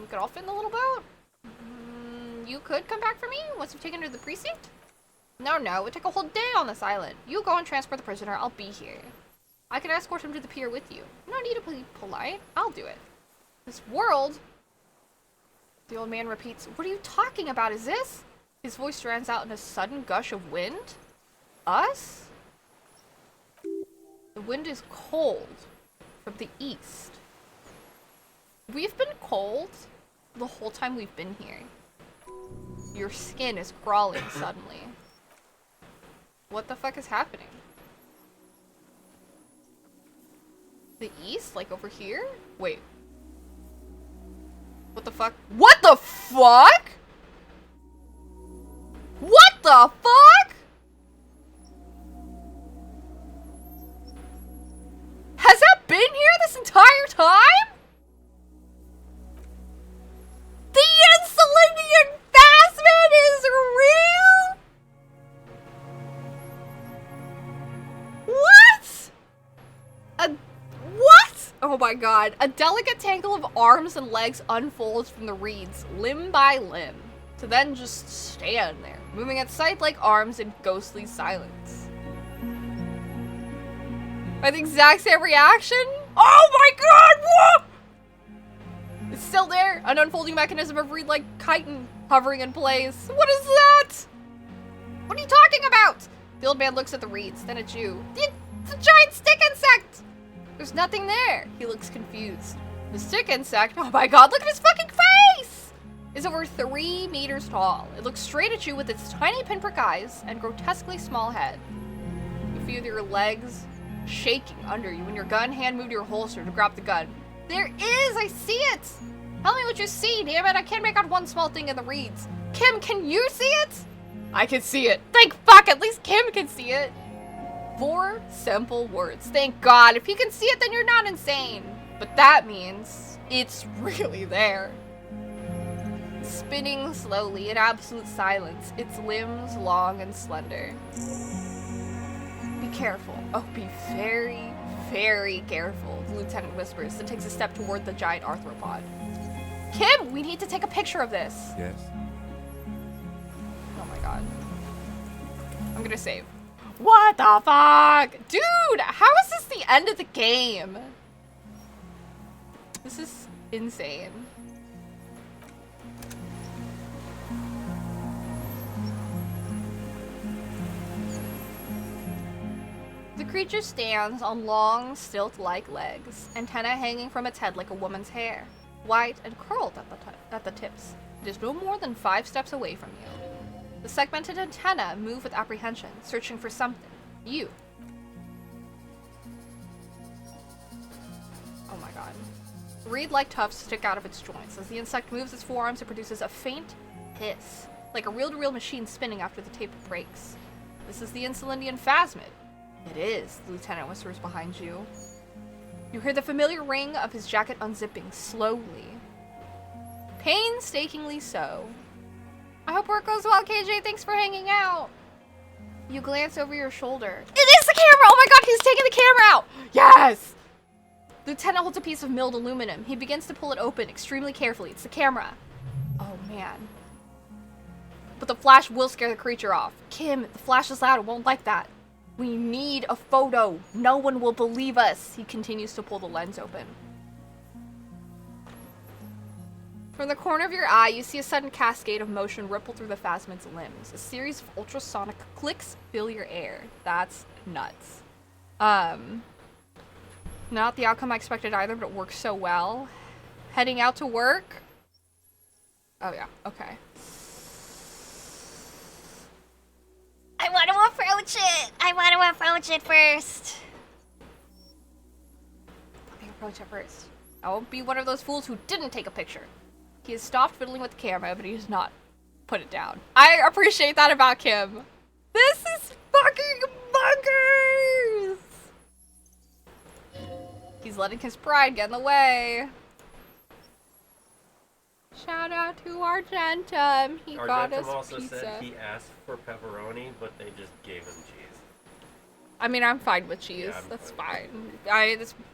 We could all fit in the little boat? You could come back for me once you've taken her to the precinct? No, it would take a whole day on this island. You go and transport the prisoner, I'll be here. I can escort him to the pier with you. No need to be polite, I'll do it. This world? The old man repeats, what are you talking about, is this? His voice stands out in a sudden gush of wind. Us? The wind is cold. from the east. We've been cold the whole time we've been here. Your skin is crawling suddenly. What the fuck is happening? The east? Like over here? Wait. What the fuck? What the fuck? What the fuck? Has that been here this entire time? The Elysium Phasmid is real? What? What? Oh my god. A delicate tangle of arms and legs unfolds from the reeds, limb by limb, to then just stand there, moving at sight like arms in ghostly silence. By the exact same reaction? Oh my god, whoa! It's still there, an unfolding mechanism of reed-like chitin hovering in place. What is that? What are you talking about? The old man looks at the reeds, then at you. It's a giant stick insect! There's nothing there. He looks confused. The stick insect, oh my god, look at his fucking face! Is over 3 meters tall. It looks straight at you with its tiny pinprick eyes and grotesquely small head. You feel your legs shaking under you when your gun hand moved to your holster to grab the gun. There is! I see it! Tell me what you see, damn it! I can't make out one small thing in the reeds. Kim, can you see it? I can see it. Thank fuck, at least Kim can see it. 4 simple words. Thank God. If you can see it, then you're not insane. But that means it's really there. Spinning slowly in absolute silence, its limbs long and slender. Be careful. Oh, be very, very careful, the lieutenant whispers, then takes a step toward the giant arthropod. Kim, we need to take a picture of this. Yes. Oh my god. I'm gonna save. What the fuck? Dude, how is this the end of the game? This is insane. The creature stands on long, stilt-like legs, antennae hanging from its head like a woman's hair, white and curled at the tips. It is no more than 5 steps away from you. The segmented antennae move with apprehension, searching for something. You. Oh my god. Reed-like tufts stick out of its joints. As the insect moves its forearms, it produces a faint hiss, like a reel-to-reel machine spinning after the tape breaks. This is the Elysium Phasmid. It is, the lieutenant whispers behind you. You hear the familiar ring of his jacket unzipping, slowly. Painstakingly so. I hope work goes well, KJ. Thanks for hanging out. You glance over your shoulder. It is the camera! Oh my god, he's taking the camera out! Yes! Lieutenant holds a piece of milled aluminum. He begins to pull it open extremely carefully. It's the camera. Oh man. But the flash will scare the creature off. Kim, the flash is loud. It won't like that. We need a photo. No one will believe us. He continues to pull the lens open. From the corner of your eye, you see a sudden cascade of motion ripple through the Phasmid's limbs. A series of ultrasonic clicks fill your air. That's nuts. Not the outcome I expected either, but it works so well. Heading out to work. Oh yeah, okay. I want to approach it. I want to approach it first. Let me approach it first. I won't be one of those fools who didn't take a picture. He has stopped fiddling with the camera, but he has not put it down. I appreciate that about Kim. This is fucking bunkers! He's letting his pride get in the way. Shout out to Argentum. He got us Argentum also pizza. said he asked for pepperoni, but they just gave him cheese. I mean, I'm fine with cheese. Yeah, That's fine.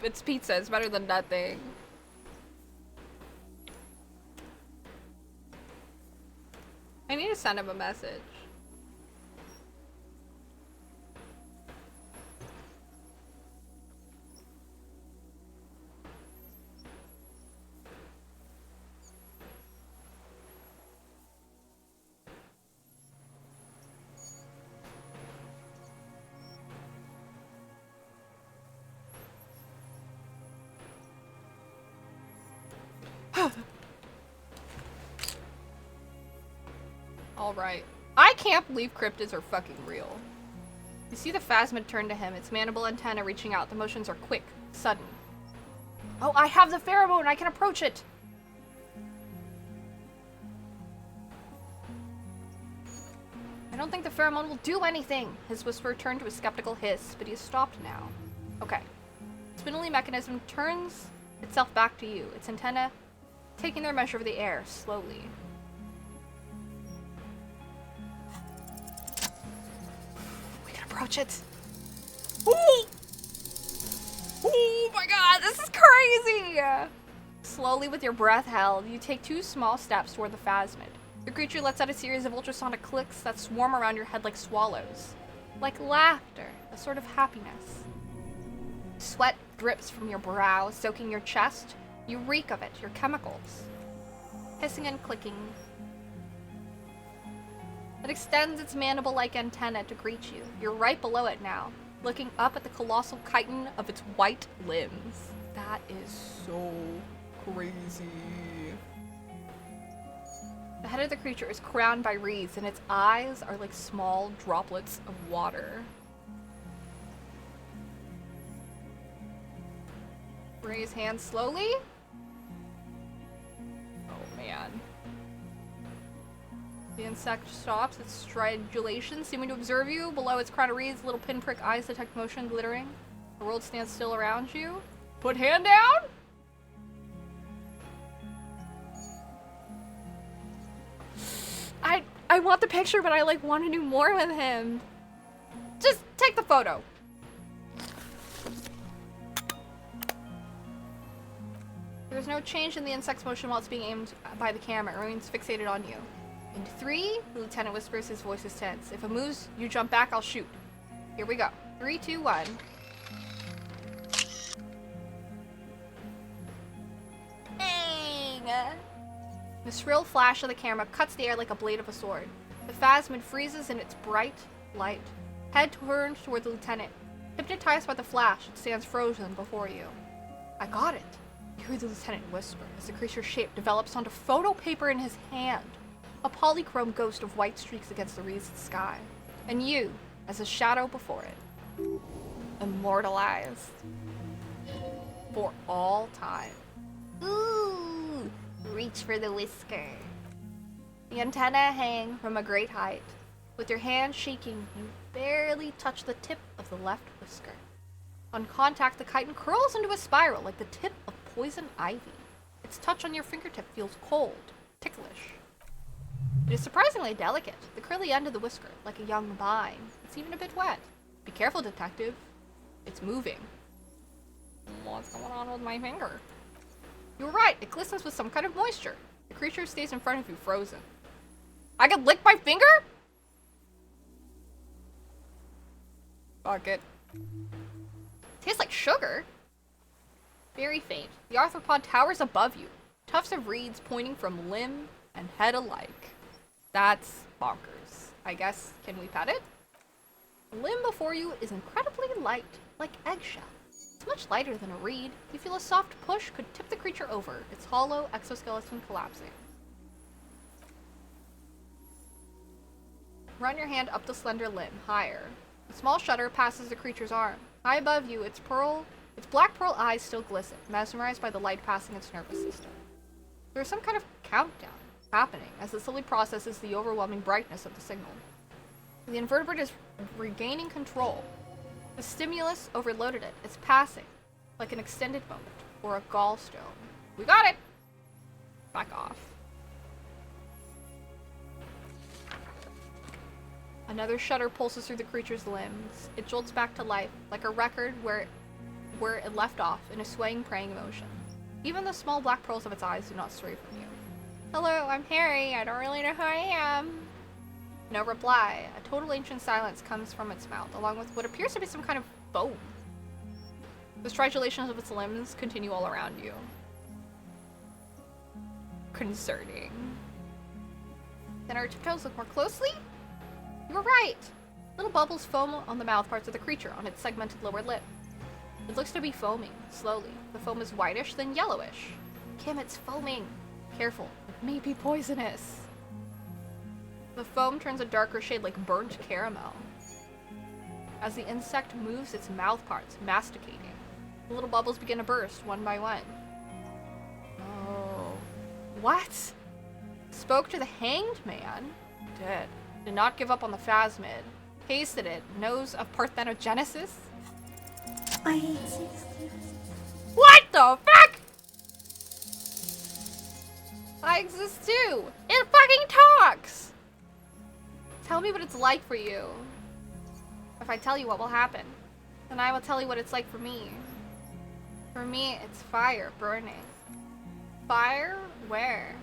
It's pizza. It's better than nothing. I need to send him a message. Alright. I can't believe cryptids are fucking real. You see the phasmid turn to him, its mandible antenna reaching out. The motions are quick, sudden. Oh, I have the pheromone! I can approach it! I don't think the pheromone will do anything! His whisper turned to a skeptical hiss, but he has stopped now. Okay. The spindly mechanism turns itself back to you, its antenna taking their measure of the air, slowly. We can approach it. Ooh! Oh my god, this is crazy! Slowly, with your breath held, you take 2 small steps toward the phasmid. The creature lets out a series of ultrasonic clicks that swarm around your head like swallows. Like laughter, a sort of happiness. Sweat drips from your brow, soaking your chest. You reek of it, your chemicals. Hissing and clicking. It extends its mandible-like antenna to greet you. You're right below it now, looking up at the colossal chitin of its white limbs. That is so crazy. The head of the creature is crowned by wreaths, and its eyes are like small droplets of water. Raise hands slowly. Oh man. The insect stops, its stridulation seeming to observe you. Below its crown of wreaths, little pinprick eyes detect motion glittering. The world stands still around you. Put hand down! I want the picture, but I like want to do more with him. Just take the photo. There's no change in the insect's motion while it's being aimed by the camera. It remains fixated on you. In 3, the lieutenant whispers, his voice is tense. If it moves, you jump back, I'll shoot. Here we go. 3, 2, 1. Bang! The shrill flash of the camera cuts the air like a blade of a sword. The phasmid freezes in its bright light. Head turned toward the lieutenant. Hypnotized by the flash, it stands frozen before you. I got it. You hear the lieutenant whisper as the creature's shape develops onto photo paper in his hand. A polychrome ghost of white streaks against the wreathed sky. And you, as a shadow before it. Immortalized. For all time. Ooh! Reach for the whisker. The antenna hang from a great height. With your hand shaking, you barely touch the tip of the left whisker. On contact, the chitin curls into a spiral like the tip of poison ivy. Its touch on your fingertip feels cold, ticklish. It is surprisingly delicate, the curly end of the whisker, like a young vine. It's even a bit wet. Be careful, detective. It's moving. What's going on with my finger? You were right, it glistens with some kind of moisture. The creature stays in front of you, frozen. I could lick my finger? Fuck it. Tastes like sugar. Very faint. The arthropod towers above you. Tufts of reeds pointing from limb and head alike. That's bonkers. I guess, can we pet it? The limb before you is incredibly light, like eggshell. It's much lighter than a reed. You feel a soft push could tip the creature over, its hollow exoskeleton collapsing. Run your hand up the slender limb, higher. A small shudder passes the creature's arm. High above you, its black pearl eyes still glisten, mesmerized by the light passing its nervous system. There's some kind of countdown happening as it slowly processes the overwhelming brightness of the signal. The invertebrate is regaining control. The stimulus overloaded it. It's passing, like an extended moment, or a gallstone. We got it! Back off. Another shudder pulses through the creature's limbs. It jolts back to life, like a record where it left off, in a swaying, praying motion. Even the small black pearls of its eyes do not stray from you. Hello, I'm Harry. I don't really know who I am. No reply. A total ancient silence comes from its mouth, along with what appears to be some kind of foam. The stridulations of its limbs continue all around you. Concerning. Then our tiptoes look more closely? You were right! Little bubbles foam on the mouth parts of the creature, on its segmented lower lip. It looks to be foaming, slowly. The foam is whitish, then yellowish. Kim, it's foaming. Careful, it may be poisonous. The foam turns a darker shade like burnt caramel. As the insect moves its mouth parts, masticating, the little bubbles begin to burst one by one. Oh. What? Spoke to the hanged man? Did. Did not give up on the phasmid. Tasted it. Knows of parthenogenesis? I exist. What the fuck? I exist too. It fucking talks. Tell me what it's like for you. If I tell you what will happen, then I will tell you what it's like for me. For me, it's fire burning. Fire where?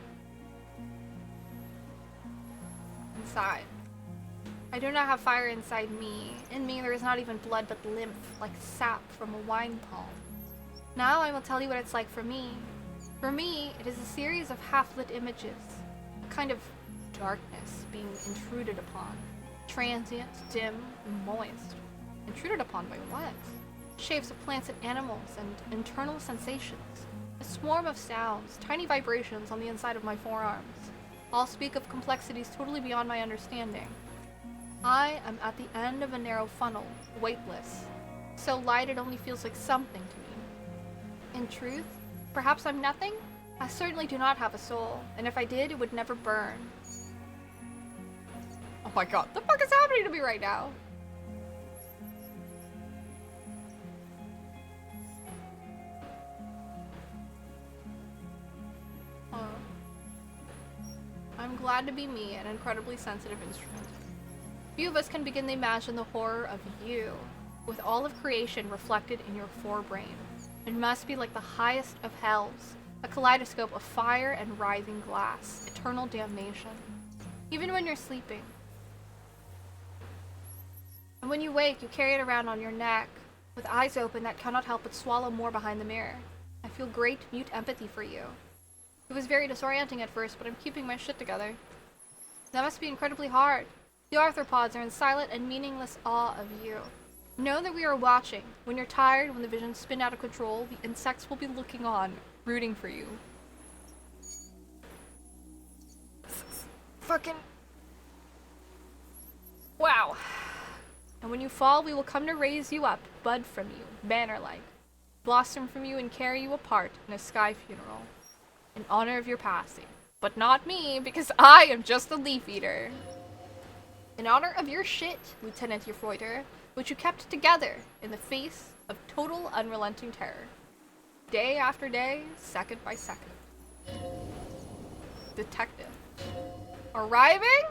Inside. I do not have fire inside me. In me there is not even blood but lymph, like sap from a wine palm. Now I will tell you what it's like for me. For me, it is a series of half-lit images. A kind of darkness being intruded upon. Transient, dim, and moist. Intruded upon by what? Shapes of plants and animals and internal sensations. A swarm of sounds, tiny vibrations on the inside of my forearms. All speak of complexities totally beyond my understanding. I am at the end of a narrow funnel, weightless. So light it only feels like something to me. In truth, perhaps I'm nothing? I certainly do not have a soul, and if I did, it would never burn. Oh my god, the fuck is happening to me right now? I'm glad to be me, an incredibly sensitive instrument. Few of us can begin to imagine the horror of you, with all of creation reflected in your forebrain. It must be like the highest of hells, a kaleidoscope of fire and writhing glass, eternal damnation. Even when you're sleeping. And when you wake, you carry it around on your neck, with eyes open that cannot help but swallow more behind the mirror. I feel great mute empathy for you. It was very disorienting at first, but I'm keeping my shit together. That must be incredibly hard. The arthropods are in silent and meaningless awe of you. Know that we are watching. When you're tired, when the visions spin out of control, the insects will be looking on, rooting for you. Fucking... Wow. And when you fall, we will come to raise you up, bud from you, banner-like, blossom from you and carry you apart in a sky funeral. In honor of your passing. But not me, because I am just a leaf eater. In honor of your shit, Lieutenant Gefreuter, which you kept together in the face of total unrelenting terror. Day after day, second by second. Detective. Arriving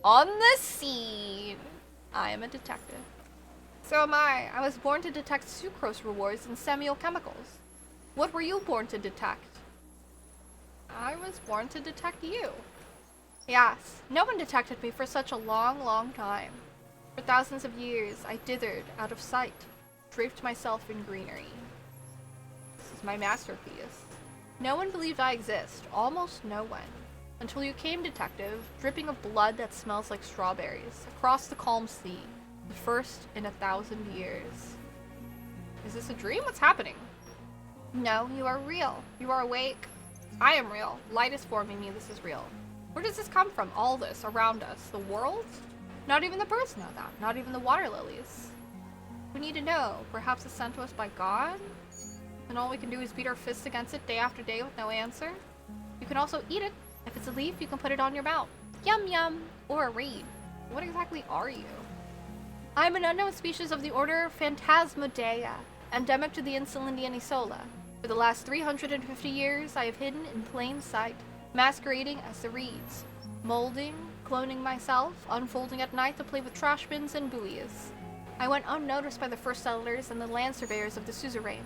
on the scene. I am a detective. So am I. I was born to detect sucrose rewards in semiochemicals. What were you born to detect? I was born to detect you. Yes, no one detected me for such a long, long time. For thousands of years, I dithered out of sight, draped myself in greenery. This is my masterpiece. No one believed I exist, almost no one. Until you came, detective, dripping of blood that smells like strawberries, across the calm sea, the first in 1,000 years. Is this a dream? What's happening? No, you are real. You are awake. I am real. Light is forming me. This is real. Where does this come from? All this around us. The world? Not even the birds know that. Not even the water lilies. We need to know. Perhaps it's sent to us by God? And all we can do is beat our fists against it day after day with no answer? You can also eat it. If it's a leaf, you can put it on your mouth. Yum yum. Or a reed. What exactly are you? I am an unknown species of the order Phantasmodea, endemic to the Insulindian Isola. For the last 350 years, I have hidden in plain sight, masquerading as the reeds, molding, cloning myself, unfolding at night to play with trash bins and buoys. I went unnoticed by the first settlers and the land surveyors of the suzerain,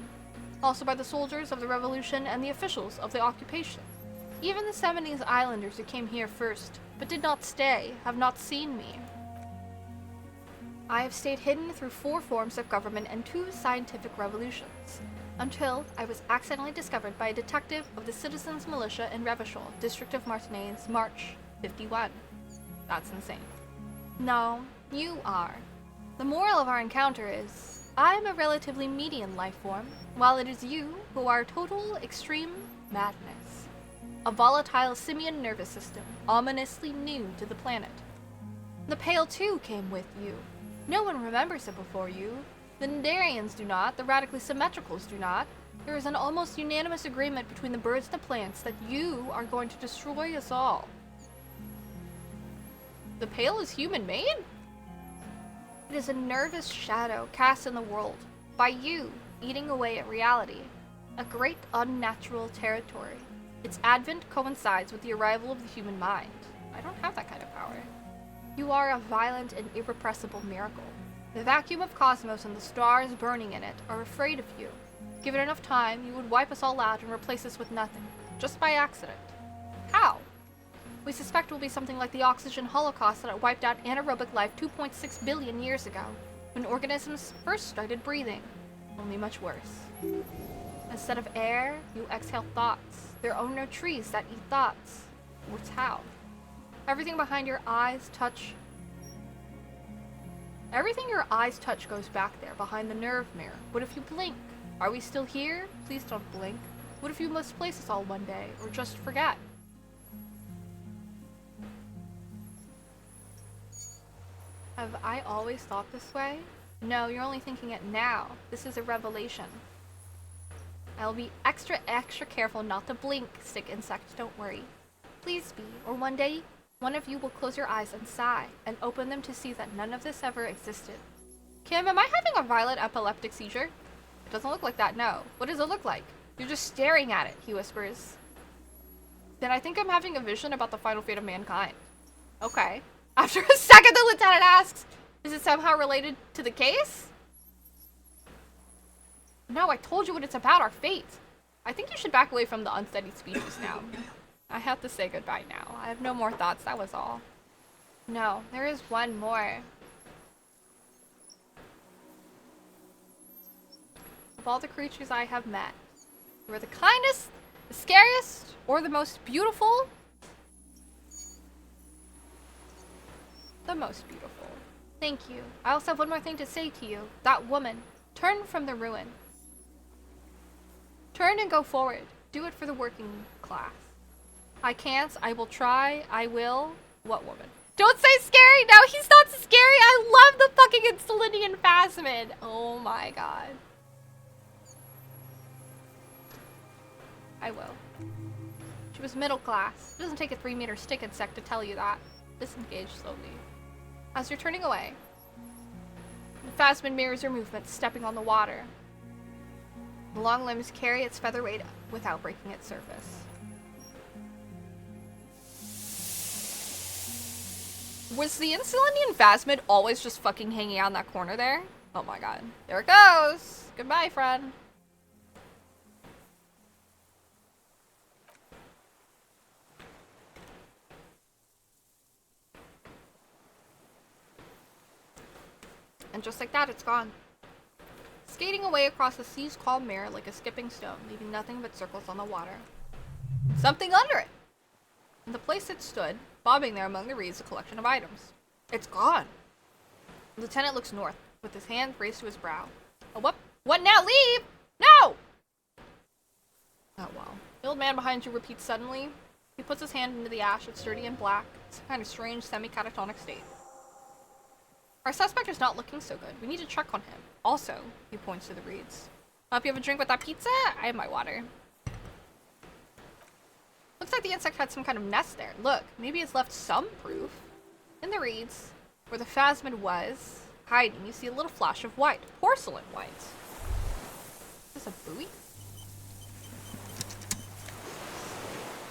also by the soldiers of the revolution and the officials of the occupation. Even the Seminese islanders who came here first, but did not stay, have not seen me. I have stayed hidden through 4 forms of government and 2 scientific revolutions, until I was accidentally discovered by a detective of the Citizens Militia in Revachol, District of Martinaise, March 51. That's insane. No, you are. The moral of our encounter is, I am a relatively median life form, while it is you who are total, extreme, madness. A volatile simian nervous system, ominously new to the planet. The Pale too came with you. No one remembers it before you. The Nandarians do not, the radically symmetricals do not. There is an almost unanimous agreement between the birds and the plants that you are going to destroy us all. The Pale is human-made? It is a nervous shadow cast in the world, by you, eating away at reality. A great unnatural territory. Its advent coincides with the arrival of the human mind. I don't have that kind of power. You are a violent and irrepressible miracle. The vacuum of cosmos and the stars burning in it are afraid of you. Given enough time, you would wipe us all out and replace us with nothing, just by accident. How? We suspect it will be something like the oxygen holocaust that wiped out anaerobic life 2.6 billion years ago, when organisms first started breathing, only much worse. Instead of air, you exhale thoughts. There are no trees that eat thoughts. Or tau. Everything behind your eyes touch. Everything your eyes touch goes back there, behind the nerve mirror. What if you blink? Are we still here? Please don't blink. What if you misplace us all one day, or just forget? Have I always thought this way? No, you're only thinking it now. This is a revelation. I'll be extra careful not to blink, stick insect, don't worry. Please be, or one day, one of you will close your eyes and sigh, and open them to see that none of this ever existed. Kim, am I having a violent epileptic seizure? It doesn't look like that, no. What does it look like? You're just staring at it, he whispers. Then I think I'm having a vision about the final fate of mankind. Okay. After a second, the lieutenant asks, is it somehow related to the case? No, I told you what it's about, our fate. I think you should back away from the unstudied speeches now. I have to say goodbye now. I have no more thoughts, that was all. No, there is one more. Of all the creatures I have met, you are the kindest, the scariest, or the most beautiful? The most beautiful. Thank you. I also have one more thing to say to you. That woman. Turn from the ruin. Turn and go forward. Do it for the working class. I can't. I will try. I will. What woman? Don't say scary! No, he's not scary! I love the fucking Insulinian Phasmid! Oh my god. I will. She was middle class. It doesn't take a 3-meter stick insect to tell you that. Disengage slowly. As you're turning away, the Phasmid mirrors your movements, stepping on the water. The long limbs carry its feather weight without breaking its surface. Was the Insulinian Phasmid always just fucking hanging out in that corner there? Oh my god. There it goes! Goodbye, friend. And just like that, it's gone. Skating away across the sea's calm mirror like a skipping stone, leaving nothing but circles on the water. Something under it! In the place it stood, bobbing there among the reeds, a collection of items. It's gone! The lieutenant looks north, with his hand raised to his brow. Oh, what now? Leave! No! Oh, well. The old man behind you repeats suddenly. He puts his hand into the ash. It's sturdy and black. It's a kind of strange, semi-catatonic state. Our suspect is not looking so good. We need to check on him. Also, he points to the reeds. Hope you have a drink with that pizza? I have my water. Looks like the insect had some kind of nest there. Look, maybe it's left some proof. In the reeds, where the Phasmid was hiding, you see a little flash of white. Porcelain white. Is this a buoy?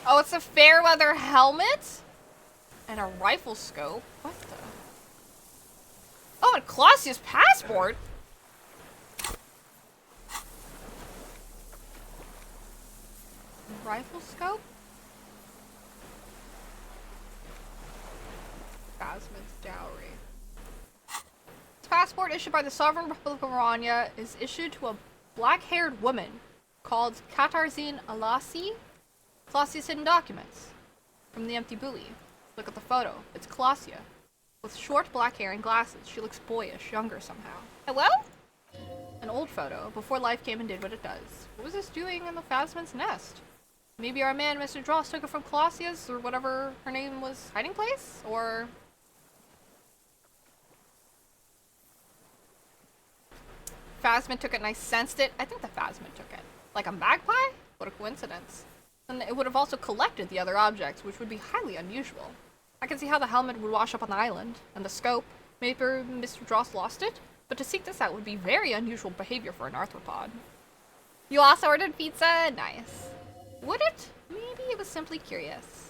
Oh, it's a fair weather helmet? And a rifle scope? What the? Oh, and Clausia's passport? Rifle scope? Phasmid's dowry. This passport issued by the Sovereign Republic of Orania is issued to a black-haired woman called Katarzine Alasi. Clausia's hidden documents. From the empty buoy. Look at the photo. It's Clausia. With short black hair and glasses. She looks boyish, younger somehow. Hello? An old photo, before life came and did what it does. What was this doing in the Phasmid's nest? Maybe our man, Mr. Dross, took it from Colossia's, or whatever her name was, hiding place? Or... Phasmid took it and I sensed it. I think the Phasmid took it. Like a magpie? What a coincidence. And it would have also collected the other objects, which would be highly unusual. I can see how the helmet would wash up on the island, and the scope. Maybe Mr. Dross lost it, but to seek this out would be very unusual behavior for an arthropod. You also ordered pizza? Nice. Would it? Maybe it was simply curious.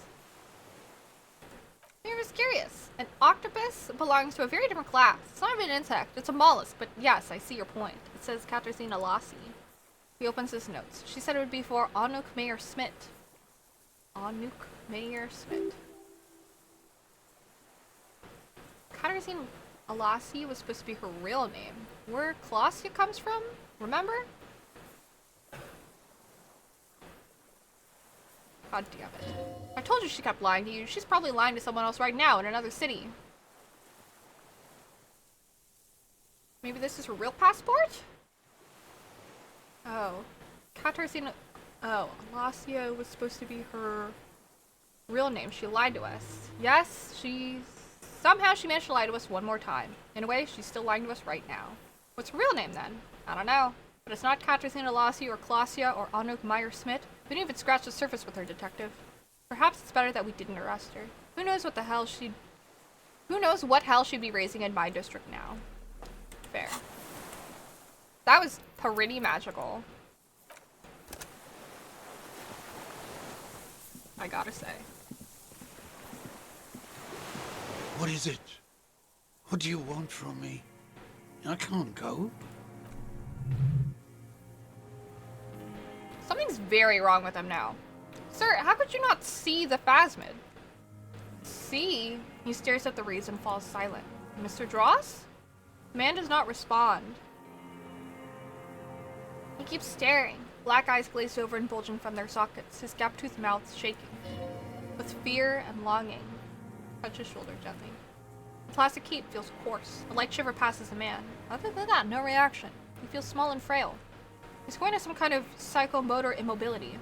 Maybe it was curious. An octopus belongs to a very different class. It's not even an insect, it's a mollusk, but yes, I see your point. It says Katarzyna Lassie. He opens his notes. She said it would be for Anouk Mayer Smit. Anouk Mayer Smit. Katarzyna Lassie was supposed to be her real name. Where Colossia comes from? Remember? God damn it. I told you she kept lying to you. She's probably lying to someone else right now in another city. Maybe this is her real passport? Oh. Katarzyna... Oh, Alasia was supposed to be her real name. She lied to us. Yes, somehow she managed to lie to us one more time. In a way, she's still lying to us right now. What's her real name then? I don't know. But it's not Katarzyna Lassie or Colossia or Anouk Meyer Smit. We didn't even scratch the surface with her, detective. Perhaps it's better that we didn't arrest her. Who knows what hell she'd be raising in my district now. Fair. That was pretty magical. I gotta say. What is it? What do you want from me? I can't go. Something's very wrong with him now. Sir, how could you not see the Phasmid? See? He stares at the reeds and falls silent. Mr. Dross? The man does not respond. He keeps staring. Black eyes glazed over and bulging from their sockets, his gap-toothed mouth shaking. With fear and longing. Touch his shoulder gently. The plastic cape feels coarse. A light shiver passes the man. Other than that, no reaction. He feels small and frail. He's going to some kind of psychomotor immobility.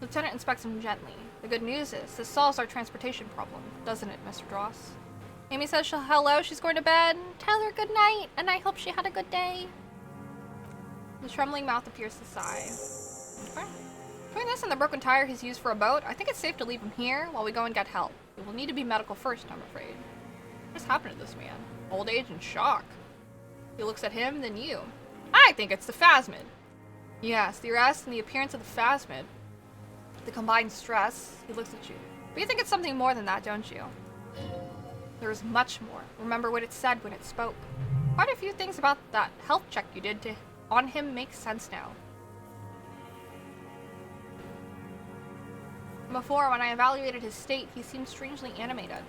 Lieutenant inspects him gently. The good news is, this solves our transportation problem, doesn't it, Mr. Dross? Amy says hello, she's going to bed. Tell her good night, and I hope she had a good day. The trembling mouth appears to sigh. Okay. Between this and the broken tire he's used for a boat, I think it's safe to leave him here while we go and get help. We will need to be medical first, I'm afraid. What has happened to this man? Old age and shock. He looks at him, then you. I think it's the Phasmid. Yes, the arrest and the appearance of the Phasmid. The combined stress. He looks at you. But you think it's something more than that, don't you? There is much more. Remember what it said when it spoke. Quite a few things about that health check you did on him make sense now. Before, when I evaluated his state, he seemed strangely animated.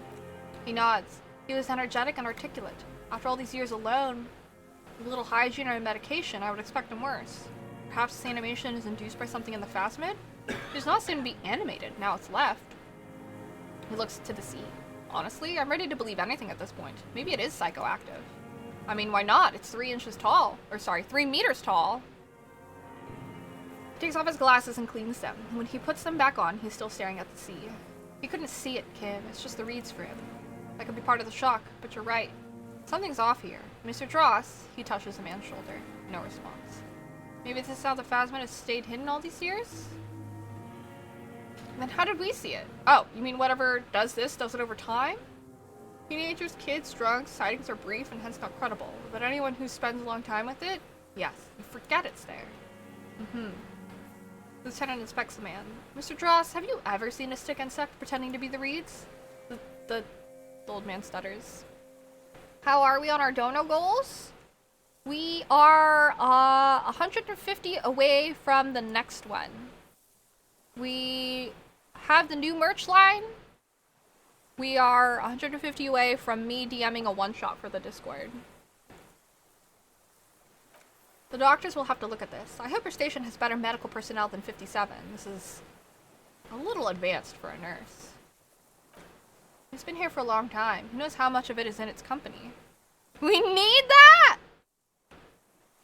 He nods. He was energetic and articulate. After all these years alone, with a little hygiene or medication, I would expect him worse. Perhaps this animation is induced by something in the Phasmid? He does not seem to be animated, now it's left. He looks to the sea. Honestly, I'm ready to believe anything at this point. Maybe it is psychoactive. I mean, why not? It's 3 inches tall. Or sorry, 3 meters tall. He takes off his glasses and cleans them. When he puts them back on, he's still staring at the sea. He couldn't see it, Kim. It's just the reeds for him. That could be part of the shock, but you're right. Something's off here. Mr. Dross, he touches the man's shoulder. No response. Maybe this is how the Phasmid has stayed hidden all these years? Then how did we see it? Oh, you mean whatever does this does it over time? Teenagers, kids, drugs, sightings are brief and hence not credible. But anyone who spends a long time with it, yes, you forget it's there. The lieutenant inspects the man. Mr. Dross, have you ever seen a stick insect pretending to be the reeds? The old man stutters. How are we on our dono goals? We are 150 away from the next one. We have the new merch line. We are 150 away from me DMing a one-shot for the Discord. The doctors will have to look at this. I hope your station has better medical personnel than 57. This is a little advanced for a nurse. He's been here for a long time. Who knows how much of it is in its company? We need that!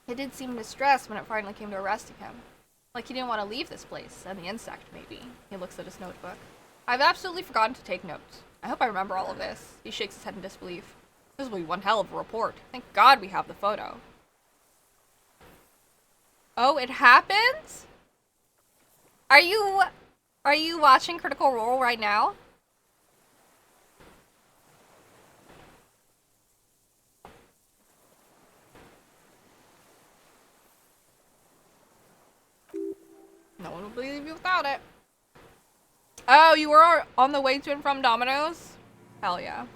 It did seem distressed when it finally came to arresting him. Like he didn't want to leave this place. And the insect, maybe. He looks at his notebook. I've absolutely forgotten to take notes. I hope I remember all of this. He shakes his head in disbelief. This will be one hell of a report. Thank God we have the photo. Oh, it happens? Are you watching Critical Role right now? No one will believe you without it. Oh, you were on the way to and from Domino's? Hell yeah.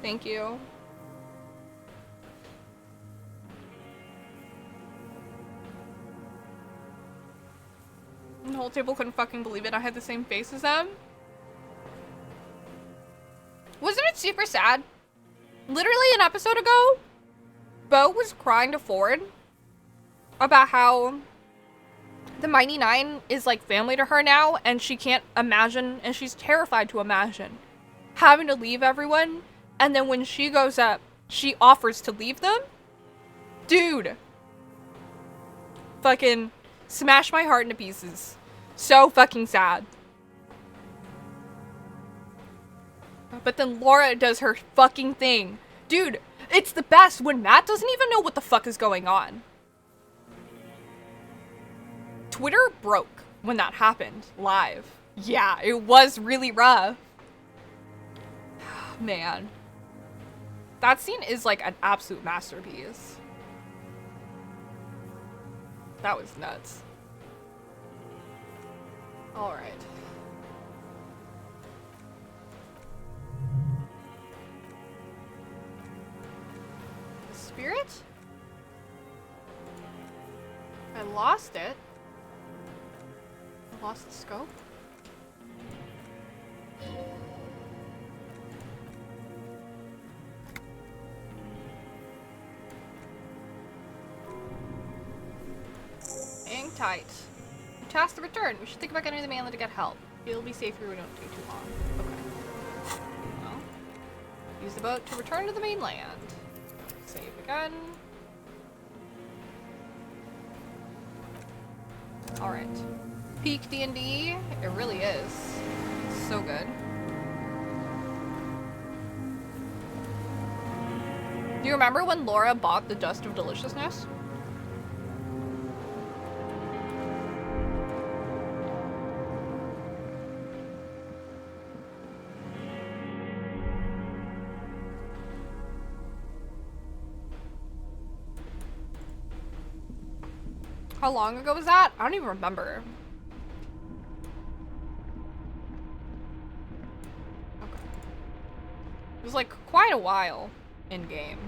Thank you. The whole table couldn't fucking believe it. I had the same face as them. Wasn't it super sad? Literally an episode ago, Bo was crying to Ford about how the Mighty Nine is like family to her now, and she can't imagine, and she's terrified to imagine having to leave everyone, and then when she goes up, she offers to leave them? Dude. Fucking smash my heart into pieces. So fucking sad. But then Laura does her fucking thing. Dude, it's the best when Matt doesn't even know what the fuck is going on. Twitter broke when that happened live. Yeah, it was really rough. Man. That scene is like an absolute masterpiece. That was nuts. Alright. The spirit? I lost it. I lost the scope. Hang tight. Task to return. We should think about getting to the mainland to get help. It'll be safer if we don't take too long. Okay. Well, use the boat to return to the mainland. Save again. Alright. Peak D&D. It really is. So good. Do you remember when Laura bought the Dust of Deliciousness? How long ago was that? I don't even remember. Okay. It was like quite a while in game.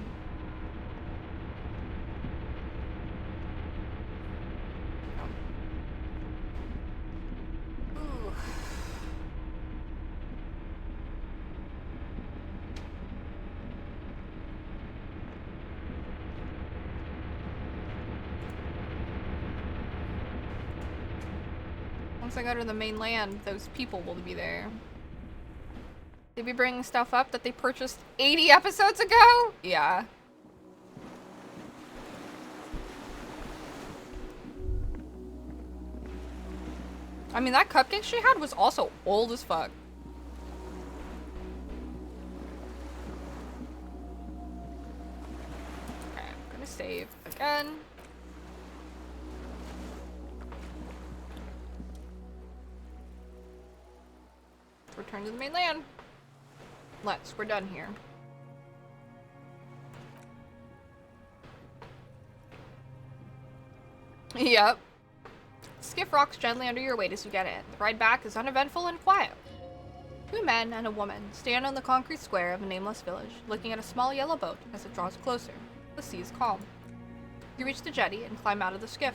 Ooh. Once I go to the mainland, those people will be there. They be bringing stuff up that they purchased 80 episodes ago? Yeah. I mean, that cupcake she had was also old as fuck. Okay, I'm gonna save again. Return to the mainland. We're done here. Yep. Skiff rocks gently under your weight as you get in. The ride back is uneventful and quiet. Two men and a woman stand on the concrete square of a nameless village, looking at a small yellow boat as it draws closer. The sea is calm. You reach the jetty and climb out of the skiff.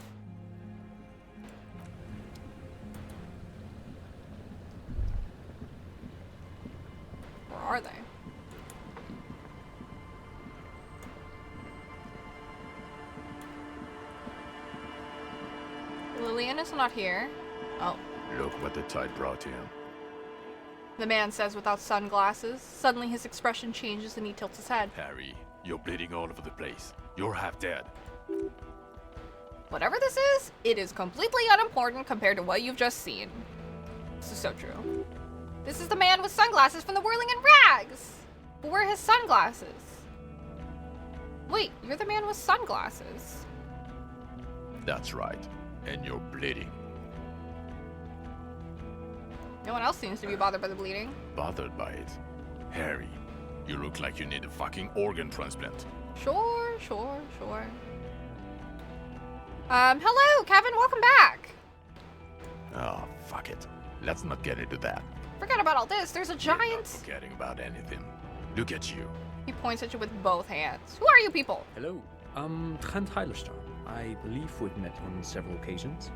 Where are they? Lillian is not here. Oh. Look what the tide brought him. The man says without sunglasses. Suddenly his expression changes and he tilts his head. Harry, You're bleeding all over the place. You're half dead. Whatever this is, it is completely unimportant compared to what you've just seen. This is so true. This is the man with sunglasses from the Whirling in Rags! But where are his sunglasses? Wait, you're the man with sunglasses. That's right. And you're bleeding. No one else seems to be bothered by the bleeding. Bothered by it? Harry, you look like you need a fucking organ transplant. Sure. Hello, Kevin, welcome back. Oh, fuck it. Let's not get into that. Forget about all this, there's a giant... You're not forgetting about anything. Look at you. He points at you with both hands. Who are you people? Hello, Trent Heilerstar. I believe we've met on several occasions.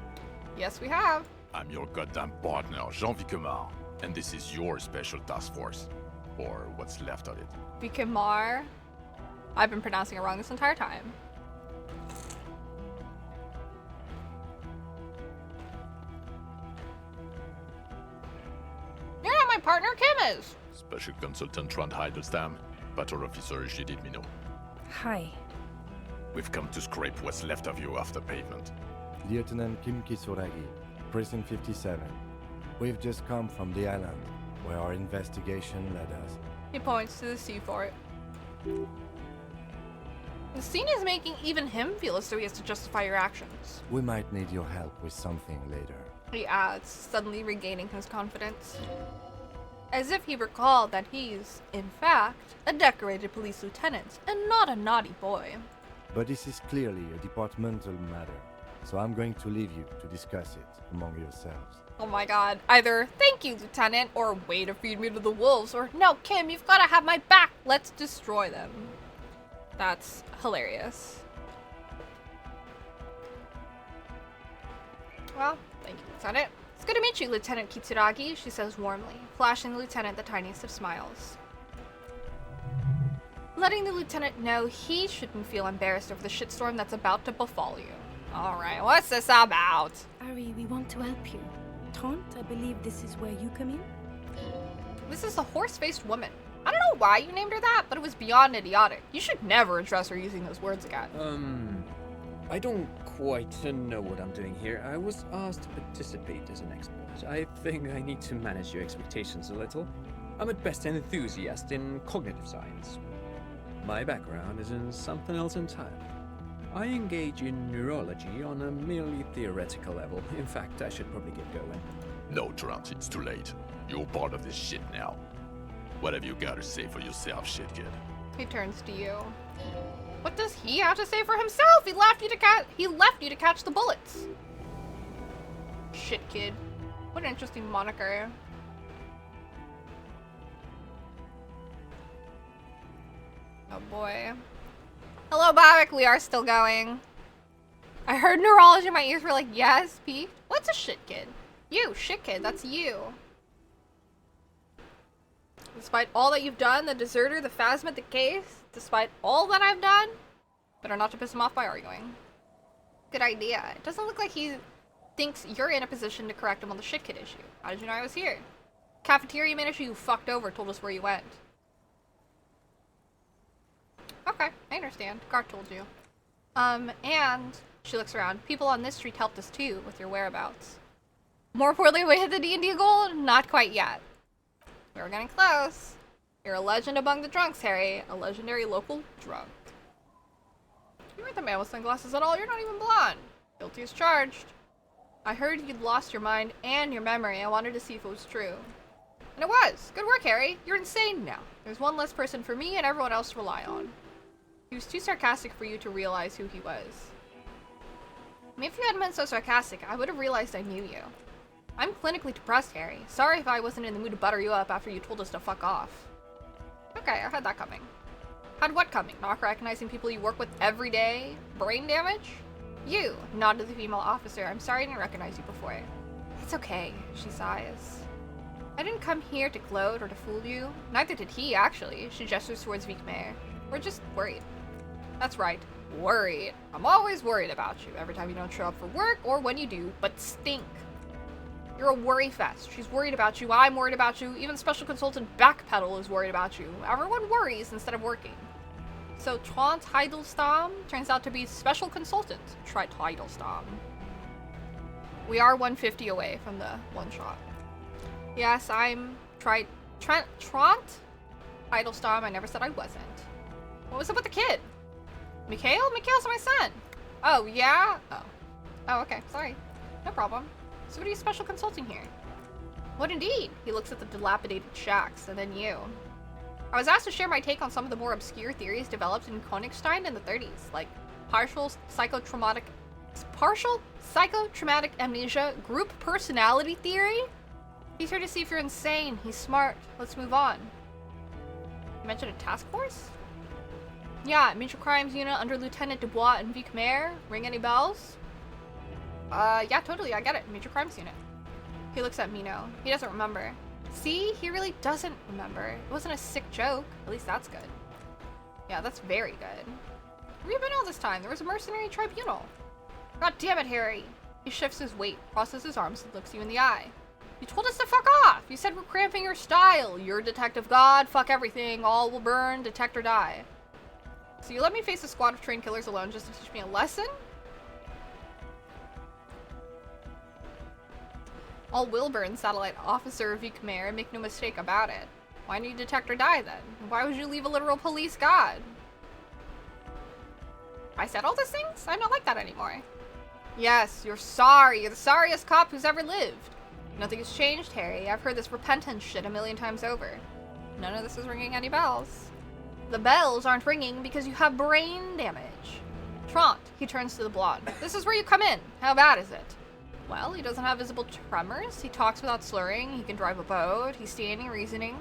Yes, we have. I'm your goddamn partner, Jean Vicomar, and this is your special task force. Or what's left of it. Vicomar? I've been pronouncing it wrong this entire time. You're not my partner, Kim is. Special Consultant Trond Heidelstam, Patrol Officer Judith Minot. Hi. We've come to scrape what's left of you off the pavement. Lieutenant Kim Kisuragi, Prison 57. We've just come from the island, where our investigation led us. He points to the sea for it. The scene is making even him feel as though he has to justify your actions. We might need your help with something later. He adds, suddenly regaining his confidence. As if he recalled that he's, in fact, a decorated police lieutenant and not a naughty boy. But this is clearly a departmental matter, so I'm going to leave you to discuss it among yourselves. Oh my god, either thank you, Lieutenant, or way to feed me to the wolves, or no, Kim, you've gotta have my back, let's destroy them. That's hilarious. Well, thank you, Lieutenant. It's good to meet you, Lieutenant Kitsuragi, she says warmly, flashing the lieutenant the tiniest of smiles. Letting the lieutenant know he shouldn't feel embarrassed over the shitstorm that's about to befall you. Alright, what's this about? Ari, we want to help you. Taunt, I believe this is where you come in? This is a horse-faced woman. I don't know why you named her that, but it was beyond idiotic. You should never address her using those words again. I don't quite know what I'm doing here. I was asked to participate as an expert. I think I need to manage your expectations a little. I'm at best an enthusiast in cognitive science. My background is in something else entirely. I engage in neurology on a merely theoretical level. In fact, I should probably get going. No, Trent, it's too late. You're part of this shit now. What have you got to say for yourself, shit kid? He turns to you. What does he have to say for himself? He left you to catch the bullets. Shit kid. What an interesting moniker. Oh boy. Hello, Bavik. We are still going. I heard neurology. My ears were like, yes, Pete. What's a shit kid? You, shit kid. That's you. Despite all that you've done, the deserter, the phasmid, the case, despite all that I've done, better not to piss him off by arguing. Good idea. It doesn't look like he thinks you're in a position to correct him on the shit kid issue. How did you know I was here? Cafeteria manager you fucked over told us where you went. Okay, I understand. Gar told you. And she looks around. People on this street helped us too with your whereabouts. More importantly, we hit the D&D goal? Not quite yet. We're getting close. You're a legend among the drunks, Harry. A legendary local drunk. You weren't the man with sunglasses at all. You're not even blonde. Guilty as charged. I heard you'd lost your mind and your memory. I wanted to see if it was true. And it was. Good work, Harry. You're insane now. There's one less person for me and everyone else to rely on. He was too sarcastic for you to realize who he was. I mean, if you hadn't been so sarcastic, I would have realized I knew you. I'm clinically depressed, Harry. Sorry if I wasn't in the mood to butter you up after you told us to fuck off. Okay, I had that coming. Had what coming? Not recognizing people you work with every day? Brain damage? You, nodded the female officer. I'm sorry I didn't recognize you before. It's okay, she sighs. I didn't come here to gloat or to fool you. Neither did he, actually. She gestures towards Vikmare. We're just worried. That's right, worried. I'm always worried about you every time you don't show up for work or when you do, but stink. You're a worry fest. She's worried about you. I'm worried about you. Even Special Consultant Backpedal is worried about you. Everyone worries instead of working. So Trant Heidelstam turns out to be special consultant. Trant Heidelstam. We are 150 away from the one shot. Yes, I'm Trant Heidelstam. I never said I wasn't. What was up with the kid? Mikhail? Mikhail's my son. Oh, yeah? Oh, okay. Sorry. No problem. So what are you special consulting here? What indeed? He looks at the dilapidated shacks, and then you. I was asked to share my take on some of the more obscure theories developed in Königstein in the 30s, like partial psychotraumatic amnesia, group personality theory? He's here to see if you're insane. He's smart. Let's move on. You mentioned a task force? Yeah, Major Crimes Unit under Lieutenant Dubois and Vic Mayer. Ring any bells? Yeah, totally. I get it. Major Crimes Unit. He looks at Mino. He doesn't remember. See? He really doesn't remember. It wasn't a sick joke. At least that's good. Yeah, that's very good. Where have you been all this time? There was a mercenary tribunal. God damn it, Harry. He shifts his weight, crosses his arms, and looks you in the eye. You told us to fuck off. You said we're cramping your style. You're Detective God. Fuck everything. All will burn. Detect or die. So you let me face a squad of trained killers alone just to teach me a lesson? All will burn, Satellite Officer Vic Mayer. Make no mistake about it. Why do you detect or die then? Why would you leave a literal police god? I said all these things? I'm not like that anymore. Yes, you're sorry. You're the sorriest cop who's ever lived. Nothing has changed, Harry. I've heard this repentance shit a million times over. None of this is ringing any bells. The bells aren't ringing because you have brain damage. Trant, he turns to the blonde. This is where you come in. How bad is it? Well, he doesn't have visible tremors. He talks without slurring. He can drive a boat. He's standing, reasoning.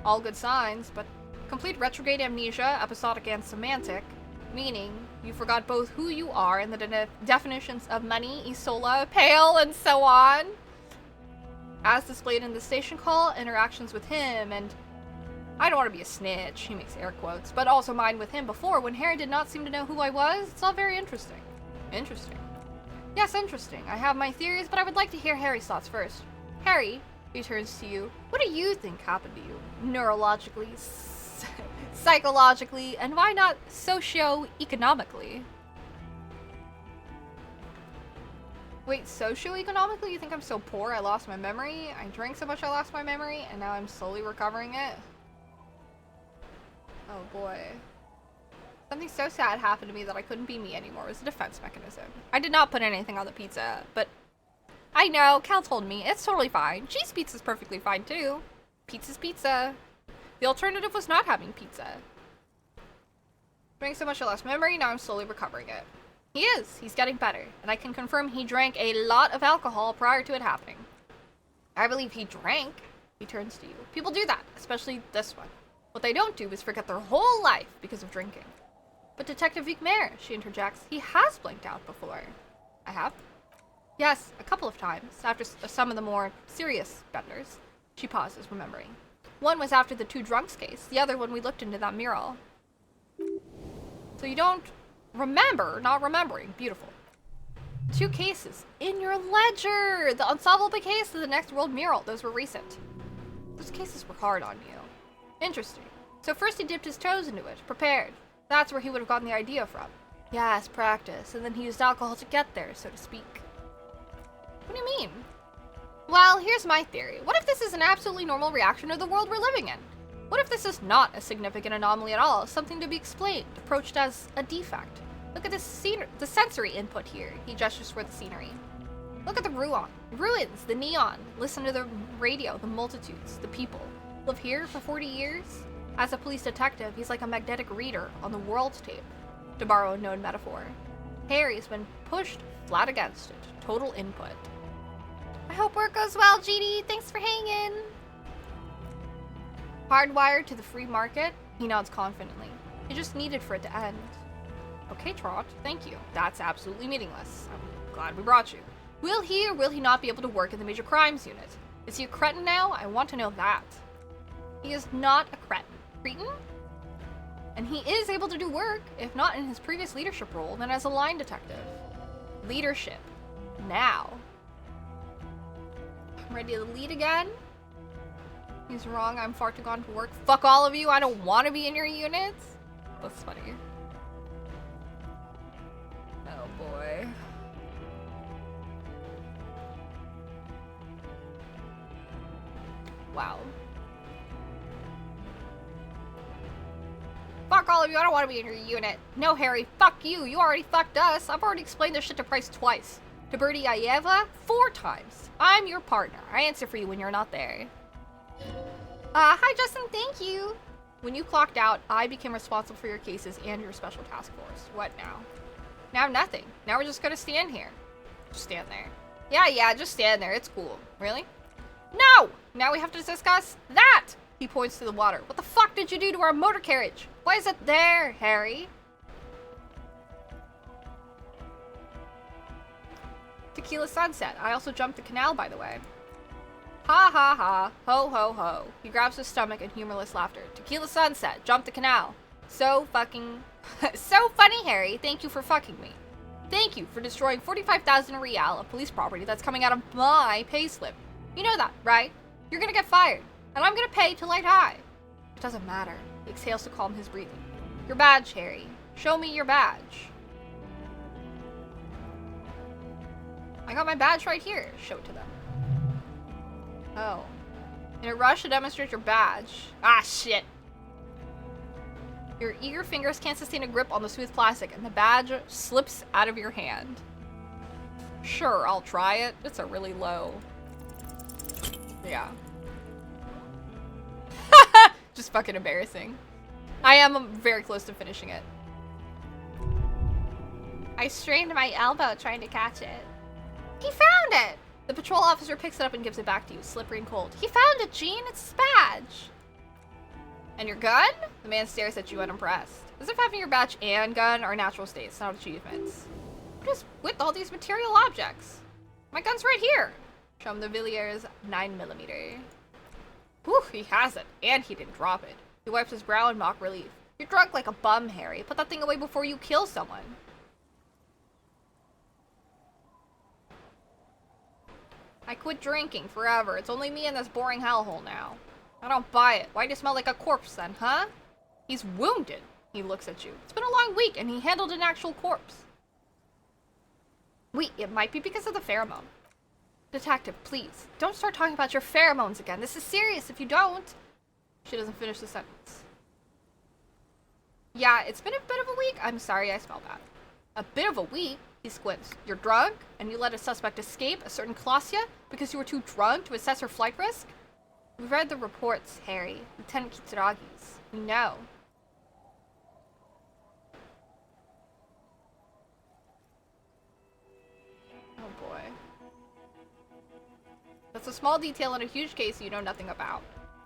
All good signs, but complete retrograde amnesia, episodic and semantic, meaning you forgot both who you are and the definitions of money, Isola, pale, and so on. As displayed in the station call, interactions with him, and I don't want to be a snitch, he makes air quotes, but also mine with him before when Harry did not seem to know who I was. It's all very interesting. Interesting. Yes, interesting. I have my theories, but I would like to hear Harry's thoughts first. Harry, he turns to you. What do you think happened to you? Neurologically, psychologically, and why not socio-economically? Wait, socio-economically? You think I'm so poor I lost my memory? I drank so much I lost my memory, and now I'm slowly recovering it? Oh boy. Something so sad happened to me that I couldn't be me anymore. It was a defense mechanism. I did not put anything on the pizza, but I know, Cal told me. It's totally fine. Cheese pizza's perfectly fine too. Pizza's pizza. The alternative was not having pizza. Drank so much I lost memory, now I'm slowly recovering it. He is. He's getting better, and I can confirm he drank a lot of alcohol prior to it happening. I believe he drank. He turns to you. People do that, especially this one. What they don't do is forget their whole life because of drinking. But Detective Vic Mayer, she interjects, he has blanked out before. I have? Yes, a couple of times, after some of the more serious benders. She pauses, remembering. One was after the two drunks case, the other when we looked into that mural. So you don't remember not remembering. Beautiful. 2 cases in your ledger! The unsolvable case of the Next World mural. Those were recent. Those cases were hard on you. Interesting. So first he dipped his toes into it, prepared. That's where he would have gotten the idea from. Yes, practice, and then he used alcohol to get there, so to speak. What do you mean? Well, here's my theory. What if this is an absolutely normal reaction to the world we're living in? What if this is not a significant anomaly at all, something to be explained, approached as a defect? Look at the sensory input here. He gestures for the scenery. Look at the ruins, the neon. Listen to the radio, the multitudes, the people. Live here for 40 years? As a police detective, he's like a magnetic reader on the world tape, to borrow a known metaphor. Harry's been pushed flat against it. Total input. I hope work goes well, GD. Thanks for hanging. Hardwired to the free market? He nods confidently. You just needed for it to end. Okay, Trot, thank you. That's absolutely meaningless. I'm glad we brought you. Will he or will he not be able to work in the Major Crimes Unit? Is he a cretin now? I want to know that. He is not a cretin. Cretin? And he is able to do work, if not in his previous leadership role, then as a line detective. Leadership. Now. I'm ready to lead again? He's wrong, I'm far too gone for work. Fuck all of you, I don't want to be in your units. That's funny. Oh boy. Wow. Fuck all of you, I don't want to be in your unit. No, Harry, fuck you. You already fucked us. I've already explained this shit to Price twice. To Bertie Ayeva 4 times. I'm your partner. I answer for you when you're not there. Hi Justin, thank you. When you clocked out, I became responsible for your cases and your special task force. What now? Now nothing. Now we're just gonna stand here. Just stand there. Yeah, just stand there. It's cool. Really? No! Now we have to discuss that! He points to the water. What the fuck did you do to our motor carriage? Why is it there, Harry? Tequila sunset. I also jumped the canal, by the way. Ha ha ha. Ho ho ho. He grabs his stomach in humorless laughter. Tequila sunset. Jump the canal. So fucking... so funny, Harry. Thank you for fucking me. Thank you for destroying 45,000 real of police property that's coming out of my payslip. You know that, right? You're gonna get fired. And I'm gonna pay till I die. It doesn't matter. He exhales to calm his breathing. Your badge, Harry. Show me your badge. I got my badge right here. Show it to them. Oh. In a rush to demonstrate your badge. Ah, shit. Your eager fingers can't sustain a grip on the smooth plastic, and the badge slips out of your hand. Sure, I'll try it. It's a really low. Yeah. Just fucking embarrassing. I am very close to finishing it. I strained my elbow trying to catch it. He found it! The patrol officer picks it up and gives it back to you, slippery and cold. He found it, Jean! It's his badge! And your gun? The man stares at you unimpressed. As if having your badge and gun are natural states, not achievements. What is with all these material objects? My gun's right here! Show him the Villiers 9mm. Whew, he has it. And he didn't drop it. He wipes his brow in mock relief. You're drunk like a bum, Harry. Put that thing away before you kill someone. I quit drinking forever. It's only me in this boring hellhole now. I don't buy it. Why do you smell like a corpse then, huh? He's wounded. He looks at you. It's been a long week and he handled an actual corpse. Wait, it might be because of the pheromone. Detective, please, don't start talking about your pheromones again. This is serious if you don't. She doesn't finish the sentence. Yeah, it's been a bit of a week. I'm sorry, I smell bad. A bit of a week? He squints. You're drunk, and you let a suspect escape, a certain Klausya, because you were too drunk to assess her flight risk? We've read the reports, Harry. Lieutenant Kitsuragi's. We know. Oh boy. That's a small detail in a huge case you know nothing about.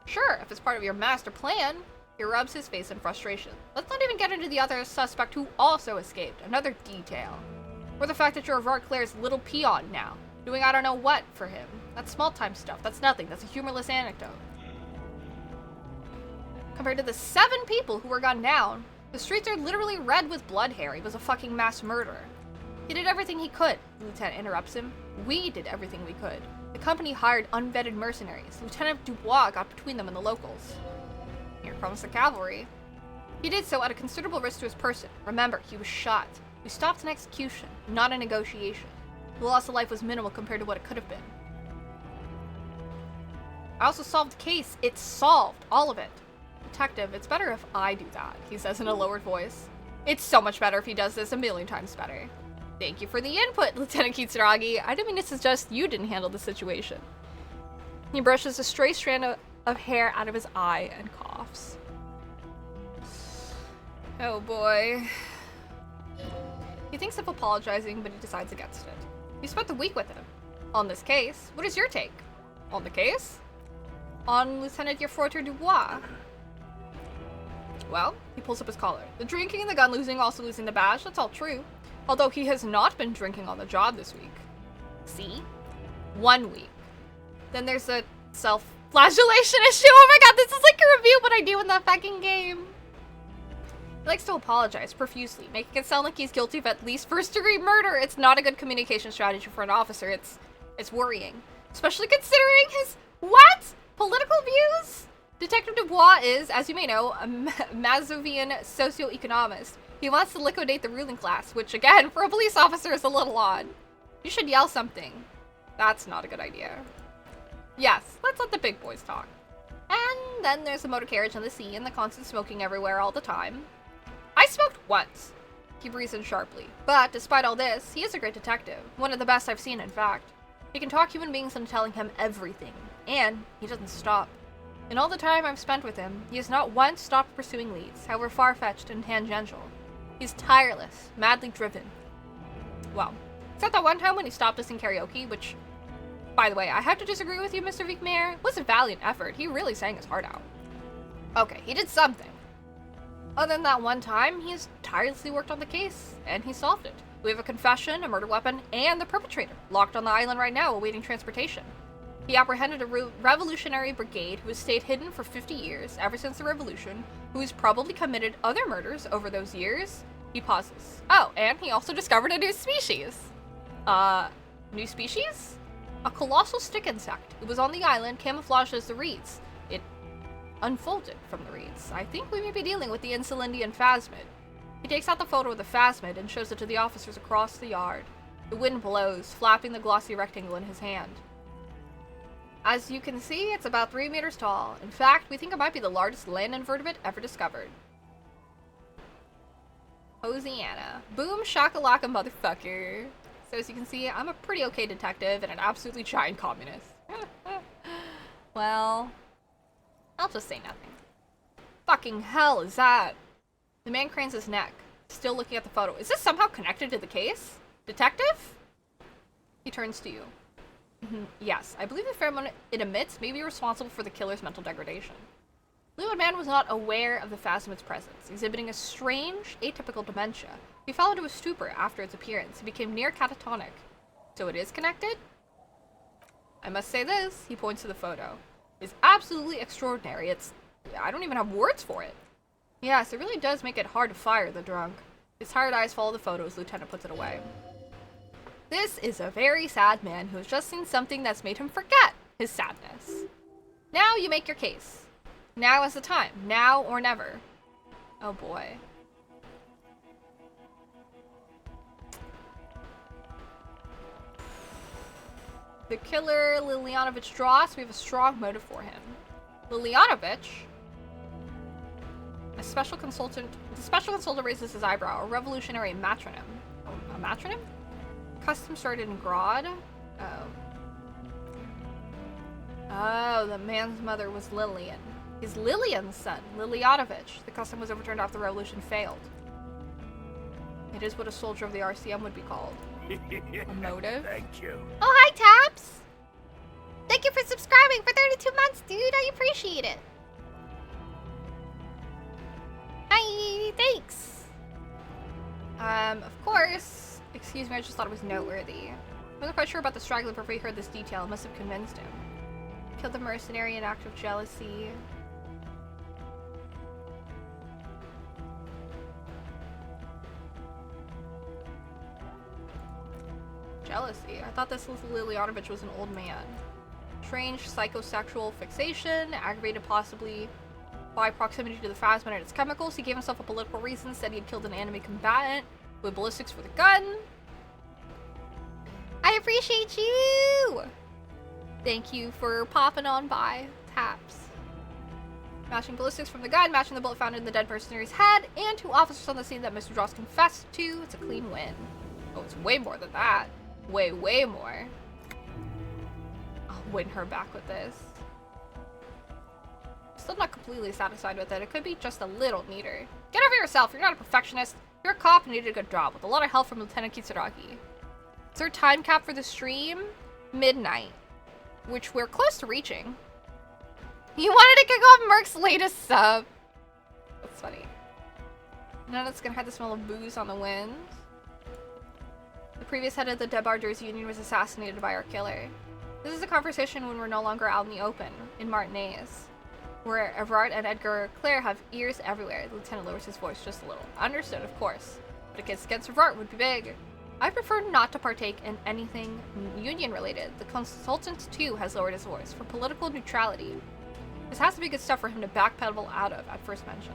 Sure, if it's part of your master plan. He rubs his face in frustration. Let's not even get into the other suspect who also escaped. Another detail. Or the fact that you're Aurora Claire's little peon now. Doing I don't know what for him. That's small-time stuff. That's nothing. That's a humorless anecdote. Compared to the 7 people who were gunned down, the streets are literally red with blood. Harry was a fucking mass murderer. He did everything he could. The lieutenant interrupts him. We did everything we could. The company hired unvetted mercenaries. Lieutenant Dubois got between them and the locals. Here comes the cavalry. He did so at a considerable risk to his person. Remember, he was shot. We stopped an execution, not a negotiation. The loss of life was minimal compared to what it could have been. I also solved the case. It's solved. All of it. Detective, it's better if I do that, he says in a lowered voice. It's so much better if he does this, a million times better. Thank you for the input, Lieutenant Kitsuragi. I didn't mean to suggest you didn't handle the situation. He brushes a stray strand of hair out of his eye and coughs. Oh boy. He thinks of apologizing, but he decides against it. You spent the week with him. On this case, what is your take? On the case? On Lieutenant Yeforter Dubois. Well, he pulls up his collar. The drinking and the gun losing, also losing the badge, that's all true. Although he has not been drinking on the job this week. See? 1 week. Then there's a self-flagellation issue. Oh my god, this is like a review what I do in that fucking game. He likes to apologize profusely, making it sound like he's guilty of at least first-degree murder. It's not a good communication strategy for an officer. It's worrying. Especially considering his, what? Political views? Detective Dubois is, as you may know, a Mazovian socioeconomist. He wants to liquidate the ruling class, which again, for a police officer is a little odd. You should yell something. That's not a good idea. Yes, let's let the big boys talk. And then there's the motor carriage on the sea and the constant smoking everywhere all the time. I smoked once. He breathes in sharply. But despite all this, he is a great detective. One of the best I've seen, in fact. He can talk human beings into telling him everything. And he doesn't stop. In all the time I've spent with him, he has not once stopped pursuing leads, however far-fetched and tangential. He's tireless, madly driven. Well, except that one time when he stopped us in karaoke, which, by the way, I have to disagree with you, Mr. Viekmeyer. It was a valiant effort. He really sang his heart out. Okay, he did something. Other than that one time, he's tirelessly worked on the case, and he solved it. We have a confession, a murder weapon, and the perpetrator, locked on the island right now awaiting transportation. He apprehended a revolutionary brigade who has stayed hidden for 50 years, ever since the revolution, who has probably committed other murders over those years. He pauses. Oh, and he also discovered a new species. New species? A colossal stick insect. It was on the island, camouflaged as the reeds. It unfolded from the reeds. I think we may be dealing with the Insulindian phasmid. He takes out the photo of the phasmid and shows it to the officers across the yard. The wind blows, flapping the glossy rectangle in his hand. As you can see, it's about 3 meters tall. In fact, we think it might be the largest land invertebrate ever discovered. Hosianna. Boom shakalaka motherfucker. So as you can see, I'm a pretty okay detective and an absolutely giant communist. Well, I'll just say nothing. Fucking hell is that? The man cranes his neck, still looking at the photo. Is this somehow connected to the case? Detective? He turns to you. Yes, I believe the pheromone it emits may be responsible for the killer's mental degradation. Lewin Man was not aware of the phasmid's presence, exhibiting a strange, atypical dementia. He fell into a stupor after its appearance. He became near catatonic. So it is connected? I must say this, he points to the photo. It's absolutely extraordinary. I don't even have words for it. Yes, it really does make it hard to fire the drunk. His tired eyes follow the photo as Lieutenant puts it away. This is a very sad man who has just seen something that's made him forget his sadness. Now you make your case. Now is the time. Now or never. Oh boy. The killer Lilianovich draws. We have a strong motive for him. Lilianovich? The special consultant raises his eyebrow. A revolutionary matronym. Oh, a matronym? Custom started in Grodd. Oh, the man's mother was Lillian. He's Lillian's son, Lilianovich. The custom was overturned after the revolution failed. It is what a soldier of the RCM would be called. A motive? Thank you. Oh, hi, Taps! Thank you for subscribing for 32 months, dude. I appreciate it. Hi, thanks. Of course. Excuse me, I just thought it was noteworthy. I wasn't quite sure about the straggler before he heard this detail. It must have convinced him. Killed the mercenary in act of jealousy. Jealousy? I thought this Lilianovich was an old man. Strange psychosexual fixation, aggravated possibly by proximity to the phasmid and its chemicals. He gave himself a political reason, said he had killed an enemy combatant with ballistics for the gun. I appreciate you! Thank you for popping on by, Taps. Matching ballistics from the gun, matching the bullet found in the dead mercenary's head, and 2 officers on the scene that Mr. Dross confessed to. It's a clean win. Oh, it's way more than that. Way, way more. I'll win her back with this. Still not completely satisfied with it. It could be just a little neater. Get over yourself. You're not a perfectionist. You're a cop and you did a good job with a lot of help from Lieutenant Kitsuragi. Is there a time cap for the stream? Midnight. Which we're close to reaching. You wanted to kick off Merc's latest sub. That's funny. Now it's gonna have the smell of booze on the wind. The previous head of the Debarders Union was assassinated by our killer. This is a conversation when we're no longer out in the open, in Martinez, where Everard and Edgar Claire have ears everywhere. The lieutenant lowers his voice just a little. Understood, of course. But a case against Everard would be big. I prefer not to partake in anything union-related. The consultant, too, has lowered his voice for political neutrality. This has to be good stuff for him to backpedal out of at first mention.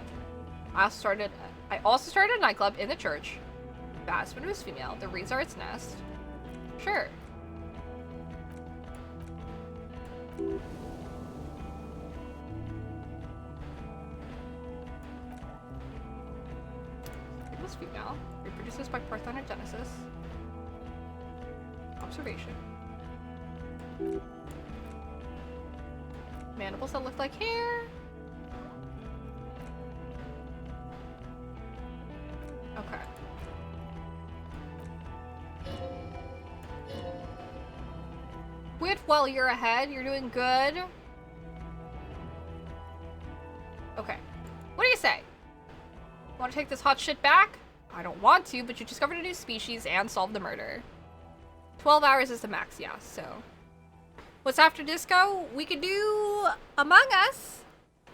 I also started a nightclub in the church. The husband was female. The reeds are its nest. Sure. It was female. Reproduces by parthenogenesis. Observation. Mandibles that look like hair. Okay. Wit, well, you're ahead. You're doing good. Okay. What do you say? Want to take this hot shit back? I don't want to, but you discovered a new species and solved the murder. 12 hours is the max, yeah, so. What's after disco? We could do Among Us.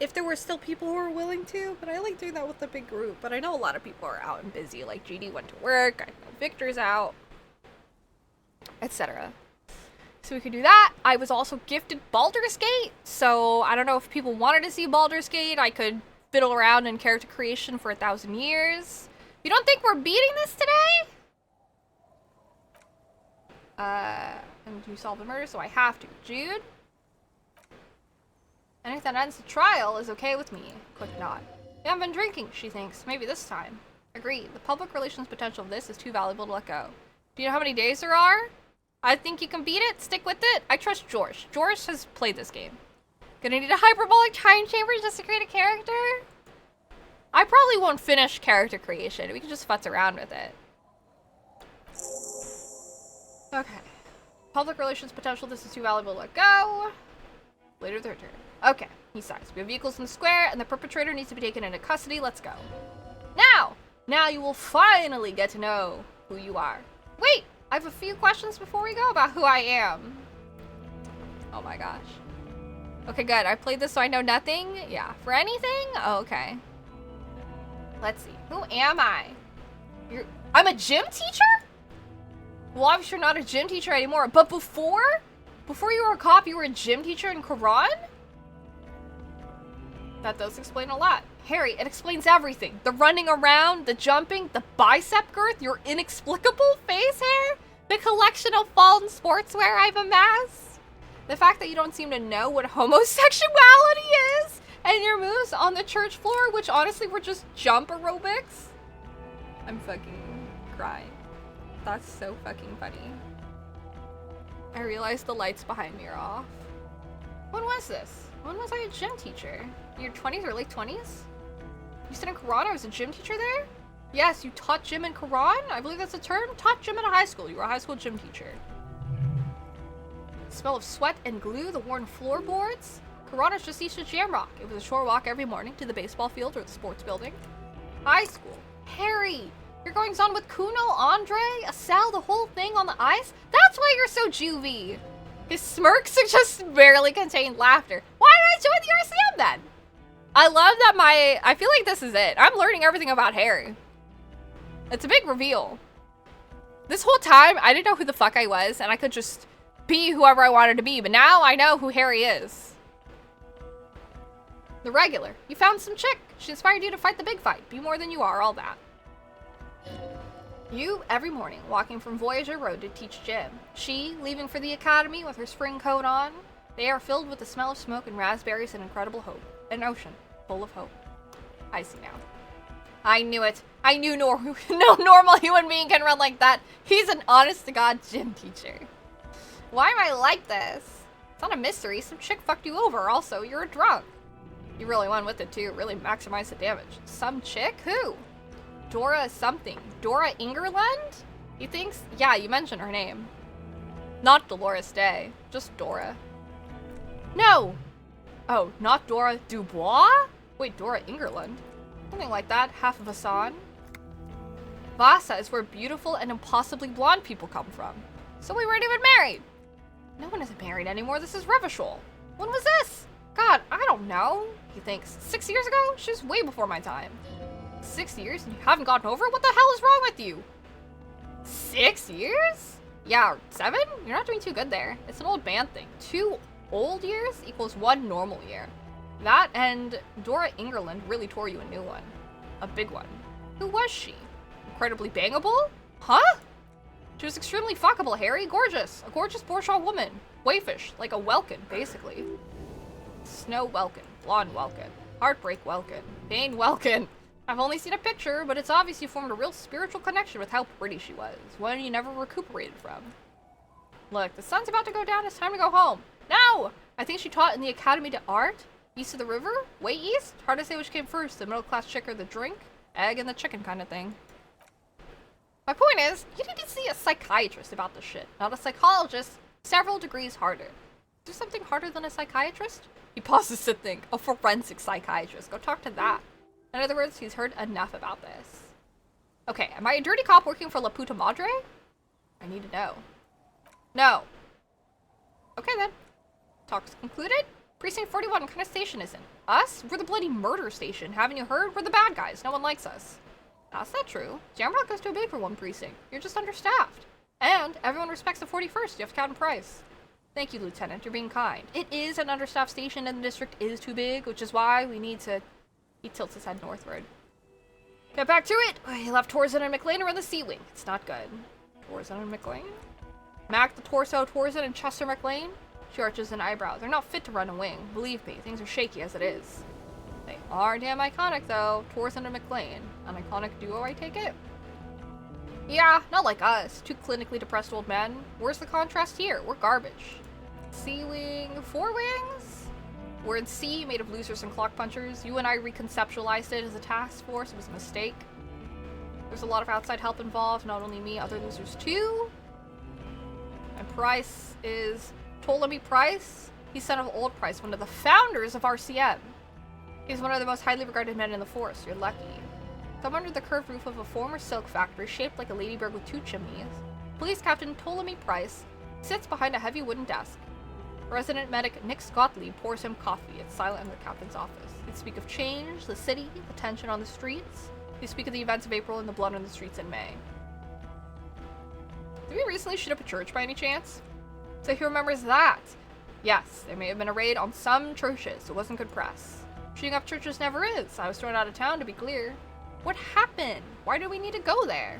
If there were still people who were willing to, but I like doing that with a big group. But I know a lot of people are out and busy, like GD went to work, I know Victor's out, etc. So we could do that. I was also gifted Baldur's Gate, so I don't know if people wanted to see Baldur's Gate. I could fiddle around in character creation for 1,000 years. You don't think we're beating this today? And you solve the murder, so I have to. Jude? Anything that ends the trial is okay with me. Quick nod. You haven't been drinking, she thinks. Maybe this time. Agreed. The public relations potential of this is too valuable to let go. Do you know how many days there are? I think you can beat it. Stick with it. I trust George. George has played this game. Gonna need a hyperbolic time chamber just to create a character? I probably won't finish character creation. We can just futz around with it. Okay. Public relations potential. This is too valuable to let go. Later their turn. Okay. He sighs. We have vehicles in the square, and the perpetrator needs to be taken into custody. Let's go. Now you will finally get to know who you are. Wait! I have a few questions before we go about who I am. Oh my gosh. Okay, good. I played this so I know nothing. Yeah. For anything? Oh, okay. Let's see. Who am I? I'm a gym teacher? Well, obviously you're not a gym teacher anymore. But before you were a cop, you were a gym teacher in Quran? That does explain a lot. Harry, it explains everything. The running around, the jumping, the bicep girth, your inexplicable face hair, the collection of fallen sportswear I've amassed, the fact that you don't seem to know what homosexuality is, and your moves on the church floor, which honestly were just jump aerobics. I'm fucking crying. That's so fucking funny. I realized the lights behind me are off. When was this? When was I a gym teacher? In your 20s or late 20s? You said in Quran I was a gym teacher there? Yes, you taught gym in Quran? I believe that's a term. Taught gym at a high school. You were a high school gym teacher. The smell of sweat and glue, the worn floorboards. Quran is just east of Jamrock. It was a short walk every morning to the baseball field or the sports building. High school. Harry, you're goings on with Kuno, Andre, Asel, the whole thing on the ice? That's why you're so juvie. His smirks just barely contained laughter. Why did I join the RCM then? I love that I feel like this is it. I'm learning everything about Harry. It's a big reveal. This whole time, I didn't know who the fuck I was, and I could just be whoever I wanted to be, but now I know who Harry is. The regular. You found some chick. She inspired you to fight the big fight. Be more than you are, all that. You, every morning, walking from Voyager Road to teach gym. She, leaving for the academy with her spring coat on. They are filled with the smell of smoke and raspberries and incredible hope. An ocean full of hope. I see now. I knew it. I knew no normal human being can run like that. He's an honest-to-God gym teacher. Why am I like this? It's not a mystery. Some chick fucked you over. Also, you're a drunk. You really went with it, too. Really maximize the damage. Some chick? Who? Dora something. Dora Ingerland? You think? Yeah, you mentioned her name. Not Dolores Day. Just Dora. No! Oh, not Dora Dubois? Wait, Dora Ingerland? Something like that. Half of a son. Vasa is where beautiful and impossibly blonde people come from. So we weren't even married. No one is married anymore. This is Revachol. When was this? God, I don't know. He thinks. 6 years ago? She was way before my time. 6 years and you haven't gotten over it? What the hell is wrong with you? 6 years? Yeah, or 7? You're not doing too good there. It's an old band thing. 2 old years equals 1 normal year. That and Dora Ingerland really tore you a new one. A big one. Who was she? Incredibly bangable? Huh? She was extremely fuckable, Harry. Gorgeous. A gorgeous bourgeois woman. Wayfish. Like a Welkin, basically. Snow Welkin. Blonde Welkin. Heartbreak Welkin. Pain Welkin. I've only seen a picture, but it's obvious you formed a real spiritual connection with how pretty she was. One you never recuperated from. Look, the sun's about to go down. It's time to go home. No! I think she taught in the Academy de Art. East of the river? Way east? Hard to say which came first, the middle-class chick or the drink? Egg and the chicken kind of thing. My point is, you need to see a psychiatrist about this shit, not a psychologist. Several degrees harder. Is there something harder than a psychiatrist? He pauses to think. A forensic psychiatrist. Go talk to that. In other words, he's heard enough about this. Okay, am I a dirty cop working for La Puta Madre? I need to know. No. Okay then. Talks concluded? Precinct 41, what kind of station is it? Us? We're the bloody murder station. Haven't you heard? We're the bad guys. No one likes us. That's not true. Jamrock goes too big for one precinct. You're just understaffed. And everyone respects the 41st. You have to count in price. Thank you, Lieutenant. You're being kind. It is an understaffed station and the district is too big, which is why we need to... He tilts his head northward. Get back to it! You left Torzin and McLean are in the Sea Wing. It's not good. Torzin and McLean? Mac the Torso, Torzin, and Chester McLean? She arches an eyebrow. They're not fit to run a wing. Believe me, things are shaky as it is. They are damn iconic, though. Torzin and McLean. An iconic duo, I take it? Yeah, not like us. Two clinically depressed old men. Where's the contrast here? We're garbage. Sea Wing, 4 wings? We're in C, made of losers and clock punchers. You and I reconceptualized it as a task force. It was a mistake. There's a lot of outside help involved. Not only me, other losers too. And Price is... Ptolemy Price? He's son of Old Price, one of the founders of RCM. He's one of the most highly regarded men in the force. You're lucky. So I'm under the curved roof of a former silk factory shaped like a ladybird with 2 chimneys. Police Captain Ptolemy Price sits behind a heavy wooden desk. Resident medic Nick Gottlieb pours him coffee. It's silent in the captain's office. They speak of change, the city, the tension on the streets. They speak of the events of April and the blood on the streets in May. Did we recently shoot up a church by any chance? So he remembers that. Yes, there may have been a raid on some churches. It wasn't good press. Shooting up churches never is. I was thrown out of town, to be clear. What happened? Why do we need to go there?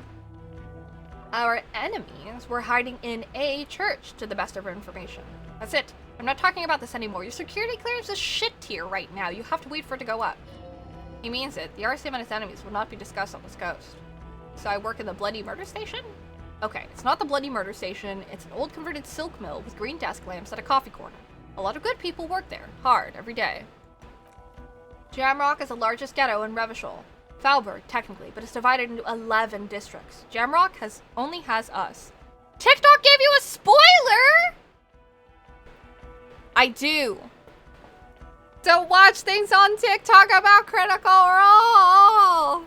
Our enemies were hiding in a church, to the best of our information. That's it. I'm not talking about this anymore. Your security clearance is shit tier right now. You have to wait for it to go up. He means it. The RCM and its enemies will not be discussed on this coast. So I work in the bloody murder station? Okay, it's not the bloody murder station. It's an old converted silk mill with green desk lamps at a coffee corner. A lot of good people work there. Hard, every day. Jamrock is the largest ghetto in Revachol. Falberg, technically, but it's divided into 11 districts. Jamrock only has us. TikTok gave you a spoiler?! I do. Don't watch things on TikTok about Critical Role!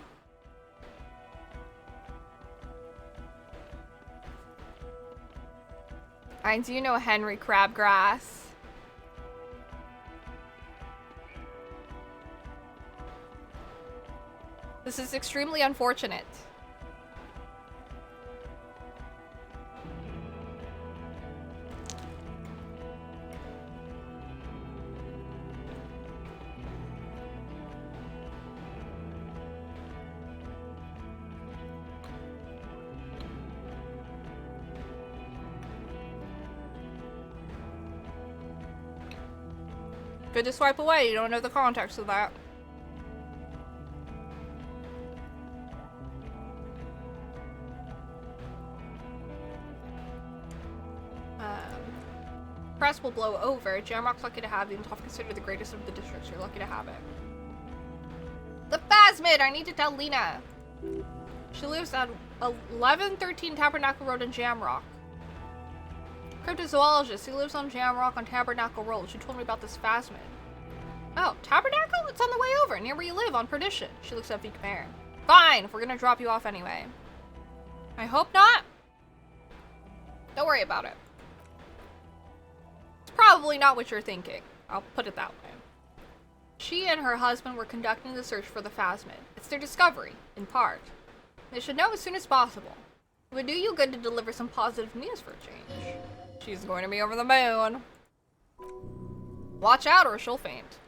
I do know Henry Crabgrass. This is extremely unfortunate. Good to swipe away, you don't know the context of that. Press will blow over. Jamrock's lucky to have you and tough considered the greatest of the districts. You're lucky to have it. The Phasmid! I need to tell Lena. She lives at 1113 Tabernacle Road in Jamrock. Cryptozoologist. He lives on Jamrock on Tabernacle Road. She told me about this Phasmid. Oh, Tabernacle? It's on the way over, near where you live, on Perdition. She looks at Vic Marin. Fine, if we're gonna drop you off anyway. I hope not. Don't worry about it. It's probably not what you're thinking. I'll put it that way. She and her husband were conducting the search for the Phasmid. It's their discovery, in part. They should know as soon as possible. It would do you good to deliver some positive news for a change. She's going to be over the moon. Watch out or she'll faint.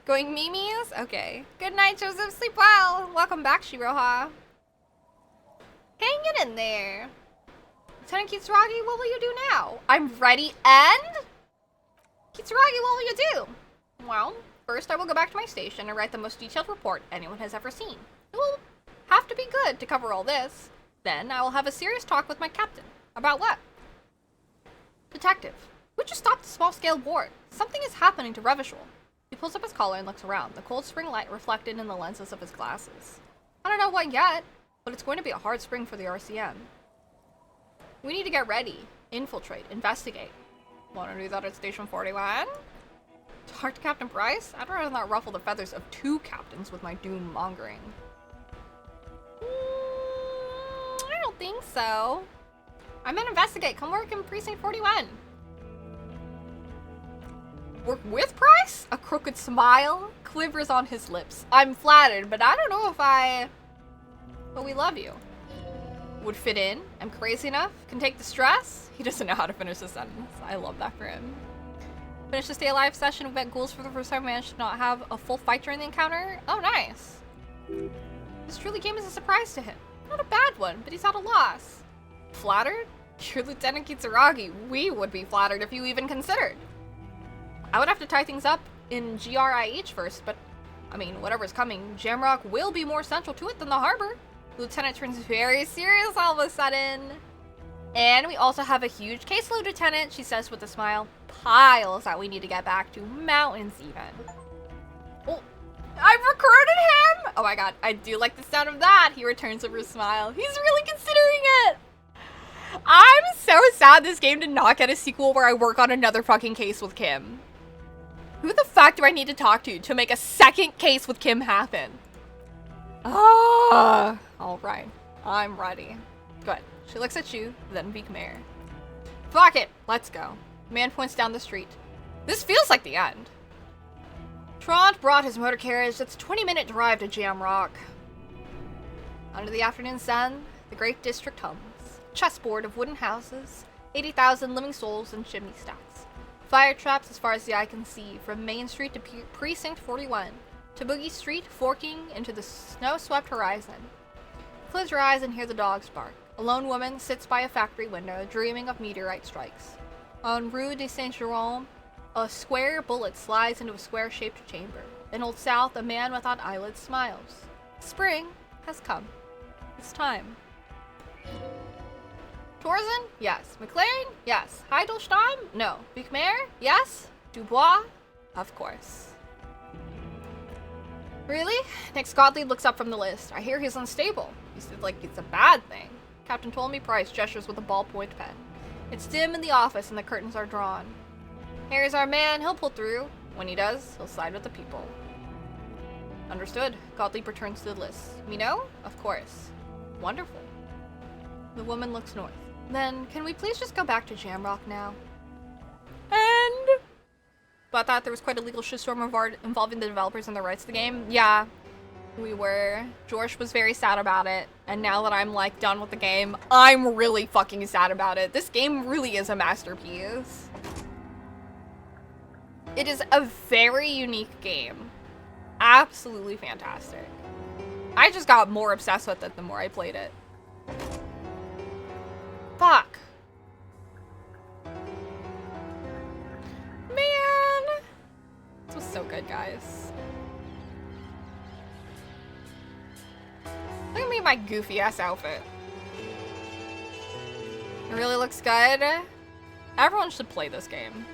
Going memes? Okay. Good night, Joseph. Sleep well. Welcome back, Shiroha. Hang it in there. Lieutenant Kitsuragi, what will you do now? I'm ready and... Kitsuragi, what will you do? Well, first I will go back to my station and write the most detailed report anyone has ever seen. It will have to be good to cover all this. Then I will have a serious talk with my captain. About what? Detective, we just stopped a small-scale war. Something is happening to Revachol. He pulls up his collar and looks around, the cold spring light reflected in the lenses of his glasses. I don't know what yet, but it's going to be a hard spring for the RCM. We need to get ready, infiltrate, investigate. Want to do that at Station 41? Talk to Captain Bryce? I'd rather not ruffle the feathers of 2 captains with my doom mongering. I don't think so. I'm gonna investigate. Come work in Precinct 41. Work with Bryce? A crooked smile quivers on his lips. I'm flattered, but I don't know if But we love you. Would fit in. I'm crazy enough. Can take the stress. He doesn't know how to finish the sentence. I love that for him. Finish the stay alive session. We met ghouls for the first time. Managed to not have a full fight during the encounter. Oh, nice. This truly came as a surprise to him. Not a bad one, but he's at a loss. Flattered? You're Lieutenant Kitsuragi. We would be flattered if you even considered. I would have to tie things up in GRIH first, but I mean, whatever's coming, Jamrock will be more central to it than the harbor. The lieutenant turns very serious all of a sudden. And we also have a huge caseload, Lieutenant, she says with a smile. Piles that we need to get back to. Mountains, even. Oh, I've recruited him! Oh my god, I do like the sound of that. He returns with a smile. He's really considering it! I'm so sad this game did not get a sequel where I work on another fucking case with Kim. Who the fuck do I need to talk to make a second case with Kim happen? Ah, alright. I'm ready. Good. She looks at you, then Vikmare. Fuck it, let's go. Man points down the street. This feels like the end. Trant brought his motor carriage. It's a 20-minute drive to Jamrock. Under the afternoon sun, the great district hums. Chessboard of wooden houses, 80,000 living souls and chimney stacks. Fire traps as far as the eye can see, from Main Street to Precinct 41, to Boogie Street forking into the snow-swept horizon. Close your eyes and hear the dogs bark. A lone woman sits by a factory window, dreaming of meteorite strikes. On Rue de Saint-Jérôme, a square bullet slides into a square-shaped chamber. In Old South, a man without eyelids smiles. Spring has come. It's time. Torzen? Yes. McLaren? Yes. Heidelstein? No. Vikmare? Yes. Dubois? Of course. Really? Next Gottlieb looks up from the list. I hear he's unstable. He said like it's a bad thing. Captain Ptolemy Price gestures with a ballpoint pen. It's dim in the office and the curtains are drawn. Harry's our man. He'll pull through. When he does, he'll side with the people. Understood. Gottlieb returns to the list. Me know? Of course. Wonderful. The woman looks north. Then, can we please just go back to Jamrock now? And... But I thought there was quite a legal shitstorm involving the developers and the rights to the game. Yeah, we were. George was very sad about it. And now that I'm, like, done with the game, I'm really fucking sad about it. This game really is a masterpiece. It is a very unique game. Absolutely fantastic. I just got more obsessed with it the more I played it. Fuck. Man. This was so good, guys. Look at me in my goofy ass outfit. It really looks good. Everyone should play this game.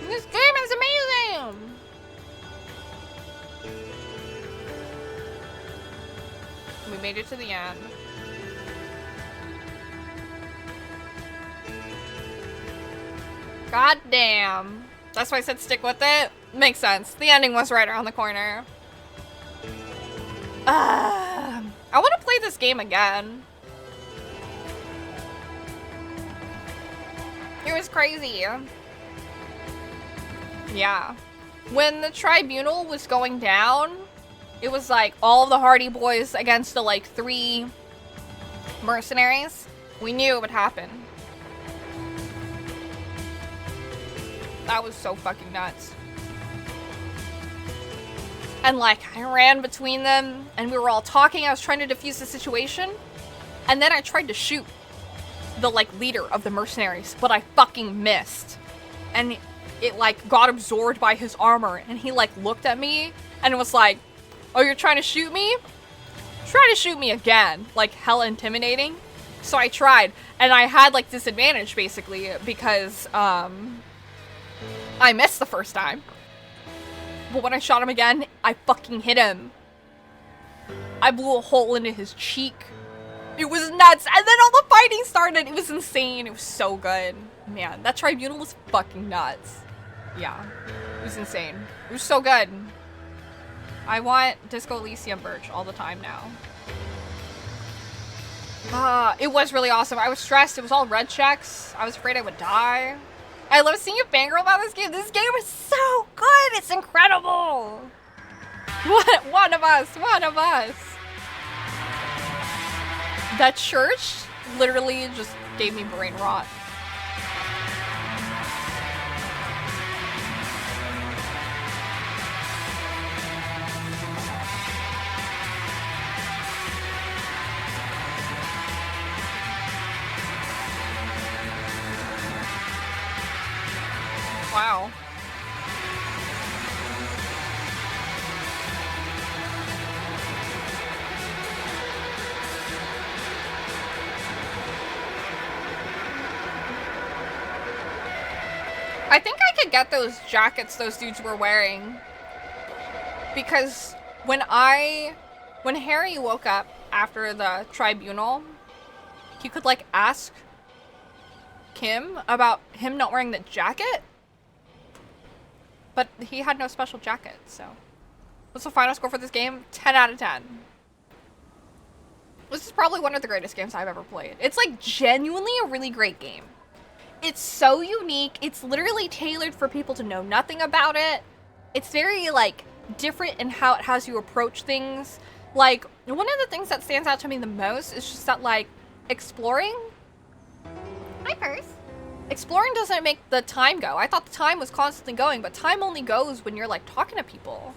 This game is amazing! We made it to the end. God damn. That's why I said stick with it. Makes sense. The ending was right around the corner. I want to play this game again. It was crazy. Yeah. When the tribunal was going down, It was like all of the Hardy Boys against the like 3 mercenaries. We knew it would happen. That was so fucking nuts. And like, I ran between them and we were all talking. I was trying to defuse the situation. And then I tried to shoot the like leader of the mercenaries, but I fucking missed. And it like got absorbed by his armor. And he like looked at me and was like, "Oh, you're trying to shoot me? Try to shoot me again." Like hella intimidating. So I tried, and I had like disadvantage basically because I missed the first time. But when I shot him again, I fucking hit him. I blew a hole into his cheek. It was nuts, and then all the fighting started. It was insane. It was so good. Man, that tribunal was fucking nuts. Yeah, it was insane. It was so good. I want Disco Elysium merch all the time now. It was really awesome. I was stressed. It was all red checks. I was afraid I would die. I love seeing you fangirl about this game. This game is so good. It's incredible. One of us. That church literally just gave me brain rot. Wow. I think I could get those jackets those dudes were wearing. Because when Harry woke up after the tribunal, he could like ask Kim about him not wearing the jacket. But he had no special jacket, so. What's the final score for this game? 10 out of 10. This is probably one of the greatest games I've ever played. It's like genuinely a really great game. It's so unique. It's literally tailored for people to know nothing about it. It's very like different in how it has you approach things. Like, one of the things that stands out to me the most is just that like exploring. Hi, Purse. Exploring doesn't make the time go. I thought the time was constantly going, but time only goes when you're like talking to people.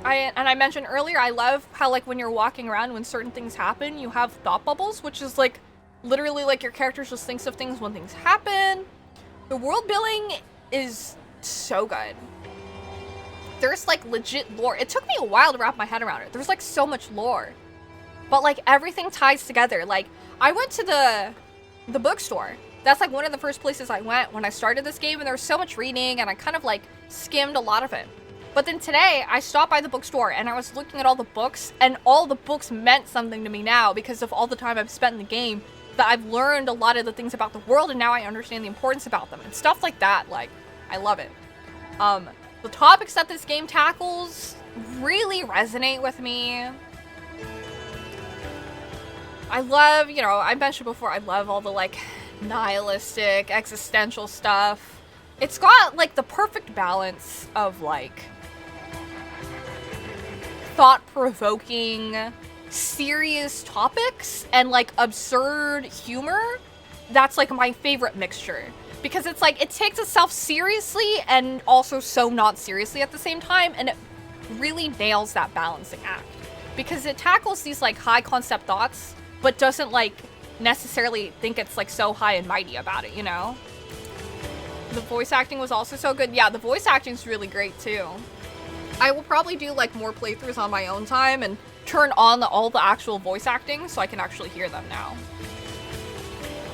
I mentioned earlier, I love how like when you're walking around, when certain things happen, you have thought bubbles, which is like literally like your character just thinks of things when things happen. The world building is so good. There's like legit lore. It took me a while to wrap my head around it. There's like so much lore, but like everything ties together. Like I went to the bookstore. That's like one of the first places I went when I started this game, and there was so much reading and I kind of like skimmed a lot of it. But then today I stopped by the bookstore and I was looking at all the books, and all the books meant something to me now because of all the time I've spent in the game, that I've learned a lot of the things about the world, and now I understand the importance about them and stuff like that. Like, I love it. The topics that this game tackles really resonate with me. I love, you know, I mentioned before, I love all the like nihilistic, existential stuff. It's got like the perfect balance of like thought-provoking, serious topics and like absurd humor. That's like my favorite mixture, because it's like it takes itself seriously and also so not seriously at the same time, and it really nails that balancing act because it tackles these like high concept thoughts but doesn't like necessarily think it's like so high and mighty about it, you know? The voice acting was also so good. Yeah, the voice acting's really great too. I will probably do like more playthroughs on my own time and turn on all the actual voice acting so I can actually hear them now.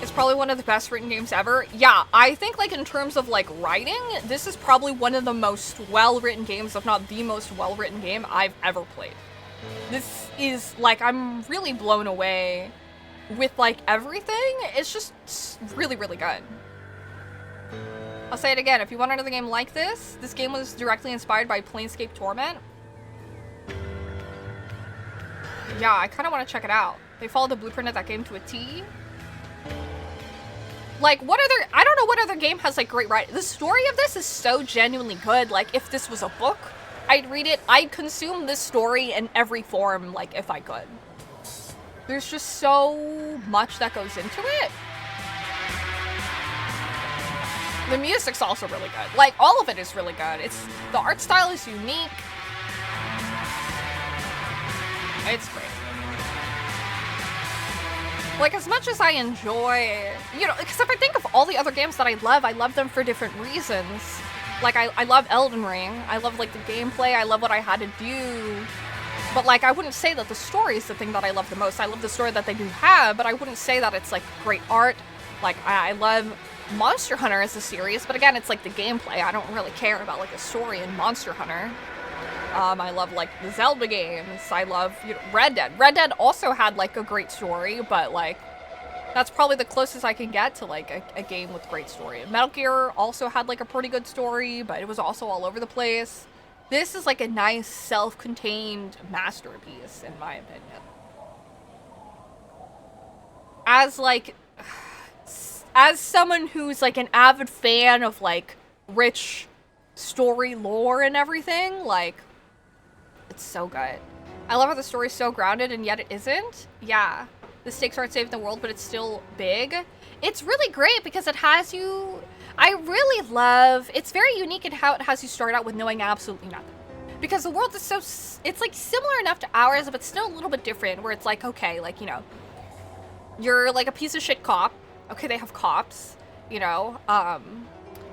It's probably one of the best written games ever. Yeah, I think like in terms of like writing, this is probably one of the most well-written games, if not the most well-written game I've ever played. This is like, I'm really blown away with like everything. It's just really, really good. I'll say it again, if you want another game like this game was directly inspired by Planescape Torment. Yeah, I kind of want to check it out. They followed the blueprint of that game to a T. Like, I don't know what other game has like great writing. The story of this is so genuinely good. Like, if this was a book I'd read it. I'd consume this story in every form, like, if I could. There's just so much that goes into it. The music's also really good. Like, all of it is really good. The art style is unique. It's great. Like, as much as I enjoy, you know, because if I think of all the other games that I love them for different reasons. Like, I love Elden Ring. I love, like, the gameplay. I love what I had to do. But, like, I wouldn't say that the story is the thing that I love the most. I love the story that they do have, but I wouldn't say that it's, like, great art. Like, I love Monster Hunter as a series, but again, it's, like, the gameplay. I don't really care about, like, the story in Monster Hunter. I love, like, the Zelda games. I love, you know, Red Dead. Red Dead also had, like, a great story, but, like, that's probably the closest I can get to, like, a game with great story. Metal Gear also had, like, a pretty good story, but it was also all over the place. This is, like, a nice, self-contained masterpiece, in my opinion. As, like, as someone who's, like, an avid fan of, like, rich story lore and everything, like, it's so good. I love how the story's so grounded and yet it isn't. Yeah. The stakes aren't saving the world, but it's still big. It's really great because it has you... I really love... It's very unique in how it has you start out with knowing absolutely nothing. Because the world is so... It's, like, similar enough to ours, but still a little bit different, where it's like, okay, like, you know, you're, like, a piece of shit cop. Okay, they have cops, you know,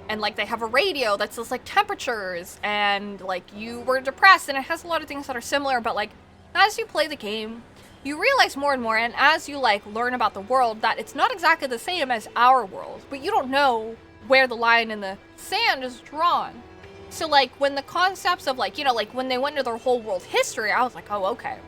and, like, they have a radio that says, like, temperatures, and, like, you were depressed, and it has a lot of things that are similar, but, like, as you play the game, you realize more and more, and as you, like, learn about the world, that it's not exactly the same as our world, but you don't know where the line in the sand is drawn. So, like, when the concepts of, like, you know, like, when they went into their whole world history, I was like, oh, okay.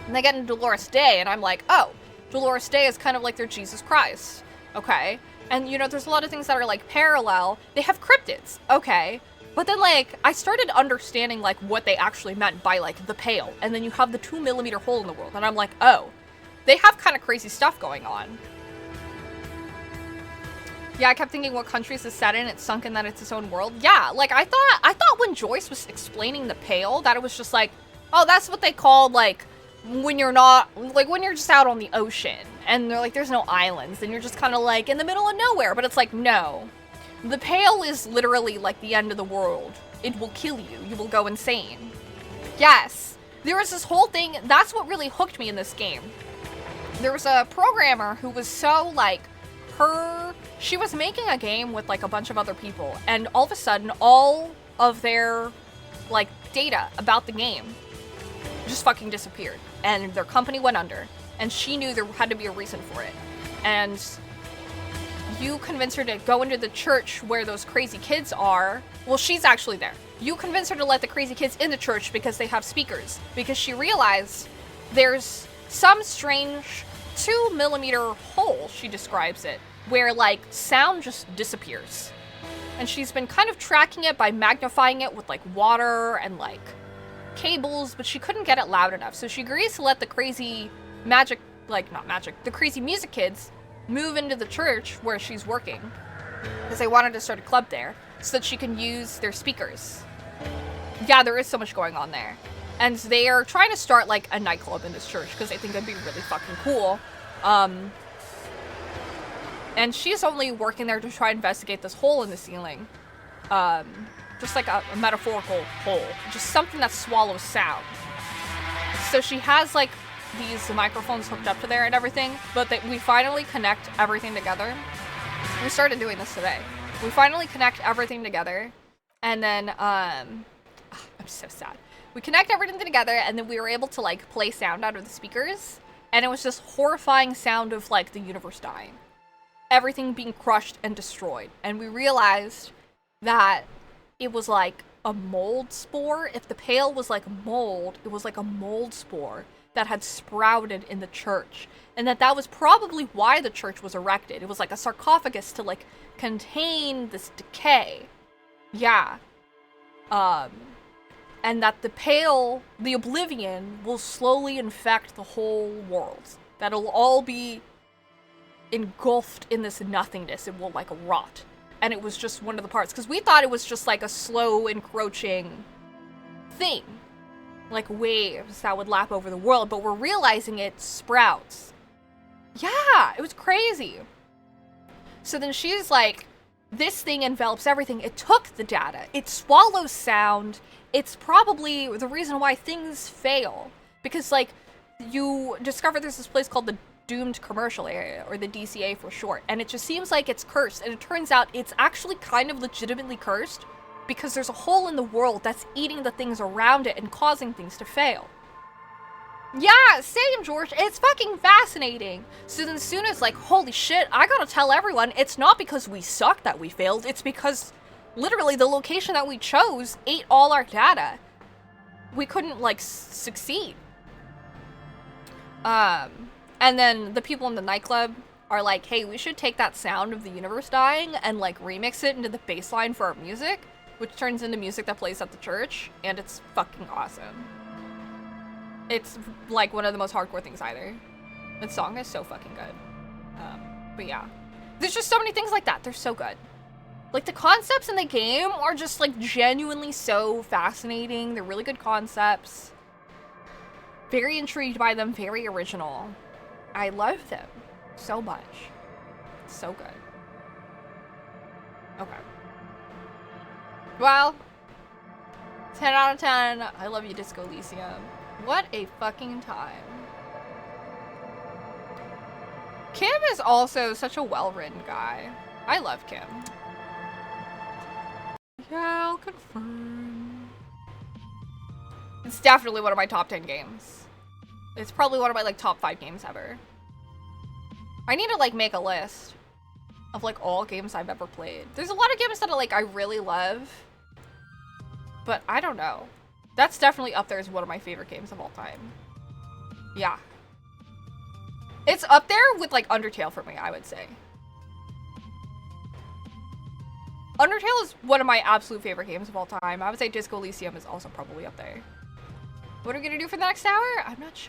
And they get into Dolores Day, and I'm like, oh, Dolores Day is kind of like their Jesus Christ. Okay. And, you know, there's a lot of things that are, like, parallel. They have cryptids. Okay. But then, like, I started understanding, like, what they actually meant by, like, the Pale. And then you have the 2mm hole in the world. And I'm like, oh, they have kind of crazy stuff going on. Yeah, I kept thinking what country is this set in? It's sunk in that it's its own world. Yeah, like, I thought when Joyce was explaining the Pale, that it was just like, oh, that's what they called, like, when you're not, like, when you're just out on the ocean. And they're like, there's no islands. And you're just kind of, like, in the middle of nowhere. But it's like, no. The Pale is literally, like, the end of the world. It will kill you. You will go insane. Yes. There was this whole thing. That's what really hooked me in this game. There was a programmer who was so, like, she was making a game with, like, a bunch of other people. And all of a sudden, all of their, like, data about the game just fucking disappeared. And their company went under. And she knew there had to be a reason for it. And you convince her to go into the church where those crazy kids are. Well, she's actually there. You convince her to let the crazy kids in the church because they have speakers. Because she realized there's some strange 2mm hole, she describes it, where, like, sound just disappears. And she's been kind of tracking it by magnifying it with, like, water and, like, cables, but she couldn't get it loud enough. So she agrees to let the crazy the crazy music kids move into the church where she's working. Because they wanted to start a club there so that she can use their speakers. Yeah, there is so much going on there. And they are trying to start, like, a nightclub in this church because they think it'd be really fucking cool. And she's only working there to try and investigate this hole in the ceiling. Just like a metaphorical hole. Just something that swallows sound. So she has, like, these microphones hooked up to there and everything, but we finally connect everything together. We started doing this today. We finally connect everything together, and then, I'm so sad. We connect everything together, and then we were able to, like, play sound out of the speakers, and it was just horrifying sound of, like, the universe dying. Everything being crushed and destroyed. And we realized that it was like a mold spore. If the Pale was like mold, it was like a mold spore that had sprouted in the church. And that was probably why the church was erected. It was like a sarcophagus to, like, contain this decay. Yeah. And that the Pale, the Oblivion, will slowly infect the whole world. That'll all be engulfed in this nothingness. It will, like, rot. And it was just one of the parts. Because we thought it was just, like, a slow, encroaching thing. Like waves that would lap over the world, but we're realizing it sprouts. Yeah, it was crazy. So then she's like, this thing envelops everything. It took the data. It swallows sound. It's probably the reason why things fail. Because, like, you discover there's this place called the Doomed Commercial Area, or the DCA for short, and it just seems like it's cursed, and it turns out it's actually kind of legitimately cursed because there's a hole in the world that's eating the things around it and causing things to fail. Yeah, same, George. It's fucking fascinating. So then Suna's like, holy shit, I gotta tell everyone, it's not because we suck that we failed, it's because literally the location that we chose ate all our data. We couldn't, like, succeed. And then the people in the nightclub are like, hey, we should take that sound of the universe dying and, like, remix it into the bass line for our music, which turns into music that plays at the church, and it's fucking awesome. It's, like, one of the most hardcore things either. The song is so fucking good. But yeah. There's just so many things like that. They're so good. Like, the concepts in the game are just, like, genuinely so fascinating. They're really good concepts. Very intrigued by them. Very original. I love them so much. So good. Okay. Well, 10 out of 10. I love you, Disco Elysium. What a fucking time. Kim is also such a well-written guy. I love Kim. Yeah, I'll confirm. It's definitely one of my top 10 games. It's probably one of my, like, top 5 games ever. I need to, like, make a list of, like, all games I've ever played. There's a lot of games that, like, I really love. But I don't know. That's definitely up there as one of my favorite games of all time. Yeah. It's up there with, like, Undertale for me, I would say. Undertale is one of my absolute favorite games of all time. I would say Disco Elysium is also probably up there. What are we gonna do for the next hour? I'm not sure.